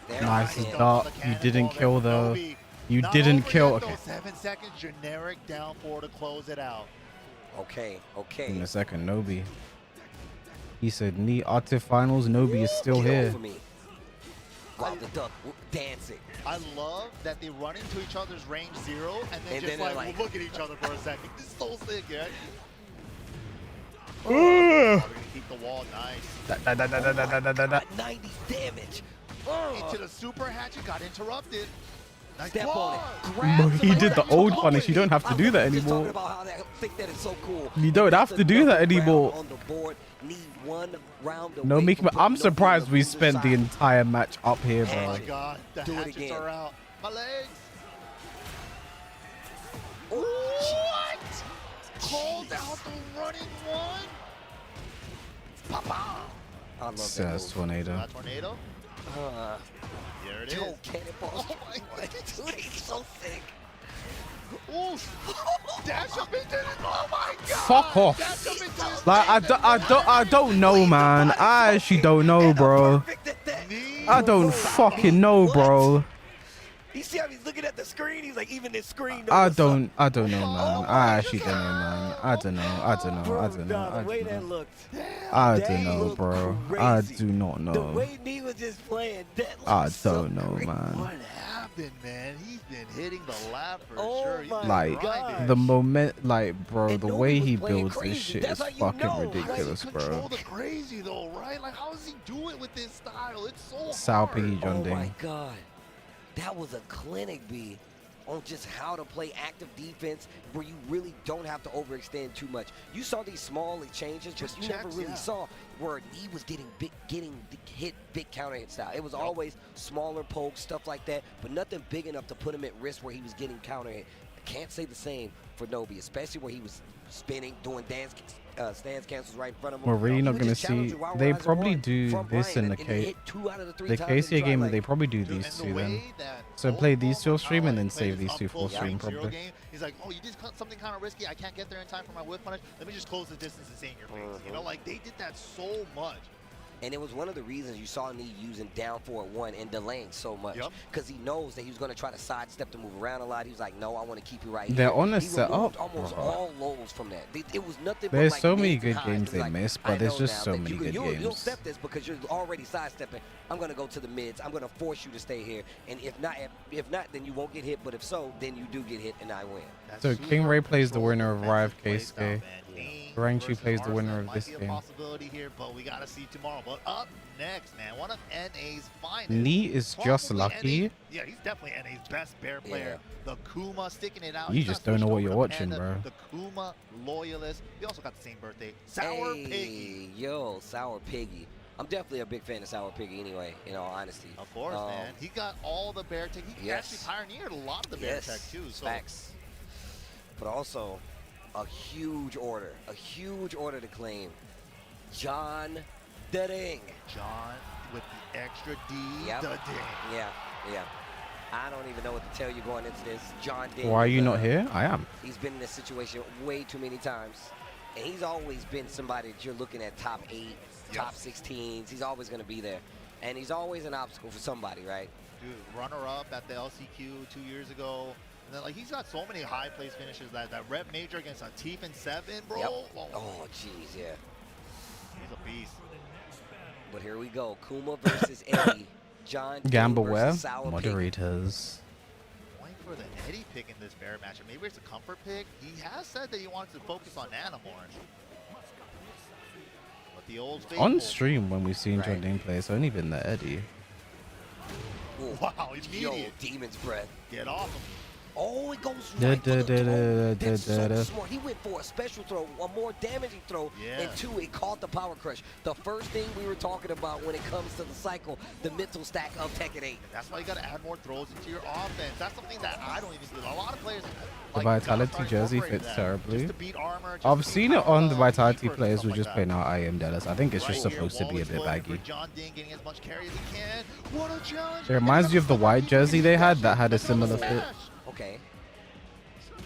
S9: There
S1: Nice
S9: it is.
S1: dart. You didn't kill the. You didn't kill. Okay.
S2: 7 seconds generic down 4 to close it out.
S9: Okay.
S1: In a second, Nobi. He said, knee Atif finals. Nobi is still
S9: Get
S1: here.
S9: over me. Wow, the duck dancing.
S2: I love that they run into each other's range 0 and then
S9: And
S2: just
S9: then they're
S2: like,
S9: like-
S2: look at each other for a second. This is so sick, yeah.
S1: Ugh.
S2: We're gonna keep the wall nice.
S1: Da, da, da, da, da, da, da, da, da.
S9: 90 damage.
S2: Into the super hatchet, got interrupted. Nice
S9: Step
S2: block.
S9: on it. Grab
S1: He did the
S9: somebody.
S1: old punish. You don't have to do that
S9: Just talking
S1: anymore.
S9: about how I think that is so cool.
S1: You don't have to do that
S9: Another round
S1: anymore.
S9: on the board. Need one round
S1: No,
S9: away
S1: Mickey,
S9: from
S1: I'm
S9: putting
S1: surprised
S9: Nobu
S1: we
S9: on the
S1: spent the
S9: side.
S1: entire match up here,
S2: Oh
S1: bro.
S2: my god, the
S9: Do it
S2: hatchets
S9: again.
S2: are out. My legs.
S9: What?
S2: Called out the running one. Papa.
S9: I love that
S1: Says
S9: move.
S1: tornado.
S2: Tornado. There it is.
S9: Yo, cannonballs.
S2: Oh my God.
S9: Dude, he's so sick.
S2: Oof. Dash up into it. Oh my god.
S1: Fuck off.
S2: Dash up into his
S1: Like I don't know, man. I actually don't know, bro. I don't fucking know, bro.
S9: You see how he's looking at the screen? He's like, even this screen.
S1: I don't know, man. I actually don't know, man. I don't know.
S9: The way that looked.
S1: I don't know, bro. I do not
S9: The
S1: know.
S9: way he was just playing, that
S1: I
S9: looked so
S1: don't know,
S9: great.
S1: man.
S2: What happened, man? He's been hitting the lap for
S9: Oh
S2: sure. He's
S9: my
S2: been
S1: Like
S2: grinding.
S1: the moment, like, bro,
S9: And
S1: the
S9: Nobu
S1: way
S9: was
S1: he
S9: playing
S1: builds this
S9: crazy.
S1: shit
S9: That's
S1: is
S9: how you
S1: fucking
S9: know.
S1: ridiculous,
S2: Control
S1: bro.
S2: the crazy though, right? Like, how does he do it with this style? It's so
S1: Sao
S2: hard.
S1: Piggy John
S9: Oh my
S1: Ding.
S9: God. That was a clinic, B, on just how to play active defense where you really don't have to overextend too much. You saw these small changes,
S2: Just
S9: but you never
S2: checks,
S9: really
S2: yeah.
S9: saw where he was getting hit big counter hit style. It was always smaller pokes, stuff like that, but nothing big enough to put him at risk where he was getting counter hit. I can't say the same for Nobi, especially where he was spinning, doing stance cancels right in front of him.
S1: We're really
S9: He
S1: not
S9: would
S1: gonna
S9: just challenge
S1: see.
S9: you while
S1: They
S9: rising
S1: probably
S9: one
S1: do
S9: from
S1: this
S9: Brian,
S1: in the
S9: and he hit 2 out of the 3
S1: the
S9: times that he
S1: KCA
S9: tried,
S1: game.
S9: like,
S1: They probably do
S2: Dude,
S1: these
S2: and
S1: two
S2: the
S1: then.
S2: way that
S1: So play these
S2: Old
S1: two stream and then
S2: plays
S1: save these
S2: up
S1: two
S2: close
S1: full stream
S2: 3-0
S1: probably.
S2: game, he's like, oh, you did something kind of risky. I can't get there in time for my whip punish. Let me just close the distance and say in your face. You know, like they did that so much.
S9: And it was one of the reasons you saw me using down forward 1 and delaying so much.
S2: Yup.
S9: Because he knows that he was going to try to sidestep to move around a lot. He was like, no, I want to keep you right here.
S1: They're on a
S9: He
S1: setup,
S9: removed almost
S1: bro.
S9: all lows from that. It was nothing but
S1: There's
S9: like
S1: so many
S9: mids and
S1: good
S9: highs.
S1: games
S9: It's
S1: they
S9: like,
S1: miss,
S9: I
S1: but there's
S9: know
S1: just
S9: now
S1: so
S9: that
S1: many
S9: you
S1: good
S9: You'll
S1: games.
S9: step this because you're already sidestepping. I'm going to go to the mids. I'm going to force you to stay here. And if not, then you won't get hit. But if so, then you do get hit and I win.
S2: That
S1: So
S2: super
S1: King Ray plays the
S2: control
S1: winner of Rive
S2: defensive play style,
S1: KSK.
S2: man. King
S1: Rangchu
S2: versus
S1: plays the
S2: Arslan
S1: winner of
S2: might
S1: this
S2: be a
S1: game.
S2: possibility here, but we gotta see tomorrow. But up next, man, one of NA's finest.
S1: Nee is just
S2: Probably
S1: lucky.
S2: NA yeah, he's definitely NA's best bear player. The Kuma sticking it out.
S1: You
S2: He's
S1: just
S2: not
S1: don't know
S2: switched
S1: what you're
S2: over to
S1: watching,
S2: Pnena,
S1: bro.
S2: The Kuma loyalist. We also got the same birthday. Sour
S9: Hey,
S2: Piggy.
S9: yo, Sour Piggy. I'm definitely a big fan of Sour Piggy anyway, in all honesty.
S2: Of course, man. He got all the bear tech. He
S9: yes.
S2: actually pioneered a lot of the bear tech too. So
S9: Facts. But also, a huge order to claim. John the Ding.
S2: John with the extra D.
S9: Yep.
S2: The Ding.
S9: Yeah. I don't even know what to tell you going into this. John Ding.
S1: Why are you
S9: is,
S1: not here? I am.
S9: He's been in this situation way too many times. And he's always been somebody that you're looking at top 8, top 16s. He's always going to be there. And he's always an obstacle for somebody, right?
S2: Dude, runner-up at the LCQ 2 years ago. And then, like, he's got so many high-place finishes. That rep major against a Teef in 7, bro.
S9: Yep.
S2: Oh,
S9: Oh, jeez, yeah.
S2: he's a beast.
S9: But here we go. Kuma versus Eddie. John Ding
S1: Gamble
S9: versus
S1: where?
S9: Sour Piggy.
S1: Moderators.
S2: Going for the Eddie pick in this bear matchup. Maybe it's a comfort pick. He has said that he wants to focus on Nanamorn. But the old faithful.
S1: On stream when we've seen John
S9: Right.
S1: Ding play, it's only been the Eddie.
S9: Ooh.
S2: Wow,
S9: Yo,
S2: immediate.
S9: Demon's Breath.
S2: Get off him.
S9: Oh, it goes
S1: Da,
S9: right
S1: da,
S9: for the
S1: da,
S9: throw.
S1: da,
S9: That's
S1: da,
S9: so
S1: da.
S9: smart. He went for a special throw, a more damaging throw,
S2: Yeah.
S9: and 2, it caught the power crush. The first thing we were talking about when it comes to the cycle, the mental stack of Tekken 8.
S2: That's why you got to add more throws into your offense. That's something that I don't even do. A lot of players.
S1: The
S2: like,
S1: Vitality
S2: start
S1: jersey
S2: incorporating
S1: fits
S2: that.
S1: terribly.
S2: Just to beat armor, just
S1: I've
S2: to
S1: seen
S2: beat
S1: it on the
S2: power,
S1: Vitality
S2: keepers,
S1: players
S2: stuff
S1: who just
S2: like
S1: play
S2: that.
S1: now I am Dallas. I think it's just
S2: Right here,
S1: supposed to be a bit
S2: wall exploding for
S1: baggy.
S2: John Ding getting as much carry as he can. What a challenge.
S1: It reminds you of the white jersey they had that had a similar fit.
S9: Okay.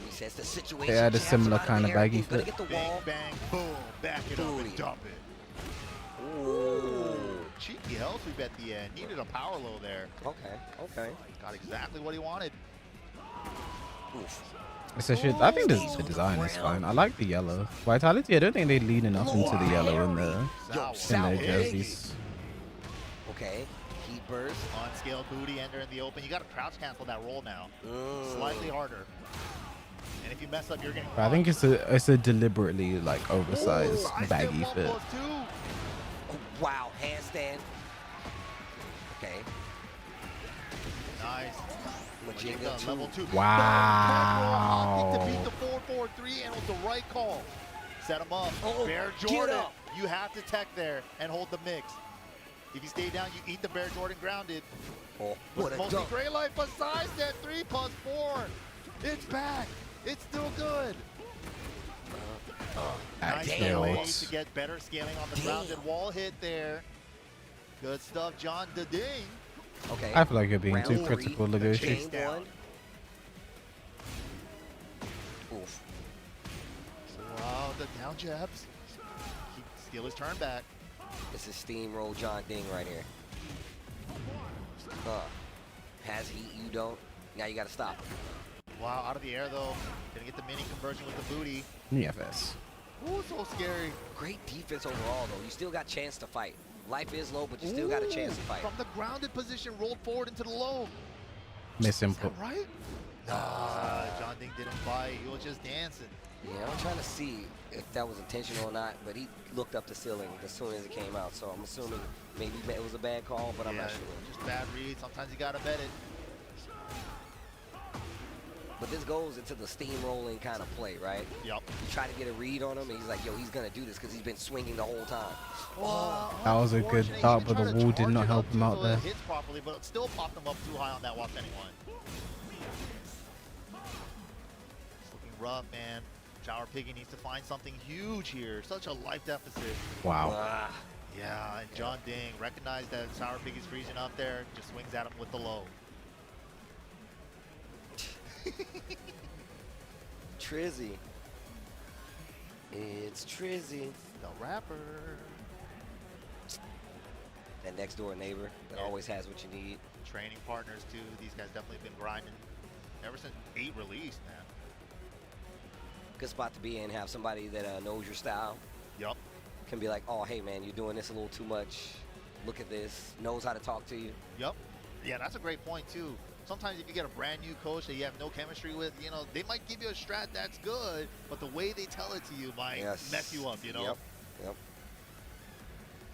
S9: He says the situation.
S1: They had a
S9: jabs
S1: similar
S9: him out of
S1: kind
S9: the
S1: of
S9: air.
S1: baggy
S9: He's gonna
S1: fit.
S9: get the wall.
S2: Bang, bang, boom. Back it up
S9: Booty.
S2: and dump it.
S9: Ooh.
S2: Cheeky hell sweep at the end. Needed a power low there.
S9: Okay.
S2: Got exactly what he wanted.
S9: Oof.
S1: It's a shit. I think the design is fine. I like the yellow. Vitality, I don't think they lean enough into the yellow in their jerseys.
S9: Okay. Heat burst.
S2: Unscaled booty ender in the open. You got to crouch cancel that roll now. Slightly harder. And if you mess up, you're getting.
S1: But I think it's a deliberately like oversized baggy fit.
S9: Oh, wow. Handstand. Okay.
S2: Nice.
S9: Machine gun
S2: Level 2.
S1: Wow.
S2: To beat the 4-4-3 and with the right call. Set him up.
S9: Oh,
S2: Bear
S9: get
S2: Jordan.
S9: up.
S2: You have to tech there and hold the mix. If you stay down, you eat the Bear Jordan grounded.
S9: Oh, what a
S2: Mostly
S9: dunk.
S2: great life, but size that 3+4. It's back. It's still good. Nice way to get better scaling on the grounded wall hit there. Good stuff, John Ding.
S9: Okay.
S1: I feel like you're being
S9: Round
S1: too
S9: 3,
S1: critical,
S9: the
S1: Lydia.
S9: chain one. Oof.
S2: Wow, the down jabs. Steal his turn back.
S9: This is steamroll John Ding right here. Has heat, you don't. Now you gotta stop.
S2: Wow, out of the air though. Gonna get the mini conversion with the booty.
S1: EFS.
S2: Ooh, so scary.
S9: Great defense overall though. You still got chance to fight. Life is low, but you still got a chance to fight.
S2: From the grounded position, rolled forward into the low.
S1: Miss
S2: Is
S1: input.
S2: that right? Nah, John Ding didn't fight. He was just dancing.
S9: Yeah, I'm trying to see if that was intentional or not, but he looked up the ceiling as soon as it came out, so I'm assuming maybe it was a bad call, but I'm not sure.
S2: Just bad read. Sometimes you gotta bet it.
S9: But this goes into the steamrolling kind of play, right?
S2: Yep.
S9: You try to get a read on him, and he's like, yo, he's going to do this because he's been swinging the whole time.
S1: That was a good thought, but the wall did not help him out there.
S2: It hits properly, but it still popped him up too high on that watch anyone. It's looking rough, man. Shower Piggy needs to find something huge here. Such a life deficit.
S1: Wow.
S2: Yeah, and John Ding recognized that Sour Piggy's freezing up there, just swings at him with the low.
S9: Trizzy. It's Trizzy.
S2: The rapper.
S9: That next door neighbor that always has what you need.
S2: Training partners too. These guys definitely been grinding ever since 8 released, man.
S9: Good spot to be in. Have somebody that knows your style.
S2: Yup.
S9: Can be like, oh, hey, man, you're doing this a little too much. Look at this. Knows how to talk to you.
S2: Yup. Yeah, that's a great point too. Sometimes if you get a brand new coach that you have no chemistry with, you know, they might give you a strat that's good, but the way they tell it to you might mess you up, you know?
S9: Yep.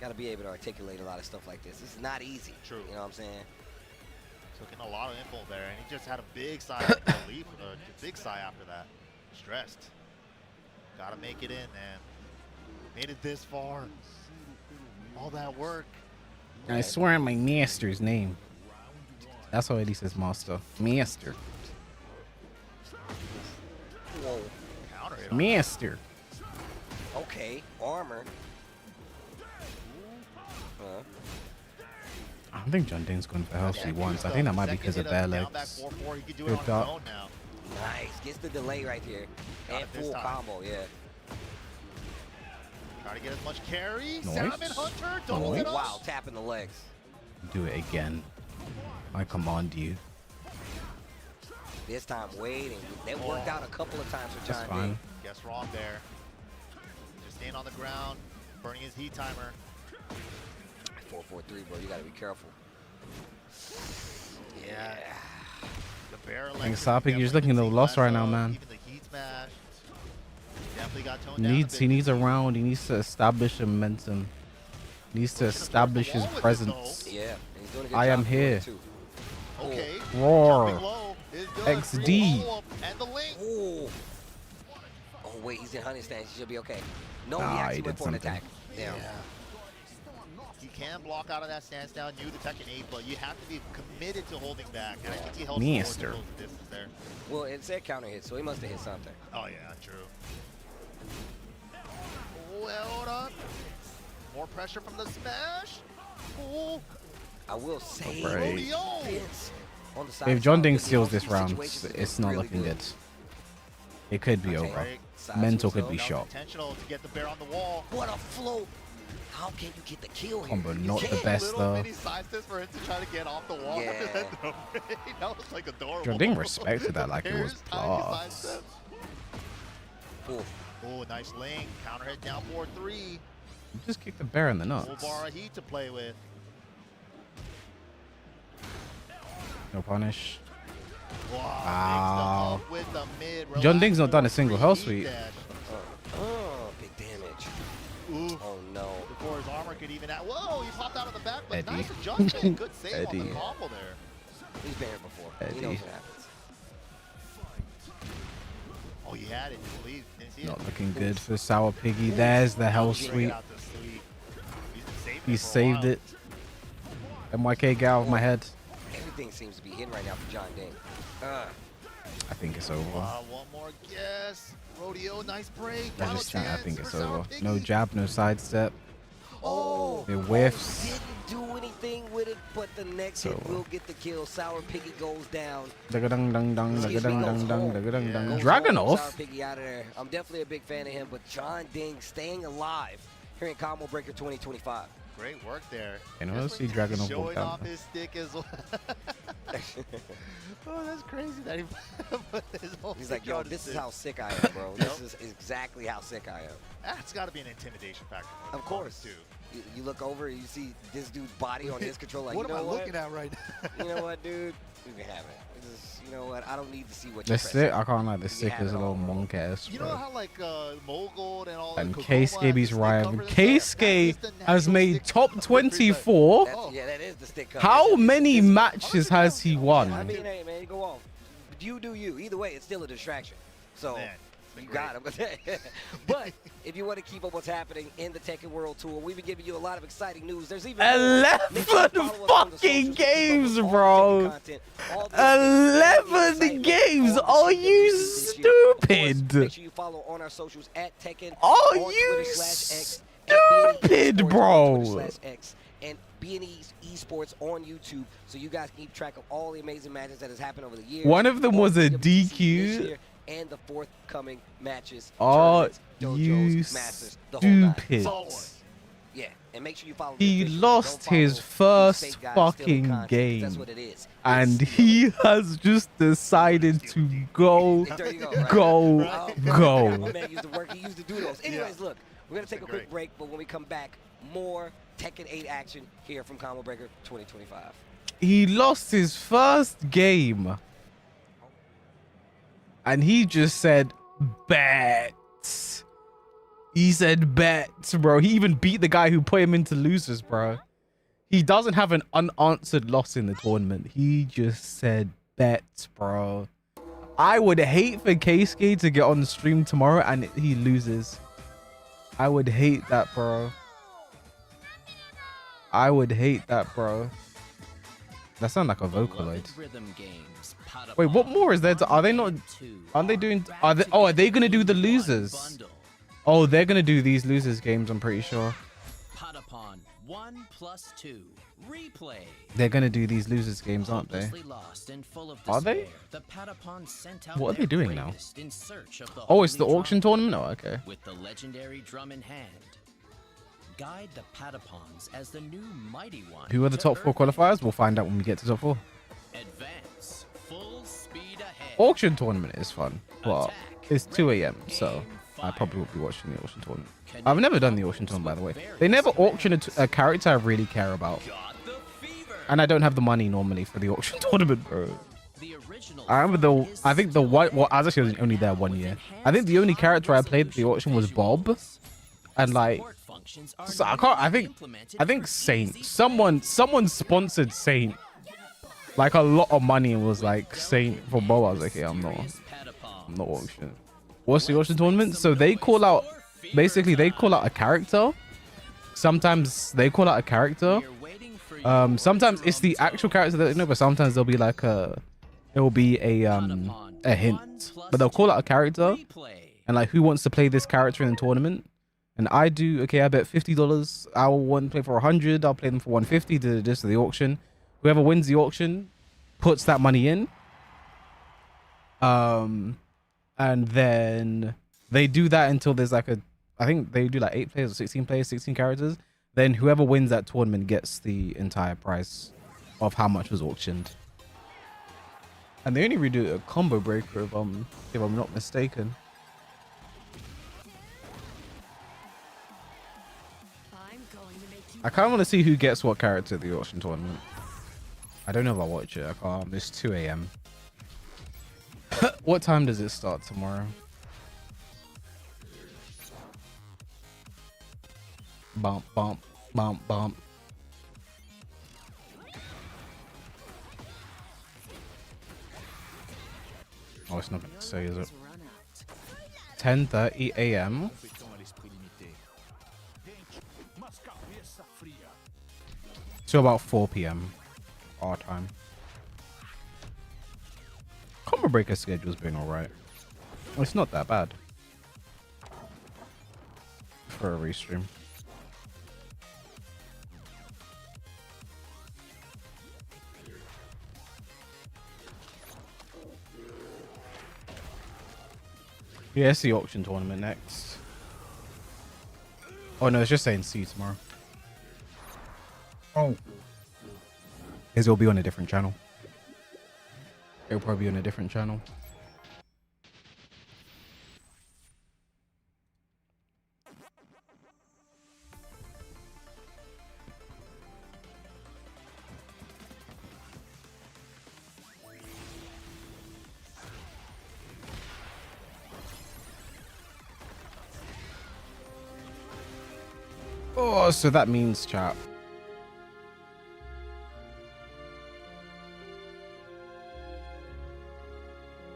S9: Got to be able to articulate a lot of stuff like this. This is not easy.
S2: True.
S9: You know what I'm saying?
S2: Took in a lot of info there, and he just had a big sigh relief, a big sigh after that. Stressed. Gotta make it in, man. Made it this far. All that work.
S1: I swear on my master's name. That's how Eddie says master. Master.
S9: Whoa.
S2: Counter hit.
S1: Master.
S9: Okay. Armor.
S1: I don't think John Ding's going for health she wants. I think that might be because of bare legs. Good thought.
S9: Nice. Gets the delay right here. And full combo, yeah.
S2: Try to get as much carry.
S1: Nice.
S2: Salmon Hunter. Double
S1: Nice.
S2: it up.
S9: Wow, tapping the legs.
S1: Do it again. I command you.
S9: This time waiting. That worked out a couple of times for John
S1: fine.
S9: Ding.
S2: Guess wrong there. Just staying on the ground, burning his heat timer.
S9: 4-4-3, bro. You gotta be careful.
S2: Yeah. The barrel.
S1: I think Sapig, you're just looking a little lost right now, man.
S2: Even the heat smash. Definitely got toned down
S1: He needs a round. He needs to establish momentum. Needs to establish his presence.
S9: Yeah, and he's doing a good
S1: I am
S9: job doing
S1: here.
S9: it, too.
S2: Okay.
S1: Roar. XD.
S2: And the link.
S9: Oh, wait, he's in hunting stance. He should be okay. No, he
S1: Ah,
S9: actually
S1: he
S9: went
S1: did
S9: for an
S1: something.
S9: attack. Damn.
S2: Yeah. He can block out of that stance down, knew the Tekken 8, but you have to be committed to holding back. And I think he held
S1: Master.
S2: forward to close the distance there.
S9: Well, it said counter hit, so he must have hit something.
S2: Oh, yeah, true. Well, hold on. More pressure from the smash. Oh,
S9: I will say,
S1: Right.
S9: Vince, on the side
S1: If
S9: of
S1: John
S9: South,
S1: Ding
S9: because
S1: steals
S9: most
S1: this
S9: of these
S1: round,
S9: situations have
S1: it's
S9: been
S1: not
S9: really
S1: looking good.
S9: good.
S1: It could be
S9: Okay.
S1: over.
S2: Break.
S9: Side
S1: Mental
S9: to
S1: could
S9: himself.
S1: be
S2: That was
S1: shot.
S2: intentional to get the bear on the wall.
S9: What a float. How can you get the kill here?
S1: Combo,
S9: You
S1: not the
S9: can't.
S1: best
S2: Little
S1: though.
S2: mini side steps for him to try to get off the wall.
S9: Yeah.
S2: That was like adorable.
S1: John Ding respected that like it was
S2: Bears, tiny side
S1: class.
S2: steps.
S9: Ooh.
S2: Oh, nice link. Counter hit down 4-3.
S1: Just kick the bear in the
S2: Full
S1: nuts.
S2: bar of heat to play with.
S1: No punish.
S2: Wow. Mixed them up with the mid.
S1: John Ding's not done a
S2: Relax,
S1: single
S2: 4-3
S1: hell
S2: heat
S1: sweep.
S2: dash.
S9: Oh, big damage.
S2: Ooh.
S9: Oh, no.
S2: Before his armor could even out. Whoa, he popped out of the back, but
S1: Eddie.
S2: nice adjustment. Good save on
S1: Eddie.
S2: the combo there.
S9: He's been here before.
S1: Eddie.
S9: He knows what happens.
S2: Oh, he had it. Please. Didn't see
S1: Not
S2: it.
S1: looking good for Sour Piggy. There's the Hell Sweep. He saved it. MYK, get out of my head.
S9: Everything seems to be hitting right now for John Ding.
S1: I think it's over.
S2: One more guess. Rodeo, nice break.
S1: I think it's over. No jab, no sidestep.
S9: Oh,
S1: It whiffs.
S9: didn't do anything with it, but the next hit will get the kill. Sour Piggy goes down.
S1: Dragon
S9: Sour
S1: off.
S9: Piggy out of there. I'm definitely a big fan of him, but John Ding staying alive here in Combo Breaker 2025.
S2: Great work there.
S1: And let's see Dragon off.
S2: Showing off his stick as well. Oh, that's crazy that he put his whole
S9: He's like,
S2: stick
S9: yo,
S2: on his
S9: this is
S2: stick.
S9: how sick I am, bro. This is exactly how sick I am.
S2: That's got to be an intimidation factor.
S9: Of course.
S2: Too.
S9: You look over, you see this dude's body on his controller. Like,
S2: What
S9: you
S2: am
S9: know
S2: I looking at right now?
S9: You know what, dude? You can have it. It's just, you know what? I don't need to see what
S1: The
S9: you're
S1: stick, I can't like the
S9: You
S1: stick
S9: have
S1: is
S9: it
S1: a little
S9: all, bro.
S1: monk ass,
S2: You know
S1: bro.
S2: how like Mogul and all
S1: And
S2: the
S1: Keisuke's rival. Keisuke has made top 24.
S9: Yeah, that is the stick cover.
S1: How many matches has he
S9: I
S1: won?
S9: mean, hey, man, go on. You do you. Either way, it's still a distraction. So, you got him. But if you want to keep up what's happening in the Tekken World Tour, we've been giving you a lot of exciting news. There's even
S1: 11 fucking games, bro. 11 games. Are you stupid?
S9: Make sure you follow on our socials at Tekken.
S1: Are you stupid, bro?
S9: And B&E Esports on YouTube, so you guys keep track of all the amazing matches that has happened over the years.
S1: One of them was a
S9: this
S1: DQ.
S9: year, and the forthcoming matches.
S1: Are
S9: tournaments,
S1: you
S9: dojos, masters, the whole nine.
S1: stupid?
S9: Yeah, and make sure you follow.
S1: He
S9: the
S1: lost his first fucking game,
S9: That's what it is.
S1: and he has just decided to go.
S9: There you go. Right?
S1: Go.
S9: My man used to work. He used to do those. Anyways, look, we're gonna take a quick break, but when we come back, more Tekken 8 action here from Combo Breaker 2025.
S1: He lost his first game, and he just said, bet. He said, bet, bro. He even beat the guy who put him into losers, bro. He doesn't have an unanswered loss in the tournament. He just said, bet, bro. I would hate for Keisuke to get on the stream tomorrow and he loses. I would hate that, bro. I would hate that, bro. That sounds like a Vocaloid. Wait, what more is there? Are they not? Aren't they doing? Are they gonna do the losers? Oh, they're gonna do these losers games. I'm pretty sure.
S8: Patapon 1+2 replay.
S1: They're gonna do these losers games, aren't they? Are they? What are they doing now? Oh, it's the auction tournament. Oh, okay.
S8: With the legendary drum in hand. Guide the Patapons as the new mighty one.
S1: Who are the top 4 qualifiers? We'll find out when we get to top 4.
S8: Advance full speed ahead.
S1: Auction tournament is fun, but it's 2 a.m. so I probably won't be watching the auction tournament. I've never done the auction tournament, by the way. They never auction a character I really care about, and I don't have the money normally for the auction tournament, bro. I remember I think the one. Well, I was actually only there 1 year. I think the only character I played at the auction was Bob, and like. So I think Saint. Someone sponsored Saint. Like a lot of money was like Saint for Bo. I was like, yeah, I'm not auction. What's the auction tournament? So they call out, basically they call out a character. Sometimes they call out a character. Sometimes it's the actual character that they know, but sometimes there'll be like it will be a hint. But they'll call out a character and like who wants to play this character in the tournament. And I do, okay, I bet $50. I'll want to play for 100. I'll play them for 150 to this to the auction. Whoever wins the auction puts that money in. And then they do that until there's like I think they do like 8 players or 16 players, 16 characters. Then whoever wins that tournament gets the entire price of how much was auctioned. And they only redo a combo breaker if I'm not mistaken. I kind of want to see who gets what character at the auction tournament. I don't know if I'll watch it. I can't. It's 2 a.m. What time does it start tomorrow? Bump, bump, bump, bump. it's not gonna say, is it? 10:30 a.m. to about 4 p.m. our time. Combo Breaker schedule's been alright. It's not that bad for a restream. Yeah, it's the auction tournament next. Oh no, it's just saying see you tomorrow. Oh. It'll be on a different channel. It'll probably be on a different channel. Oh, so that means, chat,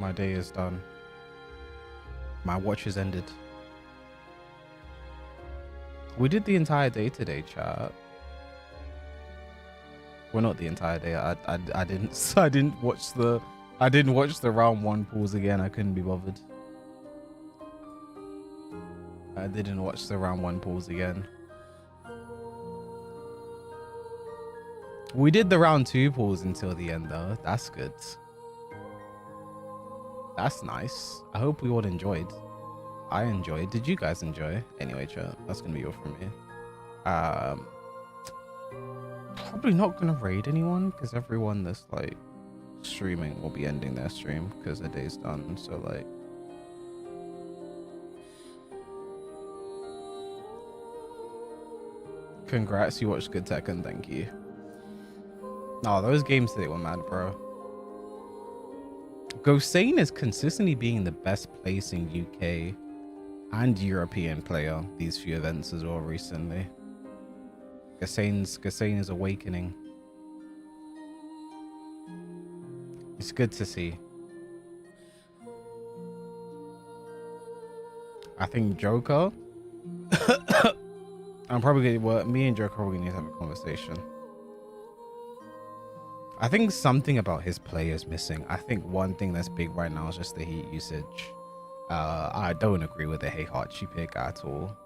S1: my day is done. My watch has ended. We did the entire day today, chat. Well, not the entire day. I didn't watch the round 1 pools again. I couldn't be bothered. I didn't watch the round 1 pools again. We did the round 2 pools until the end though. That's good. That's nice. I hope we all enjoyed. I enjoyed. Did you guys enjoy? Anyway, chat, that's gonna be all from me. Probably not gonna raid anyone because everyone that's like streaming will be ending their stream because their day's done. So like, congrats, you watched good Tekken. Thank you. No, those games today were mad, bro. Goane is consistently being the best placing UK and European player these few events as well recently. Goane is awakening. It's good to see. I think Joker I'm probably gonna, me and Joker are gonna need to have a conversation. I think something about his play is missing. I think one thing that's big right now is just the heat usage. I don't agree with the Heihachi pick at all.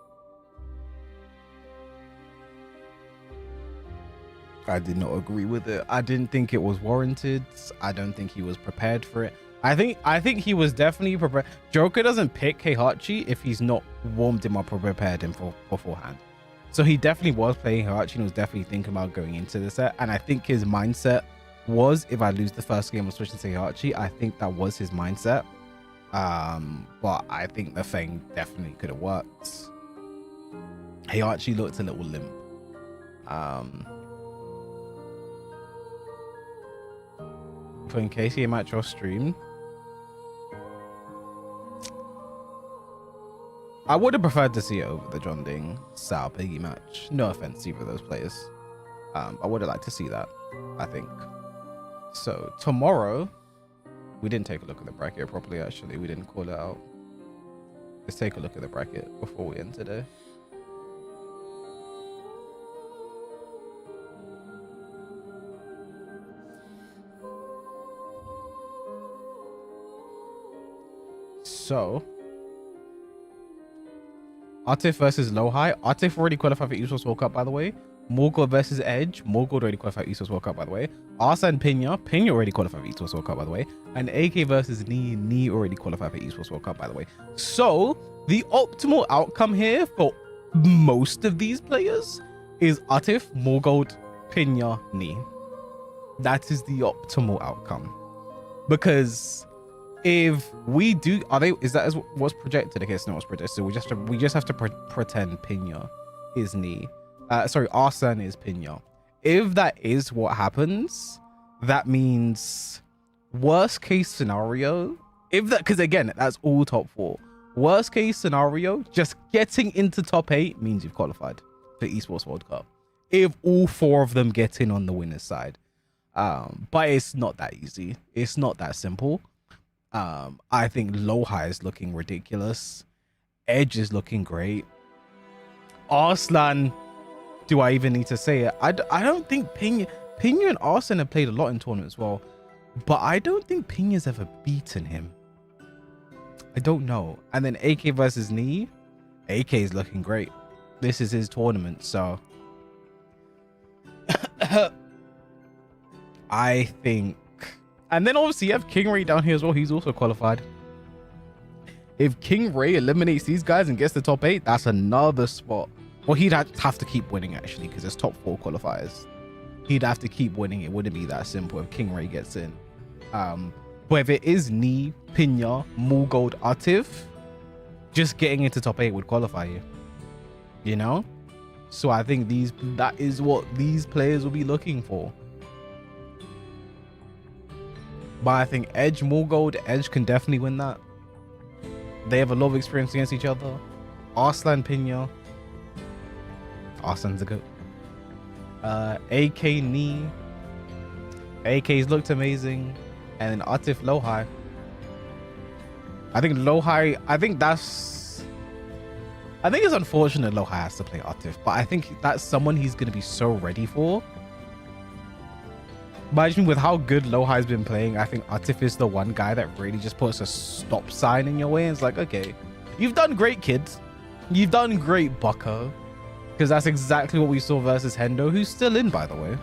S1: I did not agree with it. I didn't think it was warranted. I don't think he was prepared for it. I think he was definitely prepared. Joker doesn't pick Heihachi if he's not warmed him up or prepared him for beforehand. So he definitely was playing Heihachi and was definitely thinking about going into the set. And I think his mindset was, if I lose the first game, I'm switching to Heihachi. I think that was his mindset. But I think the thing definitely could have worked. Heihachi looked a little limp. Putting KCA match or stream. I would have preferred to see it over the John Ding Sal Piggy match. No offense to either of those players. I would have liked to see that, I think. So tomorrow, we didn't take a look at the bracket properly, actually. We didn't call it out. Let's take a look at the bracket before we end today. So, Atif versus Lowhigh. Atif already qualified for Esports World Cup, by the way. Morgul versus Edge. Morgul already qualified for Esports World Cup, by the way. Arslan Pnena. Pnena already qualified for Esports World Cup, by the way. And AK versus Knee. Knee already qualified for Esports World Cup, by the way. So, the optimal outcome here for most of these players is Atif, Morgul, Pnena, Knee. That is the optimal outcome. Because if we do, is that what's projected? Okay, it's not what's projected. So we just have to pretend Pnena is Knee. Sorry, Arslan is Pnena. If that is what happens, that means worst case scenario, if that, because again, that's all top 4. Worst case scenario, just getting into top 8 means you've qualified for Esports World Cup. If all 4 of them get in on the winner's side. But it's not that easy. It's not that simple. I think Lohai is looking ridiculous. Edge is looking great. Arslan, do I even need to say it? I don't think Pnena and Arslan have played a lot in tournaments as well, but I don't think Pnena's ever beaten him. I don't know. And then AK versus Knee. AK is looking great. This is his tournament, so I think. And then obviously you have King Ray down here as well. He's also qualified. If King Ray eliminates these guys and gets the top 8, that's another spot. Well, he'd have to keep winning actually, because there's top 4 qualifiers. He'd have to keep winning. It wouldn't be that simple if King Ray gets in. But if it is Knee, Pnena, MOUZ Gold, Atif, just getting into top 8 would qualify you. You know? So I think that is what these players will be looking for. But I think Edge, MOUZ Gold, Edge can definitely win that. They have a lot of experience against each other. Arslan, Pnena. Arslan's a good. AK Knee. AK's looked amazing. And then Atif Lohai. I think it's unfortunate Lohai has to play Atif, but I think that's someone he's going to be so ready for. Imagine with how good Lohai's been playing, I think Atif is the one guy that really just puts a stop sign in your way. And it's like, okay, you've done great, kids. You've done great, bucko. Because that's exactly what we saw versus Hendo, who's still in, by the way.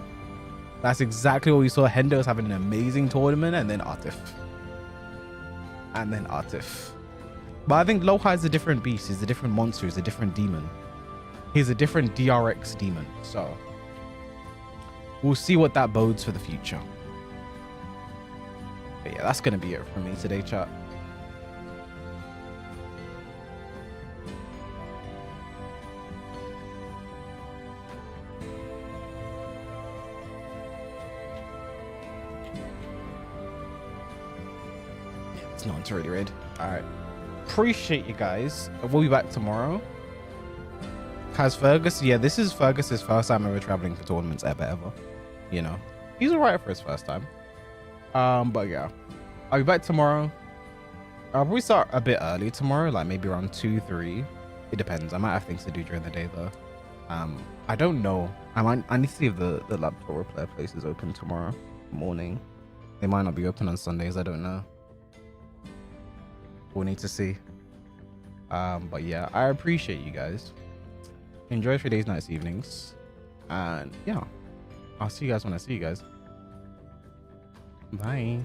S1: That's exactly what we saw. Hendo's having an amazing tournament, and then Atif. And then Atif. But I think Lohai's a different beast. He's a different monster. He's a different demon. He's a different DRX demon. So we'll see what that bodes for the future. But yeah, that's going to be it from me today, chat. It's not entirely red. All right. Appreciate you guys. We'll be back tomorrow. Has Fergus? Yeah, this is Fergus's first time ever traveling for tournaments ever. You know, he's alright for his first time. But yeah, I'll be back tomorrow. I'll probably start a bit early tomorrow, like maybe around 2-3. It depends. I might have things to do during the day though. I don't know. I need to see if the laptop repair place is open tomorrow morning. They might not be open on Sundays. I don't know. We'll need to see. But yeah, I appreciate you guys. Enjoy your days, nights, evenings, and yeah, I'll see you guys when I see you guys. Bye.